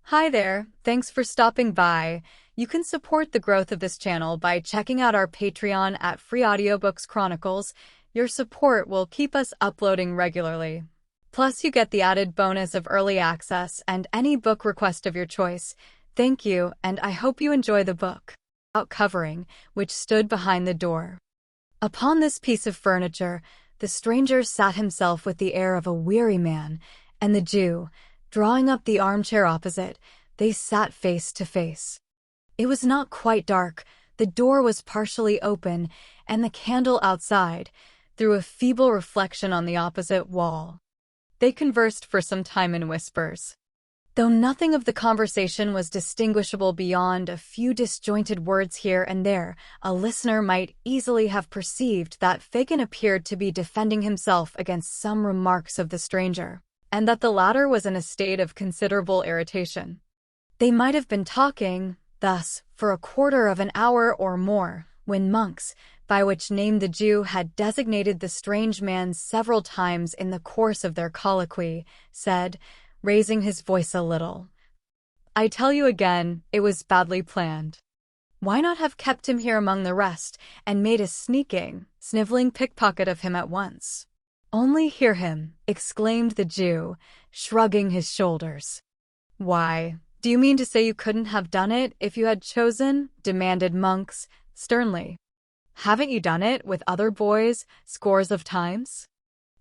Hi there, thanks for stopping by. You can support the growth of this channel by checking out our Patreon at Free Audiobooks Chronicles. Your support will keep us uploading regularly. Plus, you get the added bonus of early access and any book request of your choice. Thank you, and I hope you enjoy the book. Out covering, which stood behind the door. Upon this piece of furniture, the stranger sat himself with the air of a weary man, and the Jew, drawing up the armchair opposite, they sat face to face. It was not quite dark, the door was partially open, and the candle outside threw a feeble reflection on the opposite wall. They conversed for some time in whispers. Though nothing of the conversation was distinguishable beyond a few disjointed words here and there, a listener might easily have perceived that Fagin appeared to be defending himself against some remarks of the stranger, and that the latter was in a state of considerable irritation. They might have been talking, thus, for a quarter of an hour or more, when Monks, by which name the Jew had designated the strange man several times in the course of their colloquy, said, raising his voice a little, "I tell you again, it was badly planned. Why not have kept him here among the rest, and made a sneaking, sniveling pickpocket of him at once?" "Only hear him," exclaimed the Jew, shrugging his shoulders. "Why, do you mean to say you couldn't have done it if you had chosen?" demanded Monks, sternly. "Haven't you done it with other boys scores of times?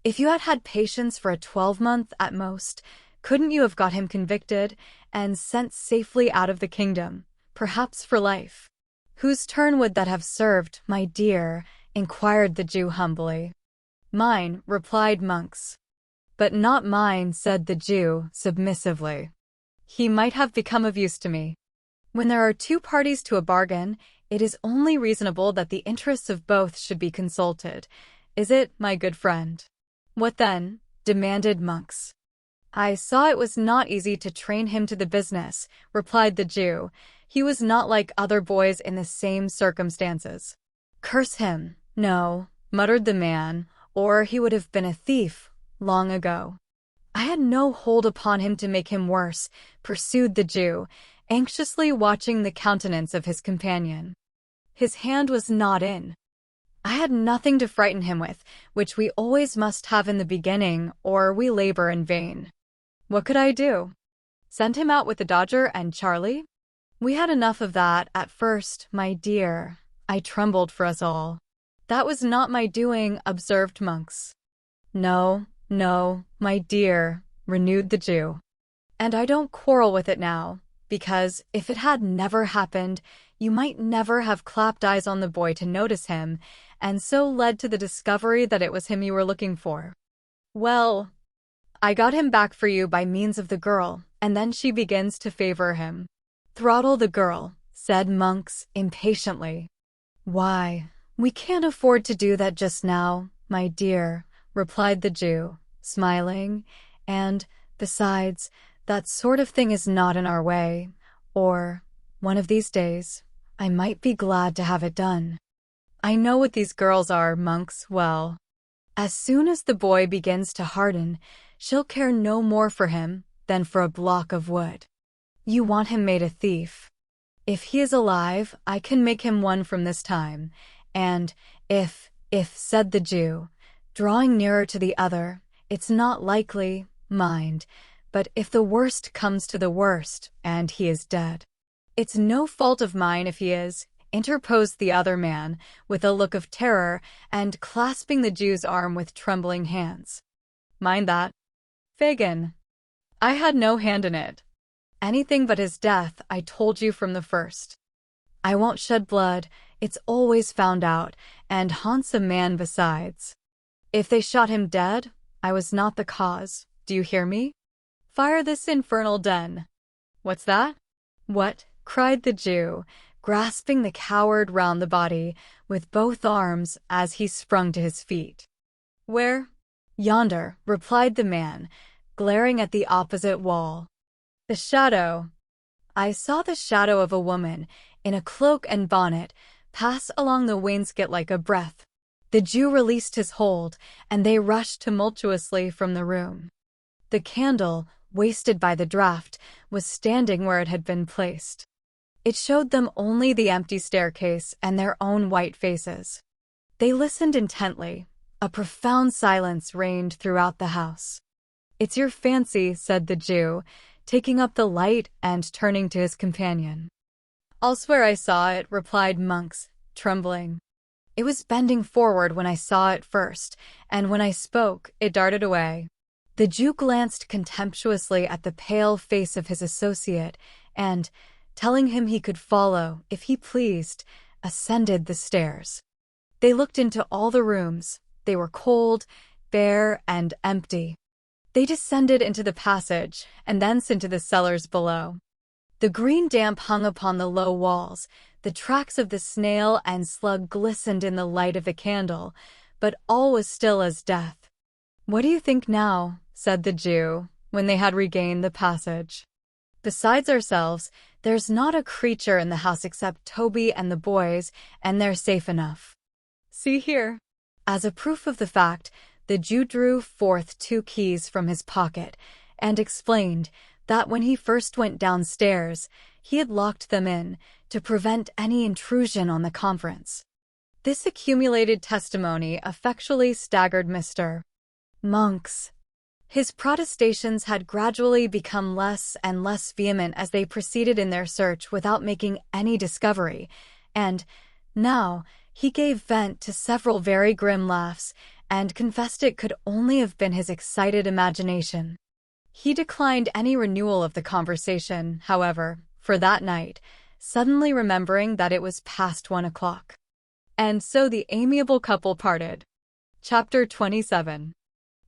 If you had had patience for a 12-month at most, couldn't you have got him convicted and sent safely out of the kingdom, perhaps for life?" "Whose turn would that have served, my dear?" inquired the Jew humbly. "Mine," replied Monks. "But not mine," said the Jew submissively. "He might have become of use to me. When there are two parties to a bargain, it is only reasonable that the interests of both should be consulted. Is it, my good friend?" "What then?" demanded Monks. "I saw it was not easy to train him to the business," replied the Jew. "He was not like other boys in the same circumstances." "Curse him, no," muttered the man, "or he would have been a thief long ago." "I had no hold upon him to make him worse," pursued the Jew, anxiously watching the countenance of his companion. "His hand was not in. I had nothing to frighten him with, which we always must have in the beginning, or we labor in vain. What could I do? Send him out with the Dodger and Charlie? We had enough of that at first, my dear." I trembled for us all. "That was not my doing," observed Monks. No, my dear," renewed the Jew. "And I don't quarrel with it now, because if it had never happened, you might never have clapped eyes on the boy to notice him, and so led to the discovery that it was him you were looking for. Well, I got him back for you by means of the girl, and then she begins to favor him." "Throttle the girl," said Monks impatiently. "Why, we can't afford to do that just now, my dear," replied the Jew, smiling, "and, besides, that sort of thing is not in our way, or, one of these days, I might be glad to have it done. I know what these girls are, Monks, well. As soon as the boy begins to harden, she'll care no more for him than for a block of wood. You want him made a thief. If he is alive, I can make him one from this time, and if, said the Jew, drawing nearer to the other, "it's not likely, mind, but if the worst comes to the worst, and he is dead." "It's no fault of mine if he is," interposed the other man, with a look of terror, and clasping the Jew's arm with trembling hands. "Mind that, Fagin. I had no hand in it. Anything but his death, I told you from the first. I won't shed blood, it's always found out, and haunts a man besides. If they shot him dead, I was not the cause, do you hear me? Fire this infernal den." "What's that?" "What?" cried the Jew, grasping the coward round the body with both arms as he sprung to his feet. "Where?" "Yonder," replied the man, glaring at the opposite wall. "The shadow." I saw the shadow of a woman, in a cloak and bonnet, pass along the wainscot like a breath. The Jew released his hold, and they rushed tumultuously from the room. The candle, wasted by the draft, was standing where it had been placed. It showed them only the empty staircase and their own white faces. They listened intently. A profound silence reigned throughout the house. "It's your fancy," said the Jew, taking up the light and turning to his companion. "I'll swear I saw it," replied Monks, trembling. "It was bending forward when I saw it first, and when I spoke, it darted away." The Jew glanced contemptuously at the pale face of his associate and, telling him he could follow, if he pleased, ascended the stairs. They looked into all the rooms. They were cold, bare, and empty. They descended into the passage, and thence into the cellars below. The green damp hung upon the low walls. The tracks of the snail and slug glistened in the light of the candle, but all was still as death. "What do you think now?" said the Jew, when they had regained the passage. "Besides ourselves, there's not a creature in the house except Toby and the boys, and they're safe enough. See here." As a proof of the fact, the Jew drew forth 2 keys from his pocket and explained that when he first went downstairs, he had locked them in to prevent any intrusion on the conference. This accumulated testimony effectually staggered Mr. Monks. His protestations had gradually become less and less vehement as they proceeded in their search without making any discovery, and now he gave vent to several very grim laughs and confessed it could only have been his excited imagination. He declined any renewal of the conversation, however, for that night, suddenly remembering that it was past 1 o'clock. And so the amiable couple parted. Chapter 27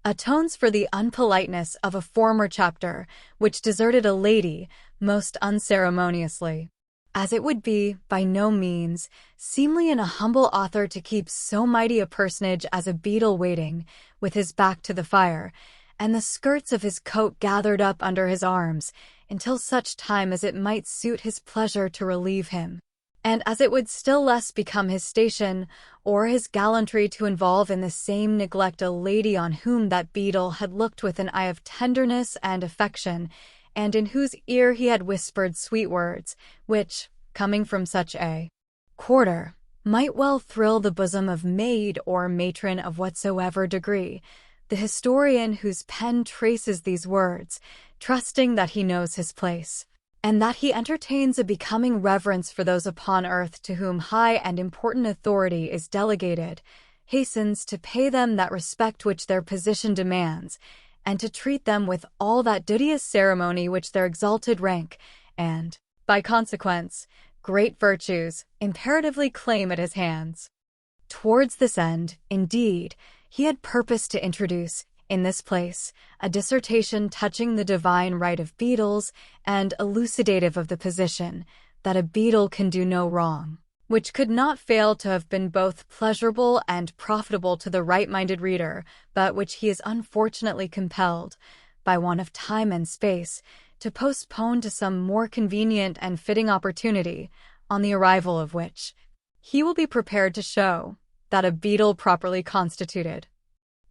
atones for the unpoliteness of a former chapter, which deserted a lady most unceremoniously. As it would be, by no means, seemly in a humble author to keep so mighty a personage as a beadle waiting, with his back to the fire, and the skirts of his coat gathered up under his arms, until such time as it might suit his pleasure to relieve him, and as it would still less become his station or his gallantry to involve in the same neglect a lady on whom that beadle had looked with an eye of tenderness and affection, and in whose ear he had whispered sweet words, which, coming from such a quarter, might well thrill the bosom of maid or matron of whatsoever degree. The historian whose pen traces these words, trusting that he knows his place, and that he entertains a becoming reverence for those upon earth to whom high and important authority is delegated, hastens to pay them that respect which their position demands, and to treat them with all that duteous ceremony which their exalted rank, and, by consequence, great virtues, imperatively claim at his hands. Towards this end, indeed, he had purposed to introduce, in this place, a dissertation touching the divine right of beadles and elucidative of the position that a beadle can do no wrong, which could not fail to have been both pleasurable and profitable to the right-minded reader, but which he is unfortunately compelled, by want of time and space, to postpone to some more convenient and fitting opportunity, on the arrival of which he will be prepared to show that a beadle properly constituted,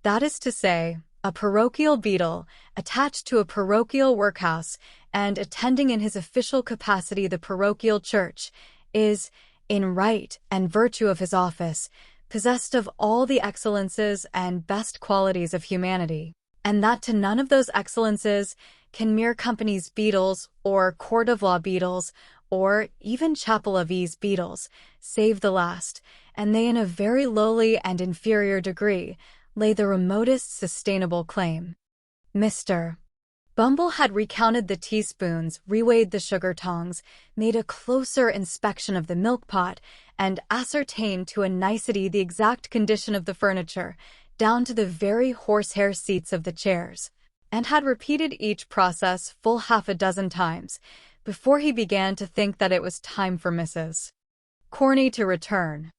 that is to say, a parochial beadle, attached to a parochial workhouse and attending in his official capacity the parochial church, is, in right and virtue of his office, possessed of all the excellences and best qualities of humanity, and that to none of those excellences can mere company's beadles, or court of law beadles, or even chapel of ease beadles, save the last, and they in a very lowly and inferior degree, lay the remotest sustainable claim. Mr. Bumble had recounted the teaspoons, reweighed the sugar tongs, made a closer inspection of the milk pot, and ascertained to a nicety the exact condition of the furniture, down to the very horsehair seats of the chairs, and had repeated each process full 6 times, before he began to think that it was time for Mrs. Corney to return.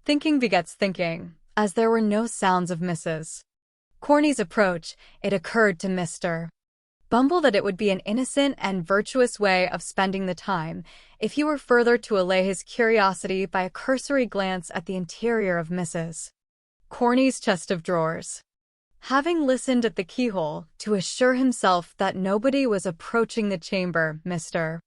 Thinking begets thinking. As there were no sounds of Mrs. Corney's approach, it occurred to Mr. Bumble that it would be an innocent and virtuous way of spending the time if he were further to allay his curiosity by a cursory glance at the interior of Mrs. Corney's chest of drawers. Having listened at the keyhole to assure himself that nobody was approaching the chamber, Mr.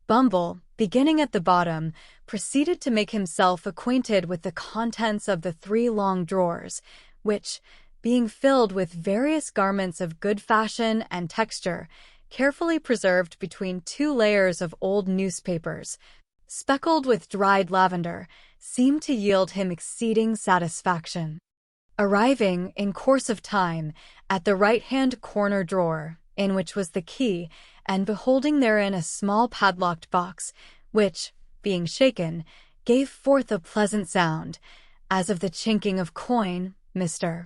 Bumble, beginning at the bottom, proceeded to make himself acquainted with the contents of the 3 long drawers, which, being filled with various garments of good fashion and texture, carefully preserved between 2 layers of old newspapers, speckled with dried lavender, seemed to yield him exceeding satisfaction. Arriving, in course of time, at the right-hand corner drawer, in which was the key, and beholding therein a small padlocked box, which, being shaken, gave forth a pleasant sound, as of the chinking of coin, Mr.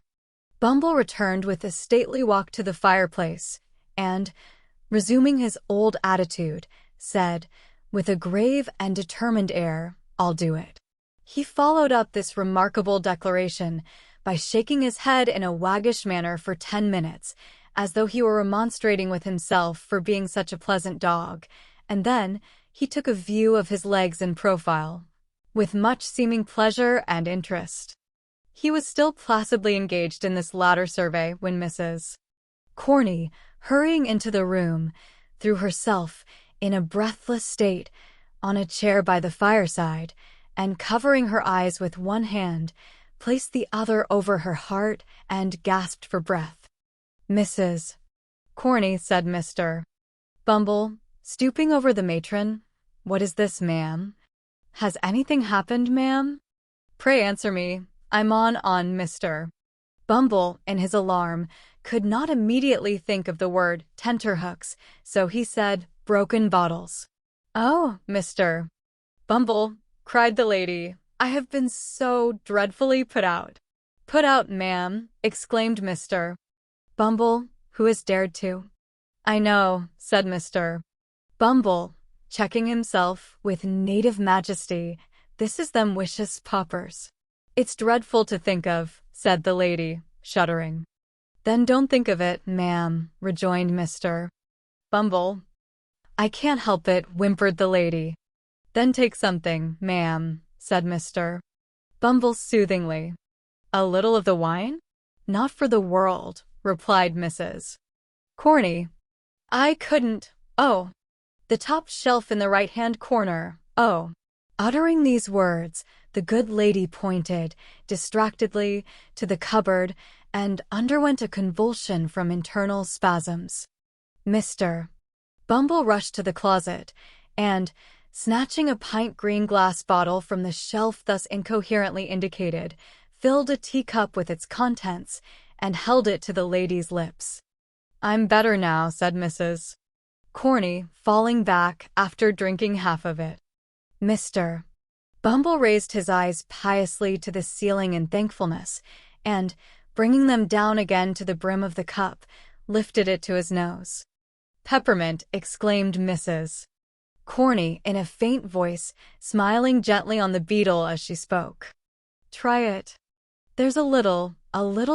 Bumble returned with a stately walk to the fireplace, and, resuming his old attitude, said, with a grave and determined air, "I'll do it." He followed up this remarkable declaration by shaking his head in a waggish manner for 10 minutes, as though he were remonstrating with himself for being such a pleasant dog, and then he took a view of his legs in profile, with much seeming pleasure and interest. He was still placidly engaged in this latter survey when Mrs. Corney, hurrying into the room, threw herself, in a breathless state, on a chair by the fireside, and covering her eyes with one hand, placed the other over her heart and gasped for breath. "Mrs. Corney," said Mr. Bumble, stooping over the matron, "what is this, ma'am? Has anything happened, ma'am? Pray answer me. I'm on Mr. Bumble, in his alarm, could not immediately think of the word tenterhooks, so he said, "broken bottles." "Oh, Mr. Bumble," cried the lady, "I have been so dreadfully put out." "Put out, ma'am," exclaimed Mr. Bumble, "who has dared to?" "I know," said Mr. Bumble, checking himself with native majesty, "this is them wicious paupers." "It's dreadful to think of," said the lady, shuddering. "Then don't think of it, ma'am," rejoined Mr. Bumble. "I can't help it," whimpered the lady. "Then take something, ma'am," said Mr. Bumble soothingly. "A little of the wine?" "Not for the world," replied Mrs. Corney. "I couldn't. Oh, the top shelf in the right-hand corner. Oh." Uttering these words, the good lady pointed, distractedly, to the cupboard, and underwent a convulsion from internal spasms. Mr. Bumble rushed to the closet, and, snatching a pint-green glass bottle from the shelf thus incoherently indicated, filled a teacup with its contents, and held it to the lady's lips. "I'm better now," said Mrs. Corney, falling back after drinking half of it. Mr. Bumble raised his eyes piously to the ceiling in thankfulness, and, bringing them down again to the brim of the cup, lifted it to his nose. "Peppermint," exclaimed Mrs. Corney in a faint voice, smiling gently on the beetle as she spoke. "Try it. There's a little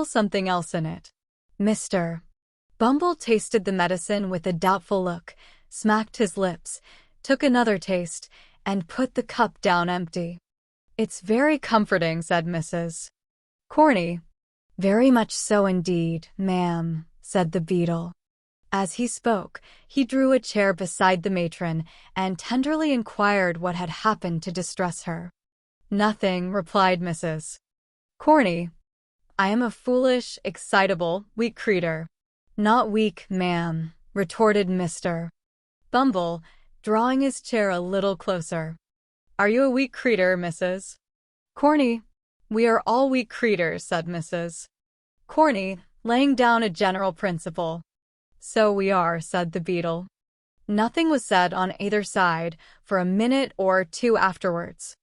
something else in it." Mr. Bumble tasted the medicine with a doubtful look, smacked his lips, took another taste, and put the cup down empty. "It's very comforting," said Mrs. Corney. "Very much so indeed, ma'am," said the beetle. As he spoke, he drew a chair beside the matron and tenderly inquired what had happened to distress her. "Nothing," replied Mrs. Corney. "I am a foolish, excitable, weak creature." "Not weak, ma'am," retorted Mr. Bumble, drawing his chair a little closer. "Are you a weak creature, Mrs. Corney?" "We are all weak creatures," said Mrs. Corney, laying down a general principle. "So we are," said the beetle. Nothing was said on either side for a minute or two afterwards.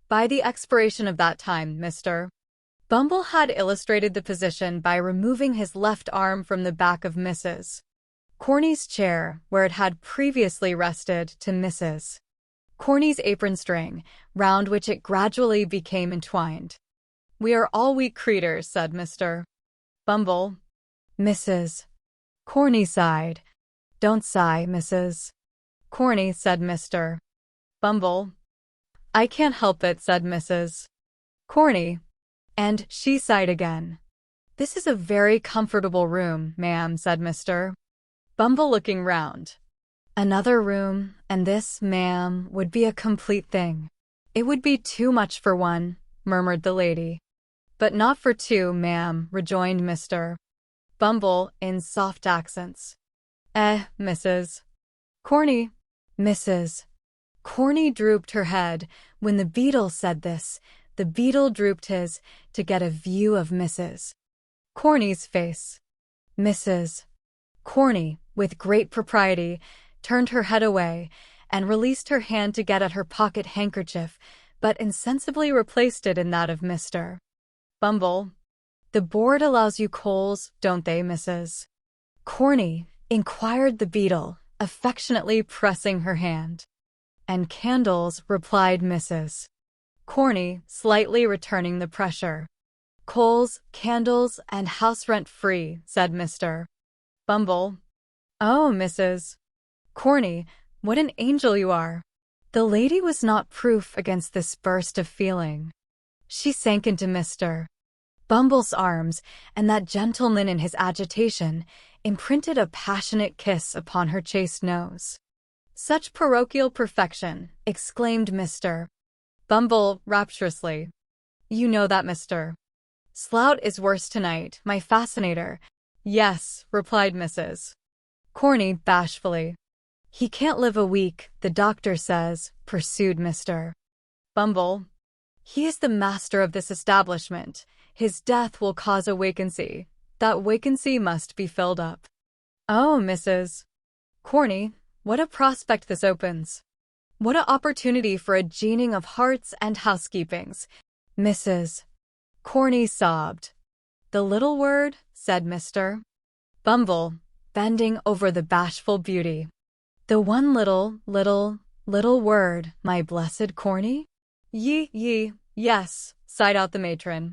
By the expiration of that time, Mr. Bumble had illustrated the position by removing his left arm from the back of Mrs. Corney's chair, where it had previously rested, to Mrs. Corney's apron string, round which it gradually became entwined. "We are all weak creatures," said Mr. Bumble. Mrs. Corney sighed. "Don't sigh, Mrs. Corney," said Mr. Bumble. "I can't help it," said Mrs. Corney. And she sighed again. "This is a very comfortable room, ma'am," said Mr. Bumble, looking round. "Another room, and this, ma'am, would be a complete thing." "It would be too much for one," murmured the lady. "But not for two, ma'am," rejoined Mr. Bumble in soft accents. Mrs. Corny." Mrs. Corny drooped her head. When the beetle said this, the beetle drooped his, to get a view of Mrs. Corny's face. Mrs. Corny, with great propriety, turned her head away, and released her hand to get at her pocket handkerchief, but insensibly replaced it in that of Mr. Bumble. "The board allows you coals, don't they, Mrs. Corny?" inquired the beetle, affectionately pressing her hand. "And candles," replied Mrs. Corny, slightly returning the pressure. "Coals, candles, and house rent free," said Mr. Bumble. "Oh, Mrs. Corny, what an angel you are!" The lady was not proof against this burst of feeling. She sank into Mr. Bumble's arms, and that gentleman in his agitation imprinted a passionate kiss upon her chaste nose. "Such parochial perfection!" exclaimed Mr. Bumble rapturously. "You know that Mr. Slout is worse tonight, my fascinator." "Yes," replied Mrs. Corny bashfully. "He can't live a week, the doctor says," pursued Mr. Bumble. "He is the master of this establishment. His death will cause a vacancy. That vacancy must be filled up." "Oh, Mrs. Corny, what a prospect this opens! What an opportunity for a gening of hearts and housekeepings!" Mrs. Corny sobbed. "The little word," said Mr. Bumble, bending over the bashful beauty. "The one little word, my blessed Corny?" Yes," sighed out the matron.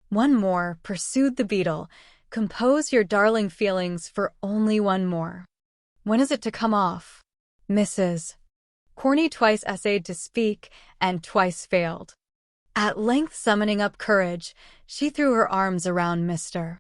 "One more," pursued the beetle. "Compose your darling feelings for only one more." "When is it to come off?" Mrs. Corny twice essayed to speak, and twice failed. At length, summoning up courage, she threw her arms around Mr.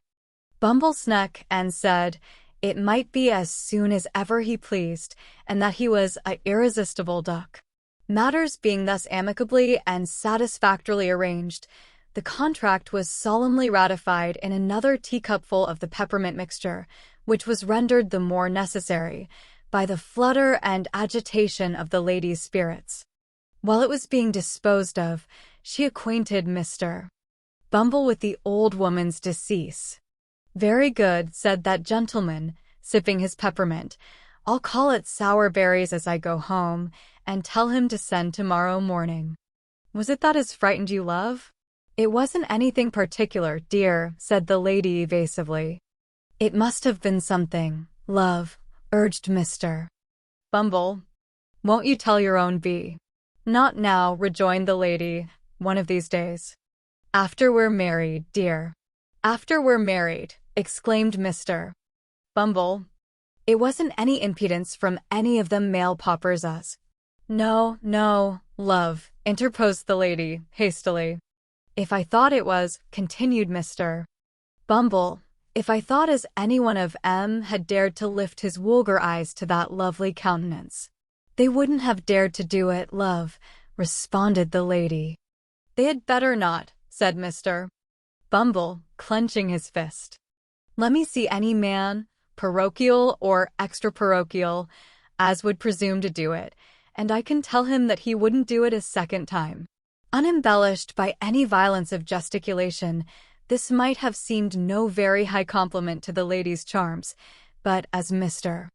Bumble's neck and said it might be as soon as ever he pleased, and that he was a irresistible duck. Matters being thus amicably and satisfactorily arranged, the contract was solemnly ratified in another teacupful of the peppermint mixture, which was rendered the more necessary by the flutter and agitation of the lady's spirits. While it was being disposed of, she acquainted Mr. Bumble with the old woman's decease. "Very good," said that gentleman, sipping his peppermint. "I'll call it sour berries as I go home, and tell him to send tomorrow morning." "Was it that has frightened you, love?" "It wasn't anything particular, dear," said the lady evasively. "It must have been something, love," urged Mr. Bumble. "Won't you tell your own bee?" "Not now," rejoined the lady. "One of these days. After we're married, dear." "After we're married," exclaimed Mr. Bumble. "It wasn't any impudence from any of them male paupers us." No, love," interposed the lady, hastily. "If I thought it was," continued Mr. Bumble, "if I thought as any one of 'em had dared to lift his vulgar eyes to that lovely countenance." "They wouldn't have dared to do it, love," responded the lady. "They had better not," said Mr. Bumble, clenching his fist. "Let me see any man, parochial or extra-parochial, as would presume to do it, and I can tell him that he wouldn't do it a second time." Unembellished by any violence of gesticulation, this might have seemed no very high compliment to the lady's charms, but as Mr.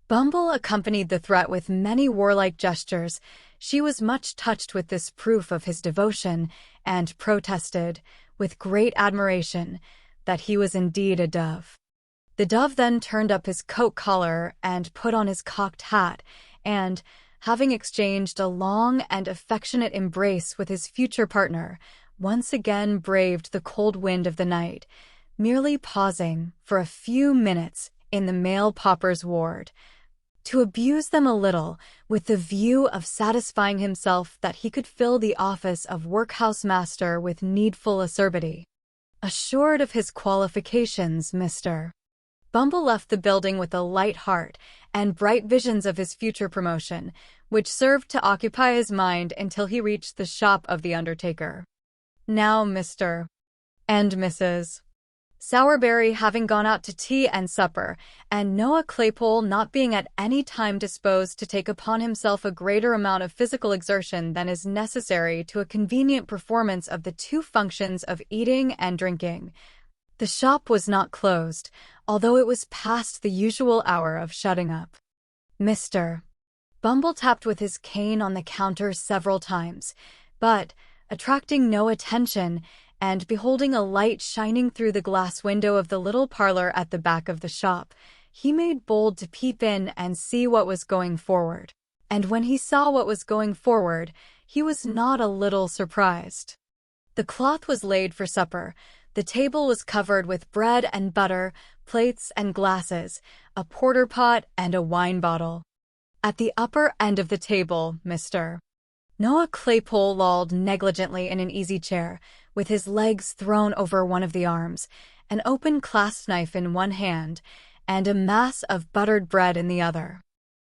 Bumble accompanied the threat with many warlike gestures, she was much touched with this proof of his devotion, and protested, with great admiration, that he was indeed a dove. The dove then turned up his coat collar and put on his cocked hat, and, having exchanged a long and affectionate embrace with his future partner, once again braved the cold wind of the night, merely pausing for a few minutes in the male pauper's ward, to abuse them a little, with the view of satisfying himself that he could fill the office of workhouse master with needful acerbity. Assured of his qualifications, Mr. Bumble left the building with a light heart and bright visions of his future promotion, which served to occupy his mind until he reached the shop of the undertaker. Now Mr. and Mrs. Sowerberry having gone out to tea and supper, and Noah Claypole not being at any time disposed to take upon himself a greater amount of physical exertion than is necessary to a convenient performance of the two functions of eating and drinking. The shop was not closed, although it was past the usual hour of shutting up. Mr. Bumble tapped with his cane on the counter several times, but, attracting no attention, and beholding a light shining through the glass window of the little parlor at the back of the shop, he made bold to peep in and see what was going forward. And when he saw what was going forward, he was not a little surprised. The cloth was laid for supper, the table was covered with bread and butter, plates and glasses, a porter pot and a wine bottle. At the upper end of the table, Mr. Noah Claypole lolled negligently in an easy chair, with his legs thrown over one of the arms, an open clasp knife in one hand, and a mass of buttered bread in the other.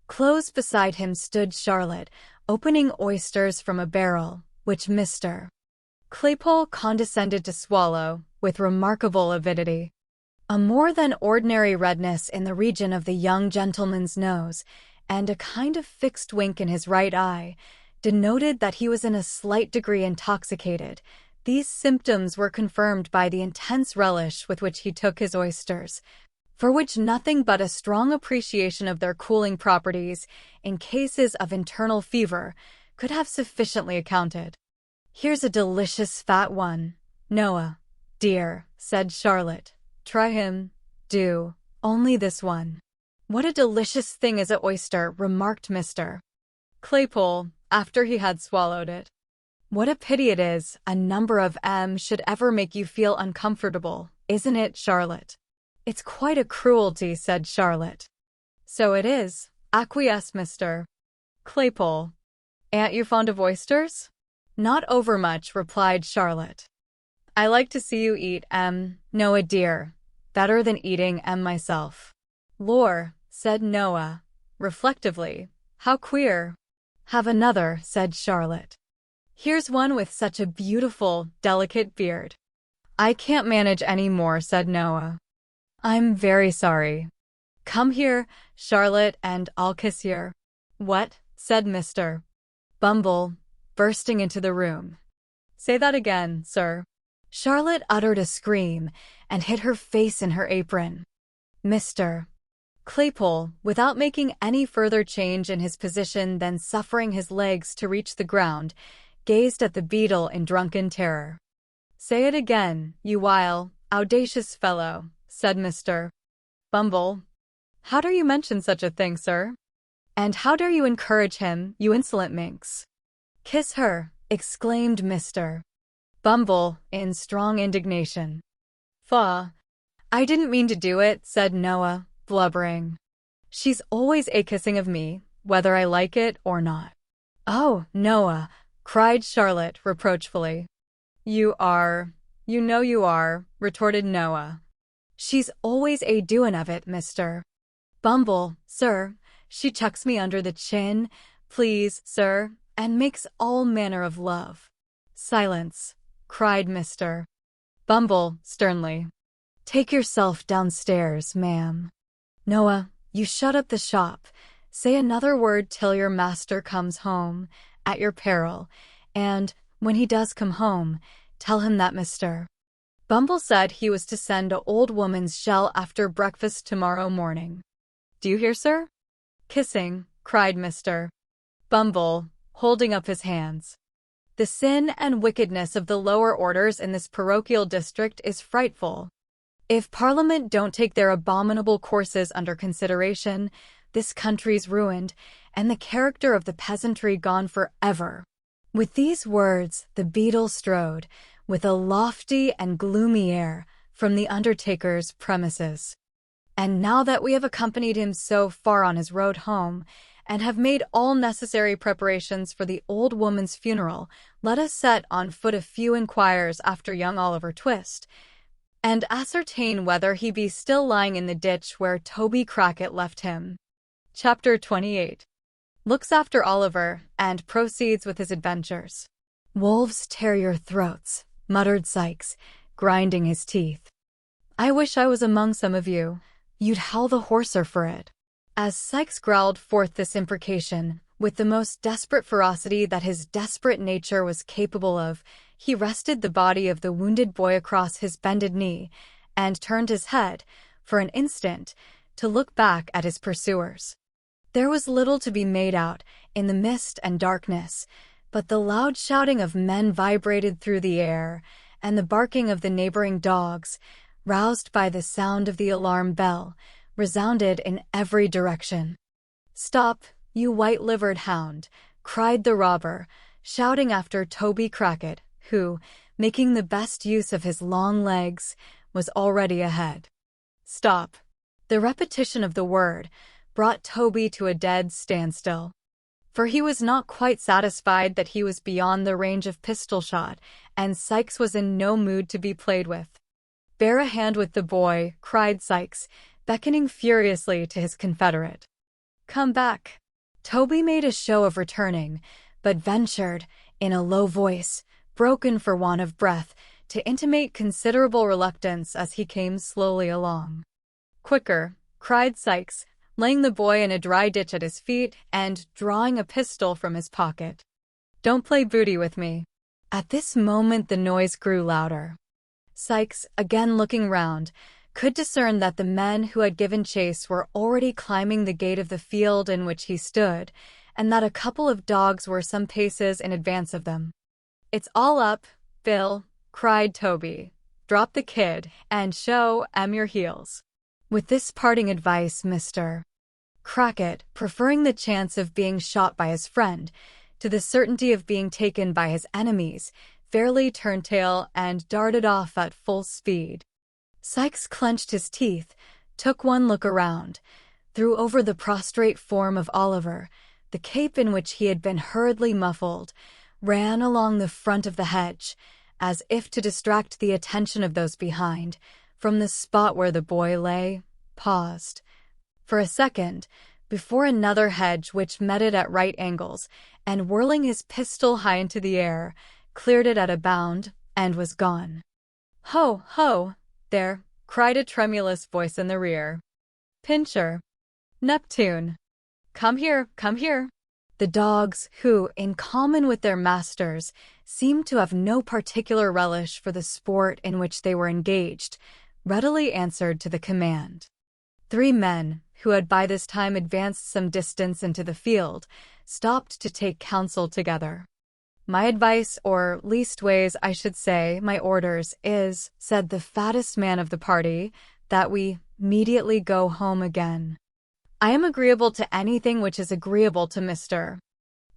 Close beside him stood Charlotte, opening oysters from a barrel, which Mr. Claypole condescended to swallow, with remarkable avidity. A more than ordinary redness in the region of the young gentleman's nose, and a kind of fixed wink in his right eye, denoted that he was in a slight degree intoxicated. These symptoms were confirmed by the intense relish with which he took his oysters, for which nothing but a strong appreciation of their cooling properties in cases of internal fever could have sufficiently accounted. "Here's a delicious fat one, Noah, dear," said Charlotte. "Try him, do, only this one." "What a delicious thing is an oyster," remarked Mr. Claypole, after he had swallowed it. "What a pity it is a number of M should ever make you feel uncomfortable, isn't it, Charlotte?" "It's quite a cruelty," said Charlotte. "So it is," acquiesced Mr. Claypole. "Ain't you fond of oysters?" "Not overmuch," replied Charlotte. "I like to see you eat, Noah dear, better than eating myself." "Lor," said Noah, reflectively, "how queer." "Have another," said Charlotte. "Here's one with such a beautiful, delicate beard." "I can't manage any more," said Noah. "I'm very sorry." "Come here, Charlotte, and I'll kiss your—" "What?" said Mr. Bumble, bursting into the room. "Say that again, sir." Charlotte uttered a scream and hid her face in her apron. Mr. Claypole, without making any further change in his position than suffering his legs to reach the ground, gazed at the beadle in drunken terror. "Say it again, you vile, audacious fellow," said Mr. Bumble. "How dare you mention such a thing, sir? And how dare you encourage him, you insolent minx?" "Kiss her," exclaimed Mr. Bumble, in strong indignation. "Faugh! I didn't mean to do it," said Noah, blubbering. "She's always a-kissing of me, whether I like it or not." "Oh, Noah," cried Charlotte reproachfully. You know you are," retorted Noah. "She's always a-doin' of it, Mr. Bumble, sir. She chucks me under the chin, please, sir, and makes all manner of love." "Silence," cried Mr. Bumble sternly. "Take yourself downstairs, ma'am. Noah, you shut up the shop. Say another word till your master comes home, at your peril, and, when he does come home, tell him that Mr. Bumble said he was to send a old woman's shell after breakfast tomorrow morning. Do you hear, sir?" "Kissing," cried Mr. Bumble, holding up his hands. "The sin and wickedness of the lower orders in this parochial district is frightful. If Parliament don't take their abominable courses under consideration, this country's ruined, and the character of the peasantry gone forever." With these words, the beadle strode, with a lofty and gloomy air, from the undertaker's premises. "And now that we have accompanied him so far on his road home, and have made all necessary preparations for the old woman's funeral, let us set on foot a few inquires after young Oliver Twist, and ascertain whether he be still lying in the ditch where Toby Crackit left him. Chapter 28. Looks after Oliver and proceeds with his adventures. "Wolves tear your throats," muttered Sikes, grinding his teeth. "I wish I was among some of you. You'd howl the hoarser for it." As Sikes growled forth this imprecation, with the most desperate ferocity that his desperate nature was capable of, he rested the body of the wounded boy across his bended knee, and turned his head, for an instant, to look back at his pursuers. There was little to be made out in the mist and darkness, but the loud shouting of men vibrated through the air, and the barking of the neighboring dogs, roused by the sound of the alarm bell, resounded in every direction. "Stop, you white-livered hound," cried the robber, shouting after Toby Crackit, who, making the best use of his long legs, was already ahead. "Stop." The repetition of the word brought Toby to a dead standstill, for he was not quite satisfied that he was beyond the range of pistol shot, and Sikes was in no mood to be played with. "Bear a hand with the boy," cried Sikes, beckoning furiously to his confederate. "Come back." Toby made a show of returning, but ventured, in a low voice, broken for want of breath, to intimate considerable reluctance as he came slowly along. "Quicker," cried Sikes, laying the boy in a dry ditch at his feet and drawing a pistol from his pocket. "Don't play booty with me." At this moment the noise grew louder. Sikes, again looking round, could discern that the men who had given chase were already climbing the gate of the field in which he stood, and that a couple of dogs were some paces in advance of them. "It's all up, Bill," cried Toby. "Drop the kid, and show 'em your heels." With this parting advice, Mr. Crackit, preferring the chance of being shot by his friend to the certainty of being taken by his enemies, fairly turned tail and darted off at full speed. Sikes clenched his teeth, took one look around, threw over the prostrate form of Oliver the cape in which he had been hurriedly muffled, ran along the front of the hedge, as if to distract the attention of those behind from the spot where the boy lay, paused for a second before another hedge which met it at right angles, and whirling his pistol high into the air, cleared it at a bound, and was gone. "Ho, ho, there," cried a tremulous voice in the rear. "Pincher! Neptune! Come here, come here!" The dogs, who, in common with their masters, seemed to have no particular relish for the sport in which they were engaged, readily answered to the command. 3 men, who had by this time advanced some distance into the field, stopped to take counsel together. "My advice, or leastways I should say my orders, is," said the fattest man of the party, "that we immediately go home again." "I am agreeable to anything which is agreeable to Mr.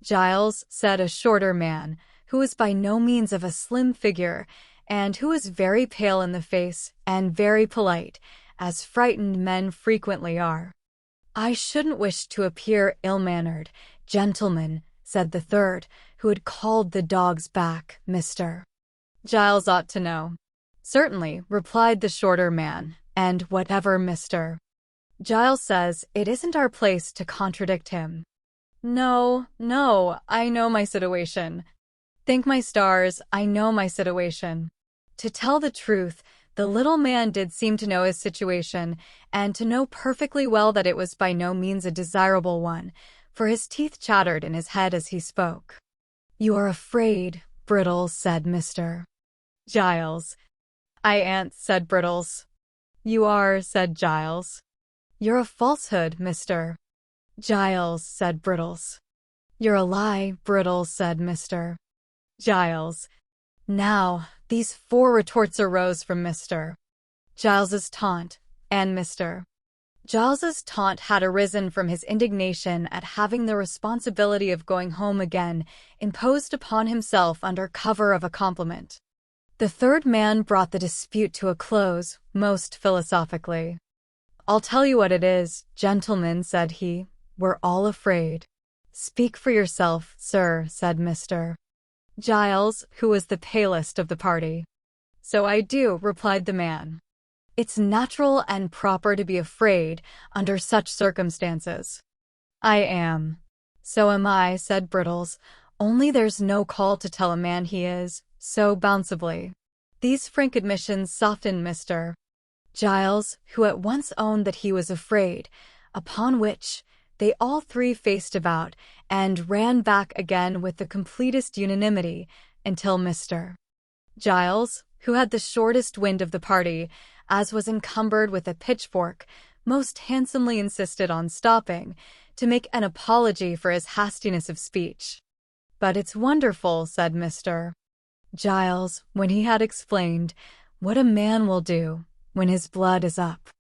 Giles," said a shorter man, who was by no means of a slim figure, and who was very pale in the face and very polite, as frightened men frequently are. "I shouldn't wish to appear ill-mannered, gentlemen," said the third, who had called the dogs back. "Mr. Giles ought to know." "Certainly," replied the shorter man, "and whatever Mr. Giles says, it isn't our place to contradict him." No, I know my situation. Thank my stars, I know my situation." To tell the truth, the little man did seem to know his situation, and to know perfectly well that it was by no means a desirable one, for his teeth chattered in his head as he spoke. "You are afraid," Brittles said Mr. Giles. "I ain't," said Brittles. "You are," said Giles. "You're a falsehood, Mr. Giles," said Brittles. "You're a lie, Brittles," said Mr. Giles. Now, these 4 retorts arose from Mr. Giles's taunt, and Mr. Giles's taunt had arisen from his indignation at having the responsibility of going home again imposed upon himself under cover of a compliment. The third man brought the dispute to a close, most philosophically. "I'll tell you what it is, gentlemen," said he, "we're all afraid." "Speak for yourself, sir," said Mr. Giles, who was the palest of the party. "So I do," replied the man. "It's natural and proper to be afraid under such circumstances." "I am." "So am I," said Brittles, "only there's no call to tell a man he is," so bounceably. These frank admissions softened Mr. Giles, who at once owned that he was afraid, upon which they all three faced about and ran back again with the completest unanimity until Mr. Giles, who had the shortest wind of the party, as was encumbered with a pitchfork, most handsomely insisted on stopping to make an apology for his hastiness of speech. "But it's wonderful," said Mr. Giles, when he had explained, "what a man will do when his blood is up.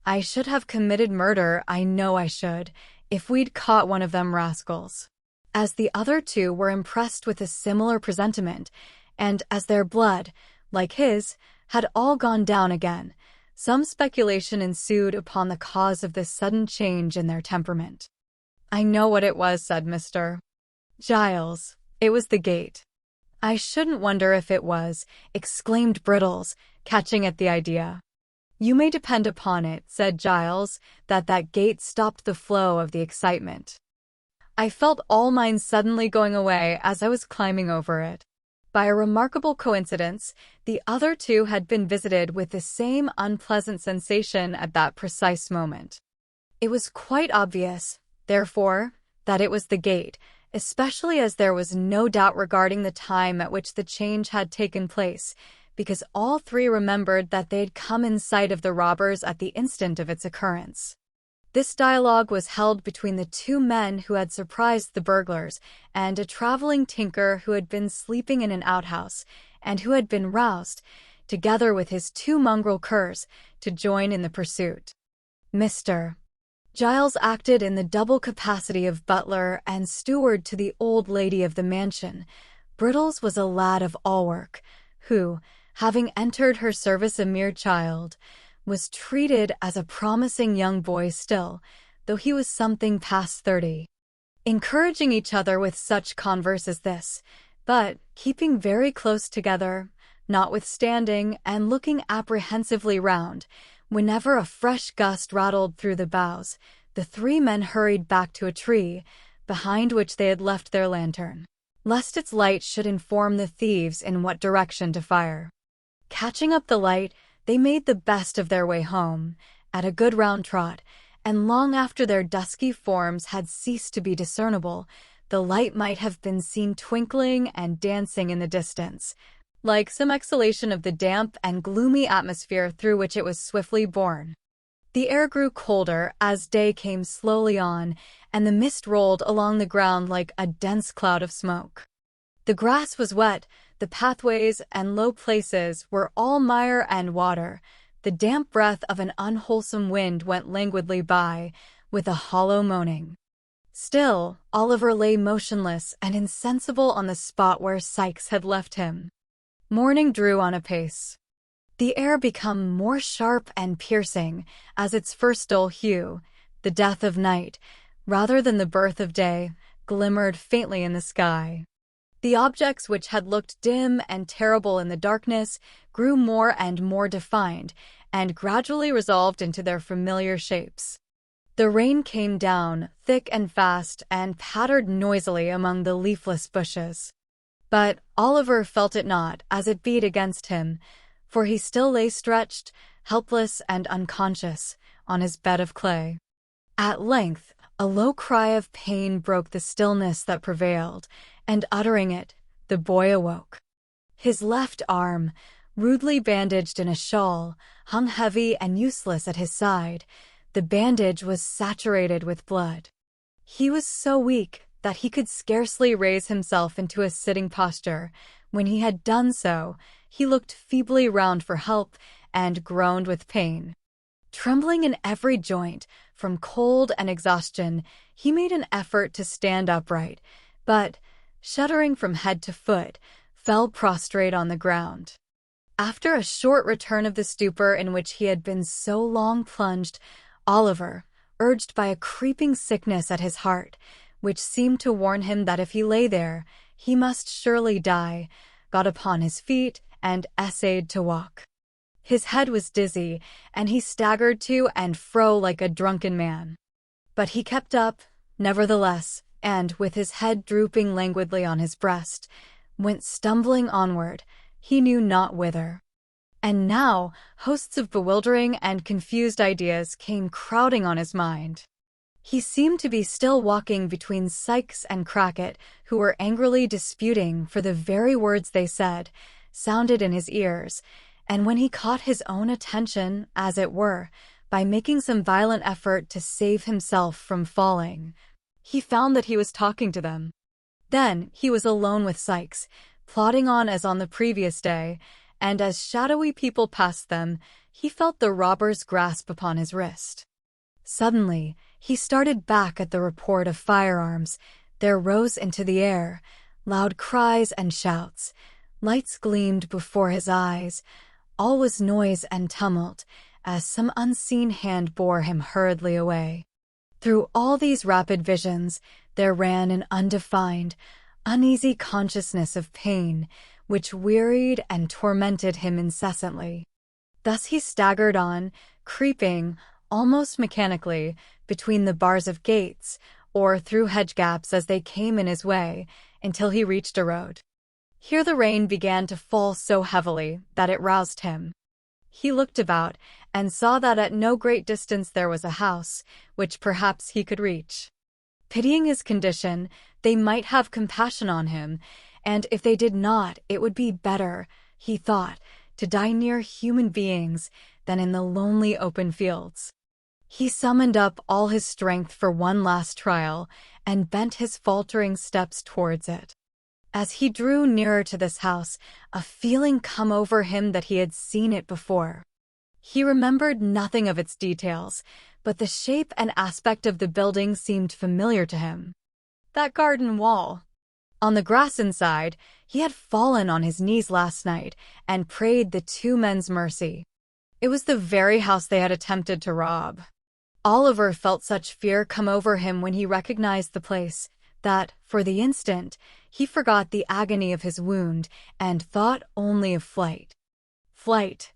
I should have committed murder, I know I should, if we'd caught one of them rascals." As the other two were impressed with a similar presentiment, and as their blood, like his, had all gone down again, some speculation ensued upon the cause of this sudden change in their temperament. "I know what it was," said Mr. Giles. "It was the gate." "I shouldn't wonder if it was," exclaimed Brittles, catching at the idea. "You may depend upon it," said Giles, "that gate stopped the flow of the excitement. I felt all mine suddenly going away as I was climbing over it." By a remarkable coincidence, the other two had been visited with the same unpleasant sensation at that precise moment. It was quite obvious, therefore, that it was the gate, especially as there was no doubt regarding the time at which the change had taken place, because all three remembered that they had come in sight of the robbers at the instant of its occurrence. This dialogue was held between the two men who had surprised the burglars and a traveling tinker who had been sleeping in an outhouse and who had been roused, together with his two mongrel curs, to join in the pursuit. Mr. Giles acted in the double capacity of butler and steward to the old lady of the mansion. Brittles was a lad of all work, who, having entered her service a mere child, was treated as a promising young boy still, though he was something past 30. Encouraging each other with such converse as this, but keeping very close together, notwithstanding, and looking apprehensively round, whenever a fresh gust rattled through the boughs, the three men hurried back to a tree, behind which they had left their lantern, lest its light should inform the thieves in what direction to fire. Catching up the light, they made the best of their way home, at a good round trot, and long after their dusky forms had ceased to be discernible, the light might have been seen twinkling and dancing in the distance, like some exhalation of the damp and gloomy atmosphere through which it was swiftly borne. The air grew colder as day came slowly on, and the mist rolled along the ground like a dense cloud of smoke. The grass was wet, the pathways and low places were all mire and water. The damp breath of an unwholesome wind went languidly by, with a hollow moaning. Still, Oliver lay motionless and insensible on the spot where Sikes had left him. Morning drew on apace. The air became more sharp and piercing as its first dull hue, the death of night, rather than the birth of day, glimmered faintly in the sky. The objects which had looked dim and terrible in the darkness grew more and more defined, and gradually resolved into their familiar shapes. The rain came down, thick and fast, and pattered noisily among the leafless bushes. But Oliver felt it not as it beat against him, for he still lay stretched, helpless and unconscious, on his bed of clay. At length, a low cry of pain broke the stillness that prevailed, and uttering it, the boy awoke. His left arm, rudely bandaged in a shawl, hung heavy and useless at his side. The bandage was saturated with blood. He was so weak that he could scarcely raise himself into a sitting posture. When he had done so, he looked feebly round for help and groaned with pain. Trembling in every joint from cold and exhaustion, he made an effort to stand upright, but, shuddering from head to foot, fell prostrate on the ground. After a short return of the stupor in which he had been so long plunged, Oliver, urged by a creeping sickness at his heart, which seemed to warn him that if he lay there, he must surely die, got upon his feet and essayed to walk. His head was dizzy, and he staggered to and fro like a drunken man. But he kept up, nevertheless, and, with his head drooping languidly on his breast, went stumbling onward, he knew not whither. And now, hosts of bewildering and confused ideas came crowding on his mind. He seemed to be still walking between Sikes and Crackit, who were angrily disputing, for the very words they said sounded in his ears, and when he caught his own attention, as it were, by making some violent effort to save himself from falling, he found that he was talking to them. Then he was alone with Sikes, plodding on as on the previous day, and as shadowy people passed them, he felt the robber's grasp upon his wrist. Suddenly, he started back at the report of firearms. There rose into the air loud cries and shouts. Lights gleamed before his eyes. All was noise and tumult, as some unseen hand bore him hurriedly away. Through all these rapid visions, there ran an undefined, uneasy consciousness of pain, which wearied and tormented him incessantly. Thus he staggered on, creeping, almost mechanically, between the bars of gates, or through hedge gaps as they came in his way, until he reached a road. Here the rain began to fall so heavily that it roused him. He looked about, and saw that at no great distance there was a house, which perhaps he could reach. Pitying his condition, they might have compassion on him, and if they did not, it would be better, he thought, to die near human beings than in the lonely open fields. He summoned up all his strength for one last trial, and bent his faltering steps towards it. As he drew nearer to this house, a feeling come over him that he had seen it before. He remembered nothing of its details, but the shape and aspect of the building seemed familiar to him. That garden wall. On the grass inside, he had fallen on his knees last night and prayed the two men's mercy. It was the very house they had attempted to rob. Oliver felt such fear come over him when he recognized the place, that, for the instant, he forgot the agony of his wound and thought only of flight. Flight.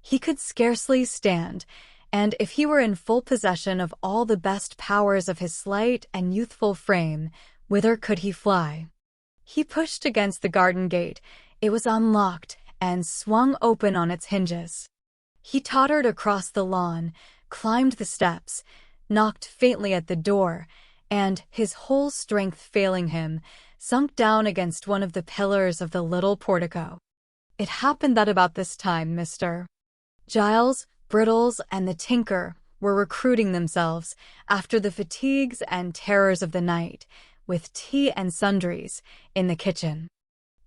He could scarcely stand, and if he were in full possession of all the best powers of his slight and youthful frame, whither could he fly? He pushed against the garden gate. It was unlocked and swung open on its hinges. He tottered across the lawn, climbed the steps, knocked faintly at the door, and, his whole strength failing him, sunk down against one of the pillars of the little portico. It happened that about this time Mr. Giles, Brittles, and the tinker were recruiting themselves after the fatigues and terrors of the night, with tea and sundries, in the kitchen.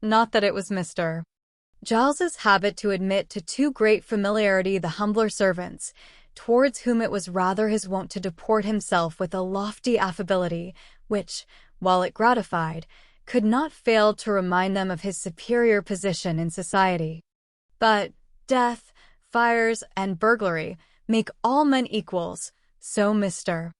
Not that it was Mr. Giles's habit to admit to too great familiarity the humbler servants, towards whom it was rather his wont to deport himself with a lofty affability, which, while it gratified, could not fail to remind them of his superior position in society. But death, fires, and burglary make all men equals, so Mr.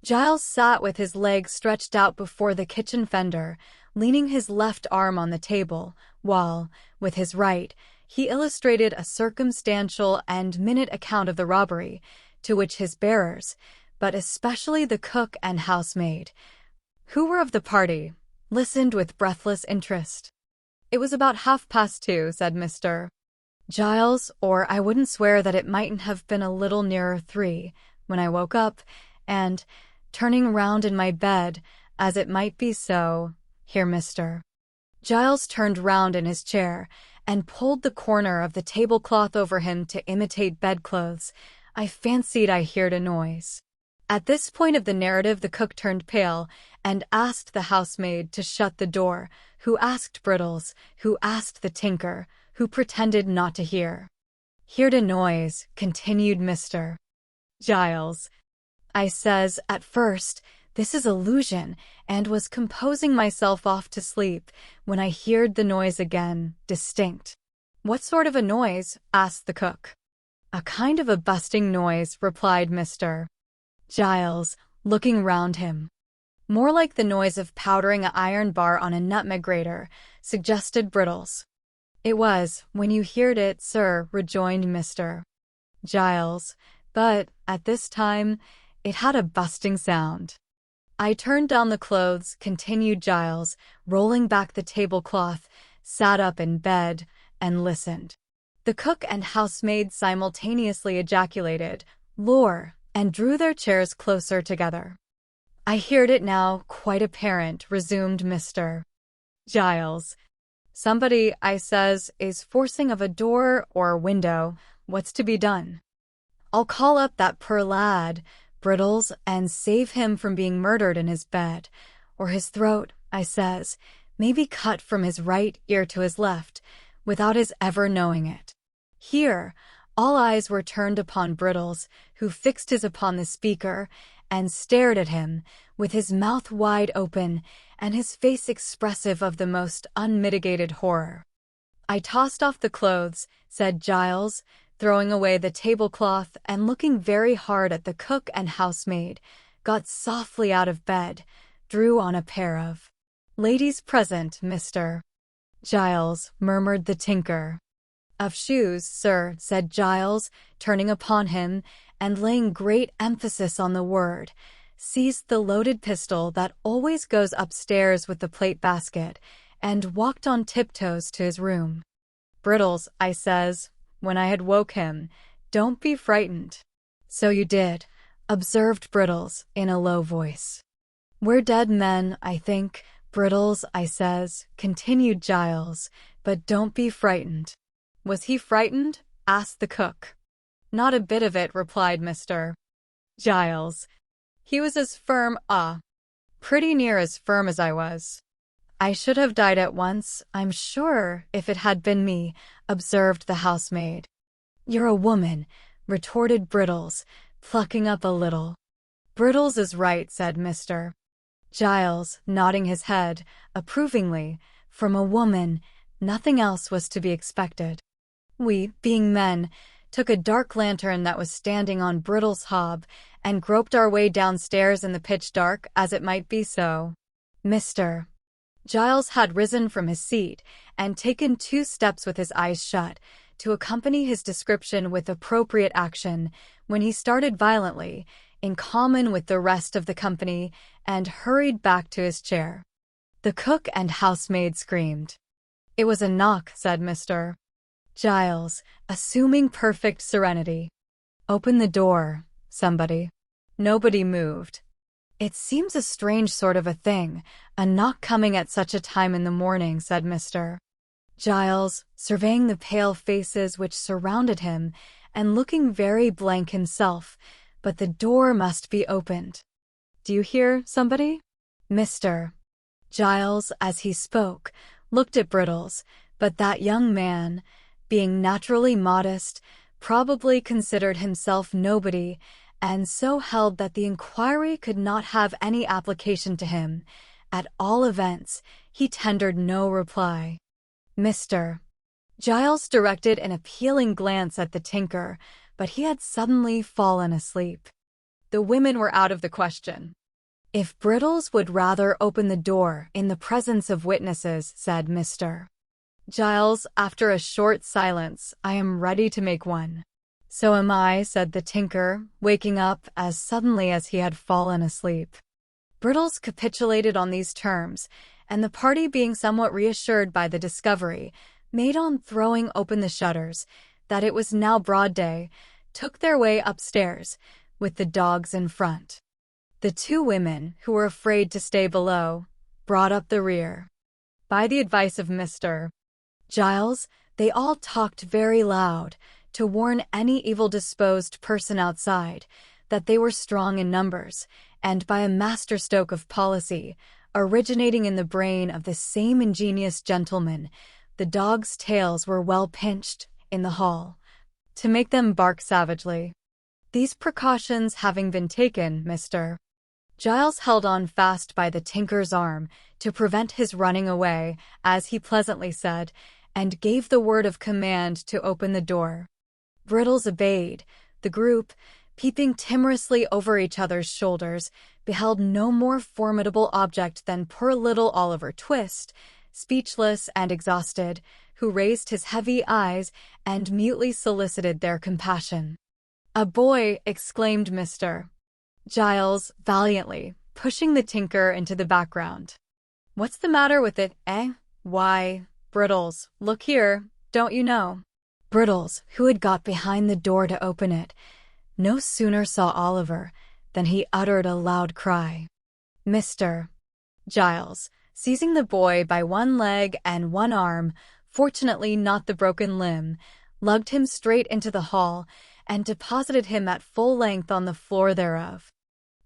Giles sat with his legs stretched out before the kitchen fender, leaning his left arm on the table, while, with his right, he illustrated a circumstantial and minute account of the robbery, to which his bearers, but especially the cook and housemaid, who were of the party, listened with breathless interest. "It was about 2:30, said Mr. Giles, or I wouldn't swear that it mightn't have been a little nearer 3, when I woke up, and, turning round in my bed, as it might be so, here Mr. Giles turned round in his chair, and pulled the corner of the tablecloth over him to imitate bedclothes. I fancied I heard a noise." At this point of the narrative the cook turned pale, and asked the housemaid to shut the door, who asked Brittles, who asked the tinker, who pretended not to hear. "Heard a noise," continued Mr. Giles. "I says, at first, this is illusion, and was composing myself off to sleep, when I heard the noise again, distinct." "What sort of a noise?" asked the cook. "A kind of a busting noise," replied Mr. Giles, looking round him. "More like the noise of powdering an iron bar on a nutmeg grater," suggested Brittles. It was, when you heard it, sir, rejoined Mr. Giles, but, at this time, it had a busting sound. I turned down the clothes, continued Giles, rolling back the tablecloth, sat up in bed, and listened. The cook and housemaid simultaneously ejaculated, "Lor," and drew their chairs closer together. I heard it now, quite apparent, resumed Mr. Giles. Somebody, I says, is forcing of a door or window. What's to be done? I'll call up that poor lad, Brittles, and save him from being murdered in his bed, or his throat, I says, may be cut from his right ear to his left, without his ever knowing it. Here, all eyes were turned upon Brittles, who fixed his upon the speaker, and stared at him, with his mouth wide open, and his face expressive of the most unmitigated horror. I tossed off the clothes, said Giles, throwing away the tablecloth and looking very hard at the cook and housemaid, got softly out of bed, drew on a pair of ladies present, Mr. Giles, murmured the tinker. Of shoes, sir, said Giles, turning upon him, and laying great emphasis on the word, seized the loaded pistol that always goes upstairs with the plate basket, and walked on tiptoes to his room. Brittles, I says, when I had woke him, don't be frightened. So you did, observed Brittles, in a low voice. We're dead men, I think, Brittles, I says, continued Giles, but don't be frightened. Was he frightened? Asked the cook. Not a bit of it, replied Mr. Giles. He was as firm, pretty near as firm as I was. I should have died at once, I'm sure, if it had been me, observed the housemaid. You're a woman, retorted Brittles, plucking up a little. Brittles is right, said Mr. Giles, nodding his head, approvingly. From a woman, nothing else was to be expected. We, being men, took a dark lantern that was standing on Brittles' hob, and groped our way downstairs in the pitch dark, as it might be so. Mr. Giles had risen from his seat, and taken 2 steps with his eyes shut, to accompany his description with appropriate action, when he started violently, in common with the rest of the company, and hurried back to his chair. The cook and housemaid screamed. It was a knock, said Mr. Giles, assuming perfect serenity. Open the door, somebody. Nobody moved. It seems a strange sort of a thing, a knock coming at such a time in the morning, said Mr. Giles, surveying the pale faces which surrounded him, and looking very blank himself, but the door must be opened. Do you hear somebody? Mr. Giles, as he spoke, looked at Brittles, but that young man, being naturally modest, probably considered himself nobody, and so held that the inquiry could not have any application to him. At all events, he tendered no reply. Mr. Giles directed an appealing glance at the tinker, but he had suddenly fallen asleep. The women were out of the question. If Brittles would rather open the door in the presence of witnesses, said Mr. Giles, after a short silence, I am ready to make one. So am I, said the tinker, waking up as suddenly as he had fallen asleep. Brittles capitulated on these terms, and the party, being somewhat reassured by the discovery, made on throwing open the shutters, that it was now broad day, took their way upstairs, with the dogs in front. The 2 women, who were afraid to stay below, brought up the rear. By the advice of Mr. Giles, they all talked very loud, to warn any evil-disposed person outside that they were strong in numbers, and by a masterstroke of policy, originating in the brain of the same ingenious gentleman, the dogs' tails were well pinched, in the hall, to make them bark savagely. These precautions having been taken, Mr. Giles held on fast by the tinker's arm, to prevent his running away, as he pleasantly said, and gave the word of command to open the door. Brittles obeyed. The group, peeping timorously over each other's shoulders, beheld no more formidable object than poor little Oliver Twist, speechless and exhausted, who raised his heavy eyes and mutely solicited their compassion. "A boy!" exclaimed Mr. Giles valiantly, pushing the tinker into the background. "What's the matter with it, eh? Why, Brittles, look here, don't you know?" Brittles, who had got behind the door to open it, no sooner saw Oliver than he uttered a loud cry. Mr. Giles, seizing the boy by one leg and one arm, fortunately not the broken limb, lugged him straight into the hall and deposited him at full length on the floor thereof.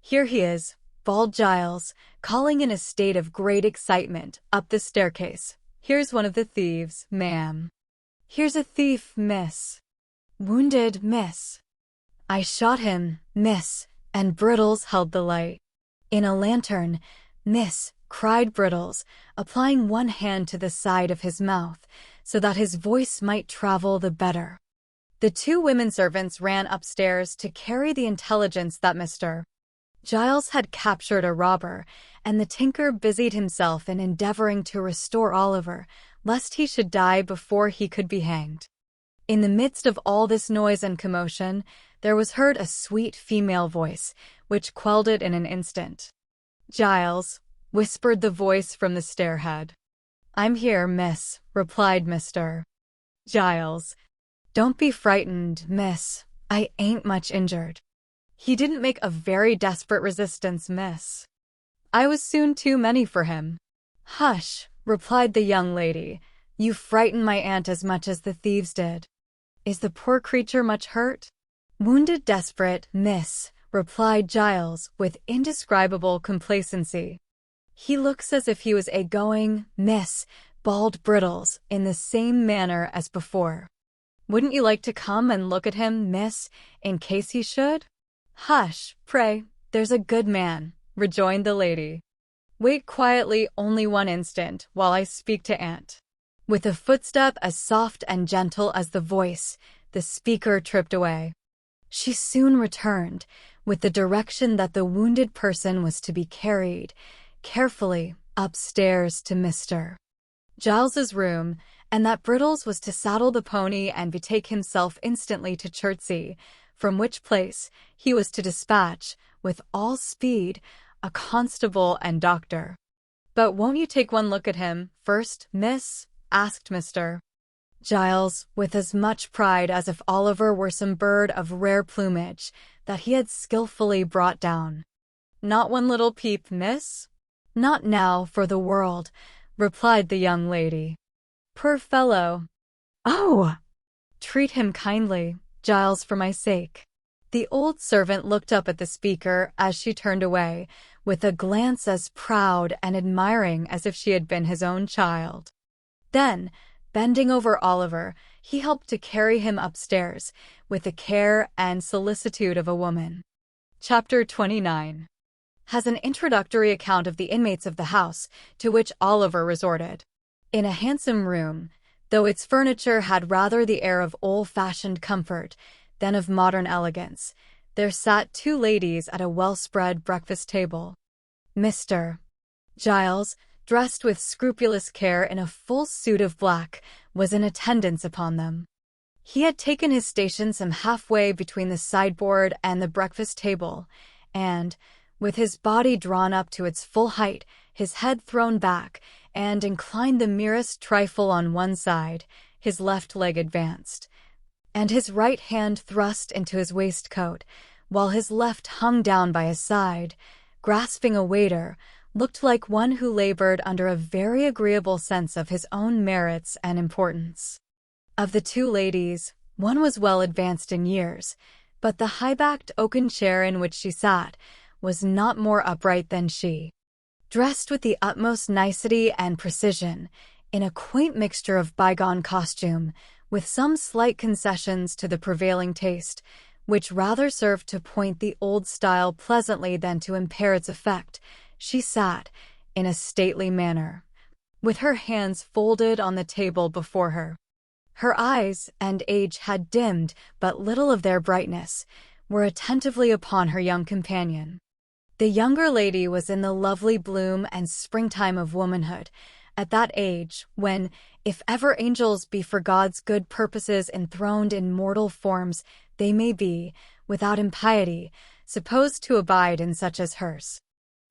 "Here he is," bawled Giles, calling in a state of great excitement up the staircase. "Here's one of the thieves, ma'am." "Here's a thief, miss." "Wounded, miss." "I shot him, miss," and Brittles held the light. "In a lantern, miss," cried Brittles, applying one hand to the side of his mouth, so that his voice might travel the better. The two women servants ran upstairs to carry the intelligence that Mr. Giles had captured a robber, and the tinker busied himself in endeavoring to restore Oliver, lest he should die before he could be hanged. In the midst of all this noise and commotion, there was heard a sweet female voice, which quelled it in an instant. "Giles," whispered the voice from the stairhead. "I'm here, miss," replied Mr. Giles. "Don't be frightened, miss. I ain't much injured." "He didn't make a very desperate resistance, miss. I was soon too many for him." "Hush," replied the young lady. "You frighten my aunt as much as the thieves did. Is the poor creature much hurt?" "Wounded desperate, miss," replied Giles with indescribable complacency. "He looks as if he was a-going, miss," bawled Brittles in the same manner as before. "Wouldn't you like to come and look at him, miss, in case he should?" "Hush, pray, there's a good man," rejoined the lady. "Wait quietly only one instant while I speak to aunt." With a footstep as soft and gentle as the voice, the speaker tripped away. She soon returned, with the direction that the wounded person was to be carried, carefully, upstairs to Mr. Giles's room, and that Brittles was to saddle the pony and betake himself instantly to Chertsey, from which place he was to dispatch, with all speed, a constable and doctor. "But won't you take one look at him first, miss?" asked Mr. Giles, with as much pride as if Oliver were some bird of rare plumage that he had skillfully brought down. "Not one little peep, miss?" "Not now, for the world," replied the young lady. "Poor fellow." "Oh! Treat him kindly, Giles, for my sake." The old servant looked up at the speaker as she turned away, with a glance as proud and admiring as if she had been his own child. Then, bending over Oliver, he helped to carry him upstairs, with the care and solicitude of a woman. Chapter 29 has an introductory account of the inmates of the house to which Oliver resorted. In a handsome room, though its furniture had rather the air of old-fashioned comfort than of modern elegance, there sat two ladies at a well-spread breakfast table. Mr. Giles, dressed with scrupulous care in a full suit of black, was in attendance upon them. He had taken his station some halfway between the sideboard and the breakfast table, and, with his body drawn up to its full height, his head thrown back, and inclined the merest trifle on one side, his left leg advanced, and his right hand thrust into his waistcoat, while his left hung down by his side, grasping a waiter, looked like one who labored under a very agreeable sense of his own merits and importance. Of the two ladies, one was well advanced in years, but the high-backed oaken chair in which she sat was not more upright than she. Dressed with the utmost nicety and precision, in a quaint mixture of bygone costume, with some slight concessions to the prevailing taste, which rather served to point the old style pleasantly than to impair its effect, she sat, in a stately manner, with her hands folded on the table before her. Her eyes, and age had dimmed but little of their brightness, were attentively upon her young companion. The younger lady was in the lovely bloom and springtime of womanhood, At that age, when, if ever angels be for God's good purposes enthroned in mortal forms, they may be, without impiety, supposed to abide in such as hers.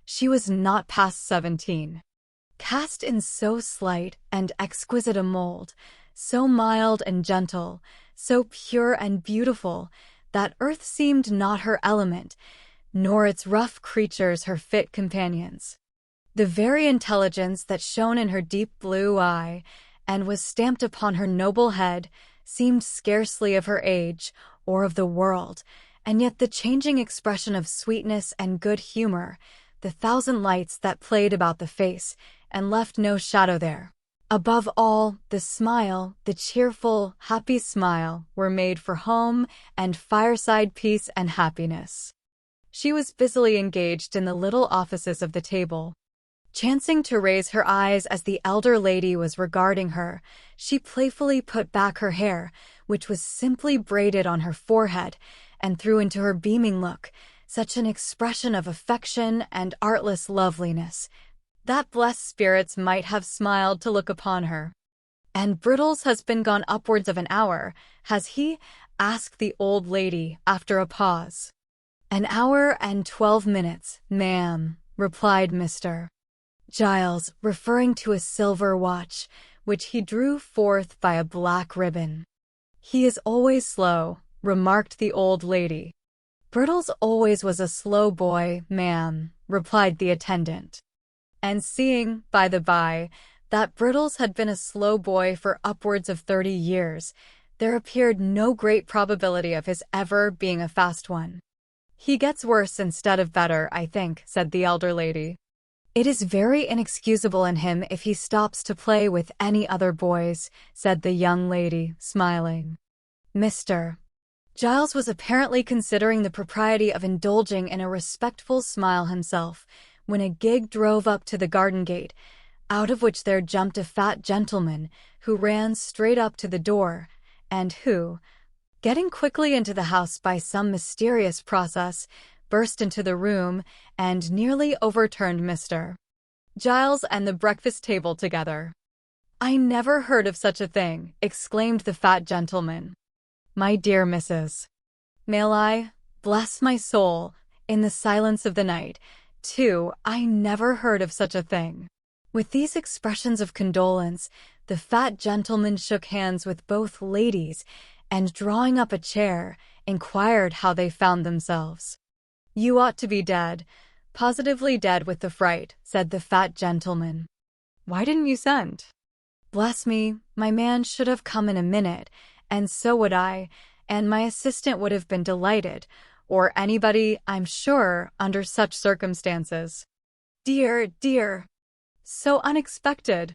She was not past 17. Cast in so slight and exquisite a mold, so mild and gentle, so pure and beautiful, that earth seemed not her element, nor its rough creatures her fit companions. The very intelligence that shone in her deep blue eye, and was stamped upon her noble head, seemed scarcely of her age, or of the world, and yet the changing expression of sweetness and good humor, the thousand lights that played about the face, and left no shadow there. Above all, the smile, the cheerful, happy smile, were made for home and fireside peace and happiness. She was busily engaged in the little offices of the table. Chancing to raise her eyes as the elder lady was regarding her, she playfully put back her hair, which was simply braided on her forehead, and threw into her beaming look such an expression of affection and artless loveliness that blessed spirits might have smiled to look upon her. "And Brittles has been gone upwards of an hour, has he?" asked the old lady after a pause. "An hour and 12 minutes, ma'am," replied Mr. Giles, referring to a silver watch, which he drew forth by a black ribbon. "He is always slow," remarked the old lady. "Brittles always was a slow boy, ma'am," replied the attendant. And seeing, by the by, that Brittles had been a slow boy for upwards of 30 years, there appeared no great probability of his ever being a fast one. "He gets worse instead of better, I think," said the elder lady. "It is very inexcusable in him if he stops to play with any other boys," said the young lady, smiling. Mr. Giles was apparently considering the propriety of indulging in a respectful smile himself, when a gig drove up to the garden gate, out of which there jumped a fat gentleman, who ran straight up to the door, and who, getting quickly into the house by some mysterious process, burst into the room, and nearly overturned Mr. Giles and the breakfast table together. "I never heard of such a thing," exclaimed the fat gentleman. "My dear Mrs. May, bless my soul, in the silence of the night, too, I never heard of such a thing." With these expressions of condolence, the fat gentleman shook hands with both ladies, and drawing up a chair, inquired how they found themselves. "You ought to be dead, positively dead with the fright," said the fat gentleman. "Why didn't you send?" "Bless me, my man should have come in a minute, and so would I, and my assistant would have been delighted, or anybody, I'm sure, under such circumstances. Dear, dear, so unexpected.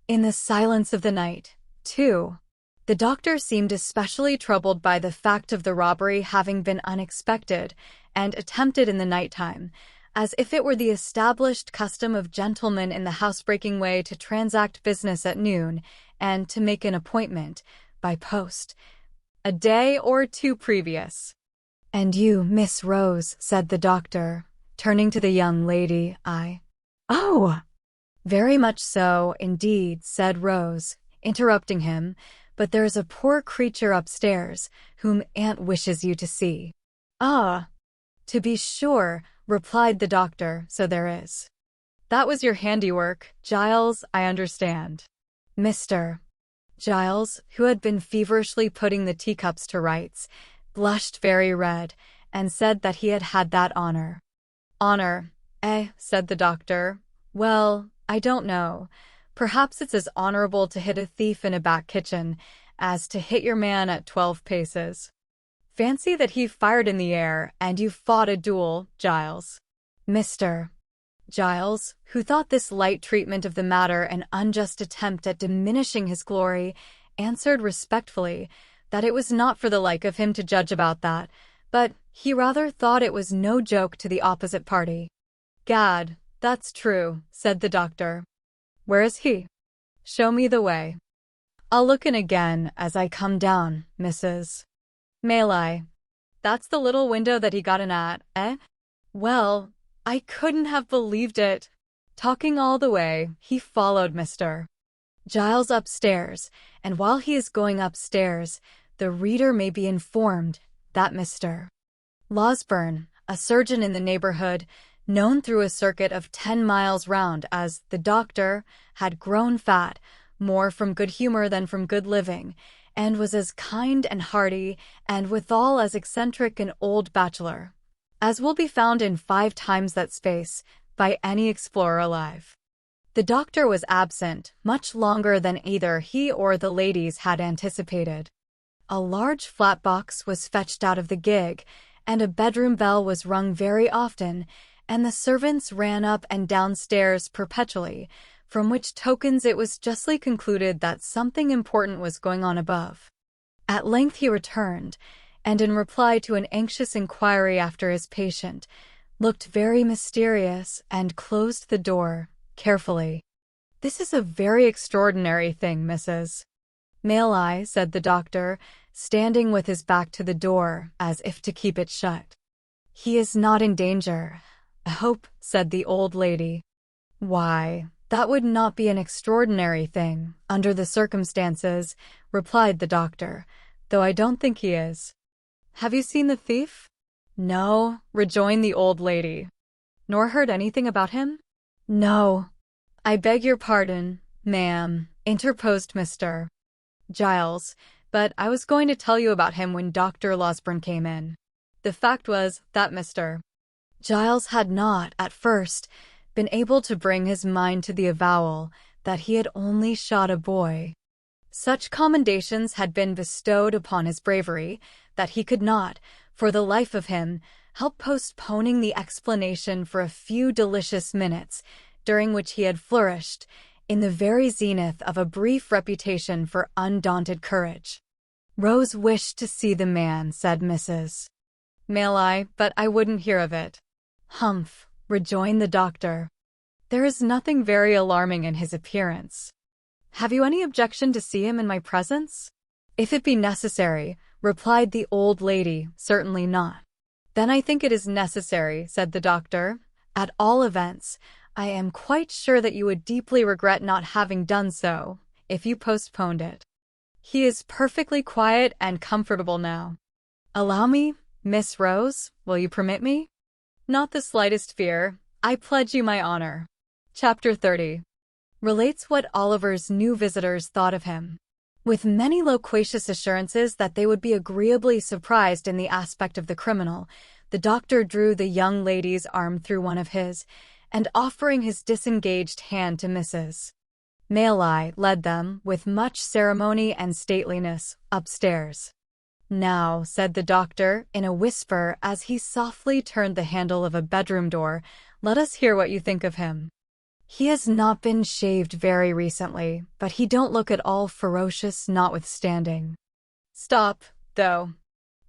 In the silence of the night, too." The doctor seemed especially troubled by the fact of the robbery having been unexpected and attempted in the night-time, as if it were the established custom of gentlemen in the housebreaking way to transact business at noon, and to make an appointment, by post, a day or two previous. "And you, Miss Rose," said the doctor, turning to the young lady, "Oh, very much so, indeed," said Rose, interrupting him, "but there is a poor creature upstairs, whom Aunt wishes you to see." "Ah, to be sure," replied the doctor, "so there is. That was your handiwork, Giles, I understand." Mr. Giles, who had been feverishly putting the teacups to rights, blushed very red, and said that he had had that honor. "Honor, eh?" said the doctor. "Well, I don't know. Perhaps it's as honorable to hit a thief in a back kitchen as to hit your man at 12 paces. Fancy that he fired in the air and you fought a duel, Giles." Mr. Giles, who thought this light treatment of the matter an unjust attempt at diminishing his glory, answered respectfully that it was not for the like of him to judge about that, but he rather thought it was no joke to the opposite party. "Gad, that's true," said the doctor. "Where is he? Show me the way. I'll look in again as I come down, Mrs. May. That's the little window that he got in at, eh? Well, I couldn't have believed it. Talking all the way, he followed Mr. Giles upstairs, and while he is going upstairs, the reader may be informed that Mr. Losberne, a surgeon in the neighborhood, known through a circuit of 10 miles round as the doctor, had grown fat, more from good humor than from good living, and was as kind and hearty, and withal as eccentric an old bachelor, as will be found in 5 times that space by any explorer alive. The doctor was absent much longer than either he or the ladies had anticipated. A large flat box was fetched out of the gig, and a bedroom bell was rung very often, and the servants ran up and downstairs perpetually, from which tokens it was justly concluded that something important was going on above. At length he returned, and in reply to an anxious inquiry after his patient, looked very mysterious and closed the door carefully. "This is a very extraordinary thing, Mrs. Mail I," said the doctor, standing with his back to the door, as if to keep it shut. "He is not in danger, I hope," said the old lady. "Why, that would not be an extraordinary thing, under the circumstances," replied the doctor, "though I don't think he is." "Have you seen the thief?" "No," rejoined the old lady. "Nor heard anything about him?" "No." "I beg your pardon, ma'am," interposed Mr. Giles, "but I was going to tell you about him when Dr. Losberne came in." The fact was that Mr. Giles had not, at first, been able to bring his mind to the avowal that he had only shot a boy. Such commendations had been bestowed upon his bravery that he could not, for the life of him, help postponing the explanation for a few delicious minutes, during which he had flourished in the very zenith of a brief reputation for undaunted courage. "Rose wished to see the man," said Mrs. Mail I, "but I wouldn't hear of it." "Humph," rejoined the doctor. "There is nothing very alarming in his appearance. Have you any objection to see him in my presence?" "If it be necessary," replied the old lady, "certainly not." "Then I think it is necessary," said the doctor. "At all events, I am quite sure that you would deeply regret not having done so, if you postponed it. He is perfectly quiet and comfortable now. Allow me, Miss Rose, will you permit me?" "Not the slightest fear. I pledge you my honor." Chapter 30 relates what Oliver's new visitors thought of him. With many loquacious assurances that they would be agreeably surprised in the aspect of the criminal, the doctor drew the young lady's arm through one of his, and offering his disengaged hand to Mrs. Mail I, led them, with much ceremony and stateliness, upstairs. "Now," said the doctor, in a whisper as he softly turned the handle of a bedroom door, "let us hear what you think of him. He has not been shaved very recently, but he don't look at all ferocious notwithstanding. Stop, though.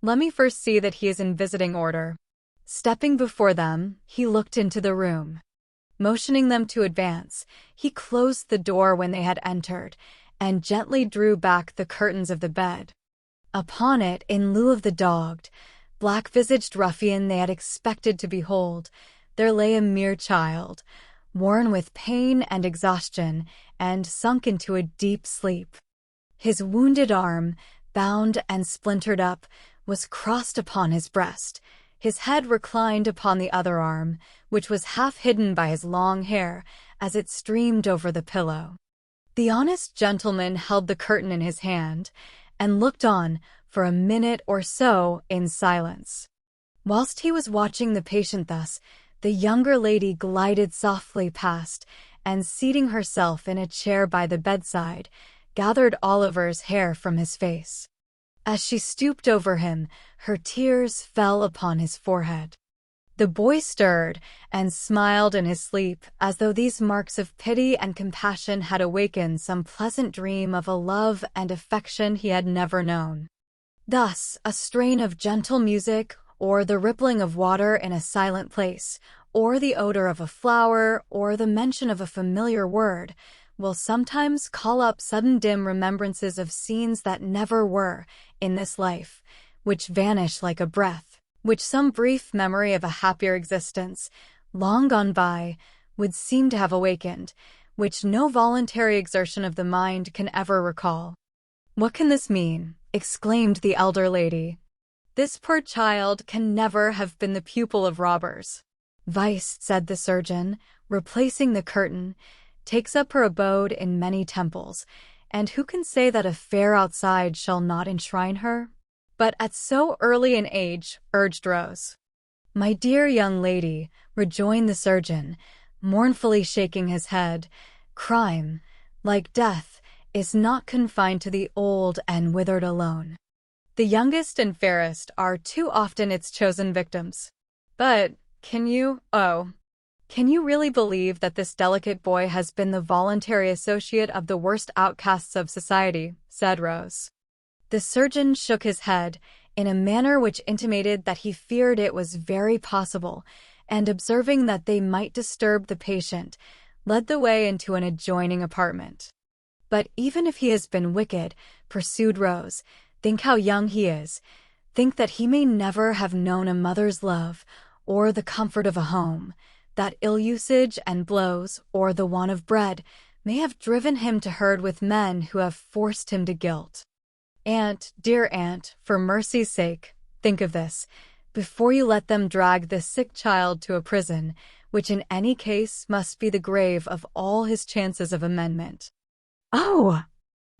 Let me first see that he is in visiting order." Stepping before them, he looked into the room. Motioning them to advance, he closed the door when they had entered, and gently drew back the curtains of the bed. Upon it, in lieu of the dogged, black-visaged ruffian they had expected to behold, there lay a mere child, worn with pain and exhaustion, and sunk into a deep sleep. His wounded arm, bound and splintered up, was crossed upon his breast. His head reclined upon the other arm, which was half hidden by his long hair as it streamed over the pillow. The honest gentleman held the curtain in his hand, and looked on for a minute or so in silence. Whilst he was watching the patient thus, the younger lady glided softly past, and seating herself in a chair by the bedside, gathered Oliver's hair from his face. As she stooped over him, her tears fell upon his forehead. The boy stirred and smiled in his sleep, as though these marks of pity and compassion had awakened some pleasant dream of a love and affection he had never known. Thus, a strain of gentle music, or the rippling of water in a silent place, or the odor of a flower, or the mention of a familiar word, will sometimes call up sudden dim remembrances of scenes that never were in this life, which vanish like a breath, which some brief memory of a happier existence, long gone by, would seem to have awakened, which no voluntary exertion of the mind can ever recall. "What can this mean?" exclaimed the elder lady. "This poor child can never have been the pupil of robbers. Vice," said the surgeon, replacing the curtain, "takes up her abode in many temples, and who can say that a fair outside shall not enshrine her?" "But at so early an age," urged Rose. "My dear young lady," rejoined the surgeon, mournfully shaking his head, "crime, like death, is not confined to the old and withered alone. The youngest and fairest are too often its chosen victims. But can you really believe that this delicate boy has been the voluntary associate of the worst outcasts of society?" said Rose. The surgeon shook his head in a manner which intimated that he feared it was very possible, and observing that they might disturb the patient, led the way into an adjoining apartment. "But even if he has been wicked," pursued Rose, "think how young he is. Think that he may never have known a mother's love, or the comfort of a home, that ill usage and blows, or the want of bread, may have driven him to herd with men who have forced him to guilt. Aunt, dear aunt, for mercy's sake, think of this, before you let them drag this sick child to a prison, which in any case must be the grave of all his chances of amendment. Oh!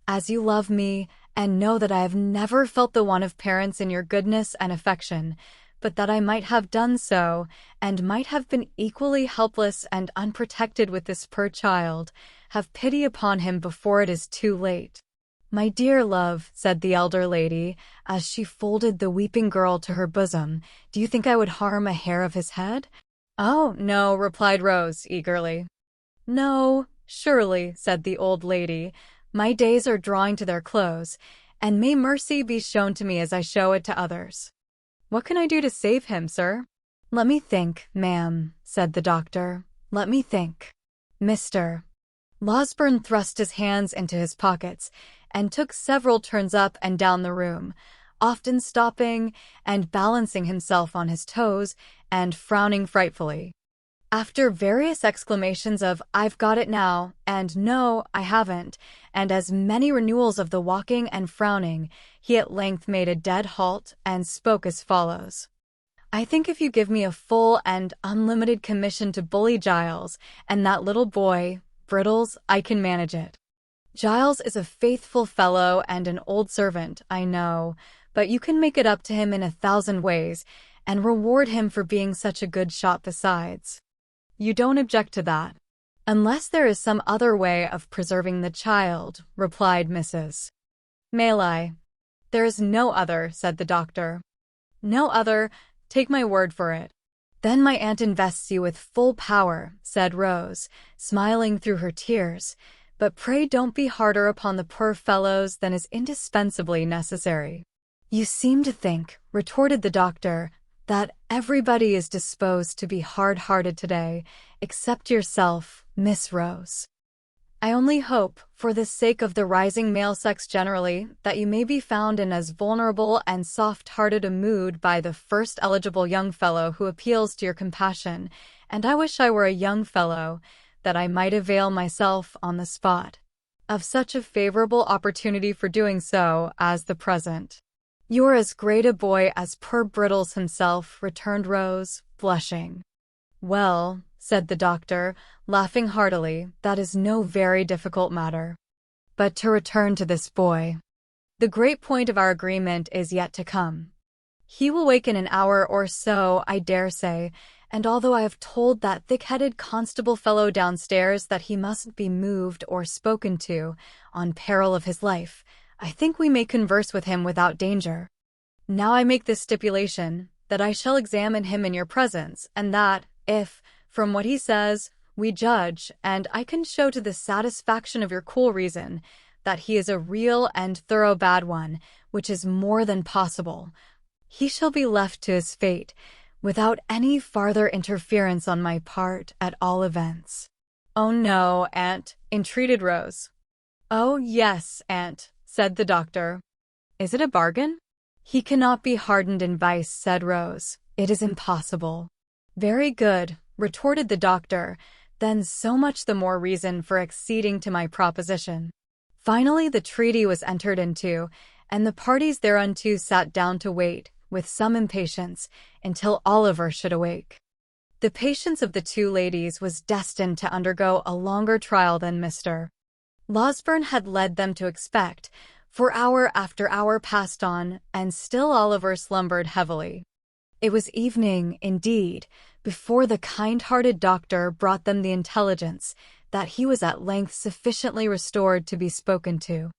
As you love me, and know that I have never felt the want of parents in your goodness and affection, but that I might have done so, and might have been equally helpless and unprotected with this poor child, have pity upon him before it is too late. My dear love," said the elder lady, as she folded the weeping girl to her bosom, "do you think I would harm a hair of his head?" "Oh, no," replied Rose eagerly. "No, surely," said the old lady, "my days are drawing to their close, and may mercy be shown to me as I show it to others. What can I do to save him, sir?" "Let me think, ma'am," said the doctor. "Let me think. Mr. Losberne thrust his hands into his pockets and took several turns up and down the room, often stopping and balancing himself on his toes and frowning frightfully. After various exclamations of "I've got it now," and "No, I haven't," and as many renewals of the walking and frowning, he at length made a dead halt and spoke as follows. "I think if you give me a full and unlimited commission to bully Giles and that little boy, Brittles, I can manage it. Giles is a faithful fellow and an old servant, I know, but you can make it up to him in 1,000 ways, and reward him for being such a good shot besides. You don't object to that?" "Unless there is some other way of preserving the child," replied Mrs. Maylai. "There is no other," said the doctor. "No other, take my word for it." "Then my aunt invests you with full power," said Rose, smiling through her tears, "but pray don't be harder upon the poor fellows than is indispensably necessary." "You seem to think," retorted the doctor, "that everybody is disposed to be hard-hearted today, except yourself, Miss Rose. I only hope, for the sake of the rising male sex generally, that you may be found in as vulnerable and soft-hearted a mood by the first eligible young fellow who appeals to your compassion, and I wish I were a young fellow, that I might avail myself on the spot of such a favorable opportunity for doing so as the present." "You're as great a boy as poor Brittles himself," returned Rose, blushing. "Well," said the doctor, laughing heartily, "that is no very difficult matter. But to return to this boy. The great point of our agreement is yet to come. He will wake in an hour or so, I dare say, and although I have told that thick-headed constable fellow downstairs that he mustn't be moved or spoken to, on peril of his life, I think we may converse with him without danger. Now I make this stipulation, that I shall examine him in your presence, and that, if, from what he says, we judge, and I can show to the satisfaction of your cool reason, that he is a real and thorough bad one, which is more than possible, he shall be left to his fate, without any farther interference on my part, at all events." "Oh no, aunt," entreated Rose. "Oh yes, aunt," said the doctor. "Is it a bargain?" "He cannot be hardened in vice," said Rose. "It is impossible." "Very good," retorted the doctor. then so much the more reason for acceding to my proposition. Finally the treaty was entered into, and the parties thereunto sat down to wait, with some impatience, until Oliver should awake. The patience of the two ladies was destined to undergo a longer trial than Mr. Losberne had led them to expect, for hour after hour passed on, and still Oliver slumbered heavily. It was evening, indeed, before the kind-hearted doctor brought them the intelligence that he was at length sufficiently restored to be spoken to.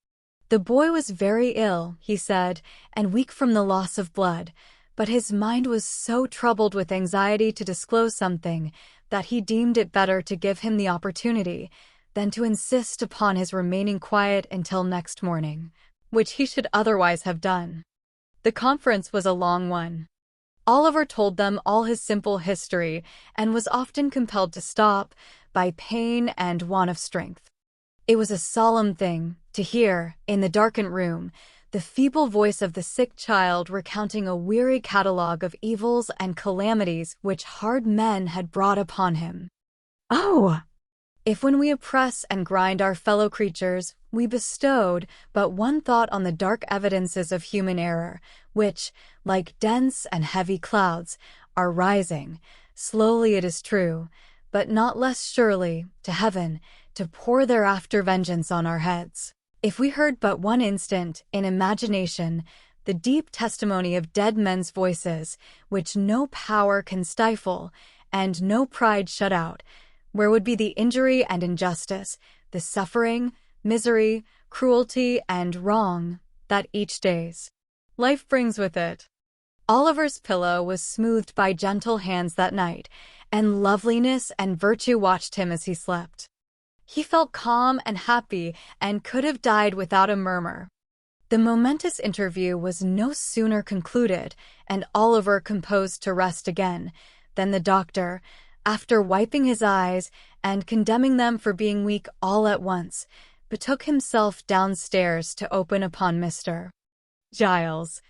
The boy was very ill, he said, and weak from the loss of blood, but his mind was so troubled with anxiety to disclose something that he deemed it better to give him the opportunity than to insist upon his remaining quiet until next morning, which he should otherwise have done. The conference was a long one. Oliver told them all his simple history and was often compelled to stop by pain and want of strength. It was a solemn thing to hear, in the darkened room, the feeble voice of the sick child recounting a weary catalogue of evils and calamities which hard men had brought upon him. Oh! If when we oppress and grind our fellow creatures, we bestowed but one thought on the dark evidences of human error, which, like dense and heavy clouds, are rising, slowly it is true, but not less surely, to heaven, to pour thereafter vengeance on our heads. If we heard but one instant, in imagination, the deep testimony of dead men's voices, which no power can stifle, and no pride shut out, where would be the injury and injustice, the suffering, misery, cruelty, and wrong that each day's life brings with it? Oliver's pillow was smoothed by gentle hands that night, and loveliness and virtue watched him as he slept. He felt calm and happy and could have died without a murmur. The momentous interview was no sooner concluded and Oliver composed to rest again than the doctor, after wiping his eyes and condemning them for being weak all at once, betook himself downstairs to open upon Mr. Giles,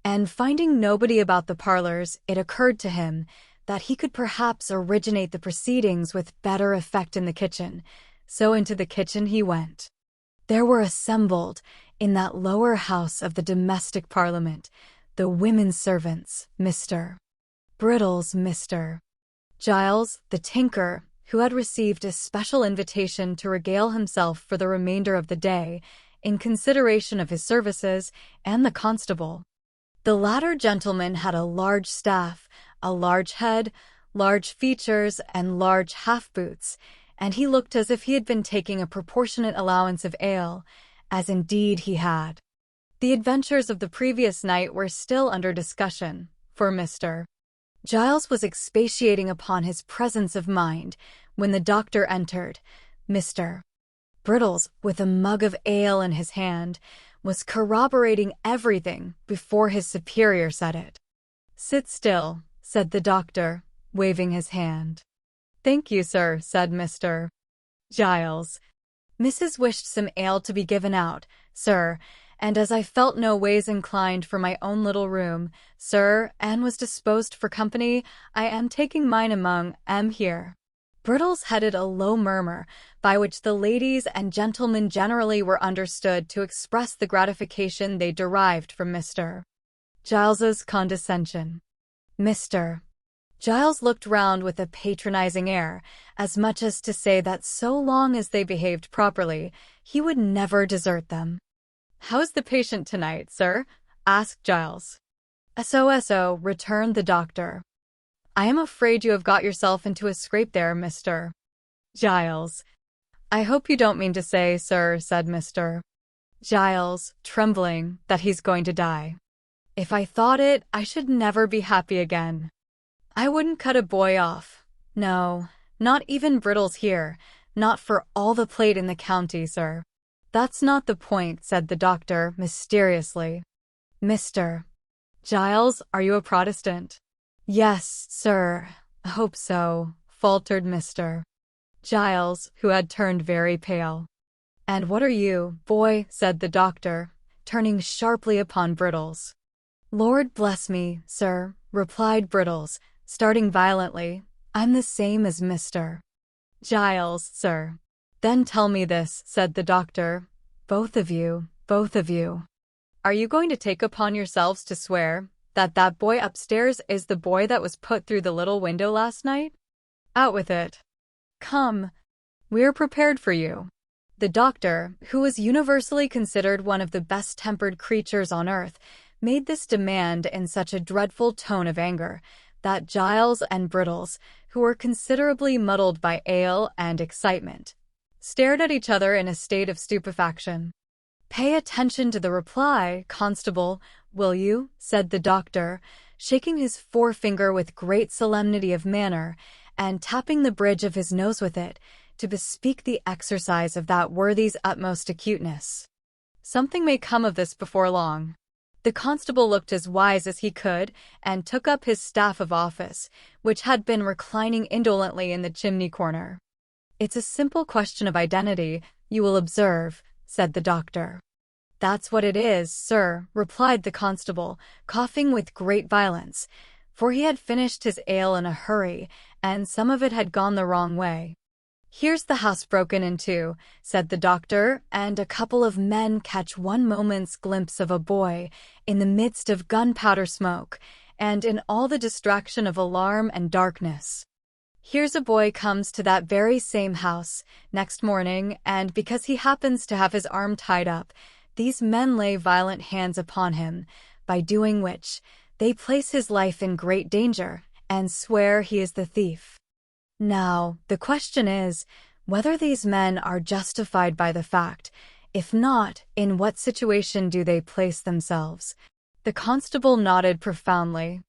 and finding nobody about the parlors, it occurred to him that he could perhaps originate the proceedings with better effect in the kitchen, so into the kitchen he went. There were assembled, in that lower house of the domestic parliament, the women's servants, Mr. Brittles, Mr. Giles, the tinker, who had received a special invitation to regale himself for the remainder of the day, in consideration of his services, and the constable. The latter gentleman had a large staff, a large head, large features, and large half-boots, and he looked as if he had been taking a proportionate allowance of ale, as indeed he had. The adventures of the previous night were still under discussion, for Mr. Giles was expatiating upon his presence of mind when the doctor entered. Mr. Brittles, with a mug of ale in his hand, was corroborating everything before his superior said it. "Sit still," said the doctor, waving his hand. "Thank you, sir," said Mr. Giles. "Mrs. wished some ale to be given out, sir, and as I felt no ways inclined for my own little room, sir, and was disposed for company, I am taking mine among 'em here." Brittles headed a low murmur, by which the ladies and gentlemen generally were understood to express the gratification they derived from Mr. Giles's condescension. Mr. Giles looked round with a patronizing air, as much as to say that so long as they behaved properly, he would never desert them. "How's the patient tonight, sir?" asked Giles. "So," returned the doctor. "I am afraid you have got yourself into a scrape there, Mr. Giles." "I hope you don't mean to say, sir," said Mr. Giles, trembling, "that he's going to die. If I thought it, I should never be happy again. I wouldn't cut a boy off. No, not even Brittles here, not for all the plate in the county, sir." "That's not the point," said the doctor, mysteriously. "Mr. Giles, are you a Protestant?" "Yes, sir, I hope so," faltered Mr. Giles, who had turned very pale. "And what are you, boy?" said the doctor, turning sharply upon Brittles. "Lord bless me, sir," replied Brittles, starting violently, "I'm the same as Mr. Giles, sir. Then tell me this, said the doctor. Both of you. Are you going to take upon yourselves to swear that that boy upstairs is the boy that was put through the little window last night? Out with it. Come. We're prepared for you. The doctor, who was universally considered one of the best-tempered creatures on earth, made this demand in such a dreadful tone of anger that Giles and Brittles, who were considerably muddled by ale and excitement, stared at each other in a state of stupefaction. Pay attention to the reply, Constable, will you? Said the doctor, shaking his forefinger with great solemnity of manner and tapping the bridge of his nose with it, to bespeak the exercise of that worthy's utmost acuteness. Something may come of this before long. The constable looked as wise as he could, and took up his staff of office, which had been reclining indolently in the chimney corner. It's a simple question of identity, you will observe, said the doctor. That's what it is, sir, replied the constable, coughing with great violence, for he had finished his ale in a hurry, and some of it had gone the wrong way. Here's the house broken in two, said the doctor, and a couple of men catch one moment's glimpse of a boy in the midst of gunpowder smoke, and in all the distraction of alarm and darkness. Here's a boy comes to that very same house next morning, and because he happens to have his arm tied up, these men lay violent hands upon him, by doing which they place his life in great danger, and swear he is the thief. Now, the question is, whether these men are justified by the fact. If not, in what situation do they place themselves? The constable nodded profoundly.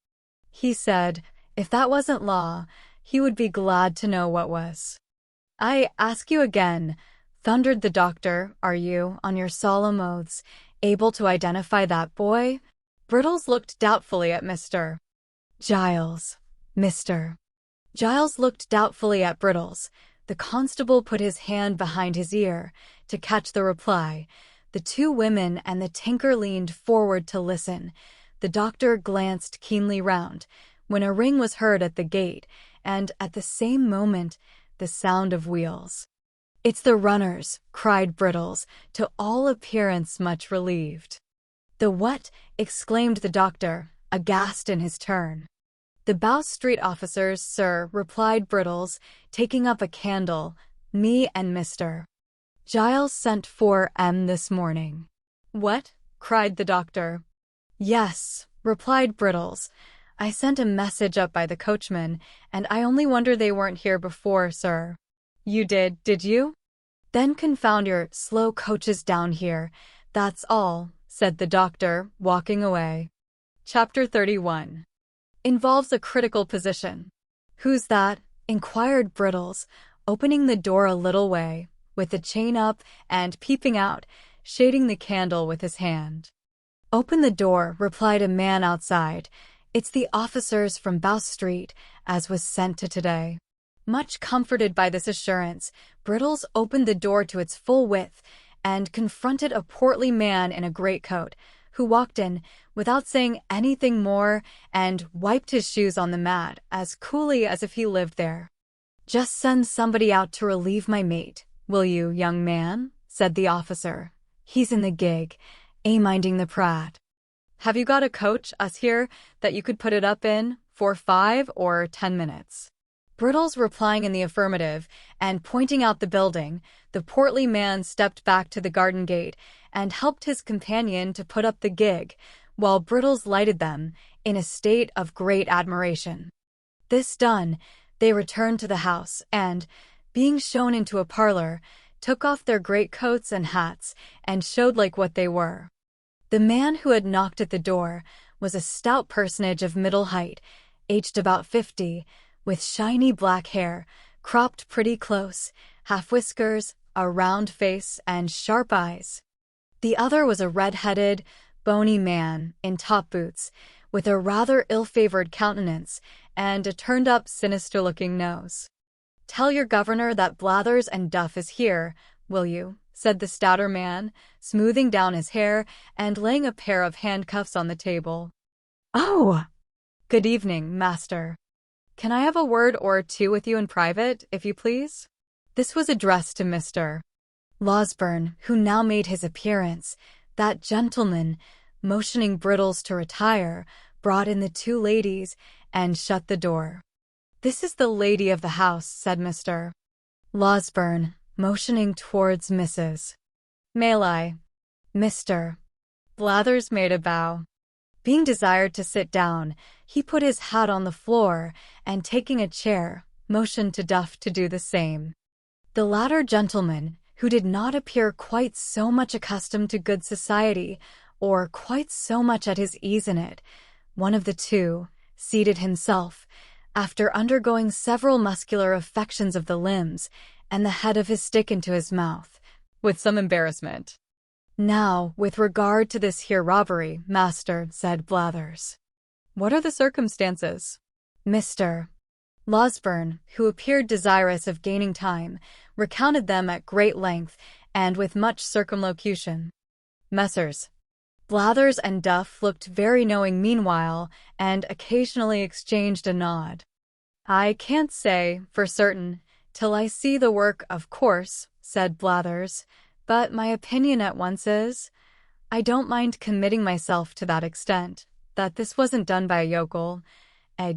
He said, if that wasn't law, he would be glad to know what was. I ask you again, thundered the doctor, are you, on your solemn oaths, able to identify that boy? Brittles looked doubtfully at Mr. Giles. Giles looked doubtfully at Brittles. The constable put his hand behind his ear to catch the reply. The two women and the tinker leaned forward to listen. The doctor glanced keenly round, when a ring was heard at the gate, and at the same moment the sound of wheels. It's the runners, cried Brittles, to all appearance much relieved. The what? Exclaimed the doctor, aghast in his turn. The Bow Street officers, sir, replied Brittles, taking up a candle. Me and Mr. Giles sent for this morning. What? Cried the doctor. Yes, replied Brittles. I sent a message up by the coachman, and I only wonder they weren't here before, sir. You did you? Then confound your slow coaches down here. That's all, said the doctor, walking away. Chapter 31. Involves a critical position. Who's that? Inquired Brittles, opening the door a little way, with the chain up and peeping out, shading the candle with his hand. Open the door, replied a man outside. It's the officers from Bow Street, as was sent to today. Much comforted by this assurance, Brittles opened the door to its full width and confronted a portly man in a greatcoat, who walked in without saying anything more and wiped his shoes on the mat as coolly as if he lived there. Just send somebody out to relieve my mate, will you, young man? Said the officer. He's in the gig, minding the Pratt. Have you got a coach, us here, that you could put it up in, for 5 or 10 minutes? Brittles replying in the affirmative, and pointing out the building, the portly man stepped back to the garden gate and helped his companion to put up the gig, while Brittles lighted them, in a state of great admiration. This done, they returned to the house, and, being shown into a parlor, took off their greatcoats and hats, and showed like what they were. The man who had knocked at the door was a stout personage of middle height, aged about 50, with shiny black hair, cropped pretty close, half-whiskers, a round face, and sharp eyes. The other was a red-headed, bony man, in top boots, with a rather ill-favored countenance, and a turned-up, sinister-looking nose. Tell your governor that Blathers and Duff is here, will you? Said the stouter man, smoothing down his hair and laying a pair of handcuffs on the table. Oh! Good evening, master. Can I have a word or two with you in private, if you please? This was addressed to Mr. Losberne, who now made his appearance. That gentleman, motioning Brittles to retire, brought in the two ladies and shut the door. "This is the lady of the house," said Mr. Losberne, motioning towards Mrs. May. Mr. Blathers made a bow. Being desired to sit down, he put his hat on the floor and, taking a chair, motioned to Duff to do the same. The latter gentleman, who did not appear quite so much accustomed to good society, or quite so much at his ease in it, one of the two, seated himself, after undergoing several muscular affections of the limbs, and the head of his stick into his mouth, with some embarrassment. "Now, with regard to this here robbery, master," said Blathers. "What are the circumstances?" Mr. Losberne, who appeared desirous of gaining time, recounted them at great length and with much circumlocution. Messrs. Blathers and Duff looked very knowing meanwhile, and occasionally exchanged a nod. "I can't say, for certain, till I see the work, of course," said Blathers, "but my opinion at once is, I don't mind committing myself to that extent, that this wasn't done by a yokel.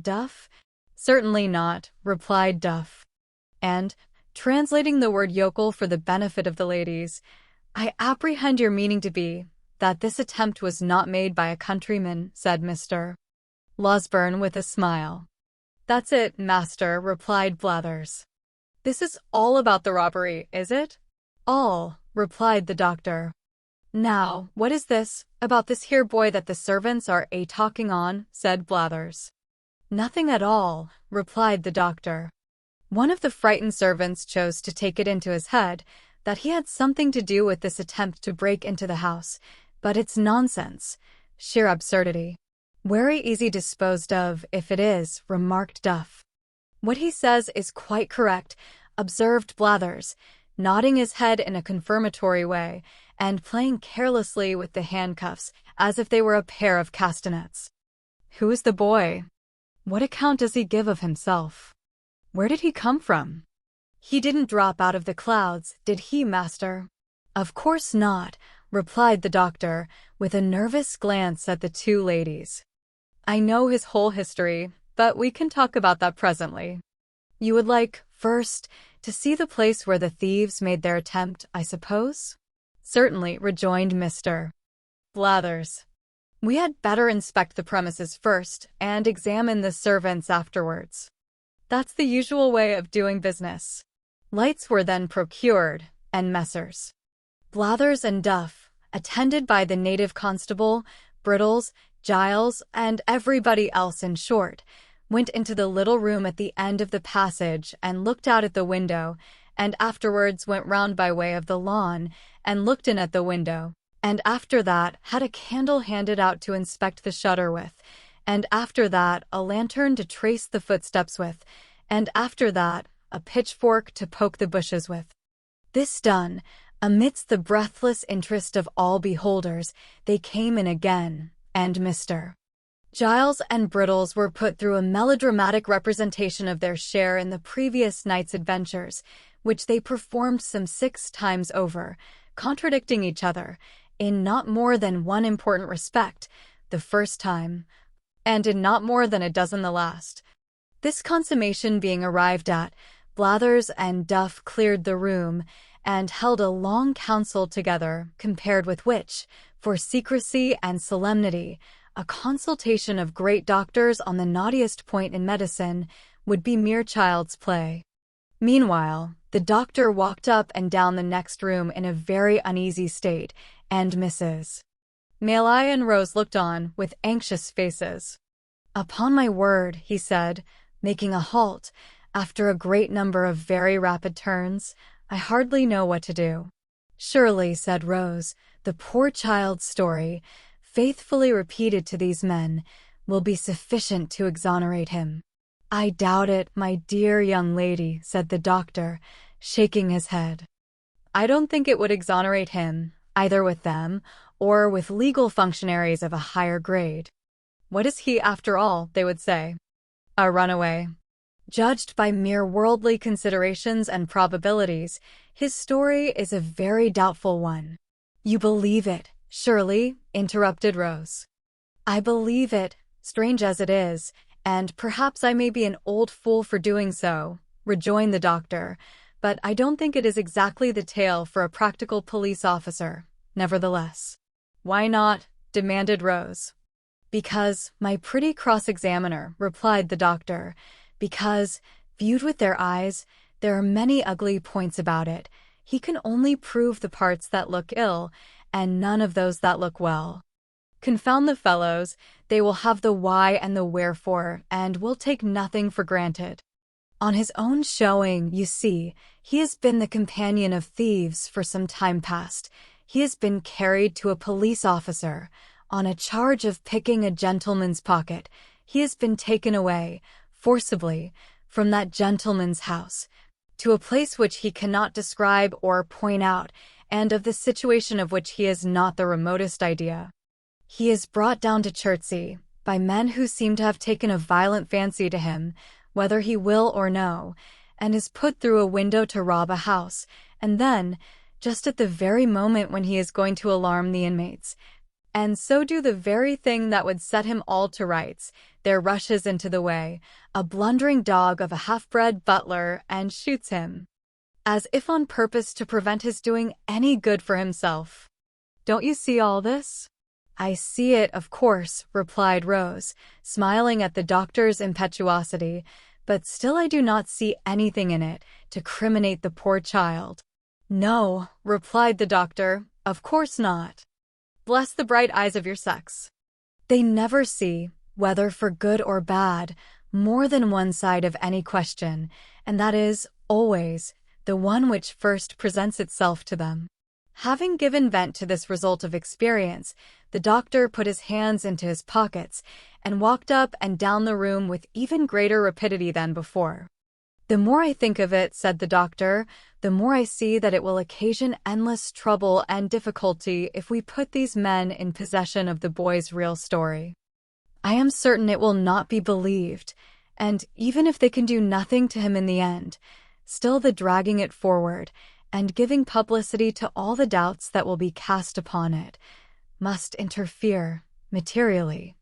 Duff?" "Certainly not," replied Duff. And, translating the word yokel for the benefit of the ladies, "I apprehend your meaning to be that this attempt was not made by a countryman," said Mr. Losberne with a smile. "That's it, master," replied Blathers. "This is all about the robbery, is it?" "All," replied the doctor. "Now, what is this, about this here boy that the servants are talking on?" said Blathers. "Nothing at all," replied the doctor. "One of the frightened servants chose to take it into his head that he had something to do with this attempt to break into the house, but it's nonsense, sheer absurdity." "Very easy disposed of, if it is," remarked Duff. "What he says is quite correct," observed Blathers, nodding his head in a confirmatory way, and playing carelessly with the handcuffs, as if they were a pair of castanets. "Who is the boy? What account does he give of himself? Where did he come from? He didn't drop out of the clouds, did he, master?" "Of course not," replied the doctor, with a nervous glance at the two ladies. "I know his whole history, but we can talk about that presently. You would like, first, to see the place where the thieves made their attempt, I suppose?" "Certainly," rejoined Mr. Blathers. "We had better inspect the premises first, and examine the servants afterwards. That's the usual way of doing business." Lights were then procured, and Messrs. Blathers and Duff, attended by the native constable, Brittles, Giles, and everybody else in short, went into the little room at the end of the passage and looked out at the window, and afterwards went round by way of the lawn and looked in at the window, and after that had a candle handed out to inspect the shutter with, and after that a lantern to trace the footsteps with, and after that a pitchfork to poke the bushes with. This done, amidst the breathless interest of all beholders, they came in again, and Mr. Giles and Brittles were put through a melodramatic representation of their share in the previous night's adventures, which they performed some 6 times over, contradicting each other, in not more than one important respect, the first time, and in not more than a dozen the last. This consummation being arrived at, Blathers and Duff cleared the room, and held a long council together, compared with which, for secrecy and solemnity, a consultation of great doctors on the knottiest point in medicine would be mere child's play. Meanwhile, the doctor walked up and down the next room in a very uneasy state, and Mrs. May and Rose looked on with anxious faces. "Upon my word," he said, making a halt, after a great number of very rapid turns, "I hardly know what to do." "Surely," said Rose, "the poor child's story, faithfully repeated to these men, will be sufficient to exonerate him." "I doubt it, my dear young lady," said the doctor, shaking his head. "I don't think it would exonerate him, either with them, or with legal functionaries of a higher grade. What is he, after all, they would say? A runaway. Judged by mere worldly considerations and probabilities, his story is a very doubtful one. You believe it, surely, interrupted Rose. I believe it, strange as it is, and perhaps I may be an old fool for doing so, rejoined the doctor, but I don't think it is exactly the tale for a practical police officer, nevertheless. Why not? Demanded Rose. Because, my pretty cross-examiner, replied the doctor, because, viewed with their eyes, there are many ugly points about it. He can only prove the parts that look ill, and none of those that look well. Confound the fellows, they will have the why and the wherefore, and will take nothing for granted. On his own showing, you see, he has been the companion of thieves for some time past. He has been carried to a police officer. On a charge of picking a gentleman's pocket, he has been taken away, forcibly, from that gentleman's house, to a place which he cannot describe or point out, and of the situation of which he has not the remotest idea. He is brought down to Chertsey, by men who seem to have taken a violent fancy to him, whether he will or no, and is put through a window to rob a house, and then, just at the very moment when he is going to alarm the inmates, and so do the very thing that would set him all to rights, there rushes into the way a blundering dog of a half-bred butler and shoots him, as if on purpose to prevent his doing any good for himself. Don't you see all this? I see it, of course, replied Rose, smiling at the doctor's impetuosity, but still I do not see anything in it to criminate the poor child. No, replied the doctor, of course not. Bless the bright eyes of your sex. They never see, whether for good or bad, more than one side of any question, and that is, always, the one which first presents itself to them. Having given vent to this result of experience, the doctor put his hands into his pockets and walked up and down the room with even greater rapidity than before. The more I think of it, said the doctor, the more I see that it will occasion endless trouble and difficulty if we put these men in possession of the boy's real story. I am certain it will not be believed, and even if they can do nothing to him in the end, still the dragging it forward and giving publicity to all the doubts that will be cast upon it must interfere, materially,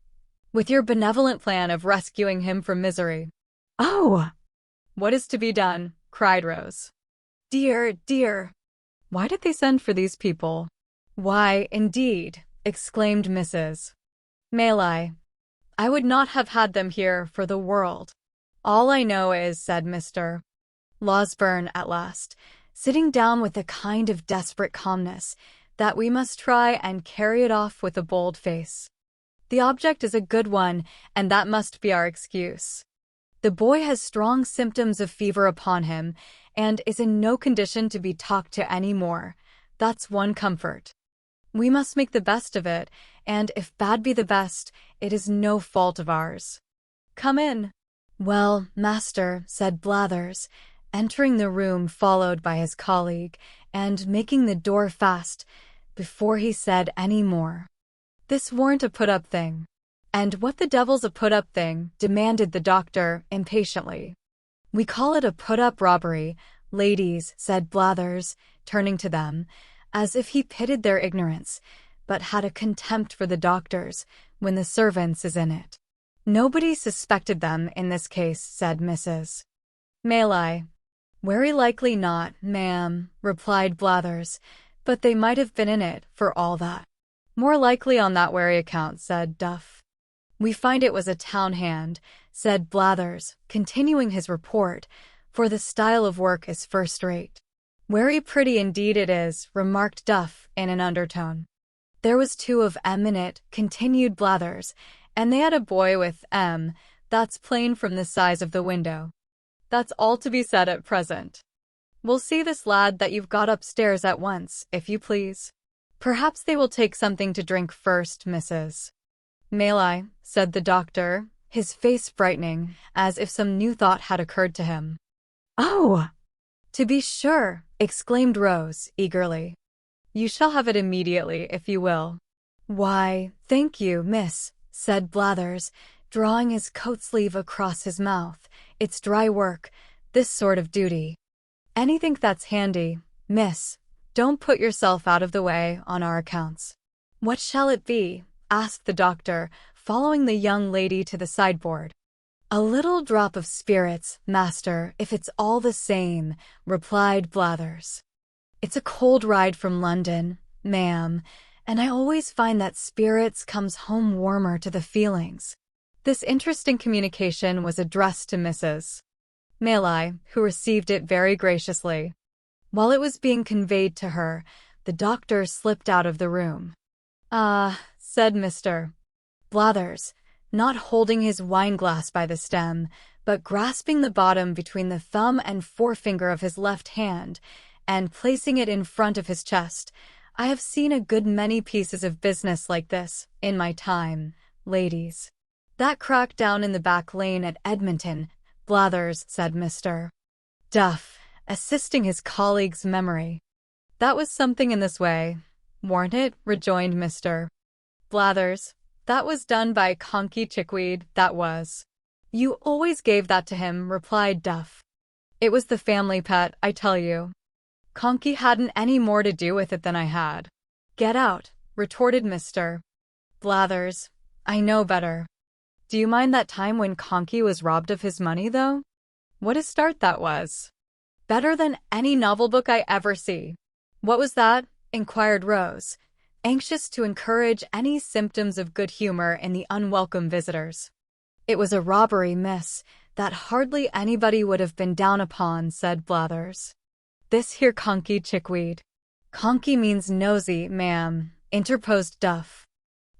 with your benevolent plan of rescuing him from misery. Oh! What is to be done? Cried Rose. Dear, dear! Why did they send for these people? Why, indeed, exclaimed Mrs. Maylay. I would not have had them here for the world. All I know is, said Mr. Losberne at last, sitting down with a kind of desperate calmness, that we must try and carry it off with a bold face. The object is a good one, and that must be our excuse. The boy has strong symptoms of fever upon him, and is in no condition to be talked to any more. That's one comfort. We must make the best of it, and if bad be the best, it is no fault of ours. Come in. Well, master, said Blathers, entering the room followed by his colleague, and making the door fast, before he said any more. This warn't a put-up thing. And what the devil's a put-up thing? Demanded the doctor, impatiently. We call it a put-up robbery, ladies, said Blathers, turning to them, as if he pitied their ignorance, but had a contempt for the doctors, when the servants is in it. Nobody suspected them in this case, said Mrs. Maylay. Very likely not, ma'am, replied Blathers, but they might have been in it, for all that. More likely on that very account, said Duff. We find it was a town hand, said Blathers, continuing his report, for the style of work is first-rate. Very pretty indeed it is, remarked Duff in an undertone. There was two of 'em in it, continued Blathers, and they had a boy with 'em, that's plain from the size of the window. That's all to be said at present. We'll see this lad that you've got upstairs at once, if you please. Perhaps they will take something to drink first, Mrs. Maylay, said the doctor, his face brightening, as if some new thought had occurred to him. Oh! To be sure, exclaimed Rose, eagerly. You shall have it immediately, if you will. Why, thank you, miss, said Blathers, drawing his coat sleeve across his mouth, It's dry work, this sort of duty. Anything that's handy, miss. Don't put yourself out of the way on our accounts." "What shall it be?" asked the doctor, following the young lady to the sideboard. "A little drop of spirits, master, if it's all the same," replied Blathers. "It's a cold ride from London, ma'am, and I always find that spirits comes home warmer to the feelings." This interesting communication was addressed to Mrs. Maley, who received it very graciously. While it was being conveyed to her, the doctor slipped out of the room. "Ah," said Mr. Blathers, not holding his wine-glass by the stem, but grasping the bottom between the thumb and forefinger of his left hand, and placing it in front of his chest. "I have seen a good many pieces of business like this, in my time, ladies." "That crack down in the back lane at Edmonton," Blathers said Mr. Duff, assisting his colleague's memory. "That was something in this way, warn't it?" rejoined Mr. Blathers. "That was done by Conky Chickweed, that was." "You always gave that to him," replied Duff. "It was the family pet, I tell you. Conky hadn't any more to do with it than I had." "Get out," retorted Mr. Blathers. "I know better. Do you mind that time when Conky was robbed of his money, though? What a start that was. Better than any novel book I ever see." "What was that?" inquired Rose, anxious to encourage any symptoms of good humor in the unwelcome visitors. "It was a robbery, miss, that hardly anybody would have been down upon," said Blathers. "This here Conky Chickweed." "Conky means nosy, ma'am," interposed Duff.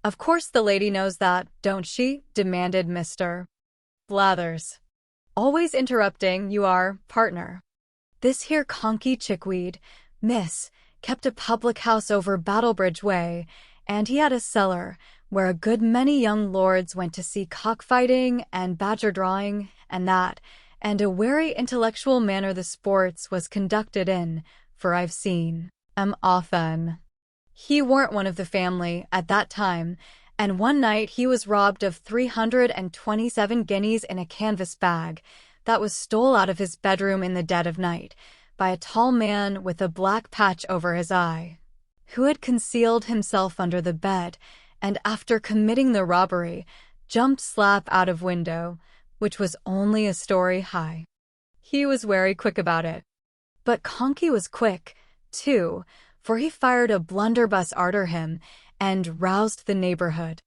"Of course the lady knows that, don't she?" demanded Mr. Blathers. "Always interrupting, you are, partner." "This here Conky Chickweed, miss, kept a public house over Battlebridge Way, and he had a cellar where a good many young lords went to see cockfighting and badger drawing and that, and a very intellectual manner the sports was conducted in, for I've seen 'em often. He weren't one of the family at that time, and one night he was robbed of 327 guineas in a canvas bag that was stole out of his bedroom in the dead of night by a tall man with a black patch over his eye, who had concealed himself under the bed, and after committing the robbery, jumped slap out of window, which was only a story high. He was very quick about it. But Conky was quick, too, for he fired a blunderbuss arter him and roused the neighborhood.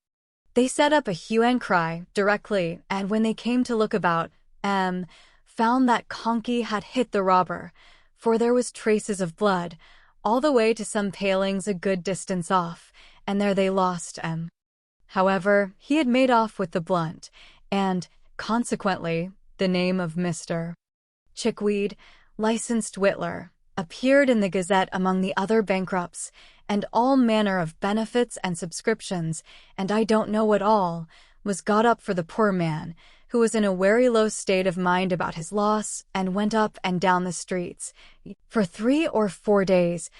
They set up a hue and cry directly, and when they came to look about, found that Conky had hit the robber, for there was traces of blood, all the way to some palings a good distance off, and there they lost him. However, he had made off with the blunt, and, consequently, the name of Mr. Chickweed, licensed whittler, appeared in the Gazette among the other bankrupts, and all manner of benefits and subscriptions, and I don't know what all, was got up for the poor man, who was in a very low state of mind about his loss, and went up and down the streets, for 3 or 4 days,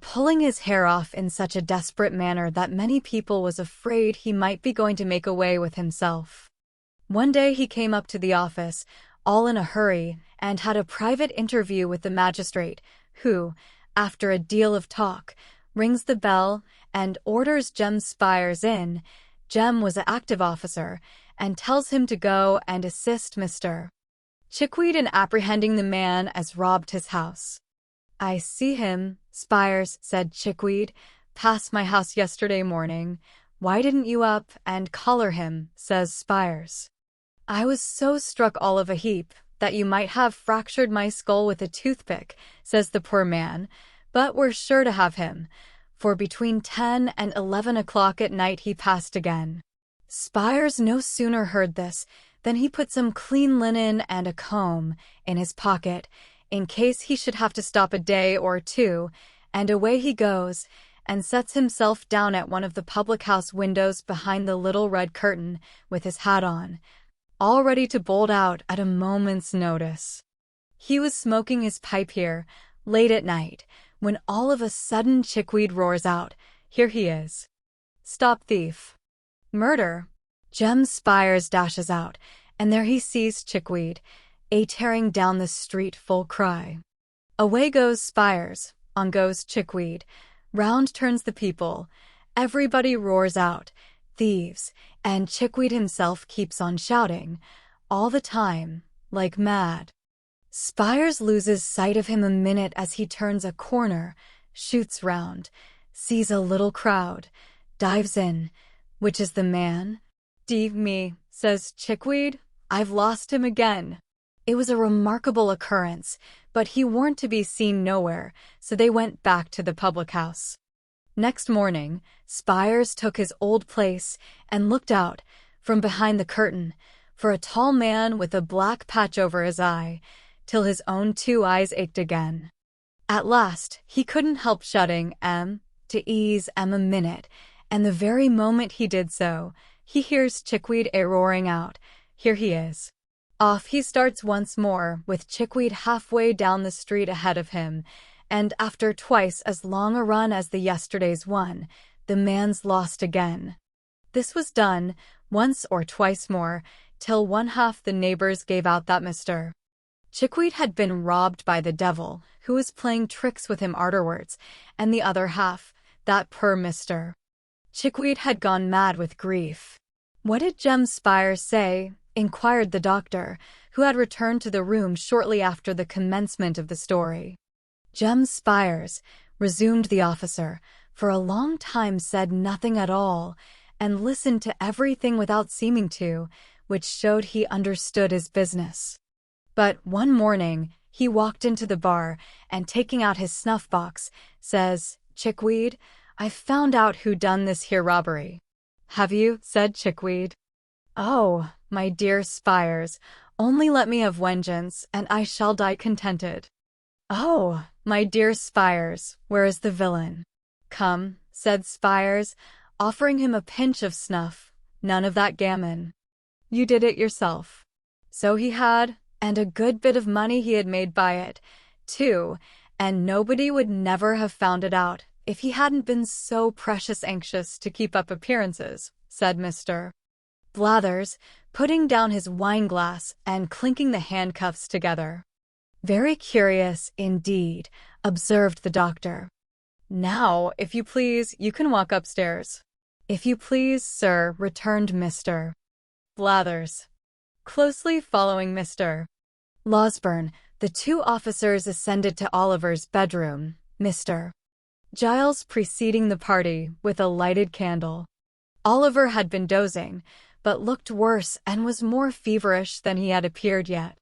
pulling his hair off in such a desperate manner that many people was afraid he might be going to make away with himself. One day he came up to the office, all in a hurry, and had a private interview with the magistrate, who, after a deal of talk, rings the bell and orders Jem Spires in. Jem was an active officer, and tells him to go and assist Mr. Chickweed in apprehending the man as robbed his house. "I see him, Spires," said Chickweed, "pass my house yesterday morning. Why didn't you up and collar him?" says Spires. "I was so struck all of a heap that you might have fractured my skull with a toothpick," says the poor man, "but we're sure to have him, for between 10 and 11 o'clock at night he passed again." Spires no sooner heard this than he put some clean linen and a comb in his pocket, in case he should have to stop a day or two, and away he goes, and sets himself down at one of the public-house windows behind the little red curtain, with his hat on, all ready to bolt out at a moment's notice. He was smoking his pipe here, late at night, when all of a sudden Chickweed roars out, "Here he is! Stop thief! Murder!" Jem Spires dashes out, and there he sees Chickweed, a tearing down the street full cry. Away goes Spires, on goes Chickweed, round turns the people, everybody roars out, thieves, and Chickweed himself keeps on shouting, all the time, like mad. Spires loses sight of him a minute as he turns a corner, shoots round, sees a little crowd, dives in. Which is the man? "Deave me," says Chickweed, "I've lost him again." It was a remarkable occurrence, but he warn't to be seen nowhere, so they went back to the public house. Next morning, Spires took his old place and looked out, from behind the curtain, for a tall man with a black patch over his eye, till his own 2 eyes ached again. At last, he couldn't help shutting to ease a minute, and the very moment he did so, he hears Chickweed roaring out, "Here he is." Off he starts once more, with Chickweed halfway down the street ahead of him, and after twice as long a run as the yesterday's one, the man's lost again. This was done once or twice more, till one half the neighbors gave out that Mr. Chickweed had been robbed by the devil, who was playing tricks with him arterwards, and the other half, that poor Mr. Chickweed had gone mad with grief. "What did Jem Spires say?" inquired the doctor, who had returned to the room shortly after the commencement of the story. "Jem Spires," resumed the officer, "for a long time said nothing at all, and listened to everything without seeming to, which showed he understood his business. But one morning he walked into the bar, and taking out his snuff-box, says, 'Chickweed, I've found out who done this here robbery.' 'Have you?' said Chickweed. 'Oh, my dear Spires, only let me have vengeance, and I shall die contented.' 'Oh, my dear Spires, where is the villain?' 'Come,' said Spires, offering him a pinch of snuff, 'none of that gammon. You did it yourself.' So he had, and a good bit of money he had made by it, too, and nobody would never have found it out if he hadn't been so precious anxious to keep up appearances," said Mr. Blathers, putting down his wine-glass and clinking the handcuffs together. "Very curious, indeed," observed the doctor. "Now, if you please, you can walk upstairs." "If you please, sir," returned Mr. Blathers, closely following Mr. Losberne. The 2 officers ascended to Oliver's bedroom, Mr. Giles preceding the party with a lighted candle. Oliver had been dozing, but looked worse and was more feverish than he had appeared yet.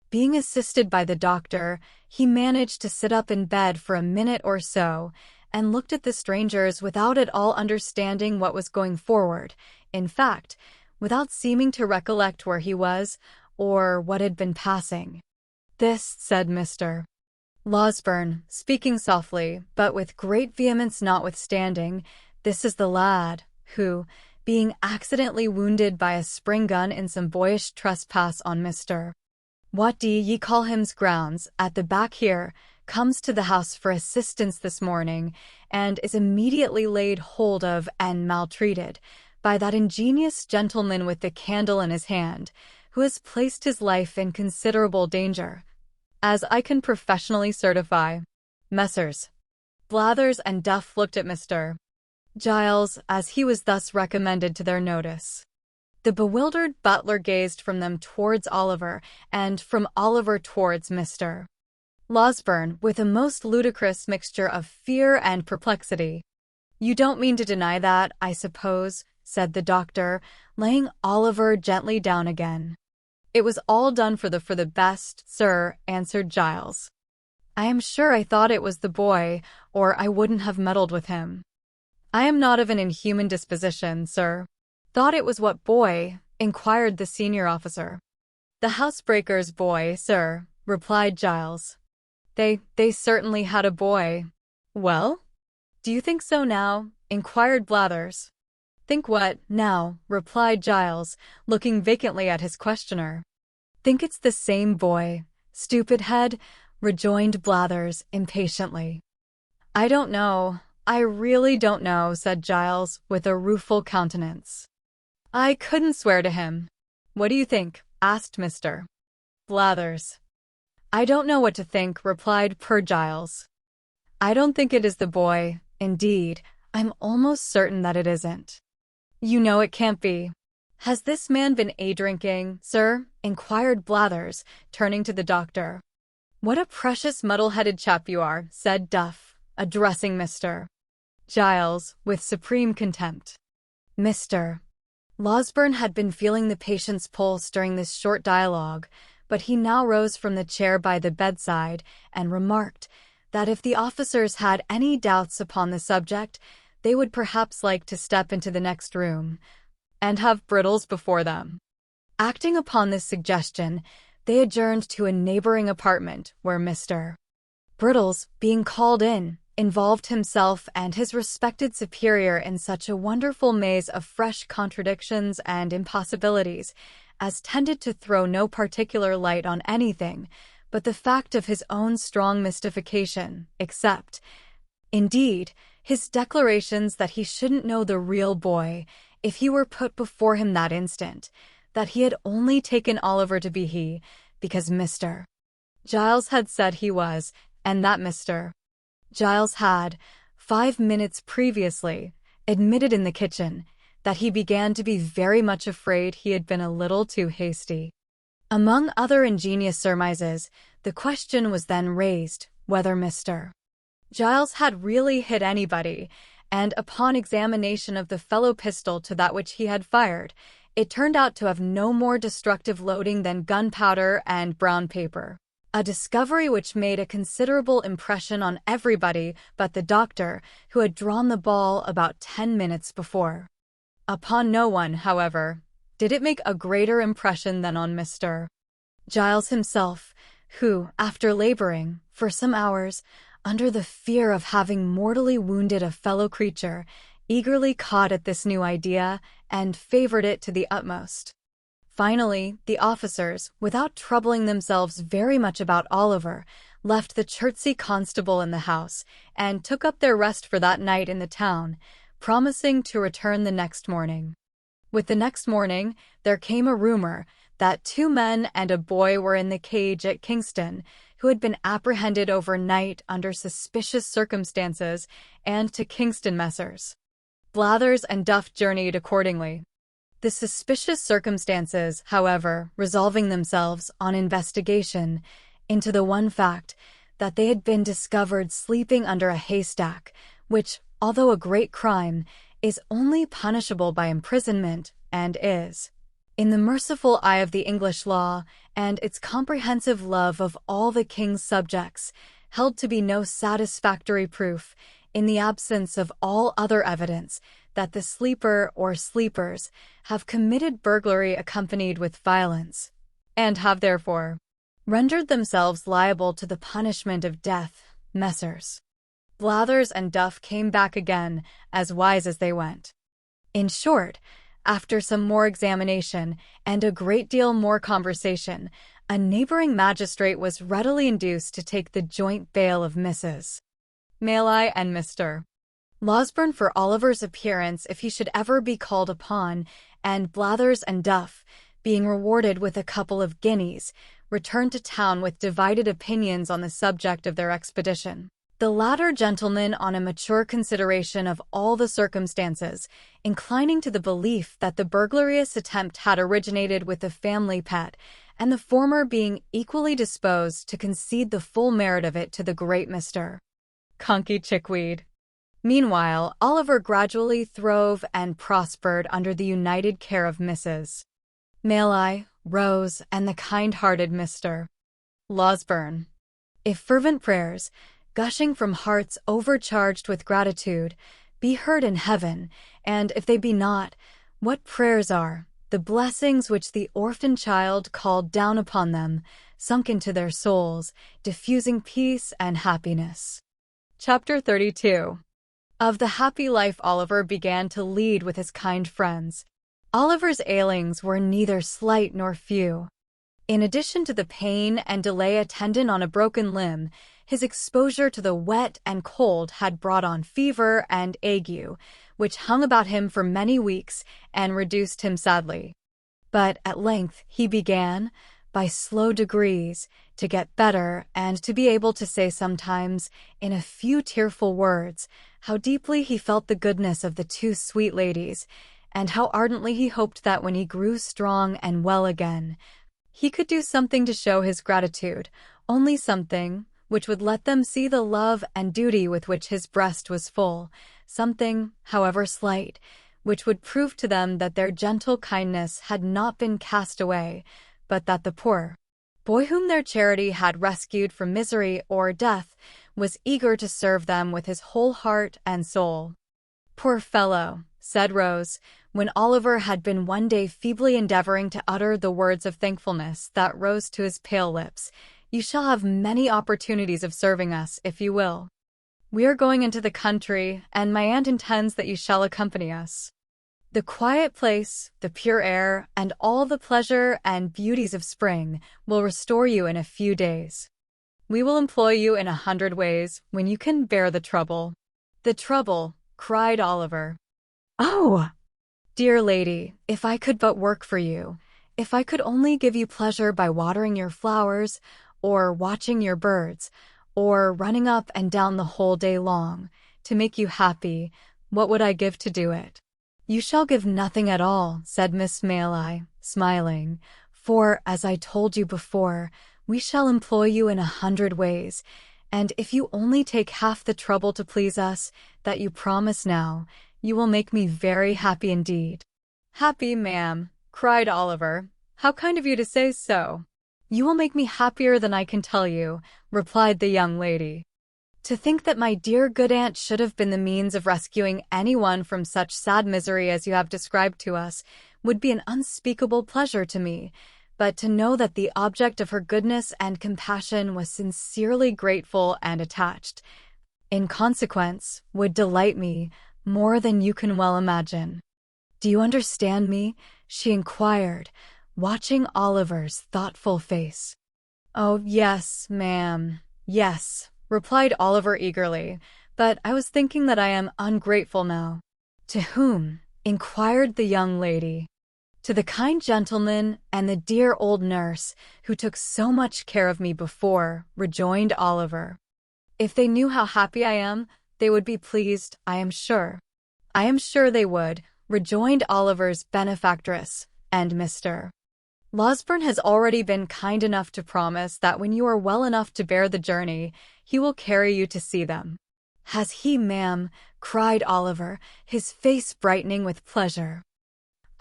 Being assisted by the doctor, he managed to sit up in bed for a minute or so, and looked at the strangers without at all understanding what was going forward, in fact, without seeming to recollect where he was, or what had been passing. "This," said Mr. Losberne, speaking softly, but with great vehemence notwithstanding, "this is the lad, who, being accidentally wounded by a spring gun in some boyish trespass on Mr. What do ye call him's grounds, at the back here, comes to the house for assistance this morning, and is immediately laid hold of and maltreated by that ingenious gentleman with the candle in his hand, who has placed his life in considerable danger, as I can professionally certify." Messrs. Blathers and Duff looked at Mr. Giles as he was thus recommended to their notice. The bewildered butler gazed from them towards Oliver, and from Oliver towards Mr. Losberne, with a most ludicrous mixture of fear and perplexity. "You don't mean to deny that, I suppose," said the doctor, laying Oliver gently down again. "It was all done for the best, sir," answered Giles. "I am sure I thought it was the boy, or I wouldn't have meddled with him. I am not of an inhuman disposition, sir." "Thought it was what boy?" inquired the senior officer. "The housebreaker's boy, sir," replied Giles. They certainly had a boy." "Well? Do you think so now?" inquired Blathers. "Think what, now?" replied Giles, looking vacantly at his questioner. "Think it's the same boy, stupid head," rejoined Blathers impatiently. "I don't know. I really don't know," said Giles, with a rueful countenance. "I couldn't swear to him." "What do you think?" asked Mr. Blathers. "I don't know what to think," replied poor Giles. "I don't think it is the boy. Indeed, I'm almost certain that it isn't." "You know it can't be." "Has this man been a-drinking, sir?" inquired Blathers, turning to the doctor. "What a precious muddle-headed chap you are," said Duff, addressing Mr. Giles with supreme contempt. Mr. Losberne had been feeling the patient's pulse during this short dialogue, but he now rose from the chair by the bedside and remarked that if the officers had any doubts upon the subject, they would perhaps like to step into the next room and have Brittles before them. Acting upon this suggestion, they adjourned to a neighboring apartment where Mr. Brittles, being called in, involved himself and his respected superior in such a wonderful maze of fresh contradictions and impossibilities as tended to throw no particular light on anything but the fact of his own strong mystification, except, indeed, his declarations that he shouldn't know the real boy if he were put before him that instant, that he had only taken Oliver to be he, because Mr. Giles had said he was, and that Mr. Giles had, 5 minutes previously, admitted in the kitchen that he began to be very much afraid he had been a little too hasty. Among other ingenious surmises, the question was then raised whether Mr. Giles had really hit anybody, and upon examination of the fellow pistol to that which he had fired, it turned out to have no more destructive loading than gunpowder and brown paper. A discovery which made a considerable impression on everybody but the doctor, who had drawn the ball about 10 minutes before. Upon no one, however, did it make a greater impression than on Mr. Giles himself, who, after laboring, for some hours, under the fear of having mortally wounded a fellow creature, eagerly caught at this new idea and favored it to the utmost. Finally, the officers, without troubling themselves very much about Oliver, left the Chertsey constable in the house, and took up their rest for that night in the town, promising to return the next morning. With the next morning, there came a rumor that 2 men and a boy were in the cage at Kingston, who had been apprehended overnight under suspicious circumstances, and to Kingston Messrs. Blathers and Duff journeyed accordingly. The suspicious circumstances, however, resolving themselves, on investigation, into the one fact that they had been discovered sleeping under a haystack, which, although a great crime, is only punishable by imprisonment, and is, in the merciful eye of the English law, and its comprehensive love of all the king's subjects, held to be no satisfactory proof, in the absence of all other evidence, that the sleeper or sleepers have committed burglary accompanied with violence, and have therefore rendered themselves liable to the punishment of death. Messrs. Blathers and Duff came back again, as wise as they went. In short, after some more examination and a great deal more conversation, a neighboring magistrate was readily induced to take the joint bail of Mrs. Mayleye and Mr. Losberne for Oliver's appearance if he should ever be called upon, and Blathers and Duff, being rewarded with a couple of guineas, returned to town with divided opinions on the subject of their expedition. The latter gentleman, on a mature consideration of all the circumstances, inclining to the belief that the burglarious attempt had originated with the family pet, and the former being equally disposed to concede the full merit of it to the great Mr. Conky Chickweed. Meanwhile, Oliver gradually throve and prospered under the united care of Mrs. Mayleye, Rose, and the kind-hearted Mr. Losberne. If fervent prayers, gushing from hearts overcharged with gratitude, be heard in heaven, and if they be not, what prayers are, the blessings which the orphan child called down upon them, sunk into their souls, diffusing peace and happiness. Chapter 32. Of the happy life Oliver began to lead with his kind friends. Oliver's ailings were neither slight nor few. In addition to the pain and delay attendant on a broken limb, his exposure to the wet and cold had brought on fever and ague, which hung about him for many weeks and reduced him sadly. But at length he began, by slow degrees, to get better and to be able to say sometimes, in a few tearful words, how deeply he felt the goodness of the two sweet ladies, and how ardently he hoped that when he grew strong and well again, he could do something to show his gratitude, only something which would let them see the love and duty with which his breast was full, something, however slight, which would prove to them that their gentle kindness had not been cast away, but that the poor boy whom their charity had rescued from misery or death was eager to serve them with his whole heart and soul. "Poor fellow," said Rose, when Oliver had been one day feebly endeavoring to utter the words of thankfulness that rose to his pale lips, "you shall have many opportunities of serving us, if you will. We are going into the country, and my aunt intends that you shall accompany us. The quiet place, the pure air, and all the pleasure and beauties of spring will restore you in a few days. We will employ you in 100 ways when you can bear the trouble." "The trouble," cried Oliver. "Oh, dear lady, if I could but work for you, if I could only give you pleasure by watering your flowers, or watching your birds, or running up and down the whole day long, to make you happy, what would I give to do it?" "You shall give nothing at all," said Miss Maylie, smiling, "for, as I told you before, we shall employ you in 100 ways, and if you only take half the trouble to please us that you promise now, you will make me very happy indeed." "Happy, ma'am," cried Oliver. "How kind of you to say so." "You will make me happier than I can tell you," replied the young lady. "To think that my dear good aunt should have been the means of rescuing anyone from such sad misery as you have described to us would be an unspeakable pleasure to me, but to know that the object of her goodness and compassion was sincerely grateful and attached, in consequence, would delight me more than you can well imagine. Do you understand me?" she inquired, watching Oliver's thoughtful face. "Oh, yes, ma'am, yes," replied Oliver eagerly, "but I was thinking that I am ungrateful now." "To whom?" inquired the young lady. "To the kind gentleman and the dear old nurse who took so much care of me before," rejoined Oliver. "If they knew how happy I am, they would be pleased, I am sure." "I am sure they would," rejoined Oliver's benefactress, and Mr. Losberne has already been kind enough to promise that when you are well enough to bear the journey, he will carry you to see them." "Has he, ma'am?" cried Oliver, his face brightening with pleasure.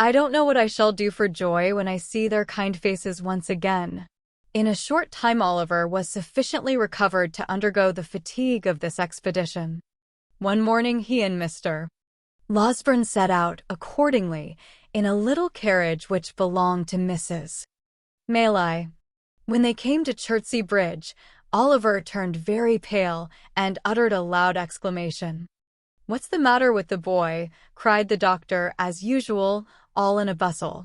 "I don't know what I shall do for joy when I see their kind faces once again." In a short time Oliver was sufficiently recovered to undergo the fatigue of this expedition. One morning he and Mr. Losberne set out, accordingly, in a little carriage which belonged to Mrs. Maylie. When they came to Chertsey Bridge, Oliver turned very pale and uttered a loud exclamation. "What's the matter with the boy?" cried the doctor, as usual, all in a bustle.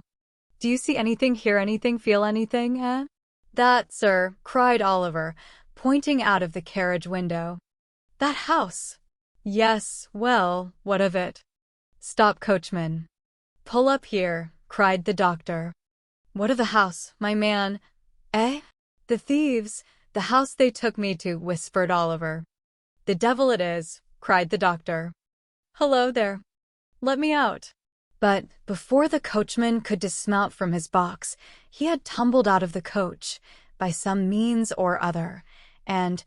"Do you see anything, hear anything, feel anything, eh?" "That, sir," cried Oliver, pointing out of the carriage window. "That house." "Yes, well, what of it?" "Stop, coachman. Pull up here," cried the doctor. "What of the house, my man?" "Eh?" "The thieves, the house they took me to," whispered Oliver. "The devil it is," cried the doctor. "Hullo there. Let me out." But before the coachman could dismount from his box, he had tumbled out of the coach, by some means or other, and,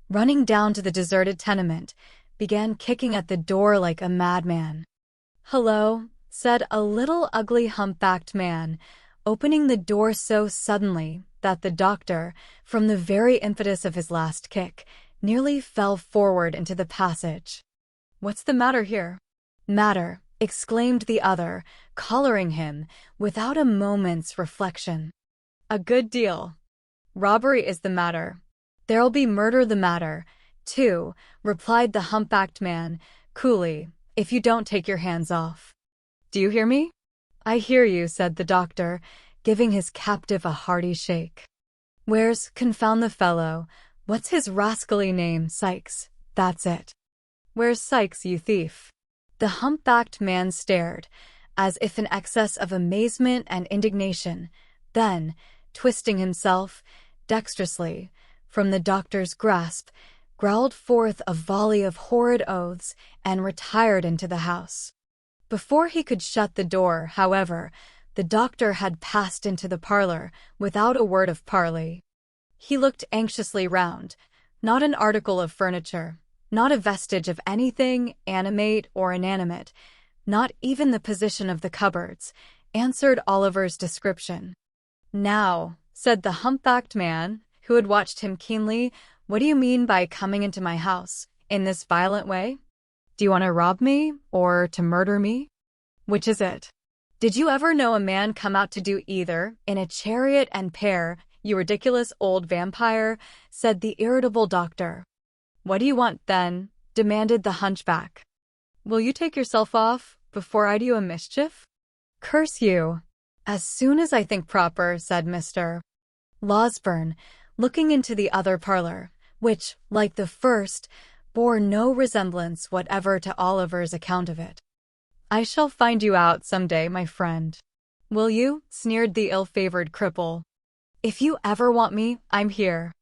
running down to the deserted tenement, began kicking at the door like a madman. "Hullo," said a little ugly humpbacked man, opening the door so suddenly that the doctor, from the very impetus of his last kick, nearly fell forward into the passage. "What's the matter here?" "Matter," exclaimed the other, collaring him, without a moment's reflection. "A good deal. Robbery is the matter. There'll be murder the matter, too," replied the humpbacked man, coolly, "if you don't take your hands off. Do you hear me?" "I hear you," said the doctor, giving his captive a hearty shake. "Where's, confound the fellow, what's his rascally name? Sykes, that's it. Where's Sykes, you thief?" The humpbacked man stared, as if in excess of amazement and indignation, then, twisting himself dexterously from the doctor's grasp, growled forth a volley of horrid oaths and retired into the house. Before he could shut the door, however, the doctor had passed into the parlor without a word of parley. He looked anxiously round. Not an article of furniture, not a vestige of anything animate or inanimate, not even the position of the cupboards, answered Oliver's description. "Now," said the humpbacked man, who had watched him keenly, "what do you mean by coming into my house in this violent way? Do you want to rob me or to murder me? Which is it? Did you ever know a man come out to do either in a chariot and pair, you ridiculous old vampire?" said the irritable doctor. "What do you want, then?" demanded the hunchback. "Will you take yourself off before I do you a mischief?" "Curse you." "As soon as I think proper," said Mr. Losberne, looking into the other parlor, which, like the first, bore no resemblance whatever to Oliver's account of it. "I shall find you out some day, my friend." "Will you?" sneered the ill-favored cripple. "If you ever want me, I'm here.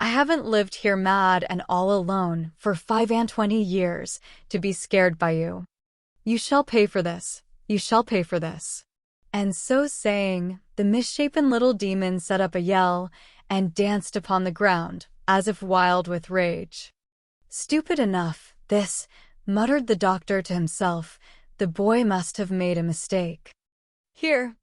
I haven't lived here mad and all alone for 25 years to be scared by you. You shall pay for this. You shall pay for this." And so saying, the misshapen little demon set up a yell and danced upon the ground, as if wild with rage. "Stupid enough, this," muttered the doctor to himself. "The boy must have made a mistake. Here,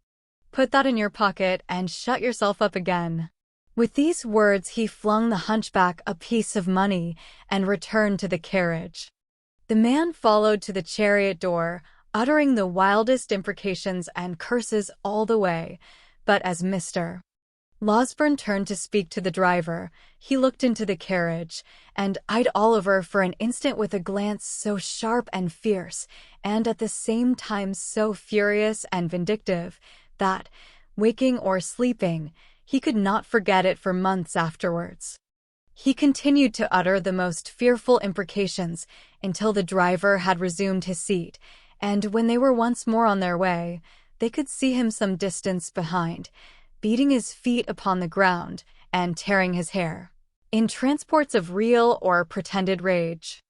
put that in your pocket and shut yourself up again." With these words he flung the hunchback a piece of money and returned to the carriage. The man followed to the chariot door, uttering the wildest imprecations and curses all the way, but as Mr. Losberne turned to speak to the driver, he looked into the carriage and eyed Oliver for an instant with a glance so sharp and fierce, and at the same time so furious and vindictive, that, waking or sleeping, he could not forget it for months afterwards. He continued to utter the most fearful imprecations until the driver had resumed his seat, and when they were once more on their way, they could see him some distance behind, beating his feet upon the ground and tearing his hair, in transports of real or pretended rage.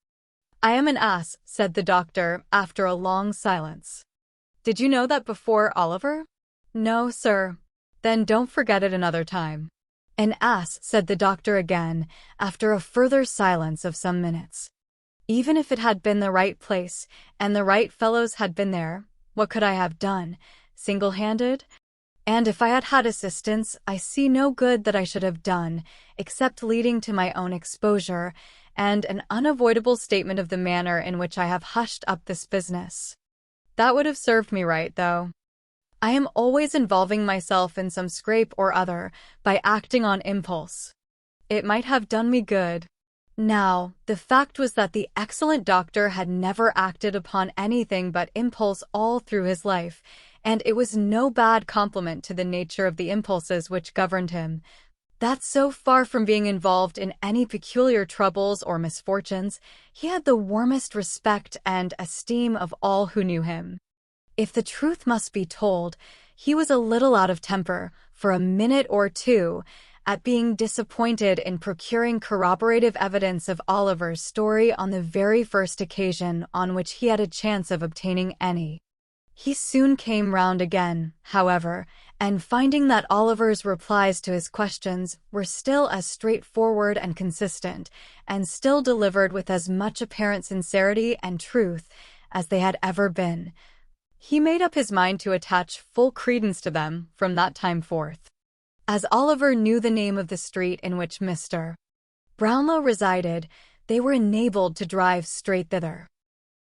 "I am an ass," said the doctor after a long silence. "Did you know that before, Oliver?" "No, sir." "Then don't forget it another time." "An ass," said the doctor again, after a further silence of some minutes. "Even if it had been the right place, and the right fellows had been there, what could I have done, single-handed? And if I had had assistance, I see no good that I should have done, except leading to my own exposure, and an unavoidable statement of the manner in which I have hushed up this business. That would have served me right, though. I am always involving myself in some scrape or other by acting on impulse. It might have done me good." Now, the fact was that the excellent doctor had never acted upon anything but impulse all through his life, and it was no bad compliment to the nature of the impulses which governed him, that so far from being involved in any peculiar troubles or misfortunes, he had the warmest respect and esteem of all who knew him. If the truth must be told, he was a little out of temper, for a minute or two, at being disappointed in procuring corroborative evidence of Oliver's story on the very first occasion on which he had a chance of obtaining any. He soon came round again, however, and finding that Oliver's replies to his questions were still as straightforward and consistent, and still delivered with as much apparent sincerity and truth as they had ever been, he made up his mind to attach full credence to them from that time forth. As Oliver knew the name of the street in which Mr. Brownlow resided, they were enabled to drive straight thither.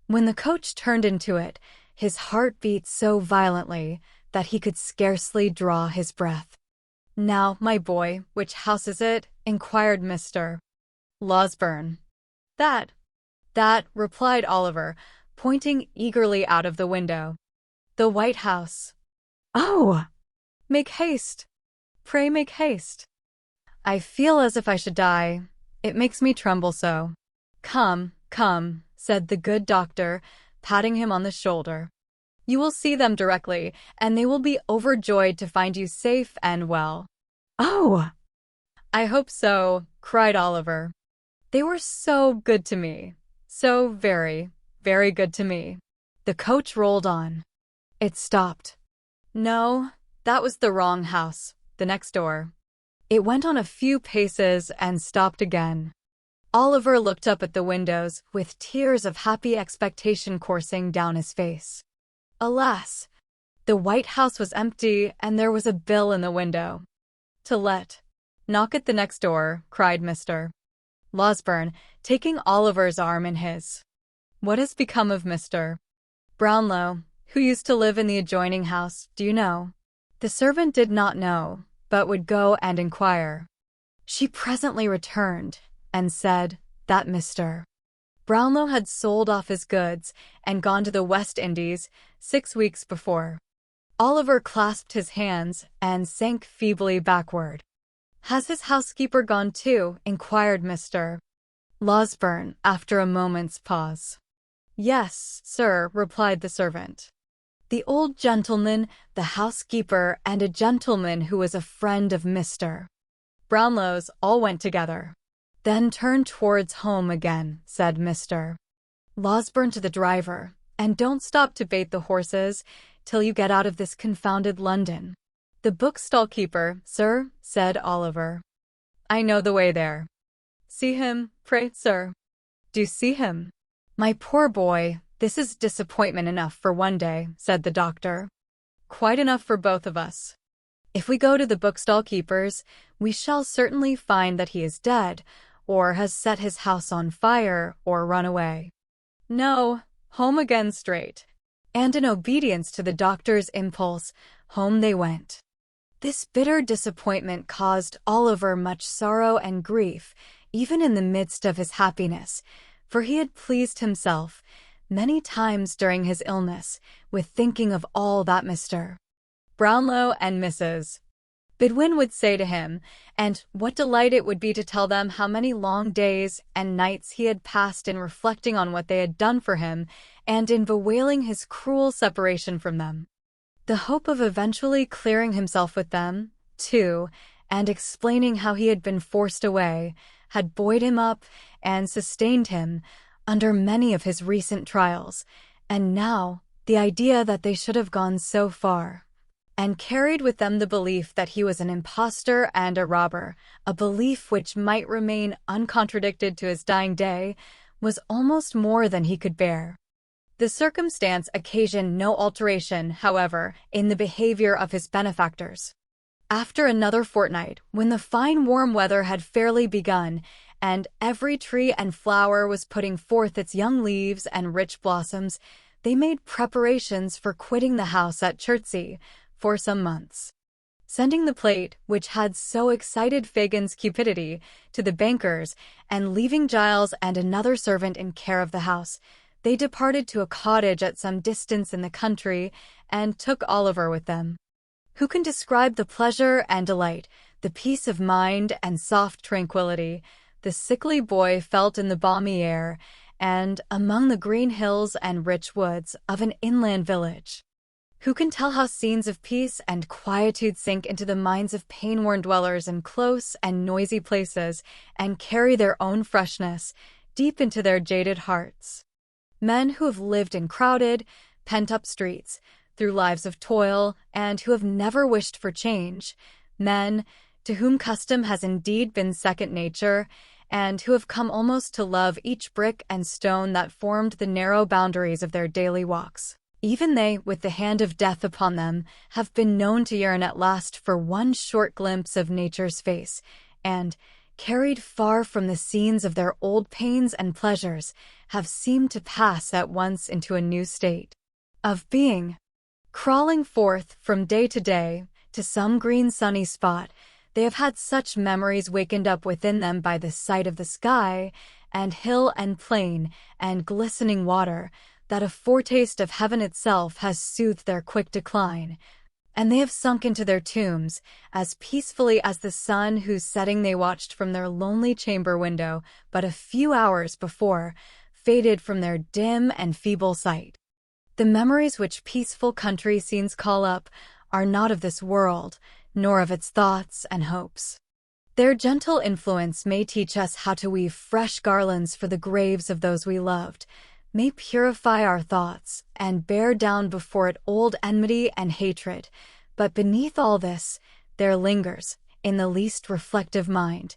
When the coach turned into it, his heart beat so violently that he could scarcely draw his breath. "Now, my boy, which house is it?" inquired Mr. Losberne. That, replied Oliver, pointing eagerly out of the window. "The White House." "Oh! Make haste! Pray make haste. I feel as if I should die. It makes me tremble so." "Come, come," said the good doctor, patting him on the shoulder. "You will see them directly, and they will be overjoyed to find you safe and well." Oh, I hope so, cried Oliver. They were so good to me. So very, very good to me. The coach rolled on. It stopped. No, that was the wrong house, the next door. It went on a few paces and stopped again. Oliver looked up at the windows with tears of happy expectation coursing down his face. Alas, the White House was empty and there was a bill in the window. To let. Knock at the next door, cried Mr. Losberne, taking Oliver's arm in his. What has become of Mr. Brownlow, who used to live in the adjoining house, do you know? The servant did not know, but would go and inquire. She presently returned and said that Mr. Brownlow had sold off his goods and gone to the West Indies 6 weeks before. Oliver clasped his hands and sank feebly backward. Has his housekeeper gone too? Inquired Mr. Losberne after a moment's pause. Yes, sir, replied the servant. The old gentleman, the housekeeper, and a gentleman who was a friend of Mr. Brownlow's all went together. Then turn towards home again, said Mr. Losberne to the driver, and don't stop to bait the horses till you get out of this confounded London. The bookstall keeper, sir, said Oliver. I know the way there. See him, pray, sir. Do see him. My poor boy, this is disappointment enough for one day, said the doctor. Quite enough for both of us. If we go to the bookstall keeper's, we shall certainly find that he is dead, or has set his house on fire, or run away. No, home again straight. And in obedience to the doctor's impulse, home they went. This bitter disappointment caused Oliver much sorrow and grief, even in the midst of his happiness, for he had pleased himself many times during his illness with thinking of all that Mr. Brownlow and Mrs. Bidwin would say to him, and what delight it would be to tell them how many long days and nights he had passed in reflecting on what they had done for him and in bewailing his cruel separation from them. The hope of eventually clearing himself with them, too, and explaining how he had been forced away, had buoyed him up and sustained him under many of his recent trials, and now the idea that they should have gone so far, and carried with them the belief that he was an impostor and a robber, a belief which might remain uncontradicted to his dying day, was almost more than he could bear. The circumstance occasioned no alteration, however, in the behavior of his benefactors. After another fortnight, when the fine warm weather had fairly begun, and every tree and flower was putting forth its young leaves and rich blossoms, they made preparations for quitting the house at Chertsey for some months. Sending the plate, which had so excited Fagin's cupidity, to the bankers, and leaving Giles and another servant in care of the house, they departed to a cottage at some distance in the country and took Oliver with them. Who can describe the pleasure and delight, the peace of mind and soft tranquility the sickly boy felt in the balmy air and among the green hills and rich woods of an inland village? Who can tell how scenes of peace and quietude sink into the minds of pain-worn dwellers in close and noisy places and carry their own freshness deep into their jaded hearts? Men who have lived in crowded, pent-up streets, through lives of toil, and who have never wished for change, men to whom custom has indeed been second nature, and who have come almost to love each brick and stone that formed the narrow boundaries of their daily walks. Even they, with the hand of death upon them, have been known to yearn at last for one short glimpse of nature's face, and, carried far from the scenes of their old pains and pleasures, have seemed to pass at once into a new state of being. Crawling forth from day to some green sunny spot, they have had such memories wakened up within them by the sight of the sky, and hill and plain, and glistening water, that a foretaste of heaven itself has soothed their quick decline, and they have sunk into their tombs as peacefully as the sun whose setting they watched from their lonely chamber window but a few hours before faded from their dim and feeble sight. The memories which peaceful country scenes call up are not of this world, nor of its thoughts and hopes. Their gentle influence may teach us how to weave fresh garlands for the graves of those we loved, may purify our thoughts and bear down before it old enmity and hatred. But beneath all this, there lingers, in the least reflective mind,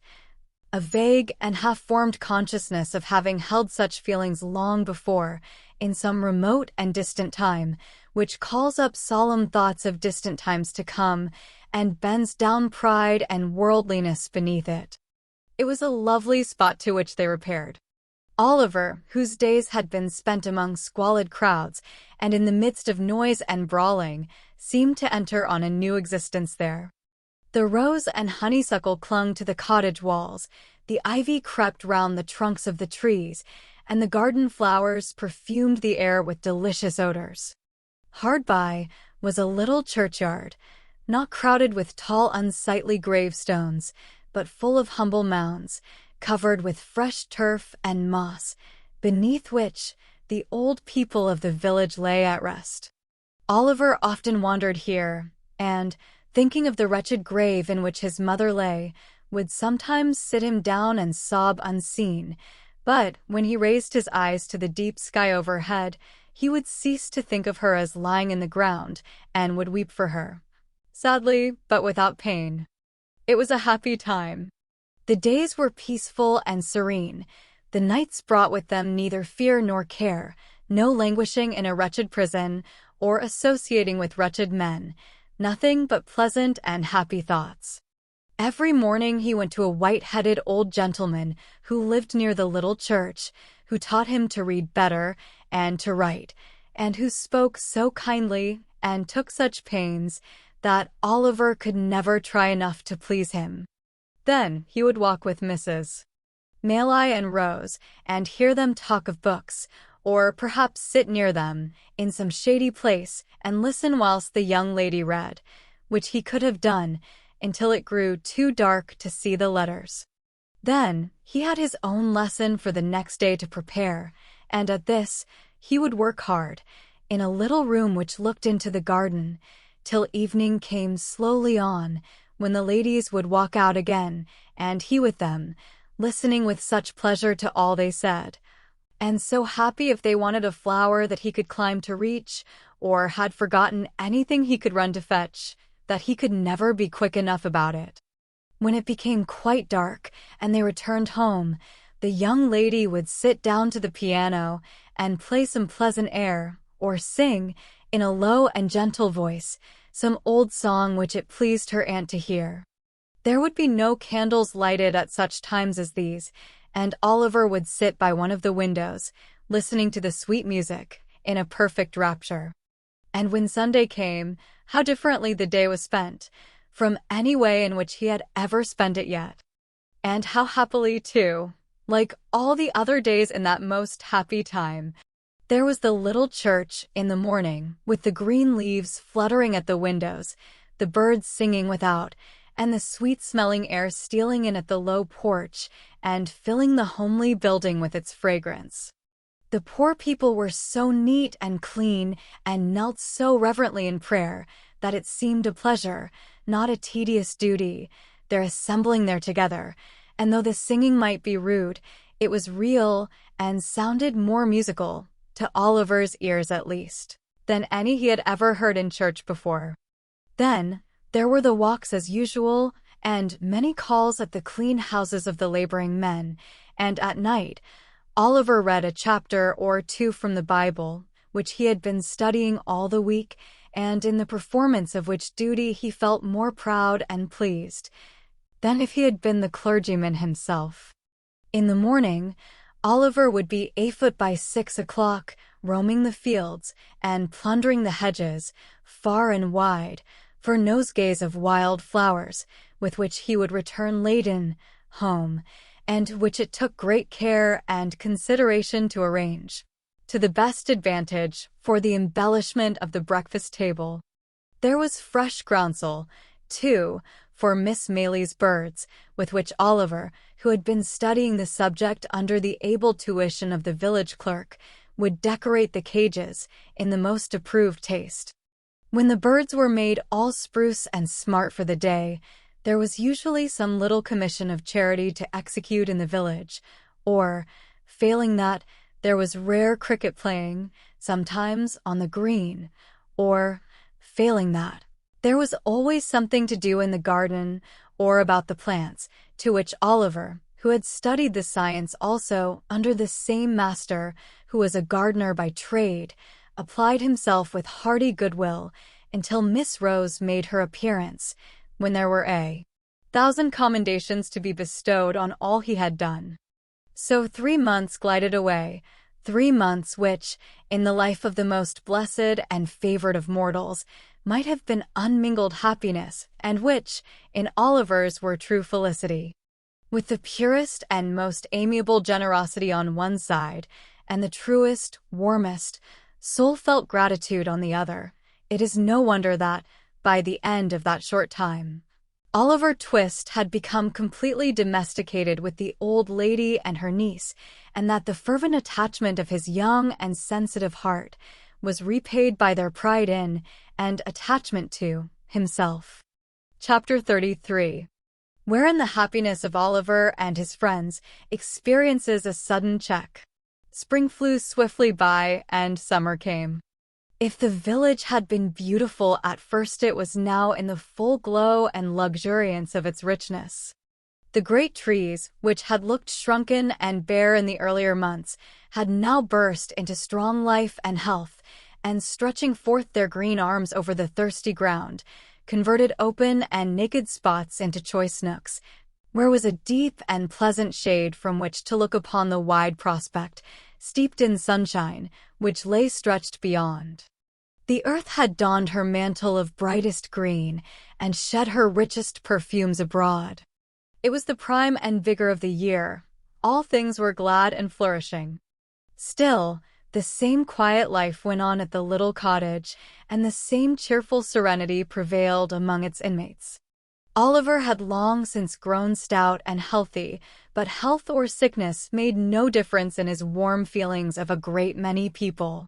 a vague and half-formed consciousness of having held such feelings long before, in some remote and distant time, which calls up solemn thoughts of distant times to come, and bends down pride and worldliness beneath it. It was a lovely spot to which they repaired. Oliver, whose days had been spent among squalid crowds, and in the midst of noise and brawling, seemed to enter on a new existence there. The rose and honeysuckle clung to the cottage walls, the ivy crept round the trunks of the trees, and the garden flowers perfumed the air with delicious odors. Hard by was a little churchyard, not crowded with tall, unsightly gravestones, but full of humble mounds, covered with fresh turf and moss, beneath which the old people of the village lay at rest. Oliver often wandered here, and, thinking of the wretched grave in which his mother lay, would sometimes sit him down and sob unseen, but when he raised his eyes to the deep sky overhead, he would cease to think of her as lying in the ground, and would weep for her. Sadly, but without pain. It was a happy time. The days were peaceful and serene. The nights brought with them neither fear nor care, no languishing in a wretched prison, or associating with wretched men, nothing but pleasant and happy thoughts. Every morning he went to a white-headed old gentleman who lived near the little church, who taught him to read better and to write, and who spoke so kindly and took such pains that Oliver could never try enough to please him. Then he would walk with Mrs. Maley and Rose, and hear them talk of books, or perhaps sit near them, in some shady place, and listen whilst the young lady read, which he could have done, until it grew too dark to see the letters. Then he had his own lesson for the next day to prepare, and at this he would work hard, in a little room which looked into the garden, till evening came slowly on, when the ladies would walk out again, and he with them, listening with such pleasure to all they said, and so happy if they wanted a flower that he could climb to reach, or had forgotten anything he could run to fetch, that he could never be quick enough about it. When it became quite dark, and they returned home, the young lady would sit down to the piano, and play some pleasant air, or sing, in a low and gentle voice, some old song which it pleased her aunt to hear. There would be no candles lighted at such times as these, and Oliver would sit by one of the windows, listening to the sweet music, in a perfect rapture. And when Sunday came, how differently the day was spent, from any way in which he had ever spent it yet. And how happily, too, like all the other days in that most happy time. There was the little church in the morning, with the green leaves fluttering at the windows, the birds singing without, and the sweet-smelling air stealing in at the low porch and filling the homely building with its fragrance. The poor people were so neat and clean and knelt so reverently in prayer that it seemed a pleasure, not a tedious duty, their assembling there together, and though the singing might be rude, it was real and sounded more musical, to Oliver's ears at least, than any he had ever heard in church before. Then there were the walks as usual, and many calls at the clean houses of the laboring men, and at night Oliver read a chapter or two from the Bible, which he had been studying all the week, and in the performance of which duty he felt more proud and pleased than if he had been the clergyman himself. In the morning, Oliver would be afoot by 6 o'clock, roaming the fields and plundering the hedges, far and wide, for nosegays of wild flowers, with which he would return laden home, and which it took great care and consideration to arrange, to the best advantage, for the embellishment of the breakfast table. There was fresh groundsel, too, for Miss Maley's birds, with which Oliver, who had been studying the subject under the able tuition of the village clerk, would decorate the cages in the most approved taste. When the birds were made all spruce and smart for the day, there was usually some little commission of charity to execute in the village, or, failing that, there was rare cricket playing, sometimes on the green, or, failing that, there was always something to do in the garden or about the plants, to which Oliver, who had studied the science also under the same master who was a gardener by trade, applied himself with hearty goodwill until Miss Rose made her appearance, when there were 1,000 commendations to be bestowed on all he had done. So 3 months glided away, 3 months which, in the life of the most blessed and favored of mortals, might have been unmingled happiness, and which, in Oliver's, were true felicity. With the purest and most amiable generosity on one side, and the truest, warmest, soul-felt gratitude on the other, it is no wonder that, by the end of that short time, Oliver Twist had become completely domesticated with the old lady and her niece, and that the fervent attachment of his young and sensitive heart was repaid by their pride in, and attachment to, himself. Chapter 33. Wherein the happiness of Oliver and his friends experiences a sudden check. Spring flew swiftly by, and summer came. If the village had been beautiful at first, it was now in the full glow and luxuriance of its richness. The great trees, which had looked shrunken and bare in the earlier months, had now burst into strong life and health, and stretching forth their green arms over the thirsty ground, converted open and naked spots into choice nooks, where was a deep and pleasant shade from which to look upon the wide prospect, steeped in sunshine, which lay stretched beyond. The earth had donned her mantle of brightest green, and shed her richest perfumes abroad. It was the prime and vigor of the year. All things were glad and flourishing. Still, the same quiet life went on at the little cottage, and the same cheerful serenity prevailed among its inmates. Oliver had long since grown stout and healthy, but health or sickness made no difference in his warm feelings of a great many people.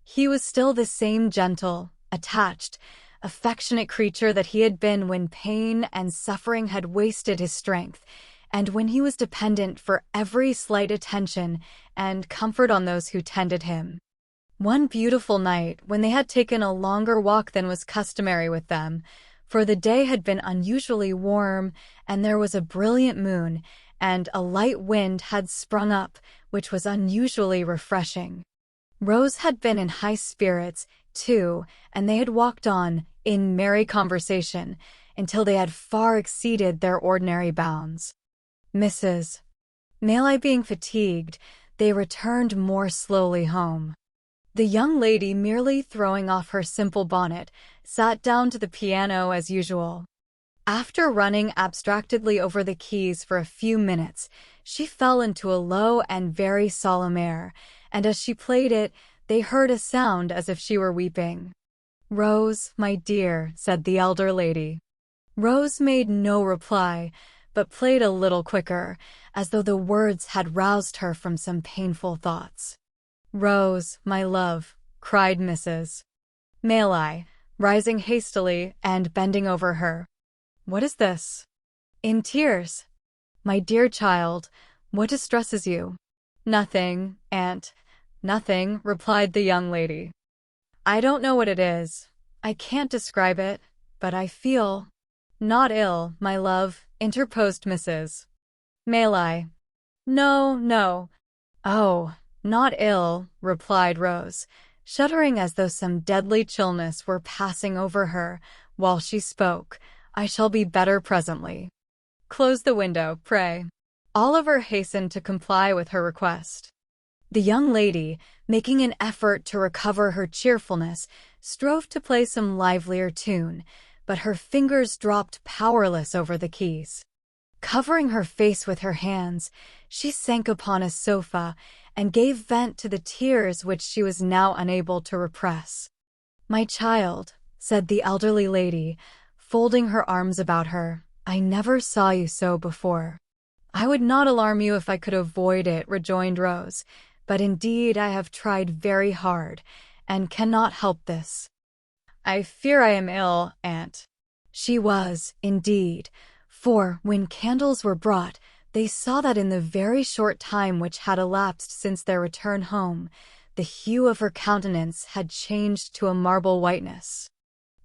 He was still the same gentle, attached, affectionate creature that he had been when pain and suffering had wasted his strength, and when he was dependent for every slight attention and comfort on those who tended him. One beautiful night, when they had taken a longer walk than was customary with them, for the day had been unusually warm, and there was a brilliant moon, and a light wind had sprung up, which was unusually refreshing. Rose had been in high spirits, too, and they had walked on, in merry conversation, until they had far exceeded their ordinary bounds. Mrs. May being fatigued, they returned more slowly home. The young lady, merely throwing off her simple bonnet, sat down to the piano as usual. After running abstractedly over the keys for a few minutes, she fell into a low and very solemn air, and as she played it, they heard a sound as if she were weeping. "Rose, my dear," said the elder lady. Rose made no reply, but played a little quicker, as though the words had roused her from some painful thoughts. "Rose, my love," cried Mrs. May, rising hastily and bending over her. "What is this?" "In tears." "My dear child, what distresses you?" "Nothing, aunt, nothing," replied the young lady. "I don't know what it is. I can't describe it, but I feel—" "Not ill, my love," interposed Mrs. May. "No, no." "Oh, not ill," replied Rose, shuddering as though some deadly chillness were passing over her while she spoke. "I shall be better presently. Close the window, pray." Oliver hastened to comply with her request. The young lady, making an effort to recover her cheerfulness, strove to play some livelier tune, but her fingers dropped powerless over the keys. Covering her face with her hands, she sank upon a sofa and gave vent to the tears which she was now unable to repress. "My child," said the elderly lady, folding her arms about her, "I never saw you so before." "I would not alarm you if I could avoid it," rejoined Rose, "but indeed I have tried very hard, and cannot help this. I fear I am ill, Aunt. She was, indeed, for, when candles were brought, they saw that in the very short time which had elapsed since their return home, the hue of her countenance had changed to a marble whiteness.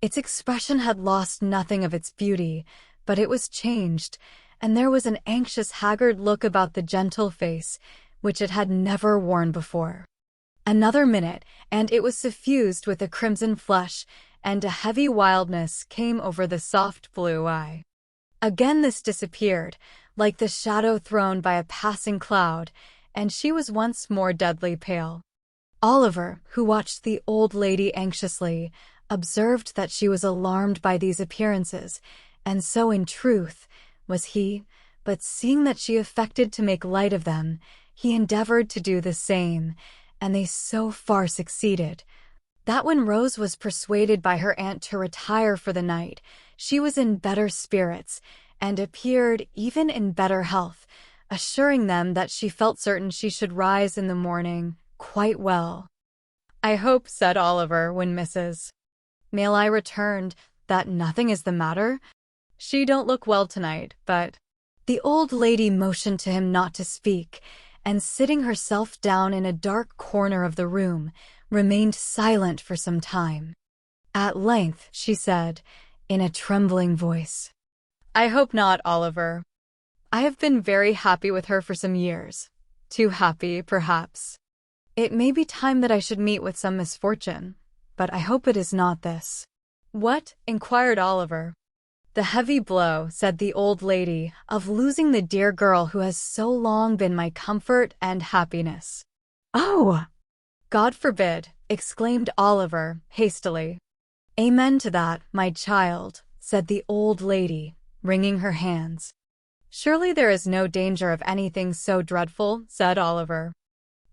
Its expression had lost nothing of its beauty, but it was changed, and there was an anxious, haggard look about the gentle face, which it had never worn before. Another minute, and it was suffused with a crimson flush, and a heavy wildness came over the soft blue eye. Again this disappeared, like the shadow thrown by a passing cloud, and she was once more deadly pale. Oliver, who watched the old lady anxiously, observed that she was alarmed by these appearances, and so in truth was he, but seeing that she affected to make light of them, he endeavored to do the same, and they so far succeeded, that when Rose was persuaded by her aunt to retire for the night, she was in better spirits, and appeared even in better health, assuring them that she felt certain she should rise in the morning quite well. "I hope," said Oliver, when Mrs. Maylie returned, "that nothing is the matter? She don't look well tonight, but—" The old lady motioned to him not to speak, and sitting herself down in a dark corner of the room, remained silent for some time. At length she said, in a trembling voice, "I hope not, Oliver. I have been very happy with her for some years. Too happy, perhaps. It may be time that I should meet with some misfortune, but I hope it is not this." "What?" inquired Oliver. "The heavy blow," said the old lady, "of losing the dear girl who has so long been my comfort and happiness." "Oh! God forbid!" exclaimed Oliver, hastily. "Amen to that, my child," said the old lady, wringing her hands. "Surely there is no danger of anything so dreadful," said Oliver.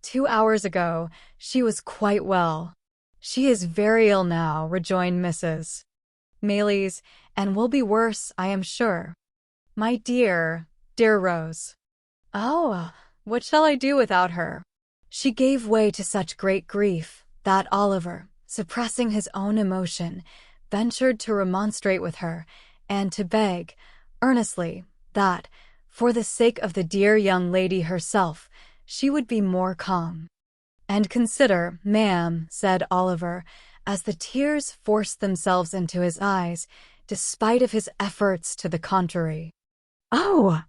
"2 hours ago, she was quite well." "She is very ill now," rejoined Mrs. Maylie, "and will be worse, I am sure. My dear, dear Rose. Oh, what shall I do without her?" She gave way to such great grief that Oliver, suppressing his own emotion, ventured to remonstrate with her, and to beg, earnestly, that, for the sake of the dear young lady herself, she would be more calm. "And consider, ma'am," said Oliver, as the tears forced themselves into his eyes, despite of his efforts to the contrary. "Oh!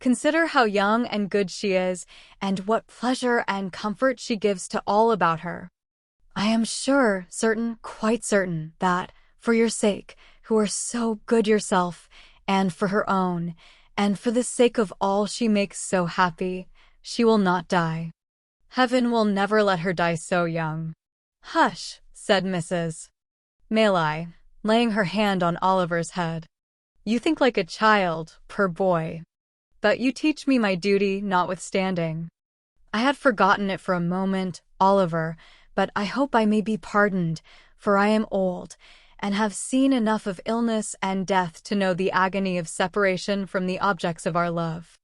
Consider how young and good she is, and what pleasure and comfort she gives to all about her. I am sure, certain, quite certain, that, for your sake, who are so good yourself, and for her own, and for the sake of all she makes so happy, she will not die. Heaven will never let her die so young." "Hush," said Mrs. Maylie, laying her hand on Oliver's head. "You think like a child, poor boy. But you teach me my duty notwithstanding. I had forgotten it for a moment, Oliver, but I hope I may be pardoned, for I am old, and have seen enough of illness and death to know the agony of separation from the objects of our love.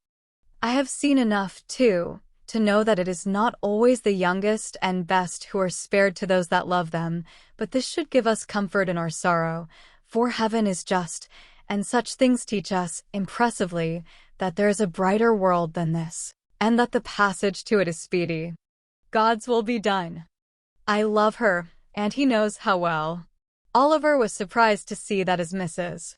I have seen enough, too, to know that it is not always the youngest and best who are spared to those that love them, but this should give us comfort in our sorrow, for heaven is just, and such things teach us, impressively, that there is a brighter world than this, and that the passage to it is speedy. God's will be done. I love her, and he knows how well." Oliver was surprised to see that as Mrs.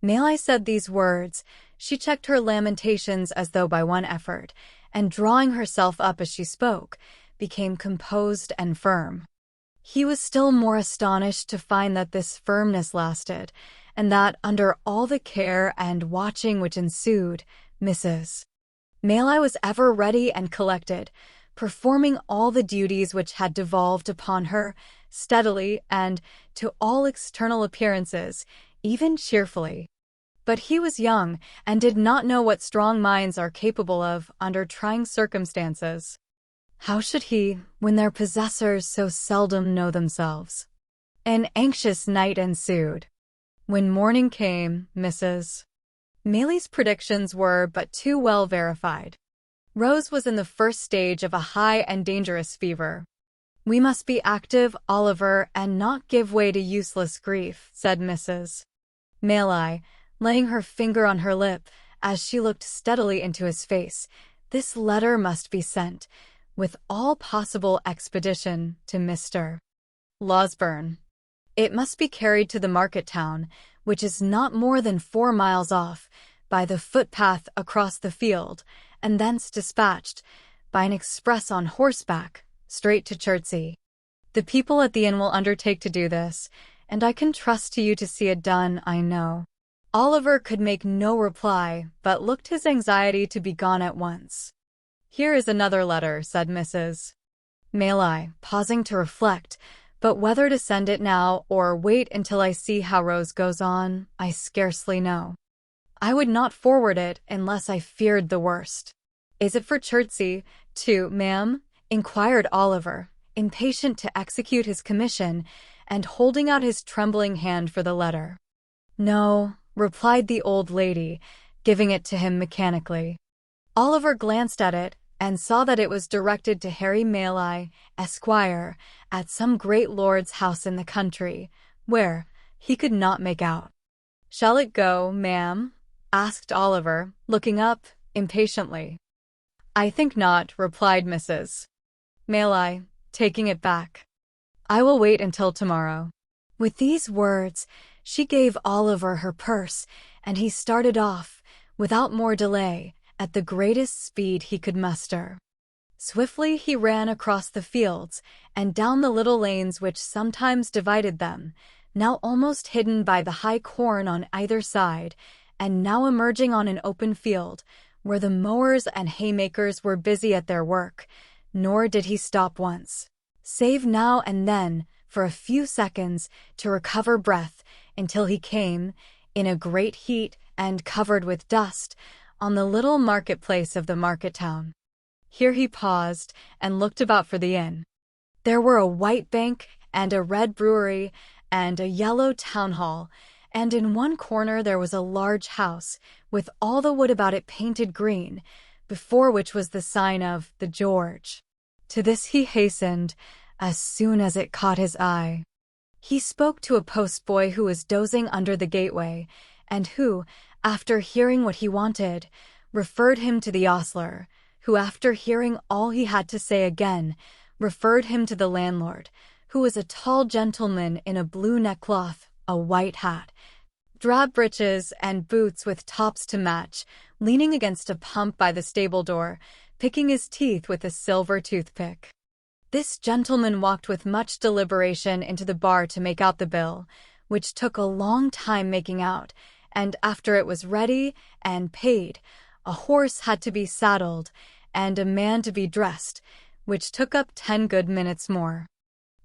Maylie said these words, she checked her lamentations as though by one effort, and drawing herself up as she spoke, became composed and firm. He was still more astonished to find that this firmness lasted, and that, under all the care and watching which ensued, Mrs. Maylie was ever ready and collected, performing all the duties which had devolved upon her, steadily and, to all external appearances, even cheerfully. But he was young, and did not know what strong minds are capable of under trying circumstances. How should he, when their possessors so seldom know themselves? An anxious night ensued. When morning came, Mrs. Maylie's predictions were but too well verified. Rose was in the first stage of a high and dangerous fever. "We must be active, Oliver, and not give way to useless grief," said Mrs. Maley, laying her finger on her lip as she looked steadily into his face. "This letter must be sent, with all possible expedition, to Mr. Losberne. It must be carried to the market town, which is not more than 4 miles off, by the footpath across the field, and thence dispatched, by an express on horseback, straight to Chertsey. The people at the inn will undertake to do this, and I can trust to you to see it done, I know." Oliver could make no reply, but looked his anxiety to be gone at once. "Here is another letter," said Mrs. Maley, pausing to reflect, "but whether to send it now or wait until I see how Rose goes on, I scarcely know. I would not forward it unless I feared the worst." "Is it for Chertsey, too, ma'am?" inquired Oliver, impatient to execute his commission, and holding out his trembling hand for the letter. "No," replied the old lady, giving it to him mechanically. Oliver glanced at it, and saw that it was directed to Harry Maley, Esquire, at some great lord's house in the country, where he could not make out. "Shall it go, ma'am?" asked Oliver, looking up impatiently. "I think not," replied Mrs. Maley, taking it back. "I will wait until tomorrow." With these words, she gave Oliver her purse, and he started off, without more delay, at the greatest speed he could muster. Swiftly he ran across the fields, and down the little lanes which sometimes divided them, now almost hidden by the high corn on either side, and now emerging on an open field, where the mowers and haymakers were busy at their work. Nor did he stop once, save now and then, for a few seconds, to recover breath, until he came, in a great heat and covered with dust, on the little market-place of the market town. Here he paused, and looked about for the inn. There were a white bank, and a red brewery, and a yellow town hall, and in one corner there was a large house, with all the wood about it painted green, before which was the sign of the George. To this he hastened, as soon as it caught his eye. He spoke to a postboy who was dozing under the gateway, and who, after hearing what he wanted, referred him to the ostler, who, after hearing all he had to say again, referred him to the landlord, who was a tall gentleman in a blue neckcloth, a white hat, drab breeches, and boots with tops to match, leaning against a pump by the stable door, picking his teeth with a silver toothpick. This gentleman walked with much deliberation into the bar to make out the bill, which took a long time making out, and after it was ready and paid, a horse had to be saddled, and a man to be dressed, which took up 10 good minutes more.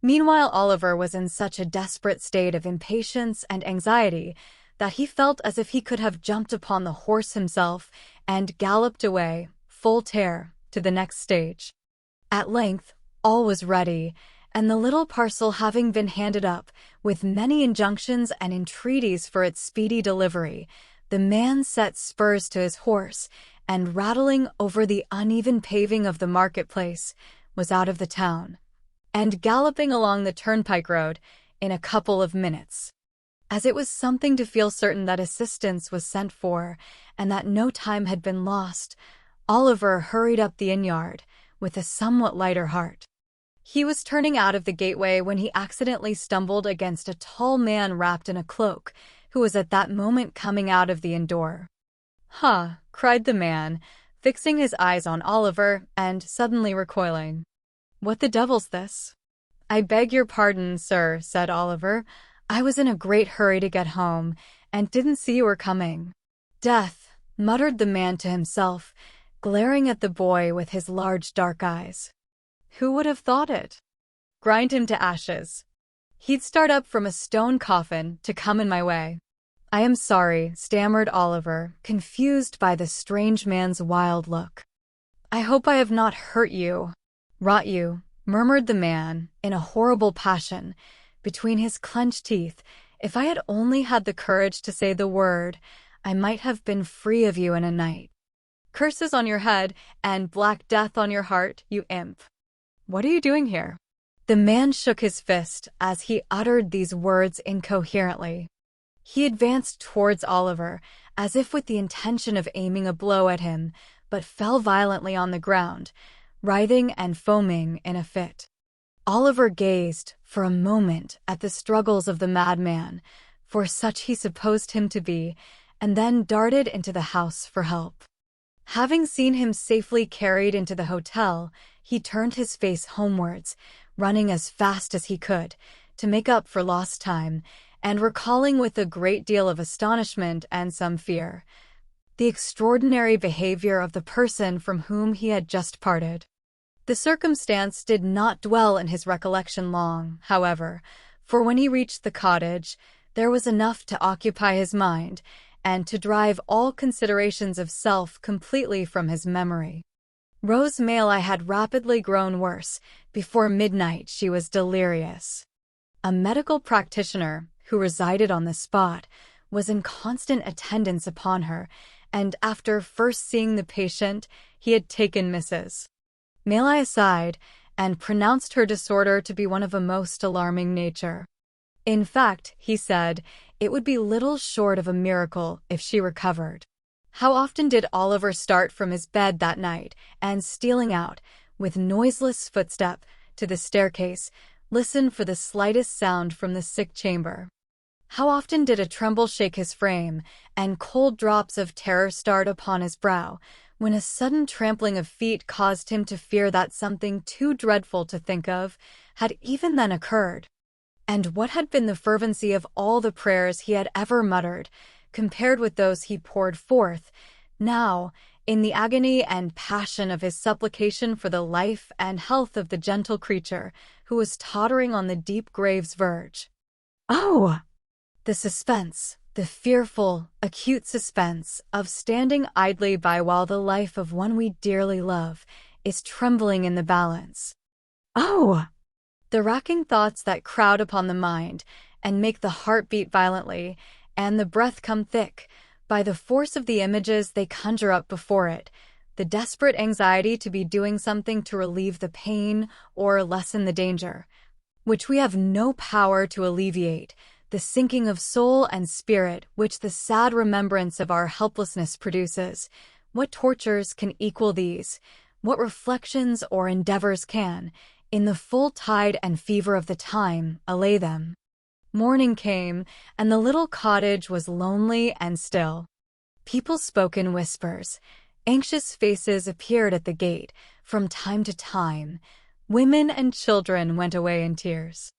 Meanwhile Oliver was in such a desperate state of impatience and anxiety that he felt as if he could have jumped upon the horse himself and galloped away, full tear, to the next stage. At length, all was ready, and the little parcel having been handed up, with many injunctions and entreaties for its speedy delivery, the man set spurs to his horse, and rattling over the uneven paving of the market-place, was out of the town, and galloping along the turnpike road in a couple of minutes. As it was something to feel certain that assistance was sent for, and that no time had been lost, Oliver hurried up the inn-yard, with a somewhat lighter heart. He was turning out of the gateway when he accidentally stumbled against a tall man wrapped in a cloak, who was at that moment coming out of the inn door. "Ha!" cried the man, fixing his eyes on Oliver, and suddenly recoiling. "What the devil's this?" "I beg your pardon, sir," said Oliver. "I was in a great hurry to get home, and didn't see you were coming." "Death," muttered the man to himself, glaring at the boy with his large dark eyes. "Who would have thought it? Grind him to ashes. He'd start up from a stone coffin to come in my way." "I am sorry," stammered Oliver, confused by the strange man's wild look. "I hope I have not hurt you, wrought you," murmured the man, in a horrible passion, between his clenched teeth. "If I had only had the courage to say the word, I might have been free of you in a night. Curses on your head, and black death on your heart, you imp. What are you doing here?" The man shook his fist as he uttered these words incoherently. He advanced towards Oliver, as if with the intention of aiming a blow at him, but fell violently on the ground, writhing and foaming in a fit. Oliver gazed, for a moment, at the struggles of the madman, for such he supposed him to be, and then darted into the house for help. Having seen him safely carried into the hotel, he turned his face homewards, running as fast as he could, to make up for lost time, and recalling with a great deal of astonishment and some fear the extraordinary behavior of the person from whom he had just parted. The circumstance did not dwell in his recollection long, however, for when he reached the cottage, there was enough to occupy his mind, and to drive all considerations of self completely from his memory. Rose Maylie had rapidly grown worse. Before midnight she was delirious. A medical practitioner, who resided on the spot, was in constant attendance upon her, and after first seeing the patient, he had taken Mrs. Maylie aside, and pronounced her disorder to be one of a most alarming nature. In fact, he said, it would be little short of a miracle if she recovered. How often did Oliver start from his bed that night, and stealing out, with noiseless footstep, to the staircase, listen for the slightest sound from the sick chamber. How often did a tremble shake his frame, and cold drops of terror start upon his brow, when a sudden trampling of feet caused him to fear that something too dreadful to think of had even then occurred. And what had been the fervency of all the prayers he had ever muttered, compared with those he poured forth, now, in the agony and passion of his supplication for the life and health of the gentle creature who was tottering on the deep grave's verge? Oh! The suspense, the fearful, acute suspense of standing idly by while the life of one we dearly love is trembling in the balance. Oh! The racking thoughts that crowd upon the mind and make the heart beat violently, and the breath come thick, by the force of the images they conjure up before it, the desperate anxiety to be doing something to relieve the pain or lessen the danger, which we have no power to alleviate, the sinking of soul and spirit which the sad remembrance of our helplessness produces. What tortures can equal these? What reflections or endeavors can, in the full tide and fever of the time, allay them? Morning came, and the little cottage was lonely and still. People spoke in whispers. Anxious faces appeared at the gate. From time to time, women and children went away in tears.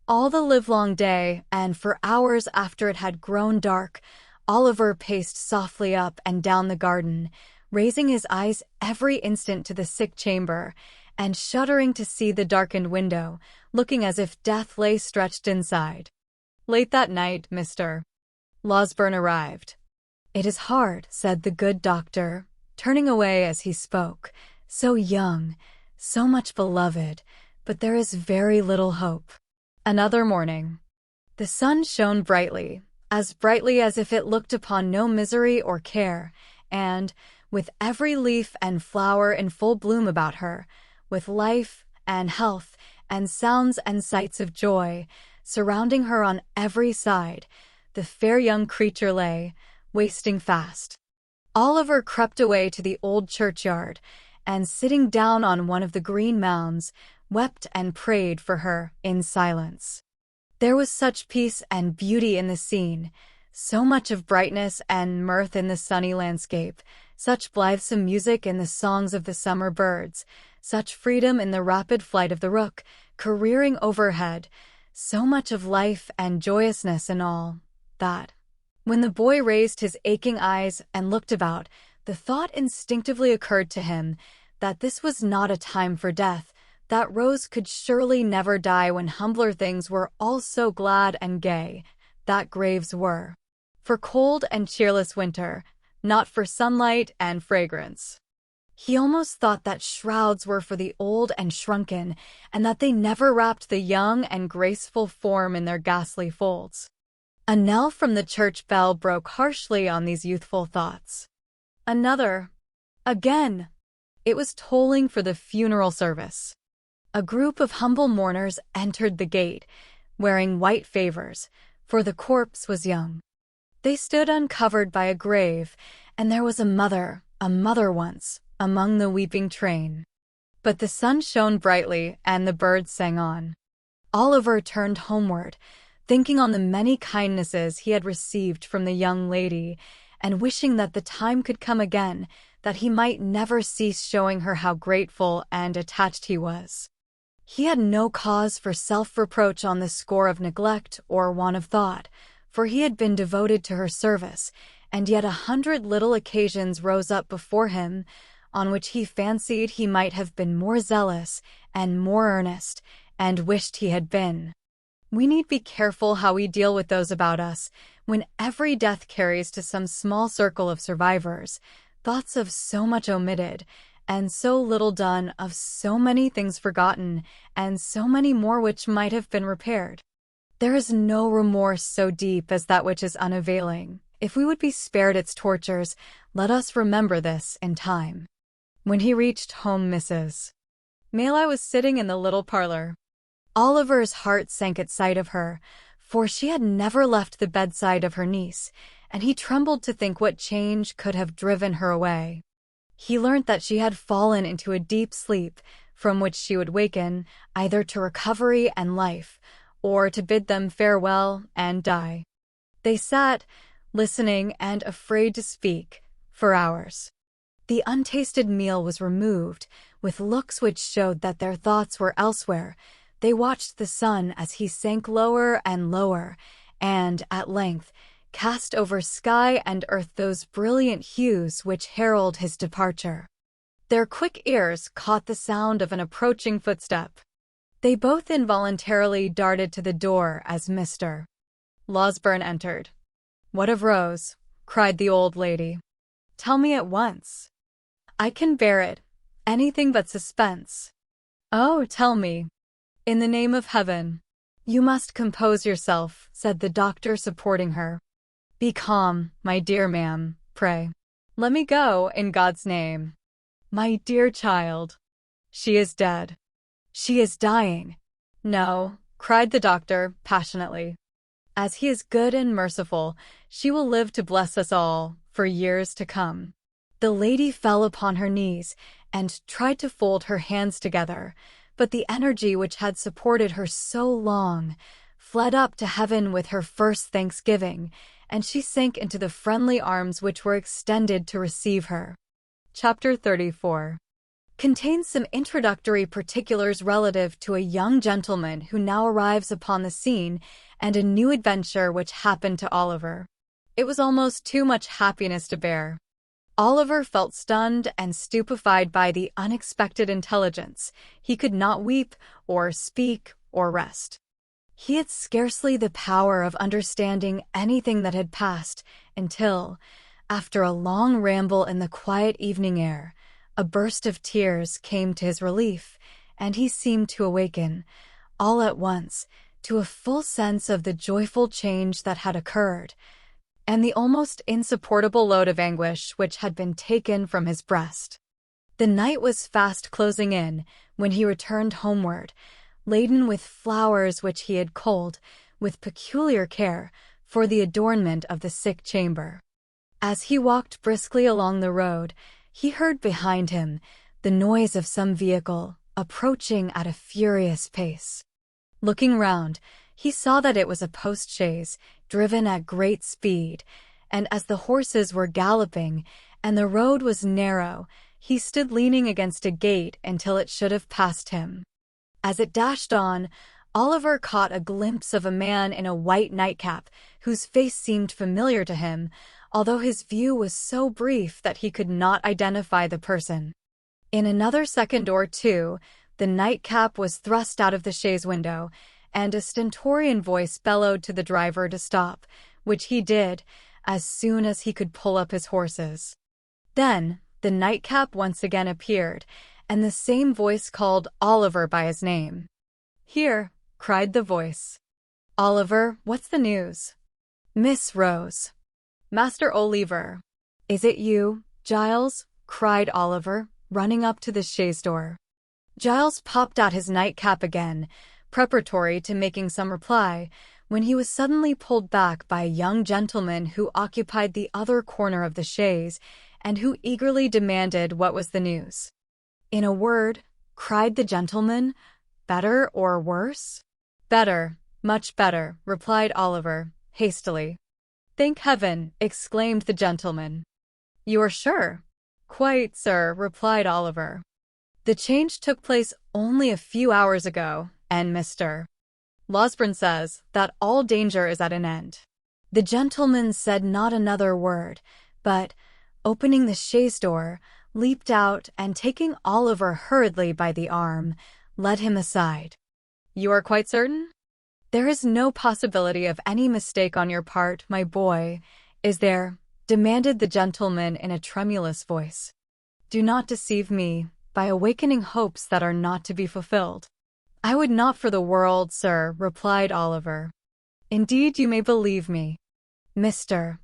All the livelong day, and for hours after it had grown dark, Oliver paced softly up and down the garden, raising his eyes every instant to the sick chamber, and shuddering to see the darkened window, looking as if death lay stretched inside. Late that night, Mr. Losberne arrived. "It is hard," said the good doctor, turning away as he spoke. "So young, so much beloved, but there is very little hope." Another morning. The sun shone brightly as if it looked upon no misery or care, and, with every leaf and flower in full bloom about her, with life and health and sounds and sights of joy surrounding her on every side, the fair young creature lay, wasting fast. Oliver crept away to the old churchyard, and sitting down on one of the green mounds, wept and prayed for her in silence. There was such peace and beauty in the scene, so much of brightness and mirth in the sunny landscape, such blithesome music in the songs of the summer birds, such freedom in the rapid flight of the rook, careering overhead, so much of life and joyousness in all, that, when the boy raised his aching eyes and looked about, the thought instinctively occurred to him that this was not a time for death, that Rose could surely never die when humbler things were all so glad and gay, that graves were for cold and cheerless winter, not for sunlight and fragrance. He almost thought that shrouds were for the old and shrunken, and that they never wrapped the young and graceful form in their ghastly folds. A knell from the church bell broke harshly on these youthful thoughts. Another. Again. It was tolling for the funeral service. A group of humble mourners entered the gate, wearing white favors, for the corpse was young. They stood uncovered by a grave, and there was a mother once, among the weeping train. But the sun shone brightly, and the birds sang on. Oliver turned homeward, thinking on the many kindnesses he had received from the young lady, and wishing that the time could come again, that he might never cease showing her how grateful and attached he was. He had no cause for self-reproach on the score of neglect or want of thought, for he had been devoted to her service, and yet 100 little occasions rose up before him, on which he fancied he might have been more zealous and more earnest, and wished he had been. We need be careful how we deal with those about us, when every death carries to some small circle of survivors thoughts of so much omitted, and so little done, of so many things forgotten, and so many more which might have been repaired. There is no remorse so deep as that which is unavailing. If we would be spared its tortures, let us remember this in time. When he reached home, Mrs. Maylie was sitting in the little parlor. Oliver's heart sank at sight of her, for she had never left the bedside of her niece, and he trembled to think what change could have driven her away. He learnt that she had fallen into a deep sleep, from which she would waken, either to recovery and life, or to bid them farewell and die. They sat, listening and afraid to speak, for hours. The untasted meal was removed, with looks which showed that their thoughts were elsewhere. They watched the sun as he sank lower and lower, and, at length, cast over sky and earth those brilliant hues which herald his departure. Their quick ears caught the sound of an approaching footstep. They both involuntarily darted to the door as Mr. Losberne entered. "What of Rose?" cried the old lady. "Tell me at once. I can bear it, anything but suspense." "Oh, tell me. In the name of heaven." "You must compose yourself," said the doctor, supporting her. "Be calm, my dear ma'am, pray. Let me go, in God's name." "My dear child." "She is dead." "She is dying." "No," cried the doctor, passionately. "As he is good and merciful, she will live to bless us all, for years to come." The lady fell upon her knees, and tried to fold her hands together, but the energy which had supported her so long fled up to heaven with her first thanksgiving, and she sank into the friendly arms which were extended to receive her. Chapter 34 contains some introductory particulars relative to a young gentleman who now arrives upon the scene and a new adventure which happened to Oliver. It was almost too much happiness to bear. Oliver felt stunned and stupefied by the unexpected intelligence. He could not weep, or speak, or rest. He had scarcely the power of understanding anything that had passed until, after a long ramble in the quiet evening air, a burst of tears came to his relief, and he seemed to awaken, all at once, to a full sense of the joyful change that had occurred, and the almost insupportable load of anguish which had been taken from his breast. The night was fast closing in when he returned homeward, laden with flowers which he had culled, with peculiar care, for the adornment of the sick chamber. As he walked briskly along the road, he heard behind him the noise of some vehicle approaching at a furious pace. Looking round, he saw that it was a post-chaise, driven at great speed, and as the horses were galloping and the road was narrow, he stood leaning against a gate until it should have passed him. As it dashed on, Oliver caught a glimpse of a man in a white nightcap, whose face seemed familiar to him, although his view was so brief that he could not identify the person. In another second or two, the nightcap was thrust out of the chaise window, and a stentorian voice bellowed to the driver to stop, which he did, as soon as he could pull up his horses. Then the nightcap once again appeared, and the same voice called Oliver by his name. "Here," cried the voice. "Oliver, what's the news?" "Miss Rose." "Master Oliver." "Is it you, Giles?" cried Oliver, running up to the chaise door. Giles popped out his nightcap again, preparatory to making some reply, when he was suddenly pulled back by a young gentleman who occupied the other corner of the chaise and who eagerly demanded what was the news. "In a word," cried the gentleman, "better or worse?" "Better, much better," replied Oliver, hastily. "Thank heaven!" exclaimed the gentleman. "You are sure?" "Quite, sir," replied Oliver. "The change took place only a few hours ago, and Mr. Losberne says that all danger is at an end." The gentleman said not another word, but, opening the chaise door, leaped out and taking Oliver hurriedly by the arm, led him aside. "You are quite certain?" "There is no possibility of any mistake on your part, my boy, is there?" demanded the gentleman in a tremulous voice. "Do not deceive me by awakening hopes that are not to be fulfilled." "I would not for the world, sir," replied Oliver. "Indeed, you may believe me. Mr.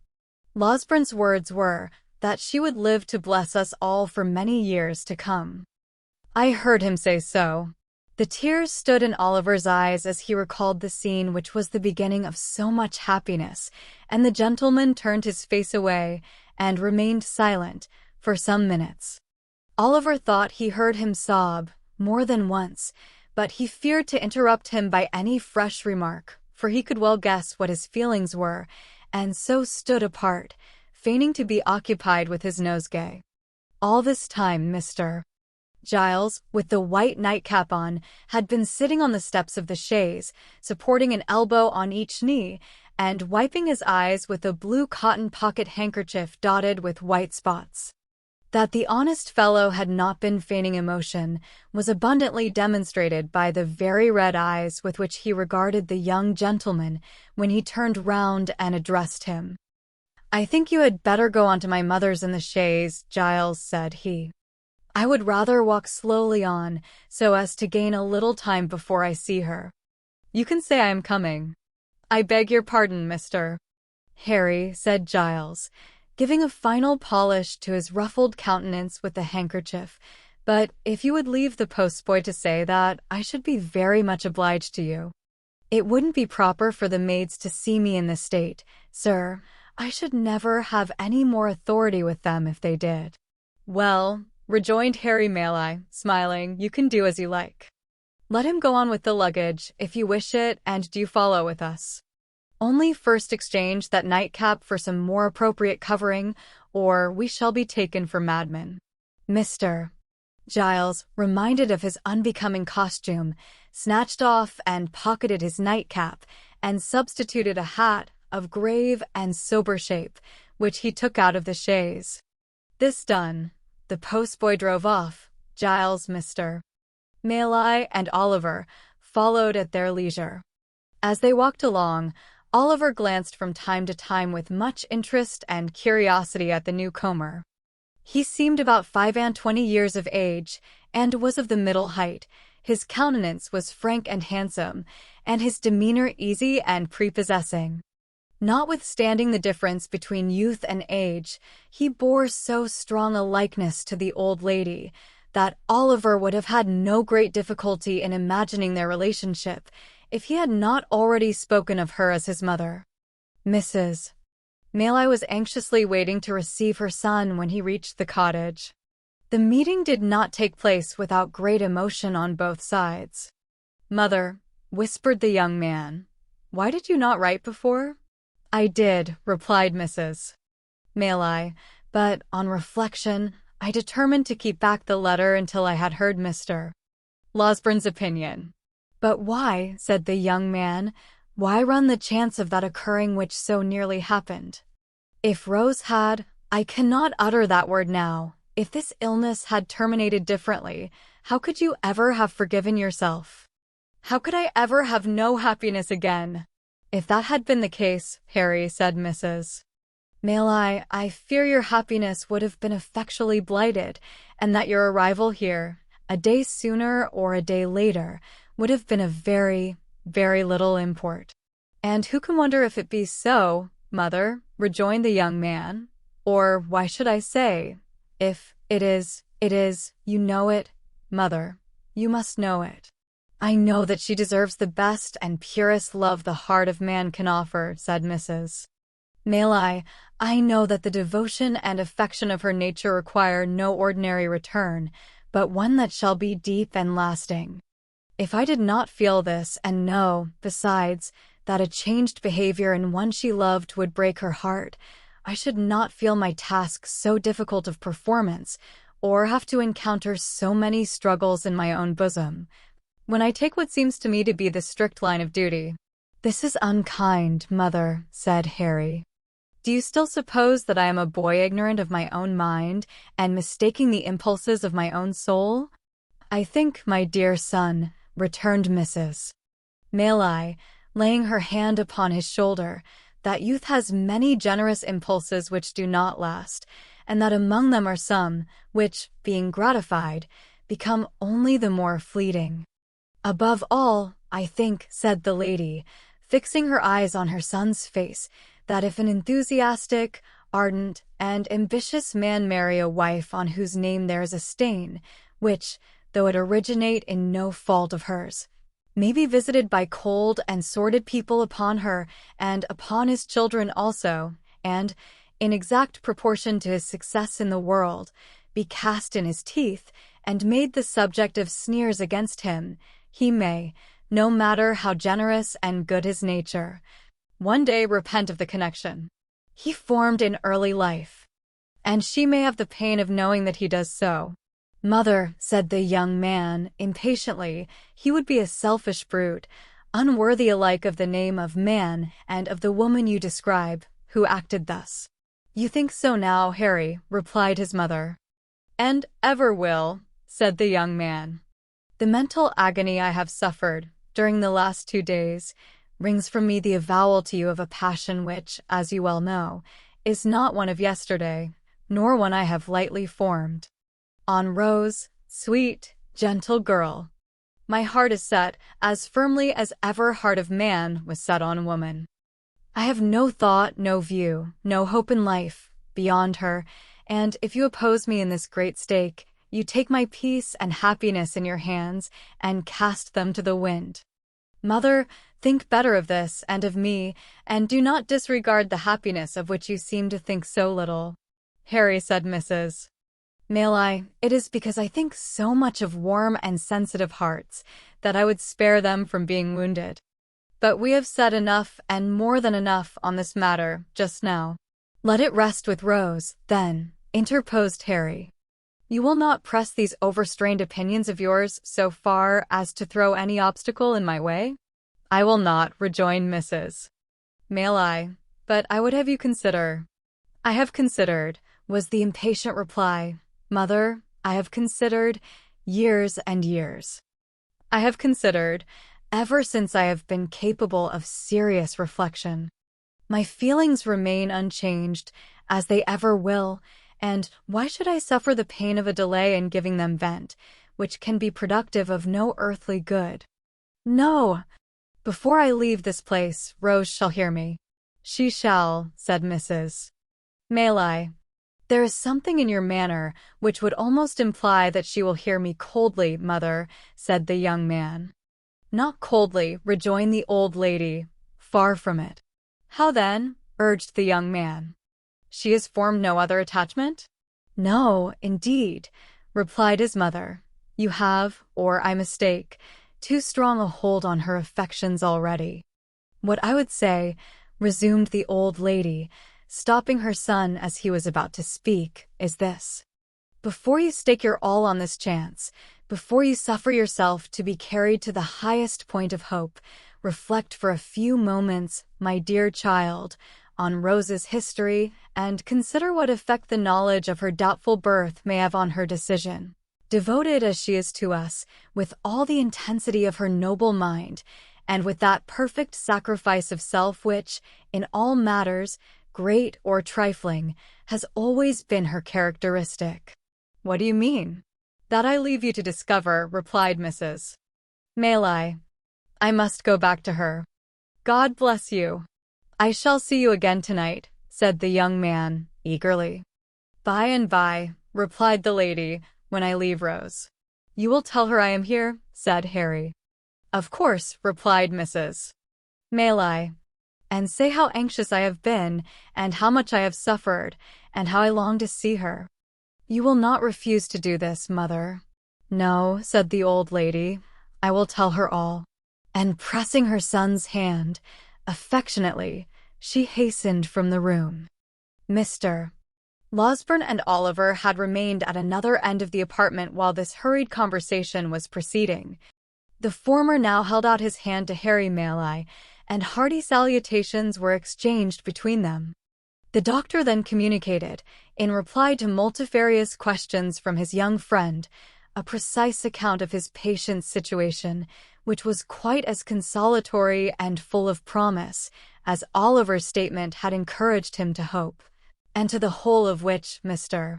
Losberne's words were that she would live to bless us all for many years to come." "I heard him say so." The tears stood in Oliver's eyes as he recalled the scene which was the beginning of so much happiness, and the gentleman turned his face away and remained silent for some minutes. Oliver thought he heard him sob more than once, but he feared to interrupt him by any fresh remark, for he could well guess what his feelings were, and so stood apart, feigning to be occupied with his nosegay. All this time Mr. Giles, with the white nightcap on, had been sitting on the steps of the chaise, supporting an elbow on each knee, and wiping his eyes with a blue cotton pocket handkerchief dotted with white spots. That the honest fellow had not been feigning emotion was abundantly demonstrated by the very red eyes with which he regarded the young gentleman when he turned round and addressed him. "I think you had better go on to my mother's in the chaise, Giles," said he. "I would rather walk slowly on, so as to gain a little time before I see her." "You can say I am coming." "I beg your pardon, Mr. Harry," said Giles, giving a final polish to his ruffled countenance with the handkerchief, "but if you would leave the postboy to say that, I should be very much obliged to you. It wouldn't be proper for the maids to see me in this state, sir. I should never have any more authority with them if they did." "Well," rejoined Harry Maley, smiling, "you can do as you like. Let him go on with the luggage, if you wish it, and do follow with us. Only first exchange that nightcap for some more appropriate covering, or we shall be taken for madmen." Mr. Giles, reminded of his unbecoming costume, snatched off and pocketed his nightcap, and substituted a hat of grave and sober shape, which he took out of the chaise. This done, the postboy drove off. Giles, Mr. Maley, and Oliver followed at their leisure. As they walked along, Oliver glanced from time to time with much interest and curiosity at the newcomer. He seemed about 25 years of age, and was of the middle height. His countenance was frank and handsome, and his demeanor easy and prepossessing. Notwithstanding the difference between youth and age, he bore so strong a likeness to the old lady that Oliver would have had no great difficulty in imagining their relationship if he had not already spoken of her as his mother. Mrs. Maley was anxiously waiting to receive her son when he reached the cottage. The meeting did not take place without great emotion on both sides. "Mother," whispered the young man, "why did you not write before?" "I did," replied Mrs. Maley, "but on reflection, I determined to keep back the letter until I had heard Mr. Losberne's opinion." "But why," said the young man, "why run the chance of that occurring which so nearly happened? If Rose had, I cannot utter that word now, if this illness had terminated differently, how could you ever have forgiven yourself? How could I ever have no happiness again?" "If that had been the case, Harry," said Mrs. Maley, "I fear your happiness would have been effectually blighted, and that your arrival here, a day sooner or a day later, would have been of very, very little import." "And who can wonder if it be so, mother?" rejoined the young man. "Or why should I say, if it is, you know it, mother. You must know it. I know that she deserves the best and purest love the heart of man can offer, said Mrs. Maley. I know that the devotion and affection of her nature require no ordinary return, but one that shall be deep and lasting. If I did not feel this, and know, besides, that a changed behavior in one she loved would break her heart, I should not feel my task so difficult of performance, or have to encounter so many struggles in my own bosom, when I take what seems to me to be the strict line of duty. This is unkind, mother, said Harry. Do you still suppose that I am a boy ignorant of my own mind, and mistaking the impulses of my own soul? I think, my dear son, returned Mrs. Maley, laying her hand upon his shoulder, that youth has many generous impulses which do not last, and that among them are some, which, being gratified, become only the more fleeting. Above all, I think, said the lady, fixing her eyes on her son's face, that if an enthusiastic, ardent, and ambitious man marry a wife on whose name there is a stain, which, though it originate in no fault of hers, may be visited by cold and sordid people upon her, and upon his children also, and, in exact proportion to his success in the world, be cast in his teeth, and made the subject of sneers against him, he may, no matter how generous and good his nature, one day repent of the connection he formed in early life, and she may have the pain of knowing that he does so. Mother, said the young man, impatiently, he would be a selfish brute, unworthy alike of the name of man and of the woman you describe, who acted thus. You think so now, Harry, replied his mother. And ever will, said the young man. The mental agony I have suffered during the last 2 days wrings from me the avowal to you of a passion which, as you well know, is not one of yesterday, nor one I have lightly formed. On Rose, sweet, gentle girl, my heart is set as firmly as ever heart of man was set on woman. I have no thought, no view, no hope in life beyond her, and if you oppose me in this great stake, you take my peace and happiness in your hands and cast them to the wind. Mother, think better of this and of me, and do not disregard the happiness of which you seem to think so little. Harry, said Mrs. Maley, it is because I think so much of warm and sensitive hearts that I would spare them from being wounded. But we have said enough and more than enough on this matter just now. Let it rest with Rose, then, interposed Harry. You will not press these overstrained opinions of yours so far as to throw any obstacle in my way? I will not, rejoined Mrs. Maley, but I would have you consider. I have considered, was the impatient reply. Mother, I have considered years and years. I have considered ever since I have been capable of serious reflection. My feelings remain unchanged, as they ever will, and why should I suffer the pain of a delay in giving them vent, which can be productive of no earthly good? No! Before I leave this place, Rose shall hear me. She shall, said Mrs. Maley. There is something in your manner which would almost imply that she will hear me coldly, mother, said the young man. Not coldly, rejoined the old lady. Far from it. How then? Urged the young man. She has formed no other attachment? No, indeed, replied his mother. You have, or I mistake, too strong a hold on her affections already. What I would say, resumed the old lady, stopping her son as he was about to speak, is this. Before you stake your all on this chance, before you suffer yourself to be carried to the highest point of hope, reflect for a few moments, my dear child, on Rose's history, and consider what effect the knowledge of her doubtful birth may have on her decision. Devoted as she is to us, with all the intensity of her noble mind, and with that perfect sacrifice of self which, in all matters, great or trifling, has always been her characteristic. What do you mean? That I leave you to discover, replied Mrs. Maley. I must go back to her. God bless you. I shall see you again tonight, said the young man, eagerly. By and by, replied the lady, when I leave Rose. "You will tell her I am here?" said Harry. "Of course," replied Mrs. Maylie. "And say how anxious I have been, and how much I have suffered, and how I long to see her. You will not refuse to do this, mother." "No," said the old lady, "I will tell her all." And pressing her son's hand affectionately, she hastened from the room. Mr. Losberne and Oliver had remained at another end of the apartment while this hurried conversation was proceeding. The former now held out his hand to Harry Maylie, and hearty salutations were exchanged between them. The doctor then communicated, in reply to multifarious questions from his young friend, a precise account of his patient's situation, which was quite as consolatory and full of promise as Oliver's statement had encouraged him to hope, and to the whole of which Mr.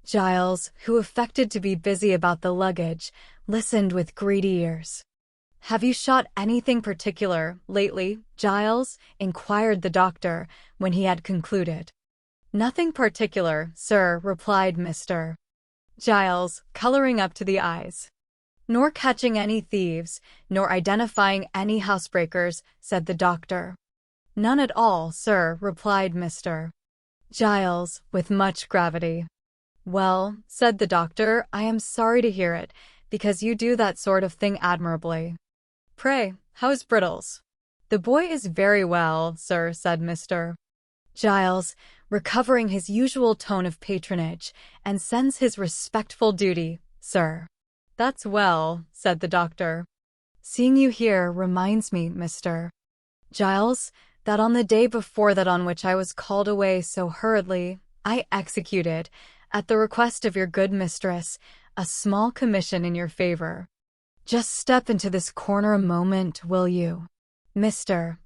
Giles, who affected to be busy about the luggage, listened with greedy ears. "Have you shot anything particular lately, Giles?" inquired the doctor, when he had concluded. "Nothing particular, sir," replied Mr. Giles, coloring up to the eyes. "Nor catching any thieves, nor identifying any housebreakers," said the doctor. "None at all, sir," replied Mr. Giles, with much gravity. "Well," said the doctor, "I am sorry to hear it, because you do that sort of thing admirably. Pray, how is Brittles?" "The boy is very well, sir," said Mr. Giles, recovering his usual tone of patronage, "and sends his respectful duty, sir." "That's well," said the doctor. "Seeing you here reminds me, Mr. Giles, that on the day before that on which I was called away so hurriedly, I executed, at the request of your good mistress, a small commission in your favor. Just step into this corner a moment, will you?" Mr.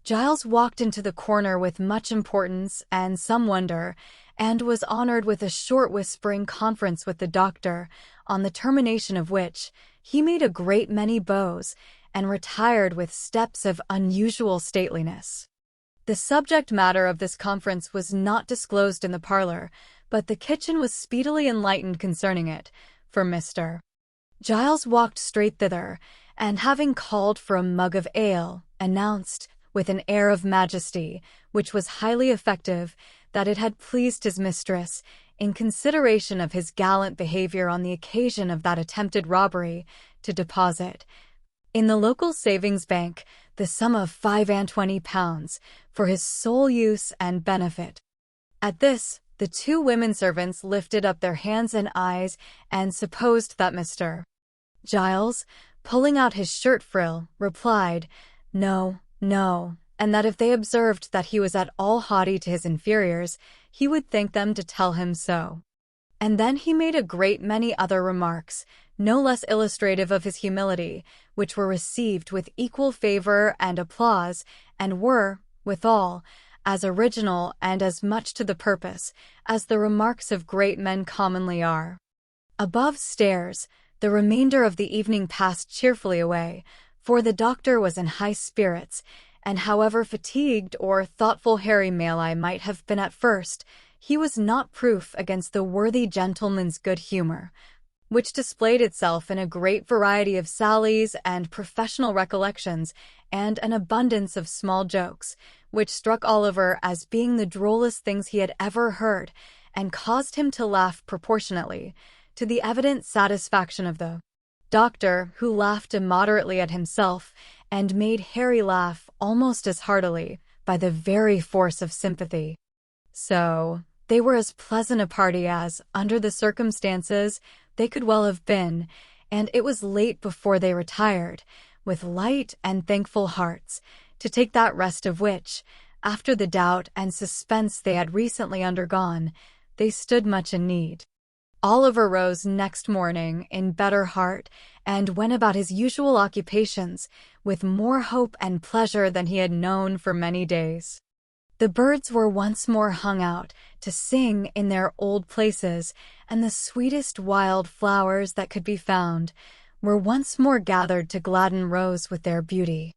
Giles walked into the corner with much importance and some wonder, and was honored with a short whispering conference with the doctor, on the termination of which he made a great many bows, and retired with steps of unusual stateliness. The subject matter of this conference was not disclosed in the parlor, but the kitchen was speedily enlightened concerning it, for Mr. Giles walked straight thither, and having called for a mug of ale, announced, with an air of majesty, which was highly effective, that it had pleased his mistress, in consideration of his gallant behavior on the occasion of that attempted robbery, to deposit, in the local savings bank, the sum of £25 for his sole use and benefit. At this, the two women servants lifted up their hands and eyes, and supposed that Mr. Giles, pulling out his shirt frill, replied, "No, no," and that if they observed that he was at all haughty to his inferiors, he would thank them to tell him so. And then he made a great many other remarks, no less illustrative of his humility, which were received with equal favor and applause, and were, withal, as original and as much to the purpose as the remarks of great men commonly are. Above stairs, the remainder of the evening passed cheerfully away, for the doctor was in high spirits, and however fatigued or thoughtful Harry Maylie might have been at first, he was not proof against the worthy gentleman's good humor, which displayed itself in a great variety of sallies and professional recollections, and an abundance of small jokes, which struck Oliver as being the drollest things he had ever heard, and caused him to laugh proportionately, to the evident satisfaction of the doctor, who laughed immoderately at himself, and made Harry laugh almost as heartily, by the very force of sympathy. So, they were as pleasant a party as, under the circumstances, they could well have been, and it was late before they retired, with light and thankful hearts, to take that rest of which, after the doubt and suspense they had recently undergone, they stood much in need. Oliver rose next morning in better heart, and went about his usual occupations with more hope and pleasure than he had known for many days. The birds were once more hung out to sing in their old places, and the sweetest wild flowers that could be found were once more gathered to gladden Rose with their beauty.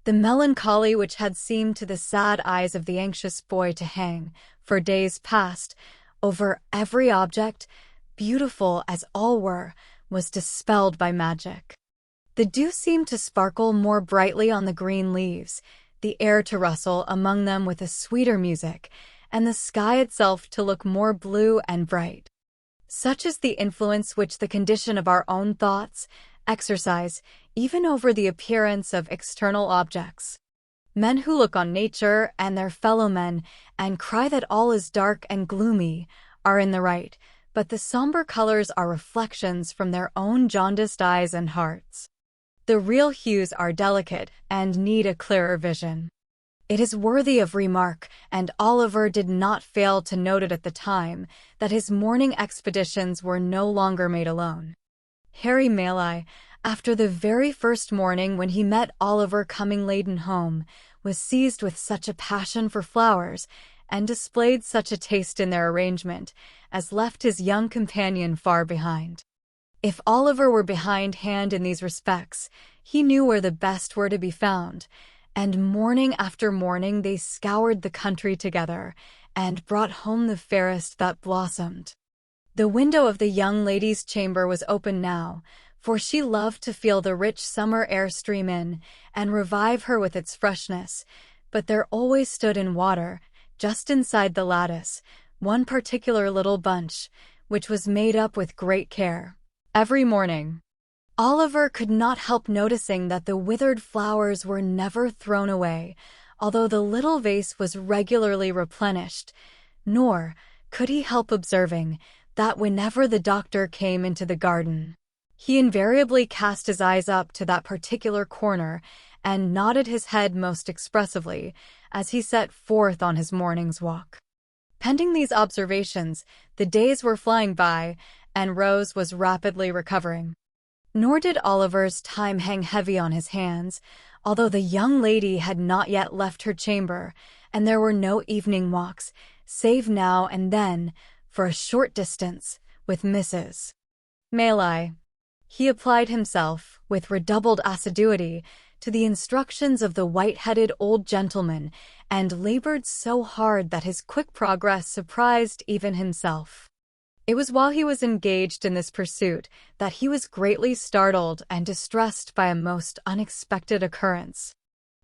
The melancholy which had seemed to the sad eyes of the anxious boy to hang, for days past, over every object, beautiful as all were, was dispelled by magic. The dew seemed to sparkle more brightly on the green leaves, the air to rustle among them with a sweeter music, and the sky itself to look more blue and bright. Such is the influence which the condition of our own thoughts exercise even over the appearance of external objects. Men who look on nature and their fellow men and cry that all is dark and gloomy are in the right, but the somber colors are reflections from their own jaundiced eyes and hearts. The real hues are delicate and need a clearer vision. It is worthy of remark, and Oliver did not fail to note it at the time, that his morning expeditions were no longer made alone. Harry Maley, after the very first morning when he met Oliver coming laden home, was seized with such a passion for flowers, and displayed such a taste in their arrangement, as left his young companion far behind. If Oliver were behindhand in these respects, he knew where the best were to be found, and morning after morning they scoured the country together, and brought home the fairest that blossomed. The window of the young lady's chamber was open now, for she loved to feel the rich summer air stream in, and revive her with its freshness, but there always stood in water, just inside the lattice, one particular little bunch, which was made up with great care. Every morning, Oliver could not help noticing that the withered flowers were never thrown away, although the little vase was regularly replenished, nor could he help observing that whenever the doctor came into the garden, he invariably cast his eyes up to that particular corner and nodded his head most expressively as he set forth on his morning's walk. Pending these observations, the days were flying by, and Rose was rapidly recovering. Nor did Oliver's time hang heavy on his hands, although the young lady had not yet left her chamber, and there were no evening walks, save now and then, for a short distance, with Mrs. Maley. He applied himself, with redoubled assiduity, to the instructions of the white-headed old gentleman, and labored so hard that his quick progress surprised even himself. It was while he was engaged in this pursuit that he was greatly startled and distressed by a most unexpected occurrence.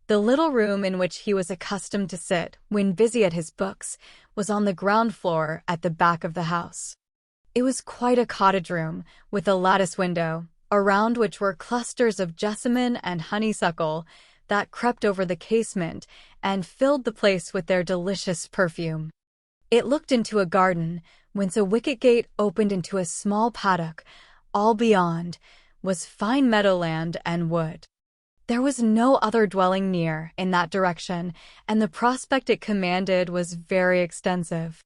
The little room in which he was accustomed to sit when busy at his books was on the ground floor at the back of the house. It was quite a cottage room, with a lattice window, around which were clusters of jessamine and honeysuckle that crept over the casement and filled the place with their delicious perfume. It looked into a garden, whence a wicket gate opened into a small paddock. All beyond was fine meadowland and wood. There was no other dwelling near in that direction, and the prospect it commanded was very extensive.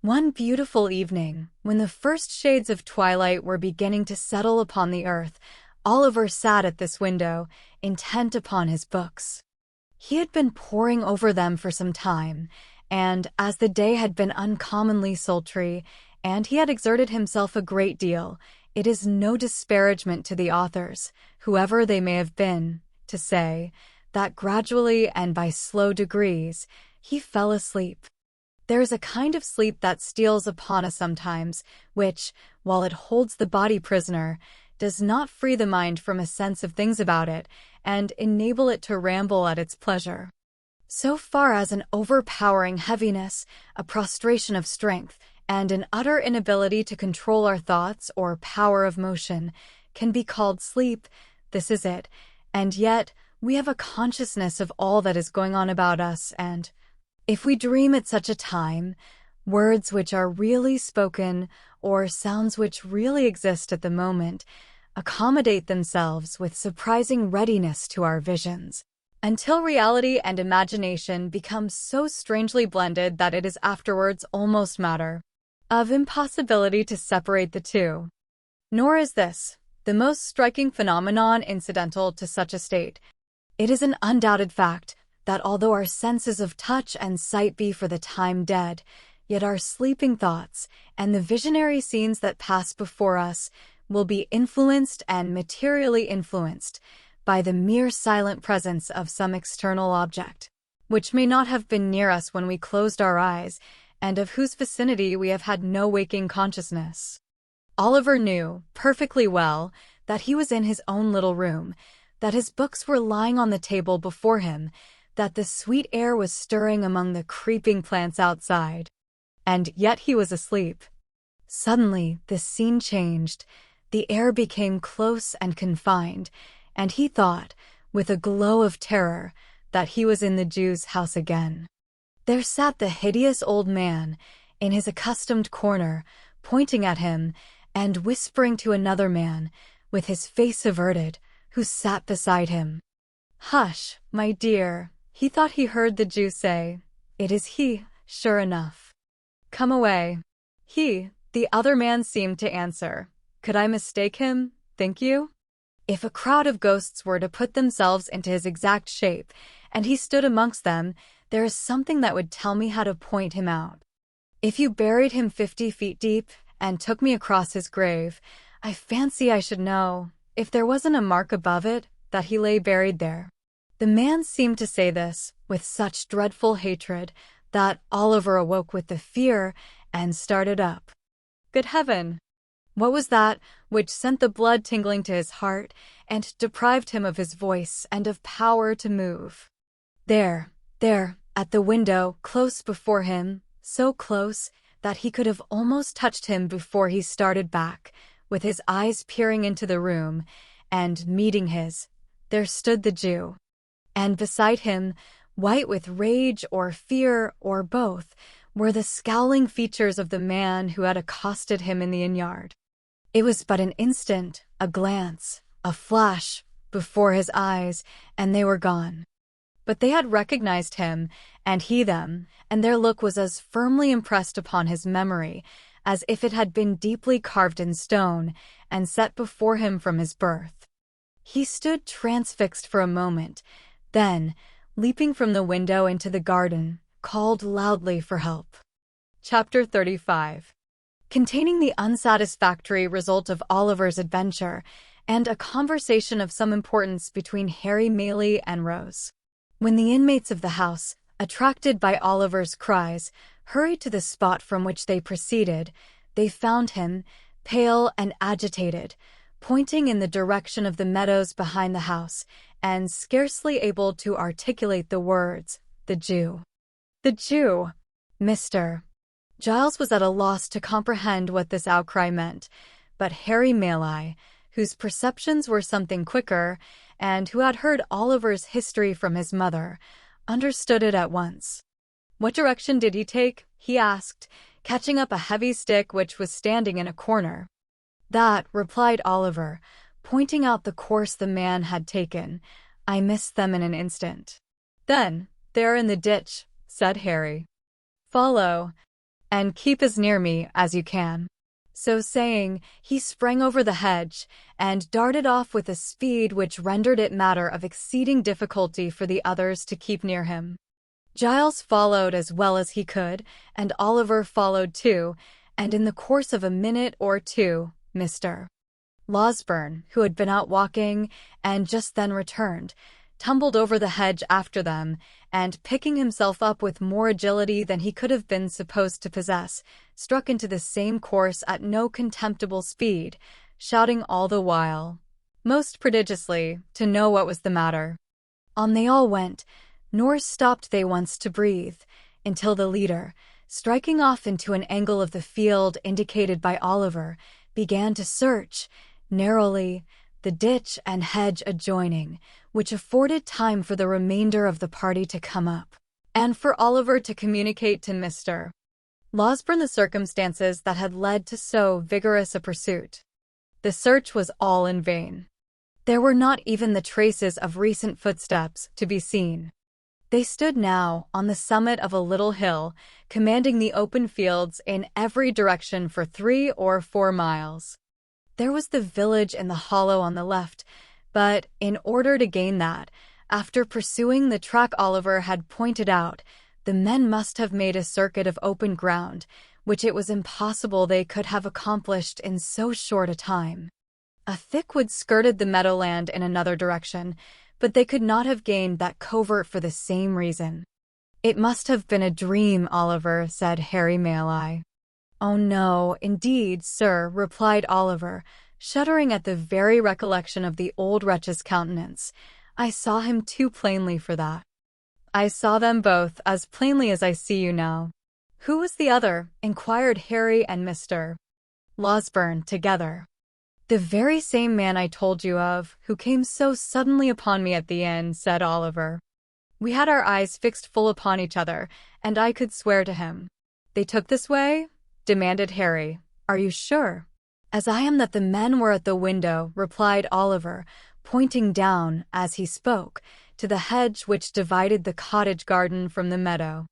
One beautiful evening, when the first shades of twilight were beginning to settle upon the earth, Oliver sat at this window, intent upon his books. He had been poring over them for some time, and as the day had been uncommonly sultry, and he had exerted himself a great deal, it is no disparagement to the authors, whoever they may have been, to say that gradually and by slow degrees he fell asleep. There is a kind of sleep that steals upon us sometimes, which, while it holds the body prisoner, does not free the mind from a sense of things about it, and enable it to ramble at its pleasure. So far as an overpowering heaviness, a prostration of strength, and an utter inability to control our thoughts or power of motion can be called sleep, this is it, and yet we have a consciousness of all that is going on about us, and if we dream at such a time, words which are really spoken or sounds which really exist at the moment accommodate themselves with surprising readiness to our visions, until reality and imagination become so strangely blended that it is afterwards almost matter of impossibility to separate the two. Nor is this the most striking phenomenon incidental to such a state. It is an undoubted fact that although our senses of touch and sight be for the time dead, yet our sleeping thoughts and the visionary scenes that pass before us will be influenced and materially influenced by the mere silent presence of some external object, which may not have been near us when we closed our eyes, and of whose vicinity we have had no waking consciousness. Oliver knew perfectly well that he was in his own little room, that his books were lying on the table before him, that the sweet air was stirring among the creeping plants outside. And yet he was asleep. Suddenly, the scene changed. The air became close and confined, and he thought, with a glow of terror, that he was in the Jew's house again. There sat the hideous old man, in his accustomed corner, pointing at him, and whispering to another man, with his face averted, who sat beside him. "Hush, my dear," he thought he heard the Jew say. "It is he, sure enough. Come away." The other man seemed to answer. "Could I mistake him, think you? If a crowd of ghosts were to put themselves into his exact shape, and he stood amongst them, there is something that would tell me how to point him out. If you buried him 50 feet deep and took me across his grave, I fancy I should know, if there wasn't a mark above it, that he lay buried there." The man seemed to say this with such dreadful hatred that Oliver awoke with the fear and started up. Good heaven! What was that which sent the blood tingling to his heart and deprived him of his voice and of power to move? There, at the window, close before him, so close that he could have almost touched him before he started back, with his eyes peering into the room, and meeting his, there stood the Jew. And beside him, white with rage or fear or both, were the scowling features of the man who had accosted him in the inn-yard. It was but an instant, a glance, a flash, before his eyes, and they were gone. But they had recognized him, and he them, and their look was as firmly impressed upon his memory as if it had been deeply carved in stone and set before him from his birth. He stood transfixed for a moment, then, leaping from the window into the garden, called loudly for help. Chapter 35. Containing the unsatisfactory result of Oliver's adventure and a conversation of some importance between Harry Maylie and Rose. When the inmates of the house, attracted by Oliver's cries, hurried to the spot from which they proceeded, they found him, pale and agitated, pointing in the direction of the meadows behind the house, and scarcely able to articulate the words, "The Jew." "The Jew, Mr." Giles was at a loss to comprehend what this outcry meant, but Harry Maylie, whose perceptions were something quicker, and who had heard Oliver's history from his mother, understood it at once. "What direction did he take?" he asked, catching up a heavy stick which was standing in a corner. "That," replied Oliver, pointing out the course the man had taken. "I missed them in an instant." "Then, they're in the ditch," said Harry. "Follow, and keep as near me as you can." So saying, he sprang over the hedge and darted off with a speed which rendered it matter of exceeding difficulty for the others to keep near him. Giles followed as well as he could, and Oliver followed too, and in the course of a minute or two, Mr. Losberne, who had been out walking and just then returned, tumbled over the hedge after them, and picking himself up with more agility than he could have been supposed to possess, struck into the same course at no contemptible speed, shouting all the while, most prodigiously, to know what was the matter. On they all went, nor stopped they once to breathe, until the leader, striking off into an angle of the field indicated by Oliver, began to search, narrowly, the ditch and hedge adjoining, which afforded time for the remainder of the party to come up, and for Oliver to communicate to Mr. Losberne the circumstances that had led to so vigorous a pursuit. The search was all in vain. There were not even the traces of recent footsteps to be seen. They stood now on the summit of a little hill, commanding the open fields in every direction for 3 or 4 miles. There was the village in the hollow on the left, but in order to gain that, after pursuing the track Oliver had pointed out, the men must have made a circuit of open ground, which it was impossible they could have accomplished in so short a time. A thick wood skirted the meadowland in another direction, but they could not have gained that covert for the same reason. "It must have been a dream, Oliver," said Harry Maylie. "Oh no, indeed, sir," replied Oliver, shuddering at the very recollection of the old wretch's countenance. "I saw him too plainly for that." "I saw them both as plainly as I see you now." "Who was the other?" inquired Harry and Mr. Losberne together. "The very same man I told you of, who came so suddenly upon me at the inn," said Oliver. "We had our eyes fixed full upon each other, and I could swear to him." "They took this way?" demanded Harry. "Are you sure?" "As I am that the men were at the window," replied Oliver, pointing down, as he spoke, to the hedge which divided the cottage garden from the meadow.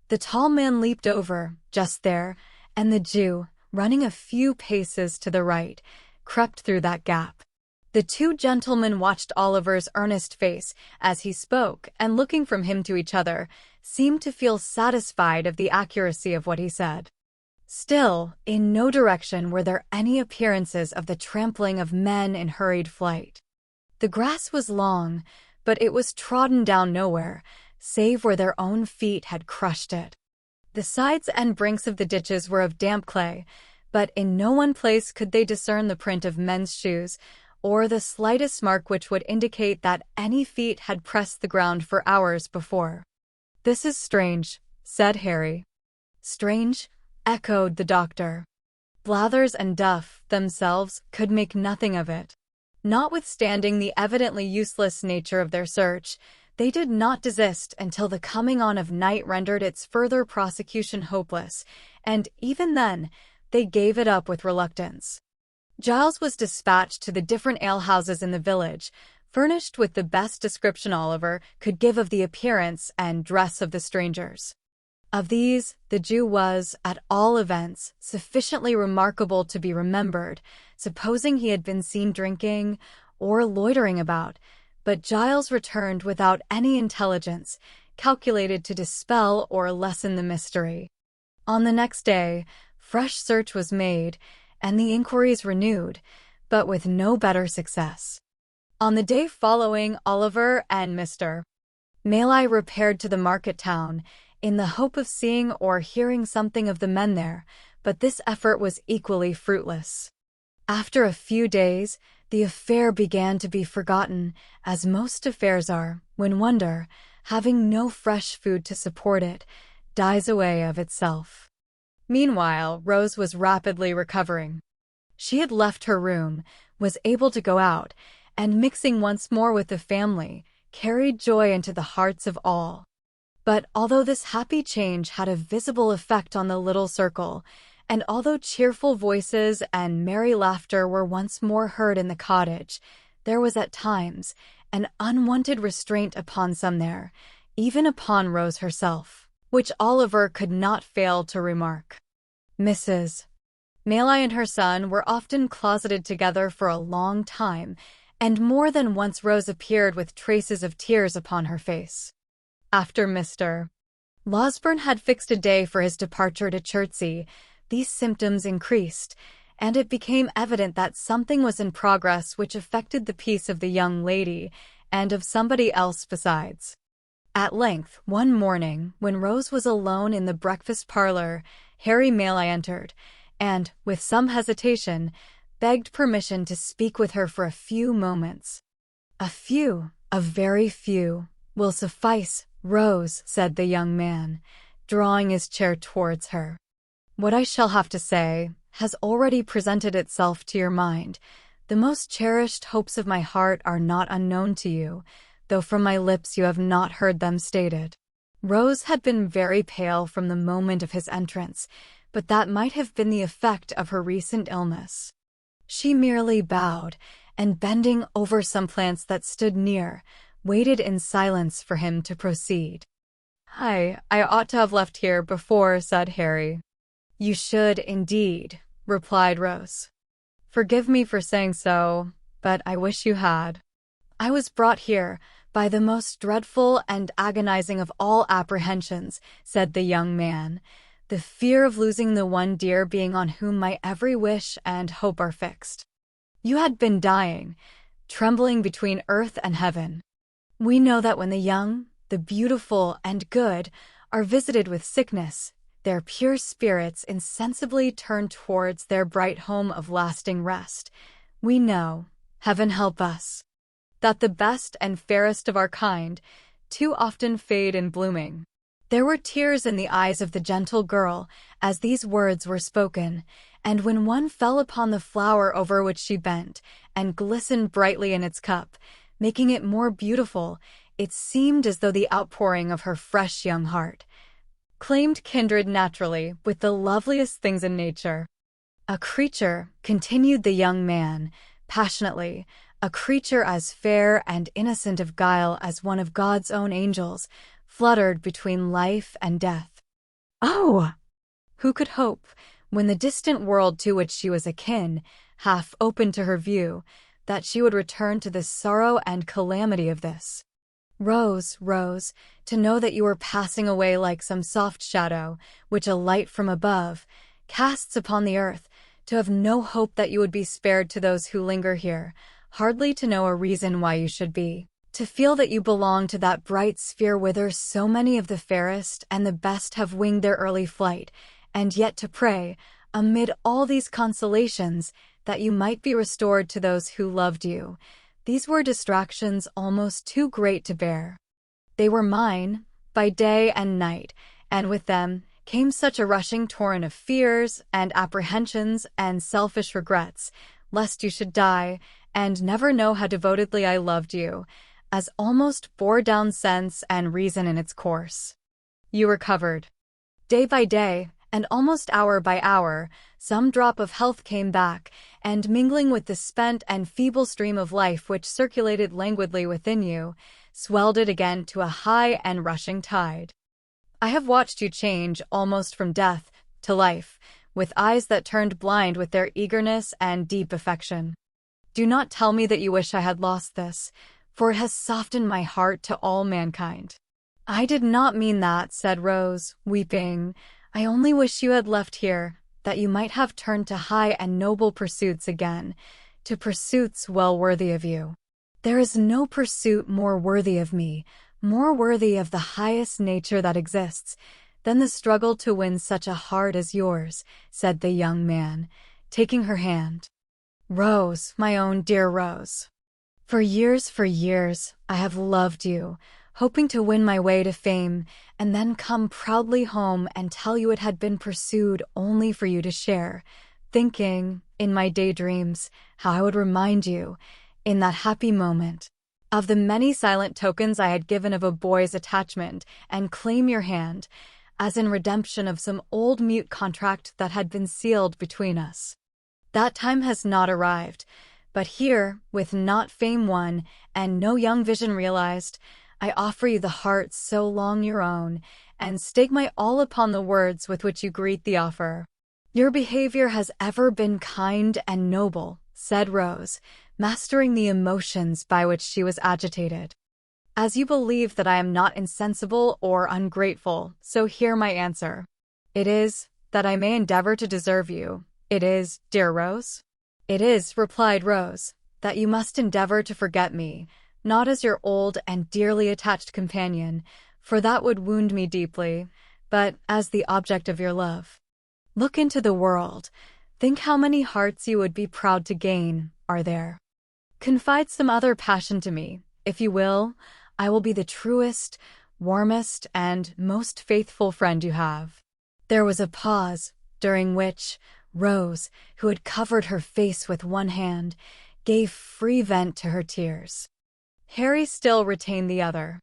The tall man leaped over, just there, and the Jew, running a few paces to the right, crept through that gap. The two gentlemen watched Oliver's earnest face as he spoke, and looking from him to each other, seemed to feel satisfied of the accuracy of what he said. Still, in no direction were there any appearances of the trampling of men in hurried flight. The grass was long, but it was trodden down nowhere, save where their own feet had crushed it. The sides and brinks of the ditches were of damp clay, but in no one place could they discern the print of men's shoes, or the slightest mark which would indicate that any feet had pressed the ground for hours before. "This is strange," said Harry. "Strange?" echoed the doctor. Blathers and Duff, themselves, could make nothing of it. Notwithstanding the evidently useless nature of their search, they did not desist until the coming on of night rendered its further prosecution hopeless, and even then they gave it up with reluctance. Giles was dispatched to the different alehouses in the village, furnished with the best description Oliver could give of the appearance and dress of the strangers. Of these, the Jew was, at all events, sufficiently remarkable to be remembered, supposing he had been seen drinking or loitering about, but Giles returned without any intelligence calculated to dispel or lessen the mystery. On the next day, fresh search was made, and the inquiries renewed, but with no better success. On the day following, Oliver and Mr. Maelai repaired to the market town, in the hope of seeing or hearing something of the men there, but this effort was equally fruitless. After a few days, the affair began to be forgotten, as most affairs are, when wonder, having no fresh food to support it, dies away of itself. Meanwhile, Rose was rapidly recovering. She had left her room, was able to go out, and mixing once more with the family, carried joy into the hearts of all. But although this happy change had a visible effect on the little circle, and although cheerful voices and merry laughter were once more heard in the cottage, there was at times an unwonted restraint upon some there, even upon Rose herself, which Oliver could not fail to remark. Mrs. Maelai and her son were often closeted together for a long time, and more than once Rose appeared with traces of tears upon her face. After Mr. Losberne had fixed a day for his departure to Chertsey, these symptoms increased, and it became evident that something was in progress which affected the peace of the young lady, and of somebody else besides. At length, one morning, when Rose was alone in the breakfast parlor, Harry Maelai entered, and, with some hesitation, begged permission to speak with her for a few moments. A very few, will suffice, Rose," said the young man, drawing his chair towards her. "What I shall have to say has already presented itself to your mind. The most cherished hopes of my heart are not unknown to you, though from my lips you have not heard them stated." Rose had been very pale from the moment of his entrance, but that might have been the effect of her recent illness. She merely bowed, and bending over some plants that stood near, waited in silence for him to proceed. I ought to have left here before," said Harry. "You should, indeed," replied Rose. "Forgive me for saying so, but I wish you had. I was brought here by the most dreadful and agonizing of all apprehensions," said the young man, "the fear of losing the one dear being on whom my every wish and hope are fixed. You had been dying, trembling between earth and heaven. We know that when the young, the beautiful, and good are visited with sickness, their pure spirits insensibly turned towards their bright home of lasting rest. We know, heaven help us, that the best and fairest of our kind too often fade in blooming. There were tears in the eyes of the gentle girl as these words were spoken, and when one fell upon the flower over which she bent, and glistened brightly in its cup, making it more beautiful, it seemed as though the outpouring of her fresh young heart claimed kindred naturally with the loveliest things in nature. A creature, continued the young man, passionately, a creature as fair and innocent of guile as one of God's own angels, fluttered between life and death. Oh! Who could hope, when the distant world to which she was akin half opened to her view, that she would return to the sorrow and calamity of this? Rose, Rose, to know that you were passing away like some soft shadow, which a light from above casts upon the earth, to have no hope that you would be spared to those who linger here, hardly to know a reason why you should be, to feel that you belong to that bright sphere whither so many of the fairest and the best have winged their early flight, and yet to pray, amid all these consolations, that you might be restored to those who loved you. These were distractions almost too great to bear. They were mine, by day and night, and with them came such a rushing torrent of fears and apprehensions and selfish regrets, lest you should die, and never know how devotedly I loved you, as almost bore down sense and reason in its course. You recovered. Day by day, and almost hour by hour, some drop of health came back, and mingling with the spent and feeble stream of life which circulated languidly within you, swelled it again to a high and rushing tide. I have watched you change almost from death to life, with eyes that turned blind with their eagerness and deep affection. Do not tell me that you wish I had lost this, for it has softened my heart to all mankind. I did not mean that, said Rose, weeping. I only wish you had left here, that you might have turned to high and noble pursuits again, to pursuits well worthy of you. There is no pursuit more worthy of me, more worthy of the highest nature that exists, than the struggle to win such a heart as yours, said the young man, taking her hand. Rose, my own dear Rose. For years, I have loved you, hoping to win my way to fame, and then come proudly home and tell you it had been pursued only for you to share, thinking, in my daydreams, how I would remind you, in that happy moment, of the many silent tokens I had given of a boy's attachment, and claim your hand, as in redemption of some old mute contract that had been sealed between us. That time has not arrived, but here, with not fame won, and no young vision realized, I offer you the heart so long your own, and stake my all upon the words with which you greet the offer. Your behavior has ever been kind and noble, said Rose, mastering the emotions by which she was agitated. As you believe that I am not insensible or ungrateful, so hear my answer. It is, that I may endeavor to deserve you. It is, dear Rose? It is, replied Rose, that you must endeavor to forget me, not as your old and dearly attached companion, for that would wound me deeply, but as the object of your love. Look into the world. Think how many hearts you would be proud to gain, are there. Confide some other passion to me, if you will. I will be the truest, warmest, and most faithful friend you have. There was a pause, during which Rose, who had covered her face with one hand, gave free vent to her tears. Harry still retained the other.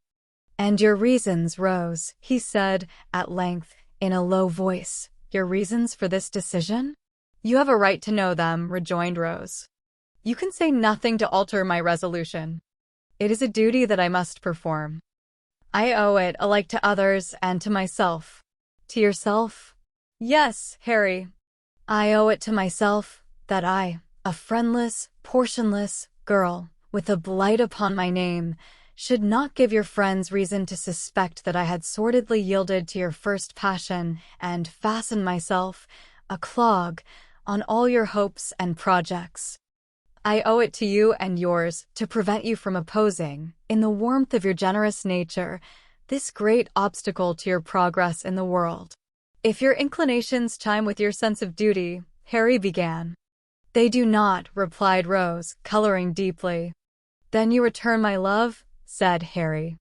"And your reasons, Rose," he said, at length, in a low voice, "your reasons for this decision?" "You have a right to know them," rejoined Rose. "You can say nothing to alter my resolution. It is a duty that I must perform. I owe it alike to others and to myself." "To yourself?" "Yes, Harry. I owe it to myself that I, a friendless, portionless girl, with a blight upon my name, should not give your friends reason to suspect that I had sordidly yielded to your first passion and fastened myself, a clog, on all your hopes and projects. I owe it to you and yours to prevent you from opposing, in the warmth of your generous nature, this great obstacle to your progress in the world. If your inclinations chime with your sense of duty, Harry began. They do not, replied Rose, coloring deeply. Then you return my love, said Harry.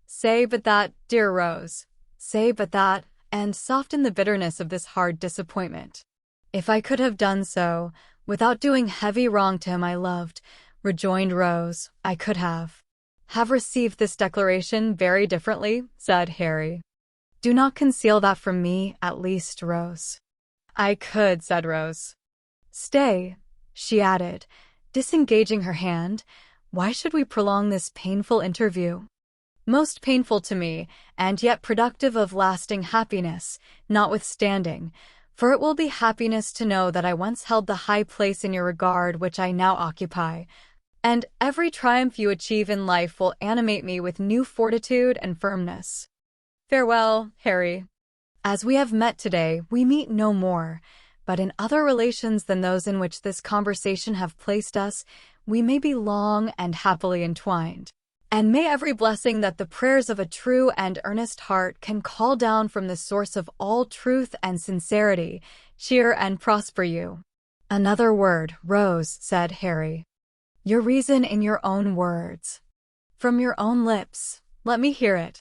Say but that, dear Rose. Say but that, and soften the bitterness of this hard disappointment. If I could have done so, without doing heavy wrong to him I loved, rejoined Rose, I could have received this declaration very differently, said Harry. Do not conceal that from me, at least, Rose. I could, said Rose. Stay, she added, disengaging her hand. Why should we prolong this painful interview? Most painful to me, and yet productive of lasting happiness, notwithstanding, for it will be happiness to know that I once held the high place in your regard which I now occupy, and every triumph you achieve in life will animate me with new fortitude and firmness. Farewell, Harry. As we have met today, we meet no more, but in other relations than those in which this conversation have placed us, we may be long and happily entwined. And may every blessing that the prayers of a true and earnest heart can call down from the source of all truth and sincerity cheer and prosper you. Another word, Rose, said Harry. Your reason in your own words. From your own lips, let me hear it.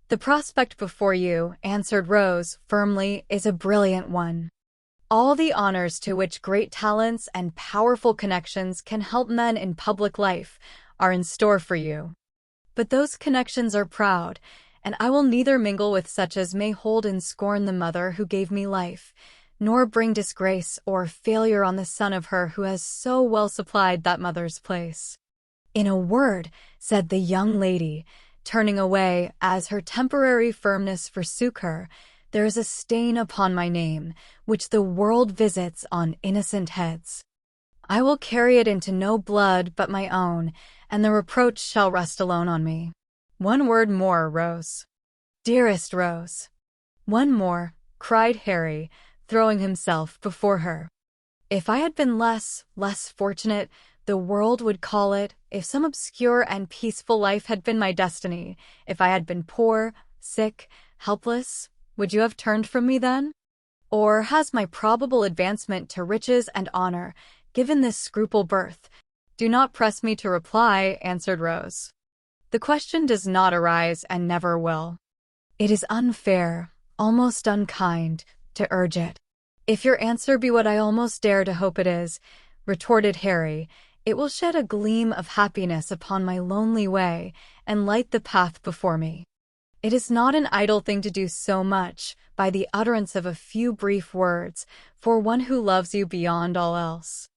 The prospect before you, answered Rose firmly, is a brilliant one. All the honors to which great talents and powerful connections can help men in public life are in store for you. But those connections are proud, and I will neither mingle with such as may hold in scorn the mother who gave me life, nor bring disgrace or failure on the son of her who has so well supplied that mother's place. In a word, said the young lady, turning away as her temporary firmness forsook her, there is a stain upon my name, which the world visits on innocent heads. I will carry it into no blood but my own, and the reproach shall rest alone on me. One word more, Rose. Dearest Rose. One more, cried Harry, throwing himself before her. If I had been less fortunate, the world would call it, if some obscure and peaceful life had been my destiny, if I had been poor, sick, helpless, would you have turned from me then? Or has my probable advancement to riches and honor given this scruple birth? Do not press me to reply, answered Rose. The question does not arise and never will. It is unfair, almost unkind, to urge it. If your answer be what I almost dare to hope it is, retorted Harry, it will shed a gleam of happiness upon my lonely way and light the path before me. It is not an idle thing to do so much by the utterance of a few brief words for one who loves you beyond all else.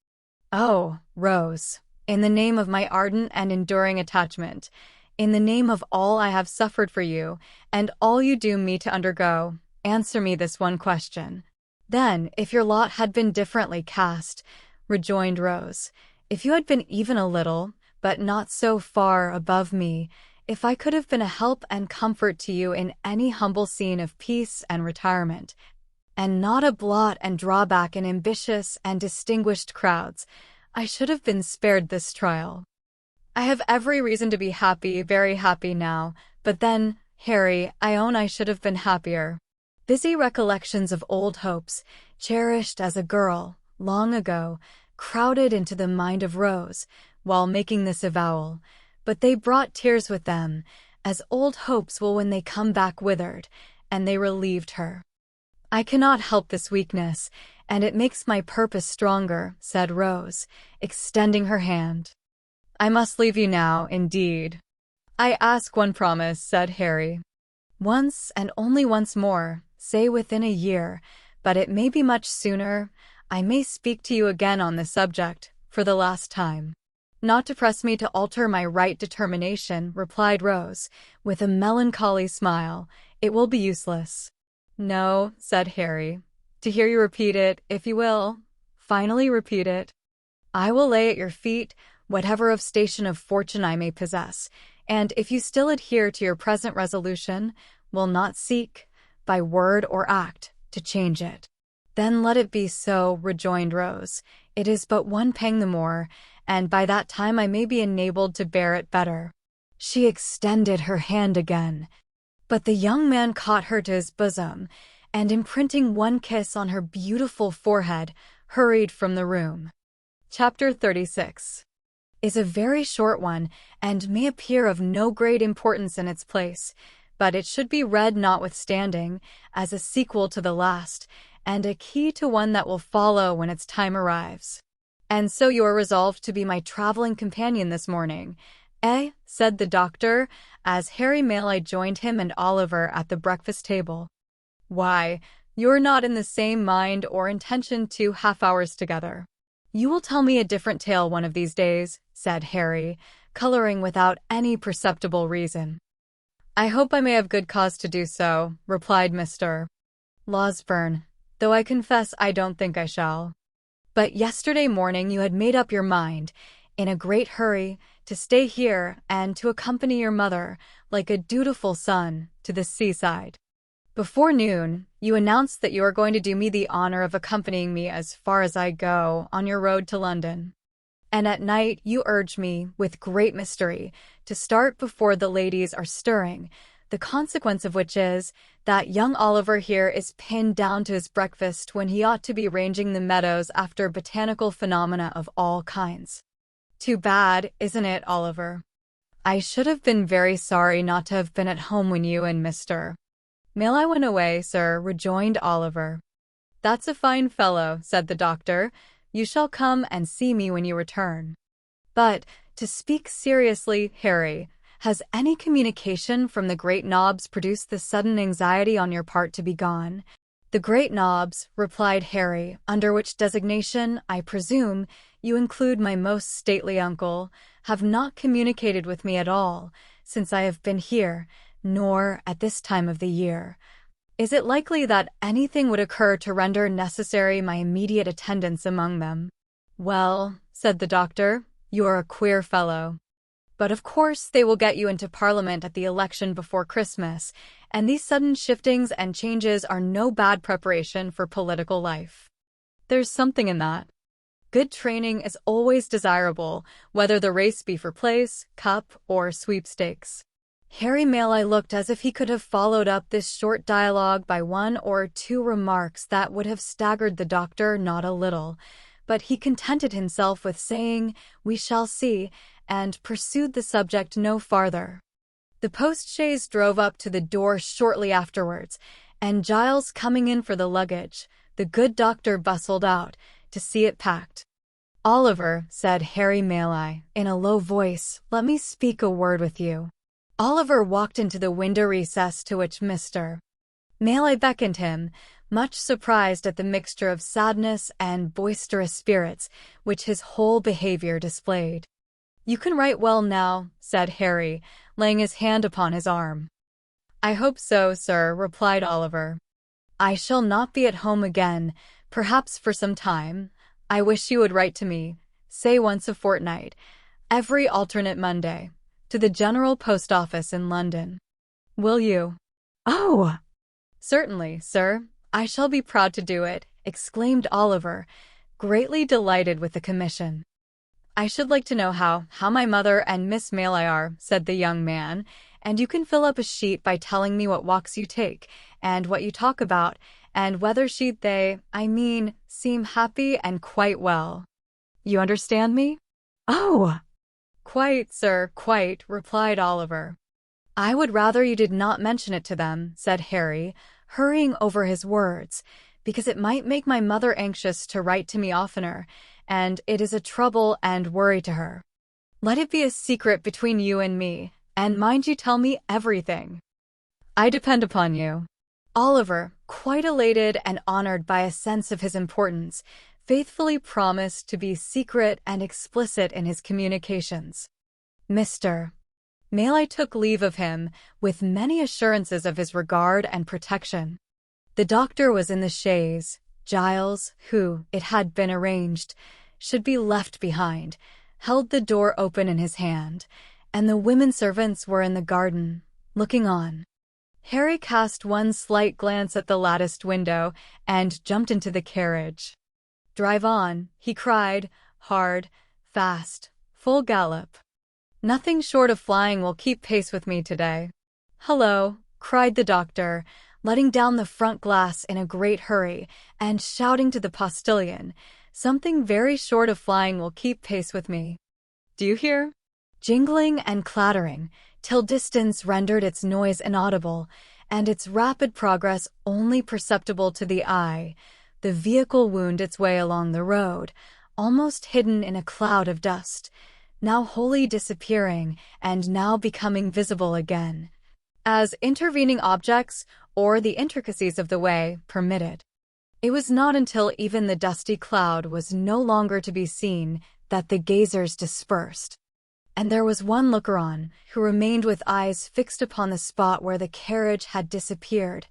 Oh, Rose, in the name of my ardent and enduring attachment, in the name of all I have suffered for you and all you doom me to undergo, answer me this one question. Then, if your lot had been differently cast, rejoined Rose, if you had been even a little, but not so far above me, if I could have been a help and comfort to you in any humble scene of peace and retirement, and not a blot and drawback in ambitious and distinguished crowds, I should have been spared this trial. I have every reason to be happy, very happy now, but then, Harry, I own I should have been happier. Busy recollections of old hopes, cherished as a girl, long ago, crowded into the mind of Rose, while making this avowal, but they brought tears with them, as old hopes will when they come back withered, and they relieved her. I cannot help this weakness, and it makes my purpose stronger, said Rose, extending her hand. I must leave you now, indeed. I ask one promise, said Harry. Once and only once more, say within a year, but it may be much sooner. I may speak to you again on this subject, for the last time. Not to press me to alter my right determination, replied Rose, with a melancholy smile. It will be useless. No, said Harry. To hear you repeat it, if you will, finally repeat it. I will lay at your feet whatever of station of fortune I may possess, and if you still adhere to your present resolution, will not seek, by word or act, to change it. Then let it be so, rejoined Rose. It is but one pang the more, and by that time I may be enabled to bear it better. She extended her hand again, but the young man caught her to his bosom, and imprinting one kiss on her beautiful forehead, hurried from the room. Chapter 36 is a very short one and may appear of no great importance in its place, but it should be read notwithstanding, as a sequel to the last, and a key to one that will follow when its time arrives. "And so you are resolved to be my traveling companion this morning, eh?" said the doctor, as Harry Maley joined him and Oliver at the breakfast table. "Why, you're not in the same mind or intention 2 hours together. You will tell me a different tale one of these days," said Harry, coloring without any perceptible reason. "I hope I may have good cause to do so," replied Mr. Losberne, "though I confess I don't think I shall. But yesterday morning you had made up your mind, in a great hurry, to stay here and to accompany your mother, like a dutiful son, to the seaside. Before noon, you announced that you are going to do me the honor of accompanying me as far as I go on your road to London. And at night you urge me, with great mystery, to start before the ladies are stirring, the consequence of which is that young Oliver here is pinned down to his breakfast when he ought to be ranging the meadows after botanical phenomena of all kinds. Too bad, isn't it, Oliver? I should have been very sorry not to have been at home when you and Mr. Maley went away, sir," rejoined Oliver. "That's a fine fellow," said the doctor. "You shall come and see me when you return. But, to speak seriously, Harry, has any communication from the great Nobbs produced this sudden anxiety on your part to be gone?" "The great Nobbs," replied Harry, "under which designation, I presume, you include my most stately uncle, have not communicated with me at all, since I have been here, nor at this time of the year. Is it likely that anything would occur to render necessary my immediate attendance among them?" "Well," said the doctor, "you are a queer fellow. But of course they will get you into Parliament at the election before Christmas, and these sudden shiftings and changes are no bad preparation for political life. There's something in that. Good training is always desirable, whether the race be for place, cup, or sweepstakes." Harry Maley looked as if he could have followed up this short dialogue by one or two remarks that would have staggered the doctor not a little, but he contented himself with saying, "We shall see," and pursued the subject no farther. The post-chaise drove up to the door shortly afterwards, and Giles coming in for the luggage, the good doctor bustled out, to see it packed. "Oliver," said Harry Maley, in a low voice, "let me speak a word with you." Oliver walked into the window recess to which Mr. Maley beckoned him, much surprised at the mixture of sadness and boisterous spirits which his whole behavior displayed. "You can write well now," said Harry, laying his hand upon his arm. "I hope so, sir," replied Oliver. "I shall not be at home again, perhaps for some time. I wish you would write to me, say once a fortnight, every alternate Monday, to the General Post Office in London. Will you?" "Oh!" "Certainly, sir. I shall be proud to do it," exclaimed Oliver, greatly delighted with the commission. "I should like to know how my mother and Miss Maley are," said the young man, "and you can fill up a sheet by telling me what walks you take, and what you talk about, and whether seem happy and quite well. You understand me?" "Oh!" "Quite, sir, quite," replied Oliver. "I would rather you did not mention it to them," said Harry, hurrying over his words, "because it might make my mother anxious to write to me oftener, and it is a trouble and worry to her. Let it be a secret between you and me, and mind you tell me everything. I depend upon you." Oliver, quite elated and honored by a sense of his importance, faithfully promised to be secret and explicit in his communications. Mr. Maley took leave of him, with many assurances of his regard and protection. The doctor was in the chaise. Giles, who, it had been arranged, should be left behind, held the door open in his hand, and the women servants were in the garden, looking on. Harry cast one slight glance at the latticed window and jumped into the carriage. "Drive on," he cried, "hard, fast, full gallop. Nothing short of flying will keep pace with me today." "Hullo," cried the doctor, letting down the front glass in a great hurry and shouting to the postilion, "Something very short of flying will keep pace with me. Do you hear?" Jingling and clattering, till distance rendered its noise inaudible, and its rapid progress only perceptible to the eye, the vehicle wound its way along the road, almost hidden in a cloud of dust, now wholly disappearing and now becoming visible again, as intervening objects or the intricacies of the way permitted. It was not until even the dusty cloud was no longer to be seen that the gazers dispersed, and there was one looker-on who remained with eyes fixed upon the spot where the carriage had disappeared,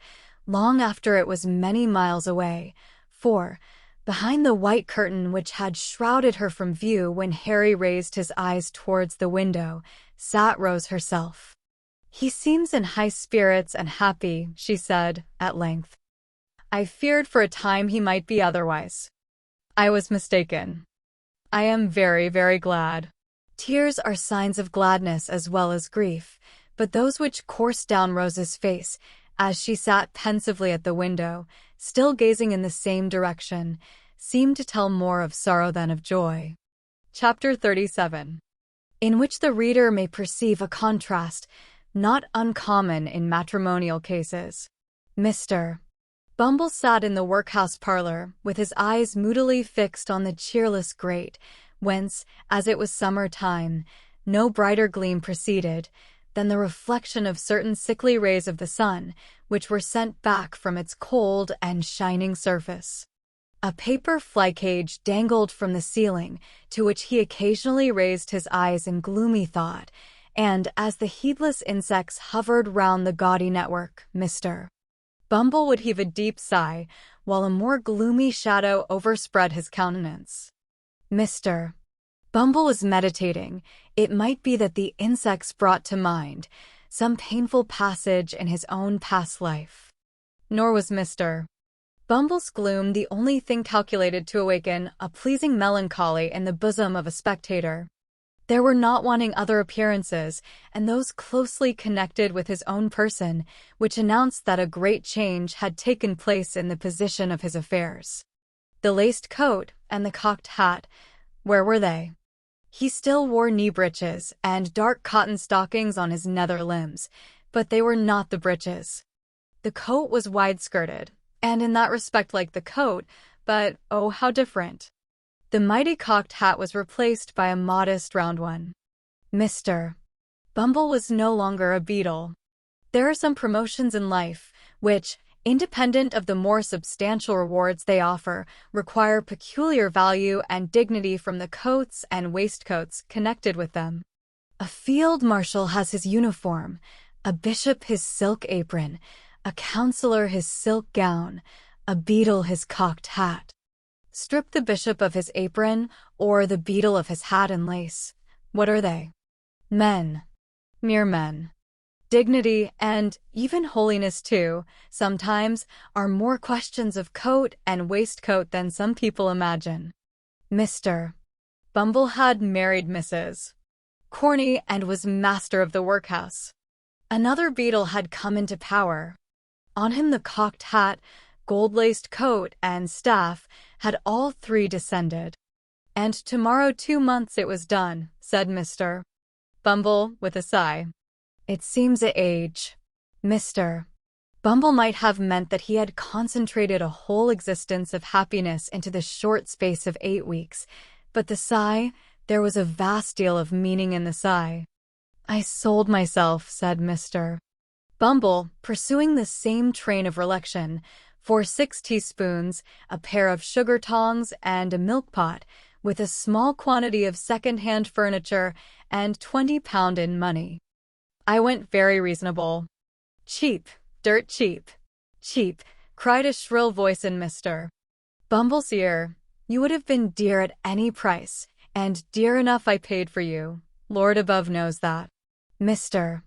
long after it was many miles away, for, behind the white curtain which had shrouded her from view when Harry raised his eyes towards the window, sat Rose herself. "He seems in high spirits and happy," she said, at length. "I feared for a time he might be otherwise. I was mistaken. I am very, very glad." Tears are signs of gladness as well as grief, but those which coursed down Rose's face, as she sat pensively at the window, still gazing in the same direction, seemed to tell more of sorrow than of joy. Chapter 37, in which the reader may perceive a contrast not uncommon in matrimonial cases. Mr. Bumble sat in the workhouse parlor, with his eyes moodily fixed on the cheerless grate, whence, as it was summer time, no brighter gleam proceeded than the reflection of certain sickly rays of the sun, which were sent back from its cold and shining surface. A paper fly-cage dangled from the ceiling, to which he occasionally raised his eyes in gloomy thought, and as the heedless insects hovered round the gaudy network, Mr. Bumble would heave a deep sigh, while a more gloomy shadow overspread his countenance. Mr. Bumble was meditating. It might be that the insects brought to mind some painful passage in his own past life. Nor was Mr. Bumble's gloom the only thing calculated to awaken a pleasing melancholy in the bosom of a spectator. There were not wanting other appearances, and those closely connected with his own person, which announced that a great change had taken place in the position of his affairs. The laced coat and the cocked hat, where were they? He still wore knee breeches and dark cotton stockings on his nether limbs, but they were not the breeches. The coat was wide-skirted, and in that respect like the coat, but oh, how different. The mighty cocked hat was replaced by a modest round one. Mr. Bumble was no longer a beetle. There are some promotions in life which, independent of the more substantial rewards they offer, require peculiar value and dignity from the coats and waistcoats connected with them. A field marshal has his uniform, a bishop his silk apron, a counselor his silk gown, a beadle his cocked hat. Strip the bishop of his apron, or the beadle of his hat and lace. What are they? Men. Mere men. Dignity, and even holiness too, sometimes, are more questions of coat and waistcoat than some people imagine. Mr. Bumble had married Mrs. Corney and was master of the workhouse. Another beadle had come into power. On him the cocked hat, gold-laced coat, and staff had all three descended. "And tomorrow 2 months it was done," said Mr. Bumble, with a sigh. "It seems a age." Mr. Bumble might have meant that he had concentrated a whole existence of happiness into the short space of 8 weeks, but the sigh, there was a vast deal of meaning in the sigh. "I sold myself," said Mr. Bumble, pursuing the same train of recollection, "for 6 teaspoons, a pair of sugar tongs, and a milk pot, with a small quantity of second-hand furniture and £20 in money. I went very reasonable." "Cheap, dirt cheap, cheap," cried a shrill voice in Mr. Bumble's ear. "You would have been dear at any price, and dear enough I paid for you. Lord above knows that." Mr.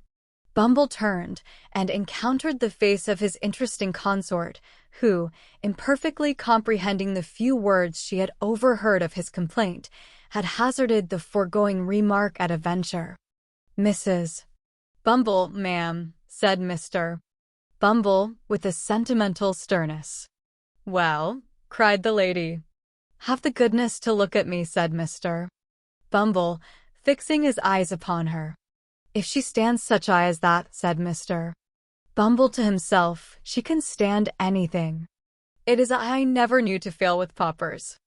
Bumble turned and encountered the face of his interesting consort, who, imperfectly comprehending the few words she had overheard of his complaint, had hazarded the foregoing remark at a venture. "Mrs. Bumble, ma'am," said Mr. Bumble, with a sentimental sternness. "Well," cried the lady. "Have the goodness to look at me," said Mr. Bumble, fixing his eyes upon her. "If she stands such eye as that," said Mr. Bumble to himself, "she can stand anything. It is I never knew to fail with paupers.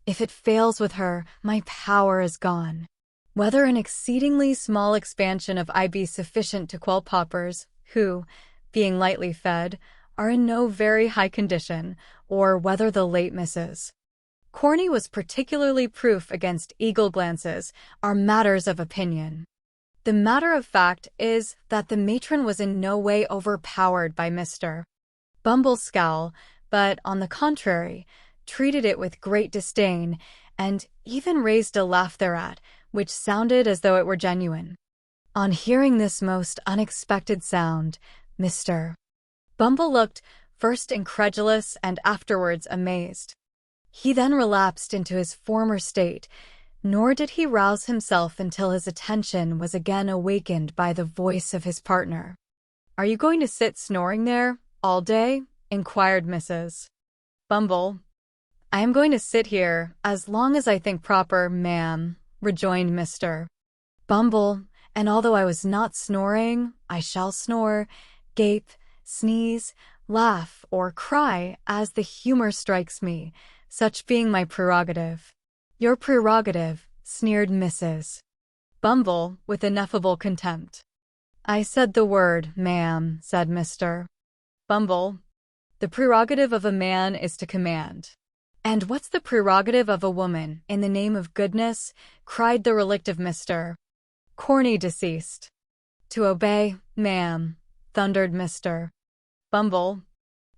If it fails with her, my power is gone. Whether an exceedingly small expansion of I be sufficient to quell paupers, who, being lightly fed, are in no very high condition, or whether the late Mrs. Corney was particularly proof against eagle glances, are matters of opinion. The matter of fact is that the matron was in no way overpowered by Mr. Bumble's scowl, but, on the contrary, treated it with great disdain, and even raised a laugh thereat, which sounded as though it were genuine. On hearing this most unexpected sound, Mr. Bumble looked first incredulous and afterwards amazed. He then relapsed into his former state, nor did he rouse himself until his attention was again awakened by the voice of his partner. "Are you going to sit snoring there all day?" inquired Mrs. Bumble. "I am going to sit here as long as I think proper, ma'am," rejoined Mr. Bumble, "and although I was not snoring, I shall snore, gape, sneeze, laugh, or cry as the humor strikes me, such being my prerogative." "Your prerogative," sneered Mrs. Bumble, with ineffable contempt. "I said the word, ma'am," said Mr. Bumble. "The prerogative of a man is to command." "And what's the prerogative of a woman, in the name of goodness?" cried the relict of Mr. Corney, deceased. "To obey, ma'am," thundered Mr. Bumble.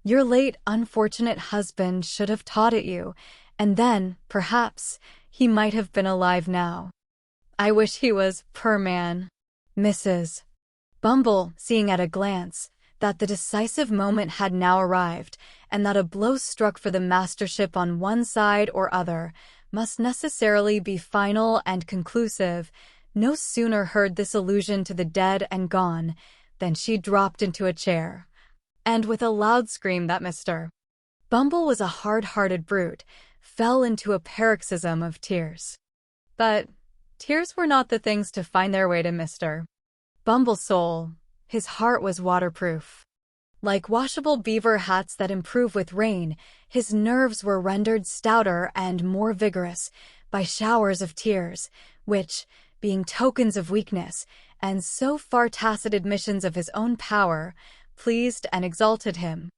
"Your late unfortunate husband should have taught it you, and then, perhaps, he might have been alive now." "I wish he was, poor man." Mrs. Bumble, seeing at a glance that the decisive moment had now arrived, and that a blow struck for the mastership on one side or other must necessarily be final and conclusive, no sooner heard this allusion to the dead and gone than she dropped into a chair, and with a loud scream that Mr. Bumble was a hard-hearted brute, fell into a paroxysm of tears. But tears were not the things to find their way to Mr. Bumble's soul. His heart was waterproof. Like washable beaver hats that improve with rain, his nerves were rendered stouter and more vigorous by showers of tears, which, being tokens of weakness, and so far tacit admissions of his own power, pleased and exalted him.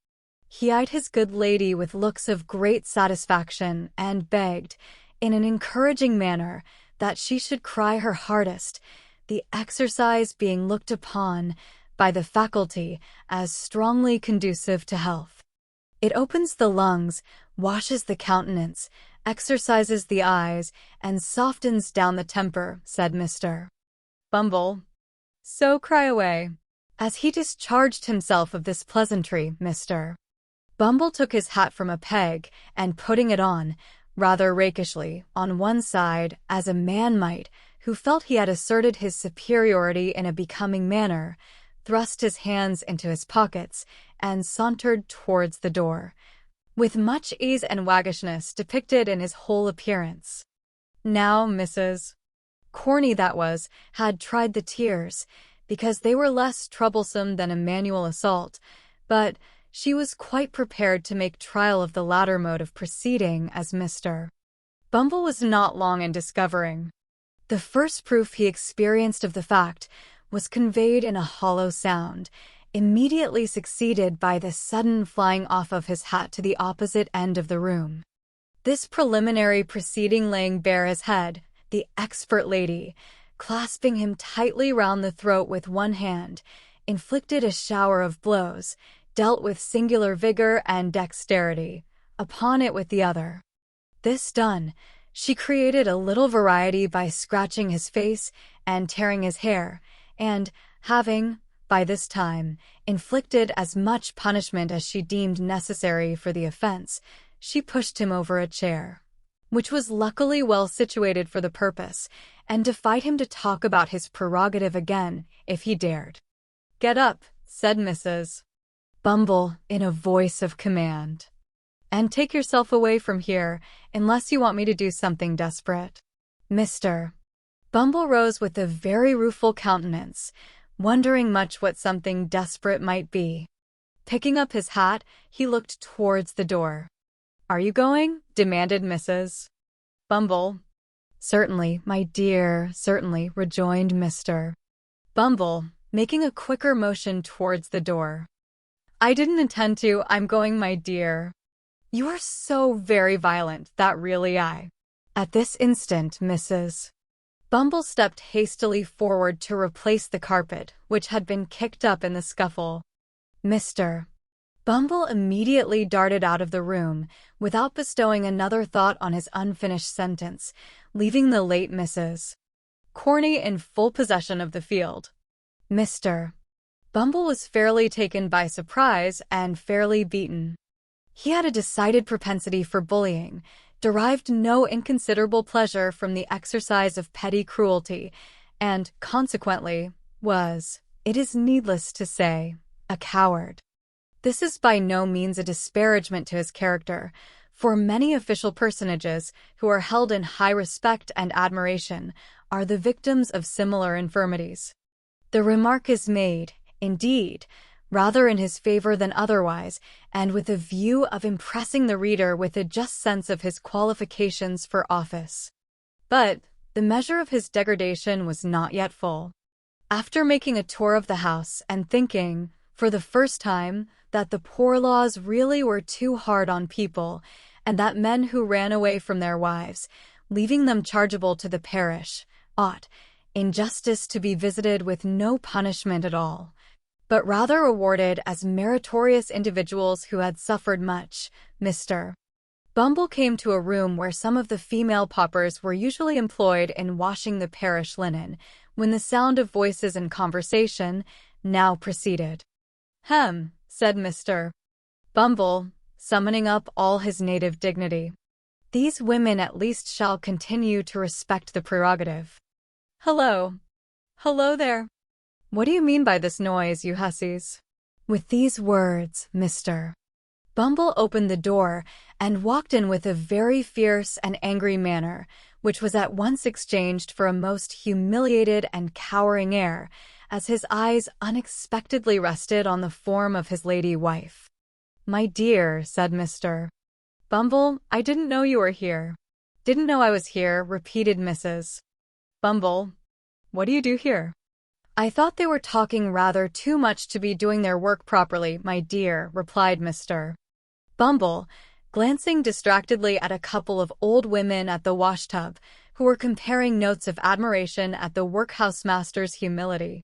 He eyed his good lady with looks of great satisfaction, and begged, in an encouraging manner, that she should cry her hardest, the exercise being looked upon by the faculty as strongly conducive to health. "It opens the lungs, washes the countenance, exercises the eyes, and softens down the temper," said Mr. Bumble. "So cry away." As he discharged himself of this pleasantry, Mr. Bumble took his hat from a peg, and putting it on, rather rakishly, on one side, as a man might, who felt he had asserted his superiority in a becoming manner, thrust his hands into his pockets, and sauntered towards the door, with much ease and waggishness depicted in his whole appearance. Now Mrs. Corney, that was, had tried the tears, because they were less troublesome than a manual assault, but she was quite prepared to make trial of the latter mode of proceeding, as Mr. Bumble was not long in discovering. The first proof he experienced of the fact was conveyed in a hollow sound, immediately succeeded by the sudden flying off of his hat to the opposite end of the room. This preliminary proceeding laying bare his head, the expert lady, clasping him tightly round the throat with one hand, inflicted a shower of blows, dealt with singular vigor and dexterity, upon it with the other. This done, she created a little variety by scratching his face and tearing his hair, and, having, by this time, inflicted as much punishment as she deemed necessary for the offense, she pushed him over a chair, which was luckily well situated for the purpose, and defied him to talk about his prerogative again, if he dared. "Get up," said Mrs. Bumble, in a voice of command. "And take yourself away from here, unless you want me to do something desperate." Mr. Bumble rose with a very rueful countenance, wondering much what something desperate might be. Picking up his hat, he looked towards the door. "Are you going?" demanded Mrs. Bumble. "Certainly, my dear, certainly," rejoined Mr. Bumble, making a quicker motion towards the door. "I didn't intend to. I'm going, my dear." "You are so very violent that really I—" At this instant, Mrs. Bumble stepped hastily forward to replace the carpet, which had been kicked up in the scuffle. Mr. Bumble immediately darted out of the room, without bestowing another thought on his unfinished sentence, leaving the late Mrs. Corney in full possession of the field. Mr. Bumble was fairly taken by surprise and fairly beaten. He had a decided propensity for bullying, derived no inconsiderable pleasure from the exercise of petty cruelty, and, consequently, was, it is needless to say, a coward. This is by no means a disparagement to his character, for many official personages who are held in high respect and admiration are the victims of similar infirmities. The remark is made, indeed, rather in his favor than otherwise, and with a view of impressing the reader with a just sense of his qualifications for office. But the measure of his degradation was not yet full. After making a tour of the house and thinking, for the first time, that the poor laws really were too hard on people, and that men who ran away from their wives, leaving them chargeable to the parish, ought, in justice, to be visited with no punishment at all, but rather rewarded as meritorious individuals who had suffered much, Mr. Bumble came to a room where some of the female paupers were usually employed in washing the parish linen, when the sound of voices and conversation now proceeded. "Hem," said Mr. Bumble, summoning up all his native dignity. "These women at least shall continue to respect the prerogative. Hello. Hello there. What do you mean by this noise, you hussies?" With these words, Mr. Bumble opened the door and walked in with a very fierce and angry manner, which was at once exchanged for a most humiliated and cowering air, as his eyes unexpectedly rested on the form of his lady wife. "My dear," said Mr. Bumble, "I didn't know you were here." "Didn't know I was here," repeated Mrs. Bumble. "What do you do here?" "I thought they were talking rather too much to be doing their work properly, my dear," replied Mr. Bumble, glancing distractedly at a couple of old women at the washtub, who were comparing notes of admiration at the workhouse master's humility.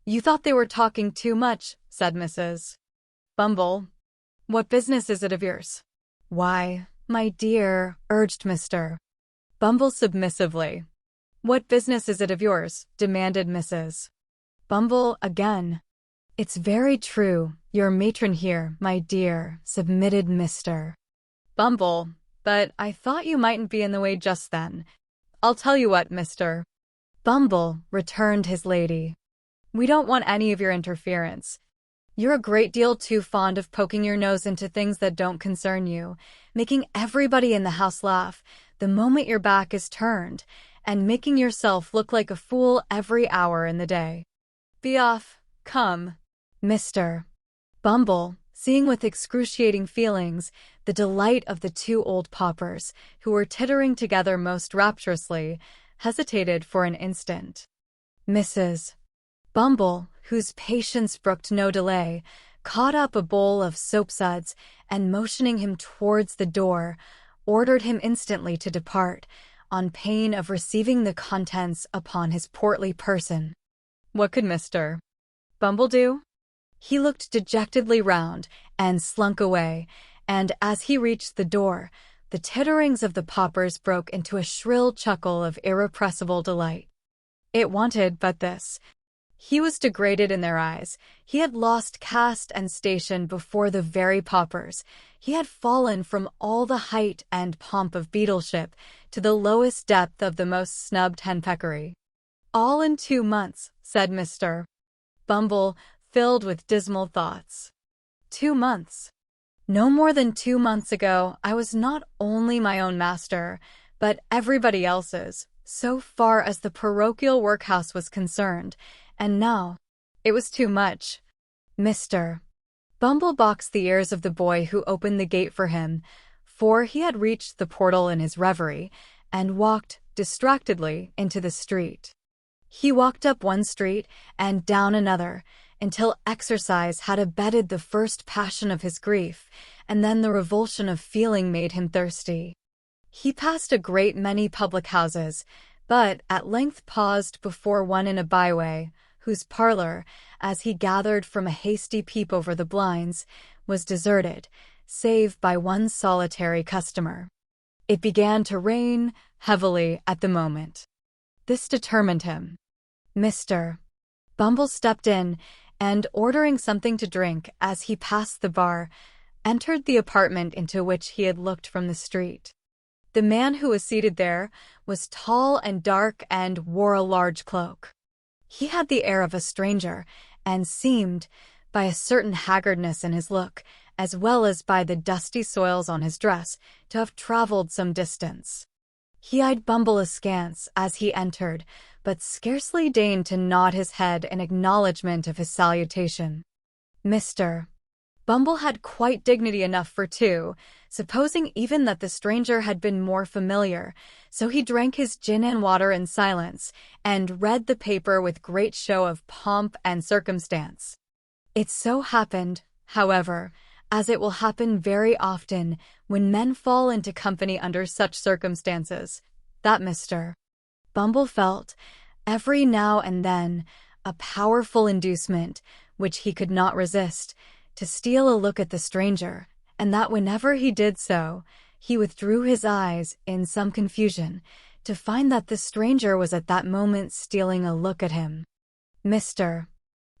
"You thought they were talking too much," said Mrs. Bumble. "What business is it of yours?" "Why, my dear," urged Mr. Bumble submissively. "What business is it of yours?" demanded Mrs. Bumble again. "It's very true, your matron here, my dear," submitted Mr. Bumble, "but I thought you mightn't be in the way just then. I'll tell you what, Mr. Bumble," returned his lady. "We don't want any of your interference. You're a great deal too fond of poking your nose into things that don't concern you, making everybody in the house laugh the moment your back is turned, and making yourself look like a fool every hour in the day. Be off, come." Mr. Bumble, seeing with excruciating feelings the delight of the two old paupers, who were tittering together most rapturously, hesitated for an instant. Mrs. Bumble, whose patience brooked no delay, caught up a bowl of soapsuds and, motioning him towards the door, ordered him instantly to depart, on pain of receiving the contents upon his portly person. What could Mr. Bumble do? He looked dejectedly round and slunk away, and as he reached the door, the titterings of the paupers broke into a shrill chuckle of irrepressible delight. It wanted but this. He was degraded in their eyes. He had lost caste and station before the very paupers. He had fallen from all the height and pomp of beadleship to the lowest depth of the most snubbed henpeckary. "All in 2 months," said Mr. Bumble, filled with dismal thoughts. 2 months. No more than 2 months ago, I was not only my own master, but everybody else's, so far as the parochial workhouse was concerned, and now it was too much. Mr. Bumble boxed the ears of the boy who opened the gate for him, for he had reached the portal in his reverie and walked distractedly into the street. He walked up one street and down another until exercise had abated the first passion of his grief, and then the revulsion of feeling made him thirsty. He passed a great many public houses, but at length paused before one in a byway, whose parlor, as he gathered from a hasty peep over the blinds, was deserted, save by one solitary customer. It began to rain heavily at the moment. This determined him. Mr. Bumble stepped in and, ordering something to drink as he passed the bar, entered the apartment into which he had looked from the street. The man who was seated there was tall and dark and wore a large cloak. He had the air of a stranger and seemed, by a certain haggardness in his look, as well as by the dusty soils on his dress, to have traveled some distance. He eyed Bumble askance as he entered, but scarcely deigned to nod his head in acknowledgment of his salutation. Mr. Bumble had quite dignity enough for two, supposing even that the stranger had been more familiar, so he drank his gin and water in silence, and read the paper with great show of pomp and circumstance. It so happened, however, as it will happen very often when men fall into company under such circumstances, that Mr. Bumble felt, every now and then, a powerful inducement, which he could not resist, to steal a look at the stranger, and that whenever he did so, he withdrew his eyes in some confusion, to find that the stranger was at that moment stealing a look at him. Mr.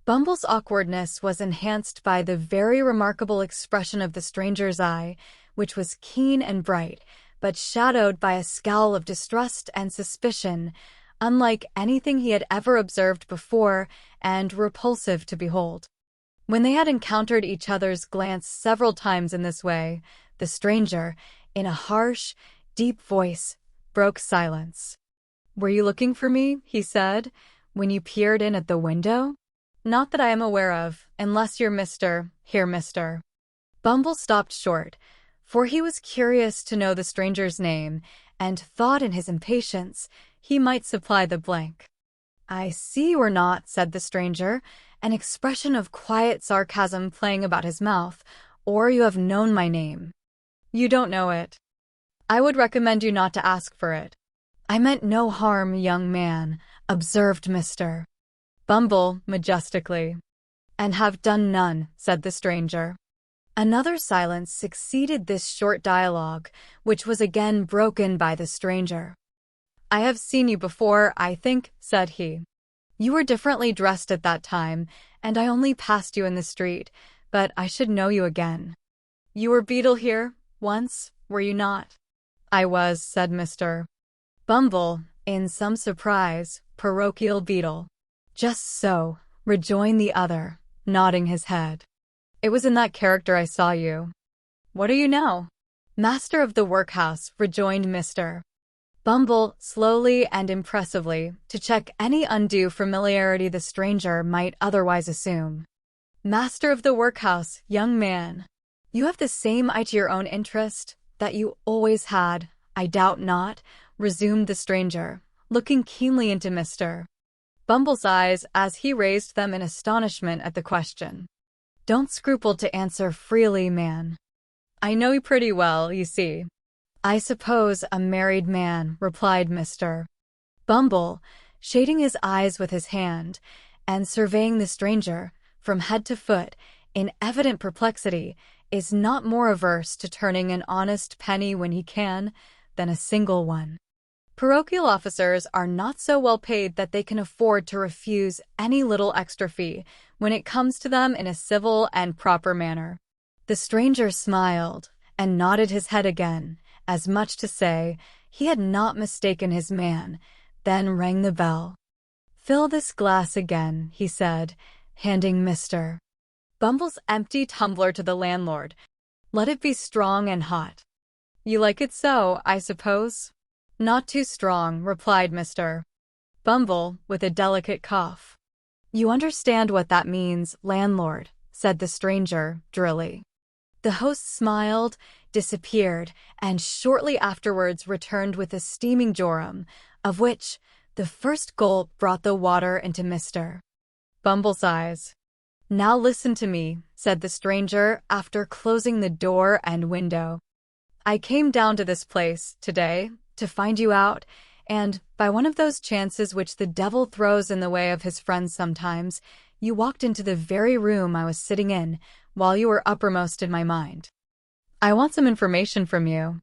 Bumble's awkwardness was enhanced by the very remarkable expression of the stranger's eye, which was keen and bright, but shadowed by a scowl of distrust and suspicion, unlike anything he had ever observed before, and repulsive to behold. When they had encountered each other's glance several times in this way, the stranger, in a harsh, deep voice, broke silence. "Were you looking for me," he said, "when you peered in at the window?" "Not that I am aware of, unless you're here, Mr. Bumble stopped short, for he was curious to know the stranger's name, and thought in his impatience he might supply the blank. "I see you are not," said the stranger, an expression of quiet sarcasm playing about his mouth, "or you have known my name." "You don't know it. I would recommend you not to ask for it." "I meant no harm, young man," observed Mr. Bumble majestically. "And have done none," said the stranger. Another silence succeeded this short dialogue, which was again broken by the stranger. "I have seen you before, I think," said he. "You were differently dressed at that time, and I only passed you in the street, but I should know you again. You were beadle here, once, were you not?" "I was," said Mr. Bumble, in some surprise. "Parochial beadle." "Just so," rejoined the other, nodding his head. "It was in that character I saw you." "What are you now?" "Master of the workhouse," rejoined Mr. Bumble, slowly and impressively, to check any undue familiarity the stranger might otherwise assume. "Master of the workhouse, young man. You have the same eye to your own interest that you always had, I doubt not," resumed the stranger, looking keenly into Mr. Bumble's eyes as he raised them in astonishment at the question. "Don't scruple to answer freely, man. I know you pretty well, you see." "I suppose a married man," replied Mr. Bumble, shading his eyes with his hand, and surveying the stranger, from head to foot, in evident perplexity, "is not more averse to turning an honest penny when he can, than a single one. Parochial officers are not so well paid that they can afford to refuse any little extra fee when it comes to them in a civil and proper manner." The stranger smiled, and nodded his head again, as much to say he had not mistaken his man, then rang the bell. "Fill this glass again," he said, handing Mr. Bumble's empty tumbler to the landlord. Let it be strong and hot. You like it so, I suppose? Not too strong, replied Mr. Bumble, with a delicate cough. You understand what that means, landlord, said the stranger, drily. The host smiled, disappeared, and shortly afterwards returned with a steaming jorum, of which the first gulp brought the water into Mr. Bumble's eyes. Now listen to me, said the stranger, after closing the door and window. I came down to this place, today, to find you out, and, by one of those chances which the devil throws in the way of his friends sometimes, you walked into the very room I was sitting in, while you were uppermost in my mind. I want some information from you.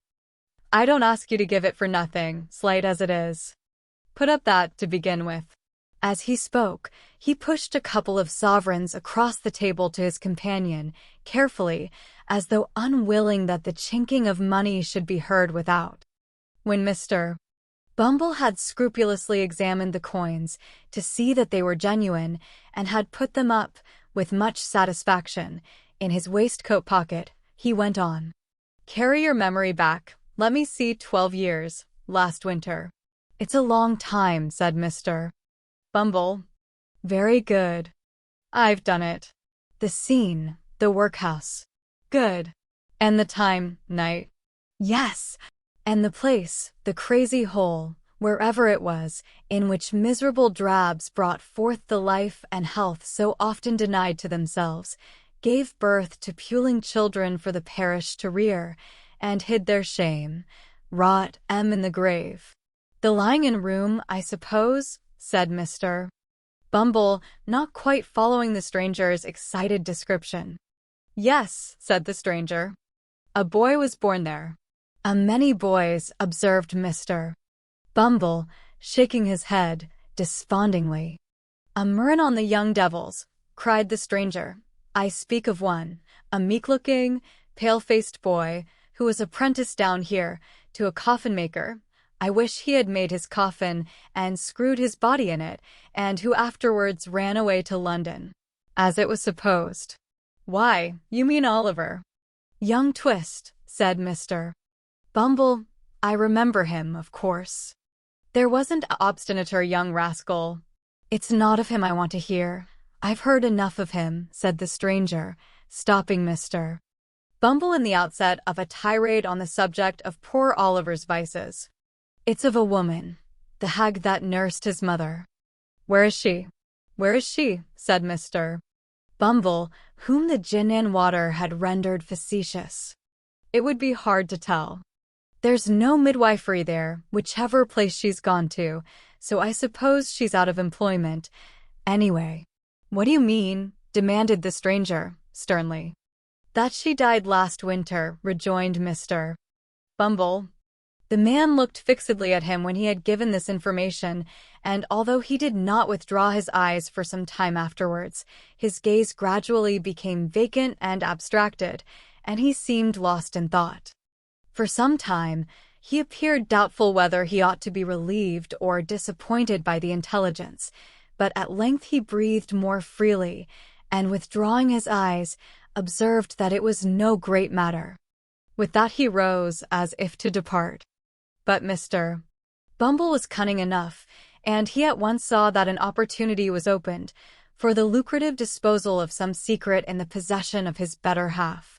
I don't ask you to give it for nothing, slight as it is. Put up that to begin with. As he spoke, he pushed a couple of sovereigns across the table to his companion, carefully, as though unwilling that the chinking of money should be heard without. When Mr. Bumble had scrupulously examined the coins to see that they were genuine, and had put them up, with much satisfaction, in his waistcoat pocket, he went on. Carry your memory back, let me see, 12 years, last winter. It's a long time, said Mr. Bumble. Very good. I've done it. The scene, the workhouse. Good. And the time, night. Yes. And the place, the crazy hole, wherever it was, in which miserable drabs brought forth the life and health so often denied to themselves, gave birth to puling children for the parish to rear, and hid their shame, rot in the grave. The lying-in room, I suppose, said Mr. Bumble, not quite following the stranger's excited description. Yes, said the stranger. A boy was born there. A many boys, observed Mr. Bumble, shaking his head, despondingly. A murrain on the young devils, cried the stranger. I speak of one, a meek-looking, pale-faced boy, who was apprenticed down here to a coffin-maker. I wish he had made his coffin and screwed his body in it, and who afterwards ran away to London, as it was supposed. Why, you mean Oliver. Young Twist, said Mr. Bumble. I remember him, of course. There wasn't an obstinater young rascal. It's not of him I want to hear. I've heard enough of him, said the stranger, stopping Mr. Bumble in the outset of a tirade on the subject of poor Oliver's vices. It's of a woman, the hag that nursed his mother. Where is she? Where is she? Said Mr. Bumble, whom the gin and water had rendered facetious. It would be hard to tell. There's no midwifery there, whichever place she's gone to, so I suppose she's out of employment. Anyway. What do you mean? Demanded the stranger, sternly. That she died last winter, rejoined Mr. Bumble. The man looked fixedly at him when he had given this information, and although he did not withdraw his eyes for some time afterwards, his gaze gradually became vacant and abstracted, and he seemed lost in thought. For some time, he appeared doubtful whether he ought to be relieved or disappointed by the intelligence, but at length he breathed more freely, and withdrawing his eyes, observed that it was no great matter. With that he rose, as if to depart. But Mr. Bumble was cunning enough, and he at once saw that an opportunity was opened for the lucrative disposal of some secret in the possession of his better half.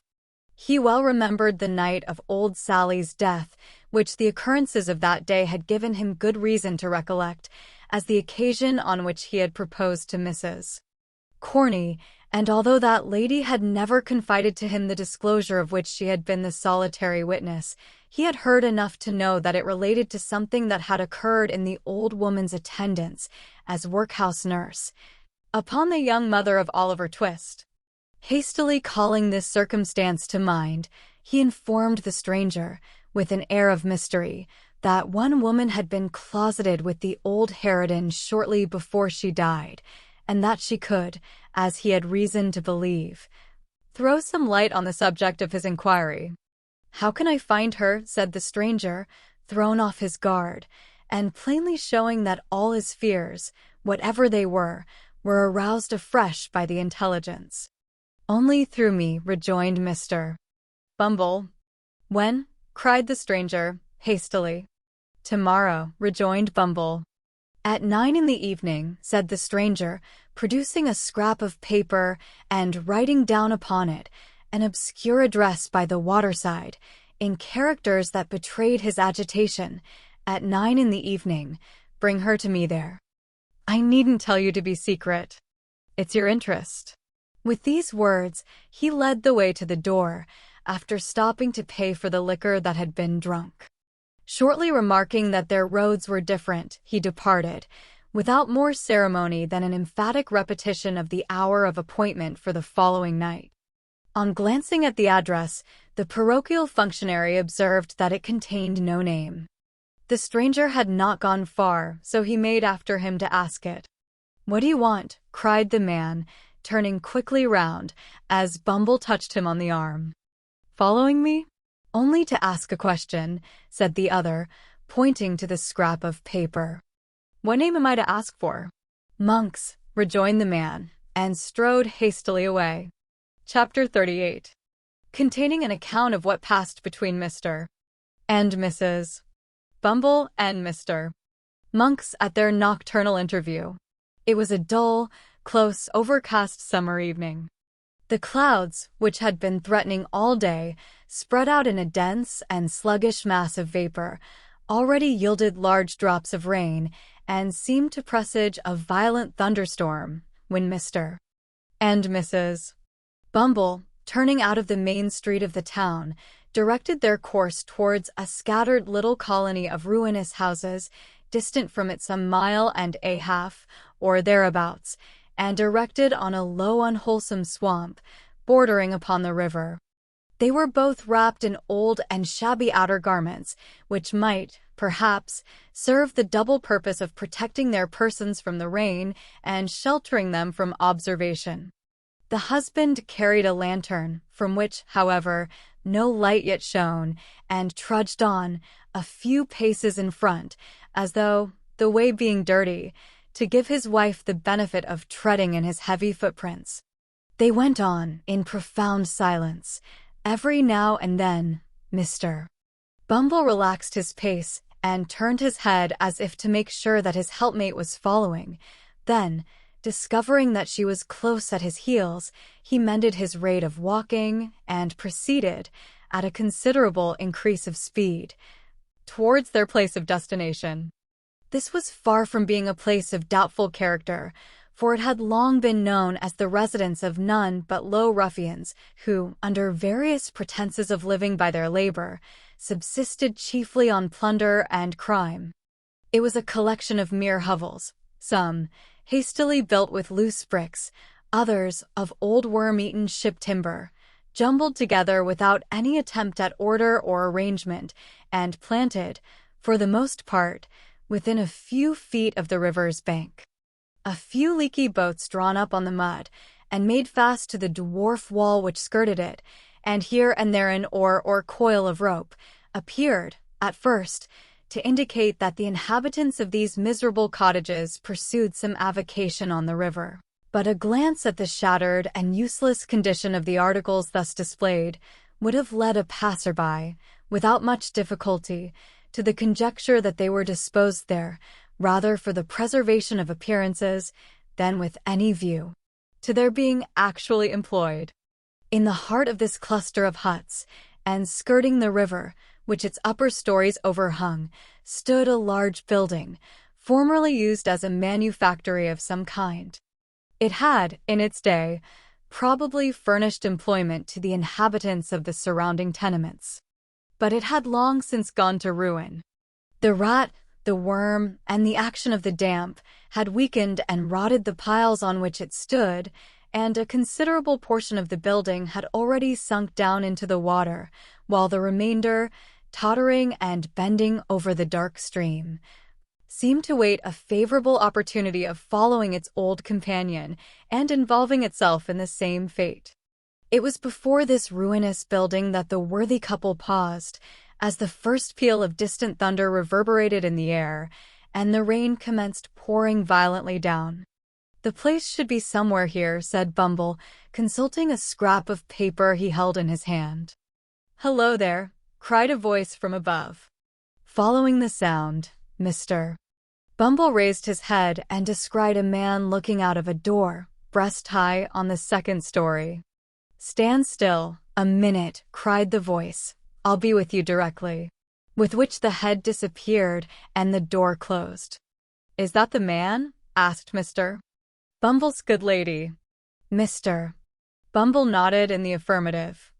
He well remembered the night of old Sally's death, which the occurrences of that day had given him good reason to recollect, as the occasion on which he had proposed to Mrs. Corney, and although that lady had never confided to him the disclosure of which she had been the solitary witness, he had heard enough to know that it related to something that had occurred in the old woman's attendance as workhouse nurse upon the young mother of Oliver Twist. Hastily calling this circumstance to mind, he informed the stranger, with an air of mystery, that one woman had been closeted with the old harridan shortly before she died, and that she could, as he had reason to believe, throw some light on the subject of his inquiry. How can I find her? Said the stranger, thrown off his guard, and plainly showing that all his fears, whatever they were aroused afresh by the intelligence. "Only through me," rejoined Mr. Bumble. "When?" cried the stranger, hastily. "Tomorrow," rejoined Bumble. "At 9 in the evening," said the stranger, producing a scrap of paper and writing down upon it an obscure address by the waterside, in characters that betrayed his agitation. "At 9 in the evening. Bring her to me there. I needn't tell you to be secret. It's your interest." With these words, he led the way to the door, after stopping to pay for the liquor that had been drunk. Shortly remarking that their roads were different, he departed, without more ceremony than an emphatic repetition of the hour of appointment for the following night. On glancing at the address, the parochial functionary observed that it contained no name. The stranger had not gone far, so he made after him to ask it. "What do you want?" cried the man, turning quickly round, as Bumble touched him on the arm. "Following me?" "Only to ask a question," said the other, pointing to the scrap of paper. "What name am I to ask for?" "Monk's," rejoined the man, and strode hastily away. Chapter 38. Containing an account of what passed between Mr. and Mrs. Bumble and Mr. Monk's at their nocturnal interview. It was a dull, close, overcast summer evening. The clouds, which had been threatening all day, spread out in a dense and sluggish mass of vapor, already yielded large drops of rain, and seemed to presage a violent thunderstorm, when Mr. and Mrs. Bumble, turning out of the main street of the town, directed their course towards a scattered little colony of ruinous houses, distant from it some mile and a half, or thereabouts, and erected on a low unwholesome swamp, bordering upon the river. They were both wrapped in old and shabby outer garments, which might, perhaps, serve the double purpose of protecting their persons from the rain and sheltering them from observation. The husband carried a lantern, from which, however, no light yet shone, and trudged on, a few paces in front, as though, the way being dirty, to give his wife the benefit of treading in his heavy footprints. They went on, in profound silence. Every now and then, Mr. Bumble relaxed his pace and turned his head as if to make sure that his helpmate was following. Then, discovering that she was close at his heels, he mended his rate of walking and proceeded, at a considerable increase of speed, towards their place of destination. This was far from being a place of doubtful character, for it had long been known as the residence of none but low ruffians, who, under various pretenses of living by their labor, subsisted chiefly on plunder and crime. It was a collection of mere hovels, some hastily built with loose bricks, others of old worm-eaten ship timber, jumbled together without any attempt at order or arrangement, and planted, for the most part, within a few feet of the river's bank. A few leaky boats drawn up on the mud, and made fast to the dwarf wall which skirted it, and here and there an oar or coil of rope, appeared, at first, to indicate that the inhabitants of these miserable cottages pursued some avocation on the river. But a glance at the shattered and useless condition of the articles thus displayed would have led a passer-by, without much difficulty, to the conjecture that they were disposed there, rather for the preservation of appearances than with any view to their being actually employed. In the heart of this cluster of huts, and skirting the river, which its upper stories overhung, stood a large building, formerly used as a manufactory of some kind. It had, in its day, probably furnished employment to the inhabitants of the surrounding tenements. But it had long since gone to ruin. The rat, the worm, and the action of the damp had weakened and rotted the piles on which it stood, and a considerable portion of the building had already sunk down into the water, while the remainder, tottering and bending over the dark stream, seemed to wait a favorable opportunity of following its old companion and involving itself in the same fate. It was before this ruinous building that the worthy couple paused, as the first peal of distant thunder reverberated in the air, and the rain commenced pouring violently down. "The place should be somewhere here," said Bumble, consulting a scrap of paper he held in his hand. "Hello there," cried a voice from above. Following the sound, Mr. Bumble raised his head and descried a man looking out of a door, breast high, on the second story. "Stand still, a minute," cried the voice. "I'll be with you directly." With which the head disappeared and the door closed. "Is that the man?" asked Mr. Bumble's good lady. Mr. Bumble nodded in the affirmative.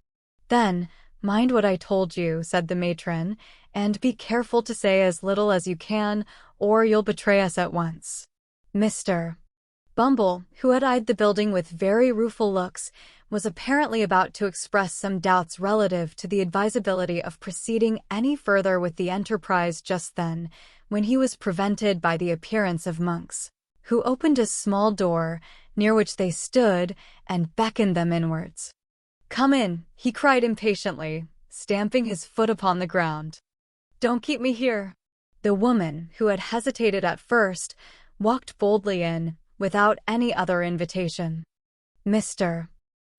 "Then, mind what I told you," said the matron, "and be careful to say as little as you can, or you'll betray us at once." Mr. Bumble, who had eyed the building with very rueful looks, was apparently about to express some doubts relative to the advisability of proceeding any further with the enterprise just then, when he was prevented by the appearance of Monks, who opened a small door, near which they stood, and beckoned them inwards. "Come in," he cried impatiently, stamping his foot upon the ground. "Don't keep me here." The woman, who had hesitated at first, walked boldly in, without any other invitation. Mr.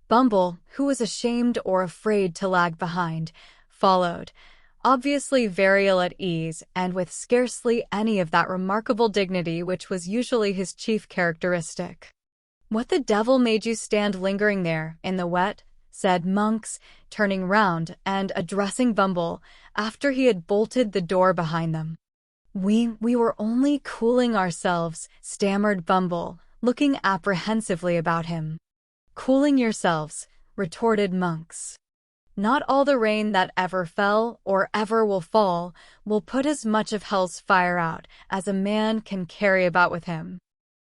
Bumble, who was ashamed or afraid to lag behind, followed, obviously very ill at ease and with scarcely any of that remarkable dignity which was usually his chief characteristic. "What the devil made you stand lingering there, in the wet?" said Monks, turning round and addressing Bumble, after he had bolted the door behind them. We were only cooling ourselves," stammered Bumble, looking apprehensively about him. "Cooling yourselves," retorted Monks. "Not all the rain that ever fell, or ever will fall, will put as much of hell's fire out as a man can carry about with him.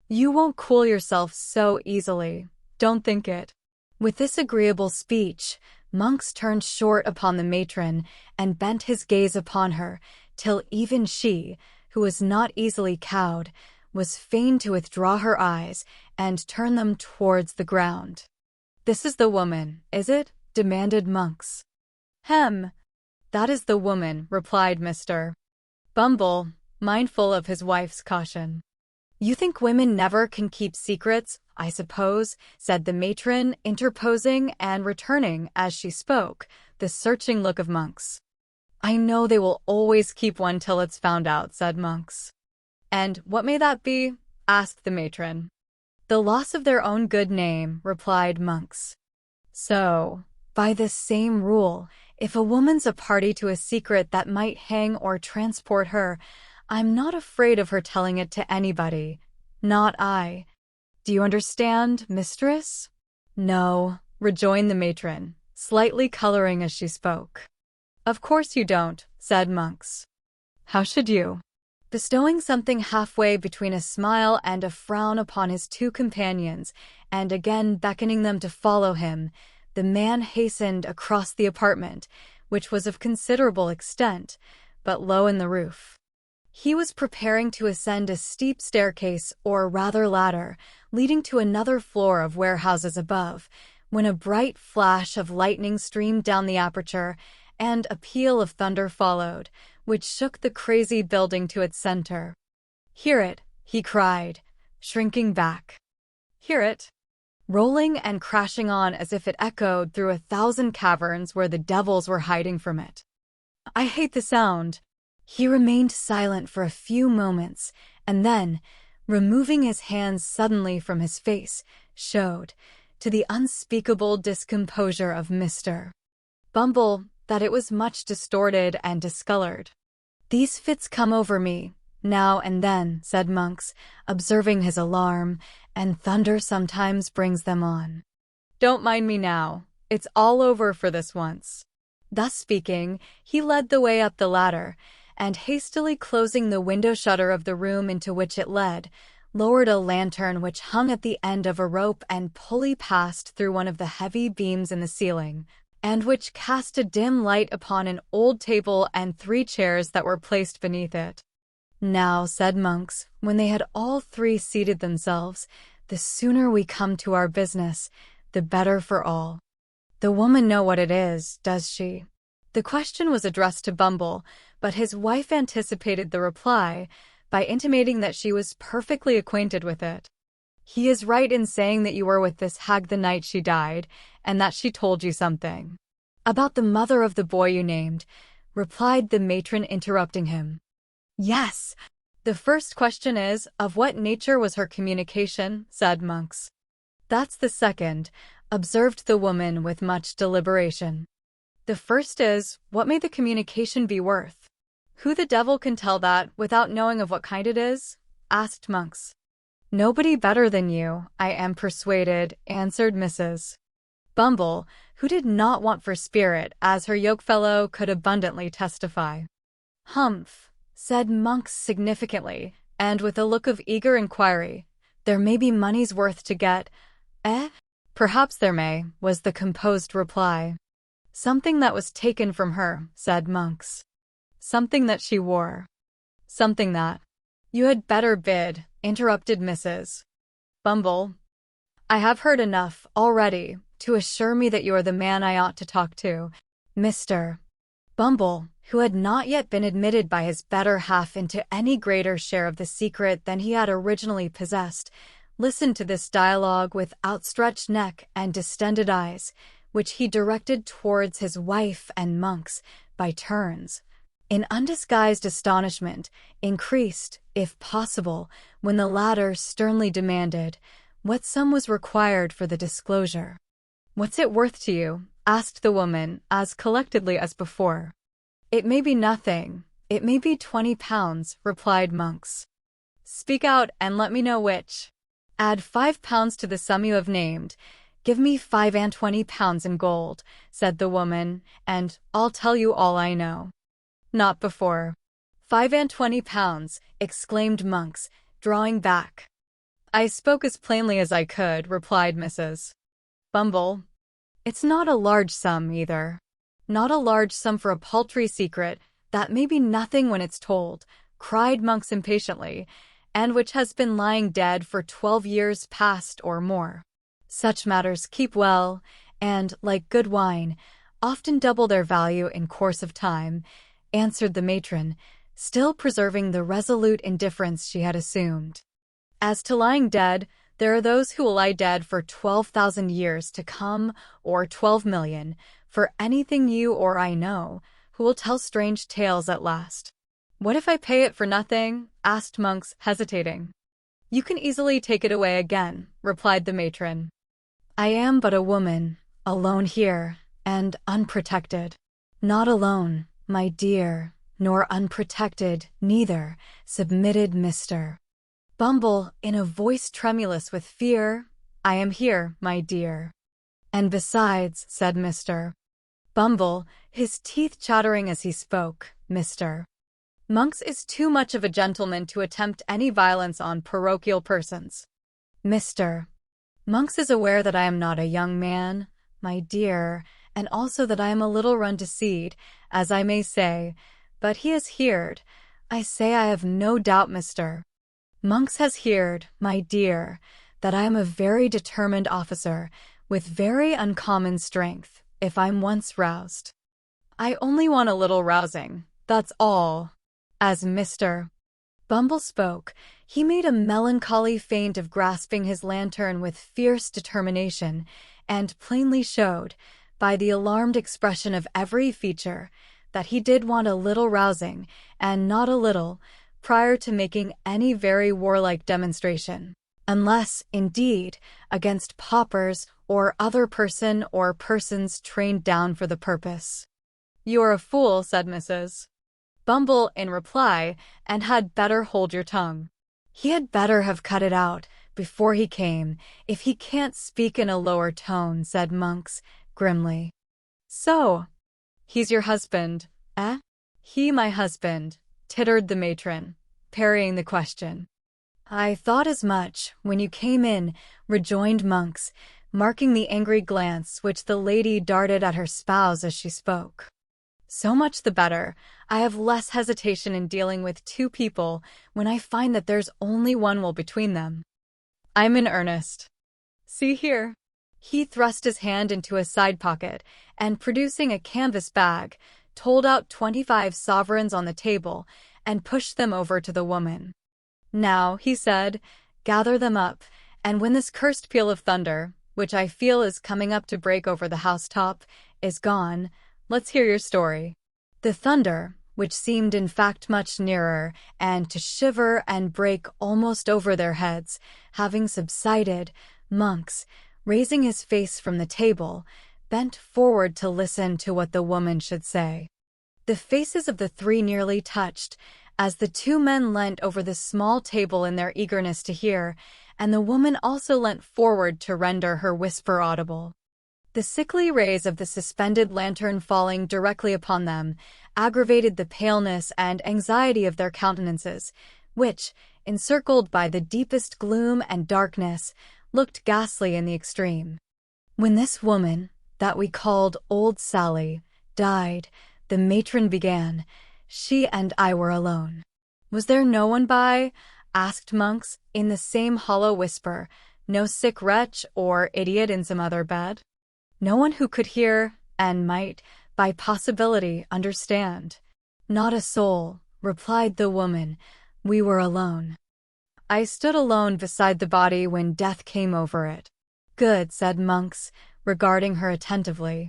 You won't cool yourself so easily. Don't think it." With this agreeable speech, Monks turned short upon the matron and bent his gaze upon her, till even she, who was not easily cowed, was fain to withdraw her eyes and turn them towards the ground. "This is the woman, is it?" demanded Monks. "Hem! That is the woman," replied Mr. Bumble, mindful of his wife's caution. "You think women never can keep secrets, I suppose," said the matron, interposing and returning, as she spoke, the searching look of Monks. "I know they will always keep one till it's found out," said Monks. "And what may that be?" asked the matron. "The loss of their own good name," replied Monks. "So, by this same rule, if a woman's a party to a secret that might hang or transport her, I'm not afraid of her telling it to anybody. Not I. Do you understand, mistress?" "No," rejoined the matron, slightly coloring as she spoke. "Of course you don't," said Monks. "How should you?" Bestowing something halfway between a smile and a frown upon his two companions, and again beckoning them to follow him, the man hastened across the apartment, which was of considerable extent, but low in the roof. He was preparing to ascend a steep staircase, or rather ladder, leading to another floor of warehouses above, when a bright flash of lightning streamed down the aperture, and a peal of thunder followed, which shook the crazy building to its center. "Hear it!" he cried, shrinking back. "Hear it!" rolling and crashing on as if it echoed through 1,000 caverns where the devils were hiding from it. "I hate the sound." He remained silent for a few moments, and then, removing his hands suddenly from his face, showed, to the unspeakable discomposure of Mr. Bumble, that it was much distorted and discolored. "These fits come over me, now and then," said Monks, observing his alarm, "and thunder sometimes brings them on. Don't mind me now. It's all over for this once." Thus speaking, he led the way up the ladder, and hastily closing the window shutter of the room into which it led, lowered a lantern which hung at the end of a rope and pulley passed through one of the heavy beams in the ceiling, and which cast a dim light upon an old table and 3 chairs that were placed beneath it. "Now," said Monks, when they had all 3 seated themselves, "the sooner we come to our business, the better for all. The woman know what it is, does she?" The question was addressed to Bumble, but his wife anticipated the reply by intimating that she was perfectly acquainted with it. He is right in saying that you were with this hag the night she died, and that she told you something. About the mother of the boy you named, replied the matron, interrupting him. Yes. The first question is, of what nature was her communication, said Monks. That's the second, observed the woman with much deliberation. The first is, what may the communication be worth? Who the devil can tell that without knowing of what kind it is? Asked Monks. Nobody better than you, I am persuaded, answered Mrs. Bumble, who did not want for spirit, as her yokefellow could abundantly testify. Humph, said Monks significantly, and with a look of eager inquiry. There may be money's worth to get. Eh? Perhaps there may, was the composed reply. Something that was taken from her, said Monks. Something that she wore. Something that. You had better bid, interrupted Mrs. Bumble. I have heard enough, already, to assure me that you are the man I ought to talk to. Mr. Bumble, who had not yet been admitted by his better half into any greater share of the secret than he had originally possessed, listened to this dialogue with outstretched neck and distended eyes, which he directed towards his wife and Monks by turns. In undisguised astonishment, increased, if possible, when the latter sternly demanded what sum was required for the disclosure. What's it worth to you? Asked the woman, as collectedly as before. It may be nothing. It may be 20 pounds, replied Monks. Speak out and let me know which. Add 5 pounds to the sum you have named. Give me 25 pounds in gold, said the woman, and I'll tell you all I know. Not before. 25 pounds, exclaimed Monks, drawing back. I spoke as plainly as I could, replied Mrs. Bumble. It's not a large sum, either. Not a large sum for a paltry secret that may be nothing when it's told, cried Monks impatiently, and which has been lying dead for 12 years past or more. Such matters keep well, and, like good wine, often double their value in course of time, answered the matron, still preserving the resolute indifference she had assumed. As to lying dead, there are those who will lie dead for 12,000 years to come, or 12,000,000, for anything you or I know, who will tell strange tales at last. What if I pay it for nothing? Asked Monks, hesitating. You can easily take it away again, replied the matron. I am but a woman, alone here, and unprotected. Not alone, my dear, nor unprotected, neither, submitted Mr. Bumble, in a voice tremulous with fear. I am here, my dear. And besides, said Mr. Bumble, his teeth chattering as he spoke, Mr. Monks is too much of a gentleman to attempt any violence on parochial persons. Mr. Monks is aware that I am not a young man, my dear, and also that I am a little run to seed, as I may say, but he has heard. I say I have no doubt, Mr. Monks has heard, my dear, that I am a very determined officer, with very uncommon strength, if I'm once roused. I only want a little rousing, that's all. As Mr. Bumble spoke, he made a melancholy feint of grasping his lantern with fierce determination, and plainly showed, by the alarmed expression of every feature, that he did want a little rousing, and not a little, prior to making any very warlike demonstration, unless, indeed, against paupers or other person or persons trained down for the purpose. You are a fool, said Mrs. Bumble in reply, and had better hold your tongue. He had better have cut it out before he came, if he can't speak in a lower tone, said Monks, grimly. So, he's your husband, eh? He my husband, tittered the matron, parrying the question. I thought as much, when you came in, rejoined Monks, marking the angry glance which the lady darted at her spouse as she spoke. So much the better. I have less hesitation in dealing with two people when I find that there's only one will between them. I'm in earnest. See here. He thrust his hand into a side pocket, and producing a canvas bag, told out 25 sovereigns on the table, and pushed them over to the woman. Now, he said, gather them up, And when this cursed peal of thunder, which I feel is coming up to break over the housetop, is gone, let's hear your story." The thunder, which seemed in fact much nearer, and to shiver and break almost over their heads, having subsided, Monks, raising his face from the table, bent forward to listen to what the woman should say. The faces of the three nearly touched, as the two men leant over the small table in their eagerness to hear, and the woman also leant forward to render her whisper audible. The sickly rays of the suspended lantern falling directly upon them aggravated the paleness and anxiety of their countenances, which, encircled by the deepest gloom and darkness, looked ghastly in the extreme. "When this woman, that we called Old Sally, died," the matron began, "she and I were alone." "Was there no one by?" asked Monks, in the same hollow whisper. "No sick wretch or idiot in some other bed? No one who could hear, and might, by possibility, understand?" "Not a soul," replied the woman. "We were alone. I stood alone beside the body when death came over it." "Good," said Monks, regarding her attentively.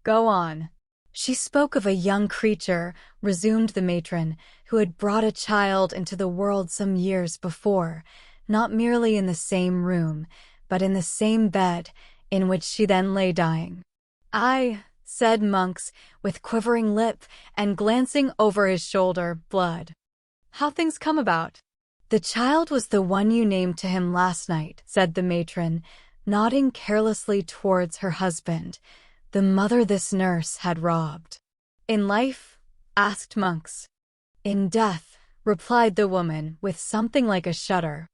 "Go on." "She spoke of a young creature," resumed the matron, "who had brought a child into the world some years before, not merely in the same room, but in the same bed, in which she then lay dying." "Aye," said Monks, with quivering lip, and glancing over his shoulder, "blood. How things come about?" "The child was the one you named to him last night," said the matron, nodding carelessly towards her husband. "The mother this nurse had robbed." "In life?" asked Monks. "In death," replied the woman, with something like a shudder.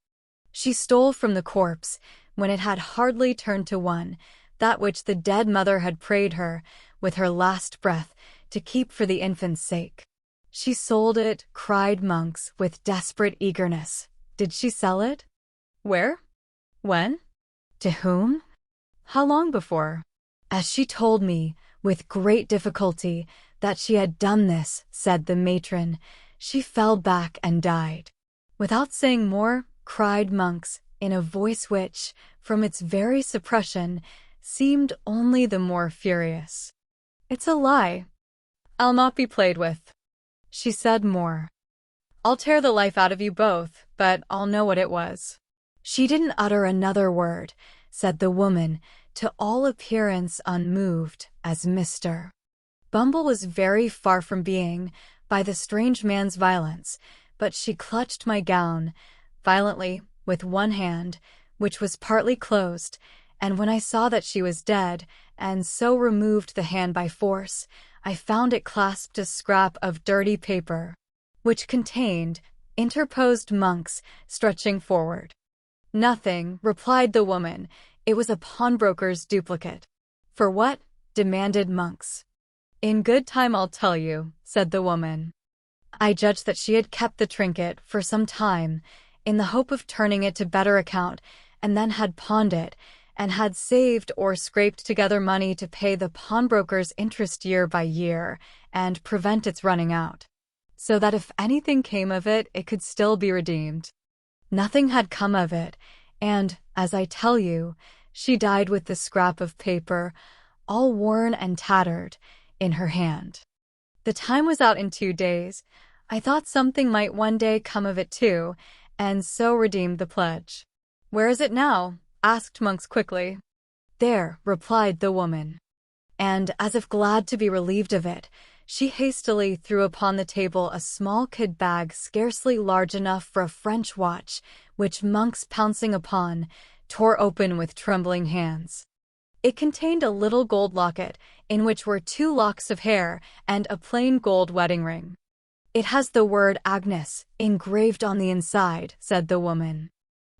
"She stole from the corpse, when it had hardly turned to one, that which the dead mother had prayed her, with her last breath, to keep for the infant's sake." "She sold it," cried Monks, with desperate eagerness. "Did she sell it? Where? When? To whom? How long before?" "As she told me, with great difficulty, that she had done this," said the matron, "she fell back and died." "Without saying more?" cried Monks, in a voice which, from its very suppression, seemed only the more furious. "It's a lie. I'll not be played with." She said more. "I'll tear the life out of you both, but I'll know what it was." "She didn't utter another word," said the woman, to all appearance unmoved, as Mr. Bumble was very far from being, by the strange man's violence, but she clutched my gown, violently, with one hand, which was partly closed, and when I saw that she was dead, and so removed the hand by force, I found it clasped a scrap of dirty paper, which contained, interposed Monks, stretching forward. "Nothing," replied the woman. "It was a pawnbroker's duplicate." "For what?" demanded Monks. "In good time I'll tell you," said the woman. "I judged that she had kept the trinket for some time, in the hope of turning it to better account, and then had pawned it, and had saved or scraped together money to pay the pawnbroker's interest year by year, and prevent its running out, so that if anything came of it, it could still be redeemed. Nothing had come of it, and, as I tell you, she died with the scrap of paper, all worn and tattered, in her hand. The time was out in 2 days. I thought something might one day come of it too, and so redeemed the pledge." "Where is it now?" asked Monks quickly. "There," replied the woman. And, as if glad to be relieved of it, she hastily threw upon the table a small kid bag scarcely large enough for a French watch, which Monks, pouncing upon, tore open with trembling hands. It contained a little gold locket, in which were 2 locks of hair and a plain gold wedding ring. "It has the word Agnes engraved on the inside," said the woman.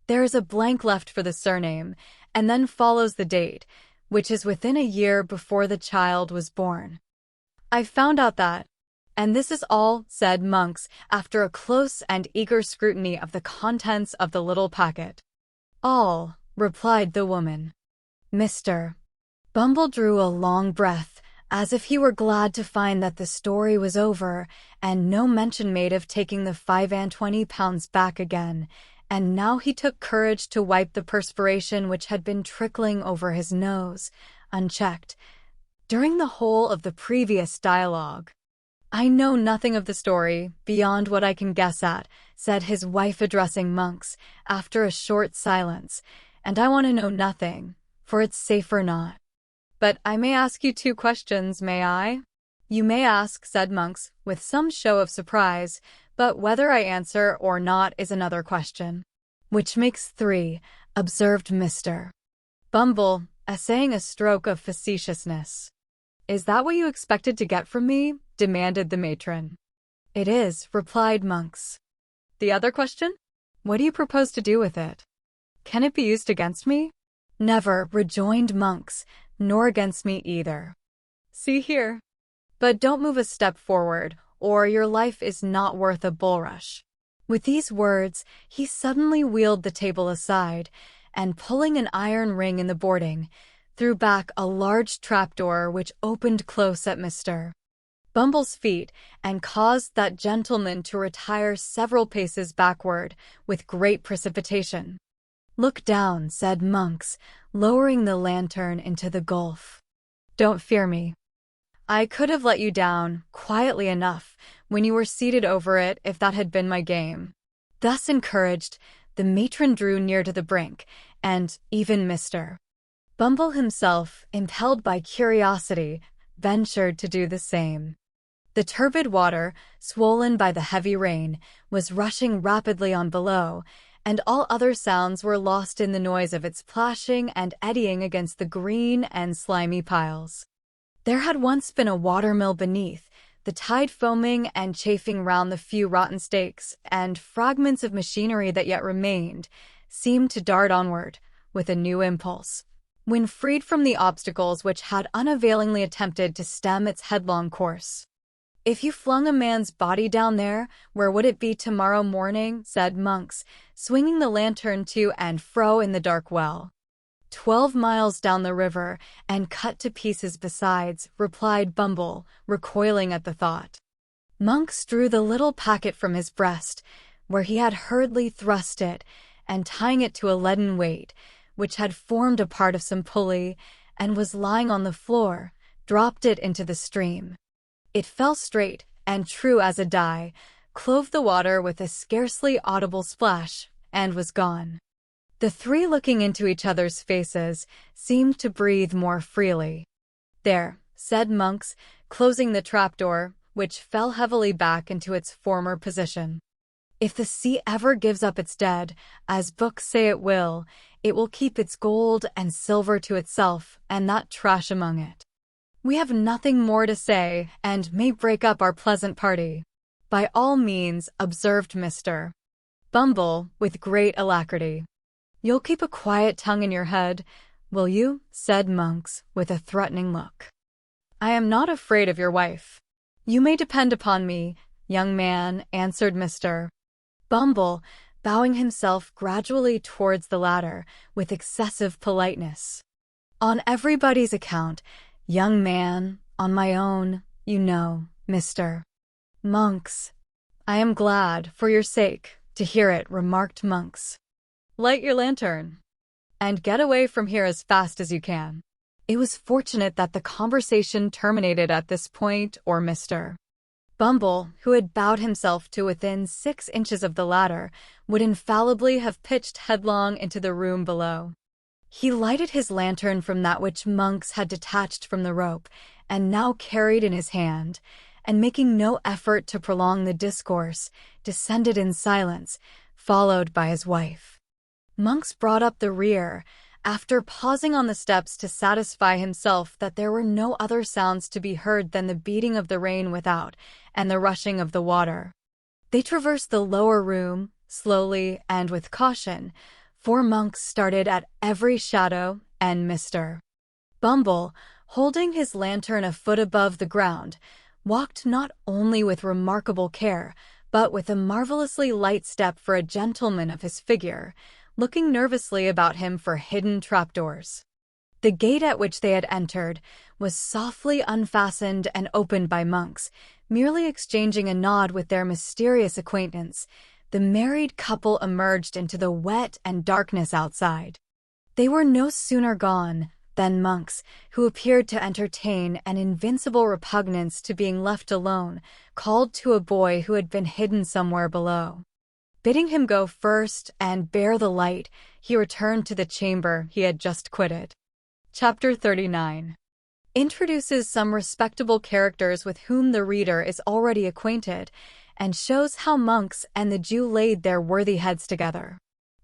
"There is a blank left for the surname, and then follows the date, which is within a year before the child was born. I found out that." "And this is all," said Monks, after a close and eager scrutiny of the contents of the little packet. "All," replied the woman. Mr. Bumble drew a long breath, as if he were glad to find that the story was over, and no mention made of taking the £25 back again, and now he took courage to wipe the perspiration which had been trickling over his nose, unchecked, during the whole of the previous dialogue. "I know nothing of the story, beyond what I can guess at," said his wife addressing Monks, after a short silence, "and I want to know nothing, for it's safer not. But I may ask you 2 questions, may I?" "You may ask," said Monks, with some show of surprise, "but whether I answer or not is another question." "Which makes 3, observed Mr. Bumble, essaying a stroke of facetiousness. "Is that what you expected to get from me?" demanded the matron. "It is," replied Monks. "The other question? What do you propose to do with it? Can it be used against me?" "Never," rejoined Monks, "nor against me either. See here. But don't move a step forward, or your life is not worth a bulrush." With these words, he suddenly wheeled the table aside, and pulling an iron ring in the boarding, threw back a large trapdoor which opened close at Mr. Bumble's feet and caused that gentleman to retire several paces backward with great precipitation. "Look down," said Monks, lowering the lantern into the gulf. "Don't fear me. I could have let you down, quietly enough, when you were seated over it if that had been my game." Thus encouraged, the matron drew near to the brink, and even Mr. Bumble himself, impelled by curiosity, ventured to do the same. The turbid water, swollen by the heavy rain, was rushing rapidly on below, and all other sounds were lost in the noise of its plashing and eddying against the green and slimy piles. There had once been a watermill beneath, the tide foaming and chafing round the few rotten stakes, and fragments of machinery that yet remained seemed to dart onward, with a new impulse, when freed from the obstacles which had unavailingly attempted to stem its headlong course. "If you flung a man's body down there, where would it be tomorrow morning?" said Monks, swinging the lantern to and fro in the dark well. 12 miles down the river, and cut to pieces besides," replied Bumble, recoiling at the thought. Monks drew the little packet from his breast, where he had hurriedly thrust it, and tying it to a leaden weight, which had formed a part of some pulley, and was lying on the floor, dropped it into the stream. It fell straight and true as a die, clove the water with a scarcely audible splash, and was gone. The 3, looking into each other's faces, seemed to breathe more freely. "There," said Monks, closing the trapdoor, which fell heavily back into its former position. "If the sea ever gives up its dead, as books say it will keep its gold and silver to itself, and that trash among it. We have nothing more to say, and may break up our pleasant party." "By all means," observed Mr. Bumble, with great alacrity. "You'll keep a quiet tongue in your head, will you?" said Monks, with a threatening look. "I am not afraid of your wife. You may depend upon me, young man," answered Mr. Bumble, bowing himself gradually towards the ladder with excessive politeness. "On everybody's account, young man, on my own, you know, Mr. Monks." "I am glad, for your sake, to hear it," remarked Monks. "Light your lantern, and get away from here as fast as you can." It was fortunate that the conversation terminated at this point, or Mr. Bumble, who had bowed himself to within 6 inches of the ladder, would infallibly have pitched headlong into the room below. He lighted his lantern from that which Monks had detached from the rope, and now carried in his hand, and making no effort to prolong the discourse, descended in silence, followed by his wife. Monks brought up the rear, after pausing on the steps to satisfy himself that there were no other sounds to be heard than the beating of the rain without and the rushing of the water. They traversed the lower room, slowly and with caution, for Monks started at every shadow, and Mr. Bumble, holding his lantern a foot above the ground, walked not only with remarkable care, but with a marvelously light step for a gentleman of his figure, looking nervously about him for hidden trapdoors. The gate at which they had entered was softly unfastened and opened by Monks, merely exchanging a nod with their mysterious acquaintance. the married couple emerged into the wet and darkness outside. They were no sooner gone than Monks, who appeared to entertain an invincible repugnance to being left alone, called to a boy who had been hidden somewhere below. Bidding him go first and bear the light, he returned to the chamber he had just quitted. Chapter 39 introduces some respectable characters with whom the reader is already acquainted, and shows how Monks and the Jew laid their worthy heads together.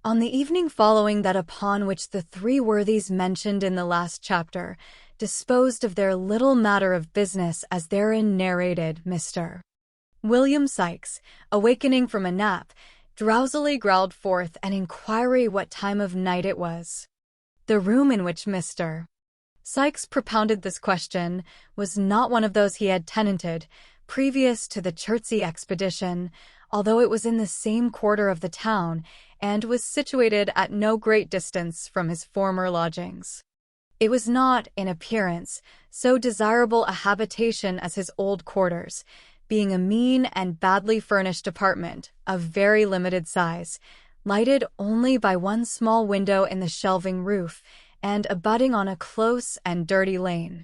On the evening following that upon which the three worthies mentioned in the last chapter disposed of their little matter of business as therein narrated, Mr. William Sikes, awakening from a nap, drowsily growled forth an inquiry what time of night it was. The room in which Mr. Sikes propounded this question was not one of those he had tenanted previous to the Chertsey expedition, although it was in the same quarter of the town and was situated at no great distance from his former lodgings. It was not, in appearance, so desirable a habitation as his old quarters, being a mean and badly furnished apartment of very limited size, lighted only by one small window in the shelving roof and abutting on a close and dirty lane.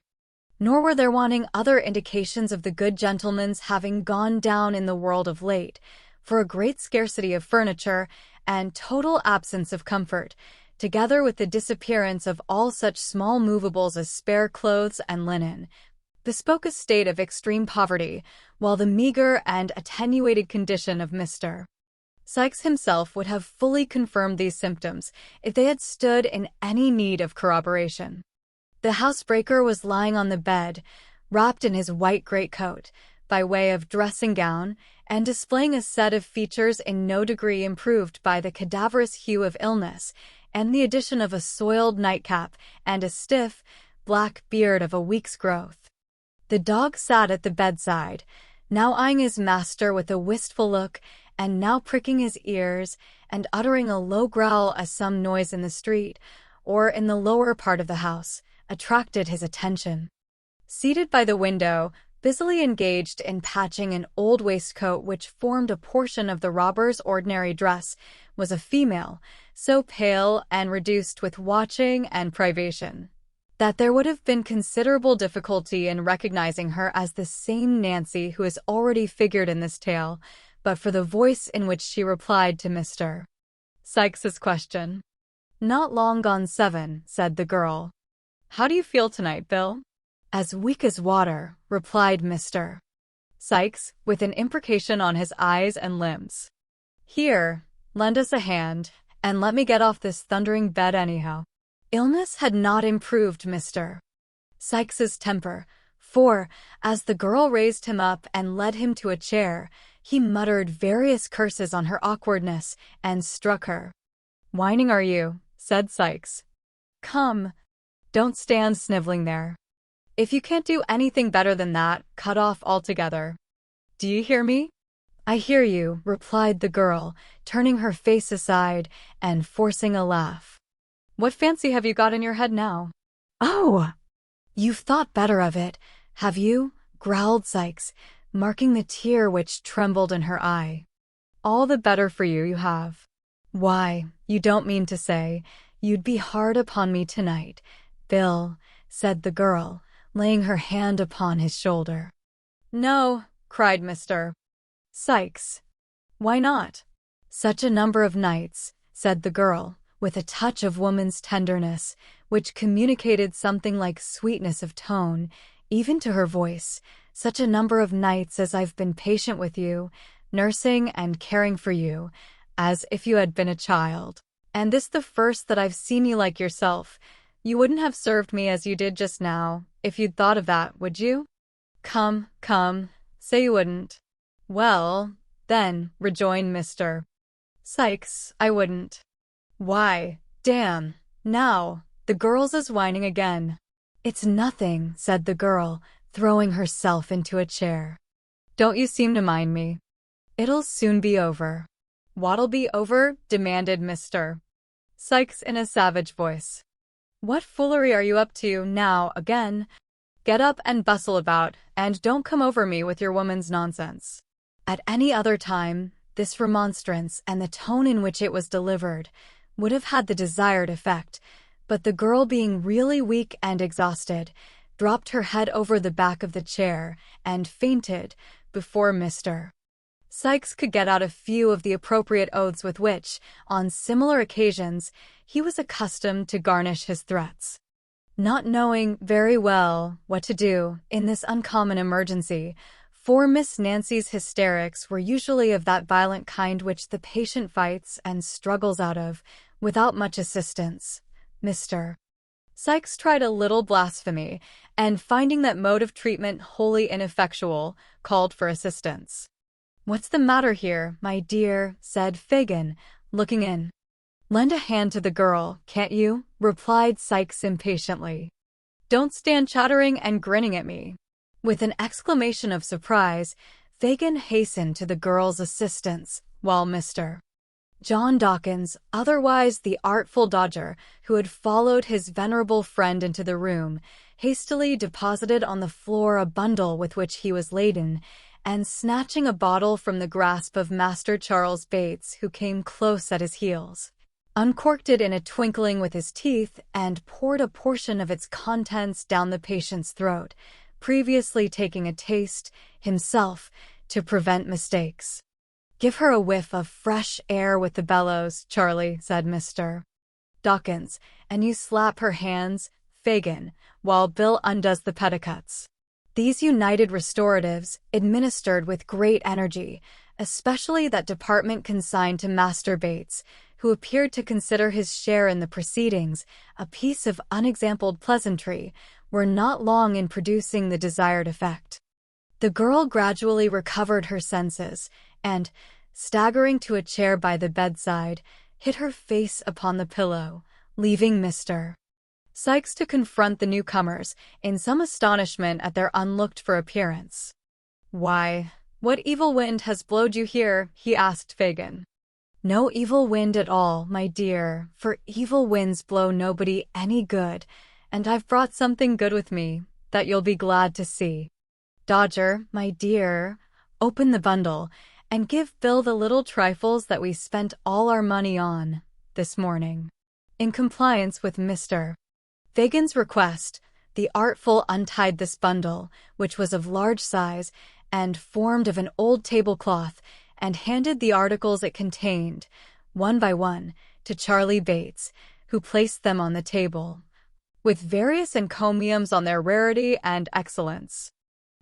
Nor were there wanting other indications of the good gentleman's having gone down in the world of late, for a great scarcity of furniture and total absence of comfort, together with the disappearance of all such small movables as spare clothes and linen, bespoke a state of extreme poverty, while the meager and attenuated condition of Mr. Sikes himself would have fully confirmed these symptoms if they had stood in any need of corroboration. The housebreaker was lying on the bed, wrapped in his white greatcoat, by way of dressing gown, and displaying a set of features in no degree improved by the cadaverous hue of illness, and the addition of a soiled nightcap and a stiff, black beard of a week's growth. The dog sat at the bedside, now eyeing his master with a wistful look, and now pricking his ears and uttering a low growl as some noise in the street, or in the lower part of the house, attracted his attention. Seated by the window, busily engaged in patching an old waistcoat which formed a portion of the robber's ordinary dress, was a female, so pale and reduced with watching and privation, that there would have been considerable difficulty in recognizing her as the same Nancy who has already figured in this tale, but for the voice in which she replied to Mr. Sikes's question. "Not long gone 7, said the girl. "How do you feel tonight, Bill?" "As weak as water," replied Mr. Sikes, with an imprecation on his eyes and limbs. "Here, lend us a hand, and let me get off this thundering bed anyhow." Illness had not improved Mr. Sikes's temper, for, as the girl raised him up and led him to a chair, he muttered various curses on her awkwardness and struck her. "Whining are you?" said Sikes. "Come, don't stand sniveling there. If you can't do anything better than that, cut off altogether. Do you hear me?" "I hear you," replied the girl, turning her face aside and forcing a laugh. "What fancy have you got in your head now?" "Oh! You've thought better of it, have you?" growled Sikes, marking the tear which trembled in her eye. "All the better for you, you have. Why, you don't mean to say you'd be hard upon me tonight, Bill," said the girl, laying her hand upon his shoulder. "No," cried Mr. Sikes. "Why not?" "Such a number of nights," said the girl, with a touch of woman's tenderness, which communicated something like sweetness of tone, even to her voice, "such a number of nights as I've been patient with you, nursing and caring for you, as if you had been a child. And this the first that I've seen you like yourself. You wouldn't have served me as you did just now, if you'd thought of that, would you?" "Come, come, say you wouldn't." "Well, then," rejoined Mr. Sikes, "I wouldn't." "Why, damn, now, the girl's is whining again." "It's nothing," said the girl, throwing herself into a chair. "Don't you seem to mind me. It'll soon be over." "What'll be over?" demanded Mr. Sikes in a savage voice. "What foolery are you up to now again? Get up and bustle about, and don't come over me with your woman's nonsense." At any other time, This remonstrance and the tone in which it was delivered would have had the desired effect, but the girl, being really weak and exhausted, dropped her head over the back of the chair and fainted before Mr. Sikes could get out a few of the appropriate oaths with which, on similar occasions, he was accustomed to garnish his threats. Not knowing very well what to do in this uncommon emergency, for Miss Nancy's hysterics were usually of that violent kind which the patient fights and struggles out of, without much assistance, Mr. Sikes tried a little blasphemy, and finding that mode of treatment wholly ineffectual, called for assistance. "What's the matter here, my dear?" said Fagin, looking in. "Lend a hand to the girl, can't you?" replied Sikes impatiently. "Don't stand chattering and grinning at me." With an exclamation of surprise, Fagin hastened to the girl's assistance, while Mr. John Dawkins, otherwise the Artful Dodger, who had followed his venerable friend into the room, hastily deposited on the floor a bundle with which he was laden, and snatching a bottle from the grasp of Master Charles Bates, who came close at his heels, uncorked it in a twinkling with his teeth and poured a portion of its contents down the patient's throat, previously taking a taste himself to prevent mistakes. "Give her a whiff of fresh air with the bellows, Charlie," said Mr. Dawkins, "and you slap her hands, Fagin, while Bill undoes the petticoats." These united restoratives, administered with great energy, especially that department consigned to Master Bates, who appeared to consider his share in the proceedings a piece of unexampled pleasantry, were not long in producing the desired effect. The girl gradually recovered her senses, and, staggering to a chair by the bedside, hid her face upon the pillow, leaving Mr. Sikes to confront the newcomers in some astonishment at their unlooked-for appearance. "Why, what evil wind has blowed you here?" he asked Fagin. "No evil wind at all, my dear, for evil winds blow nobody any good, and I've brought something good with me that you'll be glad to see. Dodger, my dear, open the bundle, and give Bill the little trifles that we spent all our money on this morning." In compliance with Mr. Fagin's request, the Artful untied this bundle, which was of large size and formed of an old tablecloth, and handed the articles it contained, one by one, to Charlie Bates, who placed them on the table, with various encomiums on their rarity and excellence.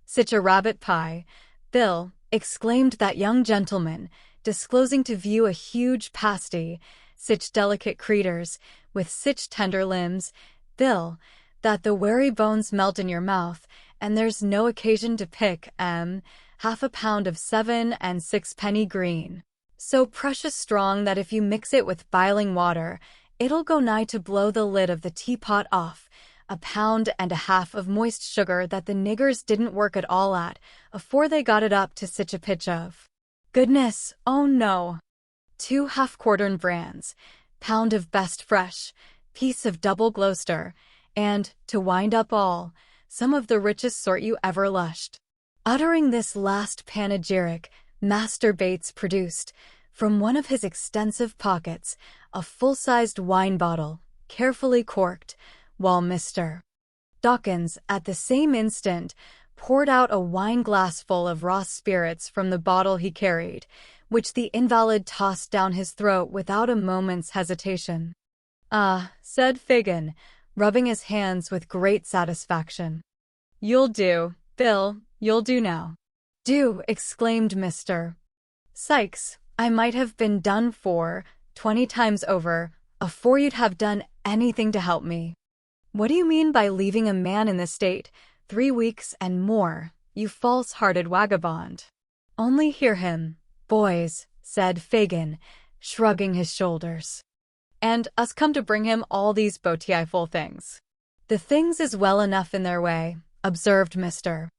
"Sich a rabbit pie, Bill," exclaimed that young gentleman, disclosing to view a huge pasty, "sich delicate creeters, with sich tender limbs, Bill, that the wery bones melt in your mouth, and there's no occasion to pick 'em, half a pound of 7 and 6 penny green, so precious strong that if you mix it with biling water, it'll go nigh to blow the lid of the teapot off, a pound and a half of moist sugar that the niggers didn't work at all at, afore they got it up to sich a pitch of goodness, oh no, 2 half-quartern brands, pound of best fresh, piece of double Gloucester, and, to wind up all, some of the richest sort you ever lushed." Uttering this last panegyric, Master Bates produced, from one of his extensive pockets, a full-sized wine bottle, carefully corked, while Mr. Dawkins, at the same instant, poured out a wine-glassful of raw spirits from the bottle he carried, which the invalid tossed down his throat without a moment's hesitation. "Ah," said Fagin, rubbing his hands with great satisfaction. "You'll do, Bill, you'll do now." "Do," exclaimed Mr. Sikes. "I might have been done for 20 times over, afore you'd have done anything to help me." "What do you mean by leaving a man in this state 3 weeks and more, you false-hearted vagabond?" "Only hear him, boys," said Fagin, shrugging his shoulders. "And us come to bring him all these beautiful things." "The things is well enough in their way," observed Mr.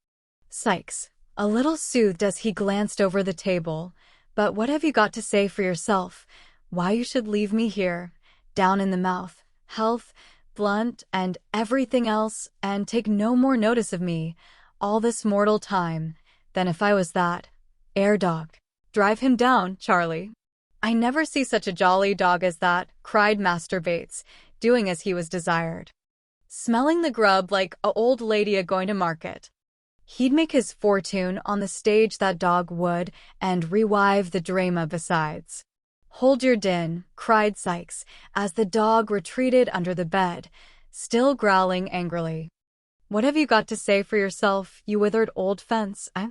Sikes, a little soothed as he glanced over the table, "but what have you got to say for yourself, why you should leave me here, down in the mouth, health, blunt, and everything else, and take no more notice of me, all this mortal time, than if I was that 'ere dog?" Drive him down, Charlie. I never see such a jolly dog as that, cried Master Bates, doing as he was desired. Smelling the grub like a old lady a-going to market. He'd make his fortune on the stage, that dog would, and rewive the drama besides. Hold your din, cried Sikes, as the dog retreated under the bed, still growling angrily. What have you got to say for yourself, you withered old fence, eh?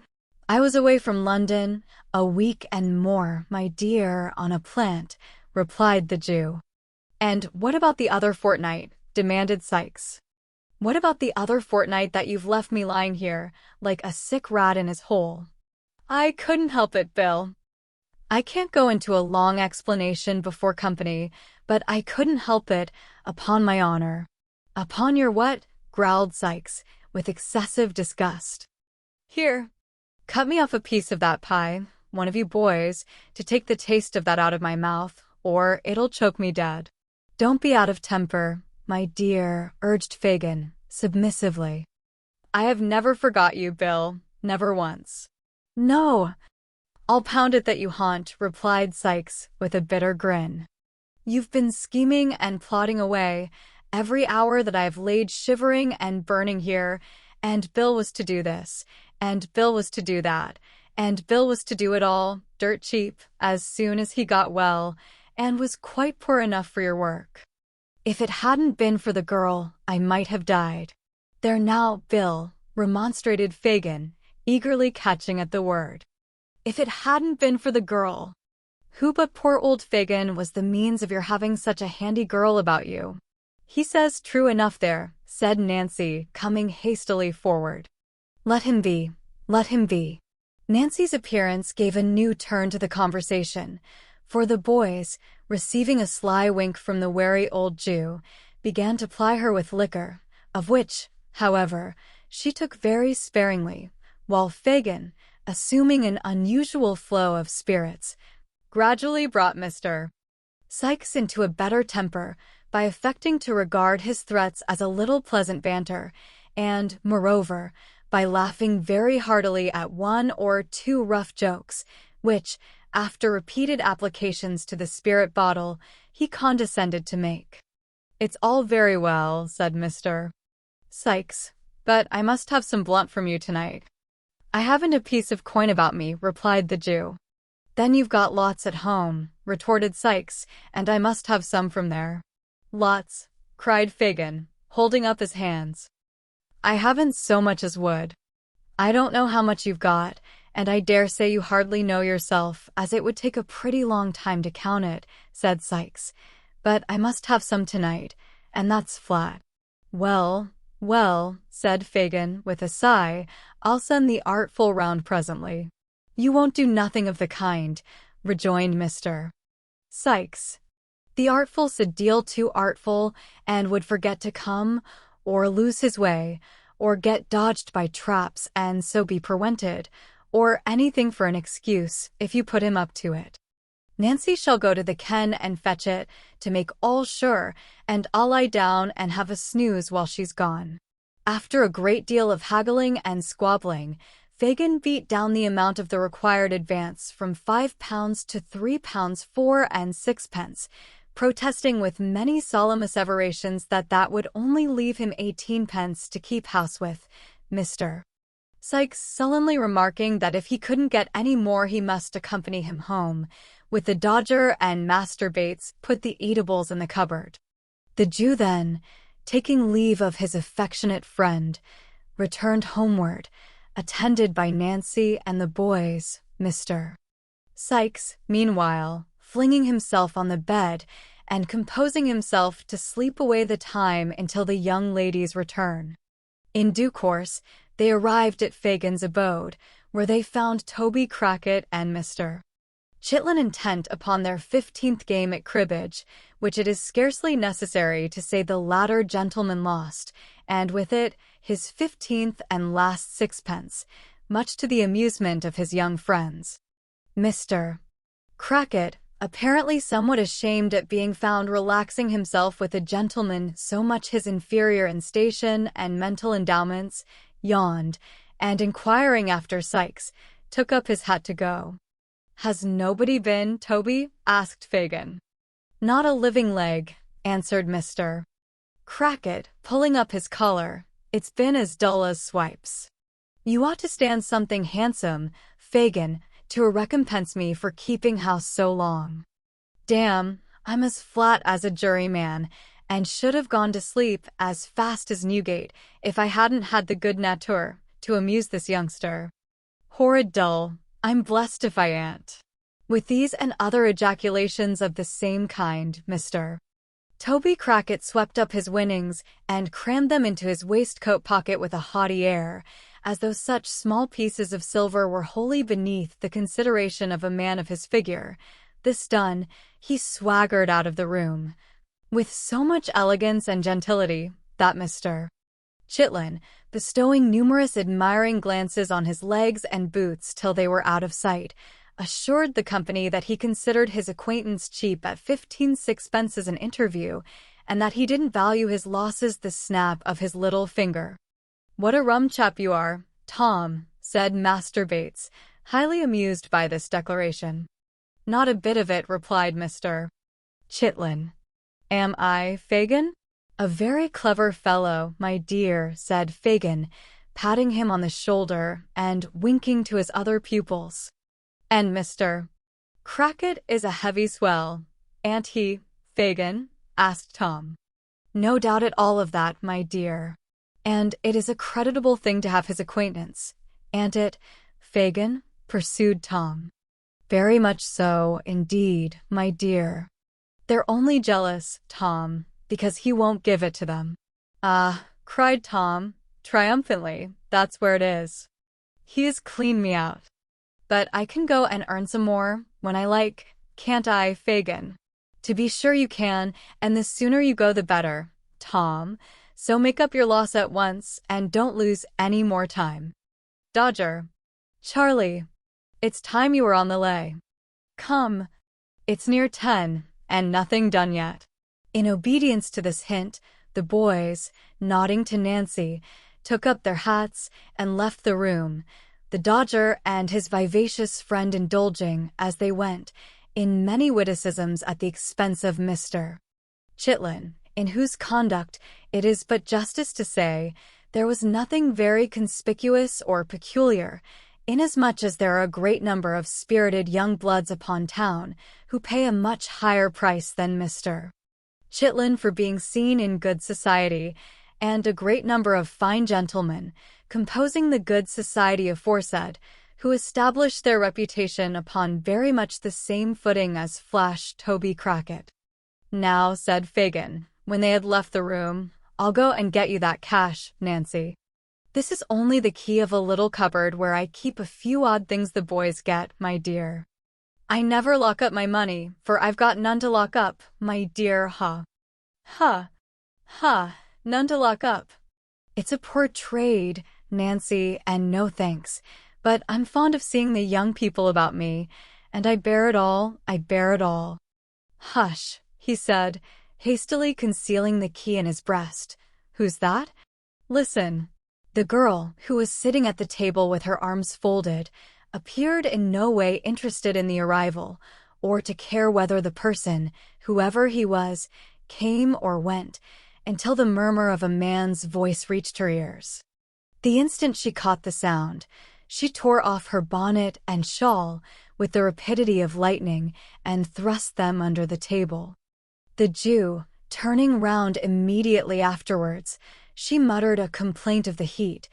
I was away from London a week and more, my dear, on a plant, replied the Jew. And what about the other fortnight? Demanded Sikes. What about the other fortnight that you've left me lying here, like a sick rat in his hole? I couldn't help it, Bill. I can't go into a long explanation before company, but I couldn't help it, upon my honor. Upon your what? Growled Sikes, with excessive disgust. Here, cut me off a piece of that pie, one of you boys, to take the taste of that out of my mouth, or it'll choke me dead. Don't be out of temper, my dear, urged Fagin, submissively. I have never forgot you, Bill, never once. No, I'll pound it that you haunt, replied Sikes, with a bitter grin. You've been scheming and plotting away, every hour that I've laid shivering and burning here, and Bill was to do this, and Bill was to do that, and Bill was to do it all, dirt cheap, as soon as he got well, and was quite poor enough for your work. If it hadn't been for the girl, I might have died. There now, Bill, remonstrated Fagin, eagerly catching at the word. If it hadn't been for the girl. Who but poor old Fagin was the means of your having such a handy girl about you? He says true enough there, said Nancy, coming hastily forward. Let him be, let him be. Nancy's appearance gave a new turn to the conversation, for the boys, receiving a sly wink from the wary old Jew, began to ply her with liquor, of which, however, she took very sparingly, while Fagin, assuming an unusual flow of spirits, gradually brought Mr. Sikes into a better temper by affecting to regard his threats as a little pleasant banter, and, moreover, by laughing very heartily at one or two rough jokes, which, after repeated applications to the spirit bottle, he condescended to make. It's all very well, said Mr. Sikes, but I must have some blunt from you tonight. I haven't a piece of coin about me, replied the Jew. Then you've got lots at home, retorted Sikes, and I must have some from there. Lots, cried Fagin, holding up his hands. I haven't so much as would. I don't know how much you've got, and I dare say you hardly know yourself, as it would take a pretty long time to count it, said Sikes. But I must have some tonight, and that's flat. Well, well, said Fagin, with a sigh, I'll send the artful round presently. You won't do nothing of the kind, rejoined Mr. Sikes. The artful's a deal too artful, and would forget to come, or lose his way, or get dodged by traps and so be prewented, or anything for an excuse, if you put him up to it. Nancy shall go to the ken and fetch it, to make all sure, and I'll lie down and have a snooze while she's gone. After a great deal of haggling and squabbling, Fagin beat down the amount of the required advance from £5 to £3 4 and 6pence, protesting with many solemn asseverations that that would only leave him 18pence to keep house with, Mr. Sikes sullenly remarking that if he couldn't get any more he must accompany him home, with the Dodger and Master Bates put the eatables in the cupboard. The Jew then, taking leave of his affectionate friend, returned homeward, attended by Nancy and the boys, Mr. Sikes, meanwhile, flinging himself on the bed and composing himself to sleep away the time until the young ladies' return. In due course, they arrived at Fagin's abode, where they found Toby Crackit and Mr. Chitlin intent upon their 15th game at cribbage, which it is scarcely necessary to say the latter gentleman lost, and with it his 15th and last sixpence, much to the amusement of his young friends. Mr. Crackit, apparently somewhat ashamed at being found relaxing himself with a gentleman so much his inferior in station and mental endowments, yawned, and inquiring after Sikes, took up his hat to go. Has nobody been, Toby? Asked Fagin. Not a living leg, answered Mr. Crackit, pulling up his collar. It's been as dull as swipes. You ought to stand something handsome, Fagin, to recompense me for keeping house so long. Damn, I'm as flat as a juryman, and should have gone to sleep as fast as Newgate if I hadn't had the good nature to amuse this youngster. Horrid dull, I'm blessed if I ain't. With these and other ejaculations of the same kind, Mr. Toby Crackit swept up his winnings and crammed them into his waistcoat pocket with a haughty air, as though such small pieces of silver were wholly beneath the consideration of a man of his figure. This done, he swaggered out of the room, with so much elegance and gentility that Mr. Chitlin, bestowing numerous admiring glances on his legs and boots till they were out of sight, assured the company that he considered his acquaintance cheap at 15 sixpences an interview, and that he didn't value his losses the snap of his little finger. What a rum chap you are, Tom, said Master Bates, highly amused by this declaration. Not a bit of it, replied Mr. Chitlin. Am I, Fagin? A very clever fellow, my dear, said Fagin, patting him on the shoulder and winking to his other pupils. And Mr. Crackit is a heavy swell, ain't he, Fagin? Asked Tom. No doubt at all of that, my dear. And it is a creditable thing to have his acquaintance, ain't it, Fagin? Pursued Tom. Very much so, indeed, my dear. They're only jealous, Tom, because he won't give it to them. Ah, cried Tom, triumphantly, that's where it is. He has cleaned me out. But I can go and earn some more, when I like, can't I, Fagin? To be sure you can, and the sooner you go the better, Tom, so make up your loss at once, and don't lose any more time. Dodger. Charlie. It's time you were on the lay. Come. It's near 10, and nothing done yet. In obedience to this hint, the boys, nodding to Nancy, took up their hats and left the room, the Dodger and his vivacious friend indulging, as they went, in many witticisms at the expense of Mr. Chitlin, in whose conduct, it is but justice to say, there was nothing very conspicuous or peculiar, inasmuch as there are a great number of spirited young bloods upon town, who pay a much higher price than Mr. Chitlin for being seen in good society, and a great number of fine gentlemen, composing the good society aforesaid, who established their reputation upon very much the same footing as Flash Toby Crackit. Now, said Fagin, when they had left the room, I'll go and get you that cash, Nancy. This is only the key of a little cupboard where I keep a few odd things the boys get, my dear. I never lock up my money, for I've got none to lock up, my dear, ha. Ha. Ha, none to lock up. It's a poor trade, Nancy, and no thanks, but I'm fond of seeing the young people about me, and I bear it all, I bear it all. Hush, he said, hastily concealing the key in his breast. Who's that? Listen. The girl, who was sitting at the table with her arms folded, appeared in no way interested in the arrival, or to care whether the person, whoever he was, came or went, until the murmur of a man's voice reached her ears. The instant she caught the sound, she tore off her bonnet and shawl with the rapidity of lightning and thrust them under the table. The Jew, turning round immediately afterwards, she muttered a complaint of the heat,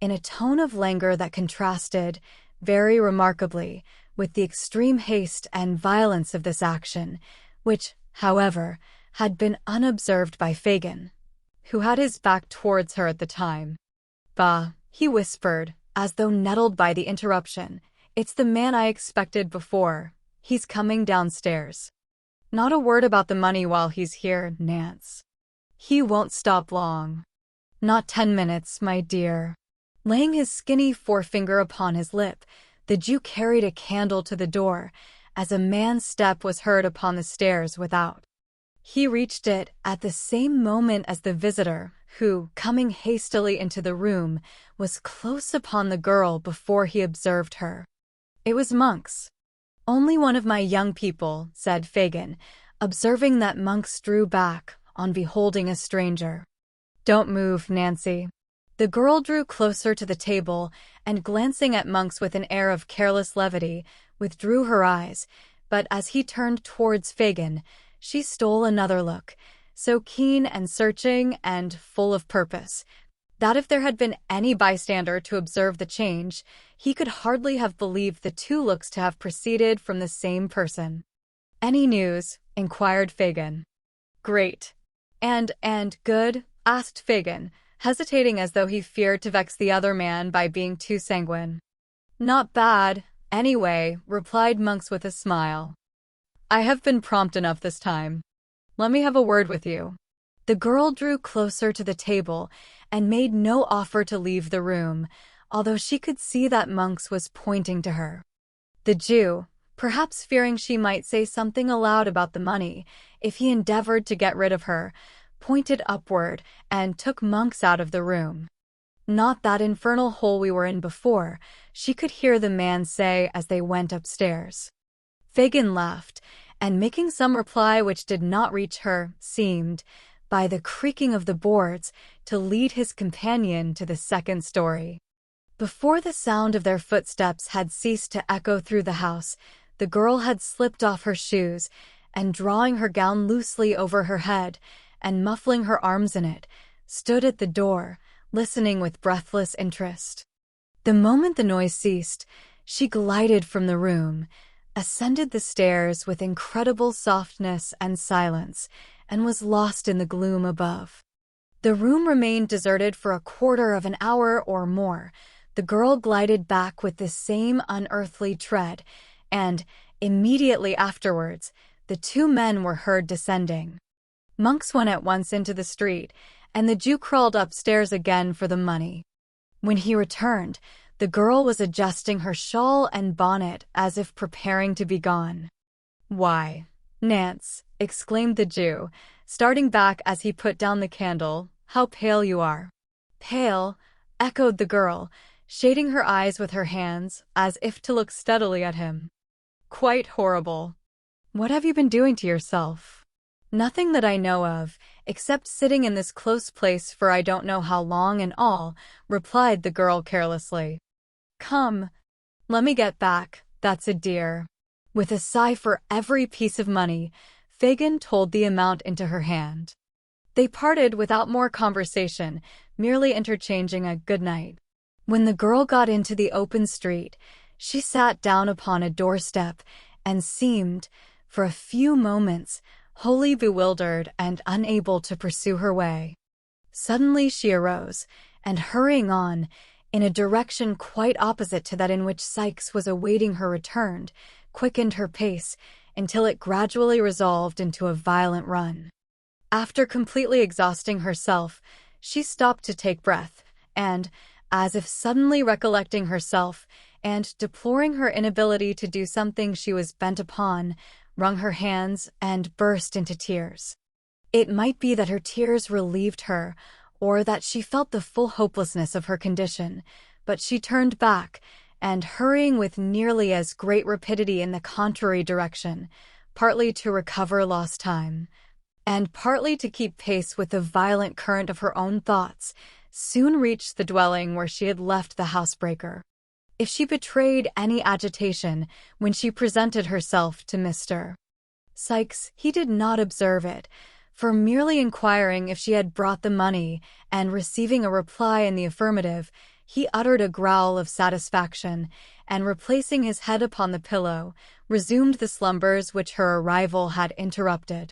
in a tone of languor that contrasted, very remarkably, with the extreme haste and violence of this action, which, however, had been unobserved by Fagin, who had his back towards her at the time. Bah, he whispered, as though nettled by the interruption, it's the man I expected before. He's coming downstairs. Not a word about the money while he's here, Nance. He won't stop long. Not 10 minutes, my dear. Laying his skinny forefinger upon his lip, the Jew carried a candle to the door, as a man's step was heard upon the stairs without. He reached it at the same moment as the visitor, who, coming hastily into the room, was close upon the girl before he observed her. It was Monks. "Only one of my young people," said Fagin, observing that Monks drew back on beholding a stranger. "Don't move, Nancy." The girl drew closer to the table and, glancing at Monks with an air of careless levity, withdrew her eyes, but as he turned towards Fagin, she stole another look, so keen and searching and full of purpose, that if there had been any bystander to observe the change, he could hardly have believed the two looks to have proceeded from the same person. "Any news?" inquired Fagin. "Great." And good?" asked Fagin, hesitating as though he feared to vex the other man by being too sanguine. "Not bad, anyway," replied Monks with a smile. "I have been prompt enough this time. Let me have a word with you." The girl drew closer to the table and made no offer to leave the room, although she could see that Monks was pointing to her. The Jew, perhaps fearing she might say something aloud about the money if he endeavored to get rid of her, pointed upward and took Monks out of the room. "Not that infernal hole we were in before," she could hear the man say as they went upstairs. Fagin laughed, and making some reply which did not reach her, seemed, by the creaking of the boards, to lead his companion to the second story. Before the sound of their footsteps had ceased to echo through the house, the girl had slipped off her shoes, and drawing her gown loosely over her head, and muffling her arms in it, stood at the door, listening with breathless interest. The moment the noise ceased, she glided from the room, ascended the stairs with incredible softness and silence, and was lost in the gloom above. The room remained deserted for a quarter of an hour or more. The girl glided back with the same unearthly tread, and, immediately afterwards, the two men were heard descending. Monks went at once into the street, and the Jew crawled upstairs again for the money. When he returned, the girl was adjusting her shawl and bonnet as if preparing to be gone. "Why, Nance," exclaimed the Jew, starting back as he put down the candle, "how pale you are." "Pale?" echoed the girl, shading her eyes with her hands as if to look steadily at him. "Quite horrible. What have you been doing to yourself?" "Nothing that I know of, except sitting in this close place for I don't know how long and all," replied the girl carelessly. "Come, let me get back, that's a dear." With a sigh for every piece of money, Fagin told the amount into her hand. They parted without more conversation, merely interchanging a good night. When the girl got into the open street, she sat down upon a doorstep and seemed, for a few moments, wholly bewildered and unable to pursue her way. Suddenly she arose, and hurrying on, in a direction quite opposite to that in which Sikes was awaiting her return, quickened her pace until it gradually resolved into a violent run. After completely exhausting herself, she stopped to take breath, and, as if suddenly recollecting herself, and deploring her inability to do something she was bent upon, wrung her hands and burst into tears. It might be that her tears relieved her, or that she felt the full hopelessness of her condition, but she turned back, and hurrying with nearly as great rapidity in the contrary direction, partly to recover lost time, and partly to keep pace with the violent current of her own thoughts, soon reached the dwelling where she had left the housebreaker. If she betrayed any agitation when she presented herself to Mr. Sikes, he did not observe it, for merely inquiring if she had brought the money, and receiving a reply in the affirmative, he uttered a growl of satisfaction, and replacing his head upon the pillow, resumed the slumbers which her arrival had interrupted.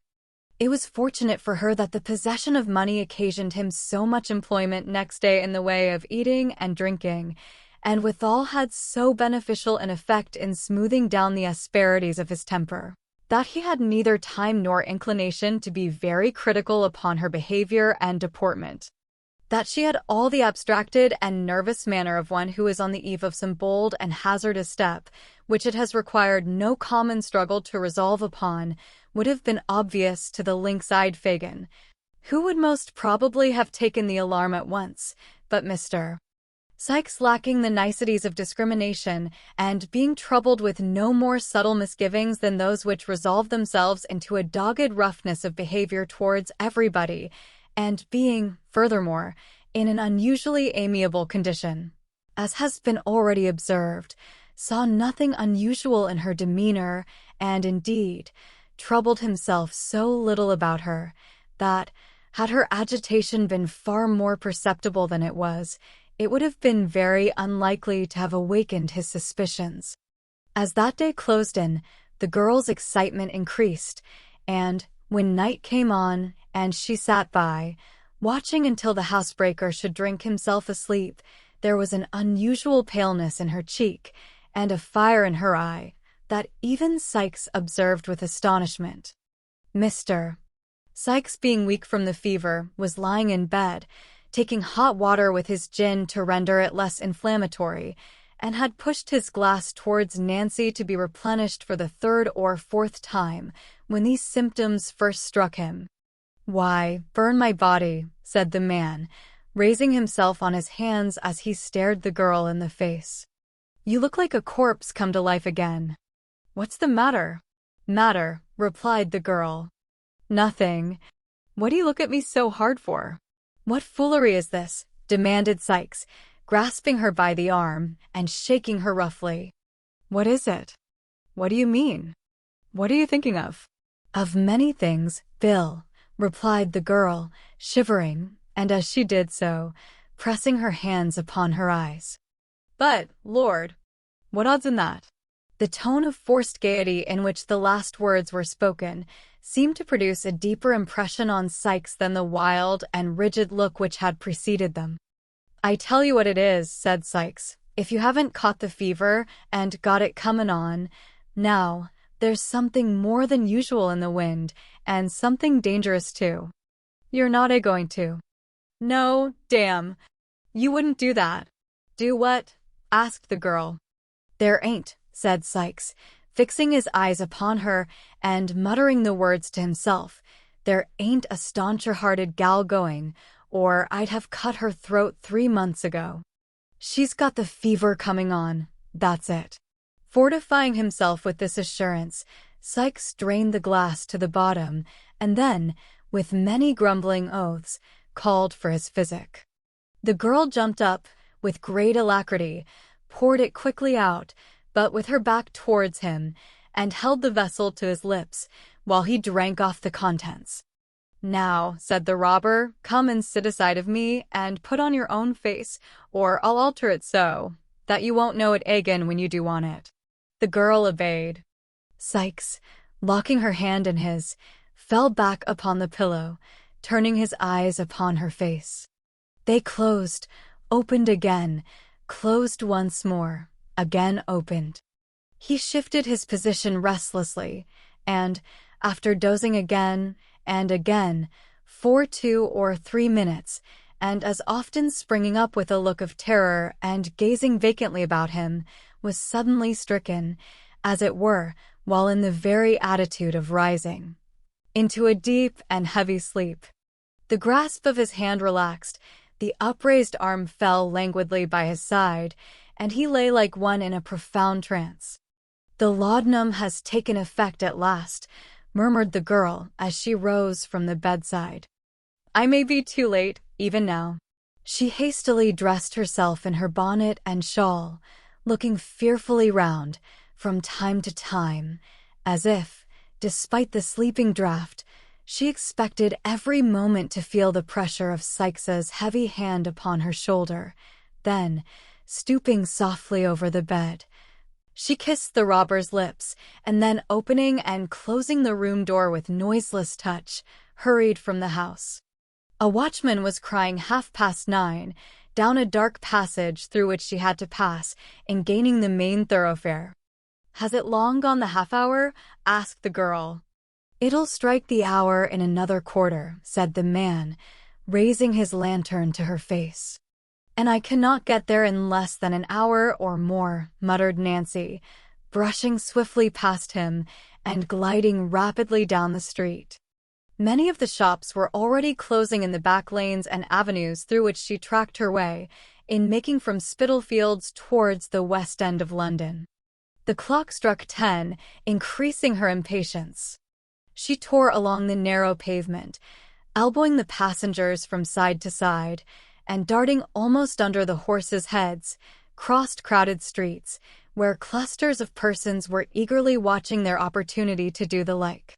It was fortunate for her that the possession of money occasioned him so much employment next day in the way of eating and drinking, and withal had so beneficial an effect in smoothing down the asperities of his temper, that he had neither time nor inclination to be very critical upon her behavior and deportment. That she had all the abstracted and nervous manner of one who is on the eve of some bold and hazardous step, which it has required no common struggle to resolve upon, would have been obvious to the lynx-eyed Fagin, who would most probably have taken the alarm at once, but Mr. Sykes, lacking the niceties of discrimination and being troubled with no more subtle misgivings than those which resolve themselves into a dogged roughness of behavior towards everybody, and being, furthermore, in an unusually amiable condition, as has been already observed, saw nothing unusual in her demeanor, and indeed troubled himself so little about her that, had her agitation been far more perceptible than it was, it would have been very unlikely to have awakened his suspicions. As that day closed in, the girl's excitement increased, and, when night came on and she sat by, watching until the housebreaker should drink himself asleep, there was an unusual paleness in her cheek and a fire in her eye that even Sykes observed with astonishment. Mr. Sykes, being weak from the fever, was lying in bed, taking hot water with his gin to render it less inflammatory, and had pushed his glass towards Nancy to be replenished for the third or fourth time when these symptoms first struck him. "Why, burn my body," said the man, raising himself on his hands as he stared the girl in the face. "You look like a corpse come to life again." "What's the matter?" "Matter," replied the girl. "Nothing. What do you look at me so hard for?" "What foolery is this?" demanded Sykes, grasping her by the arm and shaking her roughly. "What is it? What do you mean? What are you thinking of?" "Of many things, Bill," replied the girl, shivering, and as she did so, pressing her hands upon her eyes. "But, Lord, what odds in that?" The tone of forced gaiety in which the last words were spoken seemed to produce a deeper impression on Sykes than the wild and rigid look which had preceded them. "I tell you what it is," said Sykes, "if you haven't caught the fever and got it comin' on, now, there's something more than usual in the wind, and something dangerous too. You're not going to?" "No, damn. You wouldn't do that." "Do what?" asked the girl. "There ain't," said Sykes, fixing his eyes upon her and muttering the words to himself, "there ain't a stauncher-hearted gal going, or I'd have cut her throat 3 months ago. She's got the fever coming on, that's it." Fortifying himself with this assurance, Sykes drained the glass to the bottom, and then, with many grumbling oaths, called for his physic. The girl jumped up with great alacrity, poured it quickly out, but with her back towards him, and held the vessel to his lips while he drank off the contents. "Now," said the robber, "come and sit aside of me, and put on your own face, or I'll alter it so that you won't know it again when you do want it." The girl obeyed. Sykes, locking her hand in his, fell back upon the pillow, turning his eyes upon her face. They closed, opened again, closed once more, again opened. He shifted his position restlessly, and, after dozing again and again, for 2 or 3 minutes, and as often springing up with a look of terror and gazing vacantly about him, was suddenly stricken, as it were, while in the very attitude of rising, into a deep and heavy sleep. The grasp of his hand relaxed, the upraised arm fell languidly by his side, and he lay like one in a profound trance. "The laudanum has taken effect at last," murmured the girl as she rose from the bedside. "I may be too late, even now." She hastily dressed herself in her bonnet and shawl, looking fearfully round, from time to time, as if, despite the sleeping draught, she expected every moment to feel the pressure of Sykes's heavy hand upon her shoulder. Then, stooping softly over the bed, she kissed the robber's lips, and then, opening and closing the room door with noiseless touch, hurried from the house. A watchman was crying 9:30 down a dark passage through which she had to pass in gaining the main thoroughfare. "Has it long gone the half-hour?" asked the girl. "It'll strike the hour in another quarter," said the man, raising his lantern to her face. "And I cannot get there in less than an hour or more," muttered Nancy, brushing swiftly past him and gliding rapidly down the street. Many of the shops were already closing in the back lanes and avenues through which she tracked her way, in making from Spitalfields towards the West End of London. The clock struck 10, increasing her impatience. She tore along the narrow pavement, elbowing the passengers from side to side, and darting almost under the horses' heads, crossed crowded streets, where clusters of persons were eagerly watching their opportunity to do the like.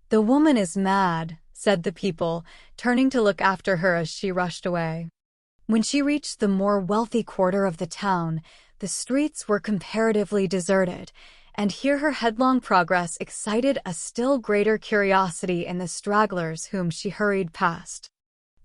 "The woman is mad," said the people, turning to look after her as she rushed away. When she reached the more wealthy quarter of the town, the streets were comparatively deserted, and here her headlong progress excited a still greater curiosity in the stragglers whom she hurried past.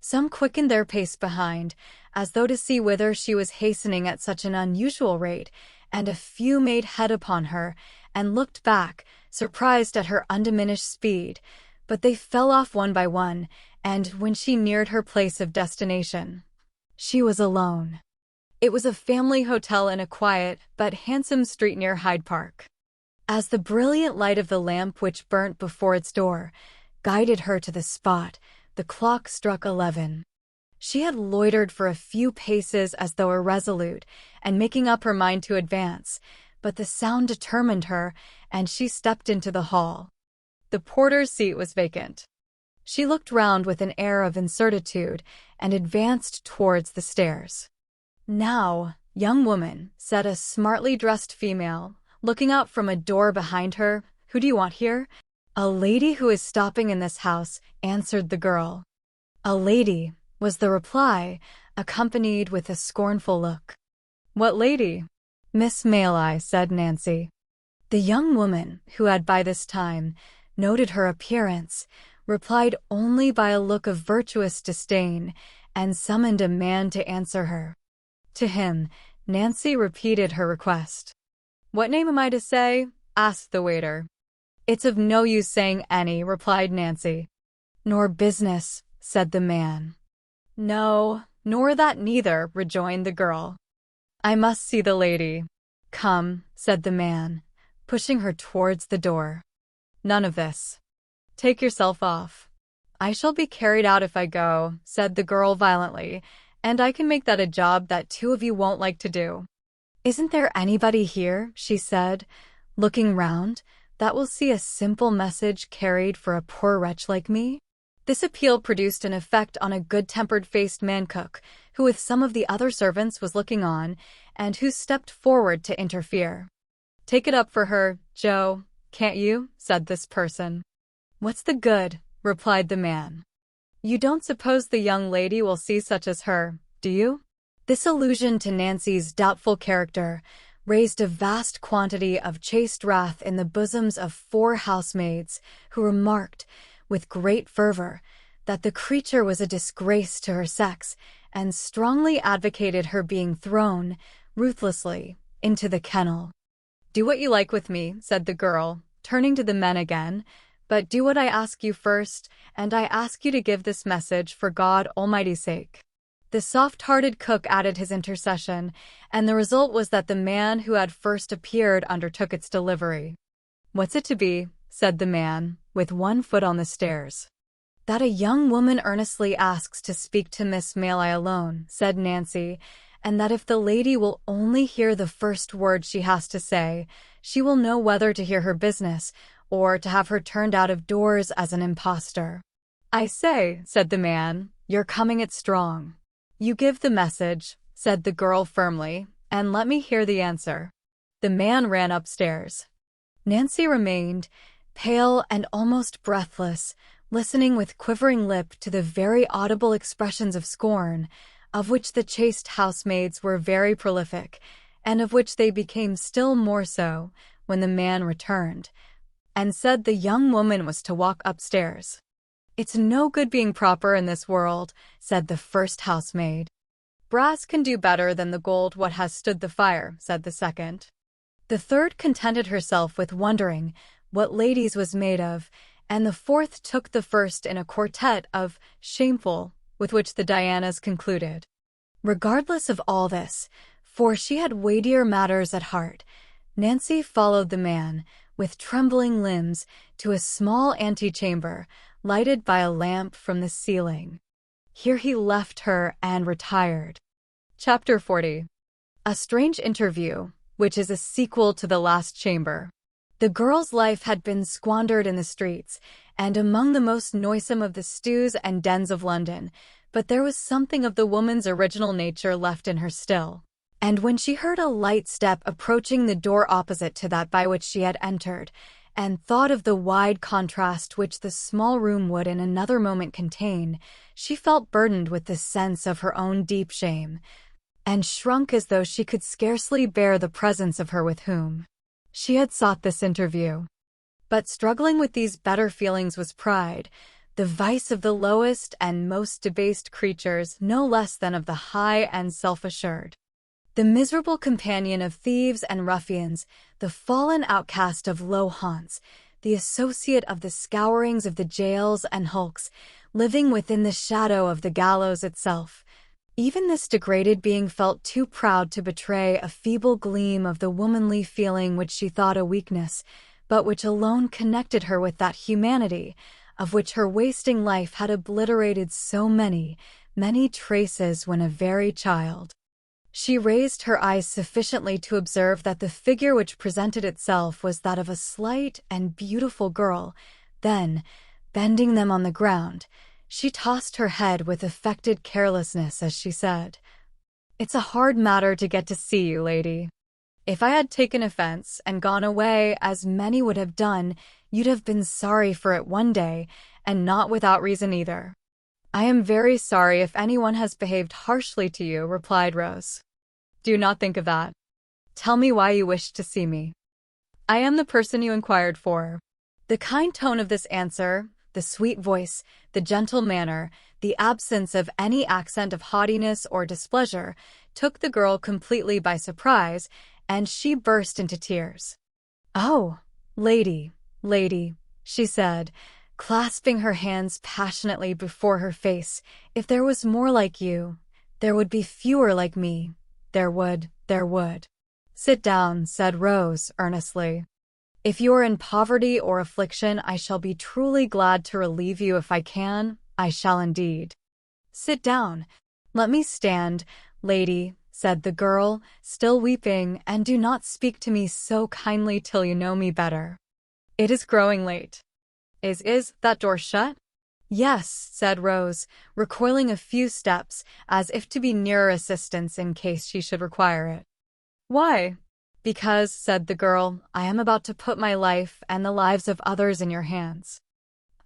Some quickened their pace behind, as though to see whither she was hastening at such an unusual rate, and a few made head upon her, and looked back, surprised at her undiminished speed, but they fell off one by one, and when she neared her place of destination, she was alone. It was a family hotel in a quiet but handsome street near Hyde Park. As the brilliant light of the lamp which burnt before its door guided her to the spot, the clock struck 11. She had loitered for a few paces as though irresolute, and making up her mind to advance, but the sound determined her, and she stepped into the hall. The porter's seat was vacant. She looked round with an air of incertitude, and advanced towards the stairs. "Now, young woman," said a smartly dressed female, looking out from a door behind her, "who do you want here?" "A lady who is stopping in this house," answered the girl. "A lady," was the reply, accompanied with a scornful look. "What lady?" "Miss Mayleye," said Nancy. The young woman, who had by this time noted her appearance, replied only by a look of virtuous disdain, and summoned a man to answer her. To him, Nancy repeated her request. "What name am I to say?" asked the waiter. "It's of no use saying any," replied Nancy. "Nor business," said the man. "No, nor that neither," rejoined the girl. "I must see the lady." "Come," said the man, pushing her towards the door. "None of this. Take yourself off." "I shall be carried out if I go," said the girl violently, "and I can make that a job that two of you won't like to do." "Isn't there anybody here," she said, looking round, "that will see a simple message carried for a poor wretch like me?" This appeal produced an effect on a good-tempered-faced man-cook, who with some of the other servants was looking on, and who stepped forward to interfere. "Take it up for her, Joe, can't you?" said this person. "What's the good?" replied the man. "You don't suppose the young lady will see such as her, do you?" This allusion to Nancy's doubtful character raised a vast quantity of chaste wrath in the bosoms of 4 housemaids, who remarked, with great fervor, that the creature was a disgrace to her sex, and strongly advocated her being thrown, ruthlessly, into the kennel. "Do what you like with me," said the girl, turning to the men again, "but do what I ask you first, and I ask you to give this message for God Almighty's sake." The soft-hearted cook added his intercession, and the result was that the man who had first appeared undertook its delivery. "What's it to be?" said the man, with one foot on the stairs. "That a young woman earnestly asks to speak to Miss Mayleye alone," said Nancy, "and that if the lady will only hear the first word she has to say, she will know whether to hear her business, or to have her turned out of doors as an impostor." "I say," said the man, "you're coming it strong." "You give the message," said the girl firmly, "and let me hear the answer." The man ran upstairs. Nancy remained, pale and almost breathless, listening with quivering lip to the very audible expressions of scorn, of which the chaste housemaids were very prolific, and of which they became still more so when the man returned, and said the young woman was to walk upstairs. "It's no good being proper in this world," said the first housemaid. "Brass can do better than the gold what has stood the fire," said the second. The third contented herself with wondering what ladies was made of, and the fourth took the first in a quartet of shameful, with which the Dianas concluded. Regardless of all this, for she had weightier matters at heart, Nancy followed the man, with trembling limbs, to a small antechamber, lighted by a lamp from the ceiling. Here he left her and retired. Chapter 40. A Strange Interview, which is a sequel to The Last Chamber. The girl's life had been squandered in the streets, and among the most noisome of the stews and dens of London, but there was something of the woman's original nature left in her still. And when she heard a light step approaching the door opposite to that by which she had entered, and thought of the wide contrast which the small room would in another moment contain, she felt burdened with the sense of her own deep shame, and shrunk as though she could scarcely bear the presence of her with whom she had sought this interview. But struggling with these better feelings was pride, the vice of the lowest and most debased creatures no less than of the high and self-assured. The miserable companion of thieves and ruffians, the fallen outcast of low haunts, the associate of the scourings of the jails and hulks, living within the shadow of the gallows itself. Even this degraded being felt too proud to betray a feeble gleam of the womanly feeling which she thought a weakness, but which alone connected her with that humanity, of which her wasting life had obliterated so many, many traces when a very child. She raised her eyes sufficiently to observe that the figure which presented itself was that of a slight and beautiful girl. Then, bending them on the ground, she tossed her head with affected carelessness as she said, "It's a hard matter to get to see you, lady. If I had taken offense and gone away, as many would have done, you'd have been sorry for it one day, and not without reason either." "I am very sorry if anyone has behaved harshly to you," replied Rose. "Do not think of that. Tell me why you wished to see me." "I am the person you inquired for." The kind tone of this answer, the sweet voice, the gentle manner, the absence of any accent of haughtiness or displeasure, took the girl completely by surprise, and she burst into tears. "Oh, lady, she said, clasping her hands passionately before her face, "if there was more like you, there would be fewer like me. There would. "Sit down," said Rose earnestly. "If you are in poverty or affliction, I shall be truly glad to relieve you if I can. I shall indeed." "Sit down. Let me stand, lady," said the girl, still weeping, "and do not speak to me so kindly till you know me better. It is growing late. Is that door shut?" "Yes," said Rose, recoiling a few steps, as if to be nearer assistance in case she should require it. "Why?" "Because," said the girl, "I am about to put my life and the lives of others in your hands.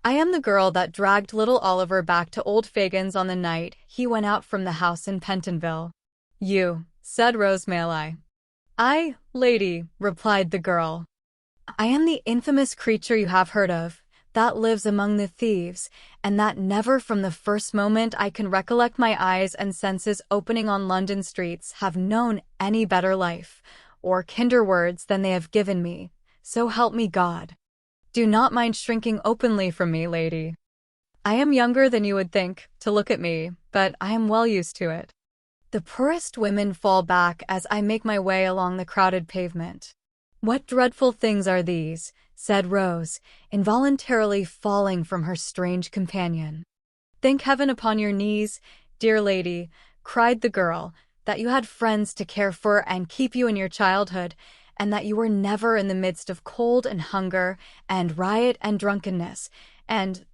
I am the girl that dragged little Oliver back to old Fagin's on the night he went out from the house in Pentonville." "You," said Rose Maylie. "I, lady," replied the girl. "I am the infamous creature you have heard of, that lives among the thieves, and that never from the first moment I can recollect my eyes and senses opening on London streets have known any better life, or kinder words than they have given me, so help me God. Do not mind shrinking openly from me, lady. I am younger than you would think, to look at me, but I am well used to it. The poorest women fall back as I make my way along the crowded pavement." "What dreadful things are these?" said Rose, involuntarily falling from her strange companion. "Thank heaven upon your knees, dear lady," cried the girl, "that you had friends to care for and keep you in your childhood, and that you were never in the midst of cold and hunger, and riot and drunkenness, and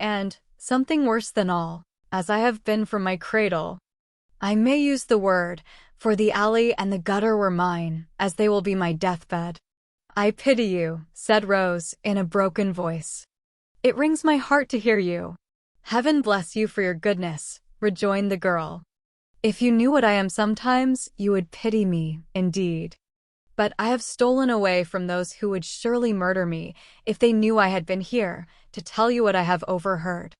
something worse than all, as I have been from my cradle. I may use the word, for the alley and the gutter were mine, as they will be my deathbed." "I pity you," said Rose, in a broken voice. "It wrings my heart to hear you." "Heaven bless you for your goodness," rejoined the girl. "If you knew what I am sometimes, you would pity me, indeed. But I have stolen away from those who would surely murder me, if they knew I had been here, to tell you what I have overheard.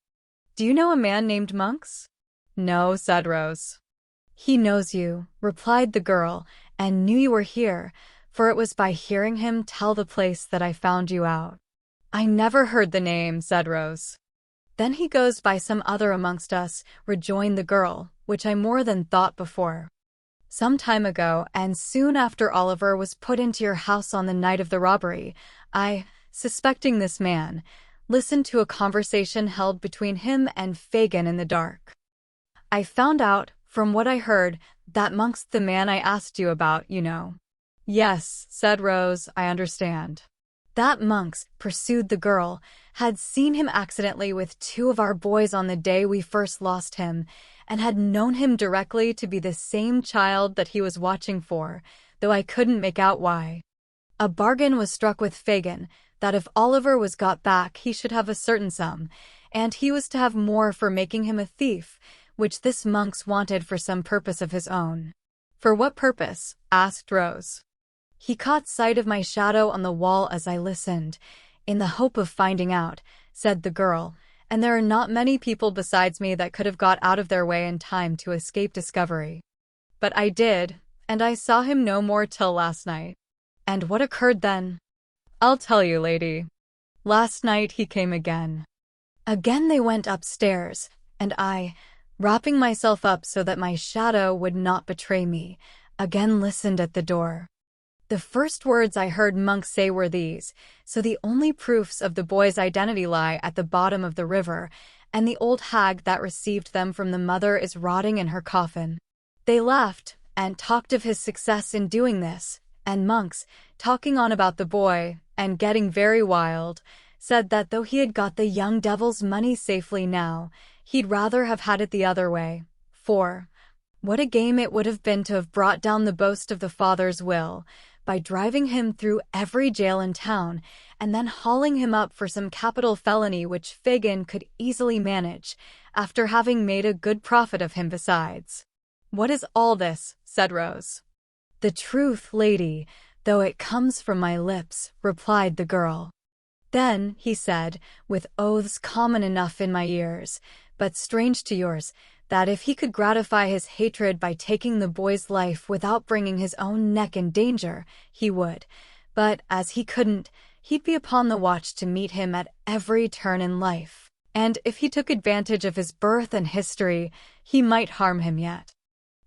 Do you know a man named Monks?" "No," said Rose. "He knows you," replied the girl, "and knew you were here, for it was by hearing him tell the place that I found you out." "I never heard the name," said Rose. "Then he goes by some other amongst us," rejoined the girl, "which I more than thought before. Some time ago, and soon after Oliver was put into your house on the night of the robbery, I, suspecting this man, listened to a conversation held between him and Fagin in the dark. I found out, From what I heard, that monk's the man I asked you about, you know. Yes, said Rose, I understand. That monk's, pursued the girl, had seen him accidentally with two of our boys on the day we first lost him, and had known him directly to be the same child that he was watching for, though I couldn't make out why. A bargain was struck with Fagin, that if Oliver was got back he should have a certain sum, and he was to have more for making him a thief, which this monk's wanted for some purpose of his own. For what purpose? Asked Rose. He caught sight of my shadow on the wall as I listened, in the hope of finding out, said the girl, and there are not many people besides me that could have got out of their way in time to escape discovery. But I did, and I saw him no more till last night. And what occurred then? I'll tell you, lady. Last night he came again. Again they went upstairs, and I, wrapping myself up so that my shadow would not betray me, again listened at the door. The first words I heard Monk say were these, so the only proofs of the boy's identity lie at the bottom of the river, and the old hag that received them from the mother is rotting in her coffin. They laughed, and talked of his success in doing this, and Monk's, talking on about the boy, and getting very wild, said that though he had got the young devil's money safely now, he'd rather have had it the other way, for what a game it would have been to have brought down the boast of the father's will, by driving him through every jail in town, and then hauling him up for some capital felony which Fagin could easily manage, after having made a good profit of him besides. What is all this? Said Rose. The truth, lady, though it comes from my lips, replied the girl. Then, he said, with oaths common enough in my ears, but strange to yours, that if he could gratify his hatred by taking the boy's life without bringing his own neck in danger, he would. But, as he couldn't, he'd be upon the watch to meet him at every turn in life. And if he took advantage of his birth and history, he might harm him yet.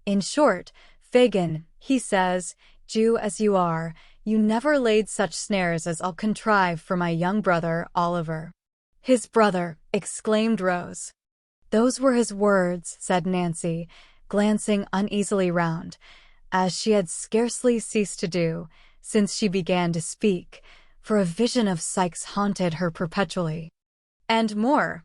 In short, Fagin, he says, Jew as you are, you never laid such snares as I'll contrive for my young brother, Oliver. His brother, exclaimed Rose. Those were his words, said Nancy, glancing uneasily round, as she had scarcely ceased to do, since she began to speak, for a vision of Sikes haunted her perpetually. And more.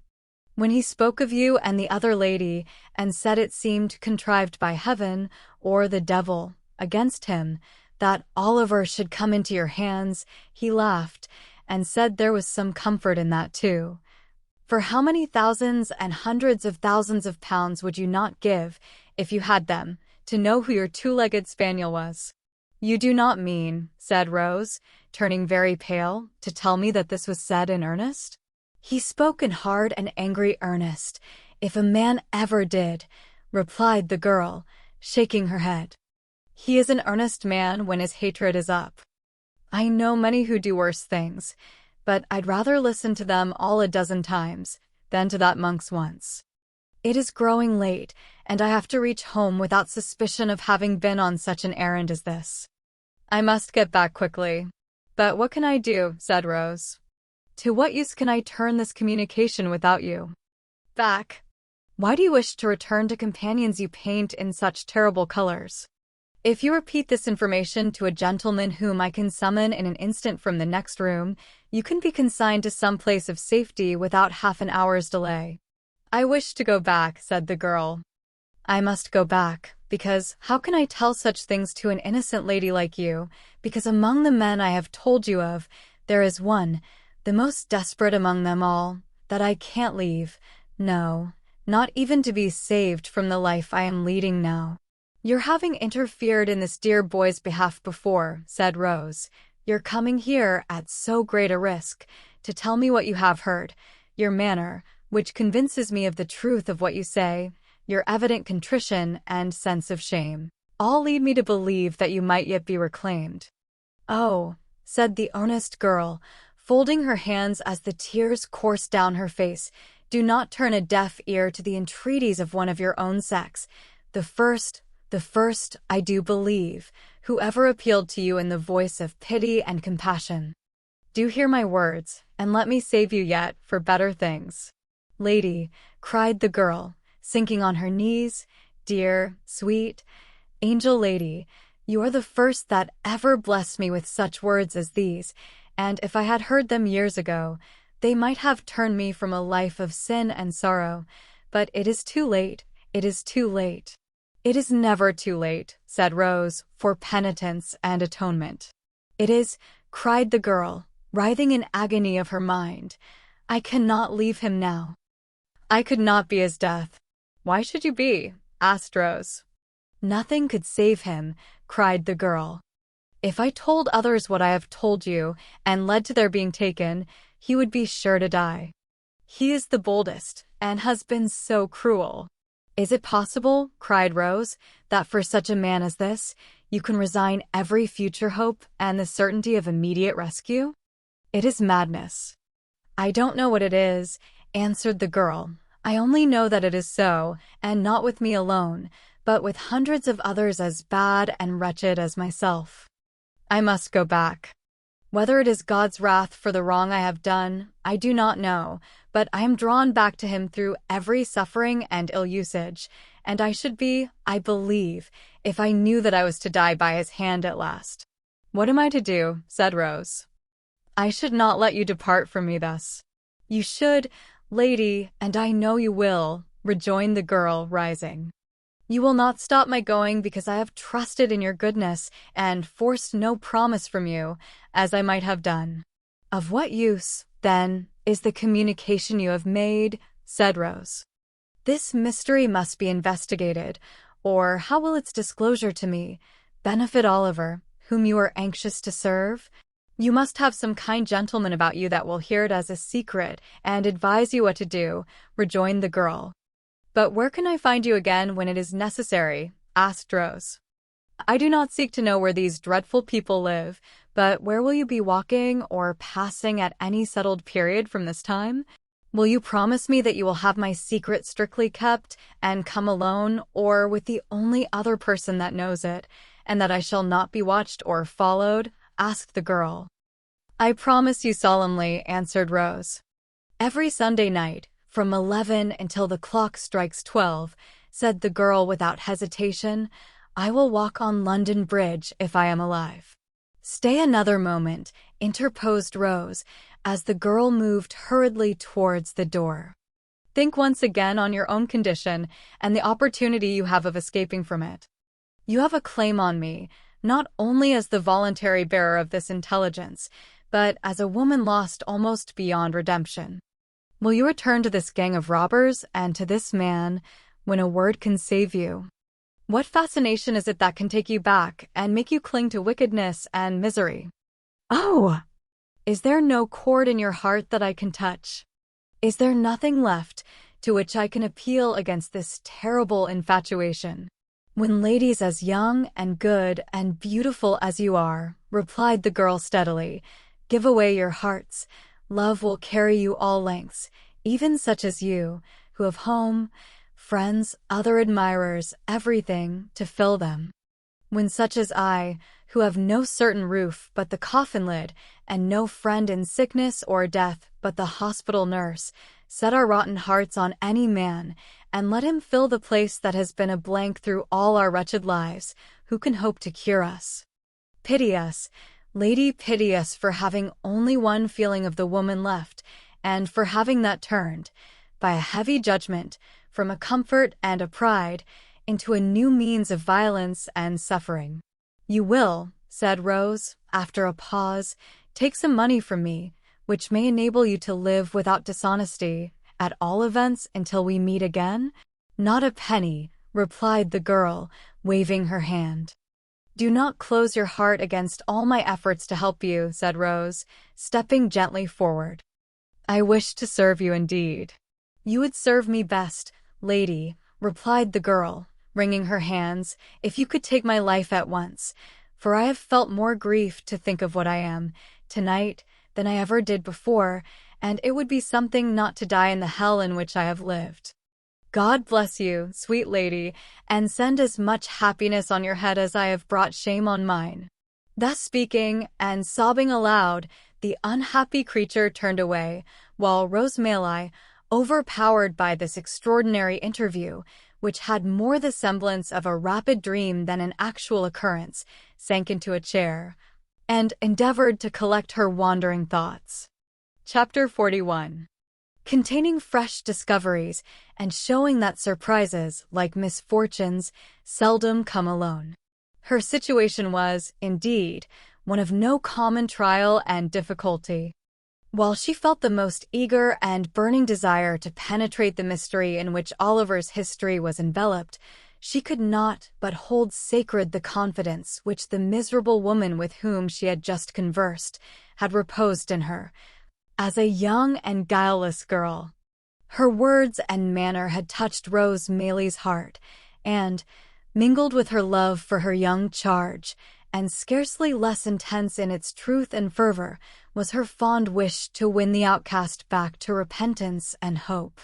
When he spoke of you and the other lady, and said it seemed contrived by heaven, or the devil, against him, that Oliver should come into your hands, he laughed, and said there was some comfort in that too. For how many thousands and hundreds of thousands of pounds would you not give, if you had them, to know who your two-legged spaniel was? You do not mean, said Rose, turning very pale, to tell me that this was said in earnest? He spoke in hard and angry earnest, if a man ever did, replied the girl, shaking her head. He is an earnest man when his hatred is up. I know many who do worse things, but I'd rather listen to them all a dozen times than to that monk's once. It is growing late, and I have to reach home without suspicion of having been on such an errand as this. I must get back quickly. But what can I do? Said Rose. To what use can I turn this communication without you? Back. Why do you wish to return to companions you paint in such terrible colors? If you repeat this information to a gentleman whom I can summon in an instant from the next room, you can be consigned to some place of safety without half an hour's delay. I wish to go back, said the girl. I must go back, because how can I tell such things to an innocent lady like you? Because among the men I have told you of, there is one, the most desperate among them all, that I can't leave, no, not even to be saved from the life I am leading now. Your having interfered in this dear boy's behalf before, said Rose, your coming here at so great a risk, to tell me what you have heard, your manner, which convinces me of the truth of what you say, your evident contrition and sense of shame, all lead me to believe that you might yet be reclaimed. Oh, said the earnest girl, folding her hands as the tears coursed down her face, do not turn a deaf ear to the entreaties of one of your own sex. The first, I do believe, whoever appealed to you in the voice of pity and compassion. Do hear my words, and let me save you yet for better things. Lady, cried the girl, sinking on her knees, dear, sweet, angel lady, you are the first that ever blessed me with such words as these, and if I had heard them years ago, they might have turned me from a life of sin and sorrow. But it is too late, it is too late. It is never too late, said Rose, for penitence and atonement. It is, cried the girl, writhing in agony of her mind. I cannot leave him now. I could not be his death. Why should you be? Asked Rose. Nothing could save him, cried the girl. If I told others what I have told you, and led to their being taken, he would be sure to die. He is the boldest, and has been so cruel. Is it possible, cried Rose, that for such a man as this, you can resign every future hope and the certainty of immediate rescue? It is madness. I don't know what it is, answered the girl. I only know that it is so, and not with me alone, but with hundreds of others as bad and wretched as myself. I must go back. Whether it is God's wrath for the wrong I have done, I do not know, but I am drawn back to him through every suffering and ill usage, and I should be, I believe, if I knew that I was to die by his hand at last. What am I to do? Said Rose. I should not let you depart from me thus. You should, lady, and I know you will, rejoined the girl, rising. You will not stop my going because I have trusted in your goodness and forced no promise from you, as I might have done. Of what use, then, is the communication you have made? Said Rose. This mystery must be investigated, or how will its disclosure to me benefit Oliver, whom you are anxious to serve? You must have some kind gentleman about you that will hear it as a secret and advise you what to do, rejoined the girl. But where can I find you again when it is necessary? Asked Rose. I do not seek to know where these dreadful people live, but where will you be walking or passing at any settled period from this time? Will you promise me that you will have my secret strictly kept and come alone or with the only other person that knows it, and that I shall not be watched or followed? Asked the girl. I promise you solemnly, answered Rose. Every Sunday night, from 11 until the clock strikes 12, said the girl without hesitation, I will walk on London Bridge if I am alive. Stay another moment, interposed Rose, as the girl moved hurriedly towards the door. Think once again on your own condition and the opportunity you have of escaping from it. You have a claim on me, not only as the voluntary bearer of this intelligence, but as a woman lost almost beyond redemption. Will you return to this gang of robbers and to this man when a word can save you? What fascination is it that can take you back and make you cling to wickedness and misery? Oh! Is there no chord in your heart that I can touch? Is there nothing left to which I can appeal against this terrible infatuation? When ladies as young and good and beautiful as you are, replied the girl steadily, give away your hearts, love will carry you all lengths, even such as you, who have home, friends, other admirers, everything to fill them. When such as I, who have no certain roof but the coffin lid, and no friend in sickness or death but the hospital nurse, set our rotten hearts on any man, and let him fill the place that has been a blank through all our wretched lives, who can hope to cure us? Pity us, lady, pity us for having only one feeling of the woman left, and for having that turned, by a heavy judgment, from a comfort and a pride, into a new means of violence and suffering. You will, said Rose, after a pause, take some money from me, which may enable you to live without dishonesty, at all events until we meet again? Not a penny, replied the girl, waving her hand. Do not close your heart against all my efforts to help you, said Rose, stepping gently forward. I wish to serve you indeed. You would serve me best, lady, replied the girl, wringing her hands, if you could take my life at once, for I have felt more grief to think of what I am, tonight, than I ever did before, and it would be something not to die in the hell in which I have lived. God bless you, sweet lady, and send as much happiness on your head as I have brought shame on mine. Thus speaking, and sobbing aloud, the unhappy creature turned away, while Rose Maylie, overpowered by this extraordinary interview, which had more the semblance of a rapid dream than an actual occurrence, sank into a chair, and endeavored to collect her wandering thoughts. Chapter 41. Containing fresh discoveries and showing that surprises, like misfortunes, seldom come alone. Her situation was, indeed, one of no common trial and difficulty. While she felt the most eager and burning desire to penetrate the mystery in which Oliver's history was enveloped, she could not but hold sacred the confidence which the miserable woman with whom she had just conversed had reposed in her, as a young and guileless girl. Her words and manner had touched Rose Maylie's heart, and, mingled with her love for her young charge, and scarcely less intense in its truth and fervor, was her fond wish to win the outcast back to repentance and hope.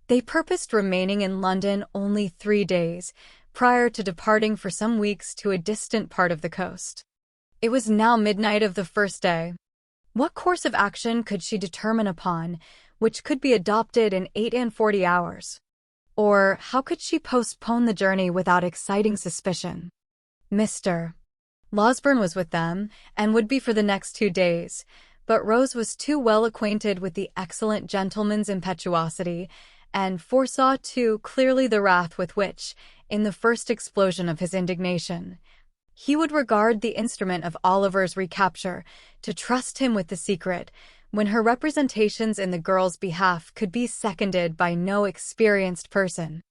They purposed remaining in London only 3 days, prior to departing for some weeks to a distant part of the coast. It was now midnight of the first day. What course of action could she determine upon, which could be adopted in 48 hours? Or how could she postpone the journey without exciting suspicion? Mr. Losberne was with them, and would be for the next 2 days, but Rose was too well acquainted with the excellent gentleman's impetuosity, and foresaw too clearly the wrath with which, in the first explosion of his indignation, he would regard the instrument of Oliver's recapture, to trust him with the secret, when her representations in the girl's behalf could be seconded by no experienced person.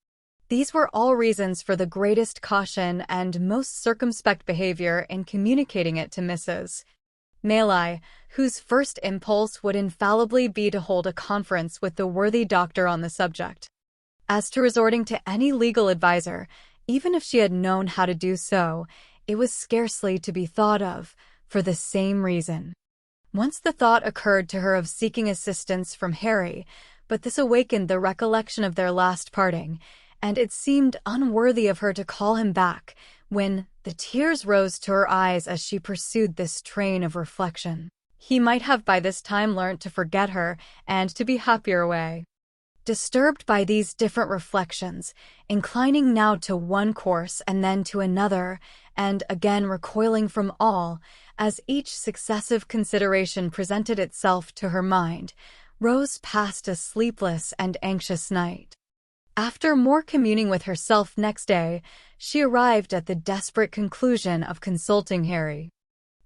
These were all reasons for the greatest caution and most circumspect behavior in communicating it to Mrs. Maylie, whose first impulse would infallibly be to hold a conference with the worthy doctor on the subject. As to resorting to any legal adviser, even if she had known how to do so, it was scarcely to be thought of, for the same reason. Once the thought occurred to her of seeking assistance from Harry, but this awakened the recollection of their last parting, and it seemed unworthy of her to call him back, when the tears rose to her eyes as she pursued this train of reflection. He might have by this time learnt to forget her, and to be happier away. Disturbed by these different reflections, inclining now to one course and then to another, and again recoiling from all, as each successive consideration presented itself to her mind, Rose passed a sleepless and anxious night. After more communing with herself next day, she arrived at the desperate conclusion of consulting Harry.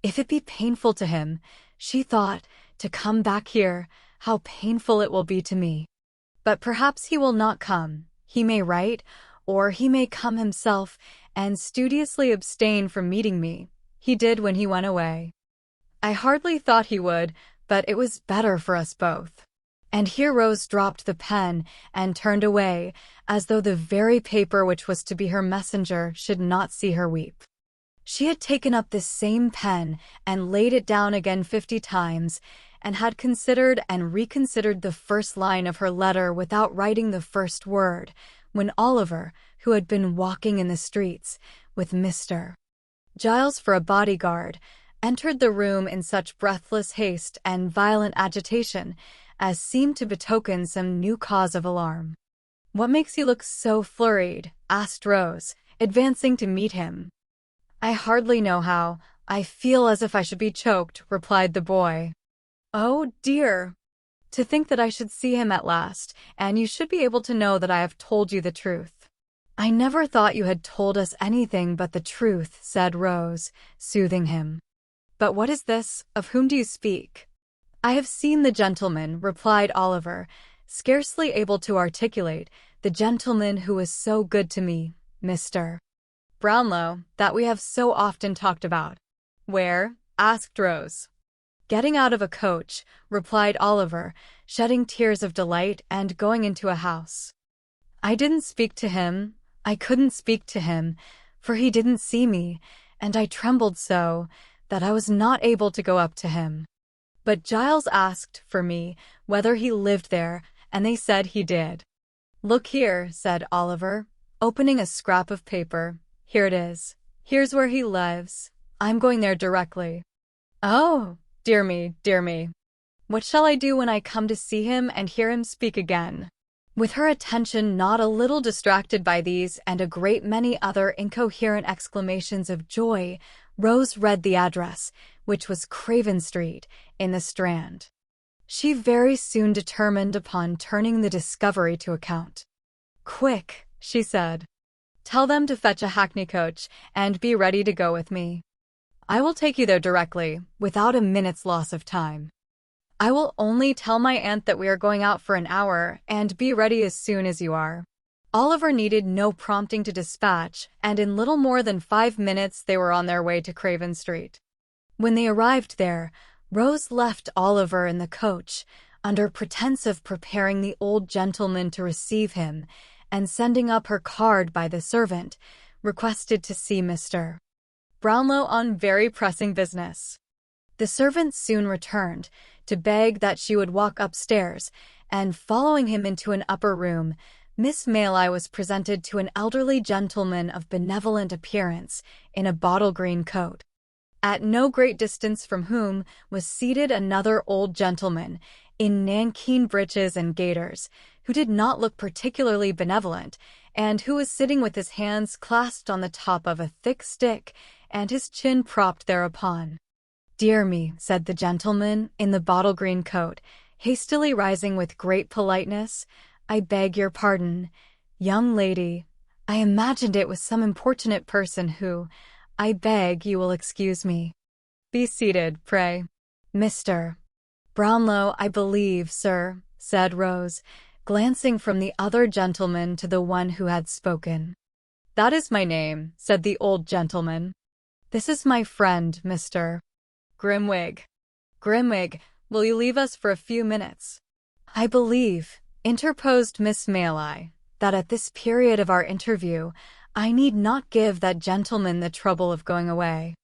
If it be painful to him, she thought, to come back here, how painful it will be to me. But perhaps he will not come. He may write, or he may come himself, and studiously abstain from meeting me. He did when he went away. I hardly thought he would, but it was better for us both. And here Rose dropped the pen and turned away, as though the very paper which was to be her messenger should not see her weep. She had taken up this same pen and laid it down again 50 times, and had considered and reconsidered the first line of her letter without writing the first word, when Oliver, who had been walking in the streets, with Mr. Giles for a bodyguard, entered the room in such breathless haste and violent agitation as seemed to betoken some new cause of alarm. "What makes you look so flurried?" asked Rose, advancing to meet him. "I hardly know how. I feel as if I should be choked," replied the boy. "Oh, dear! To think that I should see him at last, and you should be able to know that I have told you the truth." "I never thought you had told us anything but the truth," said Rose, soothing him. "But what is this? Of whom do you speak?" "I have seen the gentleman," replied Oliver, scarcely able to articulate, "the gentleman who was so good to me, Mr. Brownlow, that we have so often talked about." "Where?" asked Rose. "Getting out of a coach," replied Oliver, shedding tears of delight and going into a house. "I didn't speak to him. I couldn't speak to him, for he didn't see me, and I trembled so that I was not able to go up to him. But Giles asked for me whether he lived there, and they said he did." "Look here," said Oliver, opening a scrap of paper. "Here it is. Here's where he lives. I'm going there directly." "Oh, dear me, dear me. What shall I do when I come to see him and hear him speak again?" With her attention not a little distracted by these and a great many other incoherent exclamations of joy, Rose read the address, which was Craven Street, in the Strand. She very soon determined upon turning the discovery to account. "Quick," she said. "Tell them to fetch a hackney coach and be ready to go with me. I will take you there directly, without a minute's loss of time. I will only tell my aunt that we are going out for an hour, and be ready as soon as you are." Oliver needed no prompting to dispatch, and in little more than 5 minutes they were on their way to Craven Street. When they arrived there, Rose left Oliver in the coach, under pretense of preparing the old gentleman to receive him, and sending up her card by the servant, requested to see Mr. Brownlow on very pressing business. The servant soon returned, to beg that she would walk upstairs, and following him into an upper room, Miss Maylie was presented to an elderly gentleman of benevolent appearance, in a bottle-green coat. At no great distance from whom was seated another old gentleman, in nankeen breeches and gaiters, who did not look particularly benevolent, and who was sitting with his hands clasped on the top of a thick stick, and his chin propped thereupon. "Dear me," said the gentleman in the bottle-green coat, hastily rising with great politeness, "I beg your pardon, young lady. I imagined it was some importunate person who, I beg you will excuse me. Be seated, pray. Mr. Brownlow, I believe, sir," said Rose, glancing from the other gentleman to the one who had spoken. "That is my name," said the old gentleman. "This is my friend, Mr. Grimwig. Grimwig, will you leave us for a few minutes?" "I believe," interposed Miss Maylie, "that at this period of our interview, I need not give that gentleman the trouble of going away.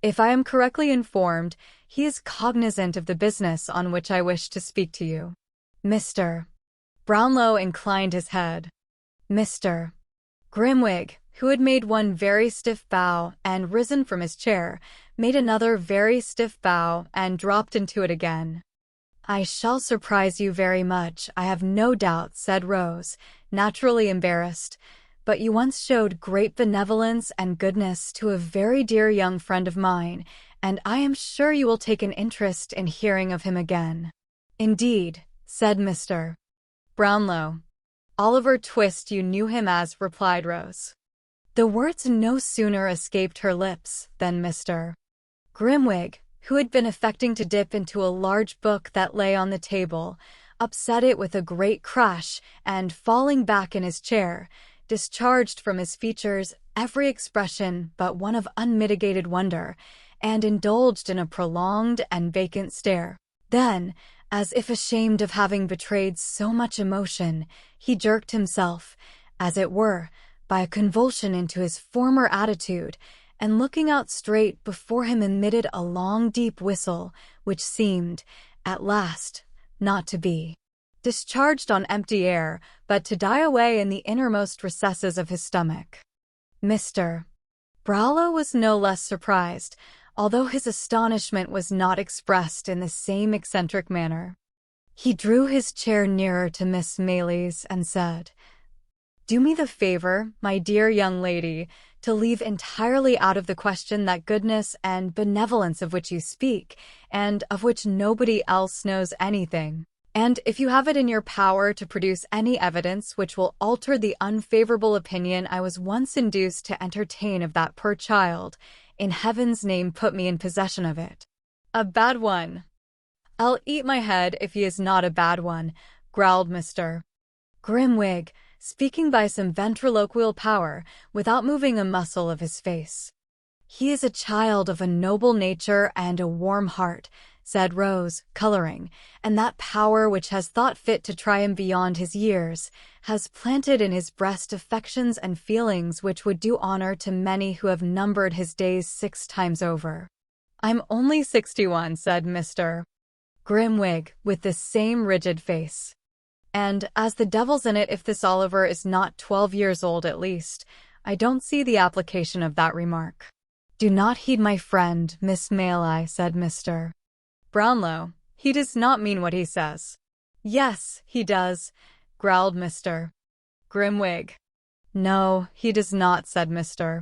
If I am correctly informed, he is cognizant of the business on which I wish to speak to you." Mr. Brownlow inclined his head. Mr. Grimwig, who had made one very stiff bow and risen from his chair, made another very stiff bow and dropped into it again. "I shall surprise you very much, I have no doubt," said Rose, naturally embarrassed, "but you once showed great benevolence and goodness to a very dear young friend of mine, and I am sure you will take an interest in hearing of him again." "Indeed," said Mr. Brownlow. "Oliver Twist you knew him as," replied Rose. The words no sooner escaped her lips than Mr. Grimwig, who had been affecting to dip into a large book that lay on the table, upset it with a great crash, and falling back in his chair, discharged from his features every expression but one of unmitigated wonder, and indulged in a prolonged and vacant stare. Then, as if ashamed of having betrayed so much emotion, he jerked himself, as it were, by a convulsion into his former attitude, and looking out straight before him emitted a long deep whistle, which seemed, at last, not to be discharged on empty air, but to die away in the innermost recesses of his stomach. Mr. Brownlow was no less surprised, although his astonishment was not expressed in the same eccentric manner. He drew his chair nearer to Miss Maylie's and said, "Do me the favor, my dear young lady, to leave entirely out of the question that goodness and benevolence of which you speak, and of which nobody else knows anything. And if you have it in your power to produce any evidence which will alter the unfavorable opinion I was once induced to entertain of that poor child, in heaven's name put me in possession of it." "A bad one." "I'll eat my head if he is not a bad one," growled Mr. Grimwig, speaking by some ventriloquial power, without moving a muscle of his face. "He is a child of a noble nature and a warm heart," said Rose, coloring, "and that power which has thought fit to try him beyond his years, has planted in his breast affections and feelings which would do honor to many who have numbered his days 6 times over." "I'm only 61, said Mr. Grimwig, with the same rigid face. "And as the devil's in it if this Oliver is not 12 years old at least, I don't see the application of that remark." "Do not heed my friend, Miss Maylie," said Mr. Brownlow. "He does not mean what he says." "Yes, he does," growled Mr. Grimwig. No, he does not, said Mr.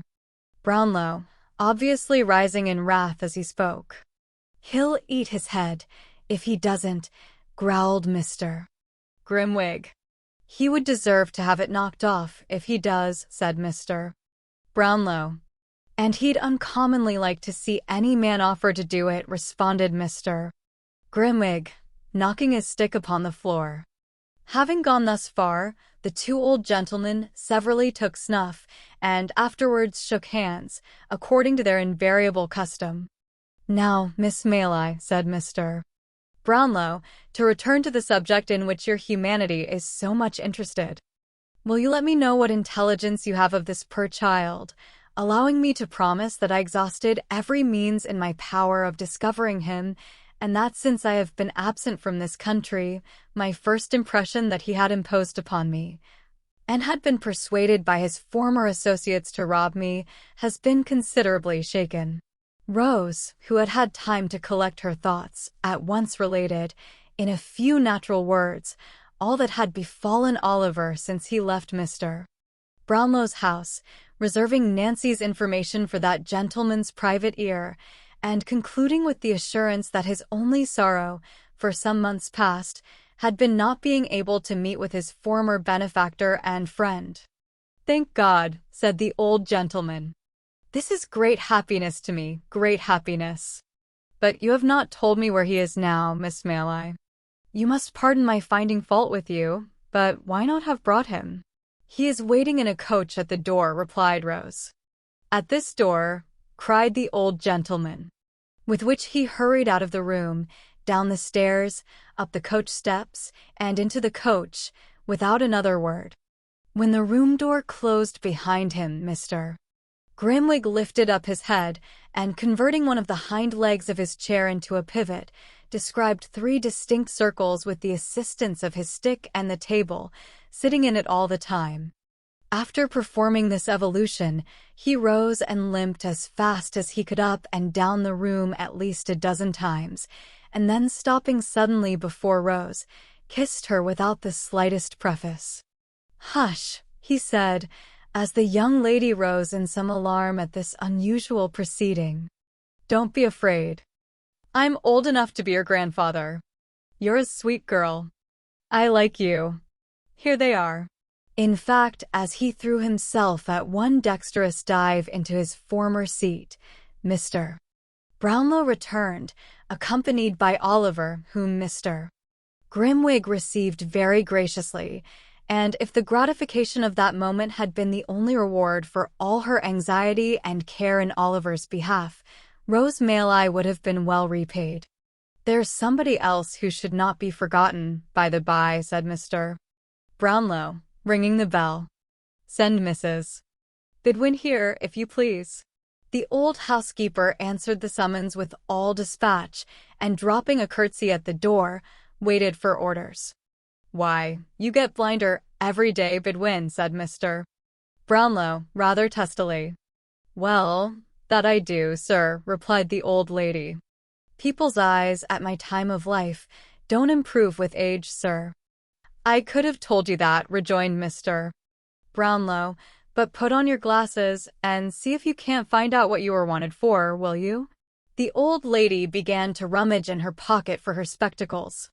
Brownlow, obviously rising in wrath as he spoke. He'll eat his head if he doesn't, growled Mr. Grimwig. He would deserve to have it knocked off if he does, said Mr. Brownlow. And he'd uncommonly like to see any man offer to do it, responded Mr. Grimwig, knocking his stick upon the floor. Having gone thus far, the two old gentlemen severally took snuff, and afterwards shook hands, according to their invariable custom. Now, Miss Maylie, said Mr. Brownlow, to return to the subject in which your humanity is so much interested. Will you let me know what intelligence you have of this poor child, allowing me to promise that I exhausted every means in my power of discovering him, and that since I have been absent from this country, my first impression that he had imposed upon me, and had been persuaded by his former associates to rob me, has been considerably shaken. Rose, who had had time to collect her thoughts, at once related, in a few natural words, all that had befallen Oliver since he left Mr. Brownlow's house, reserving Nancy's information for that gentleman's private ear, and concluding with the assurance that his only sorrow, for some months past, had been not being able to meet with his former benefactor and friend. Thank God, said the old gentleman. This is great happiness to me, great happiness. But you have not told me where he is now, Miss Maylie. You must pardon my finding fault with you, but why not have brought him? He is waiting in a coach at the door, replied Rose. At this door, cried the old gentleman, with which he hurried out of the room, down the stairs, up the coach steps, and into the coach, without another word. When the room door closed behind him, Mr. Grimwig lifted up his head, and converting one of the hind legs of his chair into a pivot, described 3 distinct circles with the assistance of his stick and the table, sitting in it all the time. After performing this evolution, he rose and limped as fast as he could up and down the room at least a dozen times, and then stopping suddenly before Rose, kissed her without the slightest preface. Hush, he said, as the young lady rose in some alarm at this unusual proceeding. Don't be afraid. I'm old enough to be your grandfather. You're a sweet girl. I like you. Here they are. In fact, as he threw himself at one dexterous dive into his former seat, Mr. Brownlow returned, accompanied by Oliver, whom Mr. Grimwig received very graciously, and if the gratification of that moment had been the only reward for all her anxiety and care in Oliver's behalf, Rose Maylie would have been well repaid. There's somebody else who should not be forgotten, by the by, said Mr. Brownlow, ringing the bell. Send Mrs. Bidwin here, if you please. The old housekeeper answered the summons with all dispatch, and dropping a curtsy at the door, waited for orders. Why, you get blinder every day, Bidwin, said Mr. Brownlow, rather testily. Well, that I do, sir, replied the old lady. People's eyes, at my time of life, don't improve with age, sir. I could have told you that, rejoined Mr. Brownlow, but put on your glasses and see if you can't find out what you were wanted for, will you? The old lady began to rummage in her pocket for her spectacles.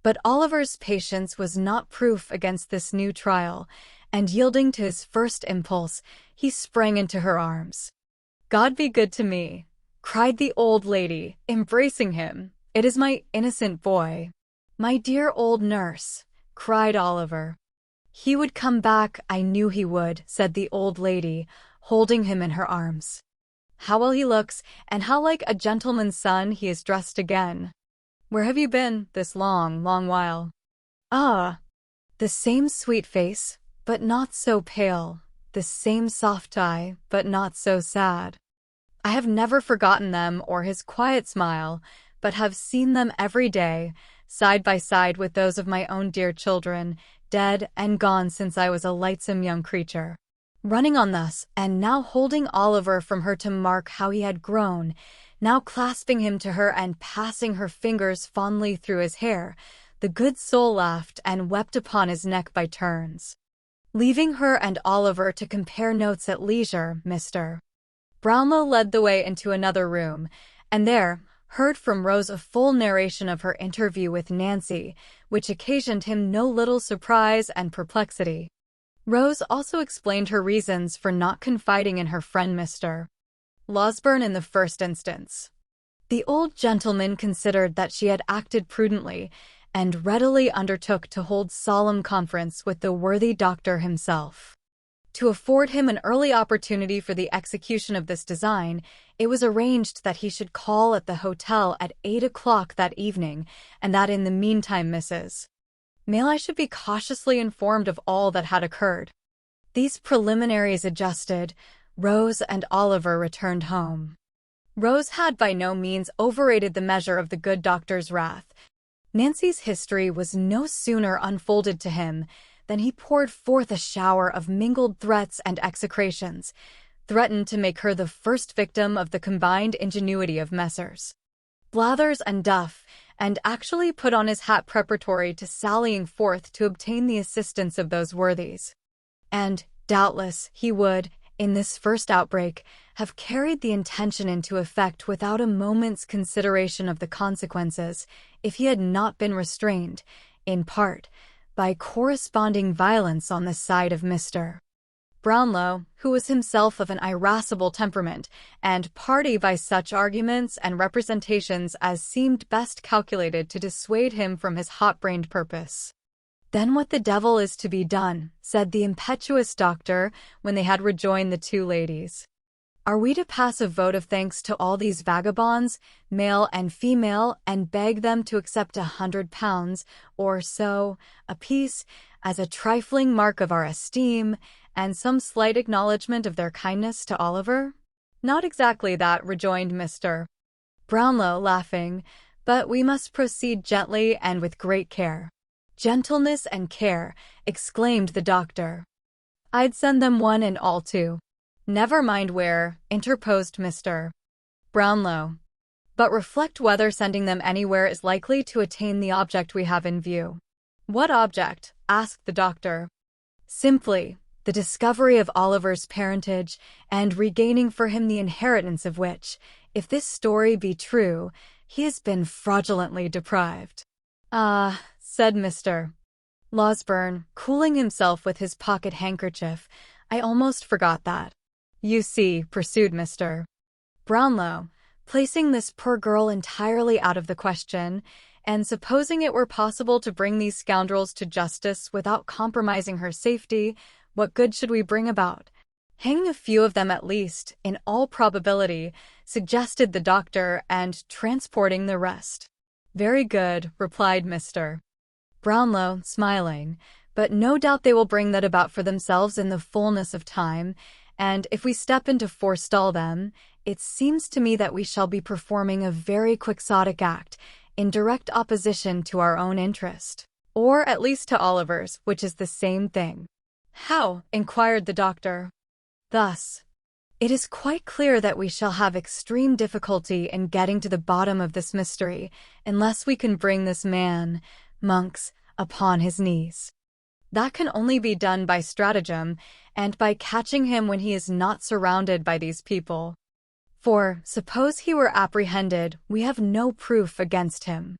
But Oliver's patience was not proof against this new trial, and yielding to his first impulse, he sprang into her arms. God be good to me, cried the old lady, embracing him. It is my innocent boy. My dear old nurse, cried Oliver. He would come back, I knew he would, said the old lady, holding him in her arms. How well he looks, and how like a gentleman's son he is dressed again. Where have you been this long, long while? Ah, the same sweet face, but not so pale, the same soft eye, but not so sad. I have never forgotten them or his quiet smile, but have seen them every day, side by side with those of my own dear children, dead and gone since I was a lightsome young creature. Running on thus, and now holding Oliver from her to mark how he had grown, now clasping him to her and passing her fingers fondly through his hair, The good soul laughed and wept upon his neck by turns. Leaving her and Oliver to compare notes at leisure, Mr. Brownlow led the way into another room, and there heard from Rose a full narration of her interview with Nancy, which occasioned him no little surprise and perplexity. Rose also explained her reasons for not confiding in her friend Mr. Losberne in the first instance. The old gentleman considered that she had acted prudently, and readily undertook to hold solemn conference with the worthy doctor himself. To afford him an early opportunity for the execution of this design, it was arranged that he should call at the hotel at 8 o'clock that evening, and that in the meantime Mrs. Mayle should be cautiously informed of all that had occurred. These preliminaries adjusted, Rose and Oliver returned home. Rose had by no means overrated the measure of the good doctor's wrath. Nancy's history was no sooner unfolded to him than he poured forth a shower of mingled threats and execrations, threatened to make her the first victim of the combined ingenuity of Messrs. Blathers and Duff, and actually put on his hat preparatory to sallying forth to obtain the assistance of those worthies. And, doubtless, he would, in this first outbreak, have carried the intention into effect without a moment's consideration of the consequences, if he had not been restrained, in part, by corresponding violence on the side of Mr. Brownlow, who was himself of an irascible temperament, and party by such arguments and representations as seemed best calculated to dissuade him from his hot-brained purpose. "Then what the devil is to be done?" said the impetuous doctor, when they had rejoined the two ladies. "Are we to pass a vote of thanks to all these vagabonds, male and female, and beg them to accept £100 or so apiece as a trifling mark of our esteem, and some slight acknowledgment of their kindness to Oliver?" "Not exactly that," rejoined Mr. Brownlow, laughing, "but we must proceed gently and with great care." "Gentleness and care," exclaimed the doctor. "I'd send them one and all too." "Never mind where," interposed Mr. Brownlow. "But reflect whether sending them anywhere is likely to attain the object we have in view." "What object?" asked the doctor. "Simply the discovery of Oliver's parentage, and regaining for him the inheritance of which, if this story be true, he has been fraudulently deprived." "Ah," said Mr. Losberne, cooling himself with his pocket-handkerchief, "I almost forgot that." "You see," pursued Mr. Brownlow, placing this poor girl entirely out of the question, "and supposing it were possible to bring these scoundrels to justice without compromising her safety, what good should we bring about?" "Hanging a few of them at least, in all probability," suggested the doctor, "and transporting the rest." "Very good," replied Mr. Brownlow, smiling, "but no doubt they will bring that about for themselves in the fullness of time, and if we step in to forestall them, it seems to me that we shall be performing a very quixotic act, in direct opposition to our own interest, or at least to Oliver's, which is the same thing." "How?" inquired the doctor. "Thus. It is quite clear that we shall have extreme difficulty in getting to the bottom of this mystery, unless we can bring this man, Monks, upon his knees. That can only be done by stratagem, and by catching him when he is not surrounded by these people. For, suppose he were apprehended, we have no proof against him.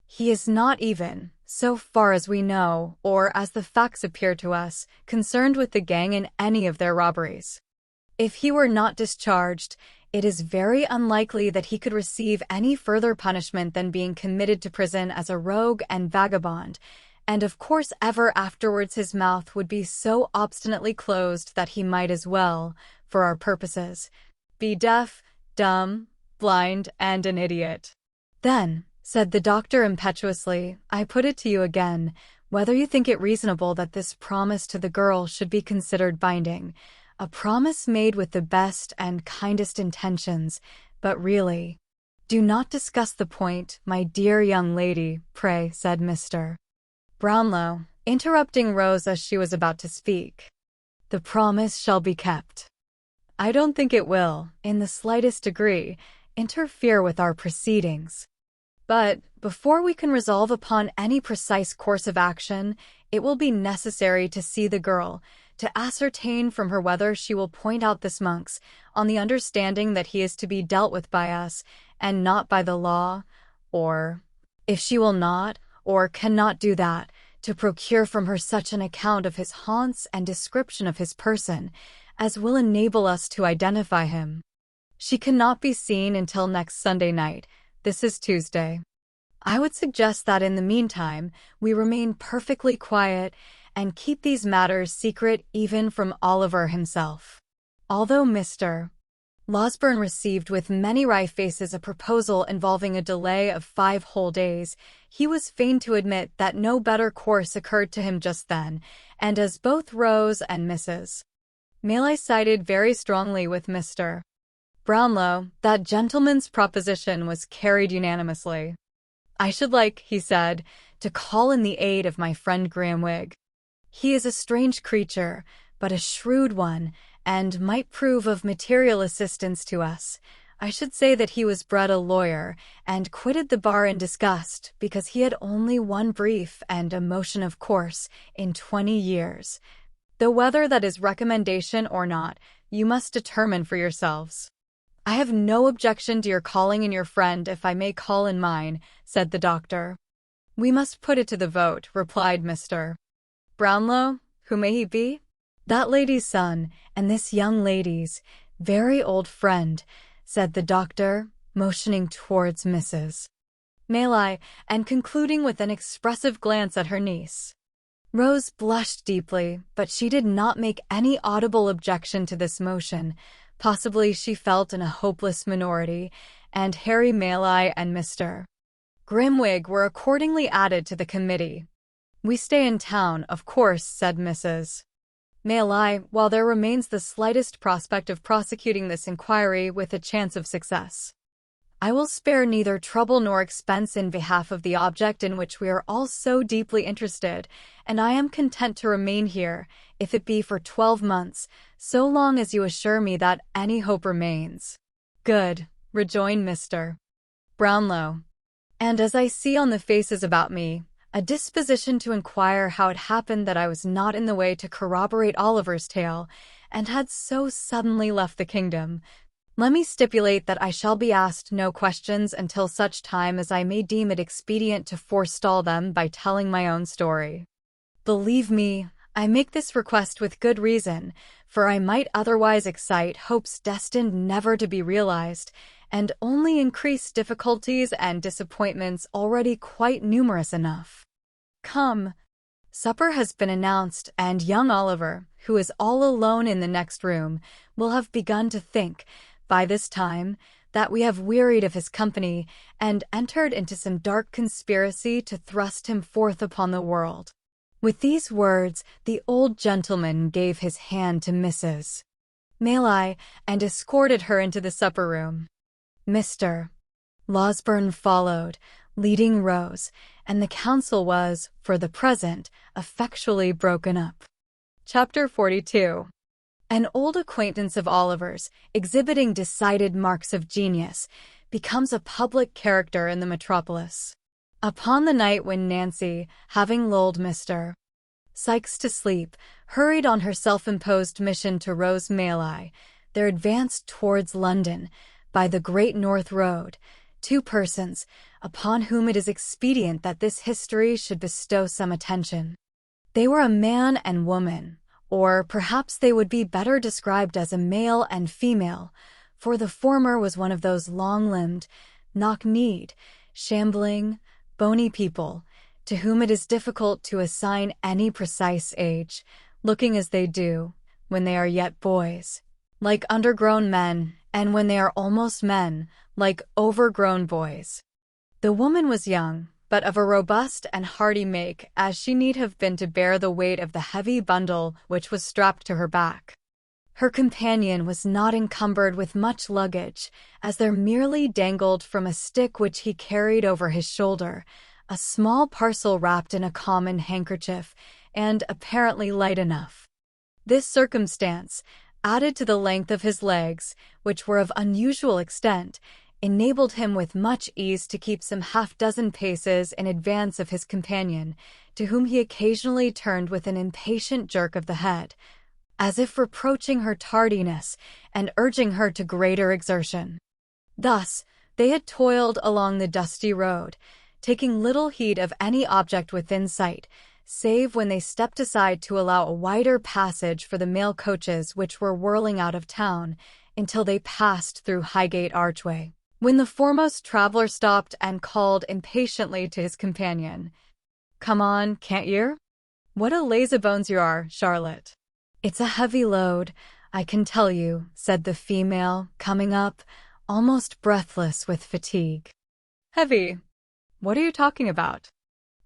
He is not even, so far as we know, or as the facts appear to us, concerned with the gang in any of their robberies. If he were not discharged, it is very unlikely that he could receive any further punishment than being committed to prison as a rogue and vagabond, and of course ever afterwards his mouth would be so obstinately closed that he might as well, for our purposes, be deaf, dumb, blind, and an idiot. "Then," said the doctor impetuously, "I put it to you again, whether you think it reasonable that this promise to the girl should be considered binding, a promise made with the best and kindest intentions, but really—" "Do not discuss the point, my dear young lady, pray," said Mr. Brownlow, interrupting Rose as she was about to speak. "The promise shall be kept. I don't think it will, in the slightest degree, interfere with our proceedings." But before we can resolve upon any precise course of action, it will be necessary to see the girl, to ascertain from her whether she will point out this monk's, on the understanding that he is to be dealt with by us, and not by the law, or, if she will not, or cannot do that, to procure from her such an account of his haunts and description of his person, as will enable us to identify him. She cannot be seen until next Sunday night. This is Tuesday. I would suggest that in the meantime, we remain perfectly quiet and keep these matters secret even from Oliver himself. Although Mr. Losberne received with many wry faces a proposal involving a delay of 5 whole days, he was fain to admit that no better course occurred to him just then, and as both Rose and Mrs. Mayley sided very strongly with Mr. Brownlow, that gentleman's proposition was carried unanimously. "I should like," he said, "to call in the aid of my friend Grimwig. He is a strange creature, but a shrewd one, and might prove of material assistance to us. I should say that he was bred a lawyer, and quitted the bar in disgust, because he had only one brief and a motion of course in 20 years. Though whether that is recommendation or not, you must determine for yourselves." "I have no objection to your calling in your friend if I may call in mine," said the doctor. "We must put it to the vote," replied Mr. Brownlow. "Who may he be?" "That lady's son, and this young lady's very old friend," said the doctor, motioning towards Mrs. Mayley, and concluding with an expressive glance at her niece. Rose blushed deeply, but she did not make any audible objection to this motion. Possibly she felt in a hopeless minority, and Harry Mayley and Mr. Grimwig were accordingly added to the committee. "We stay in town, of course," said Mrs. Mayley, "while there remains the slightest prospect of prosecuting this inquiry with a chance of success. I will spare neither trouble nor expense in behalf of the object in which we are all so deeply interested, and I am content to remain here, if it be for 12 months, so long as you assure me that any hope remains." "Good," rejoined Mr. Brownlow. "And as I see on the faces about me, a disposition to inquire how it happened that I was not in the way to corroborate Oliver's tale, and had so suddenly left the kingdom, let me stipulate that I shall be asked no questions until such time as I may deem it expedient to forestall them by telling my own story. Believe me, I make this request with good reason, for I might otherwise excite hopes destined never to be realized, and only increase difficulties and disappointments already quite numerous enough. Come. Supper has been announced, and young Oliver, who is all alone in the next room, will have begun to think, by this time, that we have wearied of his company, and entered into some dark conspiracy to thrust him forth upon the world." With these words, the old gentleman gave his hand to Mrs. Mayley, and escorted her into the supper-room. Mr. Losberne followed, leading Rose, and the council was, for the present, effectually broken up. Chapter 42. An old acquaintance of Oliver's, exhibiting decided marks of genius, becomes a public character in the metropolis. Upon the night when Nancy, having lulled Mr. Sikes to sleep, hurried on her self-imposed mission to Rose Mayley, there advanced towards London, by the Great North Road, 2 persons, upon whom it is expedient that this history should bestow some attention. They were a man and woman, or perhaps they would be better described as a male and female, for the former was one of those long-limbed, knock-kneed, shambling, bony people, to whom it is difficult to assign any precise age, looking as they do, when they are yet boys, like undergrown men, and when they are almost men, like overgrown boys. The woman was young, but of a robust and hardy make, as she need have been to bear the weight of the heavy bundle which was strapped to her back. Her companion was not encumbered with much luggage, as there merely dangled from a stick which he carried over his shoulder, a small parcel wrapped in a common handkerchief, and apparently light enough. This circumstance, added to the length of his legs, which were of unusual extent, enabled him with much ease to keep some half-dozen paces in advance of his companion, to whom he occasionally turned with an impatient jerk of the head, as if reproaching her tardiness and urging her to greater exertion. Thus, they had toiled along the dusty road, taking little heed of any object within sight, save when they stepped aside to allow a wider passage for the mail coaches which were whirling out of town, until they passed through Highgate Archway, when the foremost traveler stopped and called impatiently to his companion. "Come on, can't yer? What a lazybones you are, Charlotte." "It's a heavy load, I can tell you," said the female, coming up, almost breathless with fatigue. "Heavy? What are you talking about?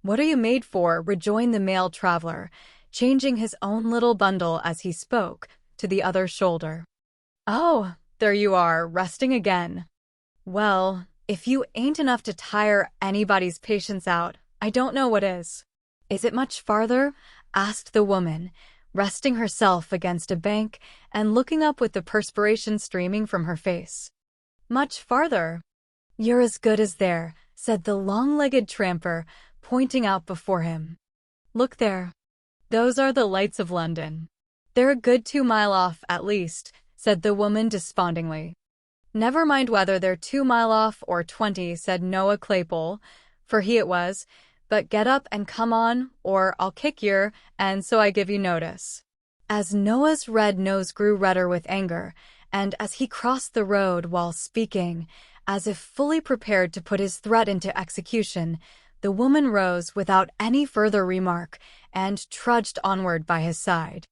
What are you made for?" rejoined the male traveler, changing his own little bundle as he spoke, to the other shoulder. "Oh, there you are, resting again. Well, if you ain't enough to tire anybody's patience out, I don't know what is." "Is it much farther?" asked the woman, resting herself against a bank and looking up with the perspiration streaming from her face. "Much farther? You're as good as there," said the long-legged tramper, pointing out before him. "Look there. Those are the lights of London." "They're a good 2 miles off, at least," said the woman despondingly. "Never mind whether they're 2 miles off or 20, said Noah Claypole, for he it was, "but get up and come on, or I'll kick yer, and so I give you notice." As Noah's red nose grew redder with anger, and as he crossed the road while speaking, as if fully prepared to put his threat into execution, the woman rose without any further remark and trudged onward by his side.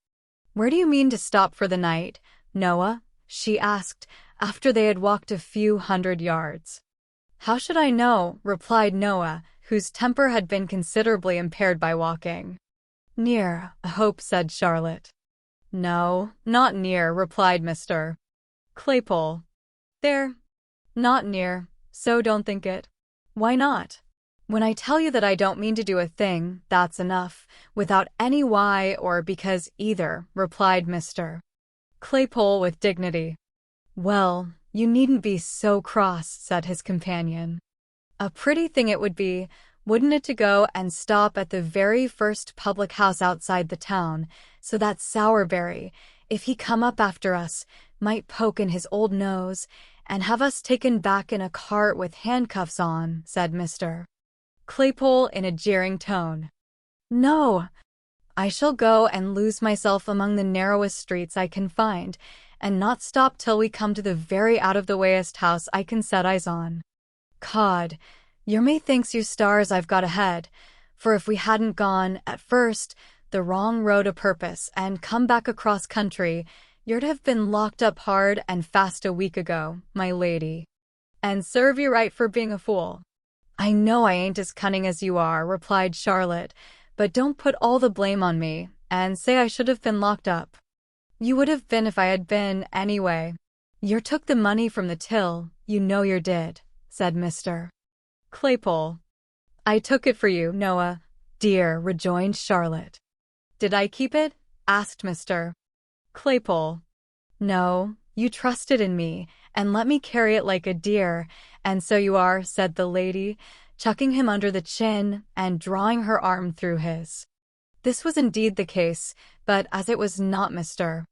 "Where do you mean to stop for the night, Noah?" she asked, after they had walked a few hundred yards. "How should I know?" replied Noah, whose temper had been considerably impaired by walking. "Near, I hope," said Charlotte. "No, not near," replied Mr. Claypole. "There, not near, so don't think it." "Why not? When I tell you that I don't mean to do a thing, that's enough, without any why or because either," replied Mr. Claypole with dignity. "Well, you needn't be so cross," said his companion. "A pretty thing it would be, wouldn't it, to go and stop at the very first public house outside the town, so that Sowerberry, if he come up after us, might poke in his old nose, and have us taken back in a cart with handcuffs on," said Mr. Claypole in a jeering tone. "No, I shall go and lose myself among the narrowest streets I can find, and not stop till we come to the very out-of-the-wayest house I can set eyes on. Cod, yer may thanks you stars I've got ahead, for if we hadn't gone, at first, the wrong road a purpose and come back across country, yer'd have been locked up hard and fast a week ago, my lady. And serve you right for being a fool." "I know I ain't as cunning as you are," replied Charlotte, "but don't put all the blame on me, and say I should have been locked up. You would have been if I had been, anyway. Yer took the money from the till, you know yer did," said Mr. Claypole. "I took it for you, Noah, dear," rejoined Charlotte. "Did I keep it?" asked Mr. Claypole. "No, you trusted in me, and let me carry it like a dear, and so you are," said the lady, chucking him under the chin and drawing her arm through his. This was indeed the case, but as it was not Mr.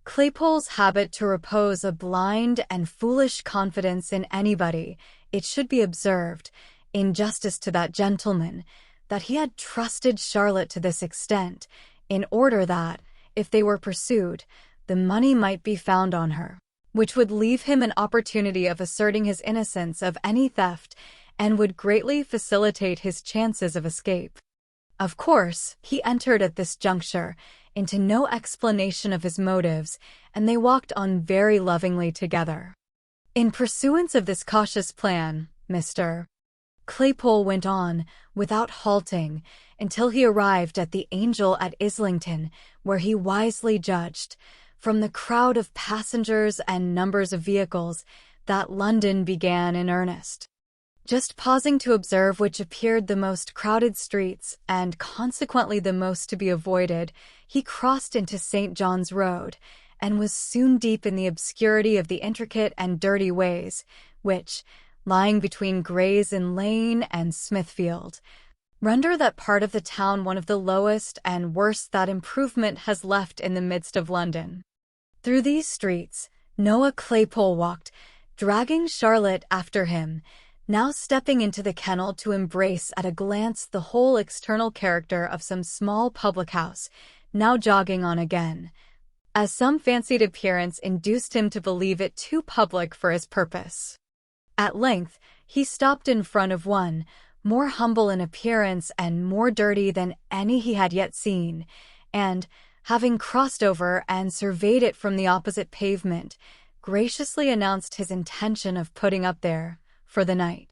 Claypole's habit to repose a blind and foolish confidence in anybody, it should be observed, in justice to that gentleman, that he had trusted Charlotte to this extent, in order that, if they were pursued, the money might be found on her, which would leave him an opportunity of asserting his innocence of any theft and would greatly facilitate his chances of escape. Of course, he entered at this juncture into no explanation of his motives, and they walked on very lovingly together. In pursuance of this cautious plan, Mr. Claypole went on, without halting, until he arrived at the Angel at Islington, where he wisely judged, from the crowd of passengers and numbers of vehicles, that London began in earnest. Just pausing to observe which appeared the most crowded streets, and consequently the most to be avoided, he crossed into St. John's Road, and was soon deep in the obscurity of the intricate and dirty ways, which, lying between Gray's Inn Lane and Smithfield, render that part of the town one of the lowest and worst that improvement has left in the midst of London. Through these streets, Noah Claypole walked, dragging Charlotte after him, now stepping into the kennel to embrace at a glance the whole external character of some small public house, now jogging on again, as some fancied appearance induced him to believe it too public for his purpose. At length, he stopped in front of one, more humble in appearance and more dirty than any he had yet seen, and, having crossed over and surveyed it from the opposite pavement, graciously announced his intention of putting up there for the night.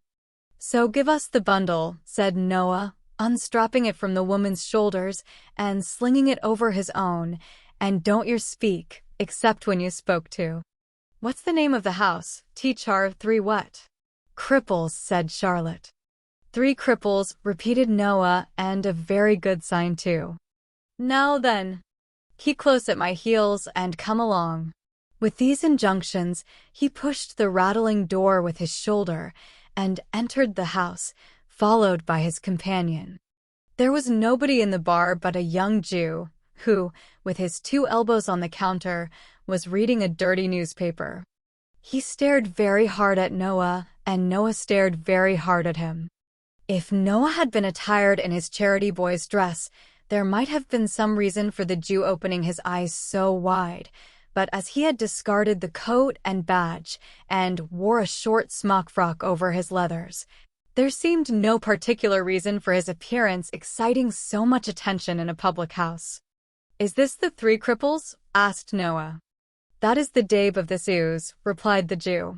"So give us the bundle," said Noah, unstrapping it from the woman's shoulders and slinging it over his own, "and don't you speak, except when you spoke to." "What's the name of the house? T-Char 3 what?" "Cripples," said Charlotte. "3 Cripples," repeated Noah, "and a very good sign too. Now then, keep close at my heels and come along." With these injunctions, he pushed the rattling door with his shoulder and entered the house, followed by his companion. There was nobody in the bar but a young Jew, who, with his 2 elbows on the counter, was reading a dirty newspaper. He stared very hard at Noah, and Noah stared very hard at him. If Noah had been attired in his charity boy's dress, there might have been some reason for the Jew opening his eyes so wide, but as he had discarded the coat and badge and wore a short smock frock over his leathers, there seemed no particular reason for his appearance exciting so much attention in a public house. "Is this the 3 Cripples?" asked Noah. "That is the Dabe of this ooze," replied the Jew.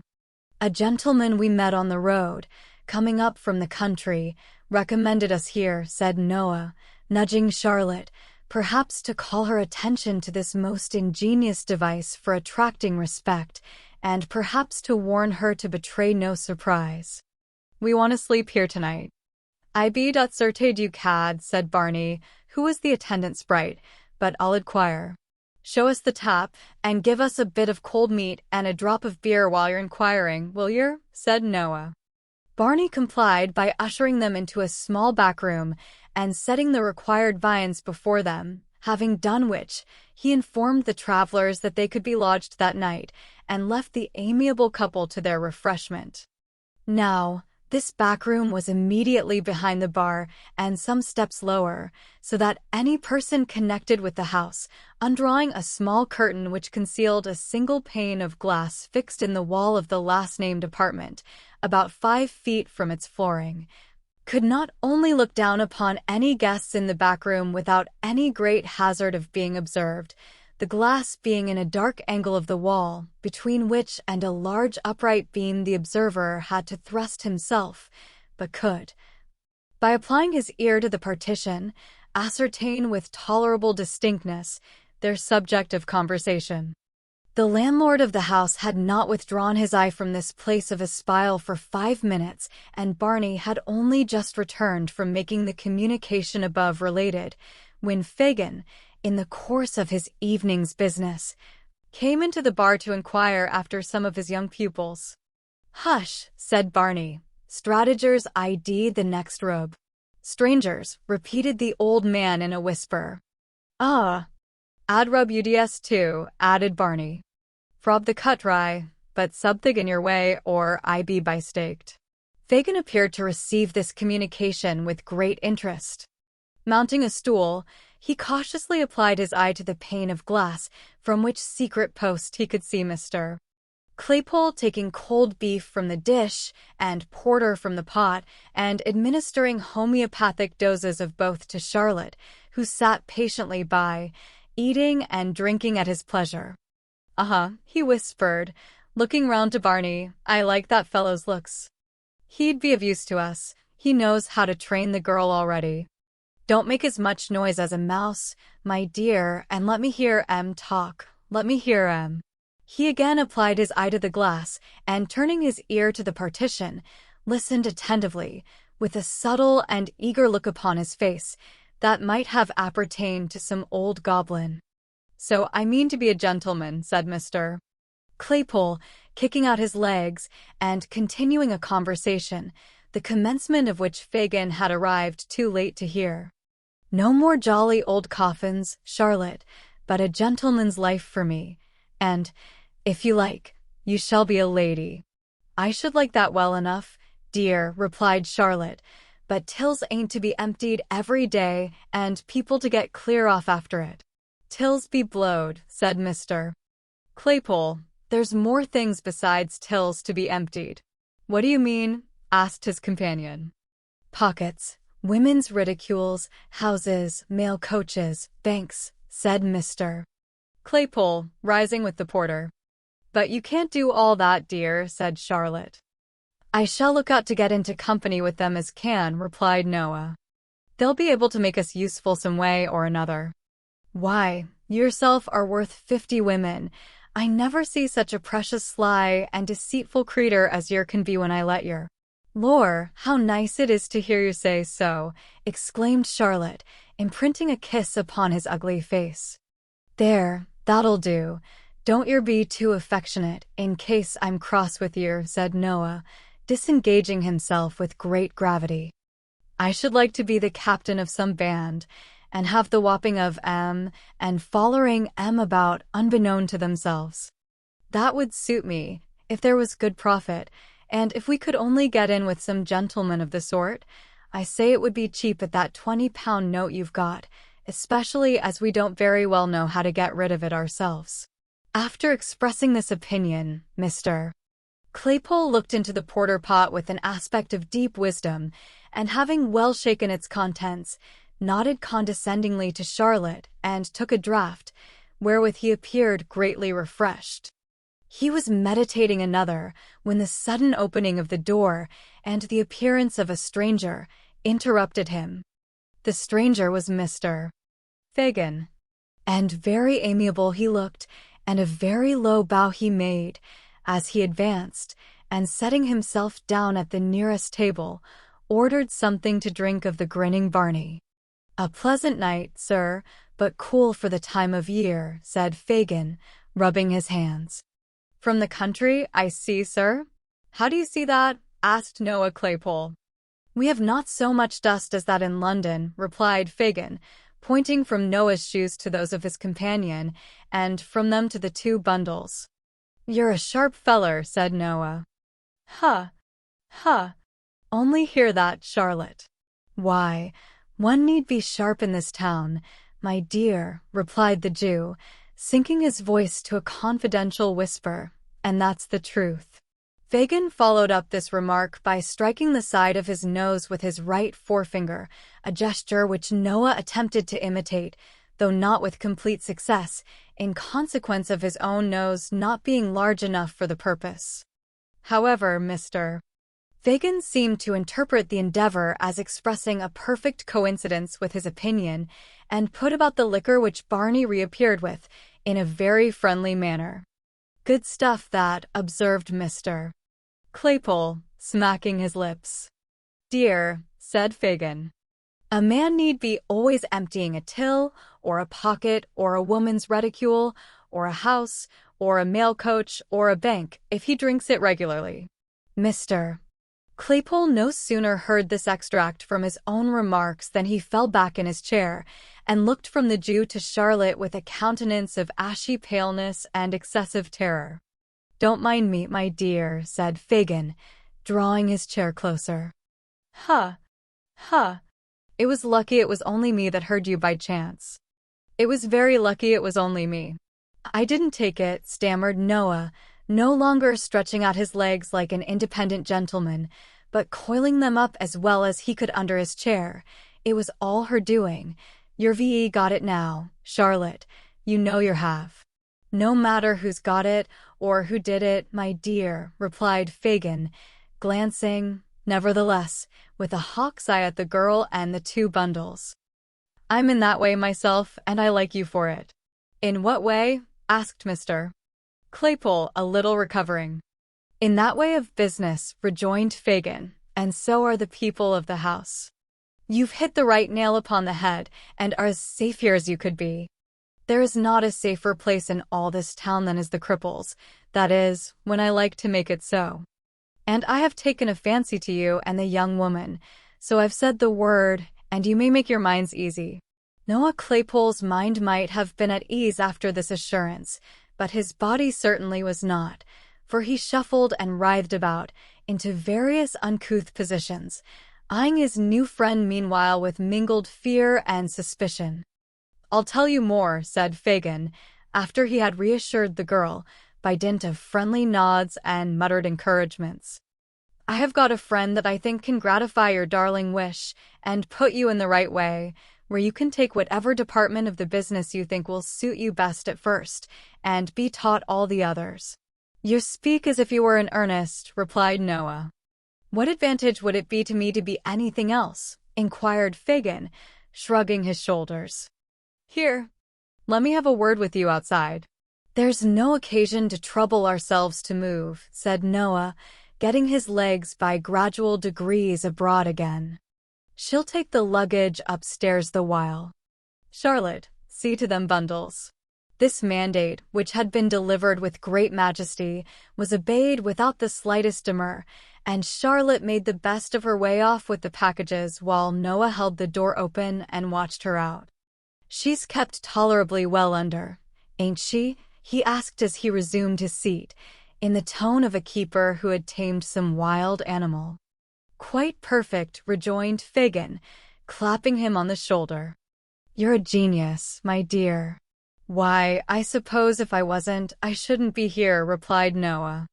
"A gentleman we met on the road, coming up from the country, recommended us here," said Noah, nudging Charlotte, perhaps to call her attention to this most ingenious device for attracting respect, and perhaps to warn her to betray no surprise. "We want to sleep here tonight." "I be dat certes du cad," said Barney, who was the attendant sprite, "but I'll inquire." "Show us the tap, and give us a bit of cold meat and a drop of beer while you're inquiring, will yer?" said Noah. Barney complied by ushering them into a small back room and setting the required viands before them, having done which, he informed the travelers that they could be lodged that night, and left the amiable couple to their refreshment. Now, this back room was immediately behind the bar and some steps lower, so that any person connected with the house, undrawing a small curtain which concealed a single pane of glass fixed in the wall of the last-named apartment, about 5 feet from its flooring, could not only look down upon any guests in the back room without any great hazard of being observed, the glass being in a dark angle of the wall, between which and a large upright beam the observer had to thrust himself, but could, by applying his ear to the partition, ascertain with tolerable distinctness their subject of conversation. The landlord of the house had not withdrawn his eye from this place of espial for 5 minutes, and Barney had only just returned from making the communication above related, when Fagin, in the course of his evening's business, came into the bar to inquire after some of his young pupils. "Hush," said Barney. "Stratagers ID the next robe." "Strangers," repeated the old man in a whisper. "Ah, I'd rub UDS too," added Barney. "Frob the cut rye, but subthig in your way, or I be by staked." Fagin appeared to receive this communication with great interest. Mounting a stool, he cautiously applied his eye to the pane of glass, from which secret post he could see Mr. Claypole taking cold beef from the dish and porter from the pot, and administering homeopathic doses of both to Charlotte, who sat patiently by, eating and drinking at his pleasure. He whispered, looking round to Barney, "I like that fellow's looks. He'd be of use to us. He knows how to train the girl already. Don't make as much noise as a mouse, my dear, and let me hear em talk. Let me hear em." He again applied his eye to the glass, and turning his ear to the partition, listened attentively, with a subtle and eager look upon his face, that might have appertained to some old goblin. "So I mean to be a gentleman," said Mr. Claypole, kicking out his legs and continuing a conversation, the commencement of which Fagin had arrived too late to hear. "No more jolly old coffins, Charlotte, but a gentleman's life for me, and, if you like, you shall be a lady." "I should like that well enough, dear," replied Charlotte, "but tills ain't to be emptied every day and people to get clear off after it." "Tills be blowed," said Mr. Claypole. "There's more things besides tills to be emptied." "What do you mean?" asked his companion. "Pockets, women's ridicules, houses, mail coaches, banks," said Mr. Claypole, rising with the porter. "But you can't do all that, dear," said Charlotte. "I shall look out to get into company with them as can," replied Noah. "They'll be able to make us useful some way or another." "Why, yourself are worth 50 women. I never see such a precious sly and deceitful creetur as yer can be when I let yer." "Lor, how nice it is to hear you say so," exclaimed Charlotte, imprinting a kiss upon his ugly face. "There, that'll do. Don't yer be too affectionate, in case I'm cross with yer," said Noah, disengaging himself with great gravity. "I should like to be the captain of some band, and have the whopping of M and follering M about unbeknown to themselves. That would suit me, if there was good profit, and if we could only get in with some gentlemen of the sort. I say it would be cheap at that £20 note you've got, especially as we don't very well know how to get rid of it ourselves." After expressing this opinion, Mr. Claypole looked into the porter pot with an aspect of deep wisdom, and having well shaken its contents, nodded condescendingly to Charlotte and took a draught, wherewith he appeared greatly refreshed. He was meditating another when the sudden opening of the door and the appearance of a stranger interrupted him. The stranger was Mr. Fagin, and very amiable he looked, and a very low bow he made as he advanced, and setting himself down at the nearest table, ordered something to drink of the grinning Barney. "A pleasant night, sir, but cool for the time of year," said Fagin, rubbing his hands. "From the country, I see, sir." "How do you see that?" asked Noah Claypole. "We have not so much dust as that in London," replied Fagin, pointing from Noah's shoes to those of his companion, and from them to the 2 bundles. "You're a sharp feller," said Noah. "Huh! Huh! Only hear that, Charlotte." "Why, one need be sharp in this town, my dear," replied the Jew, sinking his voice to a confidential whisper, "and that's the truth." Fagin followed up this remark by striking the side of his nose with his right forefinger, a gesture which Noah attempted to imitate, though not with complete success, in consequence of his own nose not being large enough for the purpose. However, Mr. Fagin seemed to interpret the endeavor as expressing a perfect coincidence with his opinion, and put about the liquor which Barney reappeared with, in a very friendly manner. "Good stuff that," observed Mr. Claypole, smacking his lips. "Dear," said Fagin, "a man need be always emptying a till, or a pocket, or a woman's reticule, or a house, or a mail coach, or a bank, if he drinks it regularly." Mr. Claypole no sooner heard this extract from his own remarks than he fell back in his chair, and looked from the Jew to Charlotte with a countenance of ashy paleness and excessive terror. "Don't mind me, my dear," said Fagin, drawing his chair closer. "Huh! Huh! It was lucky it was only me that heard you by chance." "It was very lucky it was only me. I didn't take it," stammered Noah, no longer stretching out his legs like an independent gentleman, but coiling them up as well as he could under his chair. "It was all her doing. Your VE got it now, Charlotte. You know you have." "No matter who's got it, or who did it, my dear," replied Fagin, glancing, nevertheless, with a hawk's eye at the girl and the 2 bundles. "I'm in that way myself, and I like you for it." "In what way?" asked Mr. Claypole, a little recovering. "In that way of business," rejoined Fagin, "and so are the people of the house. You've hit the right nail upon the head, and are as safe here as you could be. There is not a safer place in all this town than is the Cripples. That is, when I like to make it so. And I have taken a fancy to you and the young woman, so I've said the word, and you may make your minds easy. Noah Claypole's mind might have been at ease after this assurance, but his body certainly was not, for he shuffled and writhed about into various uncouth positions, eyeing his new friend meanwhile with mingled fear and suspicion. "I'll tell you more," said Fagin, after he had reassured the girl, by dint of friendly nods and muttered encouragements. "I have got a friend that I think can gratify your darling wish and put you in the right way, where you can take whatever department of the business you think will suit you best at first, and be taught all the others." "You speak as if you were in earnest," replied Noah. "What advantage would it be to me to be anything else?" inquired Fagin, shrugging his shoulders. "Here, let me have a word with you outside." "There's no occasion to trouble ourselves to move," said Noah, getting his legs by gradual degrees abroad again. "She'll take the luggage upstairs the while. Charlotte, see to them bundles." This mandate, which had been delivered with great majesty, was obeyed without the slightest demur, and Charlotte made the best of her way off with the packages while Noah held the door open and watched her out. "She's kept tolerably well under, ain't she?" he asked as he resumed his seat, in the tone of a keeper who had tamed some wild animal. "Quite perfect," rejoined Fagin, clapping him on the shoulder. "You're a genius, my dear." "Why, I suppose if I wasn't, I shouldn't be here," replied Noah.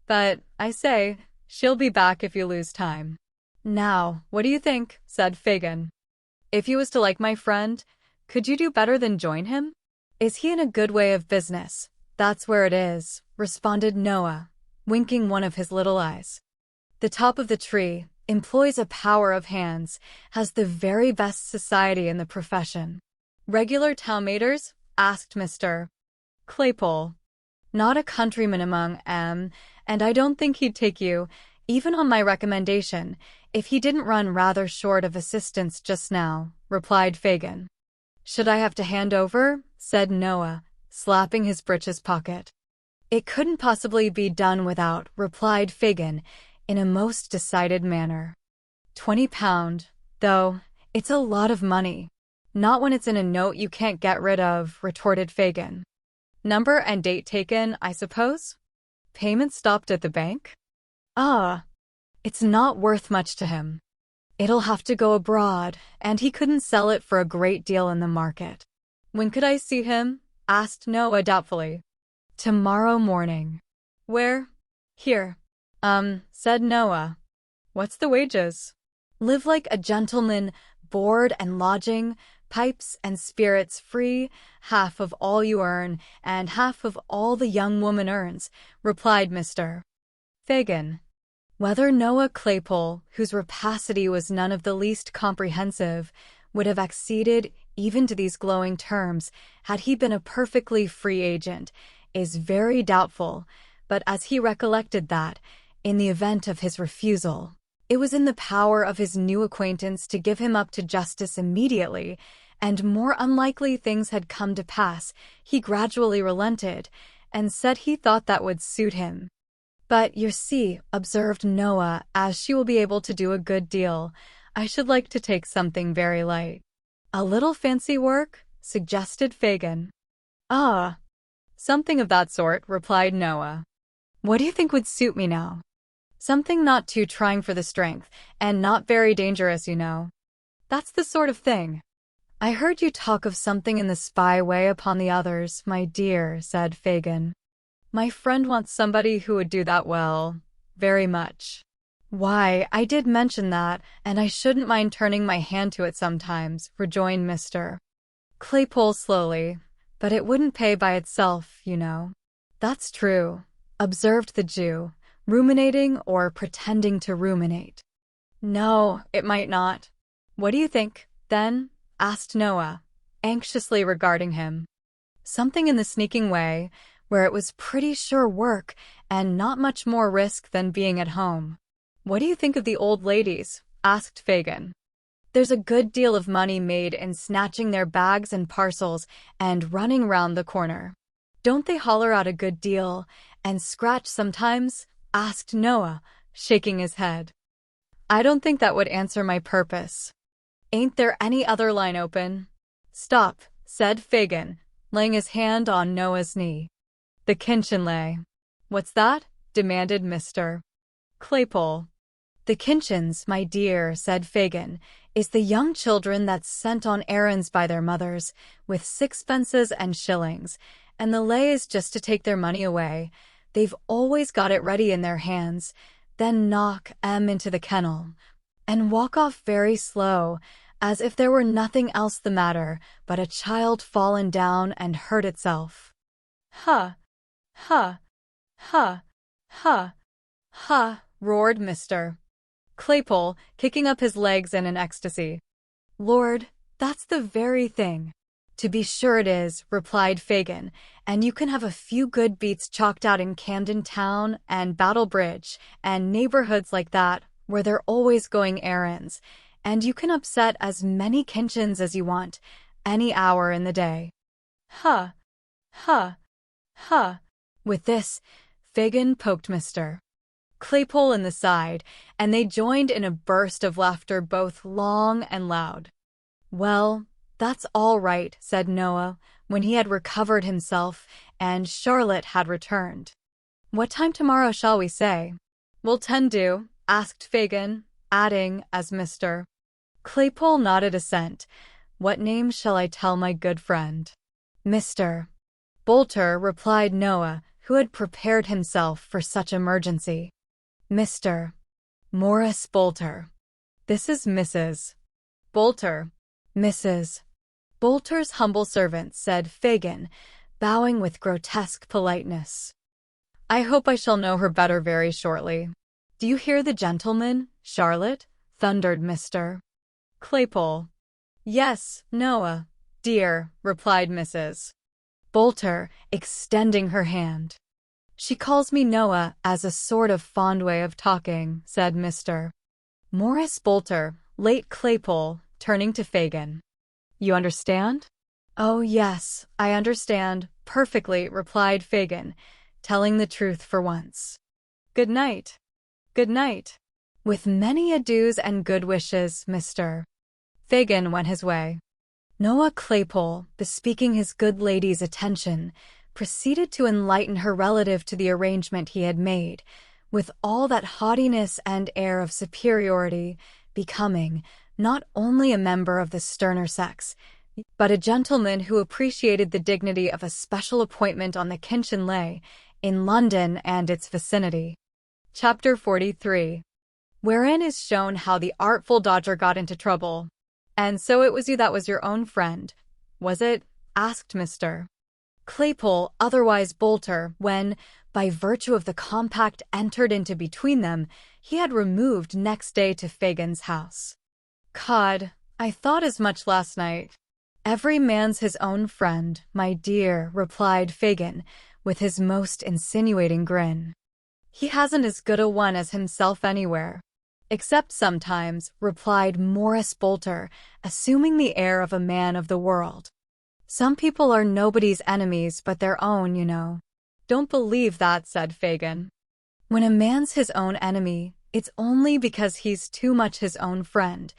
"But, I say, she'll be back if you lose time." "Now, what do you think?" said Fagin. "If he was to like my friend, could you do better than join him? Is he in a good way of business?" "That's where it is," responded Noah, winking one of his little eyes. "The top of the tree, employs a power of hands, has the very best society in the profession." "Regular town-maters?" asked Mr. Claypole. "Not a countryman among 'em, and I don't think he'd take you, even on my recommendation, if he didn't run rather short of assistance just now," replied Fagin. "Should I have to hand over?" said Noah, slapping his breeches pocket. "It couldn't possibly be done without," replied Fagin, in a most decided manner. £20, though, it's a lot of money. "Not when it's in a note you can't get rid of," retorted Fagin. "Number and date taken, I suppose? Payment stopped at the bank?" "Ah, it's not worth much to him. It'll have to go abroad, and he couldn't sell it for a great deal in the market." "When could I see him?" asked Noah doubtfully. "Tomorrow morning." "Where?" "Here." Said Noah. "What's the wages?" "Live like a gentleman, board and lodging, pipes and spirits free, half of all you earn, and half of all the young woman earns," replied Mr. Fagin. Whether Noah Claypole, whose rapacity was none of the least comprehensive, would have acceded even to these glowing terms had he been a perfectly free agent, is very doubtful, but as he recollected that, in the event of his refusal, it was in the power of his new acquaintance to give him up to justice immediately, and more unlikely things had come to pass, he gradually relented, and said he thought that would suit him. "But, you see," observed Noah, "as she will be able to do a good deal, I should like to take something very light." "A little fancy work?" suggested Fagin. "Ah, something of that sort," replied Noah. "What do you think would suit me now?" "Something not too trying for the strength, and not very dangerous, you know." "That's the sort of thing." "I heard you talk of something in the spy way upon the others, my dear," said Fagin. "My friend wants somebody who would do that well, very much." "Why, I did mention that, and I shouldn't mind turning my hand to it sometimes," rejoined Mr. Claypole slowly, "but it wouldn't pay by itself, you know." "That's true," observed the Jew, ruminating or pretending to ruminate. "No, it might not." "What do you think, then?" asked Noah, anxiously regarding him. "Something in the sneaking way, where it was pretty sure work and not much more risk than being at home." "What do you think of the old ladies?" asked Fagin. There's a good deal of money made in snatching their bags and parcels and running round the corner. Don't they holler out a good deal and scratch sometimes? Asked Noah, shaking his head. I don't think that would answer my purpose. Ain't there any other line open? Stop, said Fagin, laying his hand on Noah's knee. The Kinchinley. What's that? Demanded Mr. Claypole. The Kinchins, my dear, said Fagin, is the young children that's sent on errands by their mothers, with sixpences and shillings, and the lay is just to take their money away. They've always got it ready in their hands, then knock 'em into the kennel, and walk off very slow, as if there were nothing else the matter but a child fallen down and hurt itself. Ha! Ha! Ha! Ha! Ha! Roared Mr. Claypole, kicking up his legs in an ecstasy. Lord, that's the very thing. To be sure it is, replied Fagin, and you can have a few good beats chalked out in Camden Town and Battle Bridge and neighborhoods like that where they're always going errands, and you can upset as many Kinchins as you want, any hour in the day. Ha! Ha! Ha! With this, Fagin poked Mr. Claypole in the side, and they joined in a burst of laughter both long and loud. Well, that's all right, said Noah, when he had recovered himself and Charlotte had returned. What time tomorrow shall we say? Will 10 do? Asked Fagin, adding, as Mr. Claypole nodded assent, What name shall I tell my good friend? Mr. Bolter, replied Noah, who had prepared himself for such emergency. Mr. Morris Bolter. This is Mrs. Bolter. Mrs. Bolter's humble servant, said Fagin, bowing with grotesque politeness. I hope I shall know her better very shortly. Do you hear the gentleman, Charlotte? Thundered Mr. Claypole. Yes, Noah, dear, replied Mrs. Bolter, extending her hand. She calls me Noah as a sort of fond way of talking, said Mr. Morris Bolter, late Claypole, turning to Fagin. You understand? Oh, yes, I understand, perfectly, replied Fagin, telling the truth for once. Good night. Good night. With many adieus and good wishes, Mr. Fagin went his way. Noah Claypole, bespeaking his good lady's attention, proceeded to enlighten her relative to the arrangement he had made, with all that haughtiness and air of superiority becoming not only a member of the sterner sex, but a gentleman who appreciated the dignity of a special appointment on the Kinchin Lay in London and its vicinity. Chapter 43, wherein is shown how the artful dodger got into trouble. And so it was you that was your own friend, was it? Asked Mr. Claypole, otherwise Bolter, when, by virtue of the compact entered into between them, he had removed next day to Fagin's house. Cod, I thought as much last night. Every man's his own friend, my dear, replied Fagin, with his most insinuating grin. He hasn't as good a one as himself anywhere. Except sometimes, replied Morris Bolter, assuming the air of a man of the world. Some people are nobody's enemies but their own, you know. Don't believe that, said Fagin. When a man's his own enemy, it's only because he's too much his own friend,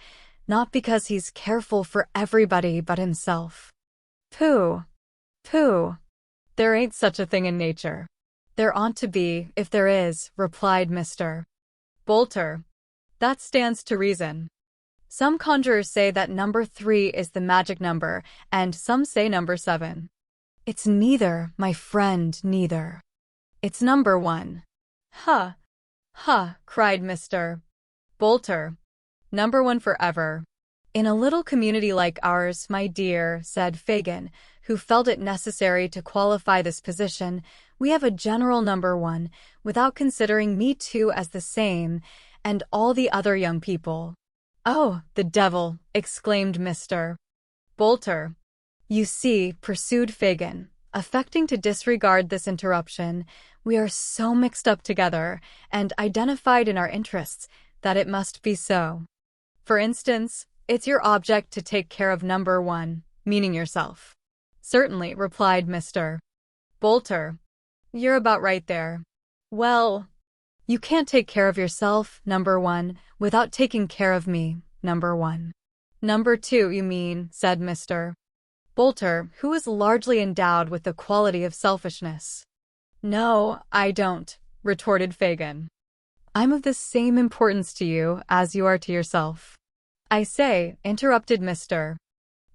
not because he's careful for everybody but himself. Pooh! Pooh! There ain't such a thing in nature. There ought to be, if there is, replied Mr. Bolter. That stands to reason. Some conjurers say that number 3 is the magic number, and some say number 7. It's neither, my friend, neither. It's number 1. Ha! Ha! Cried Mr. Bolter. Number 1 forever. In a little community like ours, my dear, said Fagin, who felt it necessary to qualify this position, we have a general number 1, without considering me too as the same, and all the other young people. Oh, the devil! Exclaimed Mr. Bolter. You see, pursued Fagin, affecting to disregard this interruption, we are so mixed up together, and identified in our interests, that it must be so. For instance, It's your object to take care of number one, meaning yourself. Certainly, replied Mr. Bolter. You're about right there. Well, you can't take care of yourself, number one, without taking care of me, number one. Number two, you mean, said Mr. Bolter, who was largely endowed with the quality of selfishness. No, I don't, retorted Fagin. I'm of the same importance to you as you are to yourself. I say, interrupted Mr.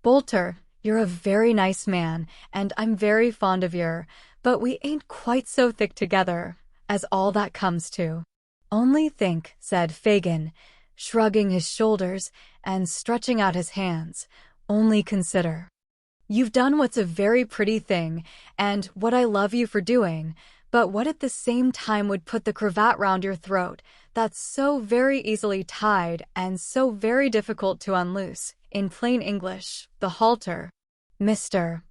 Bolter, you're a very nice man, and I'm very fond of you, but we ain't quite so thick together, as all that comes to. Only think, said Fagin, shrugging his shoulders and stretching out his hands, only consider. You've done what's a very pretty thing, and what I love you for doing, but what at the same time would put the cravat round your throat, that's so very easily tied and so very difficult to unloose, in plain English, the halter. Mr.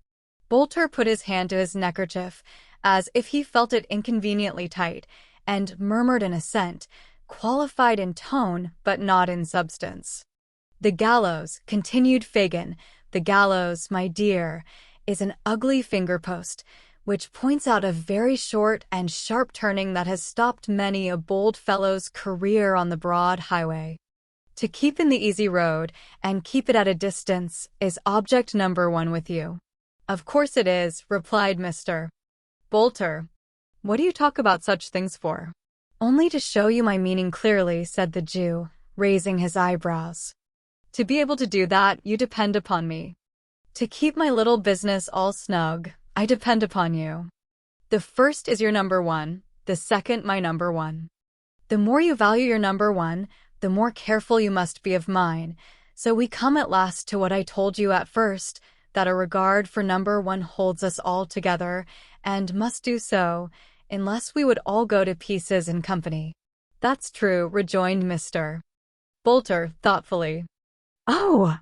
Bolter put his hand to his neckerchief, as if he felt it inconveniently tight, and murmured an assent, qualified in tone but not in substance. The gallows, continued Fagin, the gallows, my dear, is an ugly finger-post, which points out a very short and sharp turning that has stopped many a bold fellow's career on the broad highway. To keep in the easy road, and keep it at a distance, is object number one with you. Of course it is, replied Mr. Bolter. What do you talk about such things for? Only to show you my meaning clearly, said the Jew, raising his eyebrows. To be able to do that, you depend upon me. To keep my little business all snug, I depend upon you. The first is your number one, the second my number one. The more you value your number one, the more careful you must be of mine, so we come at last to what I told you at first, that a regard for number one holds us all together, and must do so, unless we would all go to pieces in company. That's true, rejoined Mr. Bolter, thoughtfully. Oh,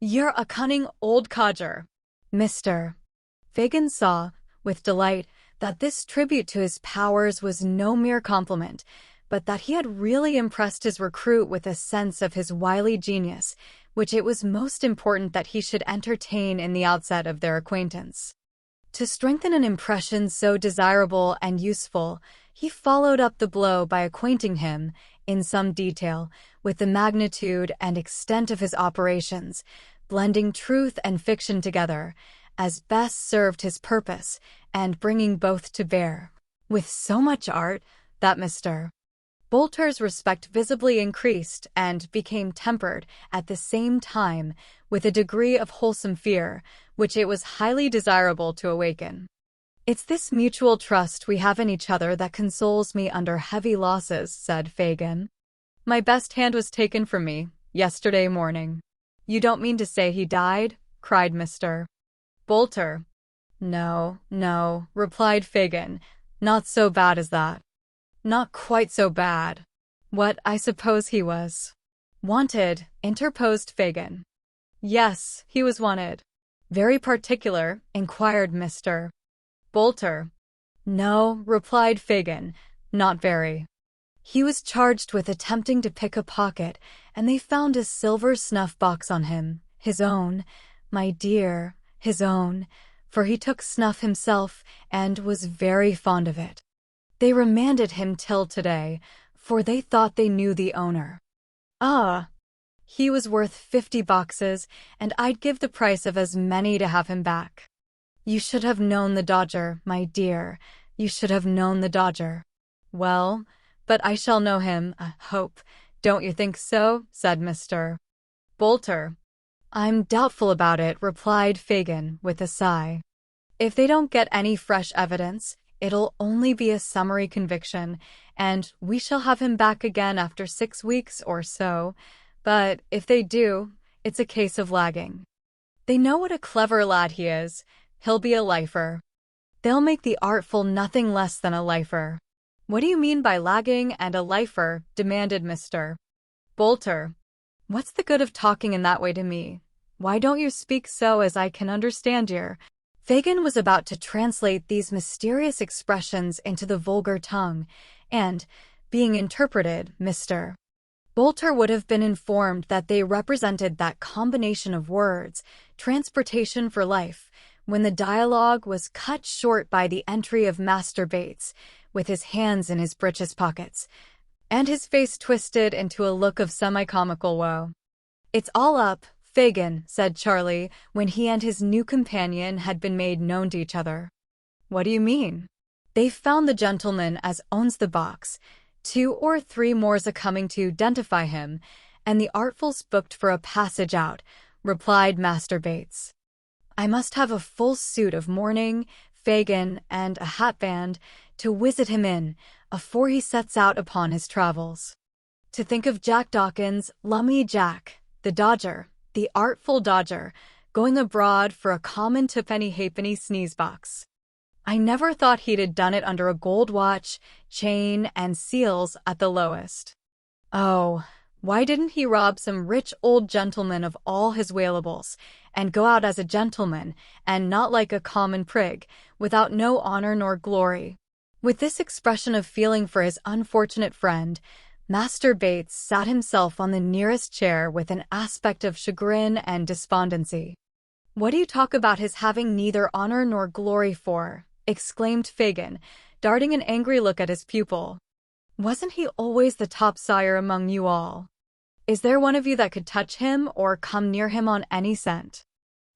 you're a cunning old codger. Mr. Fagin saw, with delight, that this tribute to his powers was no mere compliment, but that he had really impressed his recruit with a sense of his wily genius, which it was most important that he should entertain in the outset of their acquaintance. To strengthen an impression so desirable and useful, he followed up the blow by acquainting him, in some detail, with the magnitude and extent of his operations, blending truth and fiction together, as best served his purpose, and bringing both to bear, with so much art, that Mr. Bolter's respect visibly increased and became tempered at the same time with a degree of wholesome fear, which it was highly desirable to awaken. It's this mutual trust we have in each other that consoles me under heavy losses, said Fagin. My best hand was taken from me yesterday morning. You don't mean to say he died? Cried Mr. Bolter. No, no, replied Fagin. Not so bad as that. Not quite so bad. What, I suppose he was wanted, interposed Fagin. Yes, he was wanted. Very particular, inquired Mr. Bolter. No, replied Fagin, not very. He was charged with attempting to pick a pocket, and they found a silver snuff-box on him, his own, my dear, his own, for he took snuff himself and was very fond of it. They remanded him till today, for they thought they knew the owner. Ah! He was worth 50 boxes, and I'd give the price of as many to have him back. You should have known the dodger, my dear. You should have known the dodger. Well, but I shall know him, I hope. Don't you think so? Said Mr. Bolter. I'm doubtful about it, replied Fagin, with a sigh. If they don't get any fresh evidence, it'll only be a summary conviction, and we shall have him back again after 6 weeks or so. But if they do, it's a case of lagging. They know what a clever lad he is. He'll be a lifer. They'll make the artful nothing less than a lifer. What do you mean by lagging and a lifer? Demanded Mr. Bolter. What's the good of talking in that way to me? Why don't you speak so as I can understand you? Fagin was about to translate these mysterious expressions into the vulgar tongue, and, being interpreted, Mr. Bolter would have been informed that they represented that combination of words, transportation for life, when the dialogue was cut short by the entry of Master Bates, with his hands in his breeches pockets, and his face twisted into a look of semi-comical woe. "It's all up, Fagin," said Charlie, when he and his new companion had been made known to each other. "What do you mean?" "They've found the gentleman as owns the box. 2 or 3 more's a-coming to identify him, and the Artful's booked for a passage out," replied Master Bates. "I must have a full suit of mourning, Fagin, and a hatband to visit him in, afore he sets out upon his travels. To think of Jack Dawkins, Lummy Jack, the Dodger, the Artful Dodger, going abroad for a common twopenny halfpenny sneeze-box. I never thought he'd have done it under a gold watch, chain, and seals at the lowest. Oh, why didn't he rob some rich old gentleman of all his valuables, and go out as a gentleman, and not like a common prig, without no honor nor glory?" With this expression of feeling for his unfortunate friend, Master Bates sat himself on the nearest chair with an aspect of chagrin and despondency. "What do you talk about his having neither honor nor glory for?" exclaimed Fagin, darting an angry look at his pupil. "Wasn't he always the top sire among you all? Is there one of you that could touch him or come near him on any scent?"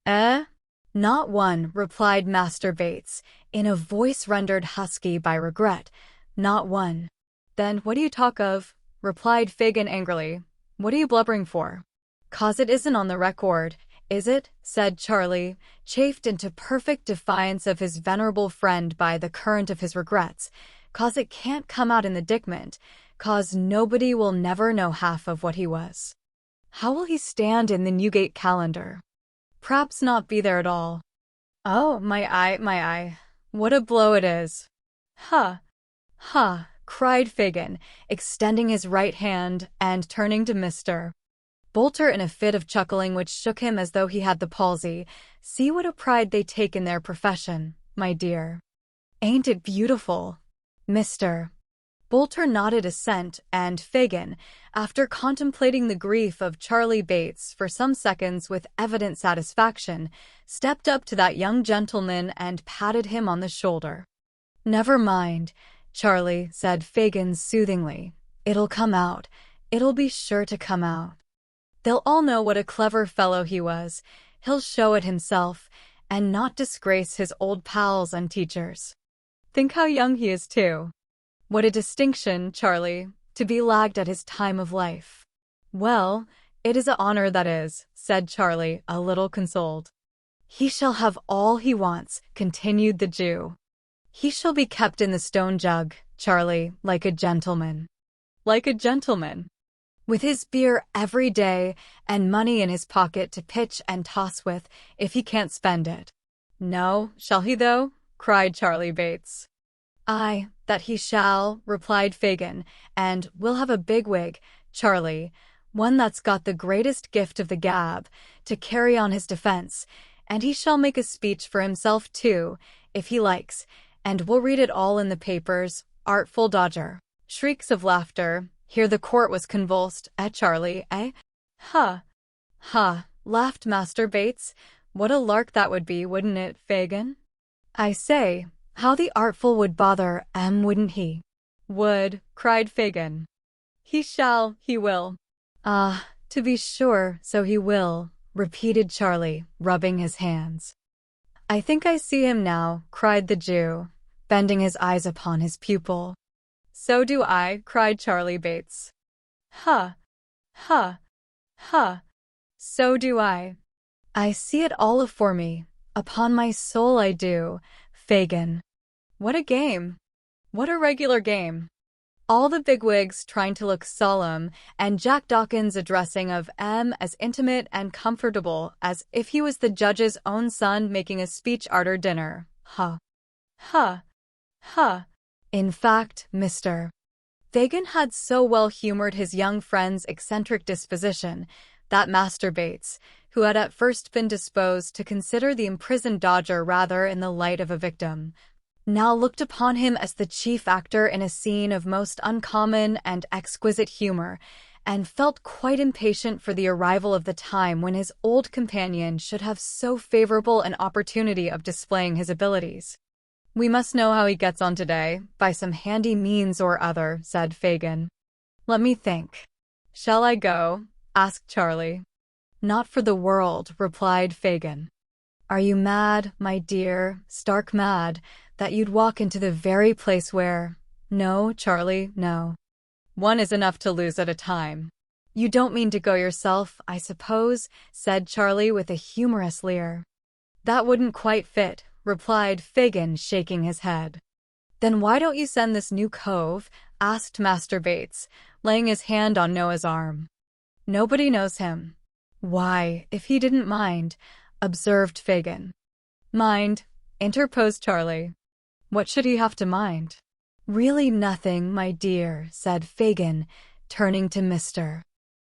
"Not one," replied Master Bates, in a voice rendered husky by regret. "Not one." "Then what do you talk of?" replied Fagin angrily. "What are you blubbering for?" "'Cause it isn't on the record, is it?" said Charlie, chafed into perfect defiance of his venerable friend by the current of his regrets. "'Cause it can't come out in the Dickment, 'cause nobody will never know half of what he was. How will he stand in the Newgate calendar? P'raps not be there at all. Oh, my eye, what a blow it is!" "Ha! Ha!" cried Fagin, extending his right hand and turning to Mr. Bolter in a fit of chuckling which shook him as though he had the palsy. "See what a pride they take in their profession, my dear. Ain't it beautiful?" Mr. Bolter nodded assent, and Fagin, after contemplating the grief of Charlie Bates for some seconds with evident satisfaction, stepped up to that young gentleman and patted him on the shoulder. "Never mind, Charlie," said Fagin soothingly. "It'll come out. It'll be sure to come out. They'll all know what a clever fellow he was. He'll show it himself, and not disgrace his old pals and teachers. Think how young he is, too. What a distinction, Charlie, to be lagged at his time of life." "Well, it is a honor, that is," said Charlie, a little consoled. "He shall have all he wants," continued the Jew. "He shall be kept in the stone jug, Charlie, like a gentleman." "Like a gentleman?" "With his beer every day, and money in his pocket to pitch and toss with, if he can't spend it." "No, shall he though?" cried Charlie Bates. "Aye, that he shall," replied Fagin, "and we'll have a big wig, Charlie, one that's got the greatest gift of the gab, to carry on his defense, and he shall make a speech for himself too, if he likes, and we'll read it all in the papers. Artful Dodger." Shrieks of laughter. Here the court was convulsed. Charlie, eh?" "Ha! Ha!" laughed Master Bates. "What a lark that would be, wouldn't it, Fagin? I say, how the Artful would bother wouldn't he?" "Would," cried Fagin. "He shall, he will." "Ah, to be sure, so he will," repeated Charlie, rubbing his hands. "I think I see him now," cried the Jew, bending his eyes upon his pupil. "So do I," cried Charlie Bates. "Ha! Ha! Ha! So do I. I see it all afore me, upon my soul I do, Fagin. What a game! What a regular game! All the bigwigs trying to look solemn, and Jack Dawkins addressing of as intimate and comfortable as if he was the judge's own son making a speech arter dinner. Ha! Ha! Ha! In fact, Mr. Fagin had so well humored his young friend's eccentric disposition that Master Bates, who had at first been disposed to consider the imprisoned Dodger rather in the light of a victim, now looked upon him as the chief actor in a scene of most uncommon and exquisite humor, and felt quite impatient for the arrival of the time when his old companion should have so favorable an opportunity of displaying his abilities. "We must know how he gets on today, by some handy means or other," said Fagin. "Let me think. Shall I go?" asked Charlie. "Not for the world," replied Fagin. "Are you mad, my dear, stark mad, that you'd walk into the very place where—" "No, Charlie, no. One is enough to lose at a time." "You don't mean to go yourself, I suppose," said Charlie with a humorous leer. "That wouldn't quite fit," replied Fagin, shaking his head. "Then why don't you send this new cove?" asked Master Bates, laying his hand on Noah's arm. "Nobody knows him." "Why, if he didn't mind," observed Fagin. "Mind?" interposed Charlie. "What should he have to mind?" "Really nothing, my dear," said Fagin, turning to Mr.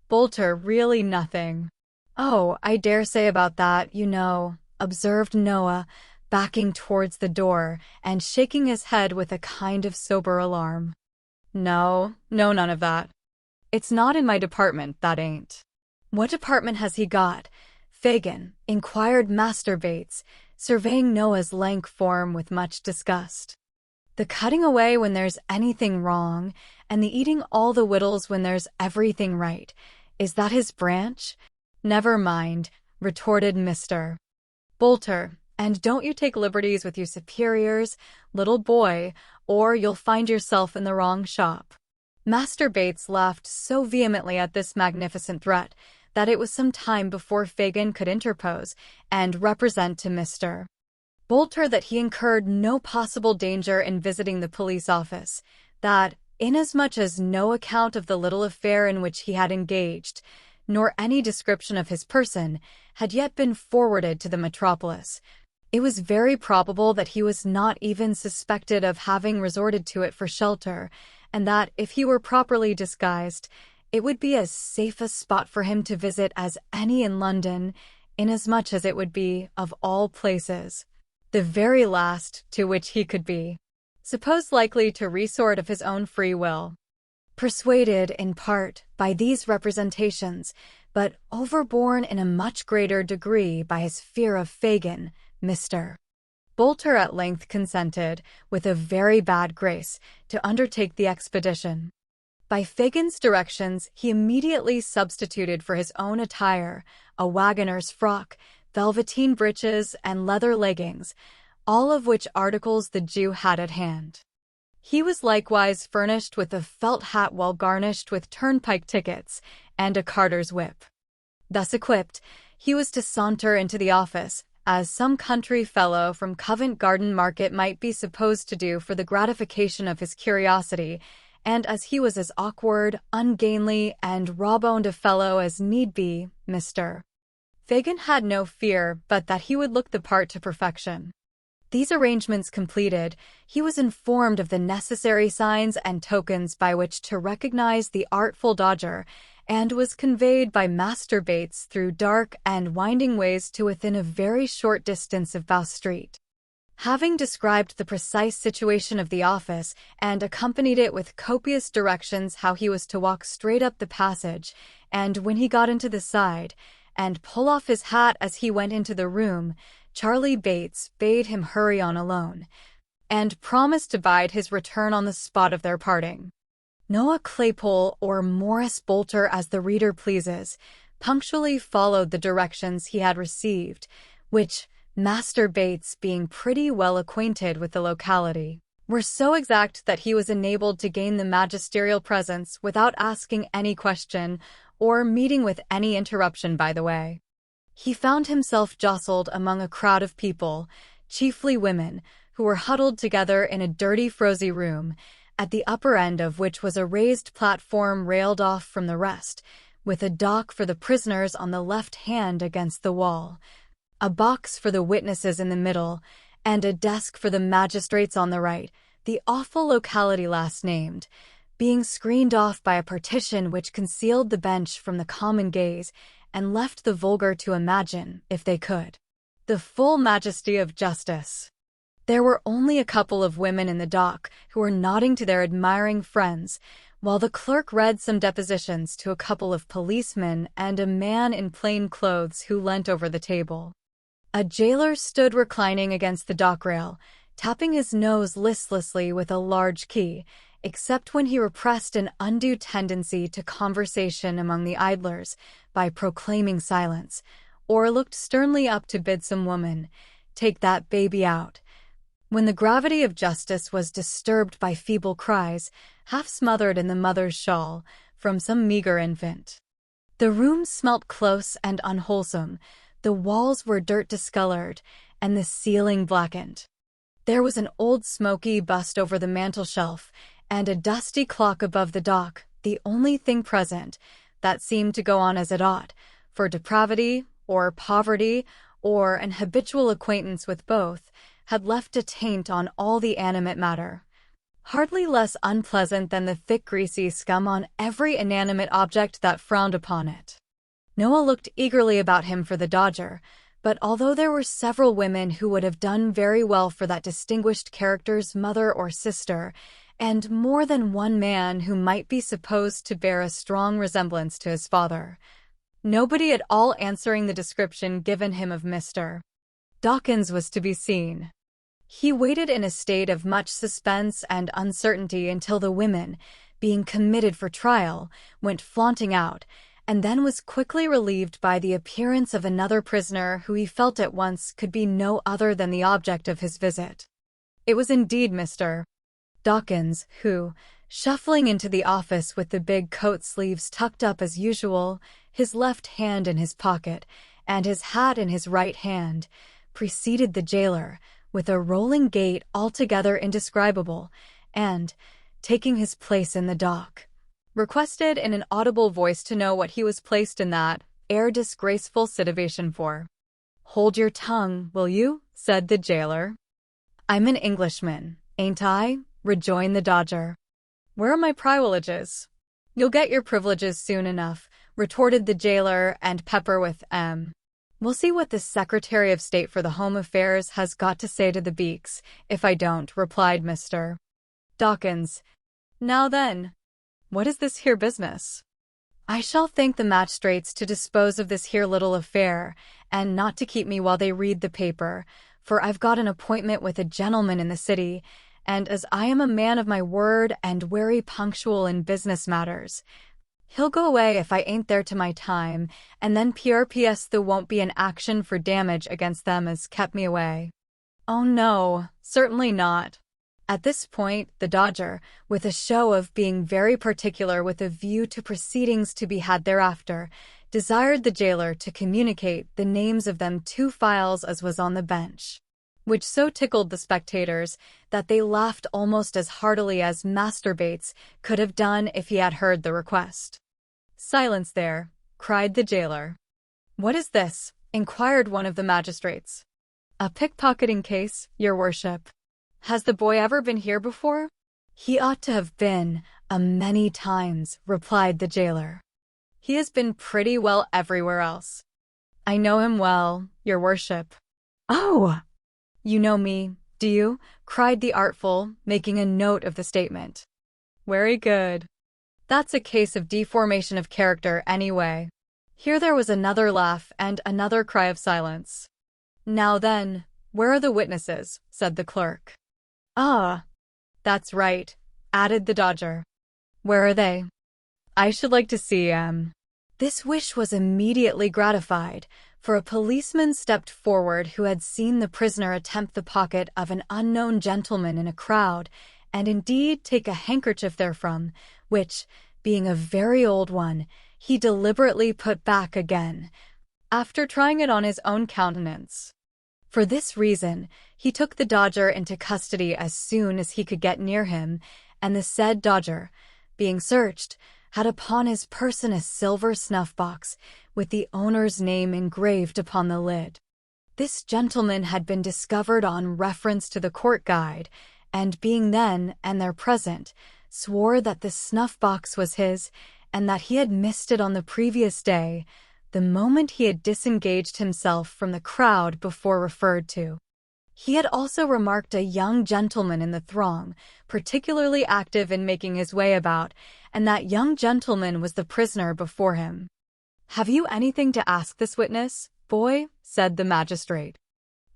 Boulter. "Really nothing." "Oh, I dare say about that, you know," observed Noah, backing towards the door and shaking his head with a kind of sober alarm. No, none of that. It's not in my department, that ain't." "What department has he got?" Fagin inquired Master Bates, surveying Noah's lank form with much disgust. "The cutting away when there's anything wrong, and the eating all the wittles when there's everything right. Is that his branch?" "Never mind," retorted Mr. Boulter, "and don't you take liberties with your superiors, little boy, or you'll find yourself in the wrong shop." Master Bates laughed so vehemently at this magnificent threat that it was some time before Fagin could interpose and represent to Mr. Boulter that he incurred no possible danger in visiting the police office, that, inasmuch as no account of the little affair in which he had engaged, nor any description of his person, had yet been forwarded to the metropolis, it was very probable that he was not even suspected of having resorted to it for shelter, and that, if he were properly disguised, it would be as safe a spot for him to visit as any in London, inasmuch as it would be, of all places, the very last to which he could be supposed likely to resort of his own free will. Persuaded, in part, by these representations, but overborne in a much greater degree by his fear of Fagin, Mr. Boulter at length consented, with a very bad grace, to undertake the expedition. By Fagin's directions, he immediately substituted for his own attire a wagoner's frock, velveteen breeches, and leather leggings, all of which articles the Jew had at hand. He was likewise furnished with a felt hat well garnished with turnpike tickets, and a carter's whip. Thus equipped, he was to saunter into the office, as some country fellow from Covent Garden Market might be supposed to do for the gratification of his curiosity, and as he was as awkward, ungainly, and raw-boned a fellow as need be, Mr. Fagin had no fear but that he would look the part to perfection. These arrangements completed, he was informed of the necessary signs and tokens by which to recognize the artful dodger, and was conveyed by Master Bates through dark and winding ways to within a very short distance of Bow Street. Having described the precise situation of the office and accompanied it with copious directions how he was to walk straight up the passage, and when he got into the side, and pull off his hat as he went into the room, Charlie Bates bade him hurry on alone, and promised to bide his return on the spot of their parting. Noah Claypole, or Morris Boulter as the reader pleases, punctually followed the directions he had received, which, Master Bates, being pretty well acquainted with the locality, were so exact that he was enabled to gain the magisterial presence without asking any question or meeting with any interruption by the way. He found himself jostled among a crowd of people, chiefly women, who were huddled together in a dirty, frosy room, at the upper end of which was a raised platform railed off from the rest, with a dock for the prisoners on the left hand against the wall, a box for the witnesses in the middle, and a desk for the magistrates on the right, the awful locality last named, being screened off by a partition which concealed the bench from the common gaze, and left the vulgar to imagine, if they could, the full majesty of justice. There were only a couple of women in the dock who were nodding to their admiring friends, while the clerk read some depositions to a couple of policemen and a man in plain clothes who leant over the table. A jailer stood reclining against the dock rail, tapping his nose listlessly with a large key, except when he repressed an undue tendency to conversation among the idlers by proclaiming silence, or looked sternly up to bid some woman take that baby out. When the gravity of justice was disturbed by feeble cries, half smothered in the mother's shawl, from some meager infant. The room smelt close and unwholesome, the walls were dirt-discolored, and the ceiling blackened. There was an old smoky bust over the mantel-shelf, and a dusty clock above the dock, the only thing present that seemed to go on as it ought, for depravity, or poverty, or an habitual acquaintance with both, had left a taint on all the animate matter, hardly less unpleasant than the thick greasy scum on every inanimate object that frowned upon it. Noah looked eagerly about him for the Dodger, but although there were several women who would have done very well for that distinguished character's mother or sister, and more than one man who might be supposed to bear a strong resemblance to his father, nobody at all answering the description given him of Mr. Dickens was to be seen. He waited in a state of much suspense and uncertainty until the women, being committed for trial, went flaunting out, and then was quickly relieved by the appearance of another prisoner who he felt at once could be no other than the object of his visit. It was indeed Mr. Dickens, who, shuffling into the office with the big coat sleeves tucked up as usual, his left hand in his pocket, and his hat in his right hand, preceded the jailer, with a rolling gait altogether indescribable, and, taking his place in the dock, requested in an audible voice to know what he was placed in that disgraceful situation for. "Hold your tongue, will you?" said the jailer. "I'm an Englishman, ain't I?" rejoined the Dodger. "Where are my privileges?" "You'll get your privileges soon enough," retorted the jailer, and pepper with "We'll see what the Secretary of State for the Home Affairs has got to say to the Beaks, if I don't," replied Mr. Dickens. "Now then, what is this here business?" "I shall thank the magistrates to dispose of this here little affair, and not to keep me while they read the paper, for I've got an appointment with a gentleman in the city, and as I am a man of my word and very punctual in business matters, he'll go away if I ain't there to my time, and then PRPS there won't be an action for damage against them as kept me away." "Oh no, certainly not." At this point, the Dodger, with a show of being very particular with a view to proceedings to be had thereafter, desired the jailer to communicate the names of them two files as was on the bench, which so tickled the spectators that they laughed almost as heartily as Master Bates could have done if he had heard the request. "Silence there," cried the jailer. "What is this?" inquired one of the magistrates. "A pickpocketing case, your worship." "Has the boy ever been here before?" "He ought to have been, a many times," replied the jailer. "He has been pretty well everywhere else." "I know him well, your worship." "Oh! You know me, do you?" cried the artful, making a note of the statement. "Very good. That's a case of deformation of character, anyway." Here there was another laugh and another cry of silence. "Now then, where are the witnesses?" said the clerk. "Ah, that's right," added the Dodger. "Where are they? I should like to see 'em." This wish was immediately gratified, for a policeman stepped forward who had seen the prisoner attempt the pocket of an unknown gentleman in a crowd, and indeed take a handkerchief therefrom, which, being a very old one, he deliberately put back again, after trying it on his own countenance. For this reason, he took the Dodger into custody as soon as he could get near him, and the said Dodger, being searched, had upon his person a silver snuff-box, with the owner's name engraved upon the lid. This gentleman had been discovered on reference to the court guide, and being then and there present, swore that the snuff-box was his, and that he had missed it on the previous day, the moment he had disengaged himself from the crowd before referred to. He had also remarked a young gentleman in the throng, particularly active in making his way about, and that young gentleman was the prisoner before him. "Have you anything to ask this witness, boy?" said the magistrate.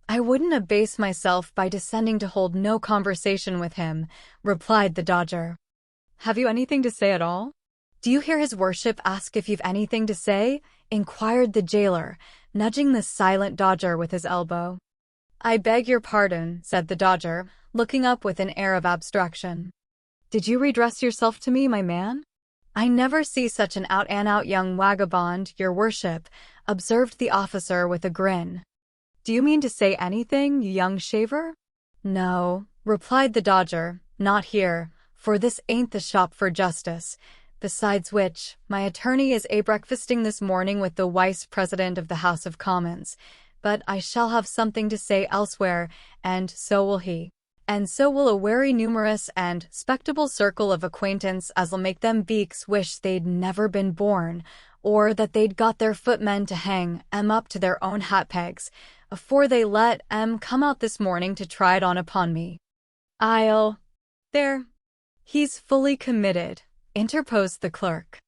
"I wouldn't abase myself by descending to hold no conversation with him," replied the Dodger. "Have you anything to say at all?" "Do you hear his worship ask if you've anything to say?" inquired the jailer, nudging the silent Dodger with his elbow. "I beg your pardon," said the Dodger, looking up with an air of abstraction. "Did you redress yourself to me, my man?" "I never see such an out-and-out young vagabond, your worship," observed the officer with a grin. "Do you mean to say anything, you young shaver?" "No," replied the Dodger, "not here, for this ain't the shop for justice. Besides which, my attorney is breakfasting this morning with the vice-president of the House of Commons. But I shall have something to say elsewhere, and so will he. And so will a wery numerous and spectable circle of acquaintance as'll make them beaks wish they'd never been born, or that they'd got their footmen to hang 'em up to their own hat-pegs, afore they let 'em come out this morning to try it on upon me. There. He's fully committed," interposed the clerk.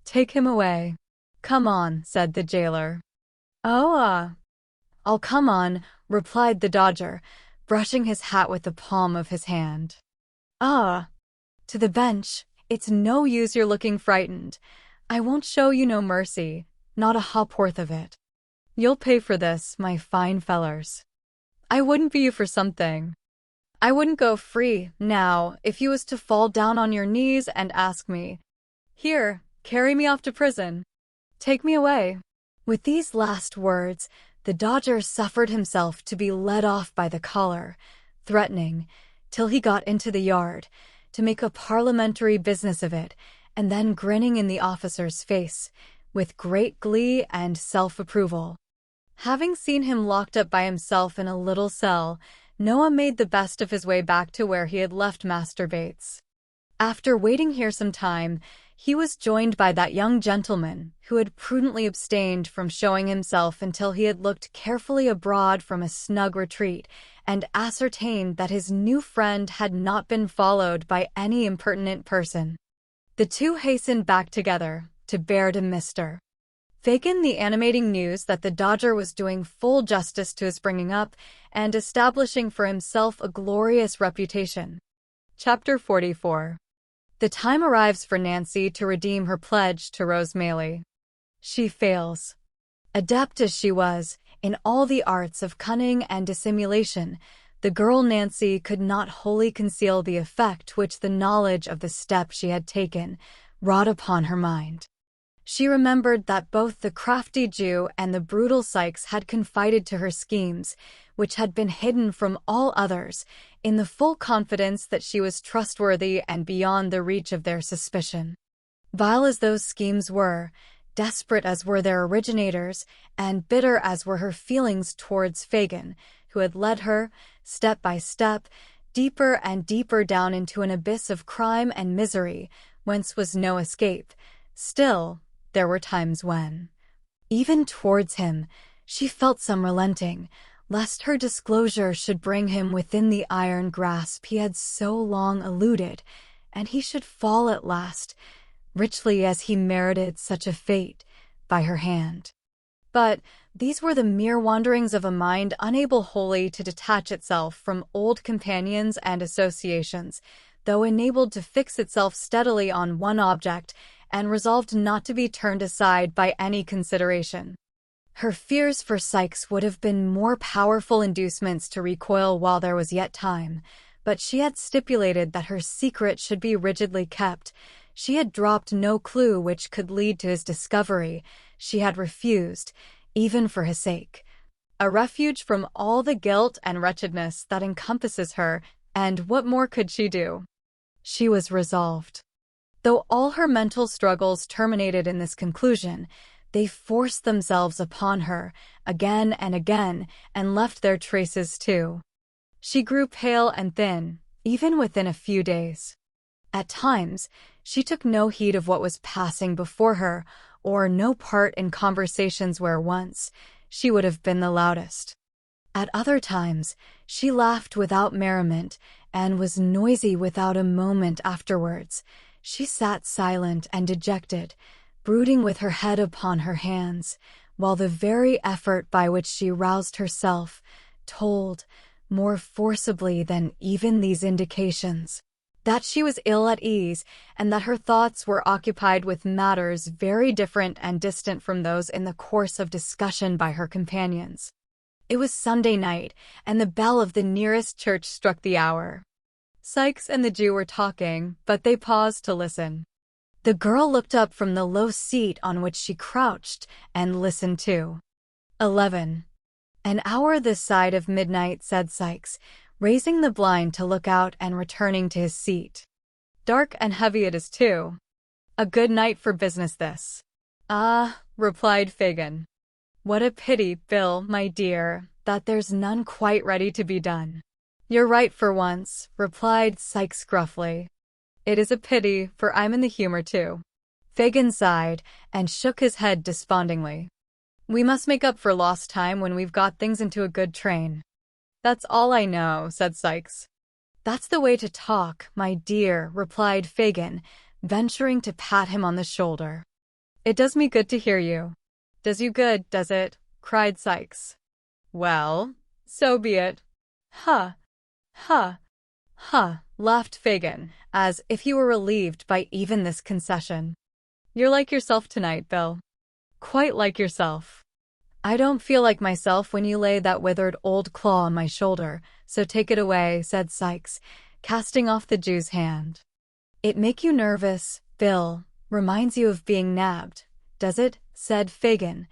"Take him away." "Come on," said the jailer. "Oh, I'll come on," replied the Dodger, brushing his hat with the palm of his hand. To the bench. It's no use your looking frightened. I won't show you no mercy, not a ha'porth of it. You'll pay for this, my fine fellers. I wouldn't be you for something. I wouldn't go free, now, if you was to fall down on your knees and ask me, 'Here, carry me off to prison. Take me away.'" With these last words, the Dodger suffered himself to be led off by the collar, threatening, till he got into the yard, to make a parliamentary business of it, and then grinning in the officer's face, with great glee and self-approval. Having seen him locked up by himself in a little cell, Noah made the best of his way back to where he had left Master Bates. After waiting here some time, he was joined by that young gentleman, who had prudently abstained from showing himself until he had looked carefully abroad from a snug retreat, and ascertained that his new friend had not been followed by any impertinent person. The two hastened back together, to bear to Mr. Fagin the animating news that the Dodger was doing full justice to his bringing up, and establishing for himself a glorious reputation. Chapter 44. The time arrives for Nancy to redeem her pledge to Rose Maylie. She fails. Adept as she was in all the arts of cunning and dissimulation, the girl Nancy could not wholly conceal the effect which the knowledge of the step she had taken wrought upon her mind. She remembered that both the crafty Jew and the brutal Sykes had confided to her schemes, which had been hidden from all others, in the full confidence that she was trustworthy and beyond the reach of their suspicion. Vile as those schemes were, desperate as were their originators, and bitter as were her feelings towards Fagin, who had led her, step by step, deeper and deeper down into an abyss of crime and misery, whence was no escape, still, there were times when, even towards him, she felt some relenting, lest her disclosure should bring him within the iron grasp he had so long eluded, and he should fall at last, richly as he merited such a fate, by her hand. But these were the mere wanderings of a mind unable wholly to detach itself from old companions and associations, though enabled to fix itself steadily on one object, and resolved not to be turned aside by any consideration. Her fears for Sykes would have been more powerful inducements to recoil while there was yet time, but she had stipulated that her secret should be rigidly kept. She had dropped no clue which could lead to his discovery. She had refused, even for his sake, a refuge from all the guilt and wretchedness that encompasses her, and what more could she do? She was resolved. Though all her mental struggles terminated in this conclusion, they forced themselves upon her, again and again, and left their traces too. She grew pale and thin, even within a few days. At times, she took no heed of what was passing before her, or no part in conversations where once she would have been the loudest. At other times, she laughed without merriment and was noisy without a moment afterwards. She sat silent and dejected, brooding with her head upon her hands, while the very effort by which she roused herself told, more forcibly than even these indications, that she was ill at ease and that her thoughts were occupied with matters very different and distant from those in the course of discussion by her companions. It was Sunday night, and the bell of the nearest church struck the hour. Sikes and the Jew were talking, but they paused to listen. The girl looked up from the low seat on which she crouched and listened too. 11. An hour this side of midnight, said Sikes, raising the blind to look out and returning to his seat. Dark and heavy it is too. A good night for business this. Ah, replied Fagin. What a pity, Bill, my dear, that there's none quite ready to be done. You're right for once, replied Sikes gruffly. It is a pity, for I'm in the humor too. Fagin sighed and shook his head despondingly. We must make up for lost time when we've got things into a good train. That's all I know, said Sikes. That's the way to talk, my dear, replied Fagin, venturing to pat him on the shoulder. It does me good to hear you. Does you good, does it? Cried Sikes. Well, so be it. Ha! Ha! Ha! Laughed Fagin, as if he were relieved by even this concession. You're like yourself tonight, Bill. Quite like yourself. I don't feel like myself when you lay that withered old claw on my shoulder, so take it away, said Sikes, casting off the Jew's hand. It make you nervous, Bill. Reminds you of being nabbed, does it? Said Fagin,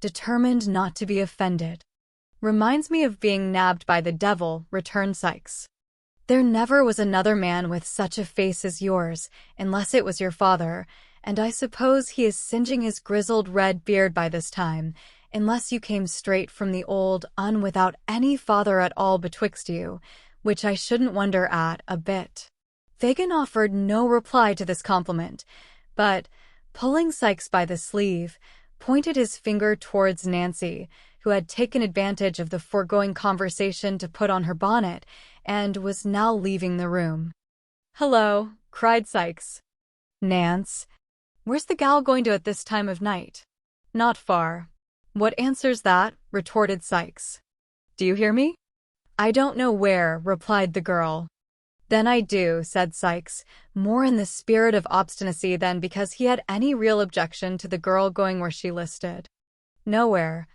determined not to be offended. Reminds me of being nabbed by the devil, returned Sikes. There never was another man with such a face as yours, unless it was your father, and I suppose he is singeing his grizzled red beard by this time, unless you came straight from the old un without any father at all betwixt you, which I shouldn't wonder at a bit. Fagin offered no reply to this compliment, but, pulling Sikes by the sleeve, pointed his finger towards Nancy, who had taken advantage of the foregoing conversation to put on her bonnet, and was now leaving the room. Hello, cried Sikes. Nance, where's the gal going to at this time of night? Not far. What answers that? Retorted Sikes. Do you hear me? I don't know where, replied the girl. Then I do, said Sikes, more in the spirit of obstinacy than because he had any real objection to the girl going where she listed. Nowhere.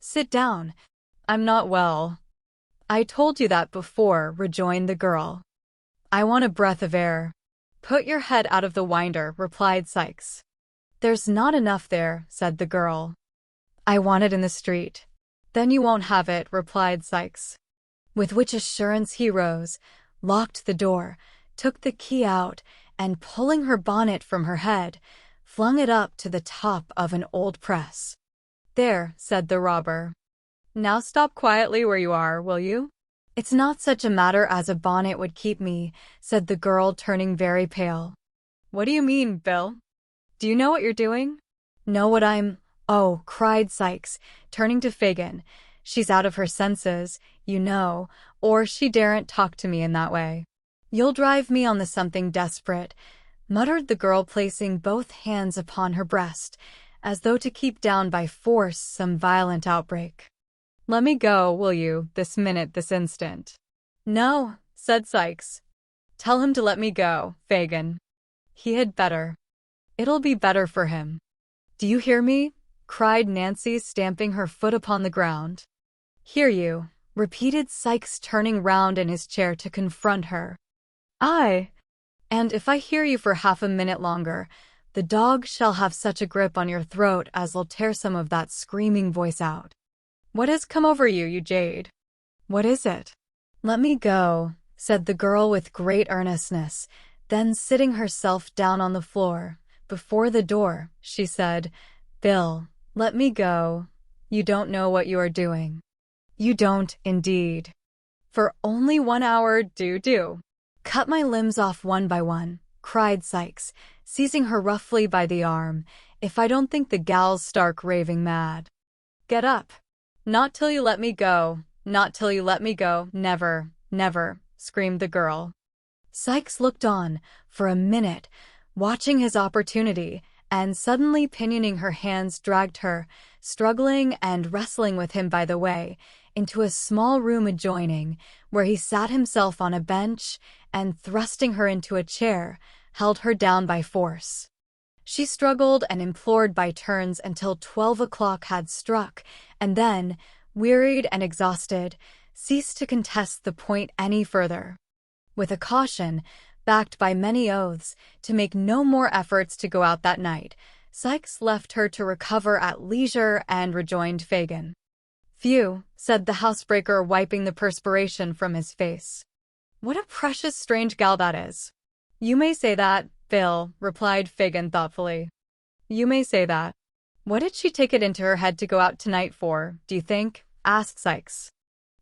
Sit down. I'm not well. I told you that before, rejoined the girl. I want a breath of air. Put your head out of the winder, replied Sikes. There's not enough there, said the girl. I want it in the street. Then you won't have it, replied Sikes. With which assurance he rose, locked the door, took the key out, and pulling her bonnet from her head, flung it up to the top of an old press. There, said the robber. Now stop quietly where you are, will you? It's not such a matter as a bonnet would keep me, said the girl, turning very pale. What do you mean, Bill? Do you know what you're doing? Know what I'm— Oh, cried Sikes, turning to Fagin. She's out of her senses, you know, or she daren't talk to me in that way. You'll drive me on the something desperate, muttered the girl, placing both hands upon her breast, as though to keep down by force some violent outbreak. Let me go, will you, this minute, this instant? No, said Sikes. Tell him to let me go, Fagin. He had better. It'll be better for him. Do you hear me? Cried Nancy, stamping her foot upon the ground. Hear you, repeated Sikes, turning round in his chair to confront her. Aye, and if I hear you for half a minute longer, the dog shall have such a grip on your throat as'll tear some of that screaming voice out. What has come over you, you jade? What is it? Let me go, said the girl with great earnestness. Then, sitting herself down on the floor, before the door, she said, Bill, let me go. You don't know what you are doing. You don't, indeed. For only 1 hour, do. Cut my limbs off one by one, cried Sikes, seizing her roughly by the arm, if I don't think the gal's stark raving mad. Get up. Not till you let me go, Not till you let me go. Never, never, screamed the girl. Sykes looked on for a minute, watching his opportunity, and suddenly pinioning her hands dragged her, struggling and wrestling with him by the way, into a small room adjoining, where he sat himself on a bench and, thrusting her into a chair, held her down by force. She struggled and implored by turns until 12 o'clock had struck, and then, wearied and exhausted, ceased to contest the point any further. With a caution, backed by many oaths, to make no more efforts to go out that night, Sykes left her to recover at leisure and rejoined Fagin. "Phew," said the housebreaker, wiping the perspiration from his face. "What a precious strange gal that is." "You may say that, Phil," replied Fagin thoughtfully. "You may say that. What did she take it into her head to go out tonight for, do you think?" asked Sykes.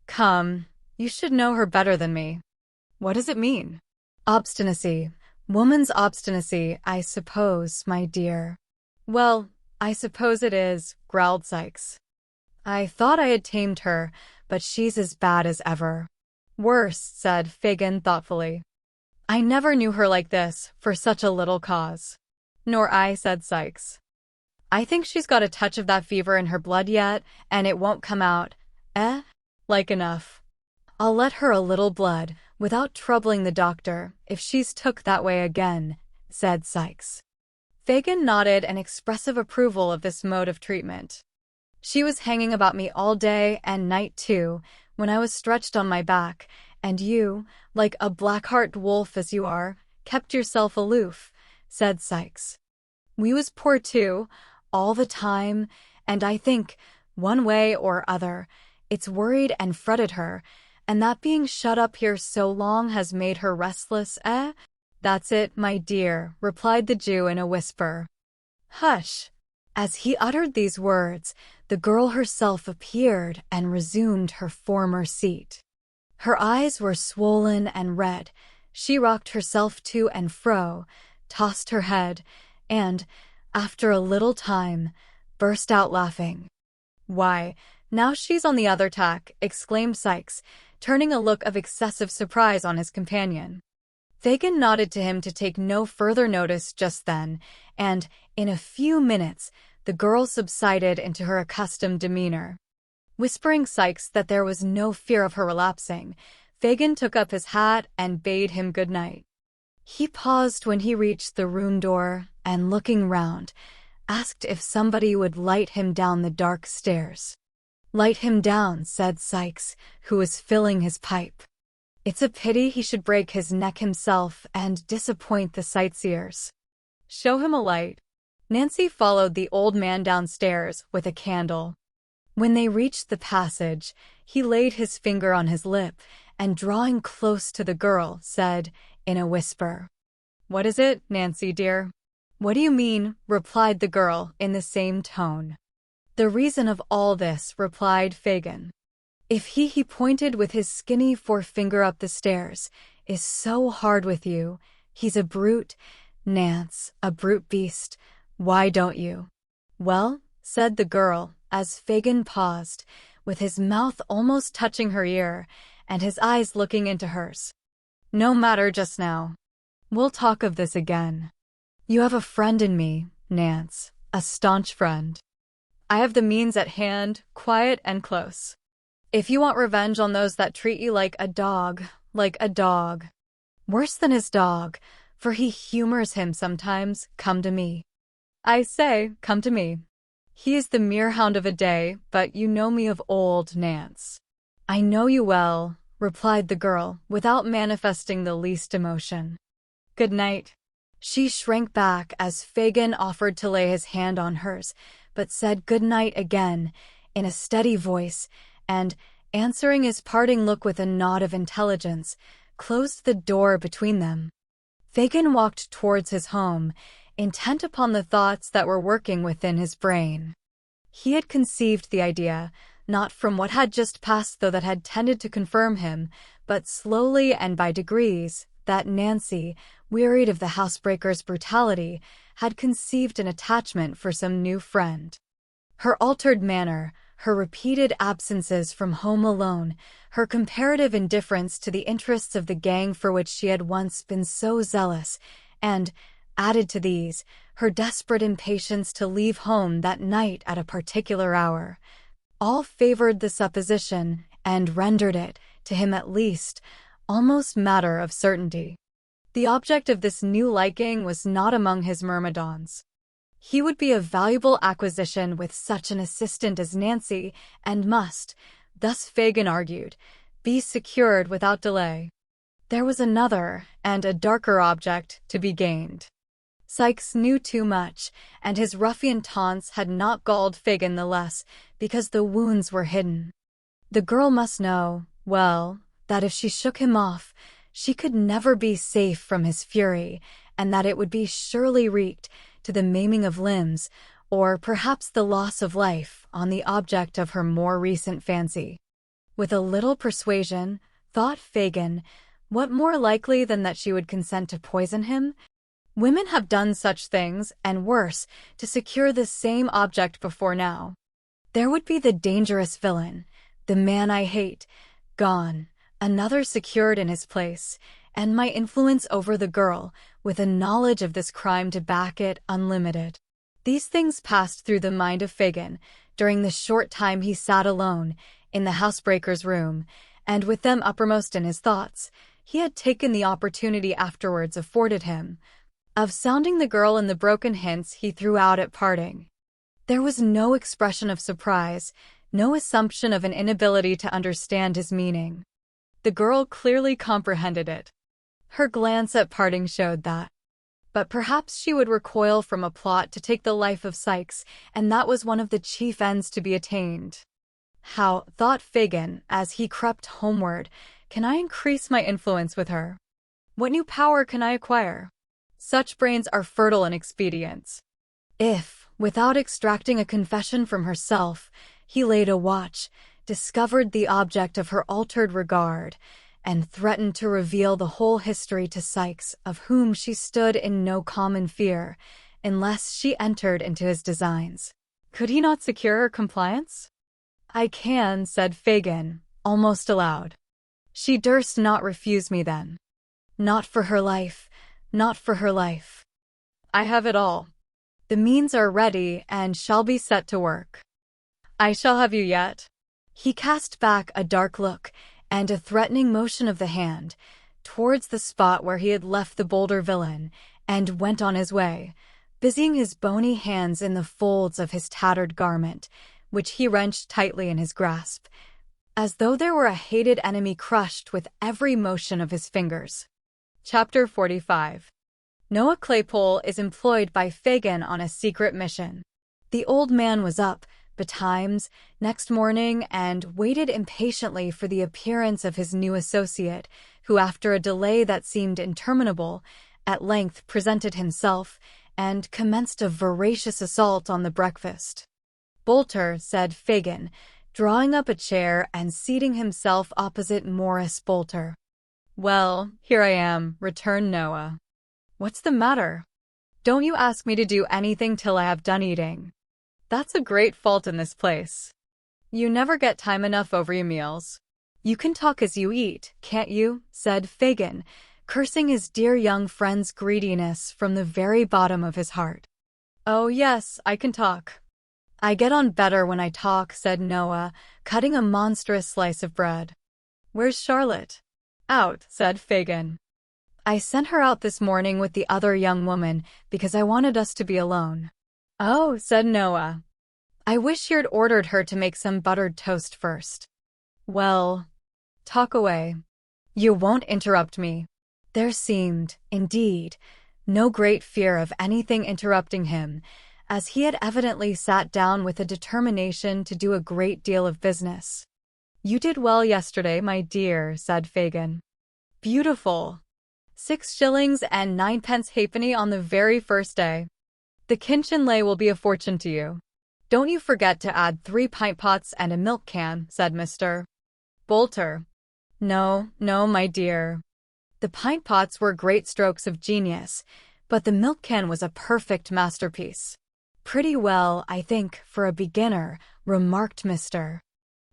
"Come, you should know her better than me." "What does it mean?" "Obstinacy. Woman's obstinacy, I suppose, my dear." "Well, I suppose it is," growled Sykes. "I thought I had tamed her, but she's as bad as ever." "Worse," said Fagin thoughtfully. "I never knew her like this, for such a little cause." "Nor I," said Sykes. "I think she's got a touch of that fever in her blood yet, and it won't come out. Like enough. I'll let her a little blood, without troubling the doctor, if she's took that way again," said Sykes. Fagin nodded an expressive approval of this mode of treatment. "She was hanging about me all day and night too, when I was stretched on my back, and you, like a black-hearted wolf as you are, kept yourself aloof," said Sykes. "We was poor too, all the time, and I think, one way or other, it's worried and fretted her, and that being shut up here so long has made her restless, eh?" "That's it, my dear," replied the Jew in a whisper. "Hush." As he uttered these words, the girl herself appeared and resumed her former seat. Her eyes were swollen and red. She rocked herself to and fro, tossed her head, and, after a little time, burst out laughing. "Why, now she's on the other tack," exclaimed Sykes, turning a look of excessive surprise on his companion. Fagin nodded to him to take no further notice just then, and, in a few minutes, the girl subsided into her accustomed demeanor. Whispering Sykes that there was no fear of her relapsing, Fagin took up his hat and bade him good night. He paused when he reached the room door, and looking round, asked if somebody would light him down the dark stairs. "Light him down," said Sykes, who was filling his pipe. "It's a pity he should break his neck himself and disappoint the sightseers. Show him a light." Nancy followed the old man downstairs with a candle. When they reached the passage, he laid his finger on his lip and, drawing close to the girl, said, in a whisper, "What is it, Nancy dear?" "What do you mean?" replied the girl in the same tone. "The reason of all this," replied Fagin. "If he pointed with his skinny forefinger up the stairs, is so hard with you, he's a brute, Nance, a brute beast. Why don't you?" "Well," said the girl, as Fagin paused, with his mouth almost touching her ear, and his eyes looking into hers. "No matter just now. We'll talk of this again. You have a friend in me, Nance, a staunch friend. I have the means at hand, quiet and close. If you want revenge on those that treat you like a dog, worse than his dog, for he humors him sometimes, come to me. I say, come to me. He is the mere hound of a day, but you know me of old, Nance." "I know you well," replied the girl, without manifesting the least emotion. "Good night." She shrank back as Fagin offered to lay his hand on hers, but said good night again, in a steady voice, and, answering his parting look with a nod of intelligence, closed the door between them. Fagin walked towards his home, intent upon the thoughts that were working within his brain. He had conceived the idea, not from what had just passed though that had tended to confirm him, but slowly and by degrees, that Nancy, wearied of the housebreaker's brutality, had conceived an attachment for some new friend. Her altered manner, Her repeated absences from home alone, her comparative indifference to the interests of the gang for which she had once been so zealous, and, added to these, her desperate impatience to leave home that night at a particular hour, all favored the supposition, and rendered it, to him at least, almost matter of certainty. The object of this new liking was not among his myrmidons. He would be a valuable acquisition with such an assistant as Nancy, and must, thus Fagin argued, be secured without delay. There was another, and a darker object, to be gained. Sikes knew too much, and his ruffian taunts had not galled Fagin the less, because the wounds were hidden. The girl must know, well, that if she shook him off, she could never be safe from his fury, and that it would be surely wreaked, to the maiming of limbs, or perhaps the loss of life, on the object of her more recent fancy. With a little persuasion, thought Fagin, what more likely than that she would consent to poison him? Women have done such things, and worse, to secure the same object before now. There would be the dangerous villain, the man I hate, gone, another secured in his place, and my influence over the girl, with a knowledge of this crime to back it, unlimited. These things passed through the mind of Fagin during the short time he sat alone in the housebreaker's room, and with them uppermost in his thoughts, he had taken the opportunity afterwards afforded him of sounding the girl in the broken hints he threw out at parting. There was no expression of surprise, no assumption of an inability to understand his meaning. The girl clearly comprehended it. Her glance at parting showed that. But perhaps she would recoil from a plot to take the life of Sikes, and that was one of the chief ends to be attained. How, thought Fagin, as he crept homeward, can I increase my influence with her? What new power can I acquire? Such brains are fertile in expedients. If, without extracting a confession from herself, he laid a watch, discovered the object of her altered regard, and threatened to reveal the whole history to Sikes, of whom she stood in no common fear, unless she entered into his designs. Could he not secure her compliance? I can, said Fagin, almost aloud. She durst not refuse me then. Not for her life, not for her life. I have it all. The means are ready and shall be set to work. I shall have you yet. He cast back a dark look and a threatening motion of the hand towards the spot where he had left the bolder villain, and went on his way, busying his bony hands in the folds of his tattered garment, which he wrenched tightly in his grasp, as though there were a hated enemy crushed with every motion of his fingers. Chapter 45. Noah Claypole is employed by Fagin on a secret mission. The old man was up betimes next morning and waited impatiently for the appearance of his new associate, who, after a delay that seemed interminable, at length presented himself and commenced a voracious assault on the breakfast. Bolter, said Fagin, drawing up a chair and seating himself opposite Morris Bolter. Well, here I am, returned Noah. What's the matter? Don't you ask me to do anything till I have done eating. That's a great fault in this place. You never get time enough over your meals. You can talk as you eat, can't you? Said Fagin, cursing his dear young friend's greediness from the very bottom of his heart. Oh yes, I can talk. I get on better when I talk, said Noah, cutting a monstrous slice of bread. Where's Charlotte? Out, said Fagin. I sent her out this morning with the other young woman because I wanted us to be alone. Oh, said Noah. I wish you'd ordered her to make some buttered toast first. Well, talk away. You won't interrupt me. There seemed, indeed, no great fear of anything interrupting him, as he had evidently sat down with a determination to do a great deal of business. You did well yesterday, my dear, said Fagin. Beautiful. 6 shillings and 9 halfpenny on the very first day. The kinchin lay will be a fortune to you. Don't you forget to add 3 pint pots and a milk can, said Mr. Bolter. No, my dear. The pint pots were great strokes of genius, but the milk can was a perfect masterpiece. Pretty well, I think, for a beginner, remarked Mr.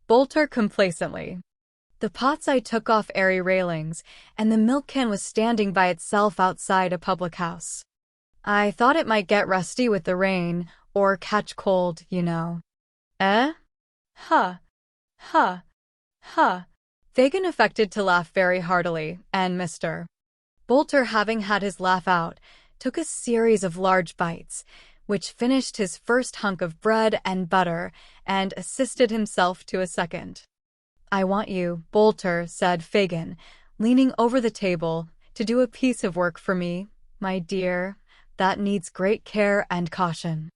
Bolter complacently. The pots I took off airy railings, and the milk can was standing by itself outside a public house. I thought it might get rusty with the rain, or catch cold, you know. Eh? Huh. Huh. Huh. Fagin affected to laugh very heartily, and Mr. Bolter, having had his laugh out, took a series of large bites, which finished his first hunk of bread and butter, and assisted himself to a second. I want you, Bolter, said Fagin, leaning over the table, to do a piece of work for me, my dear, that needs great care and caution.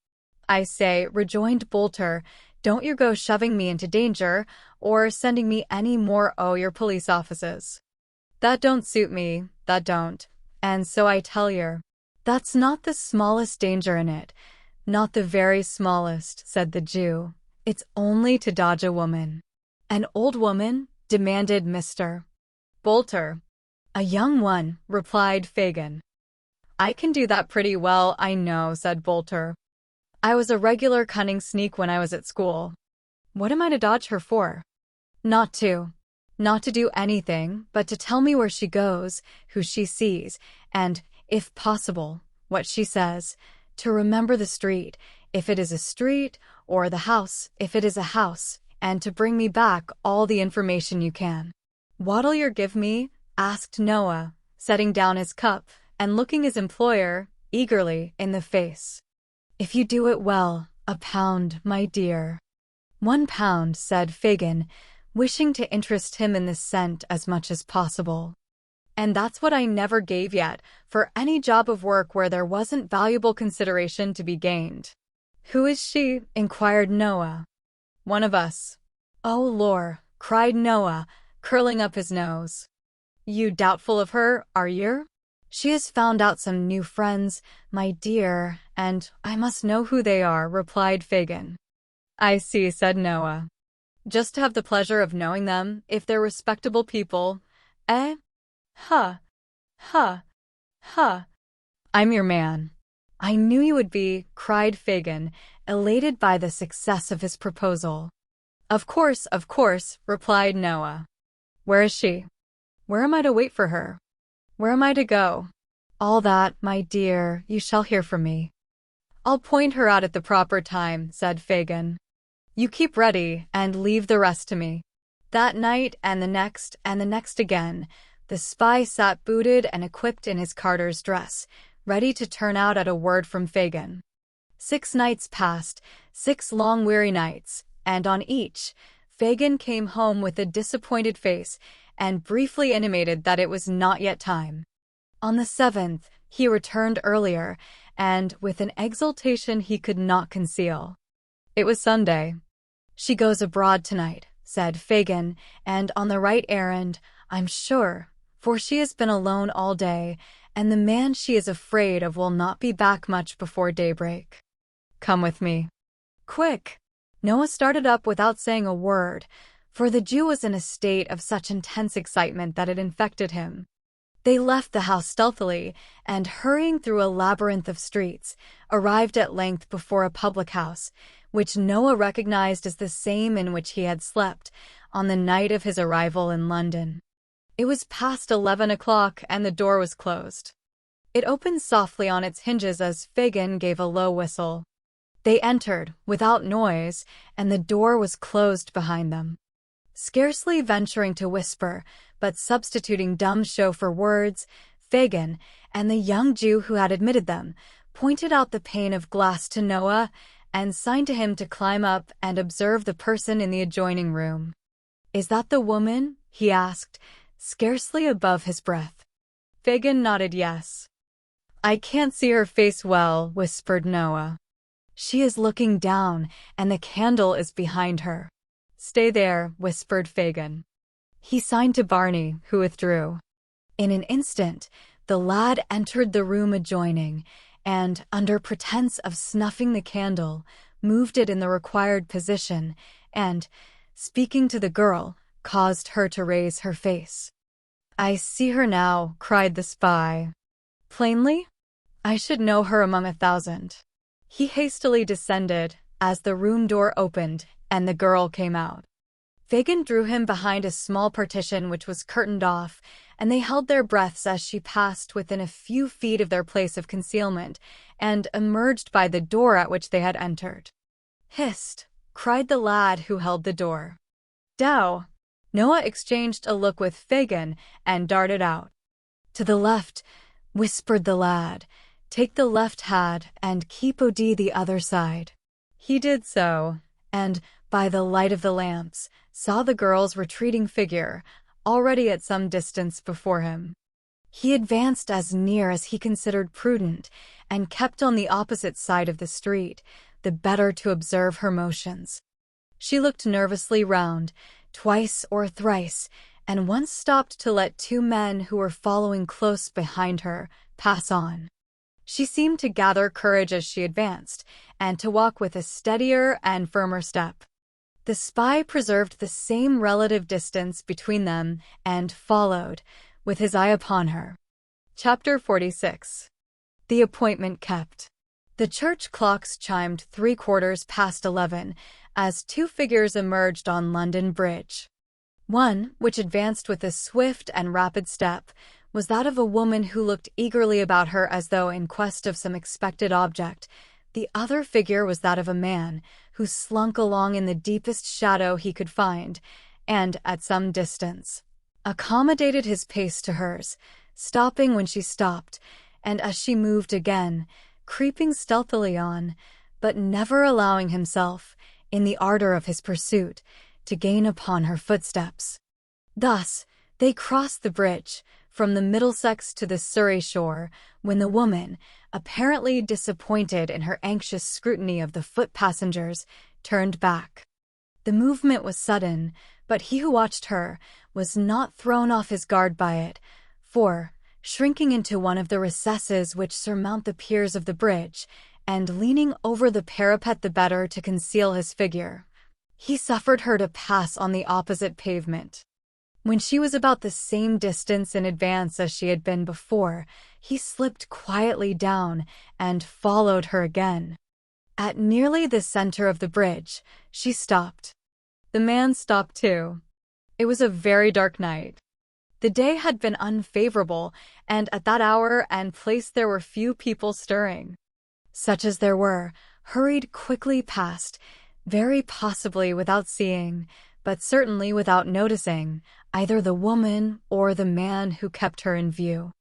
I say, rejoined Bolter, don't you go shoving me into danger, or sending me any more o' your police offices. That don't suit me, that don't, and so I tell yer. That's not the smallest danger in it, not the very smallest, said the Jew. It's only to dodge a woman. An old woman? Demanded Mr. Bolter. A young one, replied Fagin. I can do that pretty well, I know, said Bolter. I was a regular cunning sneak when I was at school. What am I to dodge her for? Not to do anything, but to tell me where she goes, who she sees, and, if possible, what she says, to remember the street, if it is a street, or the house, if it is a house, and to bring me back all the information you can. What'll yer give me? Asked Noah, setting down his cup and looking his employer eagerly in the face. If you do it well, £1, my dear. £1, said Fagin, wishing to interest him in the cent as much as possible. And that's what I never gave yet, for any job of work where there wasn't valuable consideration to be gained. Who is she? Inquired Noah. One of us. Oh, lor, cried Noah, curling up his nose. You doubtful of her, are yer? She has found out some new friends, my dear, and I must know who they are, replied Fagin. I see, said Noah. Just to have the pleasure of knowing them, if they're respectable people, eh? Huh. Huh. Huh. I'm your man. I knew you would be, cried Fagin, elated by the success of his proposal. Of course, replied Noah. Where is she? Where am I to wait for her? Where am I to go? All that, my dear, you shall hear from me. I'll point her out at the proper time, said Fagin. You keep ready, and leave the rest to me. That night, and the next again, the spy sat booted and equipped in his carter's dress, ready to turn out at a word from Fagin. 6 nights passed, 6 long weary nights, and on each, Fagin came home with a disappointed face, and briefly intimated that it was not yet time. On the 7th, he returned earlier, and with an exultation he could not conceal. It was Sunday. She goes abroad tonight, said Fagin, and on the right errand, I'm sure, for she has been alone all day, and the man she is afraid of will not be back much before daybreak. Come with me. Quick! Noah started up without saying a word, for the Jew was in a state of such intense excitement that it infected him. They left the house stealthily, and hurrying through a labyrinth of streets, arrived at length before a public house, which Noah recognized as the same in which he had slept on the night of his arrival in London. It was past 11 o'clock, and the door was closed. It opened softly on its hinges as Fagin gave a low whistle. They entered, without noise, and the door was closed behind them. Scarcely venturing to whisper, but substituting dumb show for words, Fagin, and the young Jew who had admitted them, pointed out the pane of glass to Noah, and signed to him to climb up and observe the person in the adjoining room. Is that the woman? He asked, scarcely above his breath. Fagin nodded yes. I can't see her face well, whispered Noah. She is looking down, and the candle is behind her. Stay there, whispered Fagin. He signed to Barney, who withdrew. In an instant, the lad entered the room adjoining, and, under pretense of snuffing the candle, moved it in the required position, and, speaking to the girl, caused her to raise her face. I see her now, cried the spy. Plainly? I should know her among 1,000. He hastily descended as the room door opened and the girl came out. Fagin drew him behind a small partition which was curtained off, and they held their breaths as she passed within a few feet of their place of concealment and emerged by the door at which they had entered. "Hist!" cried the lad who held the door. "Dow!" Noah exchanged a look with Fagin and darted out. "To the left," whispered the lad. "Take the left hand and keep OD the other side." He did so, and, by the light of the lamps, saw the girl's retreating figure, already at some distance before him. He advanced as near as he considered prudent, and kept on the opposite side of the street, the better to observe her motions. She looked nervously round, twice or thrice, and once stopped to let two men who were following close behind her pass on. She seemed to gather courage as she advanced, and to walk with a steadier and firmer step. The spy preserved the same relative distance between them and followed, with his eye upon her. Chapter 46. The appointment kept. The church clocks chimed 11:15 as two figures emerged on London Bridge. One, which advanced with a swift and rapid step, was that of a woman who looked eagerly about her as though in quest of some expected object. The other figure was that of a man, who slunk along in the deepest shadow he could find, and, at some distance, accommodated his pace to hers, stopping when she stopped, and as she moved again, creeping stealthily on, but never allowing himself, in the ardor of his pursuit, to gain upon her footsteps. Thus, they crossed the bridge, from the Middlesex to the Surrey shore, when the woman, apparently disappointed in her anxious scrutiny of the foot passengers, turned back. The movement was sudden, but he who watched her was not thrown off his guard by it, for, shrinking into one of the recesses which surmount the piers of the bridge, and leaning over the parapet the better to conceal his figure, he suffered her to pass on the opposite pavement. When she was about the same distance in advance as she had been before, he slipped quietly down and followed her again. At nearly the center of the bridge, she stopped. The man stopped too. It was a very dark night. The day had been unfavorable, and at that hour and place there were few people stirring. Such as there were, hurried quickly past, very possibly without seeing, but certainly without noticing, either the woman or the man who kept her in view.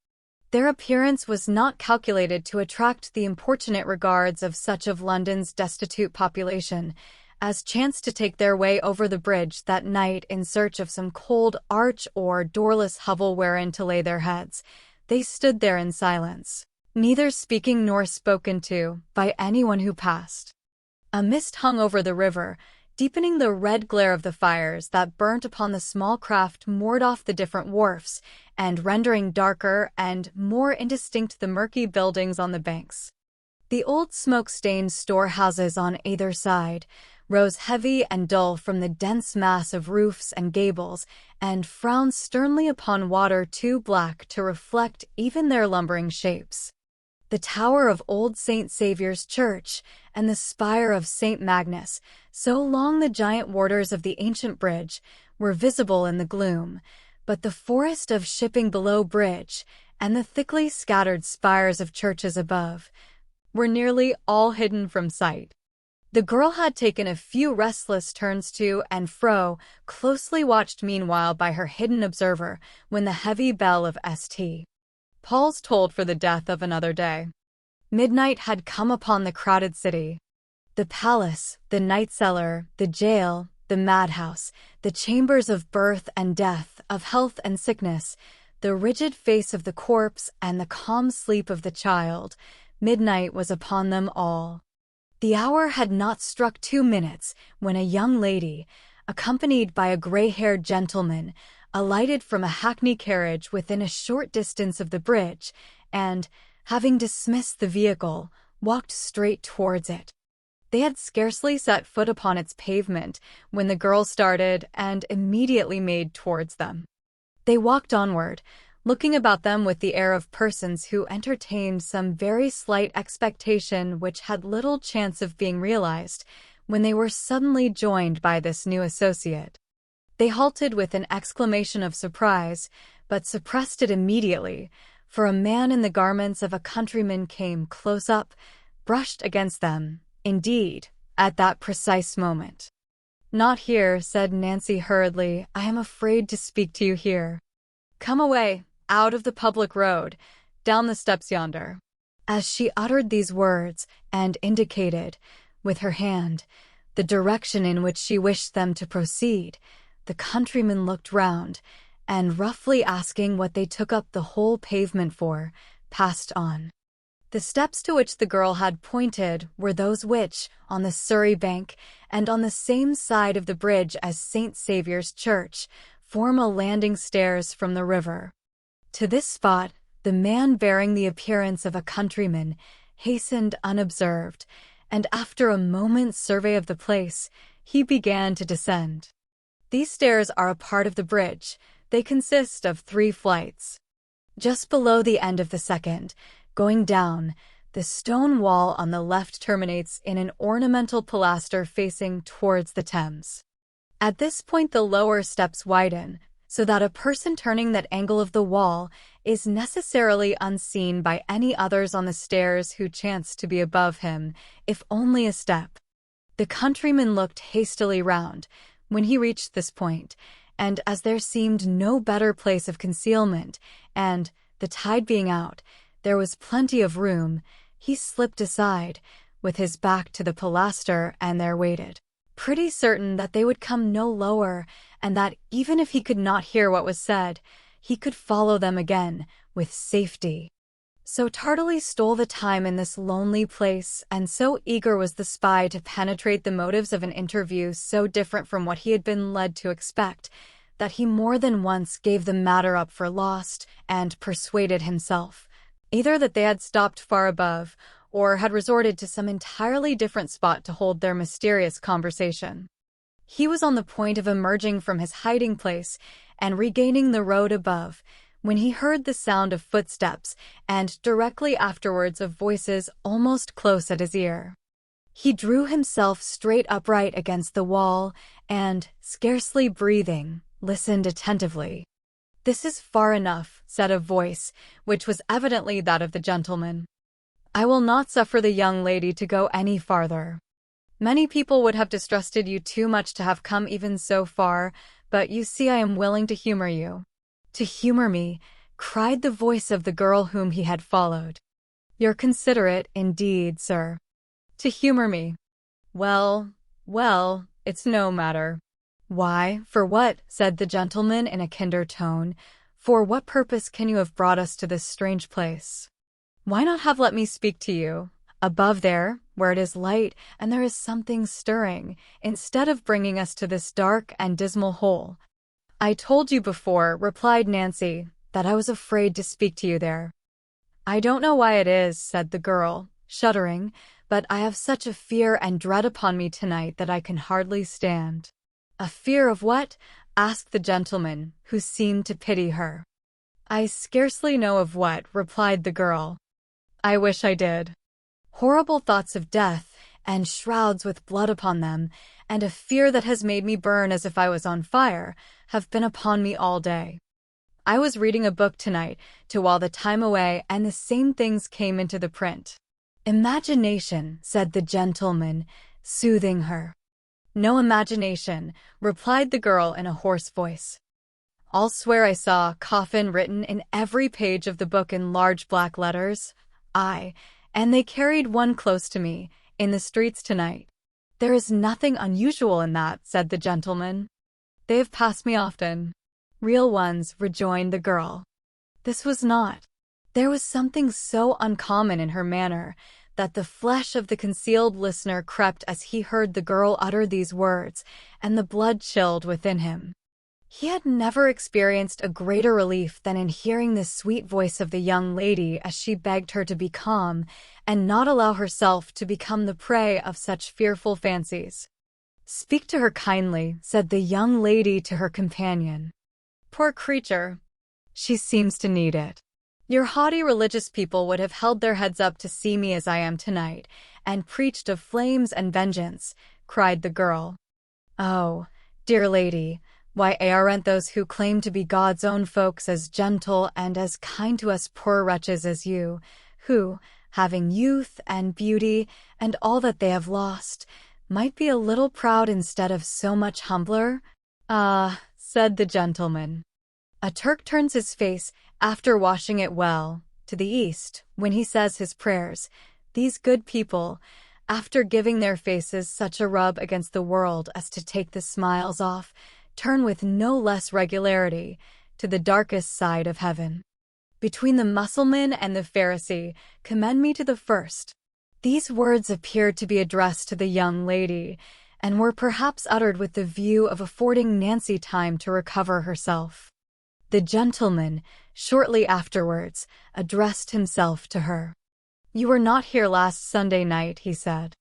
Their appearance was not calculated to attract the importunate regards of such of London's destitute population as chanced to take their way over the bridge that night in search of some cold arch or doorless hovel wherein to lay their heads. They stood there in silence, neither speaking nor spoken to by anyone who passed. A mist hung over the river, deepening the red glare of the fires that burnt upon the small craft moored off the different wharfs, and rendering darker and more indistinct the murky buildings on the banks. The old smoke-stained storehouses on either side rose heavy and dull from the dense mass of roofs and gables, and frowned sternly upon water too black to reflect even their lumbering shapes. The tower of old St. Saviour's Church and the spire of St. Magnus, so long the giant warders of the ancient bridge, were visible in the gloom, but the forest of shipping below bridge and the thickly scattered spires of churches above were nearly all hidden from sight. The girl had taken a few restless turns to and fro, closely watched meanwhile by her hidden observer, when the heavy bell of St. Paul's tolled for the death of another day. Midnight had come upon the crowded city. The palace, the night cellar, the jail, the madhouse, the chambers of birth and death, of health and sickness, the rigid face of the corpse and the calm sleep of the child, midnight was upon them all. The hour had not struck 2 minutes when a young lady, accompanied by a gray-haired gentleman, alighted from a hackney carriage within a short distance of the bridge, and, having dismissed the vehicle, walked straight towards it. They had scarcely set foot upon its pavement when the girl started and immediately made towards them. They walked onward, looking about them with the air of persons who entertained some very slight expectation which had little chance of being realized, when they were suddenly joined by this new associate. They halted with an exclamation of surprise, but suppressed it immediately, for a man in the garments of a countryman came close up, brushed against them, indeed, at that precise moment. "Not here," said Nancy hurriedly. "I am afraid to speak to you here. Come away, out of the public road, down the steps yonder." As she uttered these words, and indicated, with her hand, the direction in which she wished them to proceed, the countryman looked round, and roughly asking what they took up the whole pavement for, passed on. The steps to which the girl had pointed were those which, on the Surrey bank, and on the same side of the bridge as St. Saviour's Church, form a landing stairs from the river. To this spot, the man bearing the appearance of a countryman hastened unobserved, and after a moment's survey of the place, he began to descend. These stairs are a part of the bridge. They consist of 3 flights. Just below the end of the second, going down, the stone wall on the left terminates in an ornamental pilaster facing towards the Thames. At this point the lower steps widen, so that a person turning that angle of the wall is necessarily unseen by any others on the stairs who chance to be above him, if only a step. The countryman looked hastily round when he reached this point, and as there seemed no better place of concealment, and, the tide being out, there was plenty of room, he slipped aside, with his back to the pilaster, and there waited, pretty certain that they would come no lower, and that even if he could not hear what was said, he could follow them again, with safety. So tardily stole the time in this lonely place, and so eager was the spy to penetrate the motives of an interview so different from what he had been led to expect, that he more than once gave the matter up for lost, and persuaded himself, either that they had stopped far above, or had resorted to some entirely different spot to hold their mysterious conversation. He was on the point of emerging from his hiding place and regaining the road above, when he heard the sound of footsteps, and directly afterwards of voices almost close at his ear. He drew himself straight upright against the wall, and, scarcely breathing, listened attentively. "This is far enough," said a voice, which was evidently that of the gentleman. "I will not suffer the young lady to go any farther. Many people would have distrusted you too much to have come even so far, but you see I am willing to humor you." "To humor me," cried the voice of the girl whom he had followed. "You're considerate, indeed, sir. To humor me. Well, well, it's no matter." "Why, for what?" said the gentleman in a kinder tone. "For what purpose can you have brought us to this strange place? Why not have let me speak to you, above there, where it is light and there is something stirring, instead of bringing us to this dark and dismal hole?" "I told you before," replied Nancy, "that I was afraid to speak to you there." "I don't know why it is," said the girl, shuddering, "but I have such a fear and dread upon me tonight that I can hardly stand." "A fear of what?" asked the gentleman, who seemed to pity her. "I scarcely know of what," replied the girl. "I wish I did. Horrible thoughts of death, and shrouds with blood upon them, and a fear that has made me burn as if I was on fire, have been upon me all day. I was reading a book tonight to while the time away, and the same things came into the print." "Imagination," said the gentleman, soothing her. "No imagination," replied the girl in a hoarse voice. "I'll swear I saw 'coffin' written in every page of the book in large black letters. Aye, and they carried one close to me, in the streets tonight." "There is nothing unusual in that," said the gentleman. "They have passed me often." "Real ones," rejoined the girl. This was not. There was something so uncommon in her manner that the flesh of the concealed listener crept as he heard the girl utter these words, and the blood chilled within him. He had never experienced a greater relief than in hearing the sweet voice of the young lady as she begged her to be calm, and not allow herself to become the prey of such fearful fancies. "Speak to her kindly," said the young lady to her companion. "Poor creature! She seems to need it. Your haughty religious people would have held their heads up to see me as I am tonight, and preached of flames and vengeance, cried the girl. Oh, dear lady, why aren't those who claim to be God's own folks as gentle and as kind to us poor wretches as you, who, having youth and beauty and all that they have lost, might be a little proud instead of so much humbler? Ah, said the gentleman. A Turk turns his face, after washing it well, to the east, when he says his prayers. These good people, after giving their faces such a rub against the world as to take the smiles off, turn with no less regularity to the darkest side of heaven. Between the Mussulman and the Pharisee, commend me to the first. These words appeared to be addressed to the young lady, and were perhaps uttered with the view of affording Nancy time to recover herself. The gentleman, shortly afterwards, addressed himself to her. You were not here last Sunday night, he said.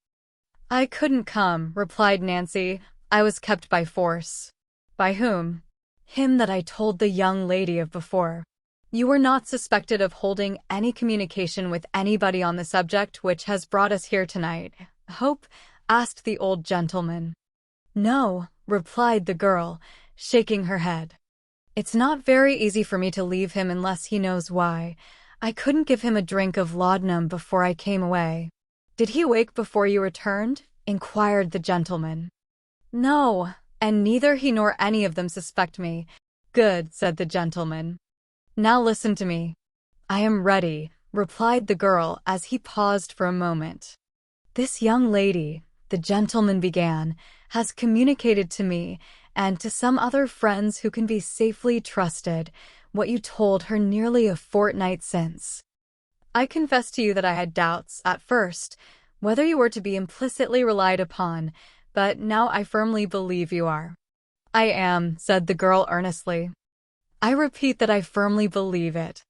I couldn't come, replied Nancy. I was kept by force. By whom? Him that I told the young lady of before. You were not suspected of holding any communication with anybody on the subject which has brought us here tonight, Hope? Asked the old gentleman. No, replied the girl, shaking her head. It's not very easy for me to leave him unless he knows why. I couldn't give him a drink of laudanum before I came away. Did he wake before you returned? Inquired the gentleman. No, and neither he nor any of them suspect me. Good, said the gentleman. Now listen to me. I am ready, replied the girl as he paused for a moment. This young lady, the gentleman began, has communicated to me and to some other friends who can be safely trusted what you told her nearly a fortnight since. I confess to you that I had doubts, at first, whether you were to be implicitly relied upon, but now I firmly believe you are. I am, said the girl earnestly. I repeat that I firmly believe it.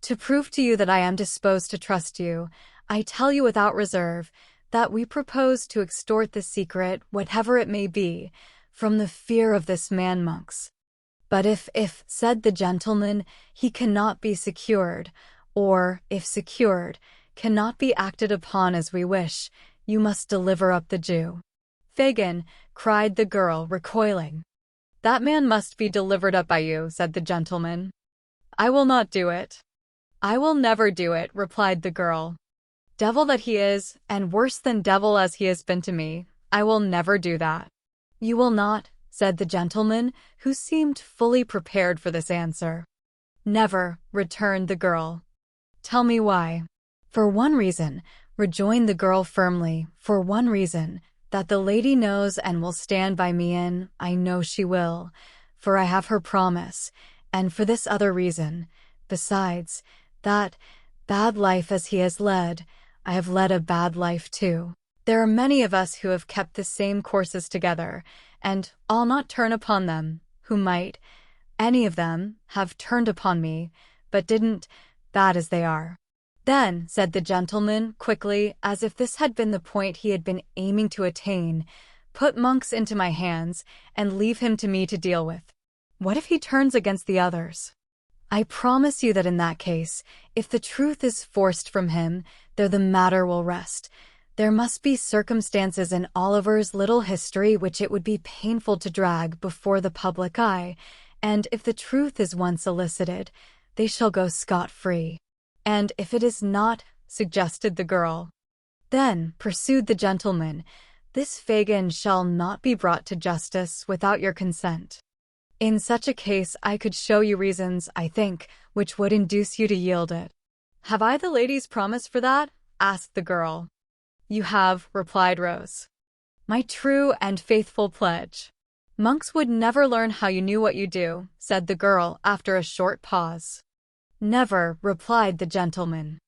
To prove to you that I am disposed to trust you, I tell you without reserve that we propose to extort the secret, whatever it may be, from the fear of this man Monks. But if, said the gentleman, he cannot be secured, or, if secured, cannot be acted upon as we wish, you must deliver up the Jew. Fagin, cried the girl, recoiling. That man must be delivered up by you, said the gentleman. I will not do it. I will never do it, replied the girl. Devil that he is, and worse than devil as he has been to me, I will never do that. You will not, said the gentleman, who seemed fully prepared for this answer. Never, returned the girl. Tell me why. For one reason, rejoined the girl firmly, for one reason, that the lady knows and will stand by me in, I know she will, for I have her promise, and for this other reason, besides, that, bad life as he has led, I have led a bad life too. There are many of us who have kept the same courses together, and I'll not turn upon them, who might, any of them, have turned upon me, but didn't, bad as they are. Then, said the gentleman, quickly, as if this had been the point he had been aiming to attain, put Monks into my hands, and leave him to me to deal with. What if he turns against the others? I promise you that in that case, if the truth is forced from him, there the matter will rest. There must be circumstances in Oliver's little history which it would be painful to drag before the public eye, and if the truth is once elicited, they shall go scot-free. And if it is not, suggested the girl. Then, pursued the gentleman, this Fagin shall not be brought to justice without your consent. In such a case I could show you reasons, I think, which would induce you to yield it. Have I the lady's promise for that? Asked the girl. You have, replied Rose. My true and faithful pledge. Monks would never learn how you knew what you do, said the girl after a short pause. Never, replied the gentleman.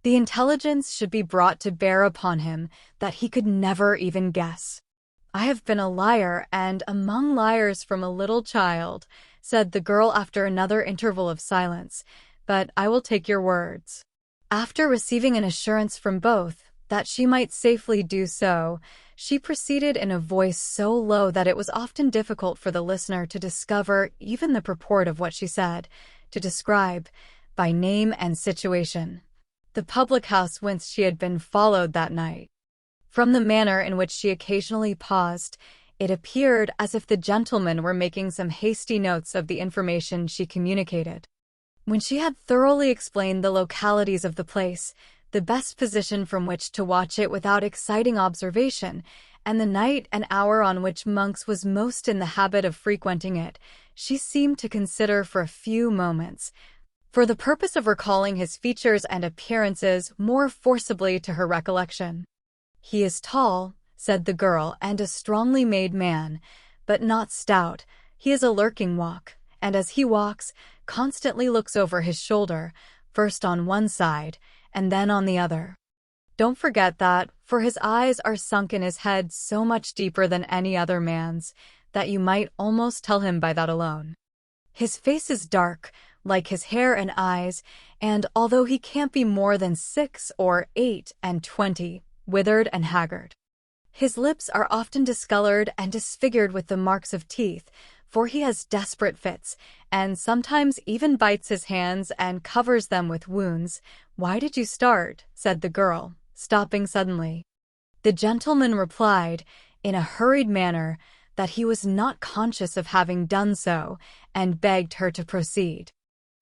The intelligence should be brought to bear upon him that he could never even guess. I have been a liar, and among liars from a little child, said the girl after another interval of silence, but I will take your words. After receiving an assurance from both that she might safely do so, she proceeded in a voice so low that it was often difficult for the listener to discover even the purport of what she said. to describe, by name and situation, the public house whence she had been followed that night. From the manner in which she occasionally paused, it appeared as if the gentleman were making some hasty notes of the information she communicated. When she had thoroughly explained the localities of the place, the best position from which to watch it without exciting observation, and the night and hour on which Monks was most in the habit of frequenting it, she seemed to consider for a few moments, for the purpose of recalling his features and appearances more forcibly to her recollection. "He is tall," said the girl, "and a strongly made man, but not stout. He has a lurking walk, and as he walks, constantly looks over his shoulder, first on one side, and then on the other. Don't forget that, for his eyes are sunk in his head so much deeper than any other man's, that you might almost tell him by that alone. His face is dark, like his hair and eyes, and although he can't be more than 6 or 28, withered and haggard. His lips are often discolored and disfigured with the marks of teeth, for he has desperate fits, and sometimes even bites his hands and covers them with wounds." "Why did you start?" said the girl, stopping suddenly. The gentleman replied, in a hurried manner, that he was not conscious of having done so, and begged her to proceed.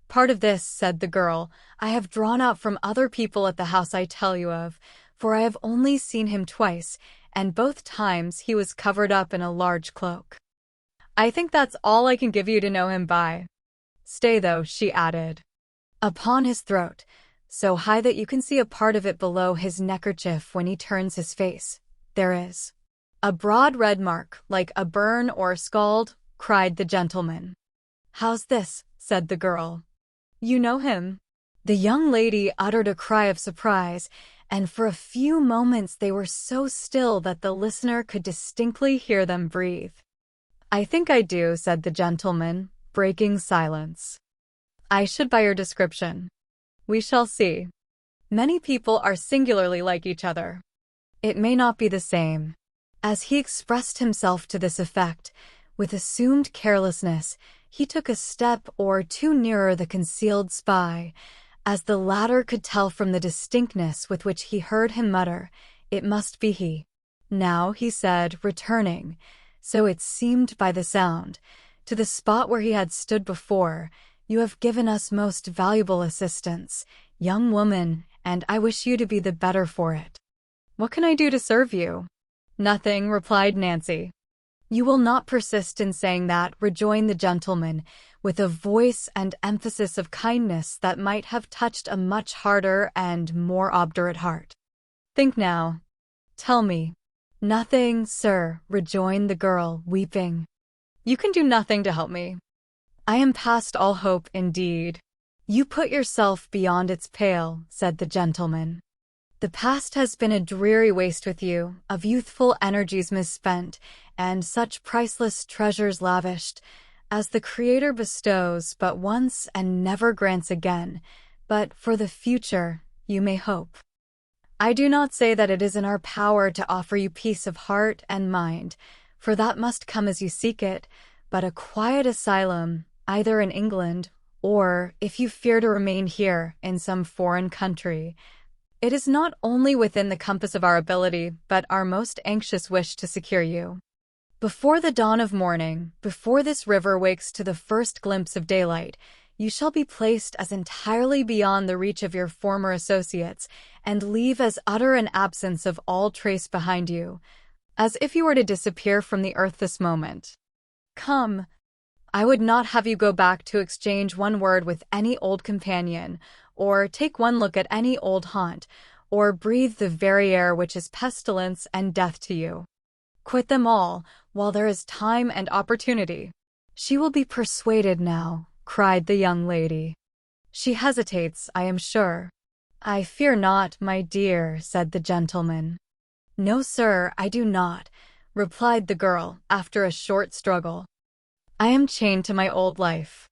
"Part of this," said the girl, "I have drawn out from other people at the house I tell you of, for I have only seen him twice, and both times he was covered up in a large cloak. I think that's all I can give you to know him by. Stay, though," she added. "Upon his throat, so high that you can see a part of it below his neckerchief when he turns his face, there is a broad red mark, like a burn or scald," cried the gentleman. "How's this?" said the girl. "You know him?" The young lady uttered a cry of surprise, and for a few moments they were so still that the listener could distinctly hear them breathe. "I think I do," said the gentleman, breaking silence. "I should by your description. We shall see. Many people are singularly like each other. It may not be the same." As he expressed himself to this effect, with assumed carelessness, he took a step or two nearer the concealed spy, as the latter could tell from the distinctness with which he heard him mutter, "It must be he." "Now," he said, returning, so it seemed by the sound, to the spot where he had stood before, "you have given us most valuable assistance, young woman, and I wish you to be the better for it." "What can I do to serve you?" "Nothing," replied Nancy. "You will not persist in saying that," rejoined the gentleman, with a voice and emphasis of kindness that might have touched a much harder and more obdurate heart. "Think now. Tell me." "Nothing, sir," rejoined the girl, weeping. "You can do nothing to help me. I am past all hope indeed." "You put yourself beyond its pale," said the gentleman. "The past has been a dreary waste with you, of youthful energies misspent, and such priceless treasures lavished, as the Creator bestows but once and never grants again, but for the future you may hope. I do not say that it is in our power to offer you peace of heart and mind, for that must come as you seek it, but a quiet asylum, either in England, or, if you fear to remain here, in some foreign country. It is not only within the compass of our ability, but our most anxious wish to secure you. Before the dawn of morning, before this river wakes to the first glimpse of daylight, you shall be placed as entirely beyond the reach of your former associates, and leave as utter an absence of all trace behind you, as if you were to disappear from the earth this moment. Come, I would not have you go back to exchange one word with any old companion, or take one look at any old haunt, or breathe the very air which is pestilence and death to you. Quit them all, while there is time and opportunity." "She will be persuaded now," cried the young lady. "She hesitates, I am sure." "I fear not, my dear," said the gentleman. "No, sir, I do not," replied the girl, after a short struggle. "I am chained to my old life.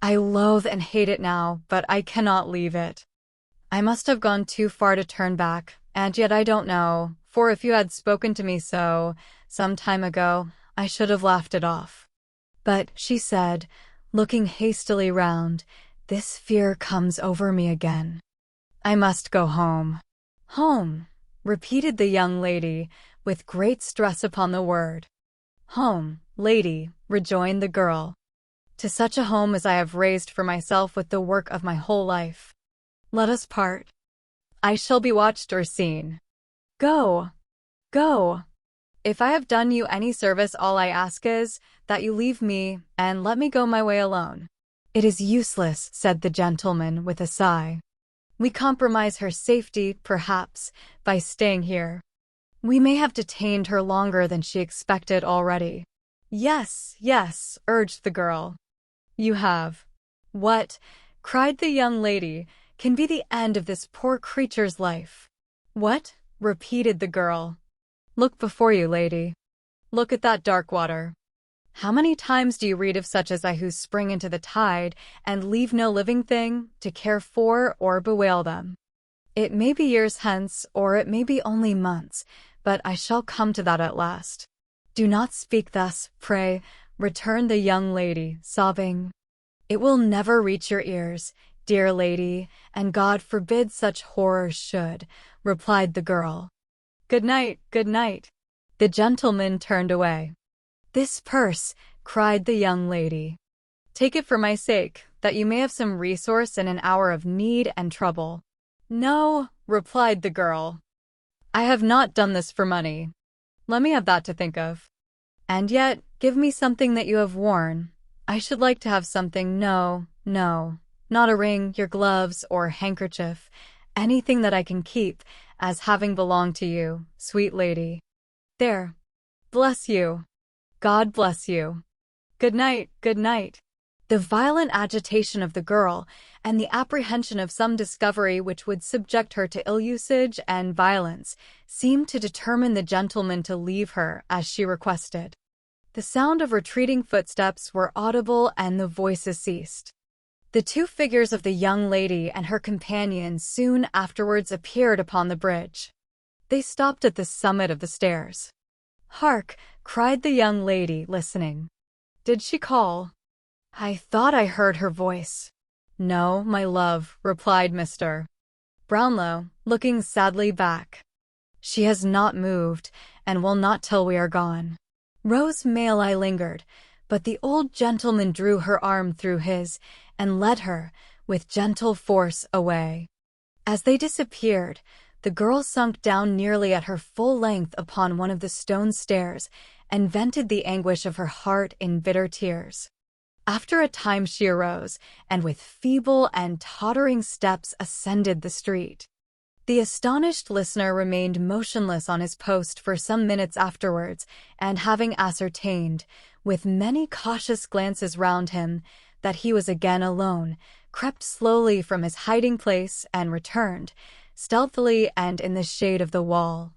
I loathe and hate it now, but I cannot leave it. I must have gone too far to turn back, and yet I don't know, for if you had spoken to me so, some time ago, I should have laughed it off. But," she said, Looking hastily round, this fear comes over me again. I must go home. Home, repeated the young lady, with great stress upon the word. Home, lady, rejoined the girl. To such a home as I have raised for myself with the work of my whole life. Let us part. I shall be watched or seen. Go, go. If I have done you any service, all I ask is that you leave me and let me go my way alone. It is useless, said the gentleman with a sigh. We compromise her safety, perhaps, by staying here. We may have detained her longer than she expected already. Yes, yes, urged the girl. You have. What, cried the young lady, can be the end of this poor creature's life? What? Repeated the girl. Look before you, lady. Look at that dark water. How many times do you read of such as I who spring into the tide and leave no living thing to care for or bewail them? It may be years hence, or it may be only months, but I shall come to that at last. Do not speak thus, pray, returned the young lady, sobbing. It will never reach your ears, dear lady, and God forbid such horrors should, replied the girl. Good night, good night. The gentleman turned away. This purse, cried the young lady. Take it for my sake, that you may have some resource in an hour of need and trouble. No, replied the girl. I have not done this for money. Let me have that to think of. And yet, give me something that you have worn. I should like to have something, no, not a ring, your gloves, or handkerchief, anything that I can keep, as having belonged to you, sweet lady. There. Bless you. God bless you. Good night, good night. The violent agitation of the girl, and the apprehension of some discovery which would subject her to ill usage and violence, seemed to determine the gentleman to leave her as she requested. The sound of retreating footsteps were audible and the voices ceased. The two figures of the young lady and her companion soon afterwards appeared upon the bridge. They stopped at the summit of the stairs. Hark! Cried the young lady, listening. Did she call? I thought I heard her voice. No, my love, replied Mr. Brownlow, looking sadly back. She has not moved, and will not till we are gone. Rose Male I lingered, but the old gentleman drew her arm through his, and led her, with gentle force, away. As they disappeared, the girl sunk down nearly at her full length upon one of the stone stairs, and vented the anguish of her heart in bitter tears. After a time she arose, and with feeble and tottering steps ascended the street. The astonished listener remained motionless on his post for some minutes afterwards, and having ascertained, with many cautious glances round him, that he was again alone, crept slowly from his hiding-place and returned, stealthily and in the shade of the wall,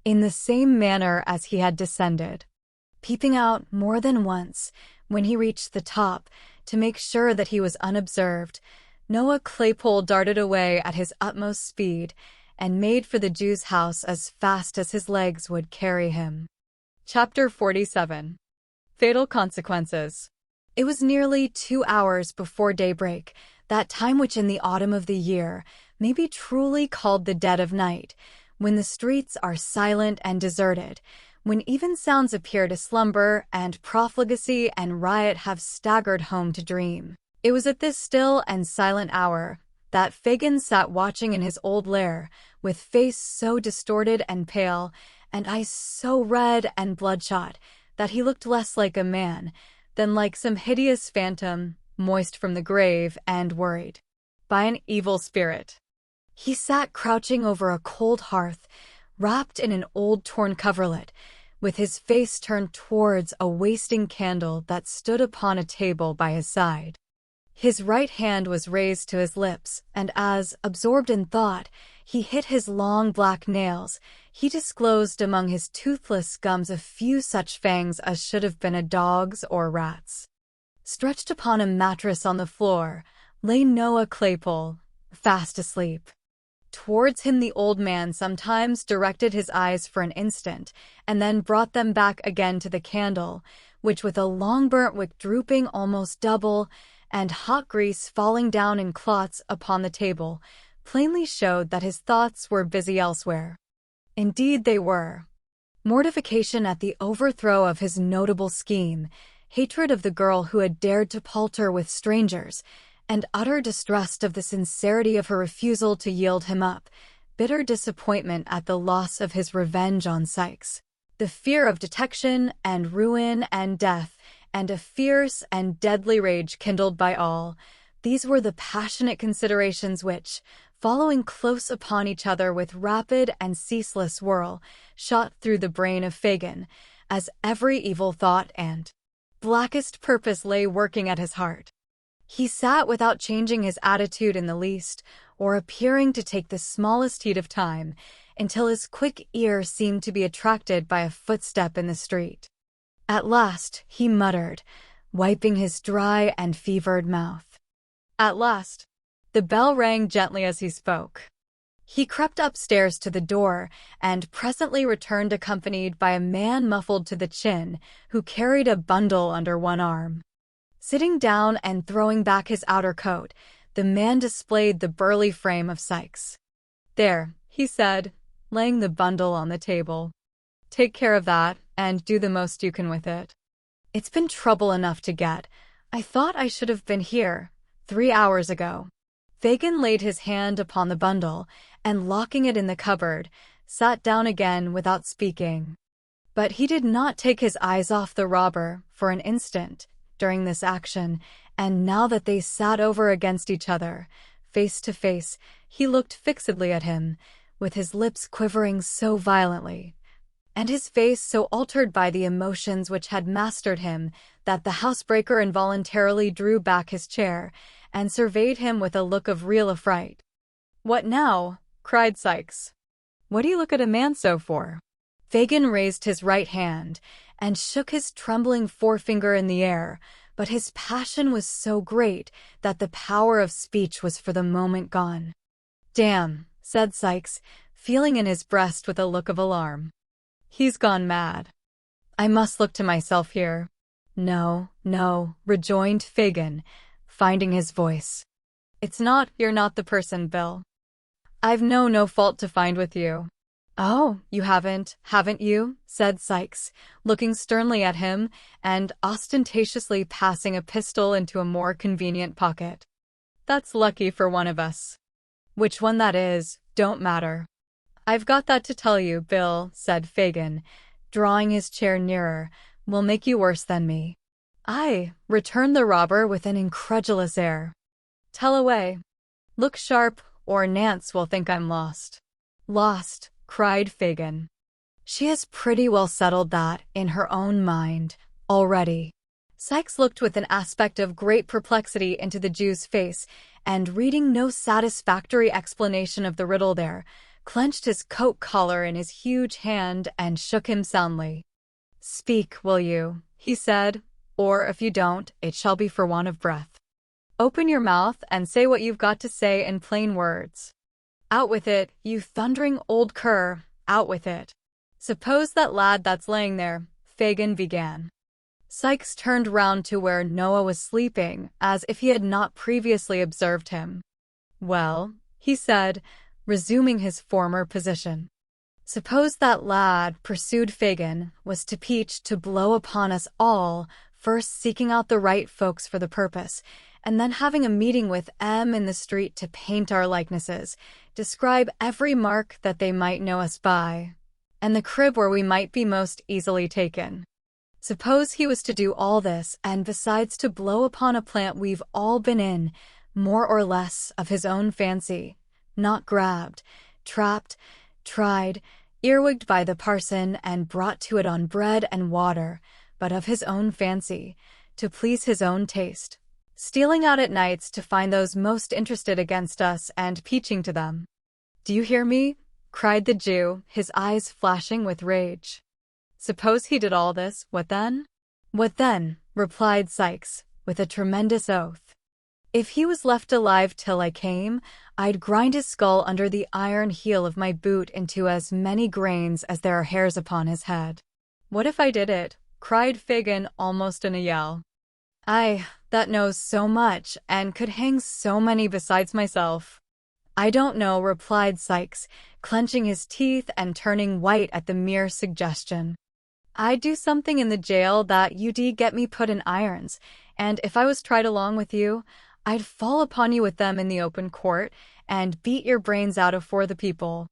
in the same manner as he had descended, peeping out more than once, when he reached the top, to make sure that he was unobserved. Noah Claypole darted away at his utmost speed, and made for the Jew's house as fast as his legs would carry him. Chapter 47. Fatal Consequences. It was nearly 2 hours before daybreak, that time which in the autumn of the year may be truly called the dead of night, when the streets are silent and deserted, when even sounds appear to slumber, and profligacy and riot have staggered home to dream. It was at this still and silent hour that Fagin sat watching in his old lair, with face so distorted and pale, and eyes so red and bloodshot, that he looked less like a man than like some hideous phantom, moist from the grave and worried by an evil spirit. He sat crouching over a cold hearth, wrapped in an old torn coverlet, with his face turned towards a wasting candle that stood upon a table by his side. His right hand was raised to his lips, and as, absorbed in thought, he hit his long black nails, he disclosed among his toothless gums a few such fangs as should have been a dog's or rat's. Stretched upon a mattress on the floor lay Noah Claypole, fast asleep. Towards him the old man sometimes directed his eyes for an instant, and then brought them back again to the candle, which with a long burnt wick drooping almost double, and hot grease falling down in clots upon the table, plainly showed that his thoughts were busy elsewhere. Indeed they were. Mortification at the overthrow of his notable scheme, hatred of the girl who had dared to palter with strangers, and utter distrust of the sincerity of her refusal to yield him up, bitter disappointment at the loss of his revenge on Sikes, the fear of detection and ruin and death, and a fierce and deadly rage kindled by all. These were the passionate considerations which, following close upon each other with rapid and ceaseless whirl, shot through the brain of Fagin, as every evil thought and blackest purpose lay working at his heart. He sat without changing his attitude in the least, or appearing to take the smallest heed of time, until his quick ear seemed to be attracted by a footstep in the street. At last, he muttered, wiping his dry and fevered mouth. At last. The bell rang gently as he spoke. He crept upstairs to the door, and presently returned accompanied by a man muffled to the chin, who carried a bundle under one arm. Sitting down and throwing back his outer coat, the man displayed the burly frame of Sikes. "There," he said, laying the bundle on the table. "Take care of that, and do the most you can with it. It's been trouble enough to get. I thought I should have been here 3 hours ago." Fagin laid his hand upon the bundle, and locking it in the cupboard, sat down again without speaking. But he did not take his eyes off the robber for an instant during this action, and now that they sat over against each other, face to face, he looked fixedly at him, with his lips quivering so violently, and his face so altered by the emotions which had mastered him, that the housebreaker involuntarily drew back his chair, and surveyed him with a look of real affright. "What now?" cried Sikes. "What do you look at a man so for?" Fagin raised his right hand, and shook his trembling forefinger in the air, but his passion was so great that the power of speech was for the moment gone. "Damn," said Sikes, feeling in his breast with a look of alarm. "He's gone mad. I must look to myself here." "No, no," rejoined Fagin, finding his voice. You're not the person, Bill. I've no fault to find with you." "Oh, you haven't you?" said Sikes, looking sternly at him, and ostentatiously passing a pistol into a more convenient pocket. "That's lucky for one of us. Which one that is, don't matter." "I've got that to tell you, Bill," said Fagin, drawing his chair nearer, "will make you worse than me." "Aye," returned the robber with an incredulous air. "Tell away. Look sharp, or Nance will think I'm lost." "Lost," cried Fagin. "She has pretty well settled that in her own mind already." Sikes looked with an aspect of great perplexity into the Jew's face, and reading no satisfactory explanation of the riddle there, clenched his coat collar in his huge hand and shook him soundly. "Speak, will you?" he said, "or if you don't, it shall be for want of breath. Open your mouth and say what you've got to say in plain words. Out with it, you thundering old cur, out with it." "Suppose that lad that's laying there," Fagin began. Sikes turned round to where Noah was sleeping, as if he had not previously observed him. "Well," he said, resuming his former position. "Suppose that lad," pursued Fagin, "was to peach to blow upon us all, first seeking out the right folks for the purpose, and then having a meeting with M in the street to paint our likenesses, describe every mark that they might know us by, and the crib where we might be most easily taken. Suppose he was to do all this, and besides to blow upon a plant we've all been in, more or less of his own fancy, not grabbed, trapped, tried, earwigged by the parson and brought to it on bread and water, but of his own fancy, to please his own taste, stealing out at nights to find those most interested against us and peaching to them." "Do you hear me?" cried the Jew, his eyes flashing with rage. "Suppose he did all this, what then?" "What then?" replied Sikes, with a tremendous oath. "If he was left alive till I came, I'd grind his skull under the iron heel of my boot into as many grains as there are hairs upon his head." "What if I did it?" cried Fagin almost in a yell. That knows so much and could hang so many besides myself. I don't know, replied Sykes, clenching his teeth and turning white at the mere suggestion. I'd do something in the jail that you'd get me put in irons, and if I was tried along with you, I'd fall upon you with them in the open court and beat your brains out afore the people.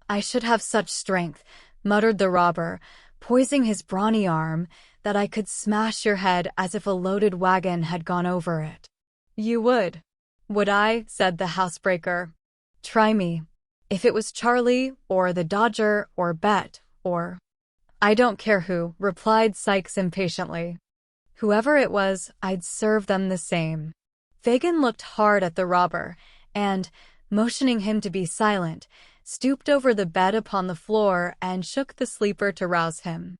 I should have such strength, muttered the robber, poising his brawny arm, that I could smash your head as if a loaded wagon had gone over it. You would. Would I? Said the housebreaker. Try me. If it was Charlie, or the Dodger, or Bet, or... I don't care who, replied Sykes impatiently. Whoever it was, I'd serve them the same. Fagin looked hard at the robber, and, motioning him to be silent, stooped over the bed upon the floor and shook the sleeper to rouse him.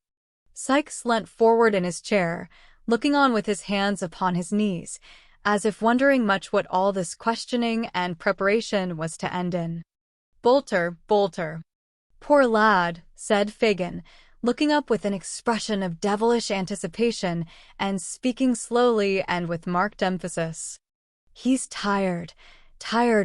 Sykes leant forward in his chair, looking on with his hands upon his knees, as if wondering much what all this questioning and preparation was to end in. Bolter, Bolter. Poor lad, said Fagin, looking up with an expression of devilish anticipation and speaking slowly and with marked emphasis. He's tired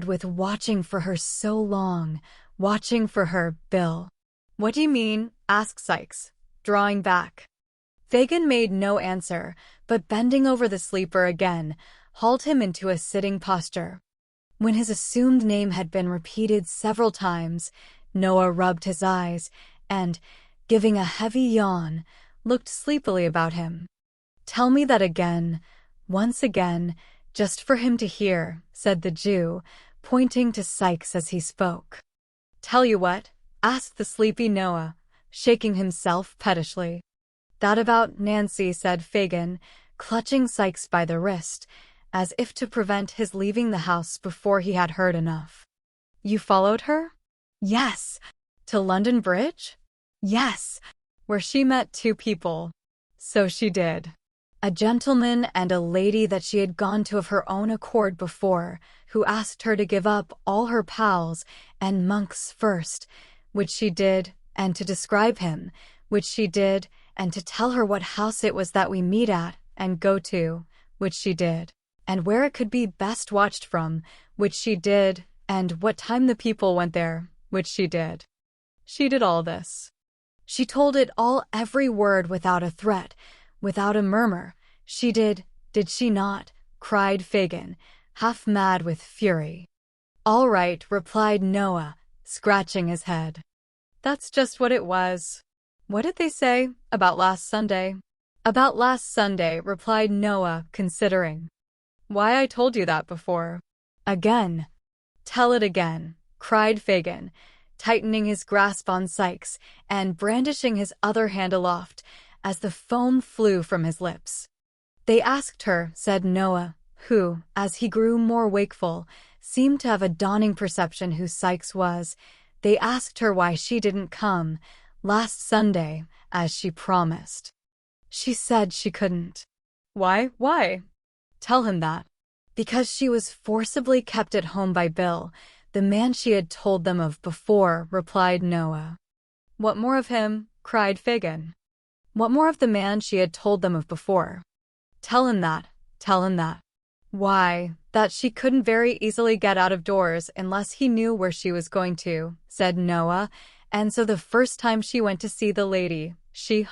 with watching for her so long, watching for her, Bill. What do you mean? Asked Sykes, drawing back. Fagin made no answer, but bending over the sleeper again, hauled him into a sitting posture. When his assumed name had been repeated several times, Noah rubbed his eyes and, giving a heavy yawn, looked sleepily about him. Tell me that again, once again, just for him to hear, said the Jew, pointing to Sykes as he spoke. Tell you what? Asked the sleepy Noah, shaking himself pettishly. That about Nancy, said Fagin, clutching Sykes by the wrist, as if to prevent his leaving the house before he had heard enough. You followed her? Yes. To London Bridge? Yes. Where she met two people. So she did. A gentleman and a lady that she had gone to of her own accord before, who asked her to give up all her pals and monks first, which she did, and to describe him, which she did, and to tell her what house it was that we meet at and go to, which she did, and where it could be best watched from, which she did, and what time the people went there, which she did. She did all this. She told it all, every word, without a threat, without a murmur. She did she not? Cried Fagin, half mad with fury. All right, replied Noah, scratching his head. That's just what it was. What did they say about last Sunday? About last Sunday, replied Noah, considering. Why, I told you that before. Again. Tell it again, cried Fagin, tightening his grasp on Sykes and brandishing his other hand aloft as the foam flew from his lips. They asked her, said Noah, who, as he grew more wakeful, seemed to have a dawning perception who Sykes was. They asked her why she didn't come last Sunday, as she promised. She said she couldn't. Why? Tell him that. Because she was forcibly kept at home by Bill, the man she had told them of before, replied Noah. What more of him? Cried Fagin. What more of the man she had told them of before? Tell him that. Why, that she couldn't very easily get out of doors unless he knew where she was going to, said Noah, and so the first time she went to see the lady, she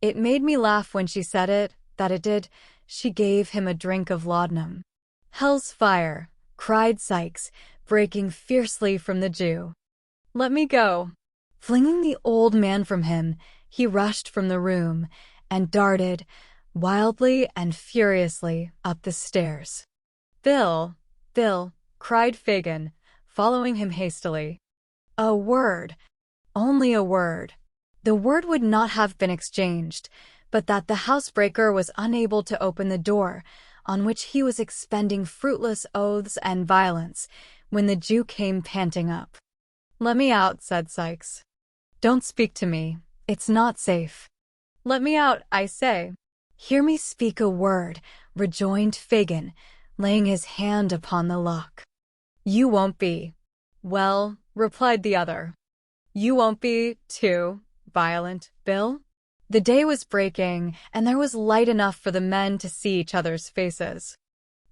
It made me laugh when she said it, that it did. She gave him a drink of laudanum. Hell's fire, cried Sykes, breaking fiercely from the Jew. Let me go. Flinging the old man from him, he rushed from the room and darted, wildly and furiously, up the stairs. Bill, cried Fagin, following him hastily. A word, only a word. The word would not have been exchanged, but that the housebreaker was unable to open the door, on which he was expending fruitless oaths and violence, when the Jew came panting up. Let me out, said Sykes. Don't speak to me. It's not safe. Let me out, I say. Hear me speak a word, rejoined Fagin, laying his hand upon the lock. You won't be. Well, replied the other. You won't be, too, violent, Bill?" The day was breaking, and there was light enough for the men to see each other's faces.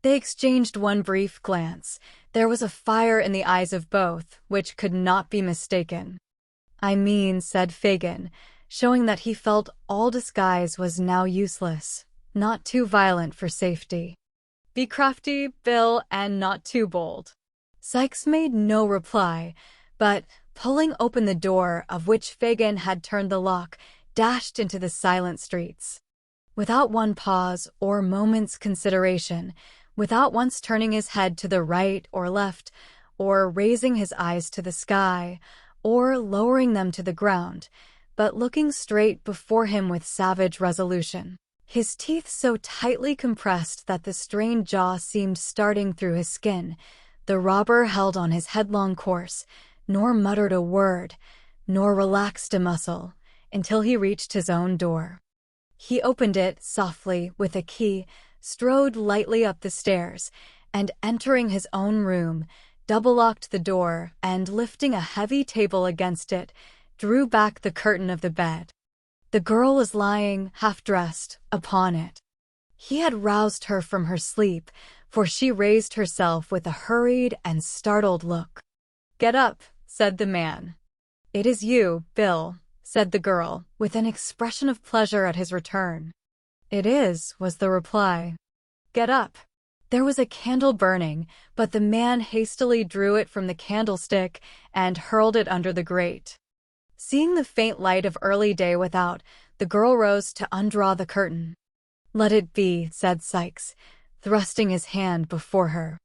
They exchanged one brief glance. There was a fire in the eyes of both, which could not be mistaken. "I mean," said Fagin, showing that he felt all disguise was now useless. "Not too violent for safety. Be crafty, Bill, and not too bold." Sykes made no reply, but, pulling open the door, of which Fagin had turned the lock, dashed into the silent streets. Without one pause or moment's consideration, without once turning his head to the right or left, or raising his eyes to the sky, or lowering them to the ground, but looking straight before him with savage resolution, his teeth so tightly compressed that the strained jaw seemed starting through his skin, the robber held on his headlong course, nor muttered a word, nor relaxed a muscle, until he reached his own door. He opened it softly with a key, strode lightly up the stairs, and entering his own room, double-locked the door, and lifting a heavy table against it, drew back the curtain of the bed. The girl was lying, half-dressed, upon it. He had roused her from her sleep, for she raised herself with a hurried and startled look. "Get up," said the man. "It is you, Bill," said the girl, with an expression of pleasure at his return. "It is," was the reply. "Get up." There was a candle burning, but the man hastily drew it from the candlestick and hurled it under the grate. Seeing the faint light of early day without, the girl rose to undraw the curtain. "Let it be," said Sykes, thrusting his hand before her.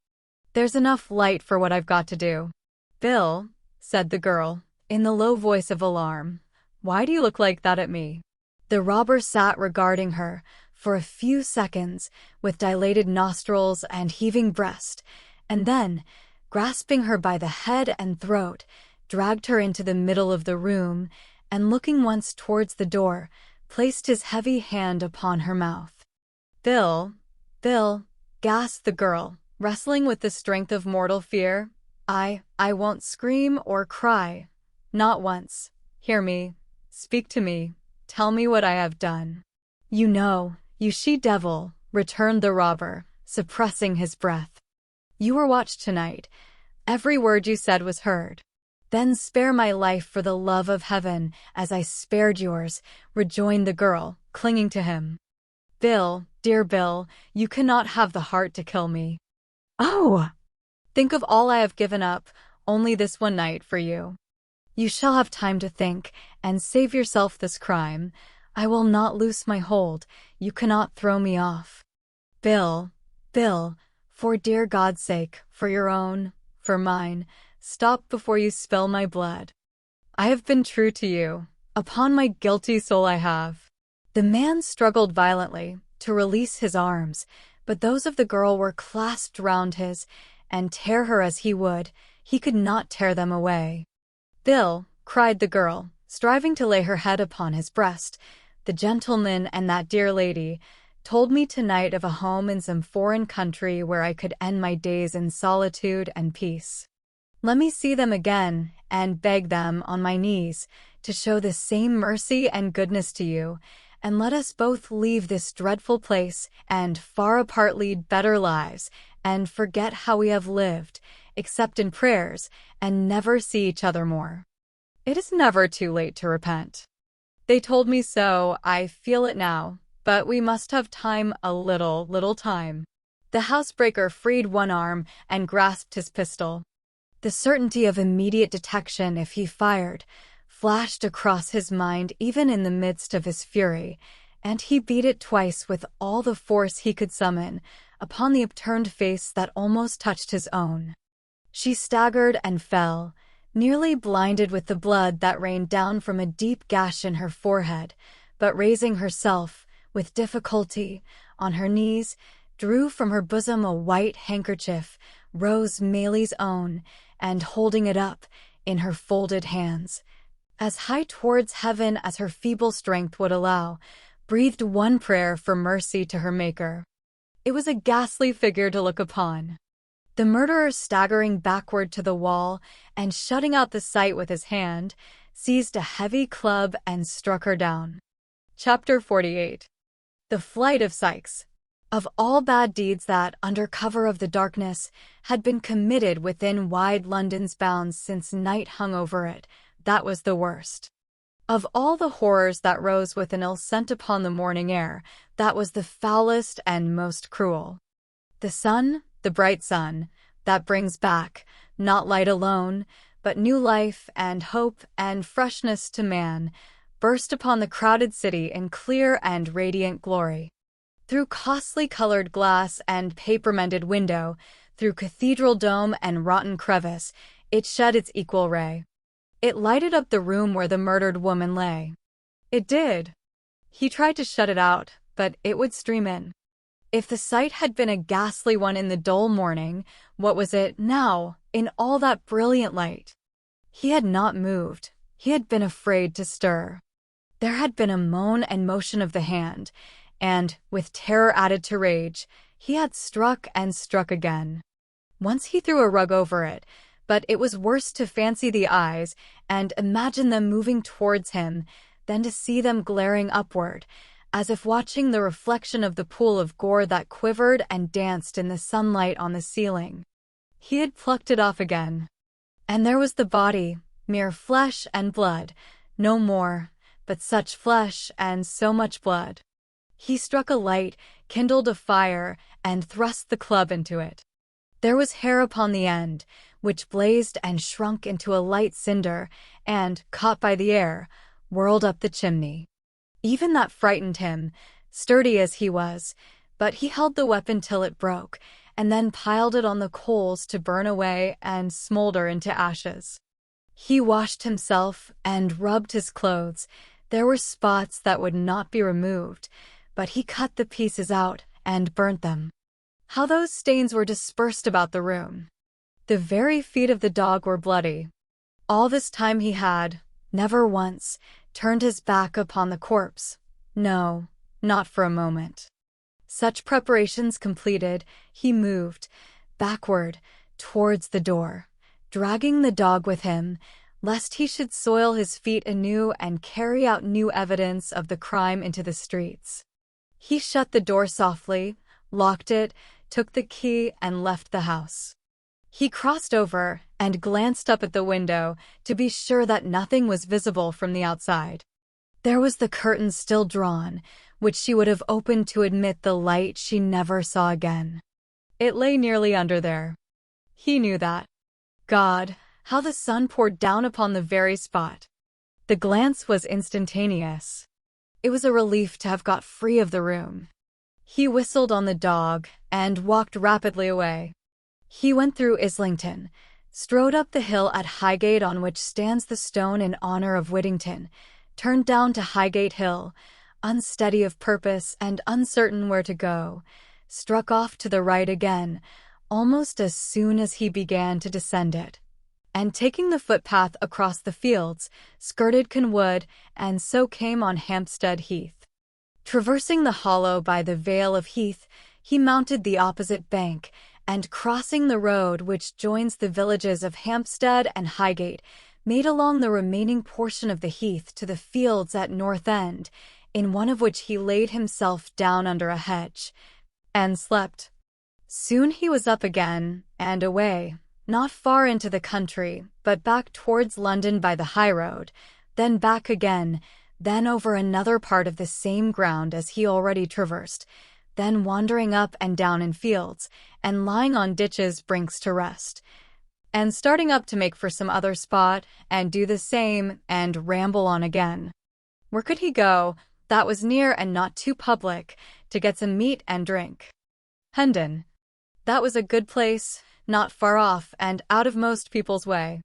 "There's enough light for what I've got to do." "Bill," said the girl, in the low voice of alarm, "why do you look like that at me?" The robber sat regarding her for a few seconds with dilated nostrils and heaving breast, and then, grasping her by the head and throat, dragged her into the middle of the room, and looking once towards the door, placed his heavy hand upon her mouth. "Bill, Bill," gasped the girl, wrestling with the strength of mortal fear. I won't scream or cry. Not once. Hear me. Speak to me. Tell me what I have done." "You know, you she-devil," returned the robber, suppressing his breath. "You were watched tonight. Every word you said was heard." "Then spare my life for the love of heaven, as I spared yours," rejoined the girl, clinging to him. "Bill, dear Bill, you cannot have the heart to kill me." "Oh! Think of all I have given up, only this one night for you." "You shall have time to think, and save yourself this crime. I will not loose my hold. You cannot throw me off." "Bill, Bill, for dear God's sake, for your own, for mine, stop before you spill my blood. I have been true to you. Upon my guilty soul I have." The man struggled violently to release his arms, but those of the girl were clasped round his, and tear her as he would, he could not tear them away. "Bill," cried the girl, striving to lay her head upon his breast, "the gentleman and that dear lady told me tonight of a home in some foreign country where I could end my days in solitude and peace. Let me see them again, and beg them, on my knees, to show the same mercy and goodness to you, and let us both leave this dreadful place, and far apart lead better lives, and forget how we have lived, except in prayers, and never see each other more. It is never too late to repent. They told me so, I feel it now, but we must have time, a little time." The housebreaker freed one arm and grasped his pistol. The certainty of immediate detection if he fired flashed across his mind even in the midst of his fury, and he beat it twice with all the force he could summon upon the upturned face that almost touched his own. She staggered and fell, nearly blinded with the blood that rained down from a deep gash in her forehead, but raising herself, with difficulty, on her knees, drew from her bosom a white handkerchief, Rose Maylie's own, and holding it up, in her folded hands, as high towards heaven as her feeble strength would allow, breathed one prayer for mercy to her Maker. It was a ghastly figure to look upon. The murderer, staggering backward to the wall, and shutting out the sight with his hand, seized a heavy club and struck her down. Chapter 48. The Flight of Sikes. Of all bad deeds that, under cover of the darkness, had been committed within wide London's bounds since night hung over it, that was the worst. Of all the horrors that rose with an ill scent upon the morning air, that was the foulest and most cruel. The sun, the bright sun, that brings back, not light alone, but new life and hope and freshness to man, burst upon the crowded city in clear and radiant glory. Through costly colored glass and paper-mended window, through cathedral dome and rotten crevice, it shed its equal ray. It lighted up the room where the murdered woman lay. It did. He tried to shut it out, but it would stream in. If the sight had been a ghastly one in the dull morning, what was it now, in all that brilliant light? He had not moved. He had been afraid to stir. There had been a moan and motion of the hand, and, with terror added to rage, he had struck and struck again. Once he threw a rug over it, but it was worse to fancy the eyes and imagine them moving towards him than to see them glaring upward, as if watching the reflection of the pool of gore that quivered and danced in the sunlight on the ceiling. He had plucked it off again. And there was the body, mere flesh and blood, no more, but such flesh and so much blood. He struck a light, kindled a fire, and thrust the club into it. There was hair upon the end, which blazed and shrunk into a light cinder, and, caught by the air, whirled up the chimney. Even that frightened him, sturdy as he was, but he held the weapon till it broke, and then piled it on the coals to burn away and smolder into ashes. He washed himself and rubbed his clothes. There were spots that would not be removed, but he cut the pieces out and burnt them. How those stains were dispersed about the room! The very feet of the dog were bloody. All this time he had, never once, turned his back upon the corpse. No, not for a moment. Such preparations completed, he moved, backward, towards the door, dragging the dog with him, lest he should soil his feet anew and carry out new evidence of the crime into the streets. He shut the door softly, locked it, took the key, and left the house. He crossed over and glanced up at the window to be sure that nothing was visible from the outside. There was the curtain still drawn, which she would have opened to admit the light she never saw again. It lay nearly under there. He knew that. God, how the sun poured down upon the very spot! The glance was instantaneous. It was a relief to have got free of the room. He whistled on the dog and walked rapidly away. He went through Islington, strode up the hill at Highgate on which stands the stone in honor of Whittington, turned down to Highgate Hill, unsteady of purpose and uncertain where to go, struck off to the right again, almost as soon as he began to descend it, and taking the footpath across the fields, skirted Kenwood and so came on Hampstead Heath. Traversing the hollow by the Vale of Heath, he mounted the opposite bank, and crossing the road which joins the villages of Hampstead and Highgate, made along the remaining portion of the heath to the fields at North End, in one of which he laid himself down under a hedge, and slept. Soon he was up again, and away, not far into the country, but back towards London by the high road, then back again, then over another part of the same ground as he already traversed, then wandering up and down in fields, and lying on ditches' brinks to rest, and starting up to make for some other spot, and do the same, and ramble on again. Where could he go, that was near and not too public, to get some meat and drink? Hendon. That was a good place, not far off and out of most people's way.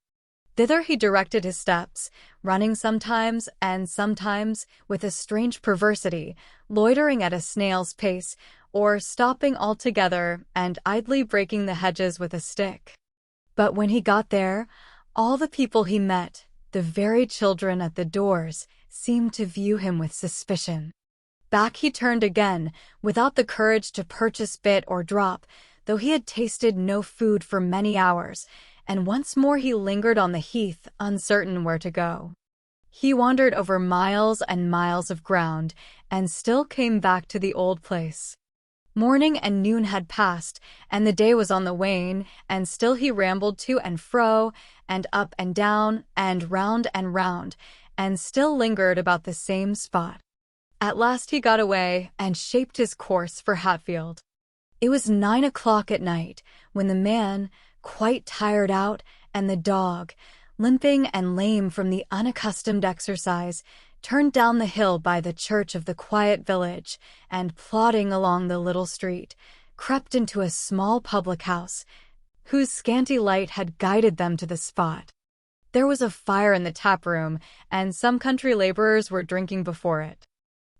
Thither he directed his steps, running sometimes, and sometimes, with a strange perversity, loitering at a snail's pace, or stopping altogether and idly breaking the hedges with a stick. But when he got there, all the people he met, the very children at the doors, seemed to view him with suspicion. Back he turned again, without the courage to purchase bit or drop, though he had tasted no food for many hours, and once more he lingered on the heath, uncertain where to go. He wandered over miles and miles of ground and still came back to the old place. Morning and noon had passed, and the day was on the wane, and still he rambled to and fro, and up and down, and round, and still lingered about the same spot. At last he got away and shaped his course for Hatfield. It was 9 o'clock at night, when the man, quite tired out, and the dog, limping and lame from the unaccustomed exercise, turned down the hill by the church of the quiet village, and plodding along the little street, crept into a small public house, whose scanty light had guided them to the spot. There was a fire in the tap-room, and some country laborers were drinking before it.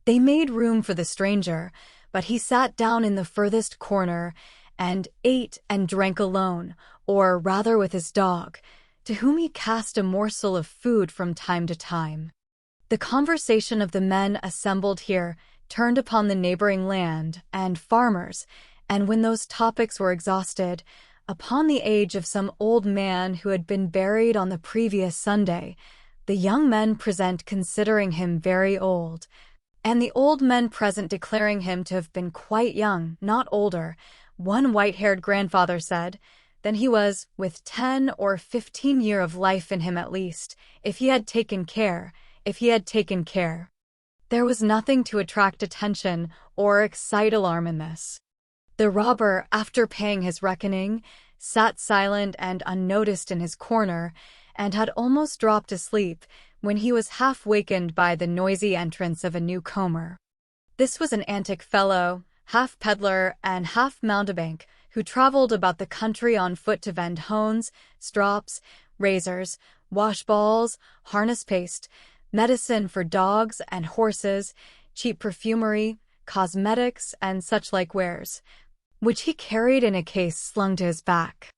They made room for the stranger, but he sat down in the furthest corner, and ate and drank alone, or rather with his dog, to whom he cast a morsel of food from time to time. The conversation of the men assembled here turned upon the neighboring land and farmers, and when those topics were exhausted, upon the age of some old man who had been buried on the previous Sunday, the young men present considering him very old, and the old men present declaring him to have been quite young, not older, one white-haired grandfather said, than he was, with 10 or 15 years of life in him at least, if he had taken care. There was nothing to attract attention or excite alarm in this. The robber, after paying his reckoning, sat silent and unnoticed in his corner, and had almost dropped asleep when he was half wakened by the noisy entrance of a newcomer. This was an antic fellow, half peddler and half mountebank, who traveled about the country on foot to vend hones, strops, razors, washballs, harness paste, medicine for dogs and horses, cheap perfumery, cosmetics, and such like wares, which he carried in a case slung to his back.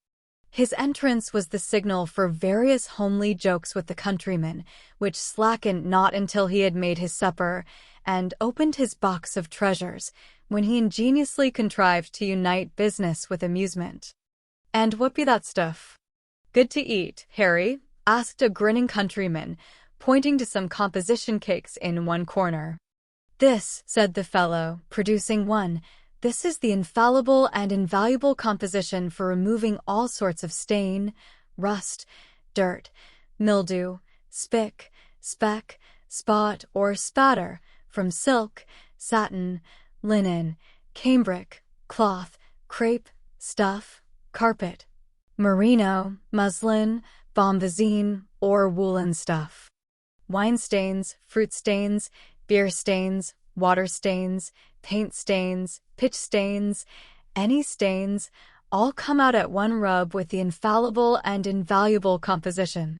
His entrance was the signal for various homely jokes with the countrymen, which slackened not until he had made his supper and opened his box of treasures, when he ingeniously contrived to unite business with amusement. "And what be that stuff? Good to eat, Harry?" asked a grinning countryman, pointing to some composition cakes in one corner. "This," said the fellow, producing one, "this is the infallible and invaluable composition for removing all sorts of stain, rust, dirt, mildew, spick, speck, spot, or spatter, from silk, satin, linen, cambric, cloth, crepe, stuff, carpet, merino, muslin, bombazine, or woolen stuff. Wine stains, fruit stains, beer stains, water stains, paint stains, pitch stains, any stains, all come out at one rub with the infallible and invaluable composition.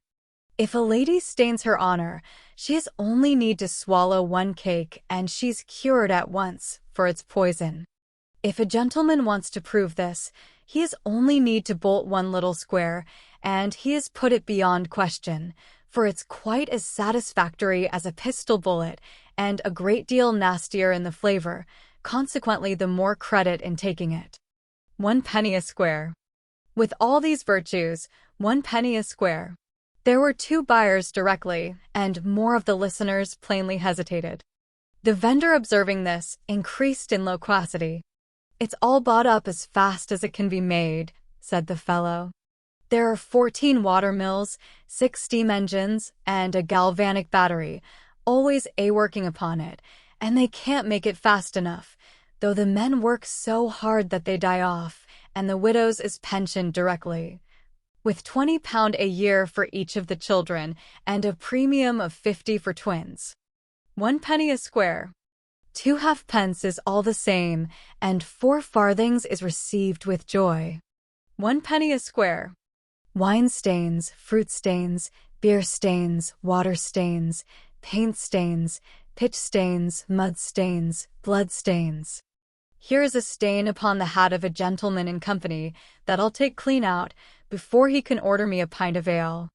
If a lady stains her honor, she has only need to swallow one cake and she's cured at once, for its poison. If a gentleman wants to prove this, he has only need to bolt one little square, and he has put it beyond question, for it's quite as satisfactory as a pistol bullet, and a great deal nastier in the flavor, consequently the more credit in taking it. 1 penny a square. With all these virtues, 1 penny a square. There were 2 buyers directly, and more of the listeners plainly hesitated. The vendor, observing this, increased in loquacity. "It's all bought up as fast as it can be made," said the fellow. "There are 14 water mills, 6 steam engines, and a galvanic battery, always working upon it, and they can't make it fast enough, though the men work so hard that they die off, and the widows is pensioned directly, with £20 a year for each of the children, and a premium of 50 for twins. 1 penny a square. 2 halfpence is all the same, and 4 farthings is received with joy. 1 penny a square. Wine stains, fruit stains, beer stains, water stains, paint stains, pitch stains, mud stains, blood stains. Here is a stain upon the hat of a gentleman in company that I'll take clean out before he can order me a pint of ale."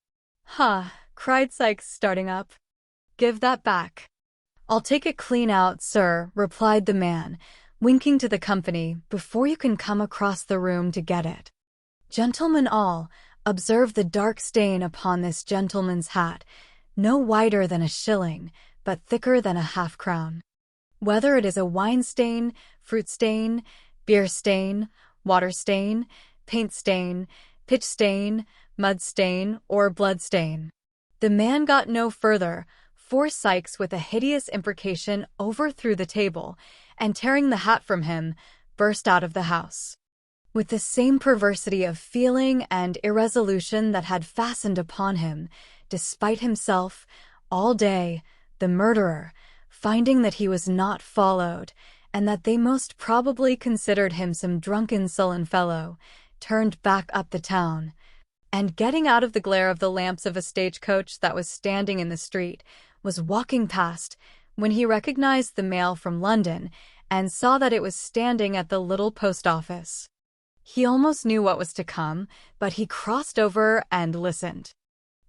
"Ha!" cried Sikes, starting up. "Give that back." "I'll take it clean out, sir," replied the man, winking to the company, "before you can come across the room to get it. Gentlemen all, observe the dark stain upon this gentleman's hat. no wider than a shilling, but thicker than a half-crown. Whether it is a wine stain, fruit stain, beer stain, water stain, paint stain, pitch stain, mud stain, or blood stain. The man got no further, for Sikes, with a hideous imprecation, overthrew the table, and tearing the hat from him, burst out of the house. With the same perversity of feeling and irresolution that had fastened upon him, despite himself, all day, the murderer, finding that he was not followed, and that they most probably considered him some drunken sullen fellow, turned back up the town, and getting out of the glare of the lamps of a stagecoach that was standing in the street, was walking past, when he recognized the mail from London, and saw that it was standing at the little post office. He almost knew what was to come, but he crossed over and listened.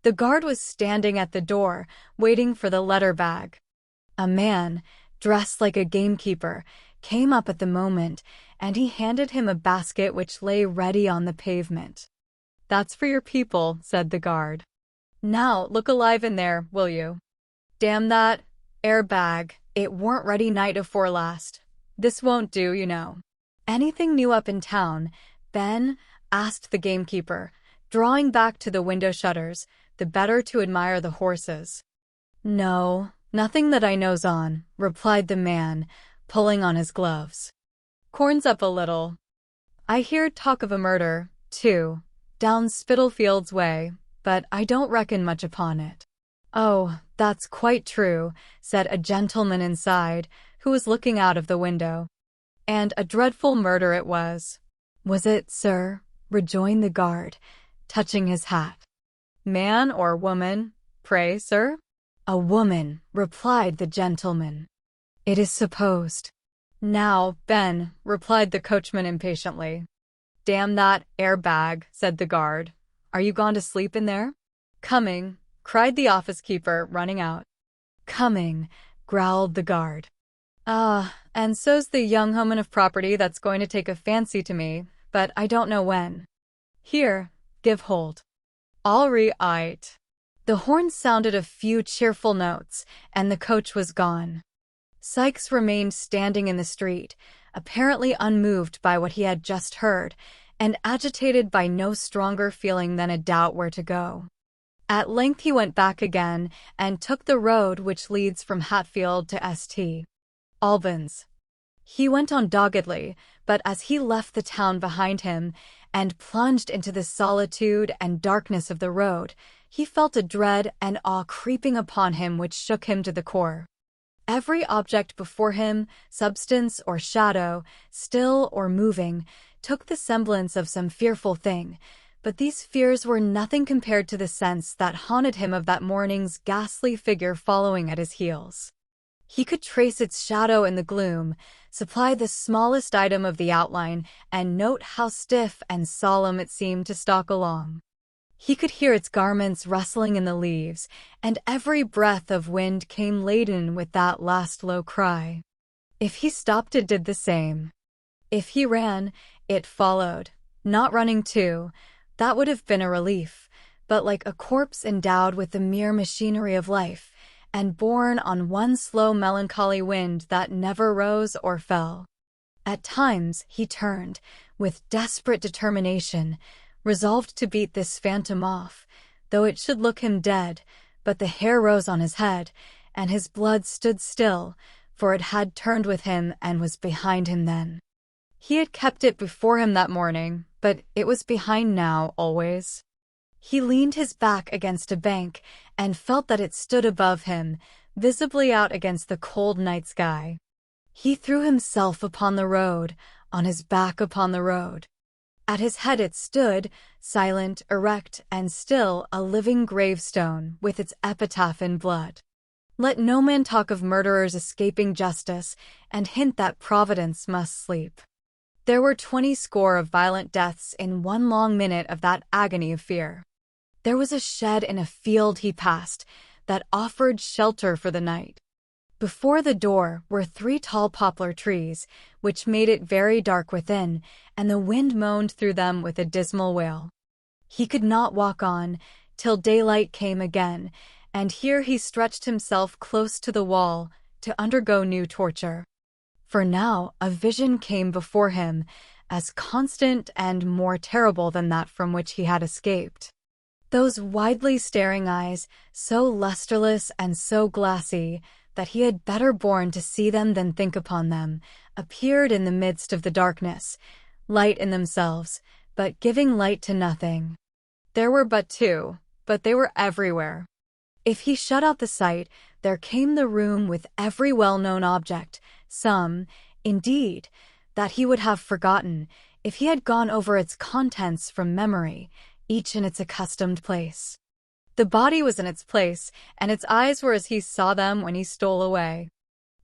The guard was standing at the door, waiting for the letter bag. A man, dressed like a gamekeeper, came up at the moment, and he handed him a basket which lay ready on the pavement. "That's for your people," said the guard. "Now, look alive in there, will you? Damn that air bag, it weren't ready night afore last. This won't do, you know." "Anything new up in town, Ben?" asked the gamekeeper, drawing back to the window shutters, the better to admire the horses. "No, nothing that I knows on," replied the man, pulling on his gloves. "Corn's up a little. I hear talk of a murder, too, down Spitalfields way, but I don't reckon much upon it." "Oh, that's quite true," said a gentleman inside, who was looking out of the window. "And a dreadful murder it was." "Was it, sir?" rejoined the guard, touching his hat. "Man or woman, pray, sir?" "A woman," replied the gentleman. "It is supposed." "Now, Ben," replied the coachman impatiently. "Damn that air bag," said the guard. "Are you gone to sleep in there?" "Coming," cried the office-keeper, running out. "Coming," growled the guard. "Ah, and so's the young woman of property that's going to take a fancy to me, but I don't know when. Here, give hold." "All right." The horn sounded a few cheerful notes, and the coach was gone. Sikes remained standing in the street, apparently unmoved by what he had just heard, and agitated by no stronger feeling than a doubt where to go. At length he went back again, and took the road which leads from Hatfield to St. Albans. He went on doggedly, but as he left the town behind him, and plunged into the solitude and darkness of the road, he felt a dread and awe creeping upon him which shook him to the core. Every object before him, substance or shadow, still or moving, took the semblance of some fearful thing, but these fears were nothing compared to the sense that haunted him of that morning's ghastly figure following at his heels. He could trace its shadow in the gloom, supply the smallest item of the outline, and note how stiff and solemn it seemed to stalk along. He could hear its garments rustling in the leaves, and every breath of wind came laden with that last low cry. If he stopped, it did the same. If he ran, it followed, not running too. That would have been a relief, but like a corpse endowed with the mere machinery of life, and borne on one slow melancholy wind that never rose or fell. At times he turned, with desperate determination, resolved to beat this phantom off, though it should look him dead, but the hair rose on his head, and his blood stood still, for it had turned with him and was behind him then. He had kept it before him that morning, but it was behind now always. He leaned his back against a bank and felt that it stood above him, visibly out against the cold night sky. He threw himself upon the road, on his back upon the road. At his head it stood, silent, erect, and still, a living gravestone with its epitaph in blood. Let no man talk of murderers escaping justice, and hint that Providence must sleep. There were 20 score of violent deaths in one long minute of that agony of fear. There was a shed in a field he passed that offered shelter for the night. Before the door were 3 tall poplar trees, which made it very dark within, and the wind moaned through them with a dismal wail. He could not walk on till daylight came again, and here he stretched himself close to the wall to undergo new torture. For now a vision came before him, as constant and more terrible than that from which he had escaped. Those widely staring eyes, so lusterless and so glassy that he had better borne to see them than think upon them, appeared in the midst of the darkness, light in themselves, but giving light to nothing. There were but two, but they were everywhere. If he shut out the sight, there came the room with every well-known object, some, indeed, that he would have forgotten if he had gone over its contents from memory, each in its accustomed place. The body was in its place, and its eyes were as he saw them when he stole away.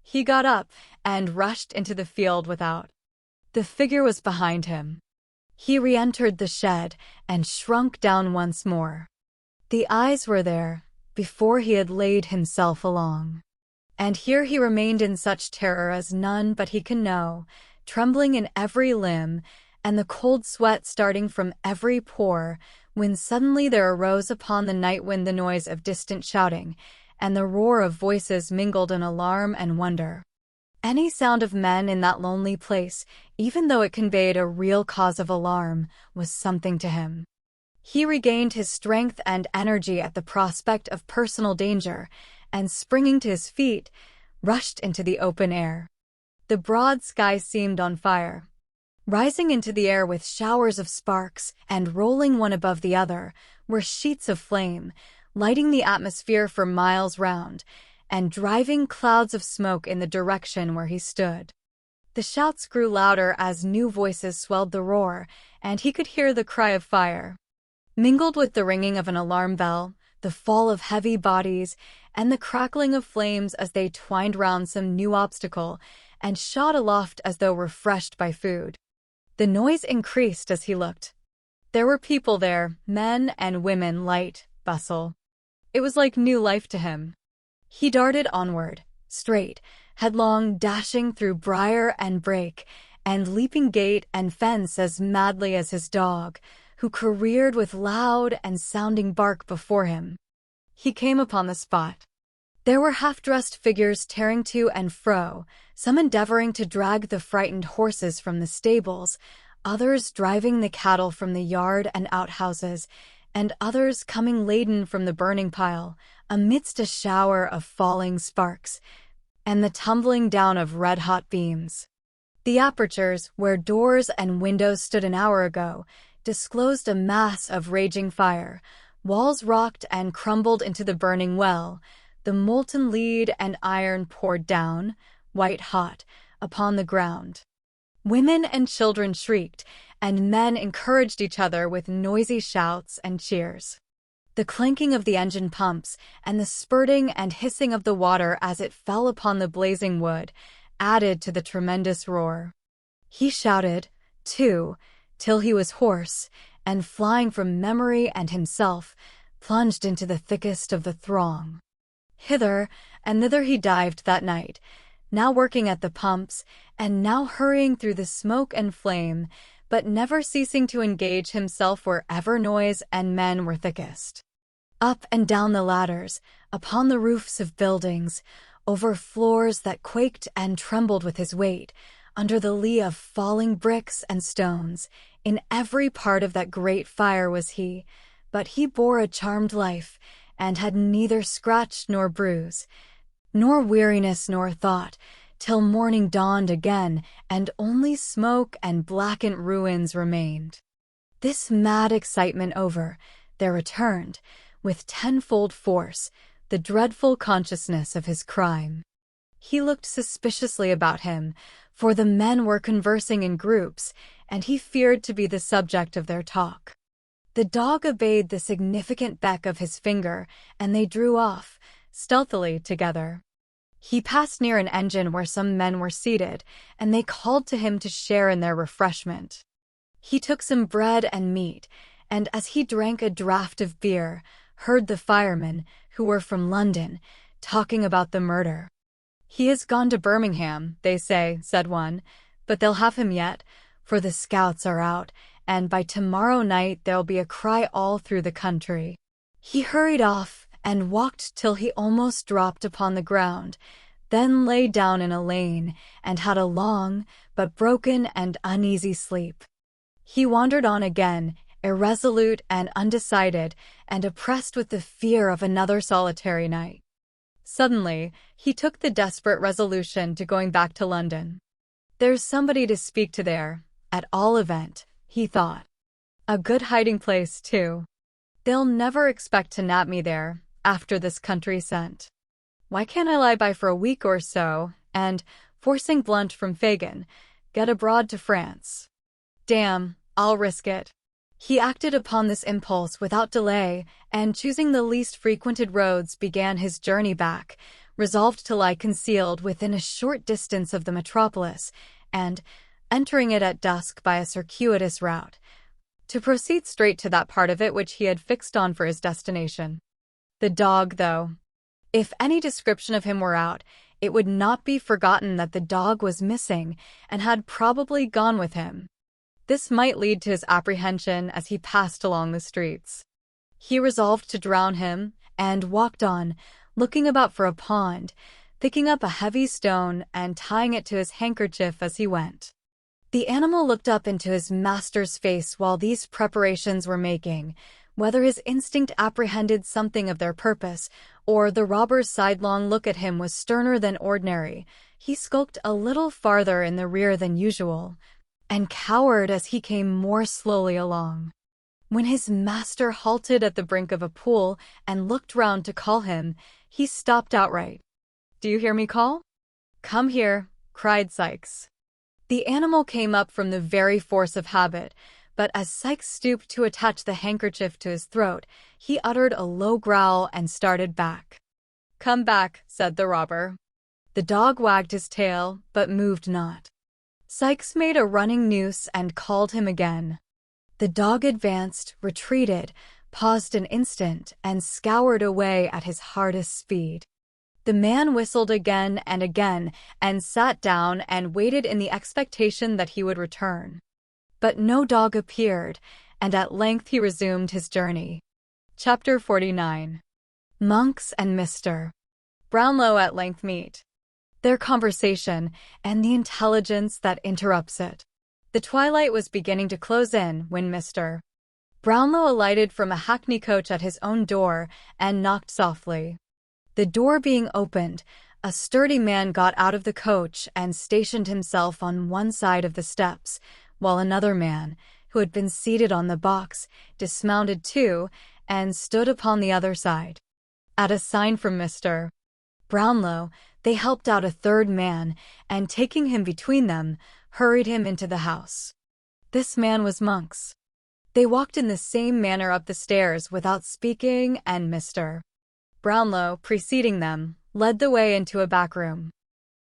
He got up and rushed into the field without. The figure was behind him. He re-entered the shed and shrunk down once more. The eyes were there, before he had laid himself along. And here he remained in such terror as none but he can know, trembling in every limb, and the cold sweat starting from every pore, when suddenly there arose upon the night wind the noise of distant shouting, and the roar of voices mingled in alarm and wonder. Any sound of men in that lonely place, even though it conveyed a real cause of alarm, was something to him. He regained his strength and energy at the prospect of personal danger, and springing to his feet, rushed into the open air. The broad sky seemed on fire. Rising into the air with showers of sparks, and rolling one above the other, were sheets of flame, lighting the atmosphere for miles round, and driving clouds of smoke in the direction where he stood. The shouts grew louder as new voices swelled the roar, and he could hear the cry of fire. Mingled with the ringing of an alarm bell, the fall of heavy bodies, and the crackling of flames as they twined round some new obstacle, and shot aloft as though refreshed by food. The noise increased as he looked. There were people there, men and women, light, bustle. It was like new life to him. He darted onward, straight, headlong, dashing through briar and brake, and leaping gate and fence as madly as his dog, who careered with loud and sounding bark before him. He came upon the spot. There were half-dressed figures tearing to and fro, some endeavoring to drag the frightened horses from the stables, others driving the cattle from the yard and outhouses, and others coming laden from the burning pile, amidst a shower of falling sparks, and the tumbling down of red-hot beams. The apertures, where doors and windows stood an hour ago, disclosed a mass of raging fire. Walls rocked and crumbled into the burning well. The molten lead and iron poured down, white-hot, upon the ground. Women and children shrieked, and men encouraged each other with noisy shouts and cheers. The clanking of the engine pumps and the spurting and hissing of the water as it fell upon the blazing wood added to the tremendous roar. He shouted, too, till he was hoarse, and flying from memory and himself, plunged into the thickest of the throng. Hither and thither he dived that night, now working at the pumps, and now hurrying through the smoke and flame, but never ceasing to engage himself wherever noise and men were thickest. Up and down the ladders, upon the roofs of buildings, over floors that quaked and trembled with his weight, under the lee of falling bricks and stones, in every part of that great fire was he, but he bore a charmed life, and had neither scratch nor bruise, nor weariness nor thought, till morning dawned again, and only smoke and blackened ruins remained. This mad excitement over, there returned, with tenfold force, the dreadful consciousness of his crime. He looked suspiciously about him, for the men were conversing in groups, and he feared to be the subject of their talk. The dog obeyed the significant beck of his finger, and they drew off, stealthily, together. He passed near an engine where some men were seated, and they called to him to share in their refreshment. He took some bread and meat, and as he drank a draught of beer, heard the firemen, who were from London, talking about the murder. "He has gone to Birmingham, they say," said one, "but they'll have him yet, for the scouts are out, and by tomorrow night there'll be a cry all through the country." He hurried off, and walked till he almost dropped upon the ground, then lay down in a lane, and had a long, but broken and uneasy sleep. He wandered on again, irresolute and undecided, and oppressed with the fear of another solitary night. Suddenly, he took the desperate resolution to going back to London. There's somebody to speak to there, at all event, he thought. A good hiding place, too. They'll never expect to nab me there, after this country scent. Why can't I lie by for a week or so, and, forcing blunt from Fagin, get abroad to France? Damn, I'll risk it. He acted upon this impulse without delay, and choosing the least frequented roads began his journey back, resolved to lie concealed within a short distance of the metropolis, and, entering it at dusk by a circuitous route, to proceed straight to that part of it which he had fixed on for his destination. The dog, though. If any description of him were out, it would not be forgotten that the dog was missing, and had probably gone with him. This might lead to his apprehension as he passed along the streets. He resolved to drown him, and walked on, looking about for a pond, picking up a heavy stone and tying it to his handkerchief as he went. The animal looked up into his master's face while these preparations were making. Whether his instinct apprehended something of their purpose, or the robber's sidelong look at him was sterner than ordinary, he skulked a little farther in the rear than usual, and cowered as he came more slowly along. When his master halted at the brink of a pool and looked round to call him, he stopped outright. "Do you hear me call?" "Come here," cried Sikes. The animal came up from the very force of habit, but as Sikes stooped to attach the handkerchief to his throat, he uttered a low growl and started back. "Come back," said the robber. The dog wagged his tail, but moved not. Sikes made a running noose and called him again. The dog advanced, retreated, paused an instant, and scoured away at his hardest speed. The man whistled again and sat down and waited in the expectation that he would return. But no dog appeared, and at length he resumed his journey. Chapter 49. Monks and Mr. Brownlow at length meet. Their conversation, and the intelligence that interrupts it. The twilight was beginning to close in when Mr. Brownlow alighted from a hackney coach at his own door and knocked softly. The door being opened, a sturdy man got out of the coach and stationed himself on one side of the steps, while another man, who had been seated on the box, dismounted too, and stood upon the other side. At a sign from Mr. Brownlow, they helped out a third man, and taking him between them, hurried him into the house. This man was Monks. They walked in the same manner up the stairs without speaking, and Mr. Brownlow, preceding them, led the way into a back room.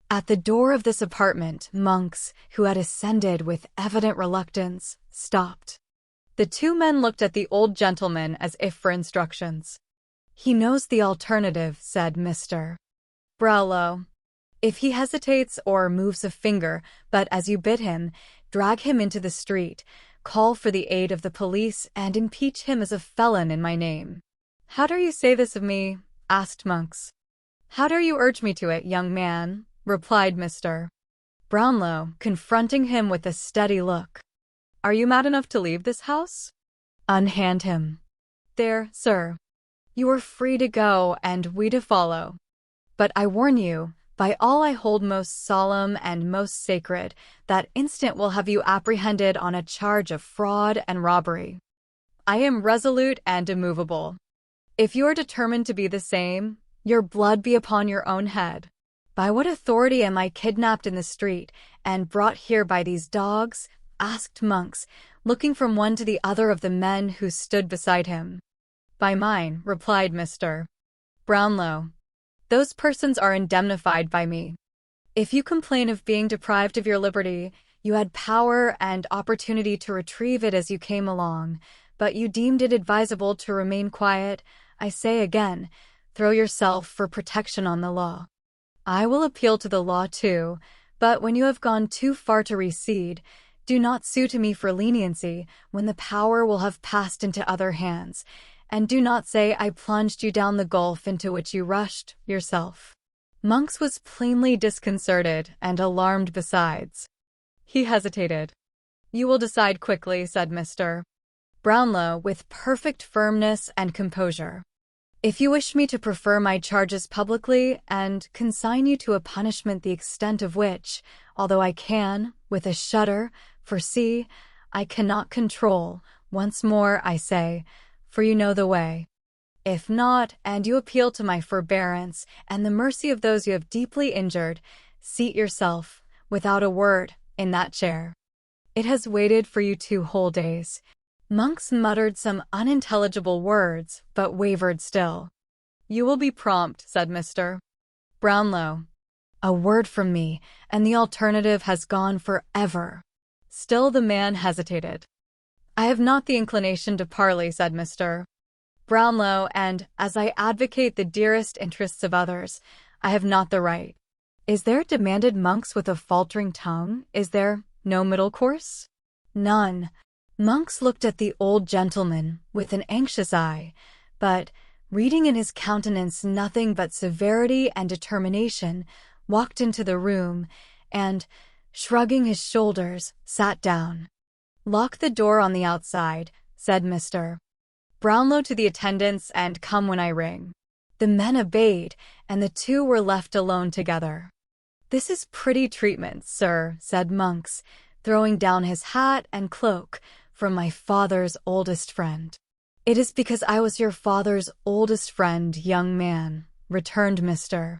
At the door of this apartment, Monks, who had ascended with evident reluctance, stopped. The two men looked at the old gentleman as if for instructions. "He knows the alternative," said Mr. Brownlow. "If he hesitates or moves a finger, but as you bid him, drag him into the street, call for the aid of the police, and impeach him as a felon in my name." "How dare you say this of me?" asked Monks. "How dare you urge me to it, young man?" replied Mr. Brownlow, confronting him with a steady look. "Are you mad enough to leave this house?" "Unhand him." "There, sir. You are free to go, and we to follow. But I warn you, by all I hold most solemn and most sacred, that instant will have you apprehended on a charge of fraud and robbery. I am resolute and immovable. If you are determined to be the same, your blood be upon your own head. By what authority am I kidnapped in the street and brought here by these dogs?" asked Monks, looking from one to the other of the men who stood beside him. "By mine," replied Mr. Brownlow. "Those persons are indemnified by me. If you complain of being deprived of your liberty, you had power and opportunity to retrieve it as you came along, but you deemed it advisable to remain quiet. I say again, throw yourself for protection on the law. I will appeal to the law too, but when you have gone too far to recede, do not sue to me for leniency when the power will have passed into other hands, and do not say I plunged you down the gulf into which you rushed yourself." Monks was plainly disconcerted and alarmed besides. He hesitated. "You will decide quickly," said Mr. Brownlow with perfect firmness and composure. "If you wish me to prefer my charges publicly and consign you to a punishment the extent of which, although I can, with a shudder, foresee, I cannot control, once more I say, for you know the way. If not, and you appeal to my forbearance and the mercy of those you have deeply injured, seat yourself, without a word, in that chair. It has waited for you 2 whole days." Monks muttered some unintelligible words, but wavered still. "You will be prompt," said Mr. Brownlow. "A word from me, and the alternative has gone forever." Still the man hesitated. "I have not the inclination to parley," said Mr. Brownlow, "and, as I advocate the dearest interests of others, I have not the right." "Is there?" demanded Monks with a faltering tongue. "Is there no middle course?" "None." Monks looked at the old gentleman with an anxious eye, but, reading in his countenance nothing but severity and determination, walked into the room, and, shrugging his shoulders, sat down. "Lock the door on the outside," said Mr. Brownlow to the attendants, "and come when I ring." The men obeyed, and the two were left alone together. "This is pretty treatment, sir," said Monks, throwing down his hat and cloak, "from my father's oldest friend." "It is because I was your father's oldest friend, young man," returned Mr.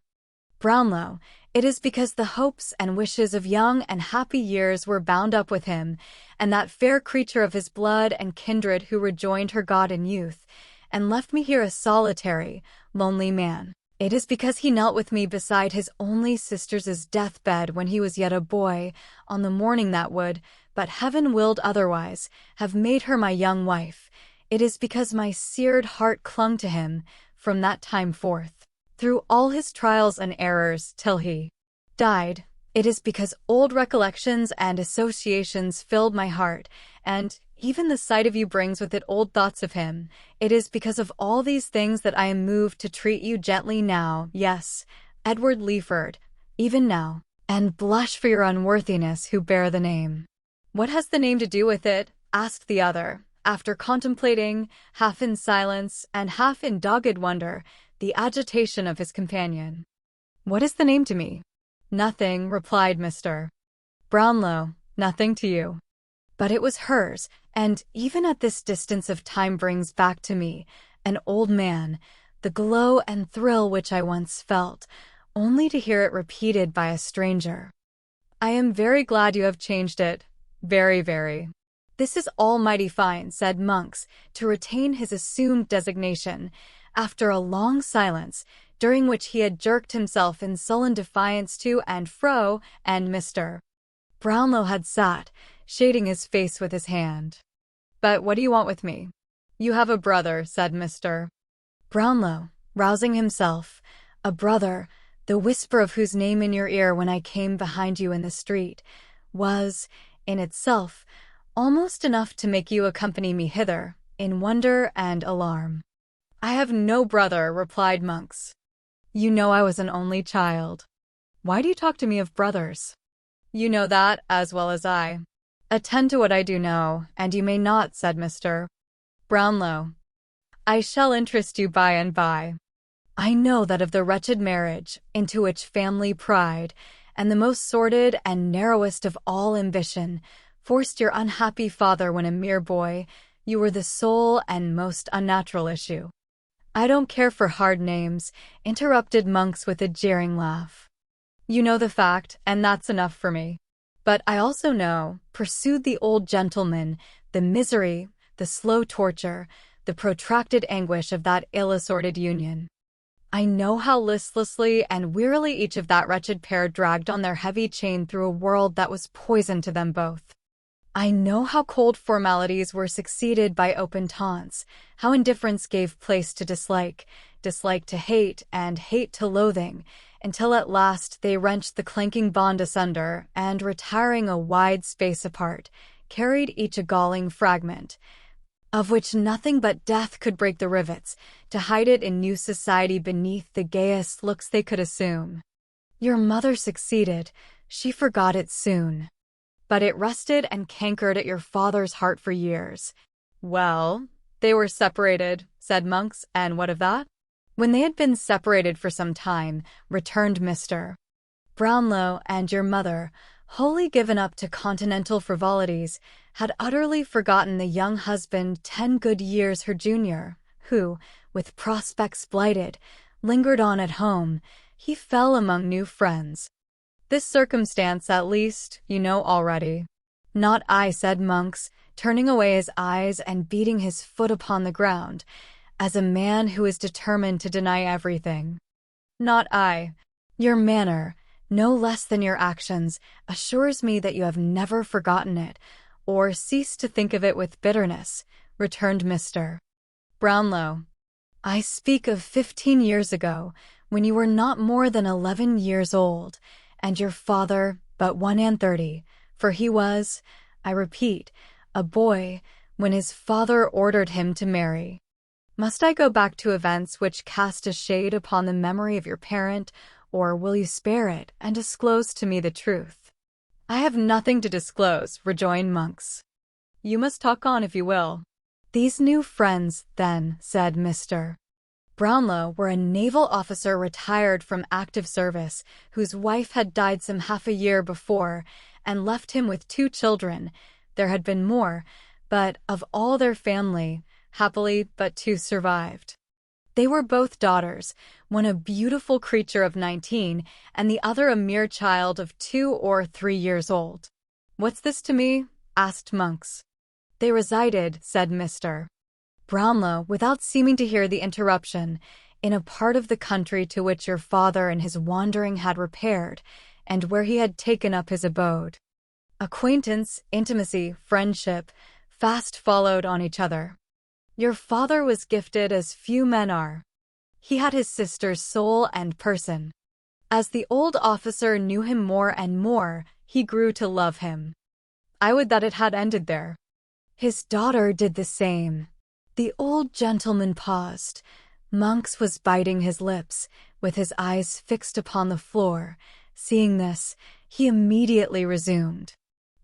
Brownlow. "It is because the hopes and wishes of young and happy years were bound up with him, and that fair creature of his blood and kindred who rejoined her God in youth, and left me here a solitary, lonely man. It is because he knelt with me beside his only sister's deathbed when he was yet a boy, on the morning that would, but heaven willed otherwise, have made her my young wife. It is because my seared heart clung to him, from that time forth, through all his trials and errors, till he died. It is because old recollections and associations filled my heart, and even the sight of you brings with it old thoughts of him. It is because of all these things that I am moved to treat you gently now, yes, Edward Leeford, even now, and blush for your unworthiness who bear the name." "What has the name to do with it?" asked the other, after contemplating, half in silence and half in dogged wonder, the agitation of his companion. "What is the name to me?" "Nothing," replied Mr. Brownlow, "nothing to you. But it was hers, and even at this distance of time brings back to me, an old man, the glow and thrill which I once felt, only to hear it repeated by a stranger." "I am very glad you have changed it. Very, very." "This is almighty fine," said Monks, to retain his assumed designation, after a long silence, during which he had jerked himself in sullen defiance to and fro, and Mr. Brownlow had sat, shading his face with his hand. "But what do you want with me?" "You have a brother," said Mr. Brownlow, rousing himself, "a brother, the whisper of whose name in your ear when I came behind you in the street, was, in itself, almost enough to make you accompany me hither, in wonder and alarm." "I have no brother," replied Monks. "You know I was an only child. Why do you talk to me of brothers?" "You know that as well as I." "Attend to what I do know, and you may not," said Mr. Brownlow. "I shall interest you by and by. I know that of the wretched marriage, into which family pride, and the most sordid and narrowest of all ambition, forced your unhappy father when a mere boy, you were the sole and most unnatural issue." "I don't care for hard names," interrupted Monks with a jeering laugh. "You know the fact, and that's enough for me. But I also know," pursued the old gentleman, "the misery, the slow torture, the protracted anguish of that ill-assorted union. I know how listlessly and wearily each of that wretched pair dragged on their heavy chain through a world that was poison to them both. I know how cold formalities were succeeded by open taunts, how indifference gave place to dislike, dislike to hate, and hate to loathing, until at last they wrenched the clanking bond asunder, and, retiring a wide space apart, carried each a galling fragment. of which nothing but death could break the rivets, to hide it in new society beneath the gayest looks they could assume. Your mother succeeded, she forgot it soon. But it rusted and cankered at your father's heart for years. Well, they were separated, said Monks, and what of that? When they had been separated for some time, returned Mr. Brownlow, and your mother, wholly given up to continental frivolities, had utterly forgotten the young husband 10 good years her junior, who, with prospects blighted, lingered on at home. He fell among new friends. This circumstance, at least, you know already. Not I, said Monks, turning away his eyes and beating his foot upon the ground, as a man who is determined to deny everything. Not I. Your manner, no less than your actions, assures me that you have never forgotten it, or ceased to think of it with bitterness, returned Mr. Brownlow. I speak of 15 years ago, when you were not more than 11 years old, and your father but 31, for he was, I repeat, a boy, when his father ordered him to marry. Must I go back to events which cast a shade upon the memory of your parent, or will you spare it and disclose to me the truth? I have nothing to disclose, rejoined Monks. You must talk on if you will. These new friends, then, said Mr. Brownlow, were a naval officer retired from active service, whose wife had died some half a year before, and left him with 2 children. There had been more, but of all their family, happily but 2 survived. They were both daughters, one a beautiful creature of 19, and the other a mere child of 2 or 3 years old. What's this to me? Asked Monks. They resided, said Mr. Brownlow, without seeming to hear the interruption, in a part of the country to which your father in his wandering had repaired, and where he had taken up his abode. Acquaintance, intimacy, friendship, fast followed on each other. Your father was gifted as few men are. He had his sister's soul and person. As the old officer knew him more and more, he grew to love him. I would that it had ended there. His daughter did the same. The old gentleman paused. Monks was biting his lips, with his eyes fixed upon the floor. Seeing this, he immediately resumed.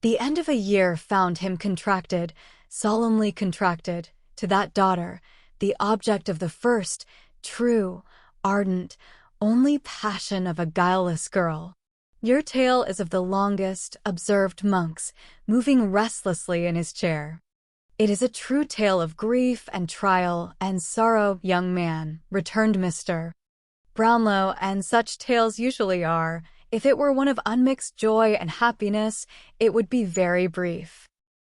The end of a year found him contracted, solemnly contracted, to that daughter, the object of the first, true, ardent, only passion of a guileless girl. Your tale is of the longest, observed Monks, moving restlessly in his chair. It is a true tale of grief and trial and sorrow, young man, returned Mr. Brownlow, and such tales usually are. If it were one of unmixed joy and happiness, it would be very brief.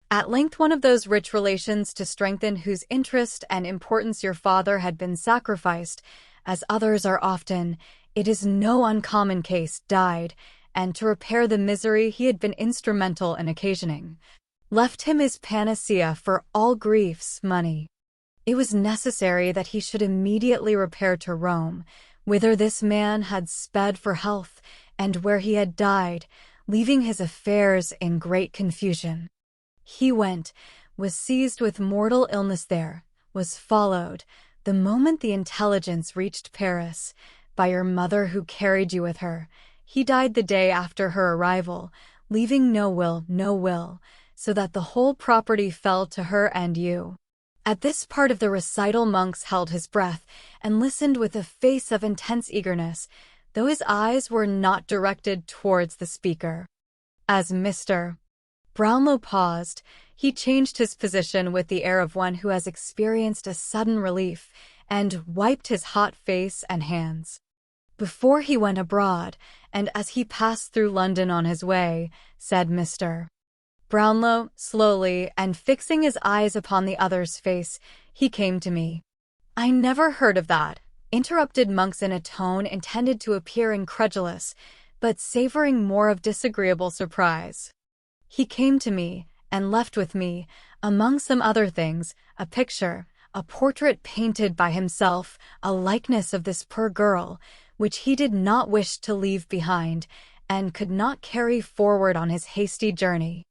At length one of those rich relations to strengthen whose interest and importance your father had been sacrificed, as others are often, it is no uncommon case, died, and to repair the misery he had been instrumental in occasioning, left him his panacea for all griefs, money. It was necessary that he should immediately repair to Rome, whither this man had sped for health, and where he had died, leaving his affairs in great confusion. He went, was seized with mortal illness there, was followed, the moment the intelligence reached Paris, by your mother who carried you with her. He died the day after her arrival, leaving no will, so that the whole property fell to her and you. At this part of the recital Monks held his breath, and listened with a face of intense eagerness, though his eyes were not directed towards the speaker. As Mr. Brownlow paused, he changed his position with the air of one who has experienced a sudden relief, and wiped his hot face and hands. Before he went abroad, and as he passed through London on his way, said Mr. Brownlow, slowly, and fixing his eyes upon the other's face, he came to me. I never heard of that, interrupted Monks in a tone intended to appear incredulous, but savoring more of disagreeable surprise. He came to me, and left with me, among some other things, a picture, a portrait painted by himself, a likeness of this poor girl, which he did not wish to leave behind, and could not carry forward on his hasty journey.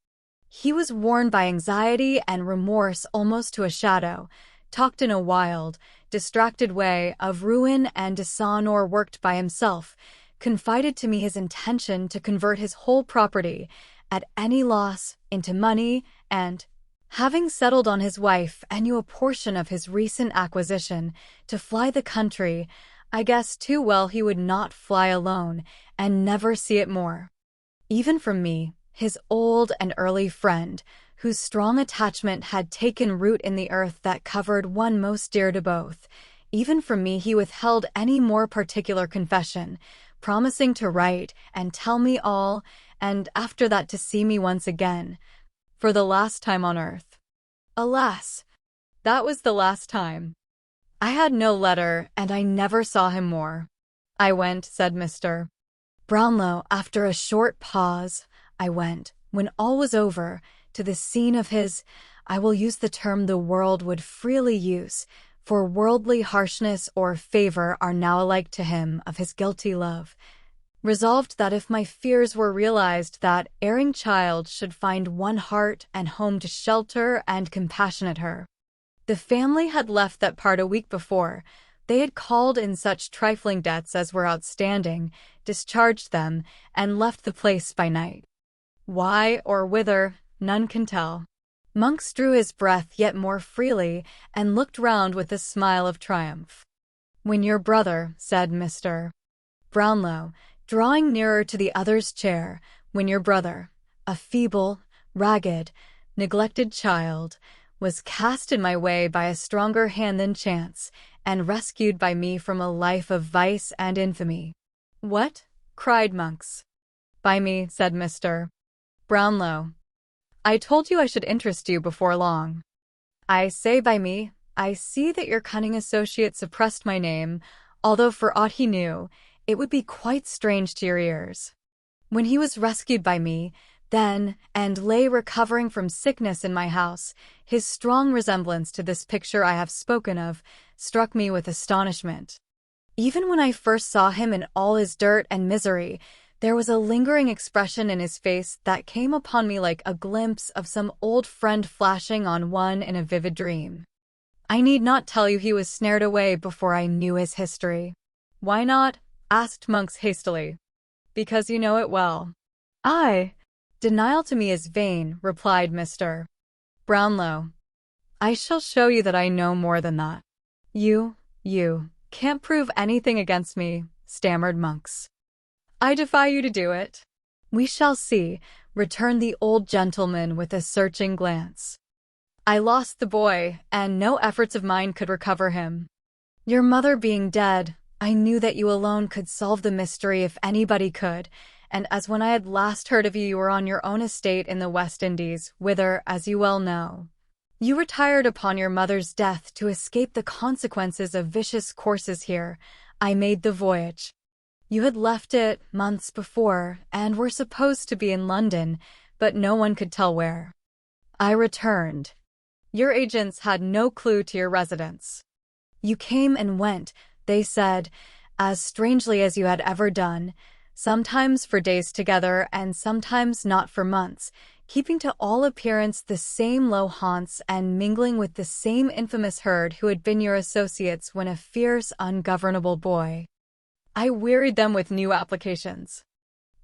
He was worn by anxiety and remorse almost to a shadow, talked in a wild, distracted way of ruin and dishonor worked by himself, confided to me his intention to convert his whole property, at any loss, into money, and, having settled on his wife and you a portion of his recent acquisition, to fly the country. I guessed too well he would not fly alone, and never see it more. Even from me, his old and early friend, whose strong attachment had taken root in the earth that covered one most dear to both, even from me he withheld any more particular confession, promising to write and tell me all, and after that to see me once again, for the last time on earth. Alas, that was the last time. I had no letter, and I never saw him more. I went, said Mr. Brownlow, after a short pause. I went, when all was over, to the scene of his, I will use the term the world would freely use, for worldly harshness or favor are now alike to him, of his guilty love. Resolved that if my fears were realized, that erring child should find one heart and home to shelter and compassionate her. The family had left that part a week before. They had called in such trifling debts as were outstanding, discharged them, and left the place by night. Why or whither, none can tell. Monks drew his breath yet more freely, and looked round with a smile of triumph. When your brother, said Mr. Brownlow, drawing nearer to the other's chair, when your brother, a feeble, ragged, neglected child, was cast in my way by a stronger hand than chance, and rescued by me from a life of vice and infamy. What? Cried Monks. By me, said Mr. Brownlow. I told you I should interest you before long. I say by me. I see that your cunning associate suppressed my name, although for aught he knew, it would be quite strange to your ears. When he was rescued by me, then, and lay recovering from sickness in my house, his strong resemblance to this picture I have spoken of struck me with astonishment. Even when I first saw him in all his dirt and misery, there was a lingering expression in his face that came upon me like a glimpse of some old friend flashing on one in a vivid dream. I need not tell you he was snared away before I knew his history. Why not? Asked Monks hastily. Because you know it well. Aye. Denial to me is vain, replied Mr. Brownlow. I shall show you that I know more than that. You can't prove anything against me, stammered Monks. I defy you to do it. We shall see, returned the old gentleman with a searching glance. I lost the boy, and no efforts of mine could recover him. Your mother being dead, I knew that you alone could solve the mystery if anybody could, and as when I had last heard of you, you were on your own estate in the West Indies, whither, as you well know, you retired upon your mother's death to escape the consequences of vicious courses here, I made the voyage. You had left it months before, and were supposed to be in London, but no one could tell where. I returned. Your agents had no clue to your residence. You came and went, they said, as strangely as you had ever done, sometimes for days together and sometimes not for months, keeping to all appearance the same low haunts and mingling with the same infamous herd who had been your associates when a fierce, ungovernable boy. I wearied them with new applications.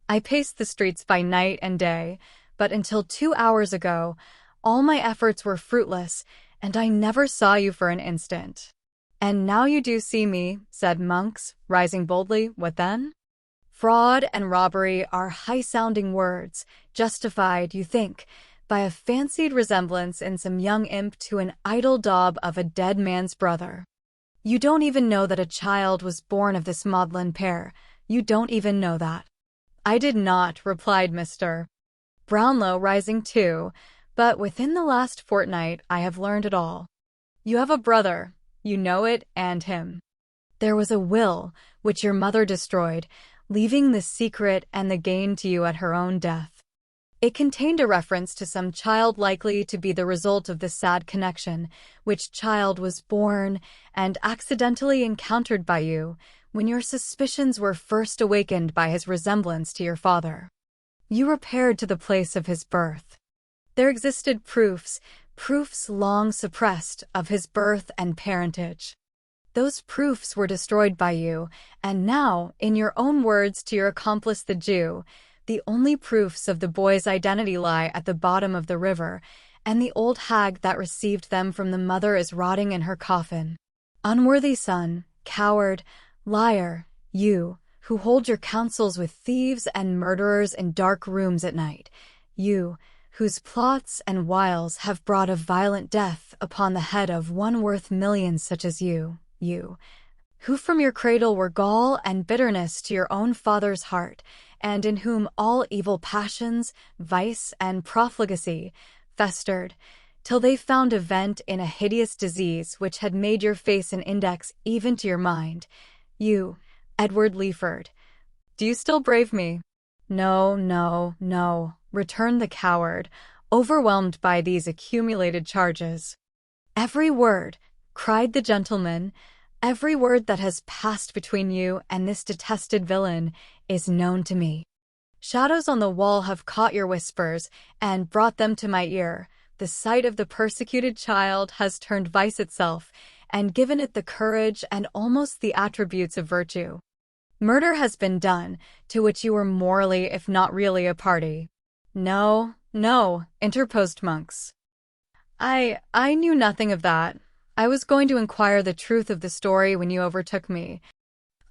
I paced the streets by night and day, but until 2 hours ago, all my efforts were fruitless, and I never saw you for an instant. And now you do see me, said Monks, rising boldly. What then? Fraud and robbery are high-sounding words, justified, you think, by a fancied resemblance in some young imp to an idle daub of a dead man's brother. You don't even know that a child was born of this maudlin pair. You don't even know that. I did not, replied Mr. Brownlow, rising too, but within the last fortnight I have learned it all. You have a brother, you know it, and him. There was a will, which your mother destroyed, leaving the secret and the gain to you at her own death. It contained a reference to some child likely to be the result of the sad connection, which child was born and accidentally encountered by you when your suspicions were first awakened by his resemblance to your father. You repaired to the place of his birth. There existed proofs long suppressed of his birth and parentage. Those proofs were destroyed by you, and now, in your own words to your accomplice the Jew, the only proofs of the boy's identity lie at the bottom of the river, and the old hag that received them from the mother is rotting in her coffin. Unworthy son, coward, liar, you, who hold your counsels with thieves and murderers in dark rooms at night, you, whose plots and wiles have brought a violent death upon the head of one worth millions such as you, who from your cradle were gall and bitterness to your own father's heart, and in whom all evil passions, vice, and profligacy festered, till they found a vent in a hideous disease which had made your face an index even to your mind. You, Edward Leeford. Do you still brave me? No, no, no, returned the coward, overwhelmed by these accumulated charges. Every word, cried the gentleman, every word that has passed between you and this detested villain is known to me. Shadows on the wall have caught your whispers and brought them to my ear. The sight of the persecuted child has turned vice itself and given it the courage and almost the attributes of virtue. Murder has been done, to which you were morally if not really a party. No, no, interposed Monks. I knew nothing of that. I was going to inquire the truth of the story when you overtook me.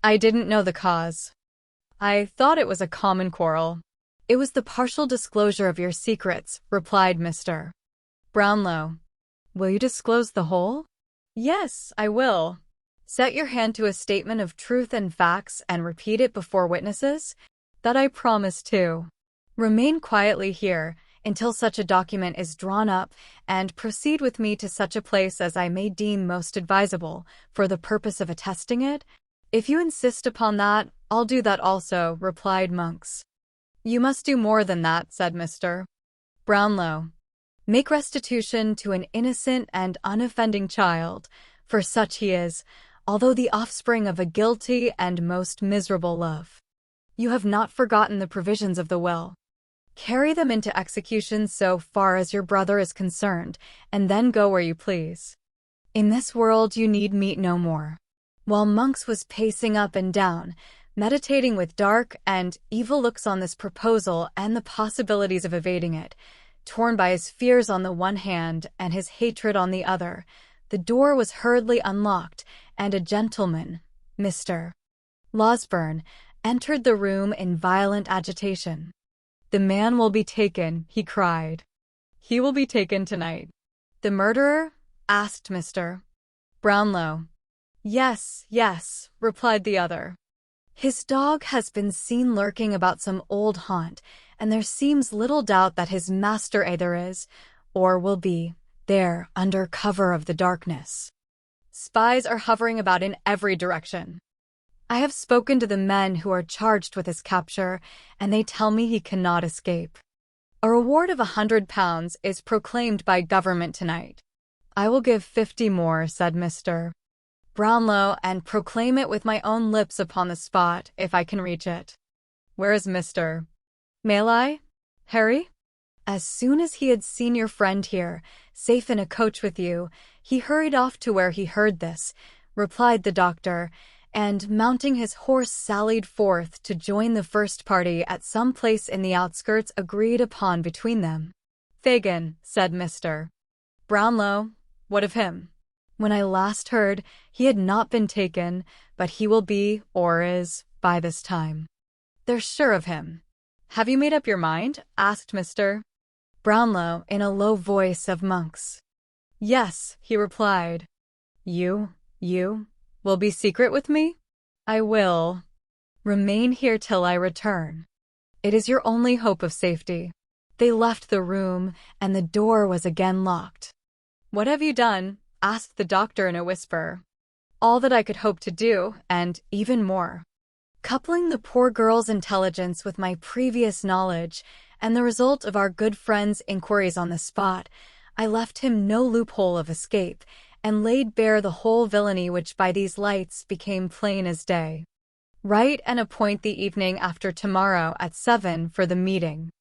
I didn't know the cause. I thought it was a common quarrel. It was the partial disclosure of your secrets, replied Mr. Brownlow. Will you disclose the whole? Yes, I will. Set your hand to a statement of truth and facts and repeat it before witnesses? That I promise too. Remain quietly here until such a document is drawn up, and proceed with me to such a place as I may deem most advisable, for the purpose of attesting it. If you insist upon that, I'll do that also, replied Monks. You must do more than that, said Mr. Brownlow. Make restitution to an innocent and unoffending child, for such he is, although the offspring of a guilty and most miserable love. You have not forgotten the provisions of the will. Carry them into execution so far as your brother is concerned, and then go where you please. In this world you need meet no more. While Monks was pacing up and down, meditating with dark and evil looks on this proposal and the possibilities of evading it, torn by his fears on the one hand and his hatred on the other, the door was hurriedly unlocked, and a gentleman, Mr. Losberne, entered the room in violent agitation. The man will be taken, he cried. He will be taken tonight. The murderer? Asked Mr. Brownlow. Yes, yes, replied the other. His dog has been seen lurking about some old haunt, and there seems little doubt that his master either is, or will be, there under cover of the darkness. Spies are hovering about in every direction. I have spoken to the men who are charged with his capture, and they tell me he cannot escape. A reward of £100 is proclaimed by government tonight. I will give 50 more, said Mr. Brownlow, and proclaim it with my own lips upon the spot, if I can reach it. Where is Mr. May I? Harry? As soon as he had seen your friend here, safe in a coach with you, he hurried off to where he heard this, replied the doctor, and mounting his horse sallied forth to join the first party at some place in the outskirts agreed upon between them. Fagin, said Mr. Brownlow, what of him? When I last heard, he had not been taken, but he will be, or is, by this time. They're sure of him. Have you made up your mind? Asked Mr. Brownlow in a low voice of Monks. Yes, he replied. You will be secret with me? I will. Remain here till I return. It is your only hope of safety. They left the room, and the door was again locked. What have you done? Asked the doctor in a whisper. All that I could hope to do, and even more. Coupling the poor girl's intelligence with my previous knowledge, and the result of our good friend's inquiries on the spot, I left him no loophole of escape, and laid bare the whole villainy which by these lights became plain as day. Write and appoint the evening after tomorrow at 7 for the meeting.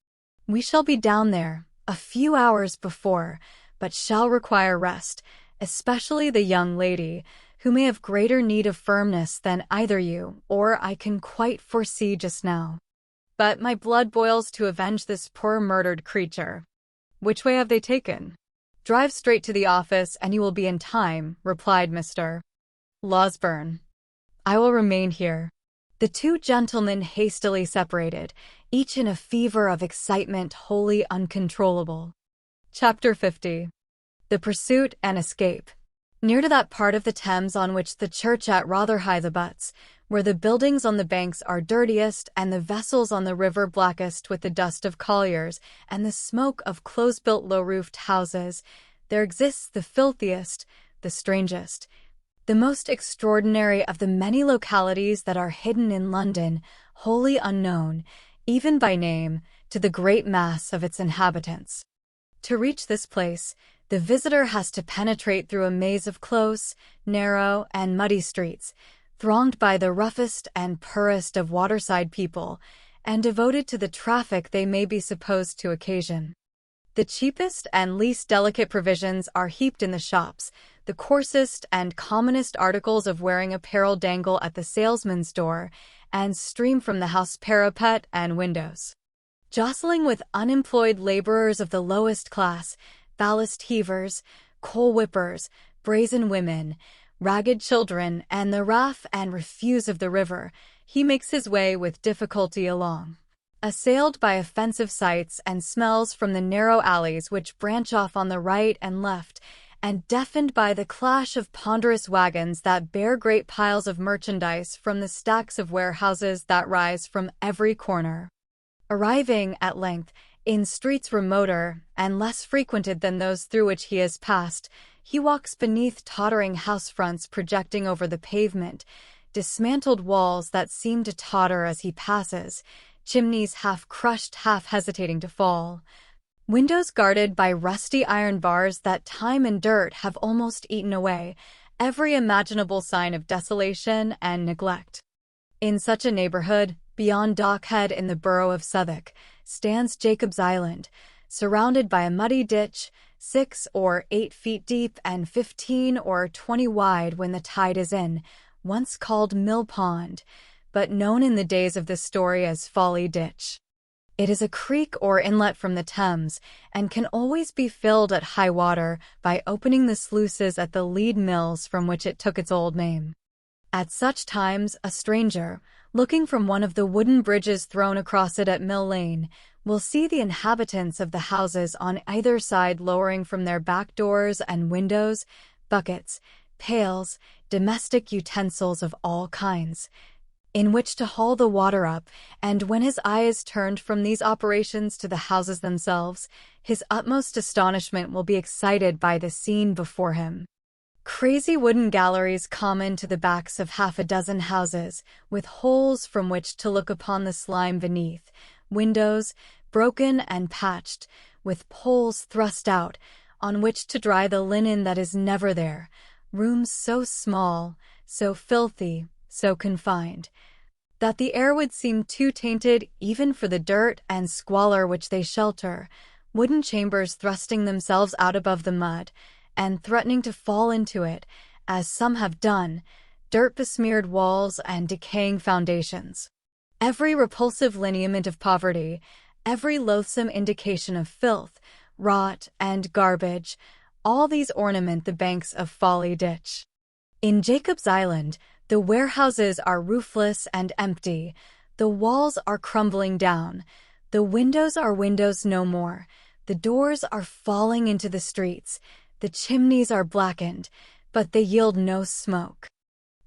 We shall be down there, a few hours before, but shall require rest, especially the young lady, who may have greater need of firmness than either you or I can quite foresee just now. But my blood boils to avenge this poor murdered creature. Which way have they taken? Drive straight to the office and you will be in time, replied Mr. Losberne. I will remain here. The two gentlemen hastily separated, each in a fever of excitement wholly uncontrollable. Chapter 50. The Pursuit and Escape. Near to that part of the Thames on which the church at Rotherhithe abuts, where the buildings on the banks are dirtiest and the vessels on the river blackest with the dust of colliers and the smoke of close-built low-roofed houses, there exists the filthiest, the strangest, the most extraordinary of the many localities that are hidden in London, wholly unknown, even by name, to the great mass of its inhabitants. To reach this place, the visitor has to penetrate through a maze of close, narrow, and muddy streets, thronged by the roughest and poorest of waterside people, and devoted to the traffic they may be supposed to occasion. The cheapest and least delicate provisions are heaped in the shops, the coarsest and commonest articles of wearing apparel dangle at the salesman's door, and stream from the house parapet and windows. Jostling with unemployed laborers of the lowest class, ballast heavers, coal whippers, brazen women, ragged children, and the rough and refuse of the river, he makes his way with difficulty along. Assailed by offensive sights and smells from the narrow alleys which branch off on the right and left, and deafened by the clash of ponderous wagons that bear great piles of merchandise from the stacks of warehouses that rise from every corner. Arriving, at length, in streets remoter and less frequented than those through which he has passed, he walks beneath tottering house fronts projecting over the pavement, dismantled walls that seem to totter as he passes, chimneys half crushed, half hesitating to fall, windows guarded by rusty iron bars that time and dirt have almost eaten away, every imaginable sign of desolation and neglect. In such a neighborhood, beyond Dockhead in the borough of Southwark, stands Jacob's Island, surrounded by a muddy ditch, 6 or 8 feet deep and 15 or 20 wide when the tide is in, once called Mill Pond, but known in the days of this story as Folly Ditch. It is a creek or inlet from the Thames, and can always be filled at high water by opening the sluices at the lead mills from which it took its old name. At such times, a stranger, looking from one of the wooden bridges thrown across it at Mill Lane, will see the inhabitants of the houses on either side lowering from their back doors and windows buckets, pails, domestic utensils of all kinds, in which to haul the water up, and when his eye is turned from these operations to the houses themselves, his utmost astonishment will be excited by the scene before him. Crazy wooden galleries common to the backs of half a dozen houses, with holes from which to look upon the slime beneath, windows, broken and patched, with poles thrust out, on which to dry the linen that is never there, rooms so small, so filthy, so confined, that the air would seem too tainted even for the dirt and squalor which they shelter, wooden chambers thrusting themselves out above the mud, and threatening to fall into it, as some have done, dirt-besmeared walls and decaying foundations. Every repulsive lineament of poverty, every loathsome indication of filth, rot, and garbage, all these ornament the banks of Folly Ditch. In Jacob's Island, the warehouses are roofless and empty, the walls are crumbling down, the windows are windows no more, the doors are falling into the streets, the chimneys are blackened, but they yield no smoke.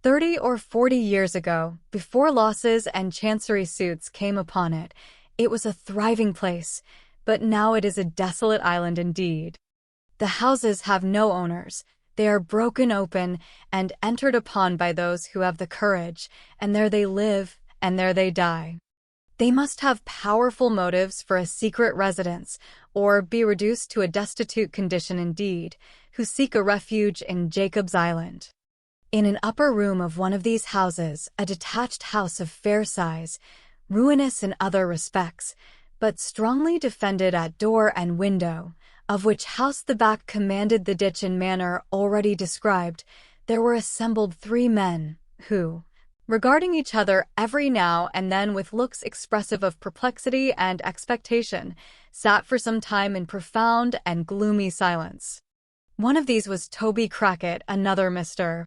30 or 40 years ago, before losses and chancery suits came upon it, it was a thriving place, but now it is a desolate island indeed. The houses have no owners. They are broken open and entered upon by those who have the courage, and there they live, and there they die. They must have powerful motives for a secret residence, or be reduced to a destitute condition indeed, who seek a refuge in Jacob's Island. In an upper room of one of these houses, a detached house of fair size, ruinous in other respects, but strongly defended at door and window, of which house the back commanded the ditch in manner already described, there were assembled 3 men, who, regarding each other every now and then with looks expressive of perplexity and expectation, sat for some time in profound and gloomy silence. One of these was Toby Crackit, another Mr.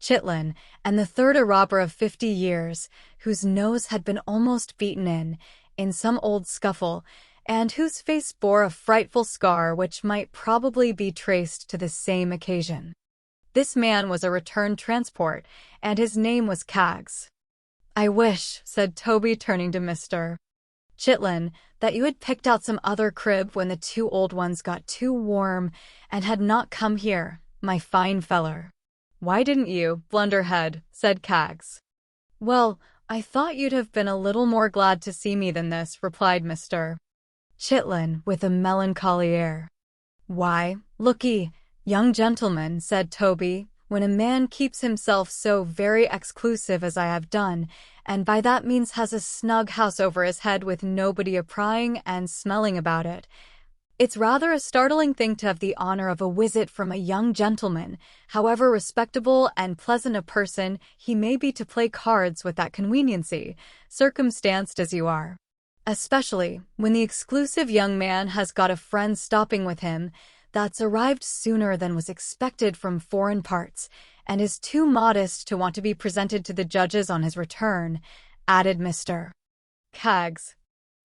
Chitlin, and the third a robber of 50 years, whose nose had been almost beaten in some old scuffle, and whose face bore a frightful scar which might probably be traced to the same occasion. This man was a returned transport, and his name was Caggs. "I wish," said Toby, turning to Mr. Chitlin, "that you had picked out some other crib when the 2 old ones got too warm and had not come here, my fine feller." "Why didn't you, blunderhead?" said Caggs. "Well, I thought you'd have been a little more glad to see me than this," replied Mr. Chitlin, with a melancholy air. "Why, look'ee, young gentleman," said Toby, "when a man keeps himself so very exclusive as I have done, and by that means has a snug house over his head with nobody a-prying and smelling about it, it's rather a startling thing to have the honor of a visit from a young gentleman, however respectable and pleasant a person he may be, to play cards with that conveniency, circumstanced as you are. Especially when the exclusive young man has got a friend stopping with him that's arrived sooner than was expected from foreign parts, and is too modest to want to be presented to the judges on his return," added Mr. Caggs.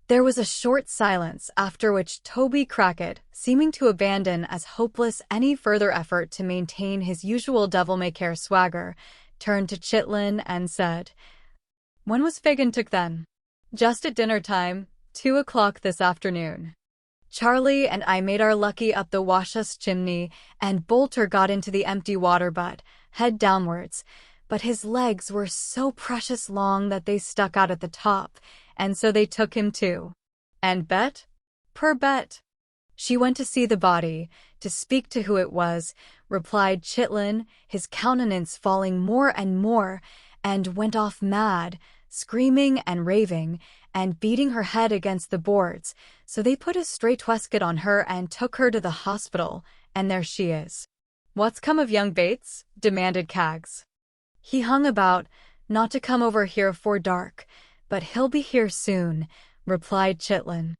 There was a short silence, after which Toby Crackit, seeming to abandon as hopeless any further effort to maintain his usual devil-may-care swagger, turned to Chitlin and said, "When was Fagin took then?" "Just at dinner time, 2 o'clock this afternoon. Charlie and I made our lucky up the washus chimney, and Bolter got into the empty water butt, head downwards, but his legs were so precious long that they stuck out at the top, and so they took him too." "And Bet?" "Per Bet. She went to see the body, to speak to who it was," replied Chitlin, his countenance falling more and more, "and went off mad, screaming and raving, and beating her head against the boards, so they put a straight waistcoat on her and took her to the hospital, and there she is." "What's come of young Bates?" demanded Caggs. "He hung about, not to come over here 'fore dark, but he'll be here soon," replied Chitlin.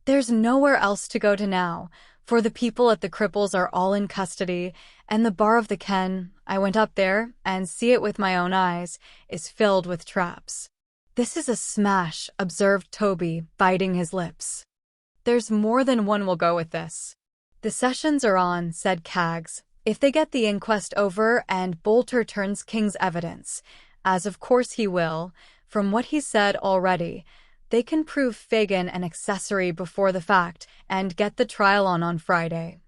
"There's nowhere else to go to now, for the people at the Cripples are all in custody, and the bar of the Ken, I went up there and see it with my own eyes, is filled with traps." "This is a smash," observed Toby, biting his lips. "There's more than one will go with this." "The sessions are on," said Caggs. "If they get the inquest over and Bolter turns King's evidence, as of course he will, from what he said already, they can prove Fagin an accessory before the fact and get the trial on Friday.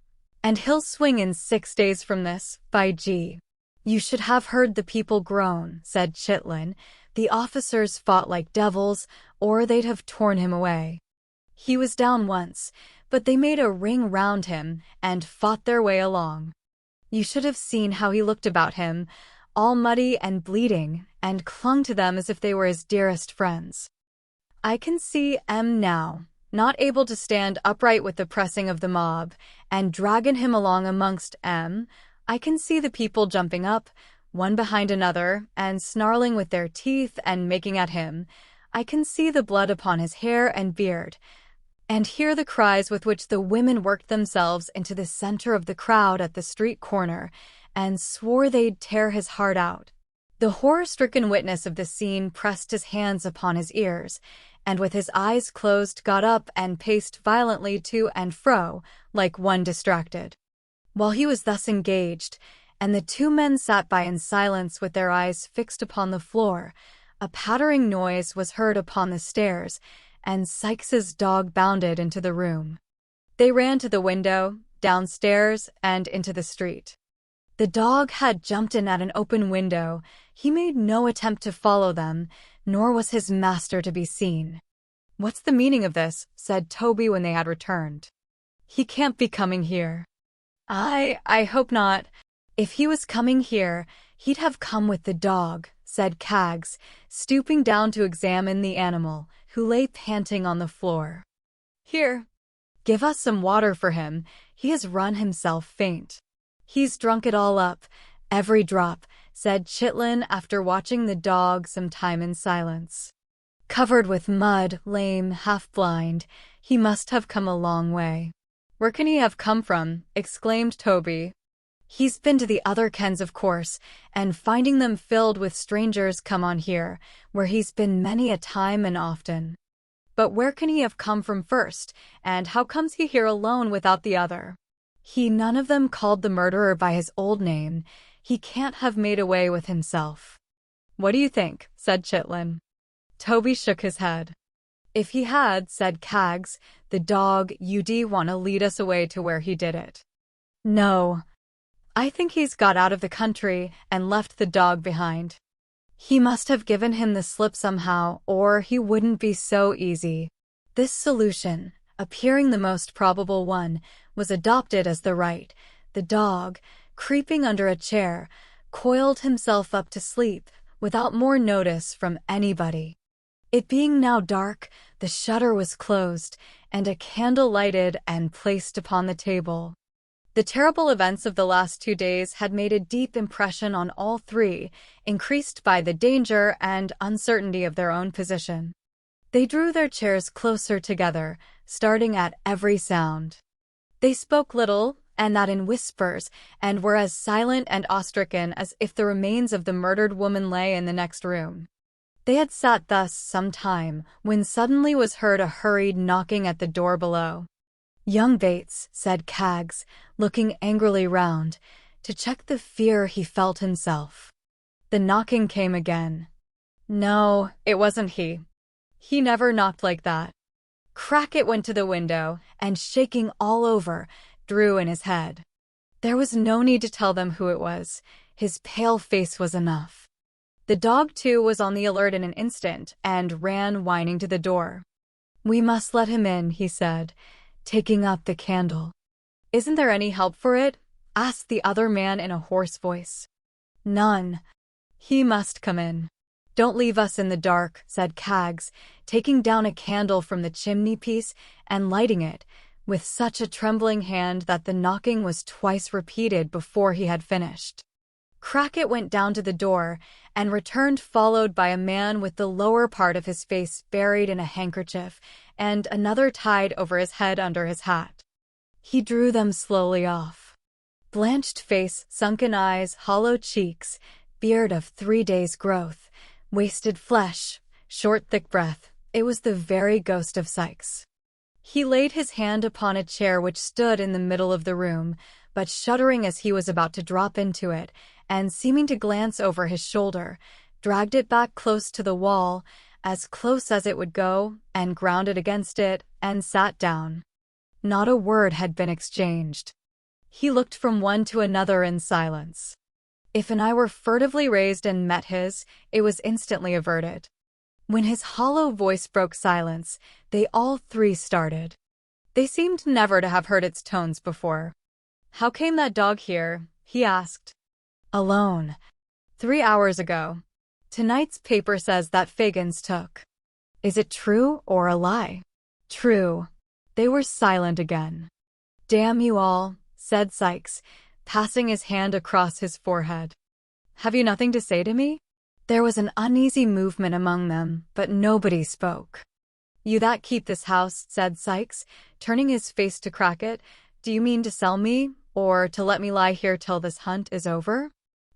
And he'll swing in 6 days from this, by G. You should have heard the people groan," said Chitlin. "The officers fought like devils, or they'd have torn him away. He was down once, but they made a ring round him and fought their way along. You should have seen how he looked about him, all muddy and bleeding, and clung to them as if they were his dearest friends. I can see M now, not able to stand upright with the pressing of the mob, and dragging him along amongst M. I can see the people jumping up, one behind another, and snarling with their teeth and making at him. I can see the blood upon his hair and beard, and hear the cries with which the women worked themselves into the center of the crowd at the street corner, and swore they'd tear his heart out." The horror-stricken witness of the scene pressed his hands upon his ears, and with his eyes closed got up and paced violently to and fro, like one distracted. While he was thus engaged, and the 2 men sat by in silence with their eyes fixed upon the floor, a pattering noise was heard upon the stairs, and Sykes's dog bounded into the room. They ran to the window, downstairs, and into the street. The dog had jumped in at an open window. He made no attempt to follow them, nor was his master to be seen. "What's the meaning of this?" said Toby when they had returned. "He can't be coming here." I hope not. If he was coming here, he'd have come with the dog," said Caggs, stooping down to examine the animal, who lay panting on the floor. Here, give us some water for him. He has run himself faint. He's drunk it all up, every drop, said Chitlin after watching the dog some time in silence. Covered with mud, lame, half-blind, he must have come a long way. Where can he have come from? Exclaimed Toby. He's been to the other kens, of course, and finding them filled with strangers come on here, where he's been many a time and often. But where can he have come from first, and how comes he here alone without the other? None of them called the murderer by his old name. He can't have made away with himself. What do you think? Said Chitlin. Toby shook his head. If he had, said Cags, the dog, you'd want to lead us away to where he did it. No. I think he's got out of the country and left the dog behind. He must have given him the slip somehow, or he wouldn't be so easy. This solution, appearing the most probable one, was adopted as the right. The dog, creeping under a chair, coiled himself up to sleep, without more notice from anybody. It being now dark, the shutter was closed, and a candle lighted and placed upon the table. The terrible events of the last 2 days had made a deep impression on all three, increased by the danger and uncertainty of their own position. They drew their chairs closer together, starting at every sound. They spoke little, and that in whispers, and were as silent and awe-stricken as if the remains of the murdered woman lay in the next room. They had sat thus some time, when suddenly was heard a hurried knocking at the door below. Young Bates, said Cags, looking angrily round, to check the fear he felt himself. The knocking came again. No, it wasn't he. He never knocked like that. Crackit went to the window, and shaking all over, drew in his head. There was no need to tell them who it was. His pale face was enough. The dog, too, was on the alert in an instant, and ran whining to the door. We must let him in, he said, taking up the candle. Isn't there any help for it? Asked the other man in a hoarse voice. None. He must come in. Don't leave us in the dark, said Cags, taking down a candle from the chimney-piece and lighting it, with such a trembling hand that the knocking was twice repeated before he had finished. Crackit went down to the door, and returned followed by a man with the lower part of his face buried in a handkerchief, and another tied over his head under his hat. He drew them slowly off. Blanched face, sunken eyes, hollow cheeks, beard of 3 days' growth, wasted flesh, short thick breath, it was the very ghost of Sikes. He laid his hand upon a chair which stood in the middle of the room, but shuddering as he was about to drop into it, and seeming to glance over his shoulder, dragged it back close to the wall, as close as it would go, and grounded against it, and sat down. Not a word had been exchanged. He looked from one to another in silence. If an eye were furtively raised and met his, it was instantly averted. When his hollow voice broke silence, they all three started. They seemed never to have heard its tones before. How came that dog here? He asked. Alone. 3 hours ago. Tonight's paper says that Fagans took. Is it true or a lie? True. They were silent again. Damn you all, said Sikes, passing his hand across his forehead. Have you nothing to say to me? There was an uneasy movement among them, but nobody spoke. You that keep this house, said Sikes, turning his face to Crackit, do you mean to sell me, or to let me lie here till this hunt is over?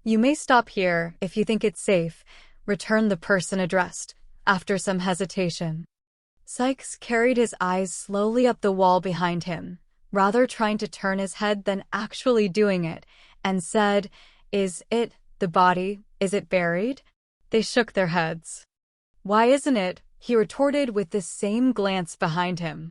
You may stop here, if you think it's safe, returned the person addressed, after some hesitation. Sikes carried his eyes slowly up the wall behind him, rather trying to turn his head than actually doing it, and said, Is it, the body, is it buried? They shook their heads. Why isn't it? He retorted with the same glance behind him.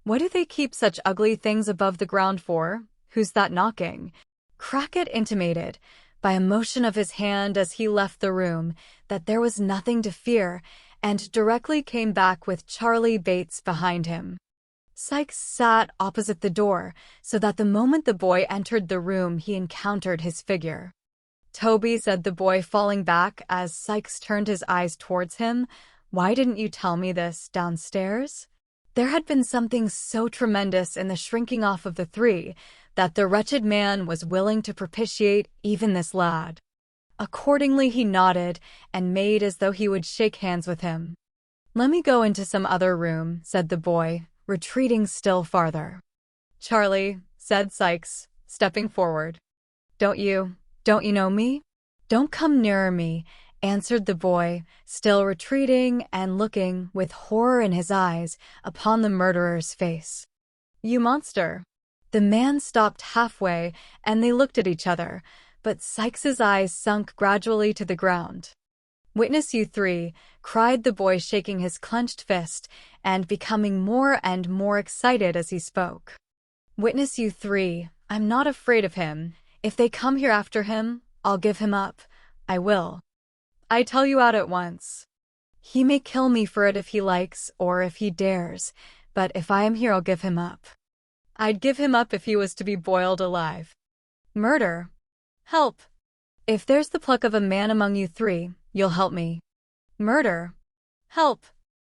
What do they keep such ugly things above the ground for? Who's that knocking? Crackit intimated, by a motion of his hand as he left the room, that there was nothing to fear, and directly came back with Charlie Bates behind him. Sikes sat opposite the door, so that the moment the boy entered the room he encountered his figure. Toby, said the boy, falling back as Sikes turned his eyes towards him, why didn't you tell me this downstairs? There had been something so tremendous in the shrinking off of the three that the wretched man was willing to propitiate even this lad. Accordingly, he nodded and made as though he would shake hands with him. "Let me go into some other room," said the boy, retreating still farther. "Charlie," said Sikes, stepping forward. Don't you know me?" "Don't come nearer me," answered the boy, still retreating and looking with horror in his eyes upon the murderer's face. "You monster!" The man stopped halfway, and they looked at each other, but Sikes's eyes sunk gradually to the ground. "Witness you three," cried the boy, shaking his clenched fist and becoming more and more excited as he spoke. "Witness you three, I'm not afraid of him. If they come here after him, I'll give him up. I will. I tell you out at once. He may kill me for it if he likes or if he dares, but if I am here I'll give him up. I'd give him up if he was to be boiled alive. Murder. Help. If there's the pluck of a man among you three, you'll help me. Murder. Help.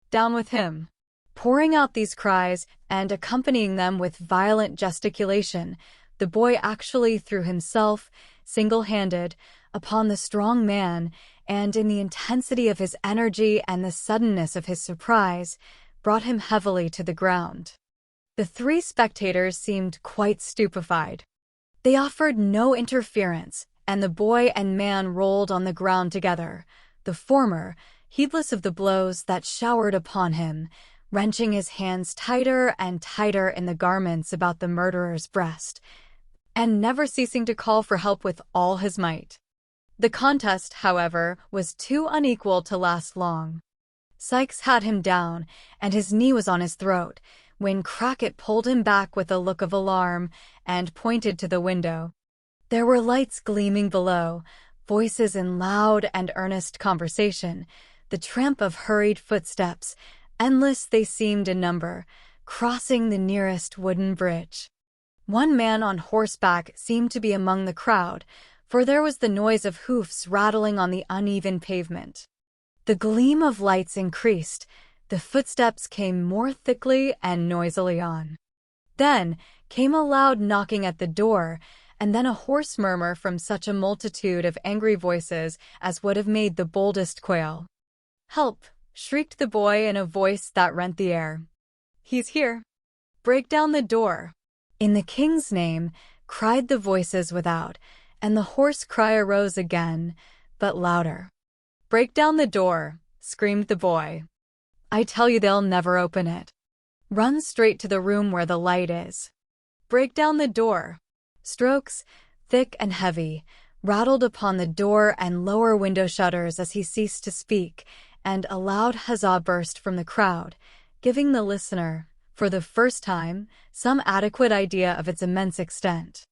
Down with him." Pouring out these cries and accompanying them with violent gesticulation, the boy actually threw himself, single-handed, upon the strong man, and in the intensity of his energy and the suddenness of his surprise, brought him heavily to the ground. The three spectators seemed quite stupefied. They offered no interference, and the boy and man rolled on the ground together, the former, heedless of the blows that showered upon him, wrenching his hands tighter and tighter in the garments about the murderer's breast, and never ceasing to call for help with all his might. The contest, however, was too unequal to last long. Sikes had him down, and his knee was on his throat, when Crockett pulled him back with a look of alarm and pointed to the window. There were lights gleaming below, voices in loud and earnest conversation, the tramp of hurried footsteps, endless they seemed in number, crossing the nearest wooden bridge. One man on horseback seemed to be among the crowd, for there was the noise of hoofs rattling on the uneven pavement. The gleam of lights increased, the footsteps came more thickly and noisily on. Then came a loud knocking at the door, and then a hoarse murmur from such a multitude of angry voices as would have made the boldest quail. "Help!" shrieked the boy in a voice that rent the air. "He's here! Break down the door!" "In the king's name!" cried the voices without, and the hoarse cry arose again, but louder. "Break down the door!" screamed the boy. "I tell you they'll never open it. Run straight to the room where the light is. Break down the door!" Strokes, thick and heavy, rattled upon the door and lower window shutters as he ceased to speak, and a loud huzzah burst from the crowd, giving the listener, for the first time, some adequate idea of its immense extent.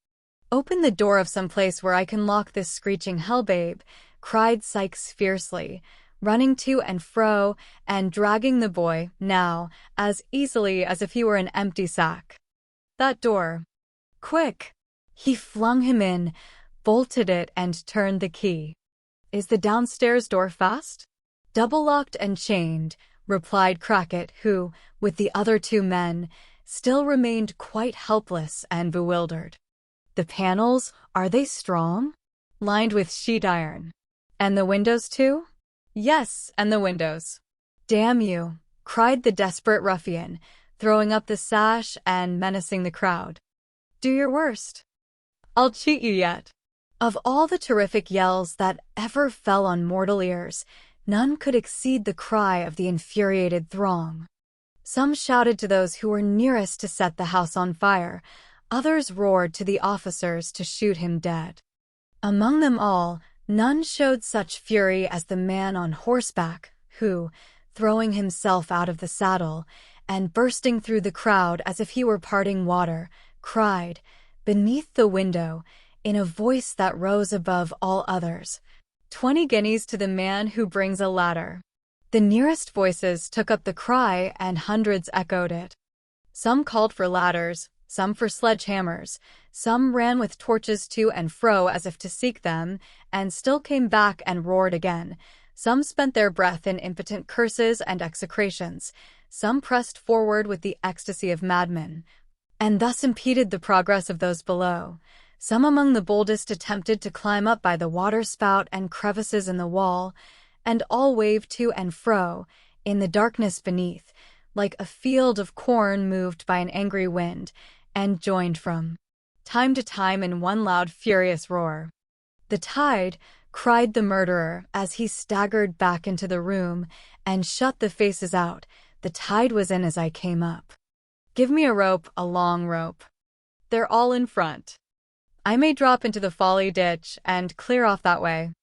"Open the door of some place where I can lock this screeching hellbabe," cried Sikes fiercely, running to and fro and dragging the boy, now, as easily as if he were an empty sack. "That door! Quick!" He flung him in, bolted it, and turned the key. "Is the downstairs door fast?" "Double-locked and chained," replied Crockett, who, with the other two men, still remained quite helpless and bewildered. "The panels, are they strong?" "Lined with sheet iron." "And the windows too?" "Yes, and the windows." "Damn you!" cried the desperate ruffian, throwing up the sash and menacing the crowd. "Do your worst. I'll cheat you yet." Of all the terrific yells that ever fell on mortal ears, none could exceed the cry of the infuriated throng. Some shouted to those who were nearest to set the house on fire, others roared to the officers to shoot him dead. Among them all, none showed such fury as the man on horseback, who, throwing himself out of the saddle, and bursting through the crowd as if he were parting water, cried, beneath the window, in a voice that rose above all others, 20 guineas to the man who brings a ladder." The nearest voices took up the cry, and hundreds echoed it. Some called for ladders, some for sledgehammers, some ran with torches to and fro as if to seek them, and still came back and roared again. Some spent their breath in impotent curses and execrations. Some pressed forward with the ecstasy of madmen, and thus impeded the progress of those below. Some among the boldest attempted to climb up by the water-spout and crevices in the wall, and all waved to and fro, in the darkness beneath, like a field of corn moved by an angry wind, and joined from time to time in one loud furious roar. "The tide!" cried the murderer as he staggered back into the room and shut the faces out. "The tide was in as I came up. Give me a rope, a long rope. They're all in front. I may drop into the folly ditch and clear off that way.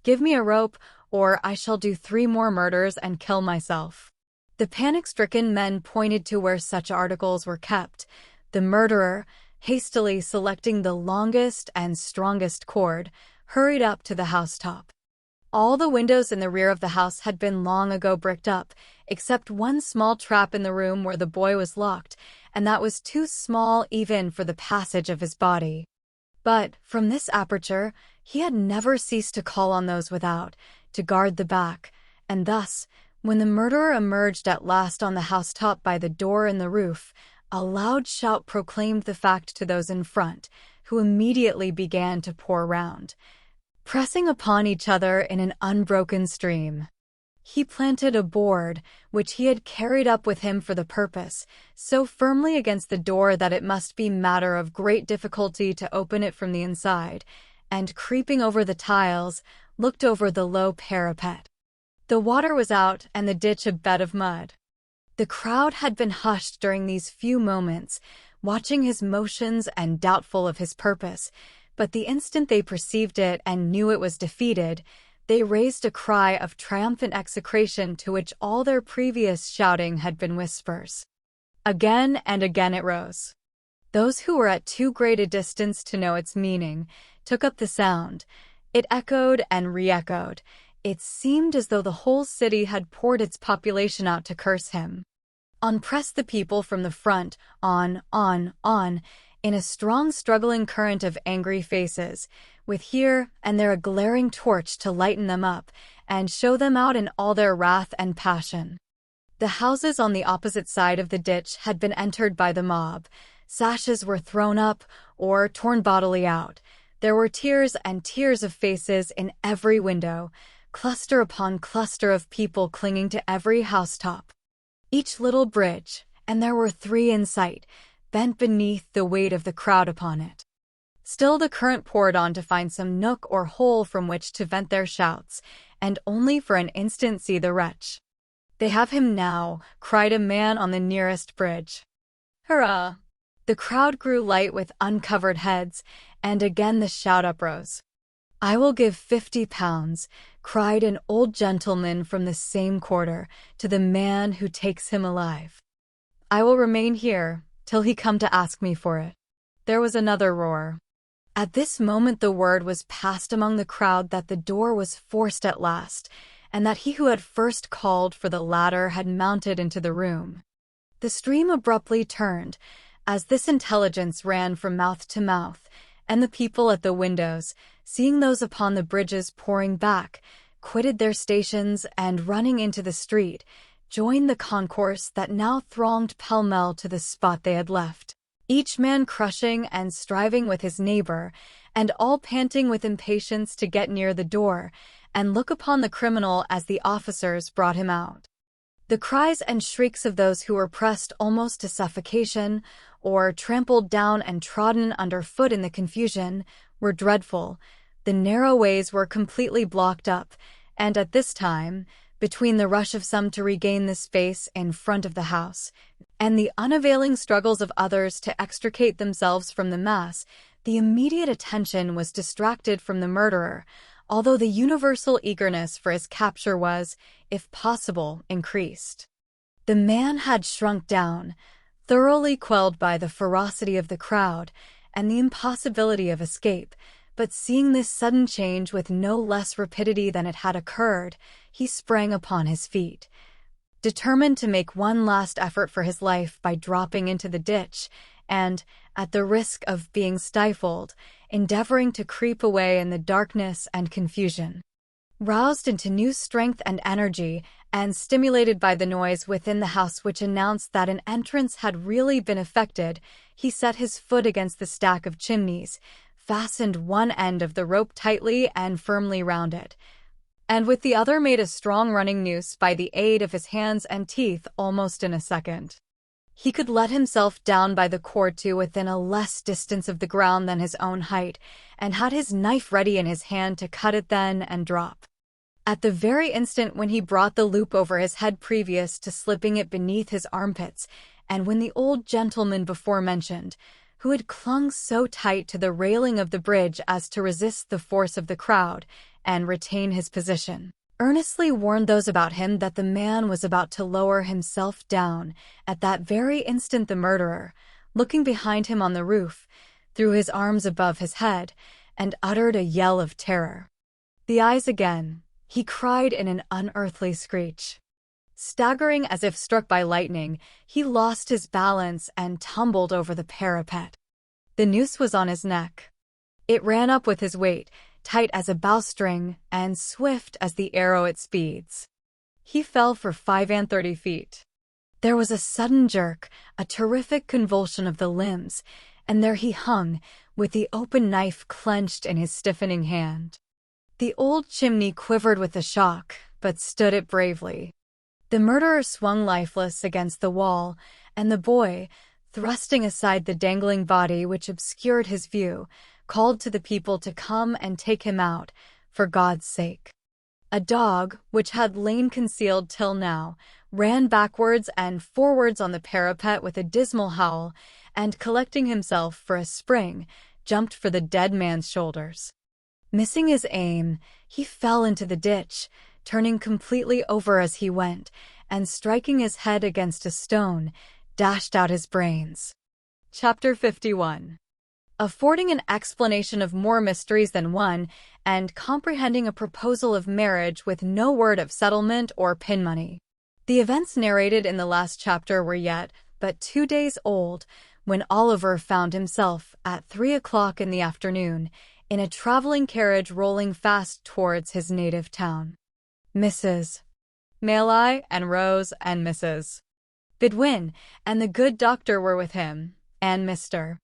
Give me a rope, or I shall do 3 more murders and kill myself." The panic-stricken men pointed to where such articles were kept. The murderer, hastily selecting the longest and strongest cord, hurried up to the housetop. All the windows in the rear of the house had been long ago bricked up, except one small trap in the room where the boy was locked, and that was too small even for the passage of his body. But, from this aperture, he had never ceased to call on those without, to guard the back, and thus, when the murderer emerged at last on the housetop by the door in the roof, a loud shout proclaimed the fact to those in front, who immediately began to pour round, pressing upon each other in an unbroken stream. He planted a board, which he had carried up with him for the purpose, so firmly against the door that it must be matter of great difficulty to open it from the inside, and creeping over the tiles, looked over the low parapet. The water was out and the ditch a bed of mud. The crowd had been hushed during these few moments, watching his motions and doubtful of his purpose, but the instant they perceived it and knew it was defeated, they raised a cry of triumphant execration to which all their previous shouting had been whispers. Again and again it rose. Those who were at too great a distance to know its meaning took up the sound. It echoed and re-echoed. It seemed as though the whole city had poured its population out to curse him. On pressed the people from the front, on, in a strong struggling current of angry faces, with here and there a glaring torch to lighten them up and show them out in all their wrath and passion. The houses on the opposite side of the ditch had been entered by the mob. Sashes were thrown up or torn bodily out. There were tiers and tiers of faces in every window, cluster upon cluster of people clinging to every housetop. Each little bridge, and there were 3 in sight, bent beneath the weight of the crowd upon it. Still the current poured on to find some nook or hole from which to vent their shouts, and only for an instant see the wretch. "They have him now," cried a man on the nearest bridge. "Hurrah!" The crowd grew light with uncovered heads, and again the shout uprose. "I will give £50, cried an old gentleman from the same quarter, to the man who takes him alive. "I will remain here, till he come to ask me for it." There was another roar. At this moment the word was passed among the crowd that the door was forced at last, and that he who had first called for the ladder had mounted into the room. The stream abruptly turned, as this intelligence ran from mouth to mouth, and the people at the windows, seeing those upon the bridges pouring back, quitted their stations and, running into the street, joined the concourse that now thronged pell-mell to the spot they had left, each man crushing and striving with his neighbor, and all panting with impatience to get near the door and look upon the criminal as the officers brought him out. The cries and shrieks of those who were pressed almost to suffocation, or trampled down and trodden underfoot in the confusion, were dreadful. The narrow ways were completely blocked up, and at this time, between the rush of some to regain the space in front of the house, and the unavailing struggles of others to extricate themselves from the mass, the immediate attention was distracted from the murderer, although the universal eagerness for his capture was, if possible, increased. The man had shrunk down, thoroughly quelled by the ferocity of the crowd and the impossibility of escape, but seeing this sudden change with no less rapidity than it had occurred, he sprang upon his feet, determined to make one last effort for his life by dropping into the ditch, and, at the risk of being stifled, endeavoring to creep away in the darkness and confusion. Roused into new strength and energy and stimulated by the noise within the house which announced that an entrance had really been effected, he set his foot against the stack of chimneys, fastened one end of the rope tightly and firmly round it, and with the other made a strong running noose by the aid of his hands and teeth almost in a second. He could let himself down by the cord to within a less distance of the ground than his own height, and had his knife ready in his hand to cut it then and drop. At the very instant when he brought the loop over his head previous to slipping it beneath his armpits, and when the old gentleman before mentioned, who had clung so tight to the railing of the bridge as to resist the force of the crowd and retain his position, earnestly warned those about him that the man was about to lower himself down, at that very instant the murderer, looking behind him on the roof, threw his arms above his head and uttered a yell of terror. "The eyes again!" he cried in an unearthly screech. Staggering as if struck by lightning, he lost his balance and tumbled over the parapet. The noose was on his neck. It ran up with his weight, tight as a bowstring and swift as the arrow it speeds. He fell for 35 feet. There was a sudden jerk, a terrific convulsion of the limbs, and there he hung, with the open knife clenched in his stiffening hand. The old chimney quivered with the shock, but stood it bravely. The murderer swung lifeless against the wall, and the boy, thrusting aside the dangling body which obscured his view, called to the people to come and take him out, for God's sake. A dog, which had lain concealed till now, ran backwards and forwards on the parapet with a dismal howl, and collecting himself for a spring, jumped for the dead man's shoulders. Missing his aim, he fell into the ditch, turning completely over as he went, and striking his head against a stone, dashed out his brains. Chapter 51. Affording an explanation of more mysteries than one, and comprehending a proposal of marriage with no word of settlement or pin money. The events narrated in the last chapter were yet but 2 days old when Oliver found himself, at 3 o'clock in the afternoon, in a traveling carriage rolling fast towards his native town. Mrs. Maley and Rose and Mrs. Bidwin and the good doctor were with him, and Mr.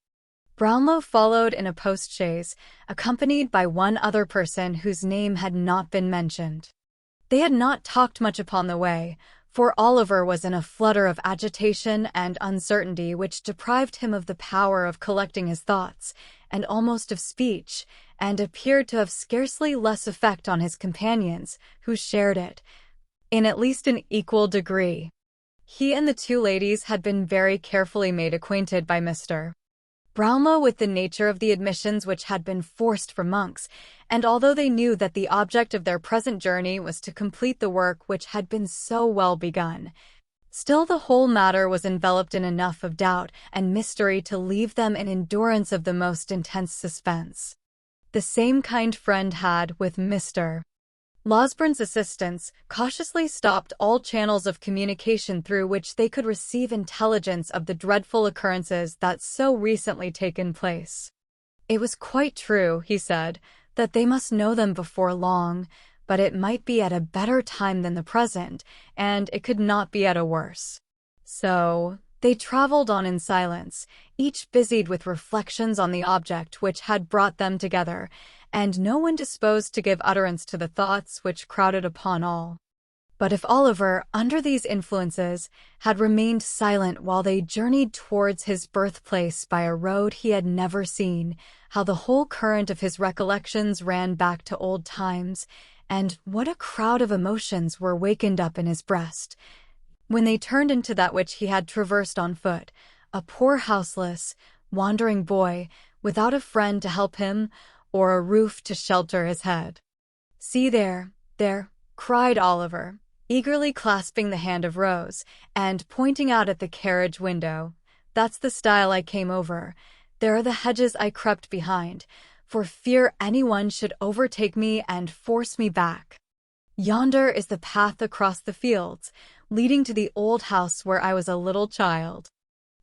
Brownlow followed in a post-chaise, accompanied by one other person whose name had not been mentioned. They had not talked much upon the way, for Oliver was in a flutter of agitation and uncertainty which deprived him of the power of collecting his thoughts, and almost of speech, and appeared to have scarcely less effect on his companions, who shared it, in at least an equal degree. He and the two ladies had been very carefully made acquainted by Mr. Brownlow with the nature of the admissions which had been forced for monks, and although they knew that the object of their present journey was to complete the work which had been so well begun, still the whole matter was enveloped in enough of doubt and mystery to leave them in endurance of the most intense suspense. The same kind friend had, with Mr. Losburn's assistance, cautiously stopped all channels of communication through which they could receive intelligence of the dreadful occurrences that so recently taken place. It was quite true, he said, that they must know them before long, but it might be at a better time than the present, and it could not be at a worse. So they travelled on in silence, each busied with reflections on the object which had brought them together, and no one disposed to give utterance to the thoughts which crowded upon all. But if Oliver, under these influences, had remained silent while they journeyed towards his birthplace by a road he had never seen, how the whole current of his recollections ran back to old times, and what a crowd of emotions were wakened up in his breast, when they turned into that which he had traversed on foot, a poor houseless, wandering boy, without a friend to help him, or a roof to shelter his head. "See there, there," cried Oliver, eagerly clasping the hand of Rose, and pointing out at the carriage window. "That's the stile I came over. There are the hedges I crept behind, for fear anyone should overtake me and force me back. Yonder is the path across the fields, leading to the old house where I was a little child.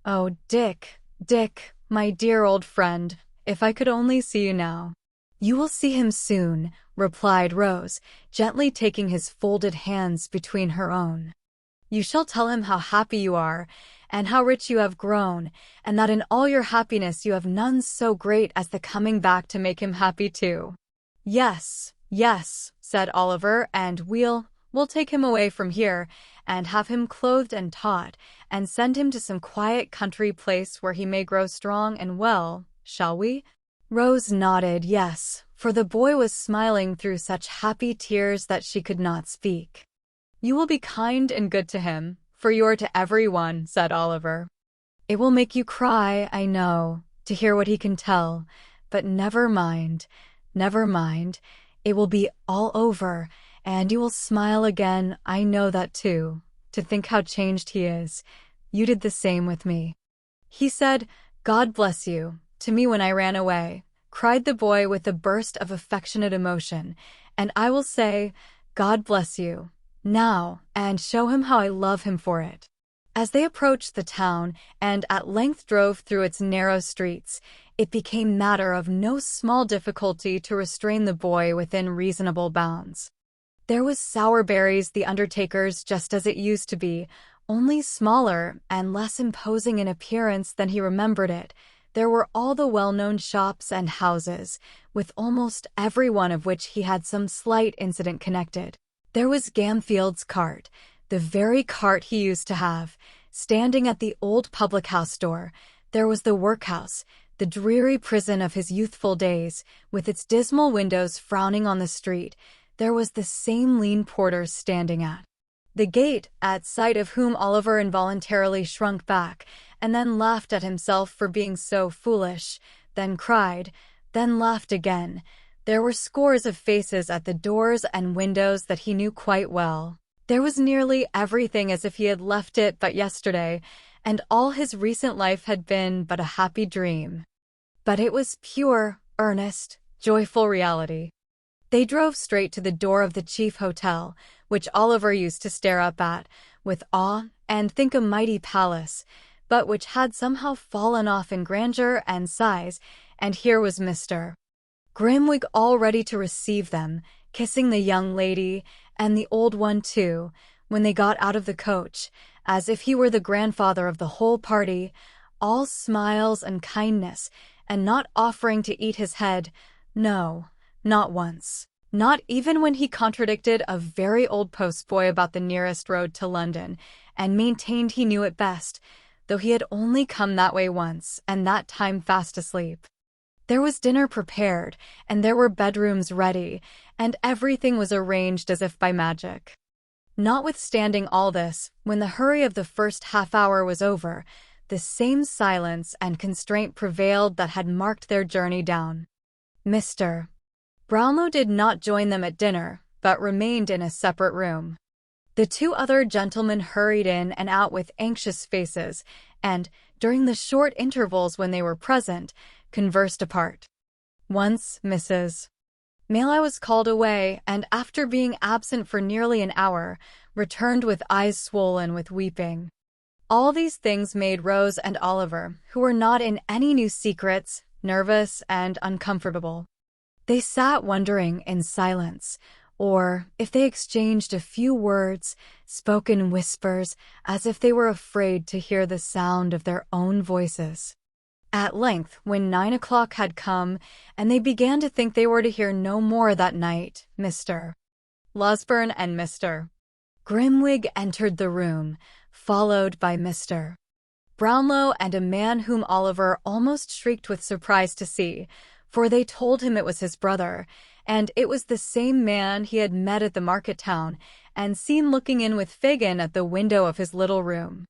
Oh, Dick, Dick, my dear old friend, if I could only see you now." "You will see him soon," replied Rose, gently taking his folded hands between her own. "You shall tell him how happy you are, and how rich you have grown, and that in all your happiness you have none so great as the coming back to make him happy too." "Yes, yes," said Oliver, "and we'll take him away from here, and have him clothed and taught, and send him to some quiet country place where he may grow strong and well, shall we?" Rose nodded yes, for the boy was smiling through such happy tears that she could not speak. "You will be kind and good to him, for you are to everyone," said Oliver. "It will make you cry, I know, to hear what he can tell, but never mind, never mind. It will be all over, and you will smile again, I know that too, to think how changed he is. You did the same with me." "He said, 'God bless you,' to me when I ran away," cried the boy with a burst of affectionate emotion, "and I will say, 'God bless you,' now, and show him how I love him for it." As they approached the town, and at length drove through its narrow streets, it became matter of no small difficulty to restrain the boy within reasonable bounds. There was Sourberry's the undertaker's just as it used to be, only smaller and less imposing in appearance than he remembered it. There were all the well-known shops and houses, with almost every one of which he had some slight incident connected. There was Gamfield's cart, the very cart he used to have, standing at the old public-house door. There was the workhouse, the dreary prison of his youthful days, with its dismal windows frowning on the street. There was the same lean porter standing at the gate, at sight of whom Oliver involuntarily shrunk back, and then laughed at himself for being so foolish, then cried, then laughed again. There were scores of faces at the doors and windows that he knew quite well. There was nearly everything as if he had left it but yesterday, and all his recent life had been but a happy dream. But it was pure, earnest, joyful reality. They drove straight to the door of the chief hotel, which Oliver used to stare up at with awe and think a mighty palace, but which had somehow fallen off in grandeur and size, and here was Mr. Grimwig all ready to receive them, kissing the young lady, and the old one too, when they got out of the coach, as if he were the grandfather of the whole party, all smiles and kindness, and not offering to eat his head, no, not once. Not even when he contradicted a very old postboy about the nearest road to London, and maintained he knew it best, though he had only come that way once, and that time fast asleep. There was dinner prepared, and there were bedrooms ready, and everything was arranged as if by magic. Notwithstanding all this, when the hurry of the first half-hour was over, the same silence and constraint prevailed that had marked their journey down. Mr. Brownlow did not join them at dinner, but remained in a separate room. The two other gentlemen hurried in and out with anxious faces, and, during the short intervals when they were present, conversed apart. Once Mrs. Mayley was called away, and after being absent for nearly an hour, returned with eyes swollen with weeping. All these things made Rose and Oliver, who were not in any new secrets, nervous and uncomfortable. They sat wondering in silence, or, if they exchanged a few words, spoke in whispers, as if they were afraid to hear the sound of their own voices. At length, when 9 o'clock had come, and they began to think they were to hear no more that night, Mr. Losberne and Mr. Grimwig entered the room, followed by Mr. Brownlow and a man whom Oliver almost shrieked with surprise to see, for they told him it was his brother, and it was the same man he had met at the market town, and seen looking in with Fagin at the window of his little room.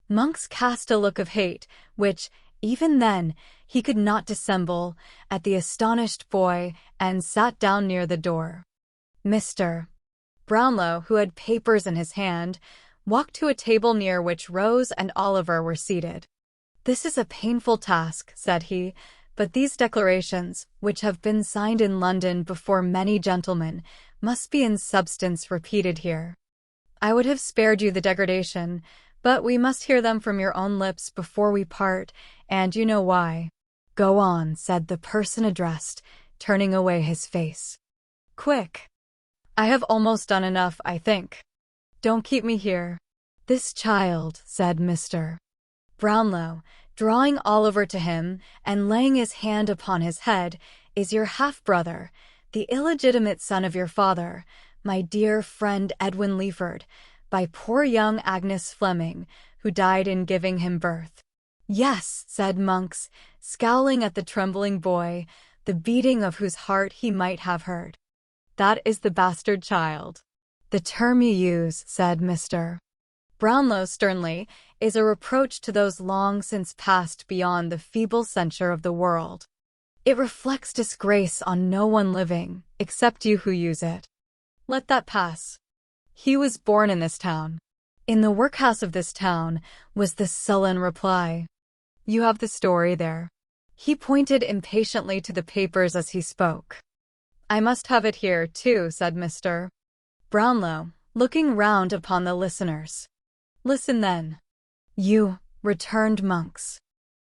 Monks cast a look of hate, which, even then, he could not dissemble, at the astonished boy, and sat down near the door. Mr. Brownlow, who had papers in his hand, walked to a table near which Rose and Oliver were seated. "This is a painful task," said he, "but these declarations, which have been signed in London before many gentlemen, must be in substance repeated here. I would have spared you the degradation, but we must hear them from your own lips before we part, and you know why." "Go on," said the person addressed, turning away his face. Quick! I have almost done enough, I think. Don't keep me here. This child, said Mr. Brownlow, drawing Oliver to him and laying his hand upon his head, is your half-brother, the illegitimate son of your father, my dear friend Edwin Leeford, by poor young Agnes Fleming, who died in giving him birth. Yes, said Monks, scowling at the trembling boy, the beating of whose heart he might have heard. That is the bastard child. The term you use, said Mr. Brownlow sternly, is a reproach to those long since passed beyond the feeble censure of the world. It reflects disgrace on no one living, except you who use it. Let that pass. He was born in this town. In the workhouse of this town, was the sullen reply. You have the story there. He pointed impatiently to the papers as he spoke. I must have it here, too, said Mr. Brownlow, looking round upon the listeners. Listen then. You, returned Monks.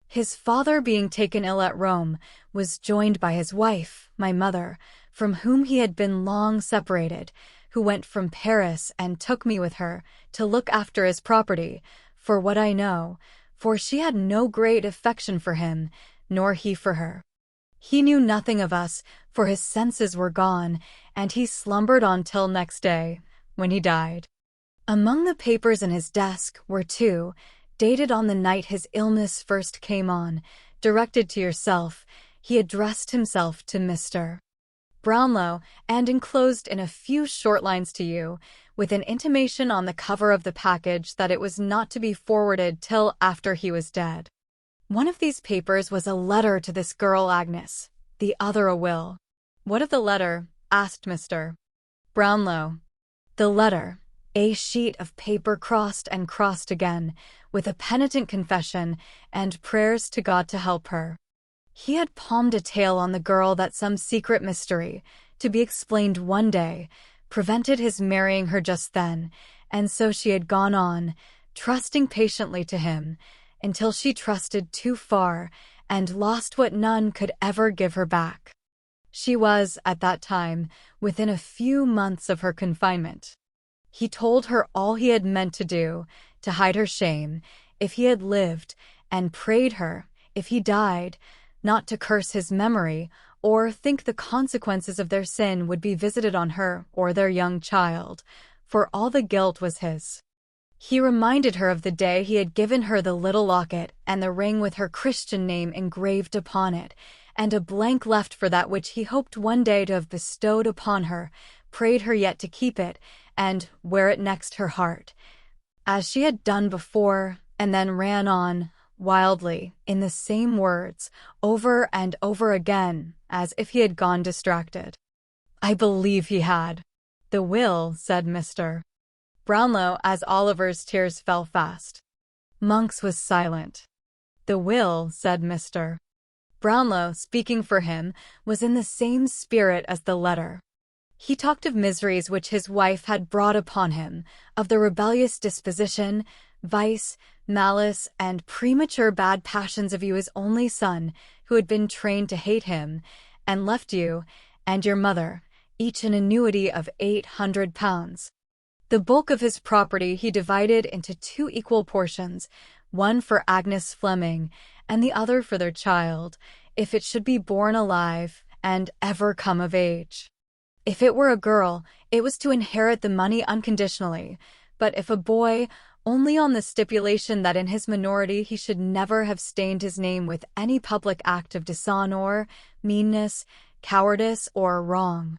His father being taken ill at Rome, was joined by his wife, my mother, from whom he had been long separated, who went from Paris and took me with her to look after his property, for what I know, for she had no great affection for him, nor he for her. He knew nothing of us, for his senses were gone, and he slumbered on till next day, when he died. Among the papers in his desk were two, dated on the night his illness first came on, directed to yourself. He addressed himself to Mr. Brownlow, and enclosed in a few short lines to you, with an intimation on the cover of the package that it was not to be forwarded till after he was dead. One of these papers was a letter to this girl Agnes, the other a will. What of the letter? Asked Mr. Brownlow. The letter, a sheet of paper crossed and crossed again, with a penitent confession and prayers to God to help her. He had palmed a tale on the girl that some secret mystery, to be explained one day, prevented his marrying her just then, and so she had gone on, trusting patiently to him, until she trusted too far and lost what none could ever give her back. She was, at that time, within a few months of her confinement. He told her all he had meant to do, to hide her shame, if he had lived, and prayed her, if he died, not to curse his memory, or think the consequences of their sin would be visited on her or their young child, for all the guilt was his. He reminded her of the day he had given her the little locket and the ring with her Christian name engraved upon it, and a blank left for that which he hoped one day to have bestowed upon her, prayed her yet to keep it, and wear it next her heart, as she had done before, and then ran on, wildly, in the same words, over and over again, as if he had gone distracted. I believe he had. The will, said Mr. Brownlow, as Oliver's tears fell fast. Monks was silent. The will, said Mr. Brownlow, speaking for him, was in the same spirit as the letter. He talked of miseries which his wife had brought upon him, of the rebellious disposition, vice, malice, and premature bad passions of you his only son, who had been trained to hate him, and left you, and your mother, each an annuity of £800. The bulk of his property he divided into 2 equal portions, one for Agnes Fleming, and the other for their child, if it should be born alive, and ever come of age. If it were a girl, it was to inherit the money unconditionally, but if a boy, only on the stipulation that in his minority he should never have stained his name with any public act of dishonor, meanness, cowardice, or wrong.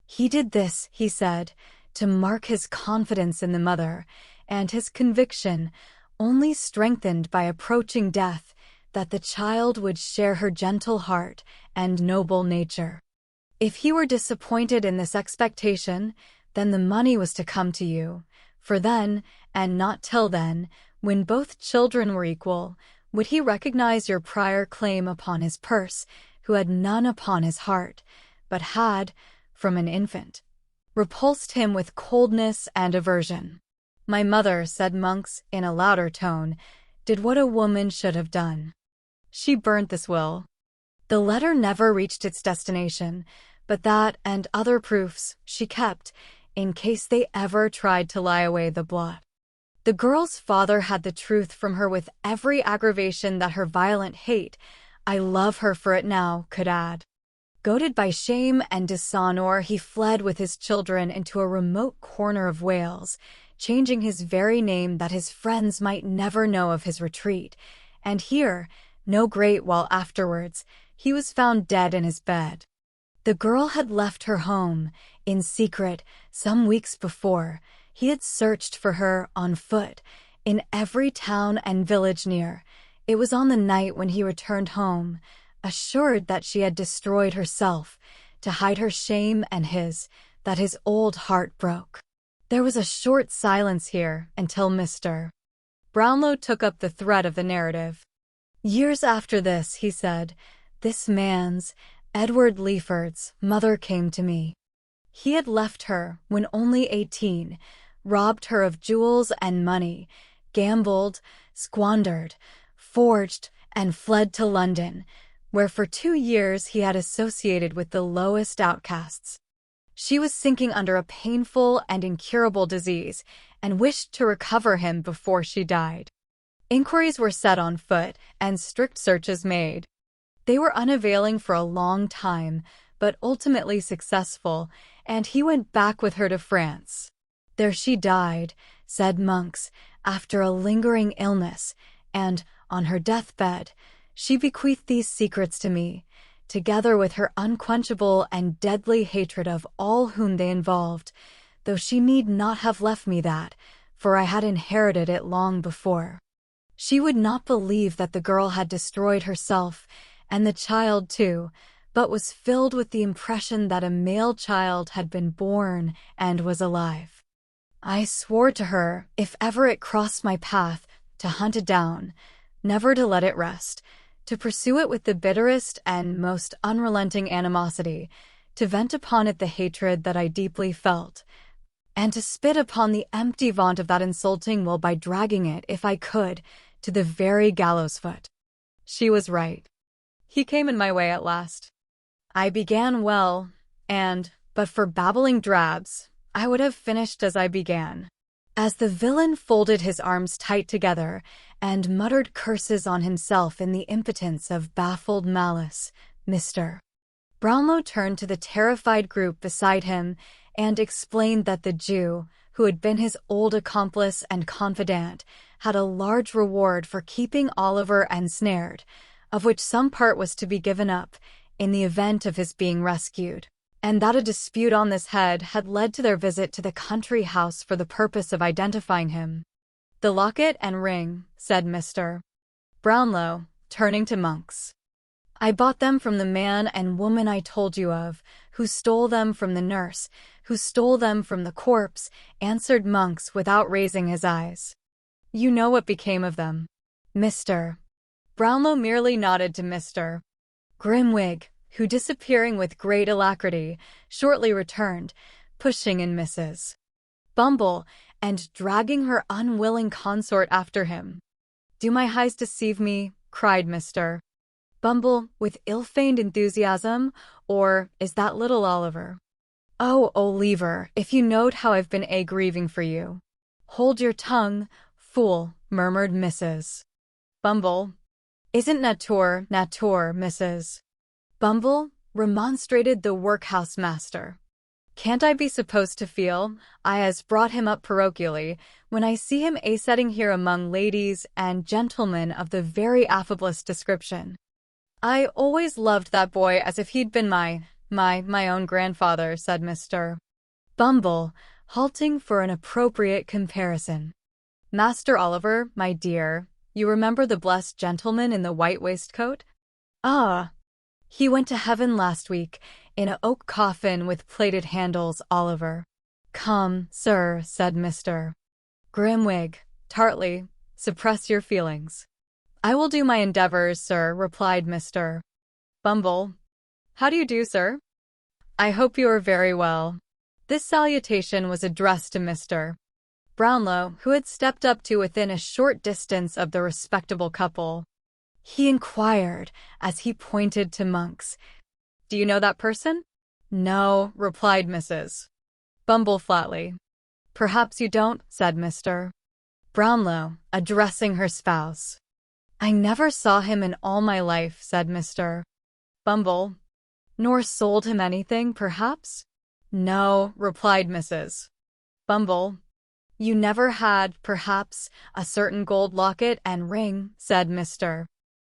He did this, he said, to mark his confidence in the mother, and his conviction, only strengthened by approaching death, that the child would share her gentle heart and noble nature. If he were disappointed in this expectation, then the money was to come to you, for then, and not till then, when both children were equal, would he recognize your prior claim upon his purse, who had none upon his heart, but had, from an infant, repulsed him with coldness and aversion. My mother, said Monks in a louder tone, did what a woman should have done. She burnt this will. The letter never reached its destination, But that and other proofs she kept, in case they ever tried to lie away the blood. The girl's father had the truth from her with every aggravation that her violent hate, I love her for it now, could add. Goaded by shame and dishonor, he fled with his children into a remote corner of Wales, changing his very name that his friends might never know of his retreat. And here, no great while afterwards, he was found dead in his bed. The girl had left her home, in secret, some weeks before. He had searched for her on foot, in every town and village near. It was on the night when he returned home, assured that she had destroyed herself, to hide her shame and his, that his old heart broke. There was a short silence here until Mr. Brownlow took up the thread of the narrative. Years after this, he said, this man's, Edward Leaford's, mother came to me. He had left her when only 18, robbed her of jewels and money, gambled, squandered, forged, and fled to London, where for 2 years he had associated with the lowest outcasts. She was sinking under a painful and incurable disease, and wished to recover him before she died. Inquiries were set on foot, and strict searches made. They were unavailing for a long time, but ultimately successful, and he went back with her to France. There she died, said Monks, after a lingering illness, and, on her deathbed, she bequeathed these secrets to me, together with her unquenchable and deadly hatred of all whom they involved, though she need not have left me that, for I had inherited it long before. She would not believe that the girl had destroyed herself, and the child too, but was filled with the impression that a male child had been born and was alive. I swore to her, if ever it crossed my path, to hunt it down, never to let it rest, to pursue it with the bitterest and most unrelenting animosity, to vent upon it the hatred that I deeply felt, and to spit upon the empty vaunt of that insulting will by dragging it, if I could, to the very gallows foot. She was right. He came in my way at last. I began well, and, but for babbling drabs, I would have finished as I began. As the villain folded his arms tight together and muttered curses on himself in the impotence of baffled malice, Mr. Brownlow turned to the terrified group beside him and explained that the Jew, who had been his old accomplice and confidant, had a large reward for keeping Oliver ensnared, of which some part was to be given up in the event of his being rescued, and that a dispute on this head had led to their visit to the country house for the purpose of identifying him. The locket and ring, said Mr. Brownlow, turning to Monks. I bought them from the man and woman I told you of, who stole them from the nurse, who stole them from the corpse, answered Monks without raising his eyes. You know what became of them. Mr. Brownlow merely nodded to Mr. Grimwig, who, disappearing with great alacrity, shortly returned, pushing in Mrs. Bumble, and dragging her unwilling consort after him. Do my eyes deceive me? Cried Mr. Bumble, with ill-feigned enthusiasm, or is that little Oliver? Oh, Oliver, if you knowed how I've been grieving for you. Hold your tongue, fool, murmured Mrs. Bumble. Isn't nature, Mrs. Bumble, remonstrated the workhouse master. Can't I be supposed to feel, I has brought him up parochially, when I see him a-setting here among ladies and gentlemen of the very affablest description? I always loved that boy as if he'd been my own grandfather, said Mr. Bumble, halting for an appropriate comparison. Master Oliver, my dear, you remember the blessed gentleman in the white waistcoat? Ah! He went to heaven last week, in an oak coffin with plated handles, Oliver. Come, sir, said Mr. Grimwig, tartly, suppress your feelings. I will do my endeavors, sir, replied Mr. Bumble. How do you do, sir? I hope you are very well. This salutation was addressed to Mr. Brownlow, who had stepped up to within a short distance of the respectable couple. He inquired, as he pointed to Monks, Do you know that person? No, replied Mrs. Bumble flatly. Perhaps you don't, said Mr. Brownlow, addressing her spouse. I never saw him in all my life, said Mr. Bumble. Nor sold him anything, perhaps? No, replied Mrs. Bumble. You never had, perhaps, a certain gold locket and ring, said Mr.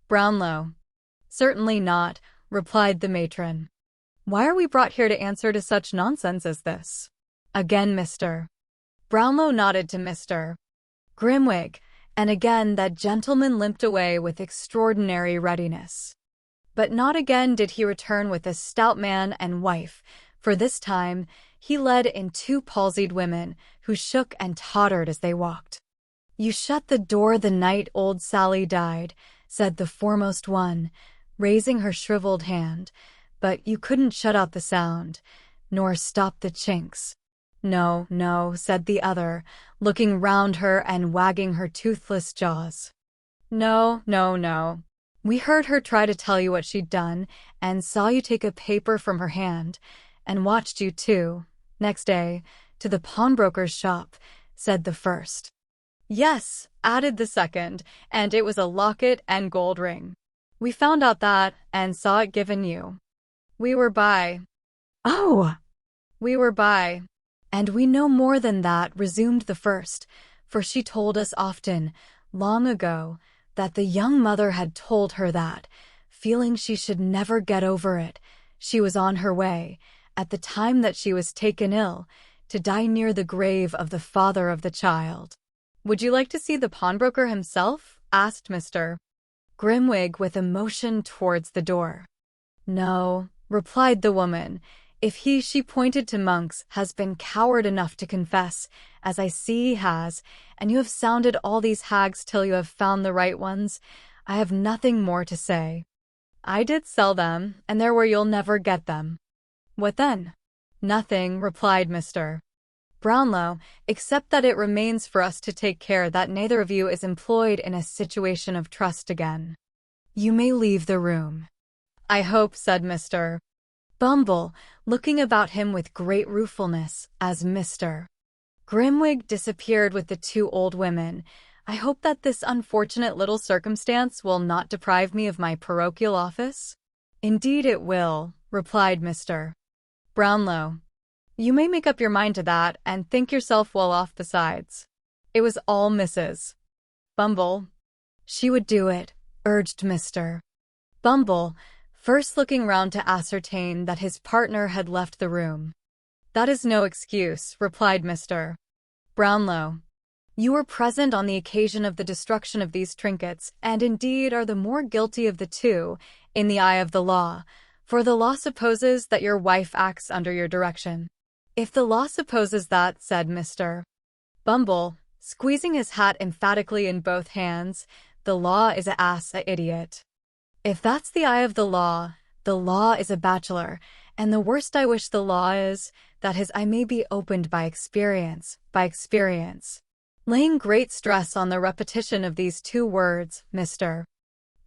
Brownlow. Certainly not, replied the matron. Why are we brought here to answer to such nonsense as this? Again Mr. Brownlow nodded to Mr. Grimwig, and again that gentleman limped away with extraordinary readiness. But not again did he return with a stout man and wife, for this time he led in two palsied women, who shook and tottered as they walked. You shut the door the night old Sally died, said the foremost one, raising her shriveled hand, but you couldn't shut out the sound, nor stop the chinks. No, no, said the other, looking round her and wagging her toothless jaws. No, no, no. We heard her try to tell you what she'd done, and saw you take a paper from her hand, and watched you too, next day, to the pawnbroker's shop, said the first. Yes, added the second, and it was a locket and gold ring. We found out that, and saw it given you. We were by. Oh! We were by. And we know more than that, resumed the first, for she told us often, long ago, that the young mother had told her that, feeling she should never get over it, she was on her way, at the time that she was taken ill, to die near the grave of the father of the child. Would you like to see the pawnbroker himself? Asked Mr. Grimwig with a motion towards the door. No, replied the woman. If he, she pointed to Monks, has been coward enough to confess, as I see he has, and you have sounded all these hags till you have found the right ones, I have nothing more to say. I did sell them, and they're where you'll never get them. What then? Nothing, replied Mr. Brownlow, except that it remains for us to take care that neither of you is employed in a situation of trust again. You may leave the room. I hope, said Mr. Bumble, looking about him with great ruefulness, as Mr. Grimwig disappeared with the two old women. I hope that this unfortunate little circumstance will not deprive me of my parochial office? Indeed it will, replied Mr. Brownlow. You may make up your mind to that, and think yourself well off besides. It was all Mrs. Bumble. She would do it, urged Mr. Bumble, first looking round to ascertain that his partner had left the room. That is no excuse, replied Mr. Brownlow. You were present on the occasion of the destruction of these trinkets, and indeed are the more guilty of the two, in the eye of the law, for the law supposes that your wife acts under your direction. If the law supposes that, said Mr. Bumble, squeezing his hat emphatically in both hands, the law is a ass, a idiot. If that's the eye of the law is a bachelor, and the worst I wish the law is, that his eye may be opened by experience. Laying great stress on the repetition of these two words, Mr.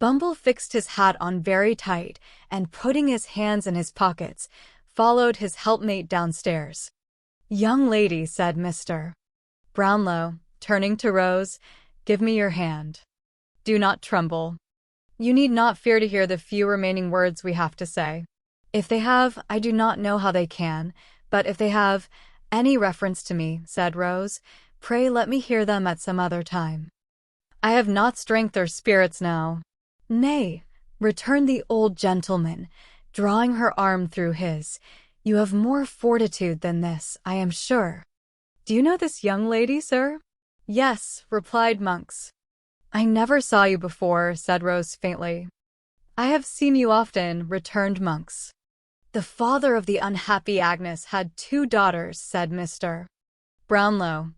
Bumble fixed his hat on very tight, and putting his hands in his pockets, followed his helpmate downstairs. Young lady, said Mr. Brownlow, turning to Rose, give me your hand. Do not tremble. You need not fear to hear the few remaining words we have to say. If they have, I do not know how they can, but if they have any reference to me, said Rose, pray let me hear them at some other time. I have not strength or spirits now. Nay, returned the old gentleman, drawing her arm through his, you have more fortitude than this, I am sure. Do you know this young lady, sir? Yes, replied Monks. I never saw you before, said Rose faintly. I have seen you often, returned Monks. The father of the unhappy Agnes had 2 daughters, said Mr. Brownlow.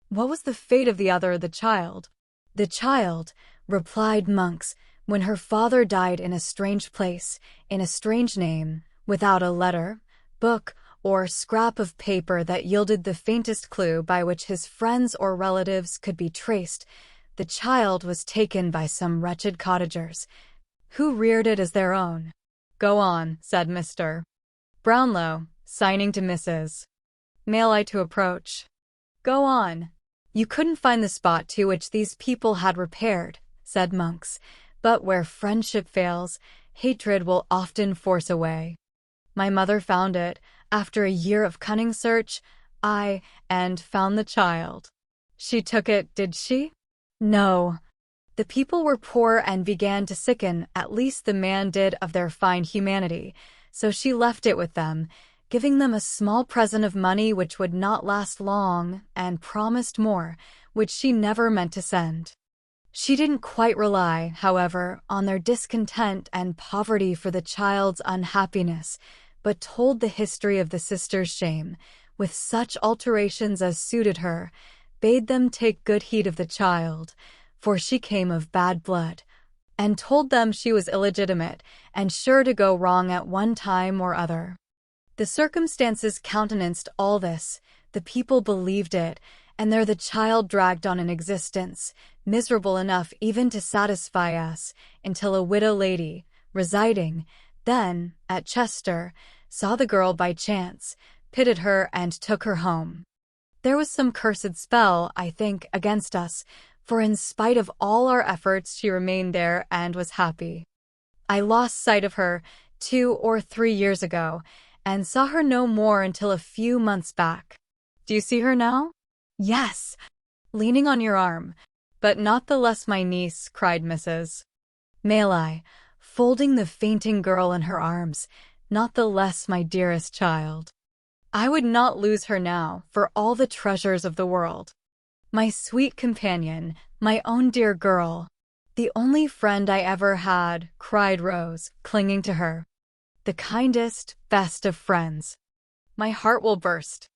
What was the fate of the other, the child? The child, replied Monks, when her father died in a strange place, in a strange name, without a letter, book, or scrap of paper that yielded the faintest clue by which his friends or relatives could be traced, the child was taken by some wretched cottagers, who reared it as their own. Go on, said Mr. Brownlow, signing to Mrs. May to approach. Go on. You couldn't find the spot to which these people had repaired, said Monks, but where friendship fails, hatred will often force a way. My mother found it, after a year of cunning search, and found the child. She took it, did she? No. The people were poor and began to sicken, at least the man did, of their fine humanity, so she left it with them, giving them a small present of money which would not last long, and promised more, which she never meant to send. She didn't quite rely, however, on their discontent and poverty for the child's unhappiness, but told the history of the sister's shame, with such alterations as suited her, bade them take good heed of the child, for she came of bad blood, and told them she was illegitimate, and sure to go wrong at one time or other. The circumstances countenanced all this, the people believed it, and there the child dragged on an existence, miserable enough even to satisfy us, until a widow lady, residing, then, at Chester, saw the girl by chance, pitied her and took her home. There was some cursed spell, I think, against us, for in spite of all our efforts she remained there and was happy. I lost sight of her 2 or 3 years ago, and saw her no more until a few months back. Do you see her now? Yes, leaning on your arm, but not the less my niece, cried Mrs. May, folding the fainting girl in her arms, not the less my dearest child. I would not lose her now for all the treasures of the world. My sweet companion, my own dear girl, the only friend I ever had, cried Rose, clinging to her. The kindest, best of friends. My heart will burst.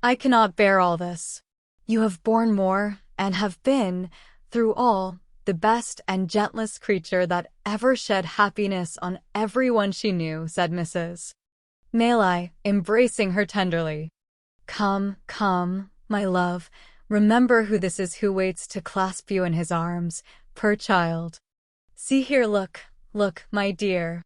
I cannot bear all this. You have borne more, and have been, through all, the best and gentlest creature that ever shed happiness on everyone she knew, said Mrs. May, embracing her tenderly. Come, come, my love, remember who this is who waits to clasp you in his arms, poor child. See here, look, my dear.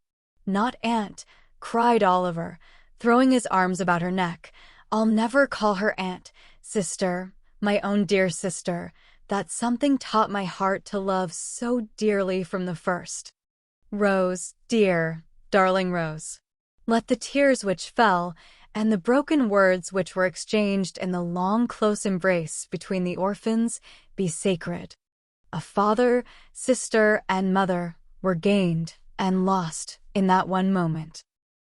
Not aunt, cried Oliver, throwing his arms about her neck. I'll never call her aunt, sister, my own dear sister, that something taught my heart to love so dearly from the first. Rose, dear, darling Rose. Let the tears which fell, and the broken words which were exchanged in the long close embrace between the orphans, be sacred. A father, sister, and mother were gained and lost in that one moment.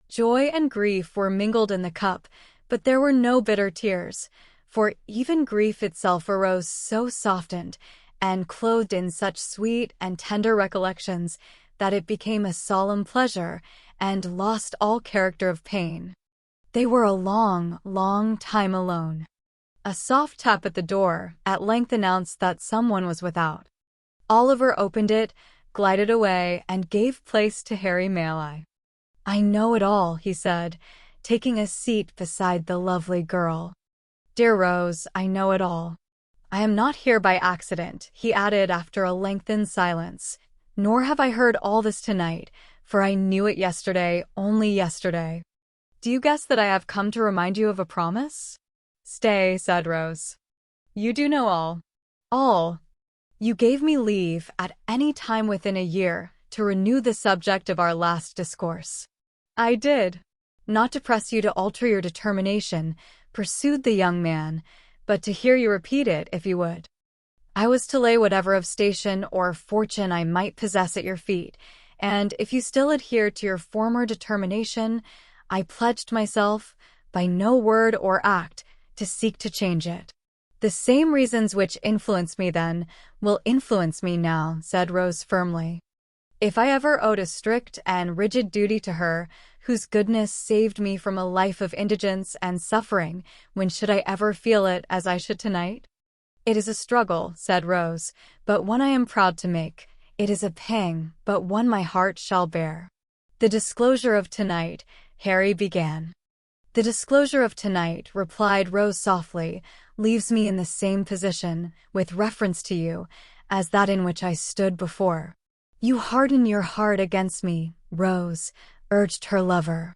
Joy and grief were mingled in the cup, but there were no bitter tears, for even grief itself arose so softened and clothed in such sweet and tender recollections that it became a solemn pleasure and lost all character of pain. They were a long, long time alone. A soft tap at the door at length announced that someone was without. Oliver opened it, glided away, and gave place to Harry May. I know it all, he said, taking a seat beside the lovely girl. Dear Rose, I know it all. I am not here by accident, he added after a lengthened silence, nor have I heard all this tonight, for I knew it yesterday, only yesterday. Do you guess that I have come to remind you of a promise? Stay, said Rose. You do know all. All. You gave me leave at any time within a year to renew the subject of our last discourse. I did. Not to press you to alter your determination, pursued the young man, but to hear you repeat it, if you would. I was to lay whatever of station or fortune I might possess at your feet, and if you still adhere to your former determination, I pledged myself, by no word or act, to seek to change it. The same reasons which influenced me then will influence me now, said Rose firmly. If I ever owed a strict and rigid duty to her, whose goodness saved me from a life of indigence and suffering, when should I ever feel it as I should tonight? It is a struggle, said Rose, but one I am proud to make. It is a pang, but one my heart shall bear. The disclosure of tonight, Harry began. The disclosure of tonight, replied Rose softly, leaves me in the same position, with reference to you, as that in which I stood before. You harden your heart against me, Rose, urged her lover.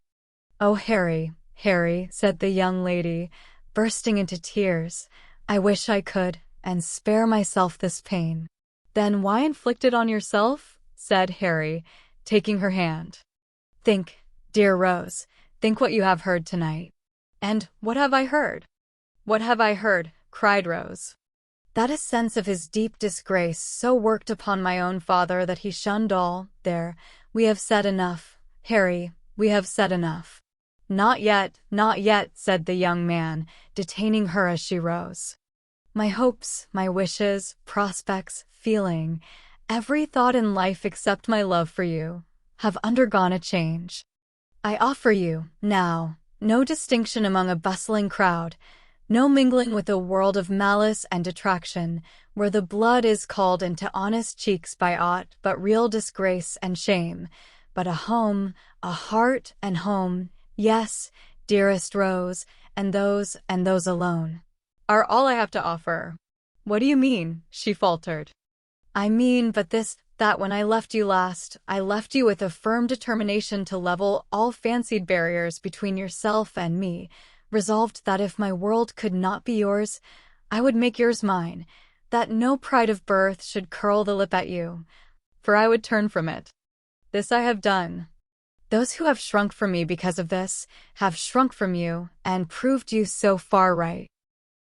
"Oh, Harry, Harry," said the young lady, bursting into tears, "I wish I could, and spare myself this pain." "Then why inflict it on yourself?" said Harry, taking her hand. "Think, dear Rose, think what you have heard tonight." "And what have I heard?" "What have I heard?" cried Rose. "That a sense of his deep disgrace so worked upon my own father that he shunned all. There, we have said enough, Harry, we have said enough." Not yet," said the young man, detaining her as she rose. "My hopes, my wishes, prospects, feeling, every thought in life except my love for you, have undergone a change. I offer you, now, no distinction among a bustling crowd, no mingling with a world of malice and detraction, where the blood is called into honest cheeks by aught but real disgrace and shame, but a home, a heart and home, yes, dearest Rose, and those alone, are all I have to offer." "What do you mean?" she faltered. "I mean but this, that when I left you last, I left you with a firm determination to level all fancied barriers between yourself and me, resolved that if my world could not be yours, I would make yours mine, that no pride of birth should curl the lip at you, for I would turn from it. This I have done. Those who have shrunk from me because of this, have shrunk from you, and proved you so far right.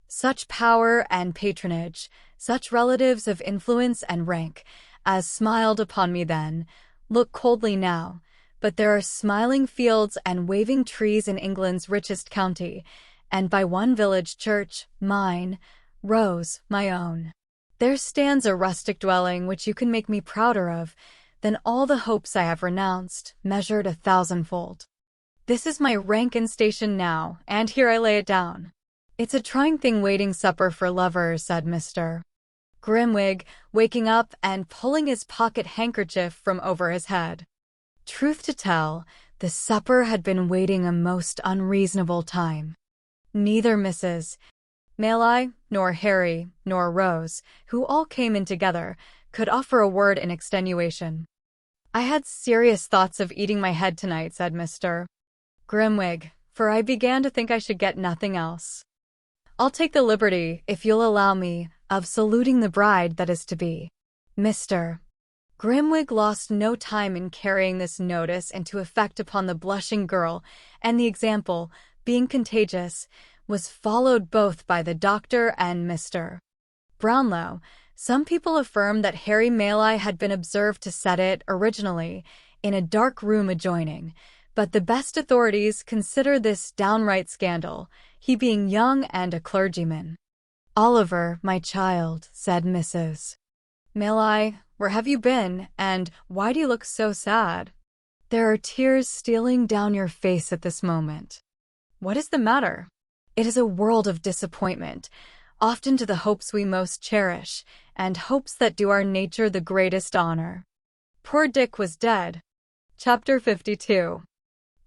Such power and patronage, such relatives of influence and rank, as smiled upon me then, look coldly now, but there are smiling fields and waving trees in England's richest county, and by one village church, mine, Rose, my own, there stands a rustic dwelling which you can make me prouder of than all the hopes I have renounced, measured 1,000-fold. This is my rank and station now, and here I lay it down. It's a trying thing waiting supper for lovers," said Mr. Grimwig, waking up and pulling his pocket handkerchief from over his head. Truth to tell, the supper had been waiting a most unreasonable time. Neither Mrs. Mayleye, nor Harry, nor Rose, who all came in together, could offer a word in extenuation. "I had serious thoughts of eating my head tonight," said Mr. Grimwig, "for I began to think I should get nothing else. I'll take the liberty, if you'll allow me, of saluting the bride that is to be." Mr. Grimwig lost no time in carrying this notice into effect upon the blushing girl, and the example, being contagious, was followed both by the doctor and Mr. Brownlow. Some people affirm that Harry Mayleye had been observed to set it, originally, in a dark room adjoining, but the best authorities consider this downright scandal, he being young and a clergyman. "Oliver, my child," said Mrs. Mayleye, "where have you been, and why do you look so sad? There are tears stealing down your face at this moment. What is the matter?" "It is a world of disappointment, often to the hopes we most cherish, and hopes that do our nature the greatest honor." Poor Dick was dead. Chapter 52.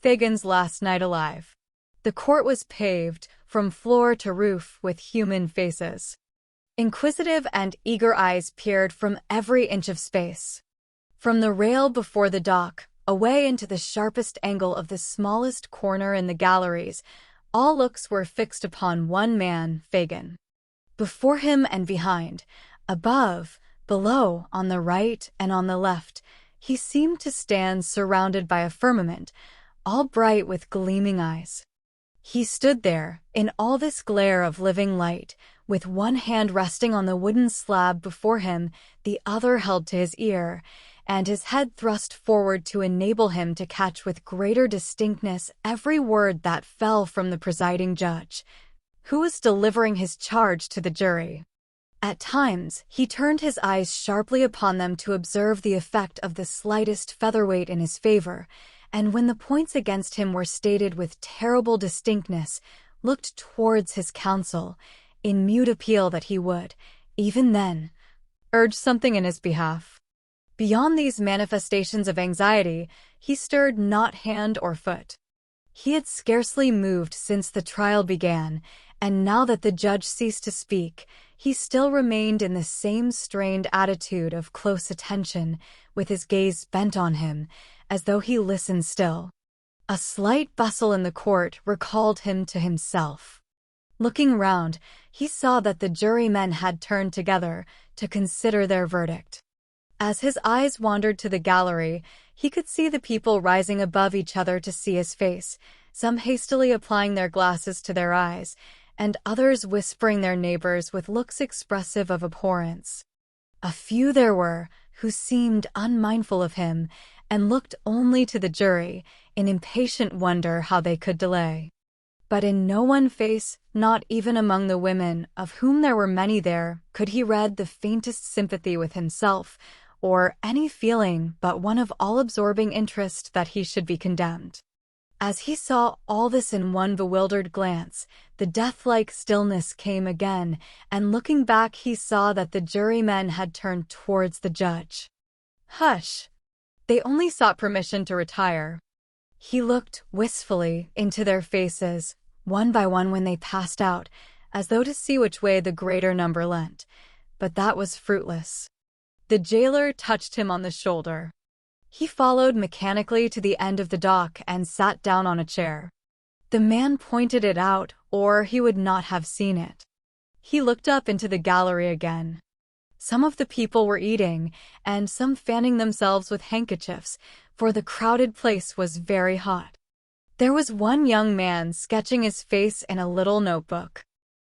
Fagin's last night alive. The court was paved, from floor to roof, with human faces. Inquisitive and eager eyes peered from every inch of space. From the rail before the dock, away into the sharpest angle of the smallest corner in the galleries, all looks were fixed upon one man, Fagin. Before him and behind, above, below, on the right and on the left, he seemed to stand surrounded by a firmament, all bright with gleaming eyes. He stood there, in all this glare of living light, with one hand resting on the wooden slab before him, the other held to his ear, and his head thrust forward to enable him to catch with greater distinctness every word that fell from the presiding judge, who was delivering his charge to the jury. At times, he turned his eyes sharply upon them to observe the effect of the slightest featherweight in his favor, and when the points against him were stated with terrible distinctness, looked towards his counsel, in mute appeal that he would, even then, urge something in his behalf. Beyond these manifestations of anxiety, he stirred not hand or foot. He had scarcely moved since the trial began, and now that the judge ceased to speak, he still remained in the same strained attitude of close attention, with his gaze bent on him, as though he listened still. A slight bustle in the court recalled him to himself. Looking round, he saw that the jurymen had turned together to consider their verdict. As his eyes wandered to the gallery, he could see the people rising above each other to see his face, some hastily applying their glasses to their eyes, and others whispering their neighbors with looks expressive of abhorrence. A few there were who seemed unmindful of him and looked only to the jury in impatient wonder how they could delay. But in no one face, not even among the women, of whom there were many there, could he read the faintest sympathy with himself, or any feeling but one of all-absorbing interest that he should be condemned. As he saw all this in one bewildered glance, the death-like stillness came again, and looking back he saw that the jurymen had turned towards the judge. Hush! They only sought permission to retire. He looked wistfully into their faces, one by one when they passed out, as though to see which way the greater number leant, but that was fruitless. The jailer touched him on the shoulder. He followed mechanically to the end of the dock and sat down on a chair. The man pointed it out, or he would not have seen it. He looked up into the gallery again. Some of the people were eating, and some fanning themselves with handkerchiefs, for the crowded place was very hot. There was one young man sketching his face in a little notebook.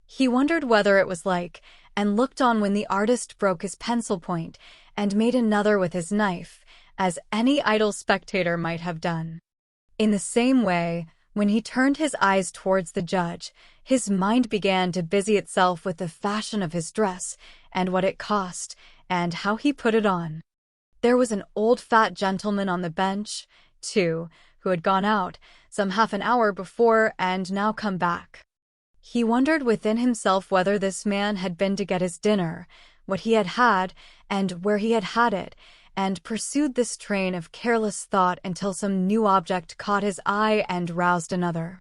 He wondered whether it was like, and looked on when the artist broke his pencil point and made another with his knife, as any idle spectator might have done. In the same way, when he turned his eyes towards the judge, his mind began to busy itself with the fashion of his dress, and what it cost, and how he put it on. There was an old fat gentleman on the bench, too, who had gone out, some half an hour before, and now come back. He wondered within himself whether this man had been to get his dinner, what he had had, and where he had had it, and pursued this train of careless thought until some new object caught his eye and roused another.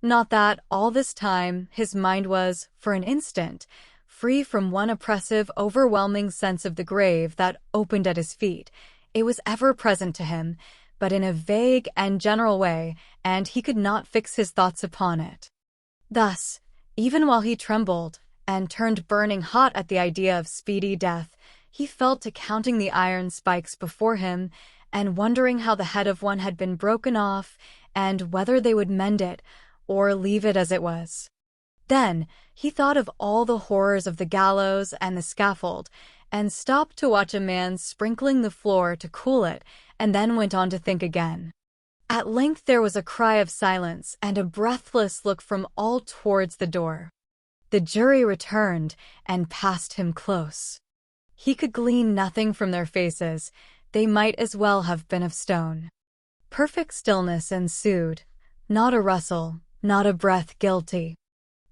Not that, all this time, his mind was, for an instant, free from one oppressive, overwhelming sense of the grave that opened at his feet. It was ever present to him, but in a vague and general way, and he could not fix his thoughts upon it. Thus, even while he trembled, and turned burning hot at the idea of speedy death, he fell to counting the iron spikes before him, and wondering how the head of one had been broken off, and whether they would mend it, or leave it as it was. Then he thought of all the horrors of the gallows and the scaffold, and stopped to watch a man sprinkling the floor to cool it, and then went on to think again. At length there was a cry of silence and a breathless look from all towards the door. The jury returned and passed him close. He could glean nothing from their faces. They might as well have been of stone. Perfect stillness ensued. Not a rustle, not a breath guilty.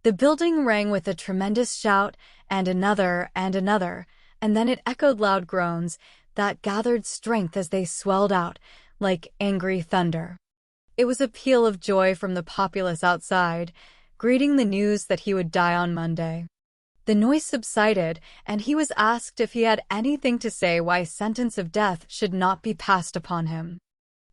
The building rang with a tremendous shout, and another, and then it echoed loud groans that gathered strength as they swelled out, like angry thunder. It was a peal of joy from the populace outside, greeting the news that he would die on Monday. The noise subsided, and he was asked if he had anything to say why sentence of death should not be passed upon him.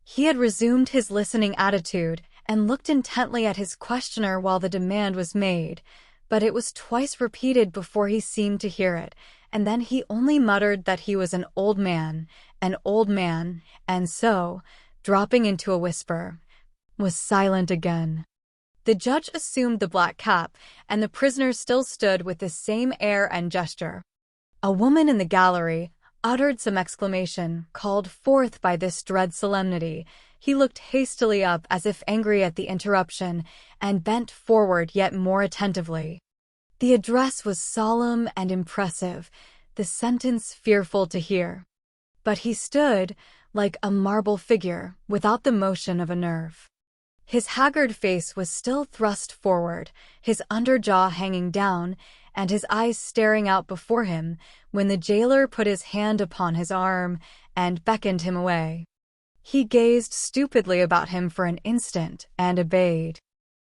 He had resumed his listening attitude, and looked intently at his questioner while the demand was made, but it was twice repeated before he seemed to hear it, and then he only muttered that he was an old man, and so, dropping into a whisper, was silent again. The judge assumed the black cap, and the prisoner still stood with the same air and gesture. A woman in the gallery uttered some exclamation, called forth by this dread solemnity. He looked hastily up as if angry at the interruption, and bent forward yet more attentively. The address was solemn and impressive, the sentence fearful to hear. But he stood, like a marble figure, without the motion of a nerve. His haggard face was still thrust forward, his underjaw hanging down, and his eyes staring out before him, when the jailer put his hand upon his arm and beckoned him away. He gazed stupidly about him for an instant and obeyed.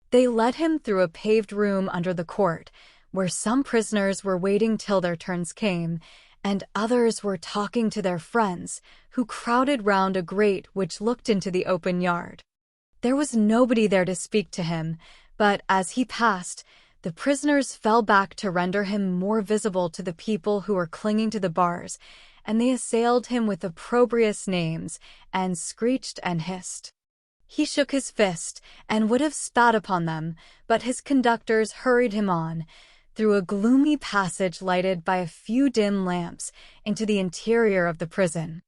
They led him through a paved room under the court, where some prisoners were waiting till their turns came, and others were talking to their friends, who crowded round a grate which looked into the open yard. There was nobody there to speak to him, but as he passed, the prisoners fell back to render him more visible to the people who were clinging to the bars, and they assailed him with opprobrious names, and screeched and hissed. He shook his fist, and would have spat upon them, but his conductors hurried him on, through a gloomy passage lighted by a few dim lamps, into the interior of the prison.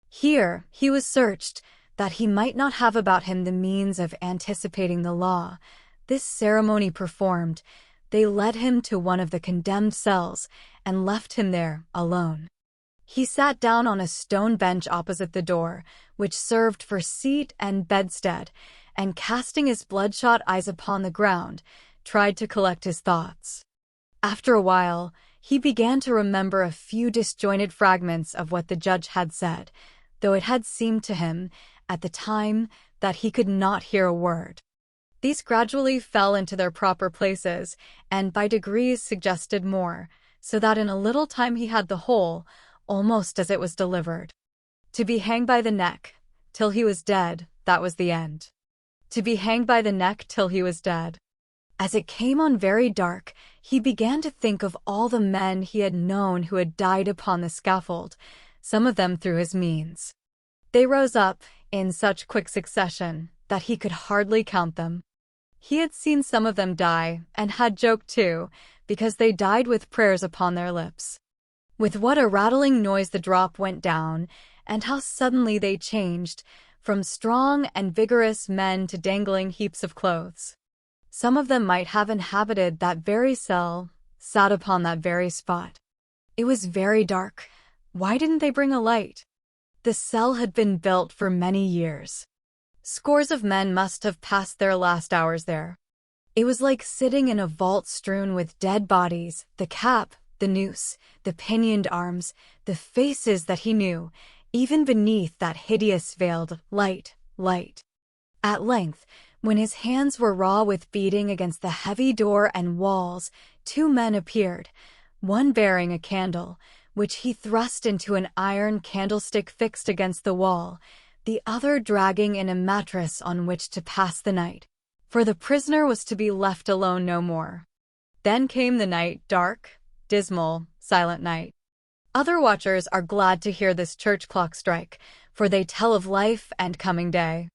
Here he was searched, that he might not have about him the means of anticipating the law. This ceremony performed, they led him to one of the condemned cells, and left him there, alone. He sat down on a stone bench opposite the door, which served for seat and bedstead, and casting his bloodshot eyes upon the ground, tried to collect his thoughts. After a while, he began to remember a few disjointed fragments of what the judge had said, though it had seemed to him, at the time, that he could not hear a word. These gradually fell into their proper places, and by degrees suggested more, so that in a little time he had the whole, almost as it was delivered. To be hanged by the neck, till he was dead, that was the end. To be hanged by the neck till he was dead. As it came on very dark, he began to think of all the men he had known who had died upon the scaffold, some of them through his means. They rose up, in such quick succession, that he could hardly count them. He had seen some of them die, and had joked too, because they died with prayers upon their lips. With what a rattling noise the drop went down, and how suddenly they changed, from strong and vigorous men to dangling heaps of clothes. Some of them might have inhabited that very cell, sat upon that very spot. It was very dark. Why didn't they bring a light? The cell had been built for many years. Scores of men must have passed their last hours there. It was like sitting in a vault strewn with dead bodies, the cap, the noose, the pinioned arms, the faces that he knew, even beneath that hideous veiled light. At length, when his hands were raw with beating against the heavy door and walls, two men appeared, one bearing a candle, which he thrust into an iron candlestick fixed against the wall, the other dragging in a mattress on which to pass the night, for the prisoner was to be left alone no more. Then came the night, dark, dismal, silent night. Other watchers are glad to hear this church clock strike, for they tell of life and coming day.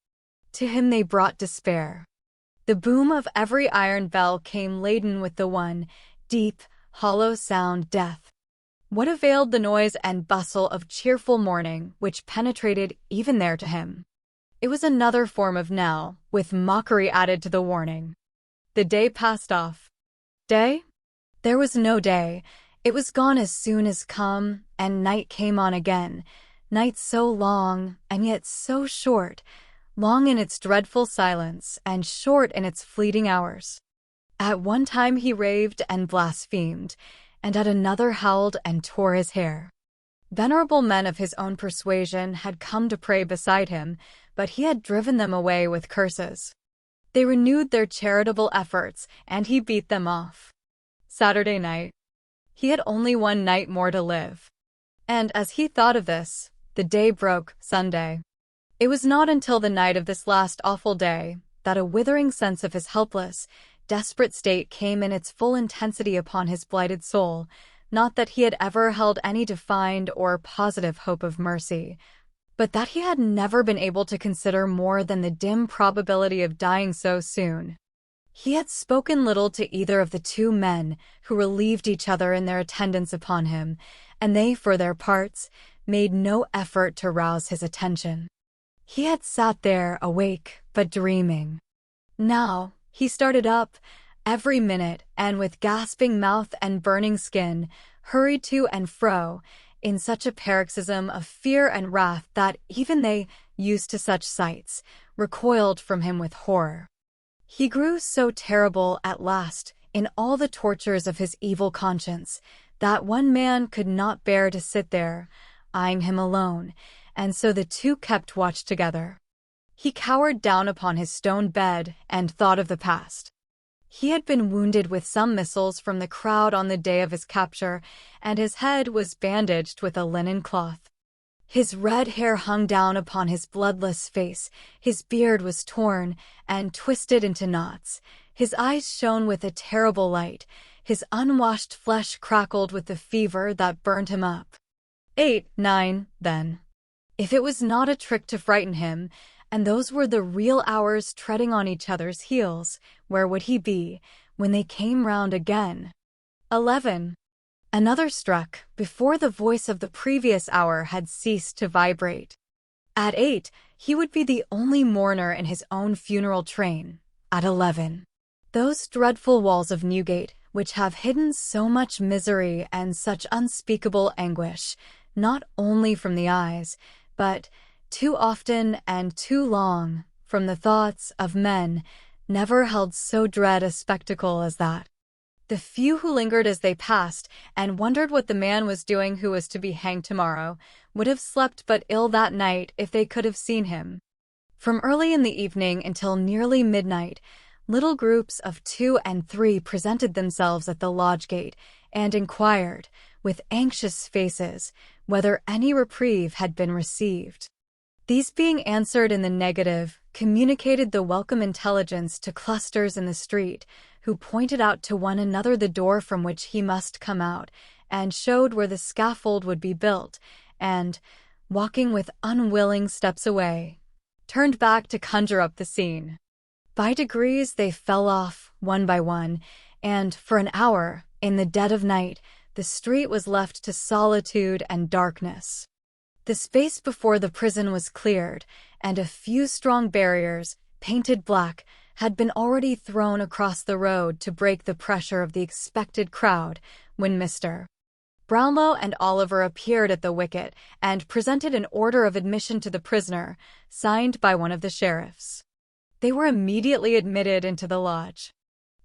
To him they brought despair. The boom of every iron bell came laden with the one, deep, hollow sound, death. What availed the noise and bustle of cheerful morning which penetrated even there to him? It was another form of knell, with mockery added to the warning. The day passed off. Day? There was no day. It was gone as soon as come, and night came on again. Night so long, and yet so short, long in its dreadful silence, and short in its fleeting hours. At one time he raved and blasphemed, and at another howled and tore his hair. Venerable men of his own persuasion had come to pray beside him, but he had driven them away with curses. They renewed their charitable efforts, and he beat them off. Saturday night. He had only one night more to live. And as he thought of this, the day broke, Sunday. It was not until the night of this last awful day that a withering sense of his helpless, desperate state came in its full intensity upon his blighted soul, not that he had ever held any defined or positive hope of mercy, but that he had never been able to consider more than the dim probability of dying so soon. He had spoken little to either of the two men who relieved each other in their attendance upon him, and they, for their parts, made no effort to rouse his attention. He had sat there, awake, but dreaming. Now, he started up, every minute, and with gasping mouth and burning skin, hurried to and fro, in such a paroxysm of fear and wrath that even they, used to such sights, recoiled from him with horror. He grew so terrible at last, in all the tortures of his evil conscience, that one man could not bear to sit there, eyeing him alone, and so the two kept watch together. He cowered down upon his stone bed and thought of the past. He had been wounded with some missiles from the crowd on the day of his capture, and his head was bandaged with a linen cloth. His red hair hung down upon his bloodless face, his beard was torn and twisted into knots, his eyes shone with a terrible light, his unwashed flesh crackled with the fever that burned him up. 8, 9, then. If it was not a trick to frighten him, and those were the real hours treading on each other's heels, where would he be when they came round again? 11. Another struck, before the voice of the previous hour had ceased to vibrate. At 8, he would be the only mourner in his own funeral train. At 11. Those dreadful walls of Newgate, which have hidden so much misery and such unspeakable anguish, not only from the eyes, but, too often and too long, from the thoughts of men, never held so dread a spectacle as that. The few who lingered as they passed and wondered what the man was doing who was to be hanged tomorrow would have slept but ill that night if they could have seen him. From early in the evening until nearly midnight, little groups of 2 and 3 presented themselves at the lodge gate and inquired, with anxious faces, whether any reprieve had been received. These being answered in the negative, communicated the welcome intelligence to clusters in the street, who pointed out to one another the door from which he must come out, and showed where the scaffold would be built, and, walking with unwilling steps away, turned back to conjure up the scene. By degrees they fell off, one by one, and, for an hour, in the dead of night, the street was left to solitude and darkness. The space before the prison was cleared, and a few strong barriers, painted black, had been already thrown across the road to break the pressure of the expected crowd, when Mr. Brownlow and Oliver appeared at the wicket and presented an order of admission to the prisoner, signed by one of the sheriffs. They were immediately admitted into the lodge.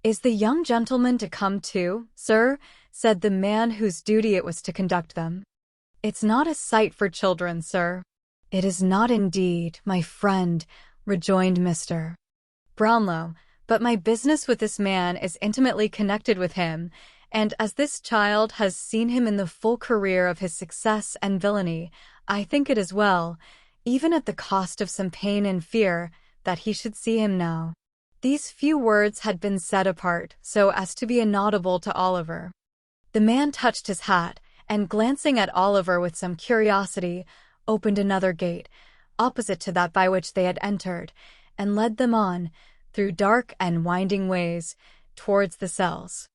"Is the young gentleman to come too, sir?" said the man whose duty it was to conduct them. "It's not a sight for children, sir." "It is not indeed, my friend," rejoined Mr. Brownlow, "but my business with this man is intimately connected with him, and as this child has seen him in the full career of his success and villainy, I think it is well, even at the cost of some pain and fear, that he should see him now." These few words had been said apart, so as to be inaudible to Oliver. The man touched his hat, and glancing at Oliver with some curiosity, opened another gate, opposite to that by which they had entered, and led them on, through dark and winding ways, towards the cells.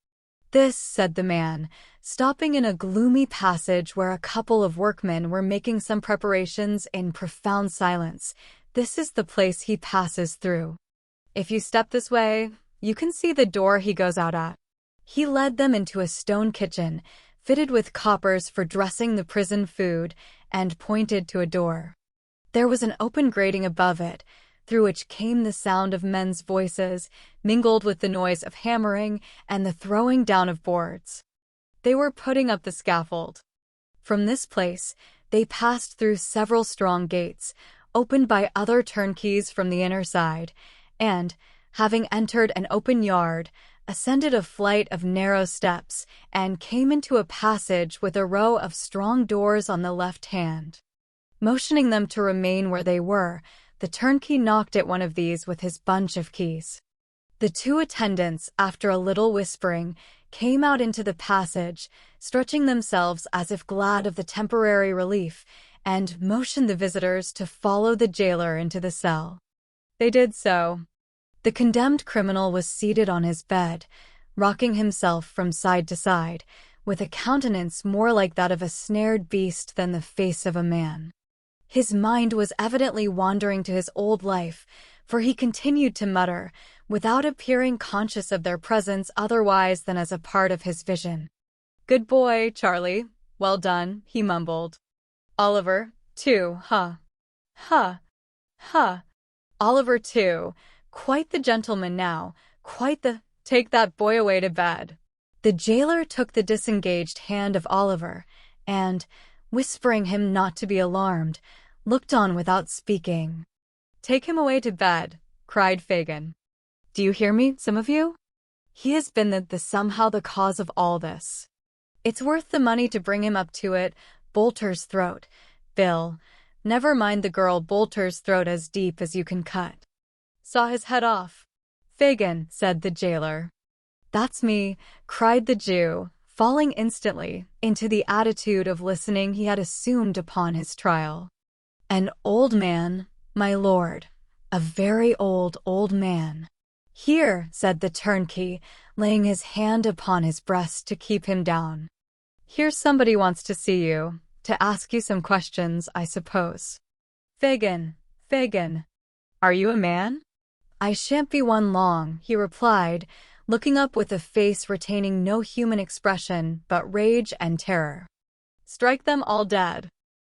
"This," said the man, stopping in a gloomy passage where a couple of workmen were making some preparations in profound silence, "this is the place he passes through. If you step this way, you can see the door he goes out at." He led them into a stone kitchen, fitted with coppers for dressing the prison food, and pointed to a door. There was an open grating above it, through which came the sound of men's voices, mingled with the noise of hammering and the throwing down of boards. They were putting up the scaffold. From this place, they passed through several strong gates, opened by other turnkeys from the inner side, and, having entered an open yard, ascended a flight of narrow steps, and came into a passage with a row of strong doors on the left hand. Motioning them to remain where they were, the turnkey knocked at one of these with his bunch of keys. The 2 attendants, after a little whispering, came out into the passage, stretching themselves as if glad of the temporary relief, and motioned the visitors to follow the jailer into the cell. They did so. The condemned criminal was seated on his bed, rocking himself from side to side, with a countenance more like that of a snared beast than the face of a man. His mind was evidently wandering to his old life, for he continued to mutter, without appearing conscious of their presence otherwise than as a part of his vision. "Good boy, Charlie. Well done," he mumbled. "Oliver, too, huh? Huh. Huh. Oliver, too. Quite the gentleman now, quite the— Take that boy away to bed." The jailer took the disengaged hand of Oliver, and, whispering him not to be alarmed, looked on without speaking. "Take him away to bed," cried Fagin. "Do you hear me, some of you? He has been somehow the cause of all this. It's worth the money to bring him up to it, Bolter's throat. Bill, never mind the girl Bolter's throat as deep as you can cut. Saw his head off. Fagin, said the jailer. That's me, cried the Jew, falling instantly into the attitude of listening he had assumed upon his trial. An old man, my lord, a very old man. Here, said the turnkey, laying his hand upon his breast to keep him down. Here's somebody wants to see you, to ask you some questions, I suppose. Fagin, are you a man? I shan't be one long, he replied, looking up with a face retaining no human expression but rage and terror. Strike them all dead.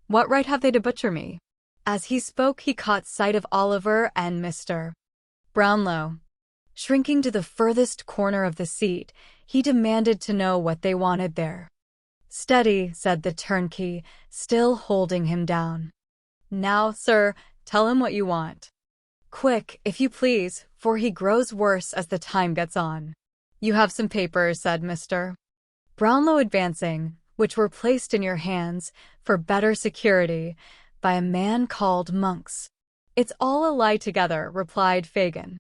What right have they to butcher me? As he spoke, he caught sight of Oliver and Mr. Brownlow. Shrinking to the furthest corner of the seat, he demanded to know what they wanted there. Steady, said the turnkey, still holding him down. Now, sir, tell him what you want. Quick, if you please, for he grows worse as the time gets on. You have some papers, said Mr. Brownlow, advancing, which were placed in your hands, for better security, by a man called Monks. It's all a lie together, replied Fagin.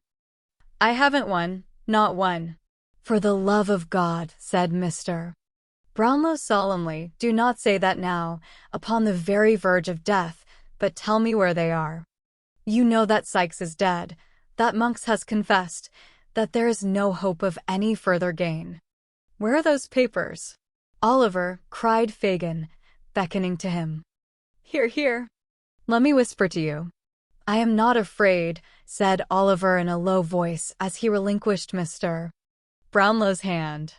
I haven't one, not one. For the love of God, said Mr. Brownlow solemnly, do not say that now, upon the very verge of death, but tell me where they are. You know that Sykes is dead, that Monks has confessed, that there is no hope of any further gain. Where are those papers? Oliver, cried Fagin, beckoning to him. Here. Let me whisper to you. I am not afraid, said Oliver in a low voice as he relinquished Mr. Brownlow's hand.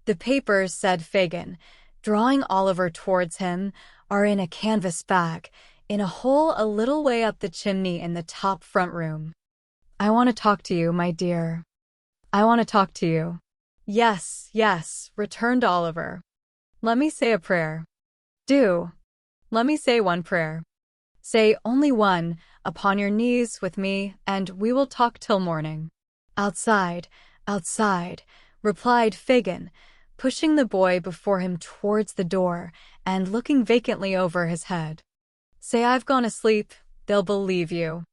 The papers, said Fagin, drawing Oliver towards him, are in a canvas bag, in a hole a little way up the chimney in the top front room. I want to talk to you, my dear. I want to talk to you. Yes, returned Oliver. Let me say a prayer. Do. Let me say one prayer. Say only one, upon your knees with me, and we will talk till morning. Outside, replied Fagin, pushing the boy before him towards the door and looking vacantly over his head. Say I've gone asleep, they'll believe you.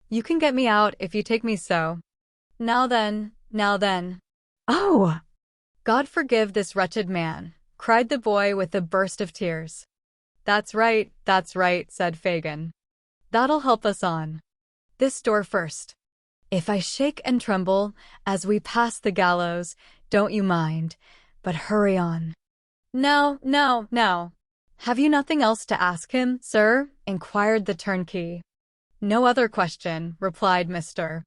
You can get me out if you take me so. Now then. Oh! God forgive this wretched man, cried the boy with a burst of tears. That's right, said Fagin. That'll help us on. This door first. If I shake and tremble as we pass the gallows, don't you mind, but hurry on. Now. Have you nothing else to ask him, sir? Inquired the turnkey. No other question, replied Mr.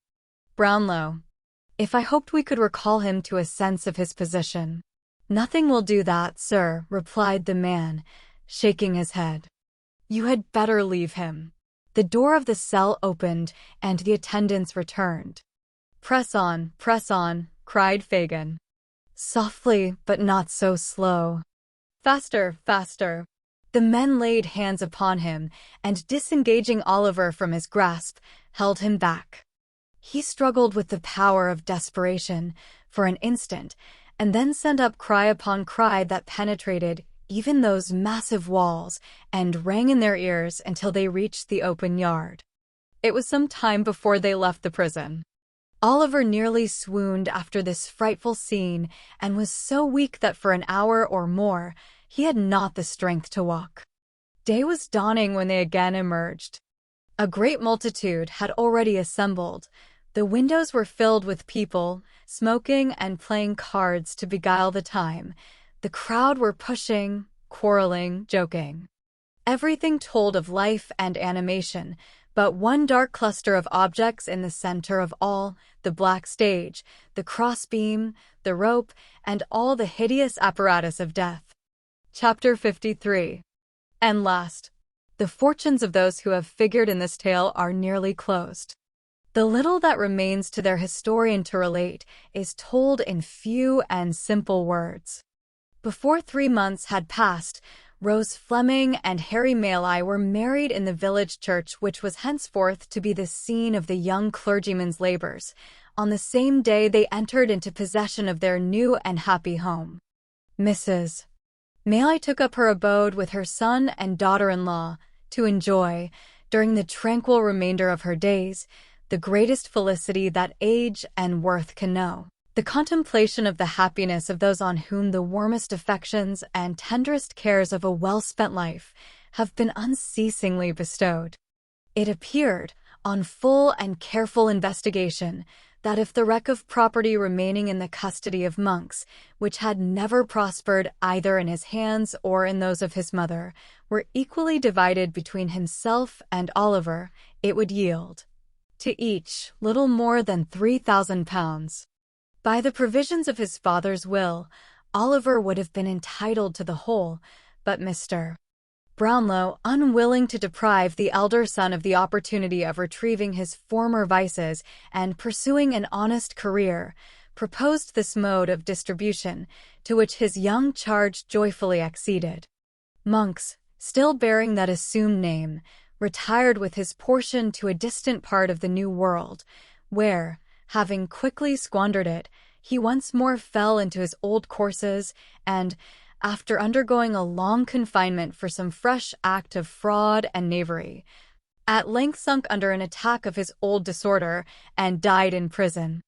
Brownlow. If I hoped we could recall him to a sense of his position. Nothing will do that, sir, replied the man, shaking his head. You had better leave him. The door of the cell opened, and the attendants returned. Press on, cried Fagin. Softly, but not so slow. Faster. The men laid hands upon him, and disengaging Oliver from his grasp, held him back. He struggled with the power of desperation for an instant, and then sent up cry upon cry that penetrated even those massive walls and rang in their ears until they reached the open yard. It was some time before they left the prison. Oliver nearly swooned after this frightful scene and was so weak that for an hour or more he had not the strength to walk. Day was dawning when they again emerged. A great multitude had already assembled. The windows were filled with people, smoking and playing cards to beguile the time. The crowd were pushing, quarreling, joking. Everything told of life and animation, but one dark cluster of objects in the center of all, the black stage, the crossbeam, the rope, and all the hideous apparatus of death. Chapter 53. And last, the fortunes of those who have figured in this tale are nearly closed. The little that remains to their historian to relate is told in few and simple words. Before 3 months had passed, Rose Fleming and Harry Maley were married in the village church which was henceforth to be the scene of the young clergyman's labors. On the same day they entered into possession of their new and happy home. Mrs. Maley took up her abode with her son and daughter-in-law, to enjoy, during the tranquil remainder of her days, the greatest felicity that age and worth can know. The contemplation of the happiness of those on whom the warmest affections and tenderest cares of a well-spent life have been unceasingly bestowed. It appeared, on full and careful investigation, that if the wreck of property remaining in the custody of monks, which had never prospered either in his hands or in those of his mother, were equally divided between himself and Oliver, it would yield to each little more than £3,000. By the provisions of his father's will, Oliver would have been entitled to the whole, but Mr. Brownlow, unwilling to deprive the elder son of the opportunity of retrieving his former vices and pursuing an honest career, proposed this mode of distribution, to which his young charge joyfully acceded. Monks, still bearing that assumed name, retired with his portion to a distant part of the New World, where, having quickly squandered it, he once more fell into his old courses and, after undergoing a long confinement for some fresh act of fraud and knavery, at length sunk under an attack of his old disorder and died in prison.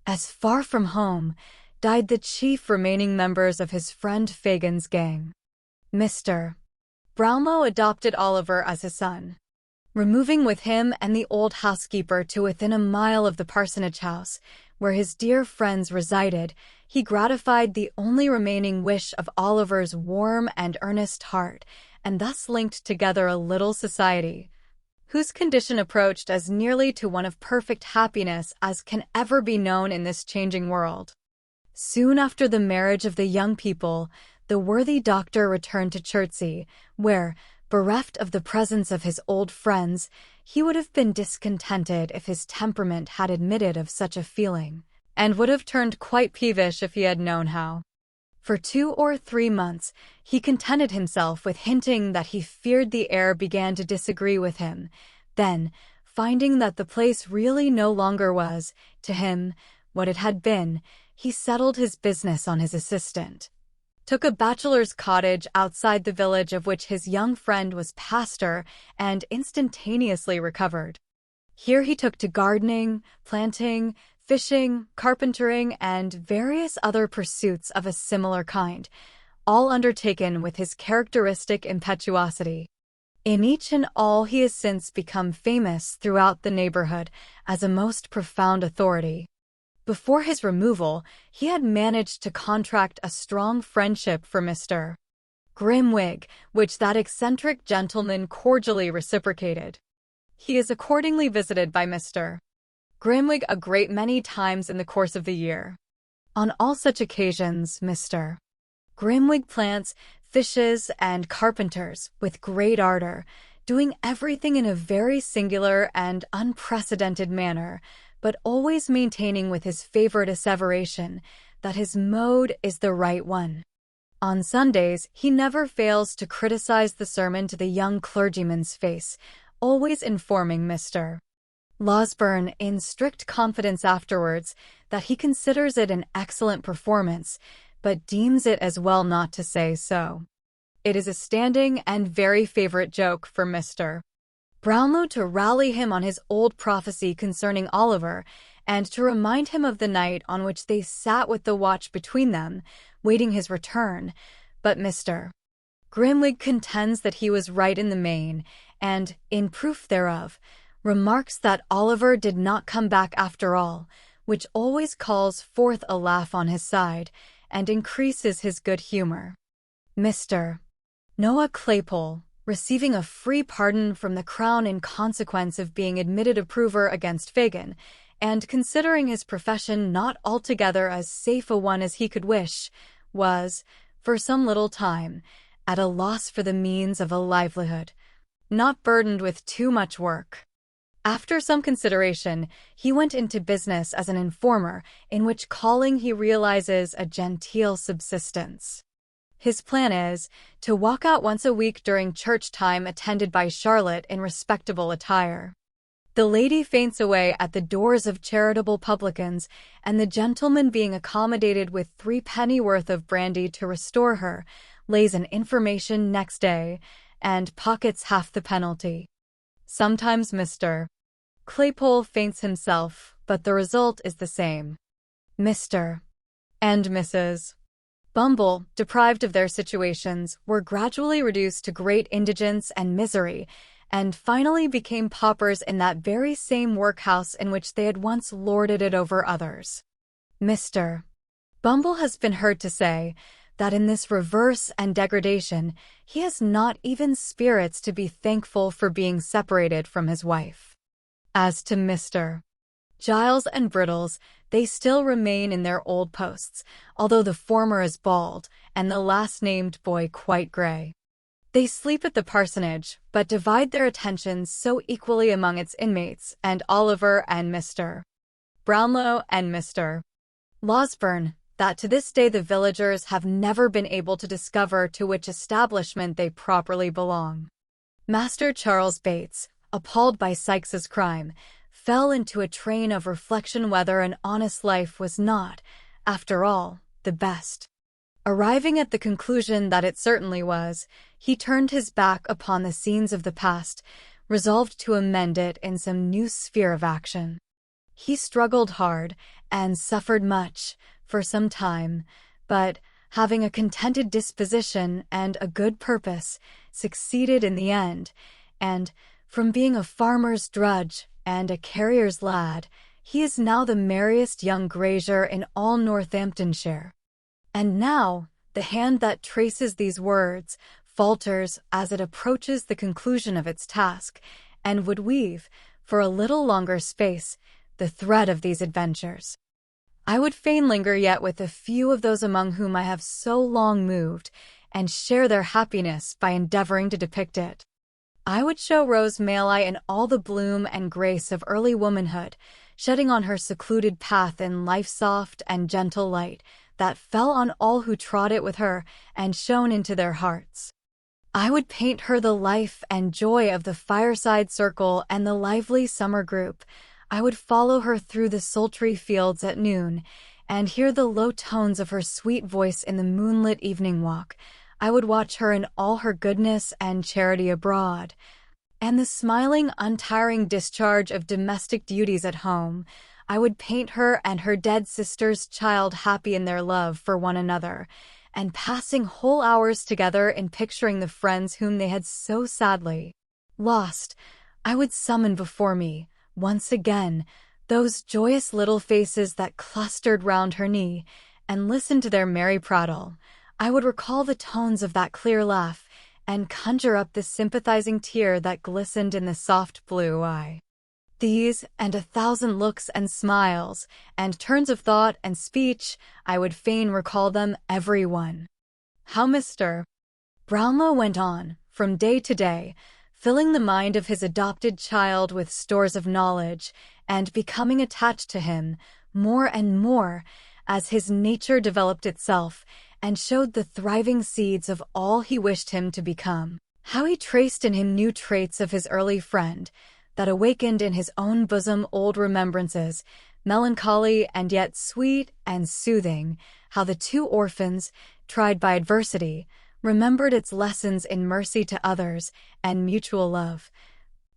As far from home, died the chief remaining members of his friend Fagin's gang. Mr. Brownlow adopted Oliver as his son. Removing with him and the old housekeeper to within a mile of the parsonage house, where his dear friends resided, he gratified the only remaining wish of Oliver's warm and earnest heart, and thus linked together a little society, whose condition approached as nearly to one of perfect happiness as can ever be known in this changing world. Soon after the marriage of the young people, the worthy doctor returned to Chertsey, where, bereft of the presence of his old friends, he would have been discontented if his temperament had admitted of such a feeling, and would have turned quite peevish if he had known how. For 2 or 3 months, he contented himself with hinting that he feared the air began to disagree with him. Then, finding that the place really no longer was, to him, what it had been, he settled his business on his assistant, took a bachelor's cottage outside the village of which his young friend was pastor, and instantaneously recovered. Here he took to gardening, planting, fishing, carpentering, and various other pursuits of a similar kind, all undertaken with his characteristic impetuosity. In each and all he has since become famous throughout the neighborhood as a most profound authority. Before his removal, he had managed to contract a strong friendship for Mr. Grimwig, which that eccentric gentleman cordially reciprocated. He is accordingly visited by Mr. Grimwig a great many times in the course of the year. On all such occasions, Mr. Grimwig plants, fishes, and carpenters with great ardor, doing everything in a very singular and unprecedented manner, but always maintaining with his favorite asseveration that his mode is the right one. On Sundays, he never fails to criticize the sermon to the young clergyman's face, always informing Mr. Losberne in strict confidence afterwards that he considers it an excellent performance, but deems it as well not to say so. It is a standing and very favorite joke for Mr. Brownlow to rally him on his old prophecy concerning Oliver, and to remind him of the night on which they sat with the watch between them, waiting his return, but Mr. Grimwig contends that he was right in the main, and, in proof thereof, remarks that Oliver did not come back after all, which always calls forth a laugh on his side, and increases his good humor. Mr. Noah Claypole, receiving a free pardon from the Crown in consequence of being admitted a prover against Fagin, and considering his profession not altogether as safe a one as he could wish, was, for some little time, at a loss for the means of a livelihood, not burdened with too much work. After some consideration, he went into business as an informer, in which calling he realizes a genteel subsistence. His plan is to walk out once a week during church time attended by Charlotte in respectable attire. The lady faints away at the doors of charitable publicans, and the gentleman, being accommodated with 3 penny worth of brandy to restore her, lays an information next day, and pockets half the penalty. Sometimes Mr. Claypole faints himself, but the result is the same. Mr. and Mrs. Bumble, deprived of their situations, were gradually reduced to great indigence and misery, and finally became paupers in that very same workhouse in which they had once lorded it over others. Mr. Bumble has been heard to say that in this reverse and degradation, he has not even spirits to be thankful for being separated from his wife. As to Mr. Giles and Brittles, they still remain in their old posts, although the former is bald and the last-named boy quite gray. They sleep at the parsonage, but divide their attentions so equally among its inmates, and Oliver and Mr. Brownlow and Mr. Losberne, that to this day the villagers have never been able to discover to which establishment they properly belong. Master Charles Bates, appalled by Sykes's crime, fell into a train of reflection whether an honest life was not, after all, the best. Arriving at the conclusion that it certainly was, he turned his back upon the scenes of the past, resolved to amend it in some new sphere of action. He struggled hard, and suffered much, for some time, but, having a contented disposition and a good purpose, succeeded in the end, and, from being a farmer's drudge and a carrier's lad, he is now the merriest young grazier in all Northamptonshire. And now, the hand that traces these words falters as it approaches the conclusion of its task, and would weave, for a little longer space, the thread of these adventures. I would fain linger yet with a few of those among whom I have so long moved, and share their happiness by endeavoring to depict it. I would show Rose Maylie in all the bloom and grace of early womanhood, shedding on her secluded path in life's soft and gentle light that fell on all who trod it with her and shone into their hearts. I would paint her the life and joy of the fireside circle and the lively summer group. I would follow her through the sultry fields at noon, and hear the low tones of her sweet voice in the moonlit evening walk. I would watch her in all her goodness and charity abroad, and the smiling, untiring discharge of domestic duties at home. I would paint her and her dead sister's child happy in their love for one another, and passing whole hours together in picturing the friends whom they had so sadly lost. I would summon before me, once again, those joyous little faces that clustered round her knee, and listen to their merry prattle. I would recall the tones of that clear laugh, and conjure up the sympathizing tear that glistened in the soft blue eye. These, and 1,000 looks and smiles, and turns of thought and speech, I would fain recall them every one. How Mr. Brownlow went on, from day to day, filling the mind of his adopted child with stores of knowledge, and becoming attached to him, more and more, as his nature developed itself, and showed the thriving seeds of all he wished him to become. How he traced in him new traits of his early friend, that awakened in his own bosom old remembrances, melancholy and yet sweet and soothing. How the two orphans, tried by adversity, remembered its lessons in mercy to others and mutual love,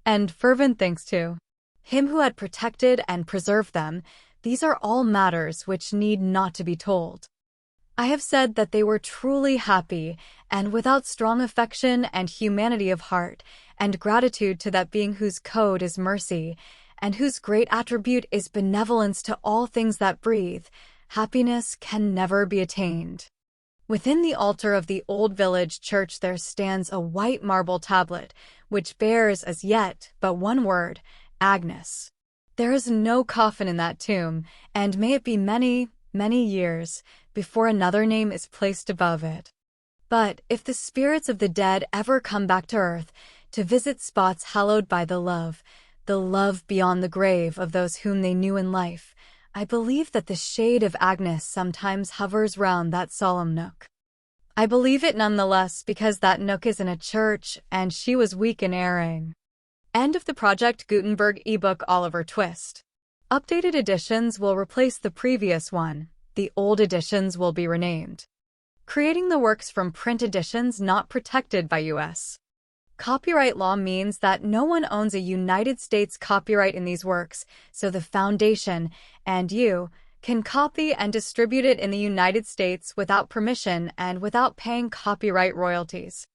and fervent thanks to him who had protected and preserved them. These are all matters which need not to be told. I have said that they were truly happy, and without strong affection and humanity of heart, and gratitude to that being whose code is mercy, and whose great attribute is benevolence to all things that breathe, happiness can never be attained. Within the altar of the old village church there stands a white marble tablet, which bears as yet but one word, Agnes. There is no coffin in that tomb, and may it be many, many years before another name is placed above it. But if the spirits of the dead ever come back to earth to visit spots hallowed by the love beyond the grave of those whom they knew in life, I believe that the shade of Agnes sometimes hovers round that solemn nook. I believe it nonetheless because that nook is in a church and she was weak and erring. End of the Project Gutenberg ebook Oliver Twist. Updated editions will replace the previous one. The old editions will be renamed. Creating the works from print editions not protected by U.S. Copyright law means that no one owns a United States copyright in these works, so the Foundation and you can copy and distribute it in the United States without permission and without paying copyright royalties.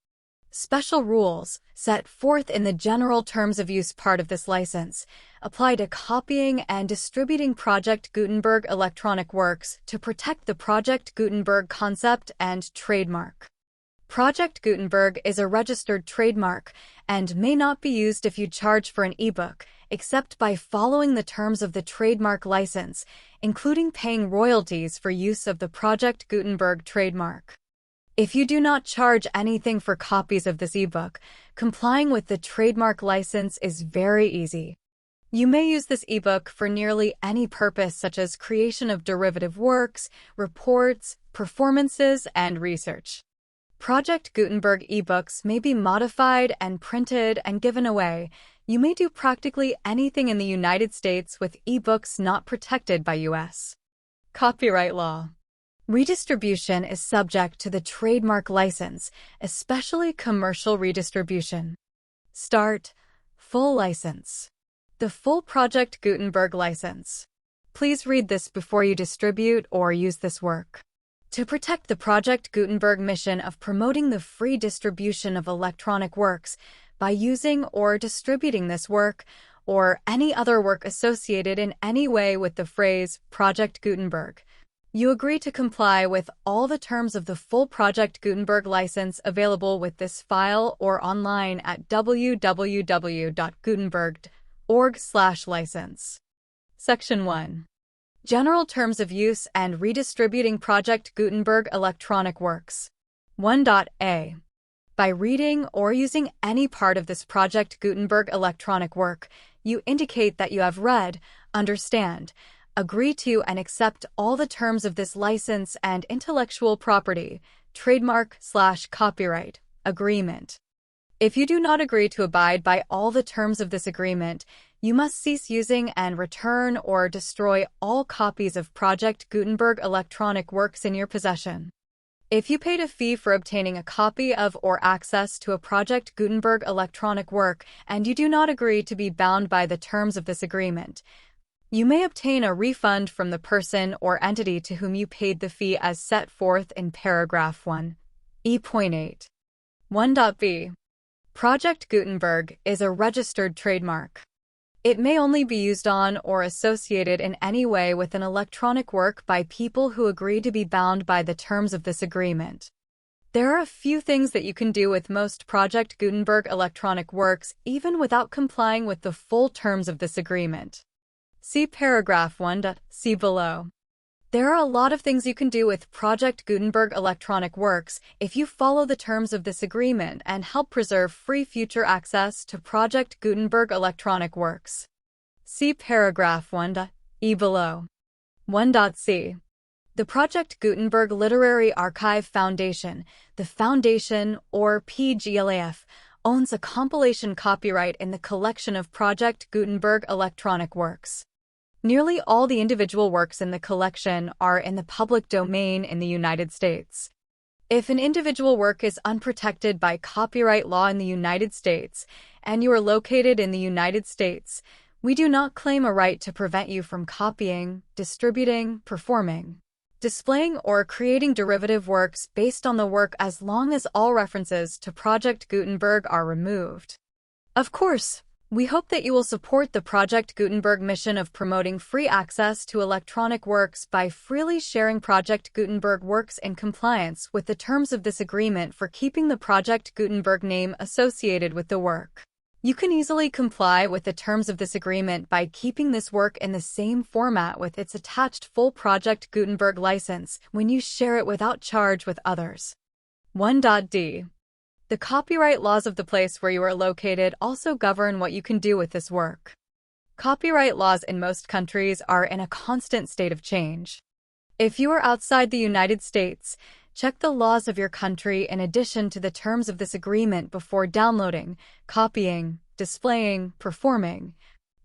Special rules, set forth in the general terms of use part of this license, apply to copying and distributing Project Gutenberg electronic works to protect the Project Gutenberg concept and trademark. Project Gutenberg is a registered trademark and may not be used if you charge for an ebook, except by following the terms of the trademark license, including paying royalties for use of the Project Gutenberg trademark. If you do not charge anything for copies of this ebook, complying with the trademark license is very easy. You may use this ebook for nearly any purpose, such as creation of derivative works, reports, performances, and research. Project Gutenberg ebooks may be modified and printed and given away. You may do practically anything in the United States with ebooks not protected by U.S. copyright law. Redistribution is subject to the trademark license, especially commercial redistribution. Start. Full license. The full Project Gutenberg license. Please read this before you distribute or use this work. To protect the Project Gutenberg mission of promoting the free distribution of electronic works by using or distributing this work or any other work associated in any way with the phrase Project Gutenberg, you agree to comply with all the terms of the full Project Gutenberg license available with this file or online at www.gutenberg.org/license. Section 1. General Terms of Use and Redistributing Project Gutenberg Electronic Works. 1.a. By reading or using any part of this Project Gutenberg electronic work, you indicate that you have read, understand, agree to and accept all the terms of this license and intellectual property, trademark/copyright, agreement. If you do not agree to abide by all the terms of this agreement, you must cease using and return or destroy all copies of Project Gutenberg electronic works in your possession. If you paid a fee for obtaining a copy of or access to a Project Gutenberg electronic work and you do not agree to be bound by the terms of this agreement, you may obtain a refund from the person or entity to whom you paid the fee as set forth in paragraph 1, E.8. 1.b. Project Gutenberg is a registered trademark. It may only be used on or associated in any way with an electronic work by people who agree to be bound by the terms of this agreement. There are a few things that you can do with most Project Gutenberg electronic works even without complying with the full terms of this agreement. See paragraph 1.c below. There are a lot of things you can do with Project Gutenberg electronic works if you follow the terms of this agreement and help preserve free future access to Project Gutenberg electronic works. See paragraph 1.e below. 1.c. The Project Gutenberg Literary Archive Foundation, the Foundation, or PGLAF, owns a compilation copyright in the collection of Project Gutenberg electronic works. Nearly all the individual works in the collection are in the public domain in the United States. If an individual work is unprotected by copyright law in the United States, and you are located in the United States, we do not claim a right to prevent you from copying, distributing, performing, displaying, or creating derivative works based on the work as long as all references to Project Gutenberg are removed. Of course, we hope that you will support the Project Gutenberg mission of promoting free access to electronic works by freely sharing Project Gutenberg works in compliance with the terms of this agreement for keeping the Project Gutenberg name associated with the work. You can easily comply with the terms of this agreement by keeping this work in the same format with its attached full Project Gutenberg license when you share it without charge with others. 1.d. The copyright laws of the place where you are located also govern what you can do with this work. Copyright laws in most countries are in a constant state of change. If you are outside the United States, check the laws of your country in addition to the terms of this agreement before downloading, copying, displaying, performing,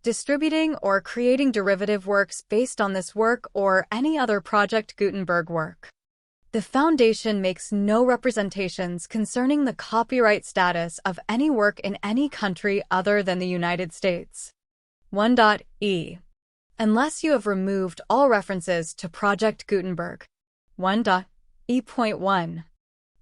distributing, or creating derivative works based on this work or any other Project Gutenberg work. The Foundation makes no representations concerning the copyright status of any work in any country other than the United States. 1.e. Unless you have removed all references to Project Gutenberg. 1.e.1.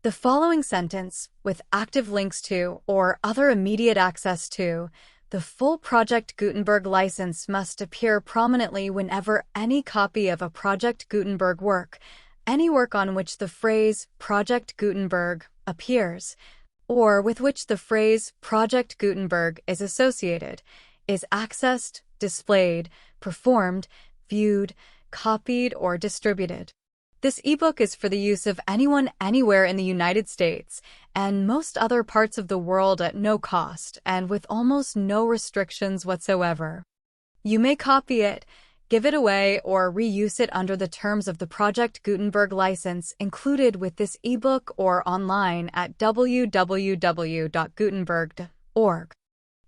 The following sentence, with active links to or other immediate access to the full Project Gutenberg license, must appear prominently whenever any copy of a Project Gutenberg work, any work on which the phrase Project Gutenberg appears, or with which the phrase Project Gutenberg is associated, is accessed, displayed, performed, viewed, copied, or distributed. This ebook is for the use of anyone anywhere in the United States and most other parts of the world at no cost and with almost no restrictions whatsoever. You may copy it, give it away, or reuse it under the terms of the Project Gutenberg license included with this ebook or online at www.gutenberg.org.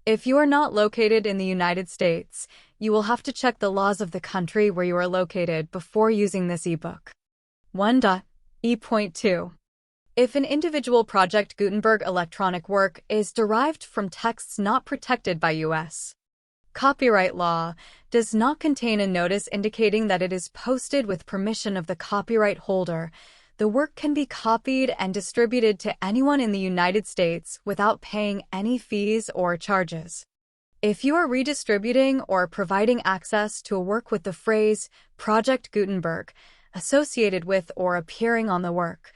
If you are not located in the United States, you will have to check the laws of the country where you are located before using this ebook. 1.e.2. If an individual Project Gutenberg electronic work is derived from texts not protected by U.S. copyright law, does not contain a notice indicating that it is posted with permission of the copyright holder, the work can be copied and distributed to anyone in the United States without paying any fees or charges. If you are redistributing or providing access to a work with the phrase Project Gutenberg associated with or appearing on the work,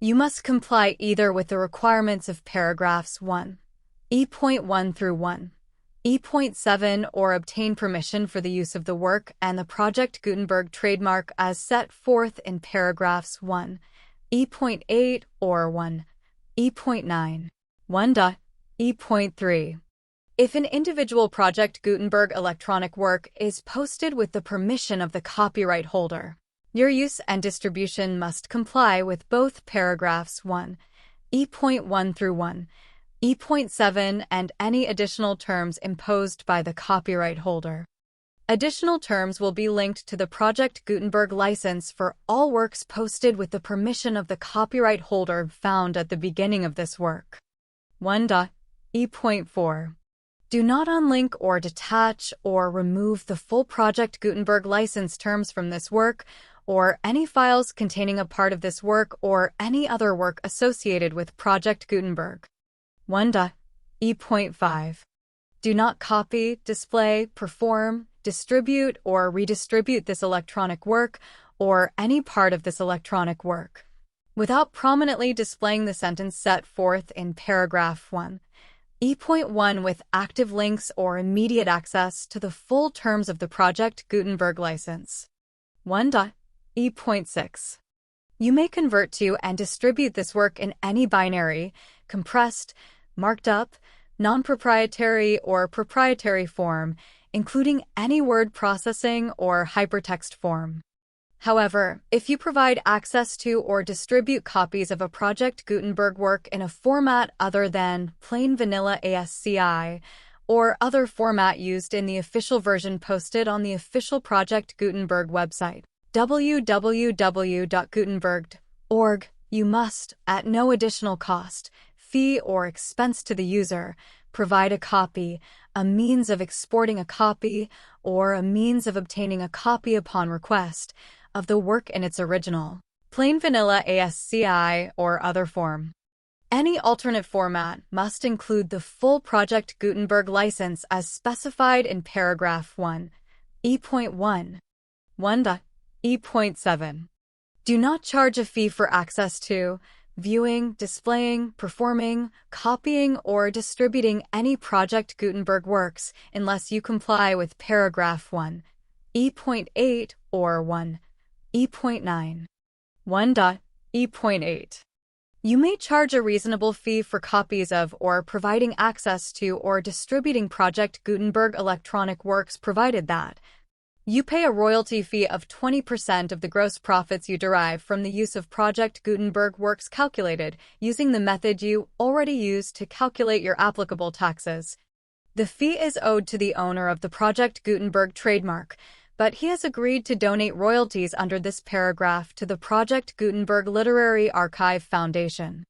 you must comply either with the requirements of paragraphs 1.e.1 through 1.e.7 or obtain permission for the use of the work and the Project Gutenberg trademark as set forth in paragraphs 1.e.8 or 1.e.9. 1.e.3. If an individual Project Gutenberg electronic work is posted with the permission of the copyright holder, your use and distribution must comply with both paragraphs 1.e.1 through 1.e.7 and any additional terms imposed by the copyright holder. Additional terms will be linked to the Project Gutenberg license for all works posted with the permission of the copyright holder found at the beginning of this work. 1.e.4. Do not unlink or detach or remove the full Project Gutenberg license terms from this work, or any files containing a part of this work or any other work associated with Project Gutenberg. 1.e.5. Do not copy, display, perform, distribute, or redistribute this electronic work or any part of this electronic work without prominently displaying the sentence set forth in paragraph 1.e.1 with active links or immediate access to the full terms of the Project Gutenberg license. 1.e.6. You may convert to and distribute this work in any binary, compressed, marked up, non-proprietary, or proprietary form, including any word processing or hypertext form. However, if you provide access to or distribute copies of a Project Gutenberg work in a format other than plain vanilla ASCII, or other format used in the official version posted on the official Project Gutenberg website, www.gutenberg.org, you must, at no additional cost, fee, or expense to the user, provide a copy, a means of exporting a copy, or a means of obtaining a copy upon request, of the work in its original, plain vanilla ASCII or other form. Any alternate format must include the full Project Gutenberg license as specified in paragraph 1.e.1. 1.e.7. Do not charge a fee for access to, viewing, displaying, performing, copying, or distributing any Project Gutenberg works unless you comply with paragraph 1.e.8 or 1.e.9. 1.e.8. You may charge a reasonable fee for copies of or providing access to or distributing Project Gutenberg electronic works provided that you pay a royalty fee of 20% of the gross profits you derive from the use of Project Gutenberg works calculated using the method you already used to calculate your applicable taxes. The fee is owed to the owner of the Project Gutenberg trademark, but he has agreed to donate royalties under this paragraph to the Project Gutenberg Literary Archive Foundation.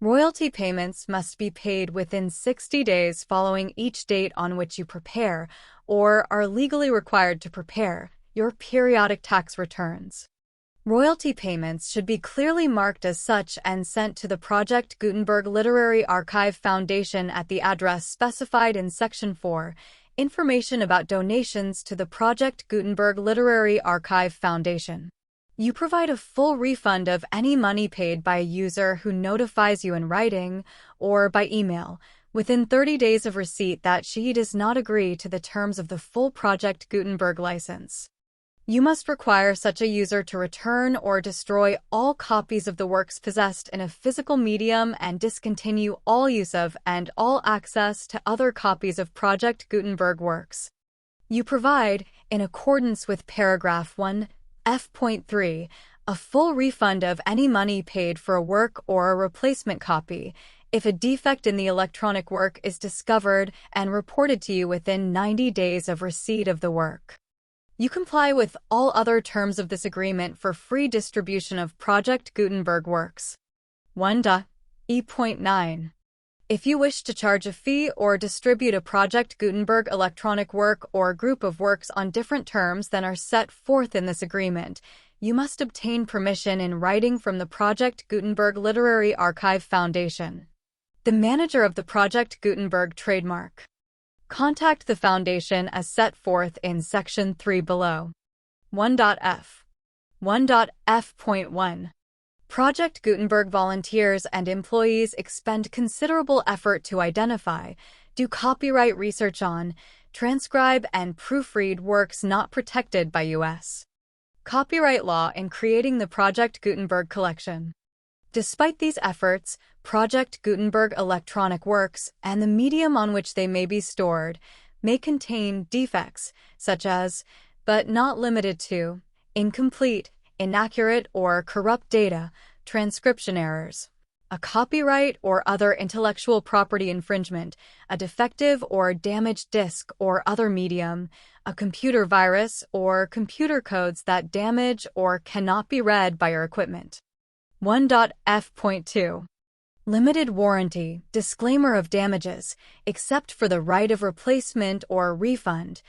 Royalty payments must be paid within 60 days following each date on which you prepare, or are legally required to prepare, your periodic tax returns. Royalty payments should be clearly marked as such and sent to the Project Gutenberg Literary Archive Foundation at the address specified in Section 4, Information about donations to the Project Gutenberg Literary Archive Foundation. You provide a full refund of any money paid by a user who notifies you in writing or by email within 30 days of receipt that she does not agree to the terms of the full Project Gutenberg license. You must require such a user to return or destroy all copies of the works possessed in a physical medium and discontinue all use of and all access to other copies of Project Gutenberg works. You provide, in accordance with paragraph 1, F.3, a full refund of any money paid for a work or a replacement copy if a defect in the electronic work is discovered and reported to you within 90 days of receipt of the work. You comply with all other terms of this agreement for free distribution of Project Gutenberg works. 1.E.9. If you wish to charge a fee or distribute a Project Gutenberg electronic work or group of works on different terms than are set forth in this agreement, you must obtain permission in writing from the Project Gutenberg Literary Archive Foundation, the manager of the Project Gutenberg trademark. Contact the Foundation as set forth in Section 3 below. 1.F. 1.F.1. Project Gutenberg volunteers and employees expend considerable effort to identify, do copyright research on, transcribe, and proofread works not protected by U.S. copyright law in creating the Project Gutenberg collection. Despite these efforts, Project Gutenberg electronic works and the medium on which they may be stored may contain defects such as, but not limited to, incomplete, inaccurate, or corrupt data, transcription errors, a copyright or other intellectual property infringement, a defective or damaged disk or other medium, a computer virus, or computer codes that damage or cannot be read by your equipment. 1.F.2. Limited warranty, disclaimer of damages, except for the right of replacement or refund,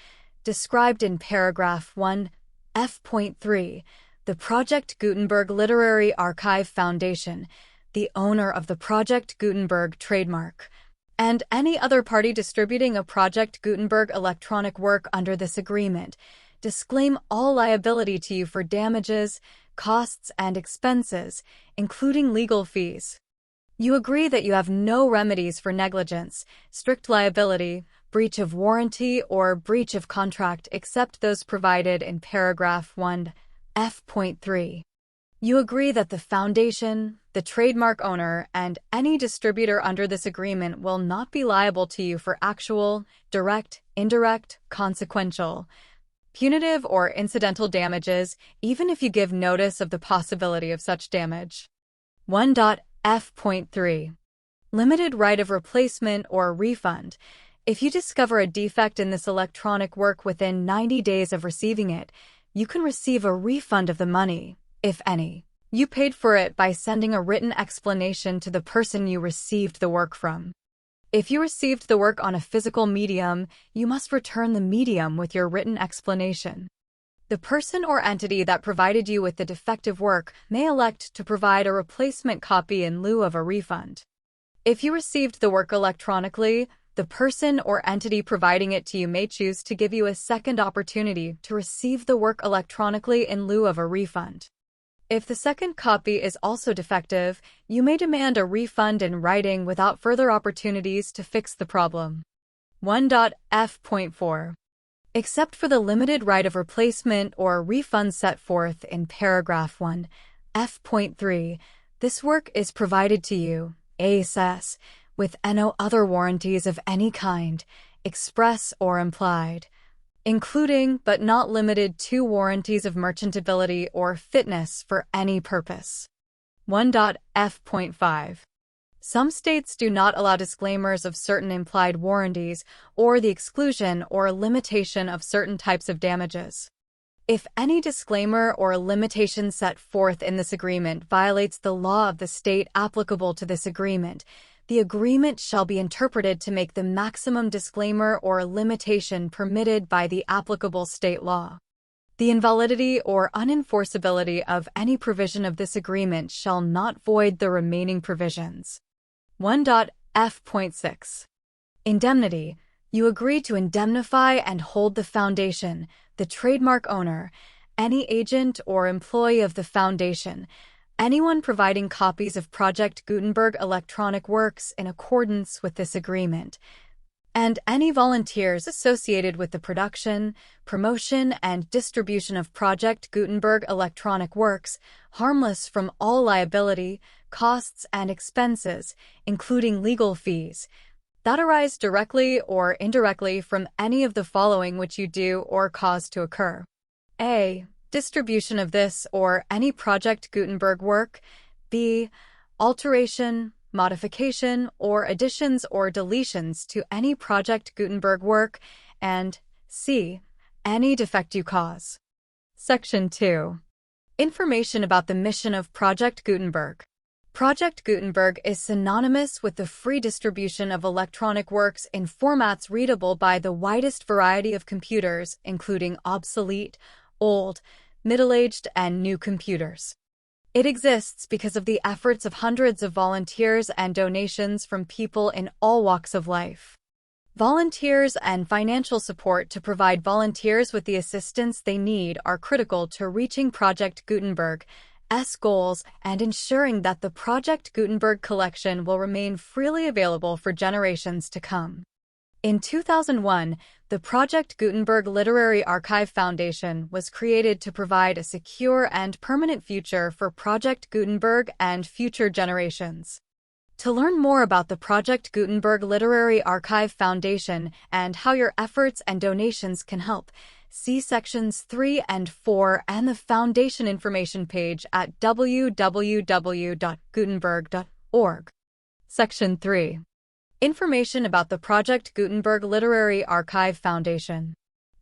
described in paragraph 1, F.3. The Project Gutenberg Literary Archive Foundation, the owner of the Project Gutenberg trademark, and any other party distributing a Project Gutenberg electronic work under this agreement, disclaim all liability to you for damages, costs, and expenses, including legal fees. You agree that you have no remedies for negligence, strict liability, breach of warranty, or breach of contract except those provided in paragraph 1, F.3. You agree that the Foundation, the trademark owner, and any distributor under this agreement will not be liable to you for actual, direct, indirect, consequential, punitive, or incidental damages, even if you give notice of the possibility of such damage. 1.F.3. Limited right of replacement or refund. If you discover a defect in this electronic work within 90 days of receiving it, you can receive a refund of the money, if any, you paid for it by sending a written explanation to the person you received the work from. If you received the work on a physical medium, you must return the medium with your written explanation. The person or entity that provided you with the defective work may elect to provide a replacement copy in lieu of a refund. If you received the work electronically, the person or entity providing it to you may choose to give you a second opportunity to receive the work electronically in lieu of a refund. If the second copy is also defective, you may demand a refund in writing without further opportunities to fix the problem. 1.F.4. Except for the limited right of replacement or refund set forth in paragraph 1, F.3, this work is provided to you, ASS, with no other warranties of any kind, express or implied, including but not limited to warranties of merchantability or fitness for any purpose. 1.F.5. Some states do not allow disclaimers of certain implied warranties or the exclusion or limitation of certain types of damages. If any disclaimer or limitation set forth in this agreement violates the law of the state applicable to this agreement, the agreement shall be interpreted to make the maximum disclaimer or limitation permitted by the applicable state law. The invalidity or unenforceability of any provision of this agreement shall not void the remaining provisions. 1.f.6. Indemnity. You agree to indemnify and hold the foundation, the trademark owner, any agent or employee of the foundation, anyone providing copies of Project Gutenberg electronic works in accordance with this agreement, and any volunteers associated with the production, promotion, and distribution of Project Gutenberg electronic works, harmless from all liability, costs, and expenses, including legal fees, that arise directly or indirectly from any of the following which you do or cause to occur. A. Distribution of this or any Project Gutenberg work. B. Alteration, modification, or additions or deletions to any Project Gutenberg work. And C. Any defect you cause. Section 2. Information about the mission of Project Gutenberg. Project Gutenberg is synonymous with the free distribution of electronic works in formats readable by the widest variety of computers, including obsolete, old, middle-aged, and new computers. It exists because of the efforts of hundreds of volunteers and donations from people in all walks of life. Volunteers and financial support to provide volunteers with the assistance they need are critical to reaching Project Gutenberg's goals and ensuring that the Project Gutenberg collection will remain freely available for generations to come. In 2001, the Project Gutenberg Literary Archive Foundation was created to provide a secure and permanent future for Project Gutenberg and future generations. To learn more about the Project Gutenberg Literary Archive Foundation and how your efforts and donations can help, see Sections 3 and 4 and the Foundation information page at www.gutenberg.org. Section 3. Information about the Project Gutenberg Literary Archive Foundation.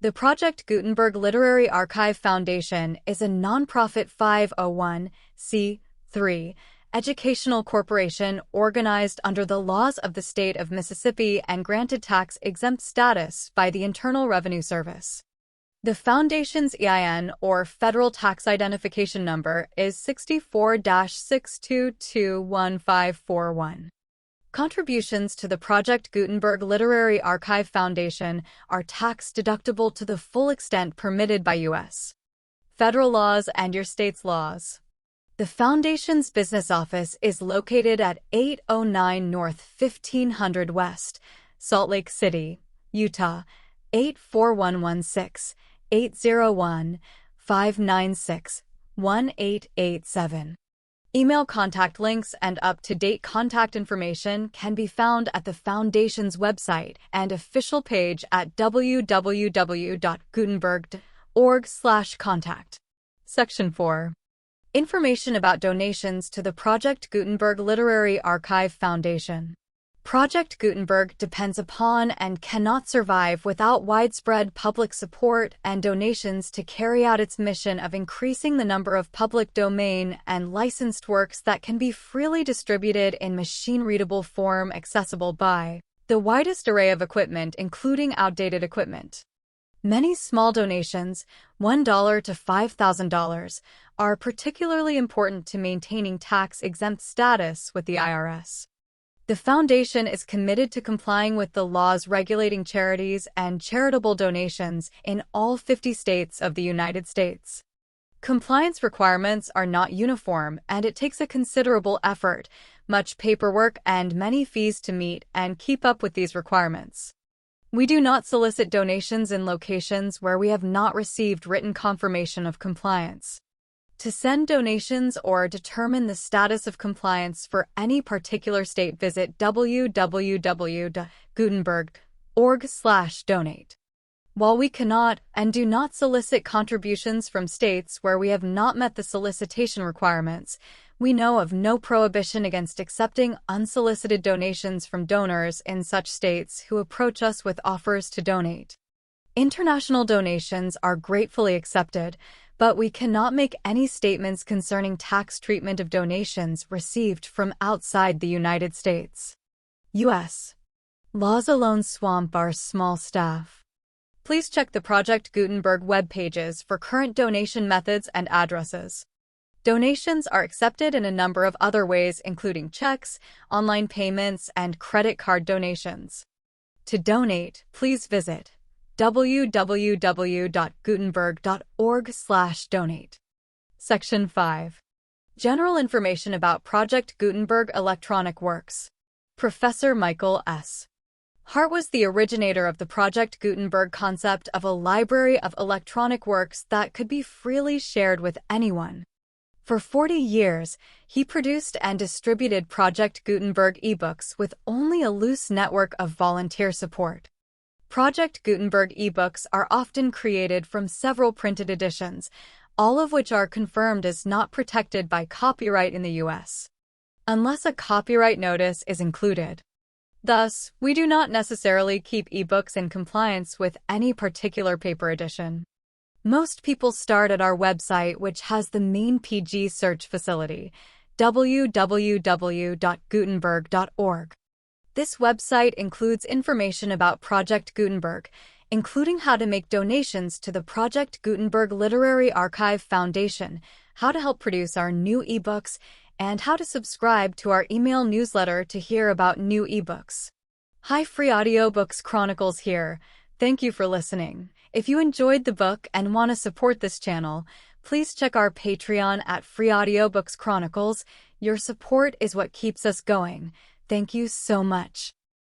The Project Gutenberg Literary Archive Foundation is a nonprofit 501(c)(3) educational corporation organized under the laws of the state of Mississippi and granted tax-exempt status by the Internal Revenue Service. The Foundation's EIN, or Federal Tax Identification Number, is 64-6221541. Contributions to the Project Gutenberg Literary Archive Foundation are tax-deductible to the full extent permitted by U.S. federal laws and your state's laws. The Foundation's business office is located at 809 North 1500 West, Salt Lake City, Utah, 84116. 801-596-1887. Email contact links and up-to-date contact information can be found at the Foundation's website and official page at www.gutenberg.org/contact. Section 4. Information about donations to the Project Gutenberg Literary Archive Foundation. Project Gutenberg depends upon and cannot survive without widespread public support and donations to carry out its mission of increasing the number of public domain and licensed works that can be freely distributed in machine-readable form accessible by the widest array of equipment, including outdated equipment. Many small donations, $1 to $5,000, are particularly important to maintaining tax-exempt status with the IRS. The Foundation is committed to complying with the laws regulating charities and charitable donations in all 50 states of the United States. Compliance requirements are not uniform, and it takes a considerable effort, much paperwork, and many fees to meet and keep up with these requirements. We do not solicit donations in locations where we have not received written confirmation of compliance. To send donations or determine the status of compliance for any particular state, visit www.gutenberg.org/donate. While we cannot and do not solicit contributions from states where we have not met the solicitation requirements, we know of no prohibition against accepting unsolicited donations from donors in such states who approach us with offers to donate. International donations are gratefully accepted, but we cannot make any statements concerning tax treatment of donations received from outside the United States. U.S. laws alone swamp our small staff. Please check the Project Gutenberg web pages for current donation methods and addresses. Donations are accepted in a number of other ways, including checks, online payments, and credit card donations. To donate, please visit www.gutenberg.org/donate. Section 5. General information about Project Gutenberg electronic works. Professor Michael S. Hart was the originator of the Project Gutenberg concept of a library of electronic works that could be freely shared with anyone. For 40 years, he produced and distributed Project Gutenberg ebooks with only a loose network of volunteer support. Project Gutenberg ebooks are often created from several printed editions, all of which are confirmed as not protected by copyright in the U.S., unless a copyright notice is included. Thus, we do not necessarily keep ebooks in compliance with any particular paper edition. Most people start at our website, which has the main PG search facility, www.gutenberg.org. This website includes information about Project Gutenberg, including how to make donations to the Project Gutenberg Literary Archive Foundation, how to help produce our new ebooks, and how to subscribe to our email newsletter to hear about new ebooks. Hi, Free Audiobooks Chronicles here. Thank you for listening. If you enjoyed the book and want to support this channel, please check our Patreon at Free Audiobooks Chronicles. Your support is what keeps us going. Thank you so much.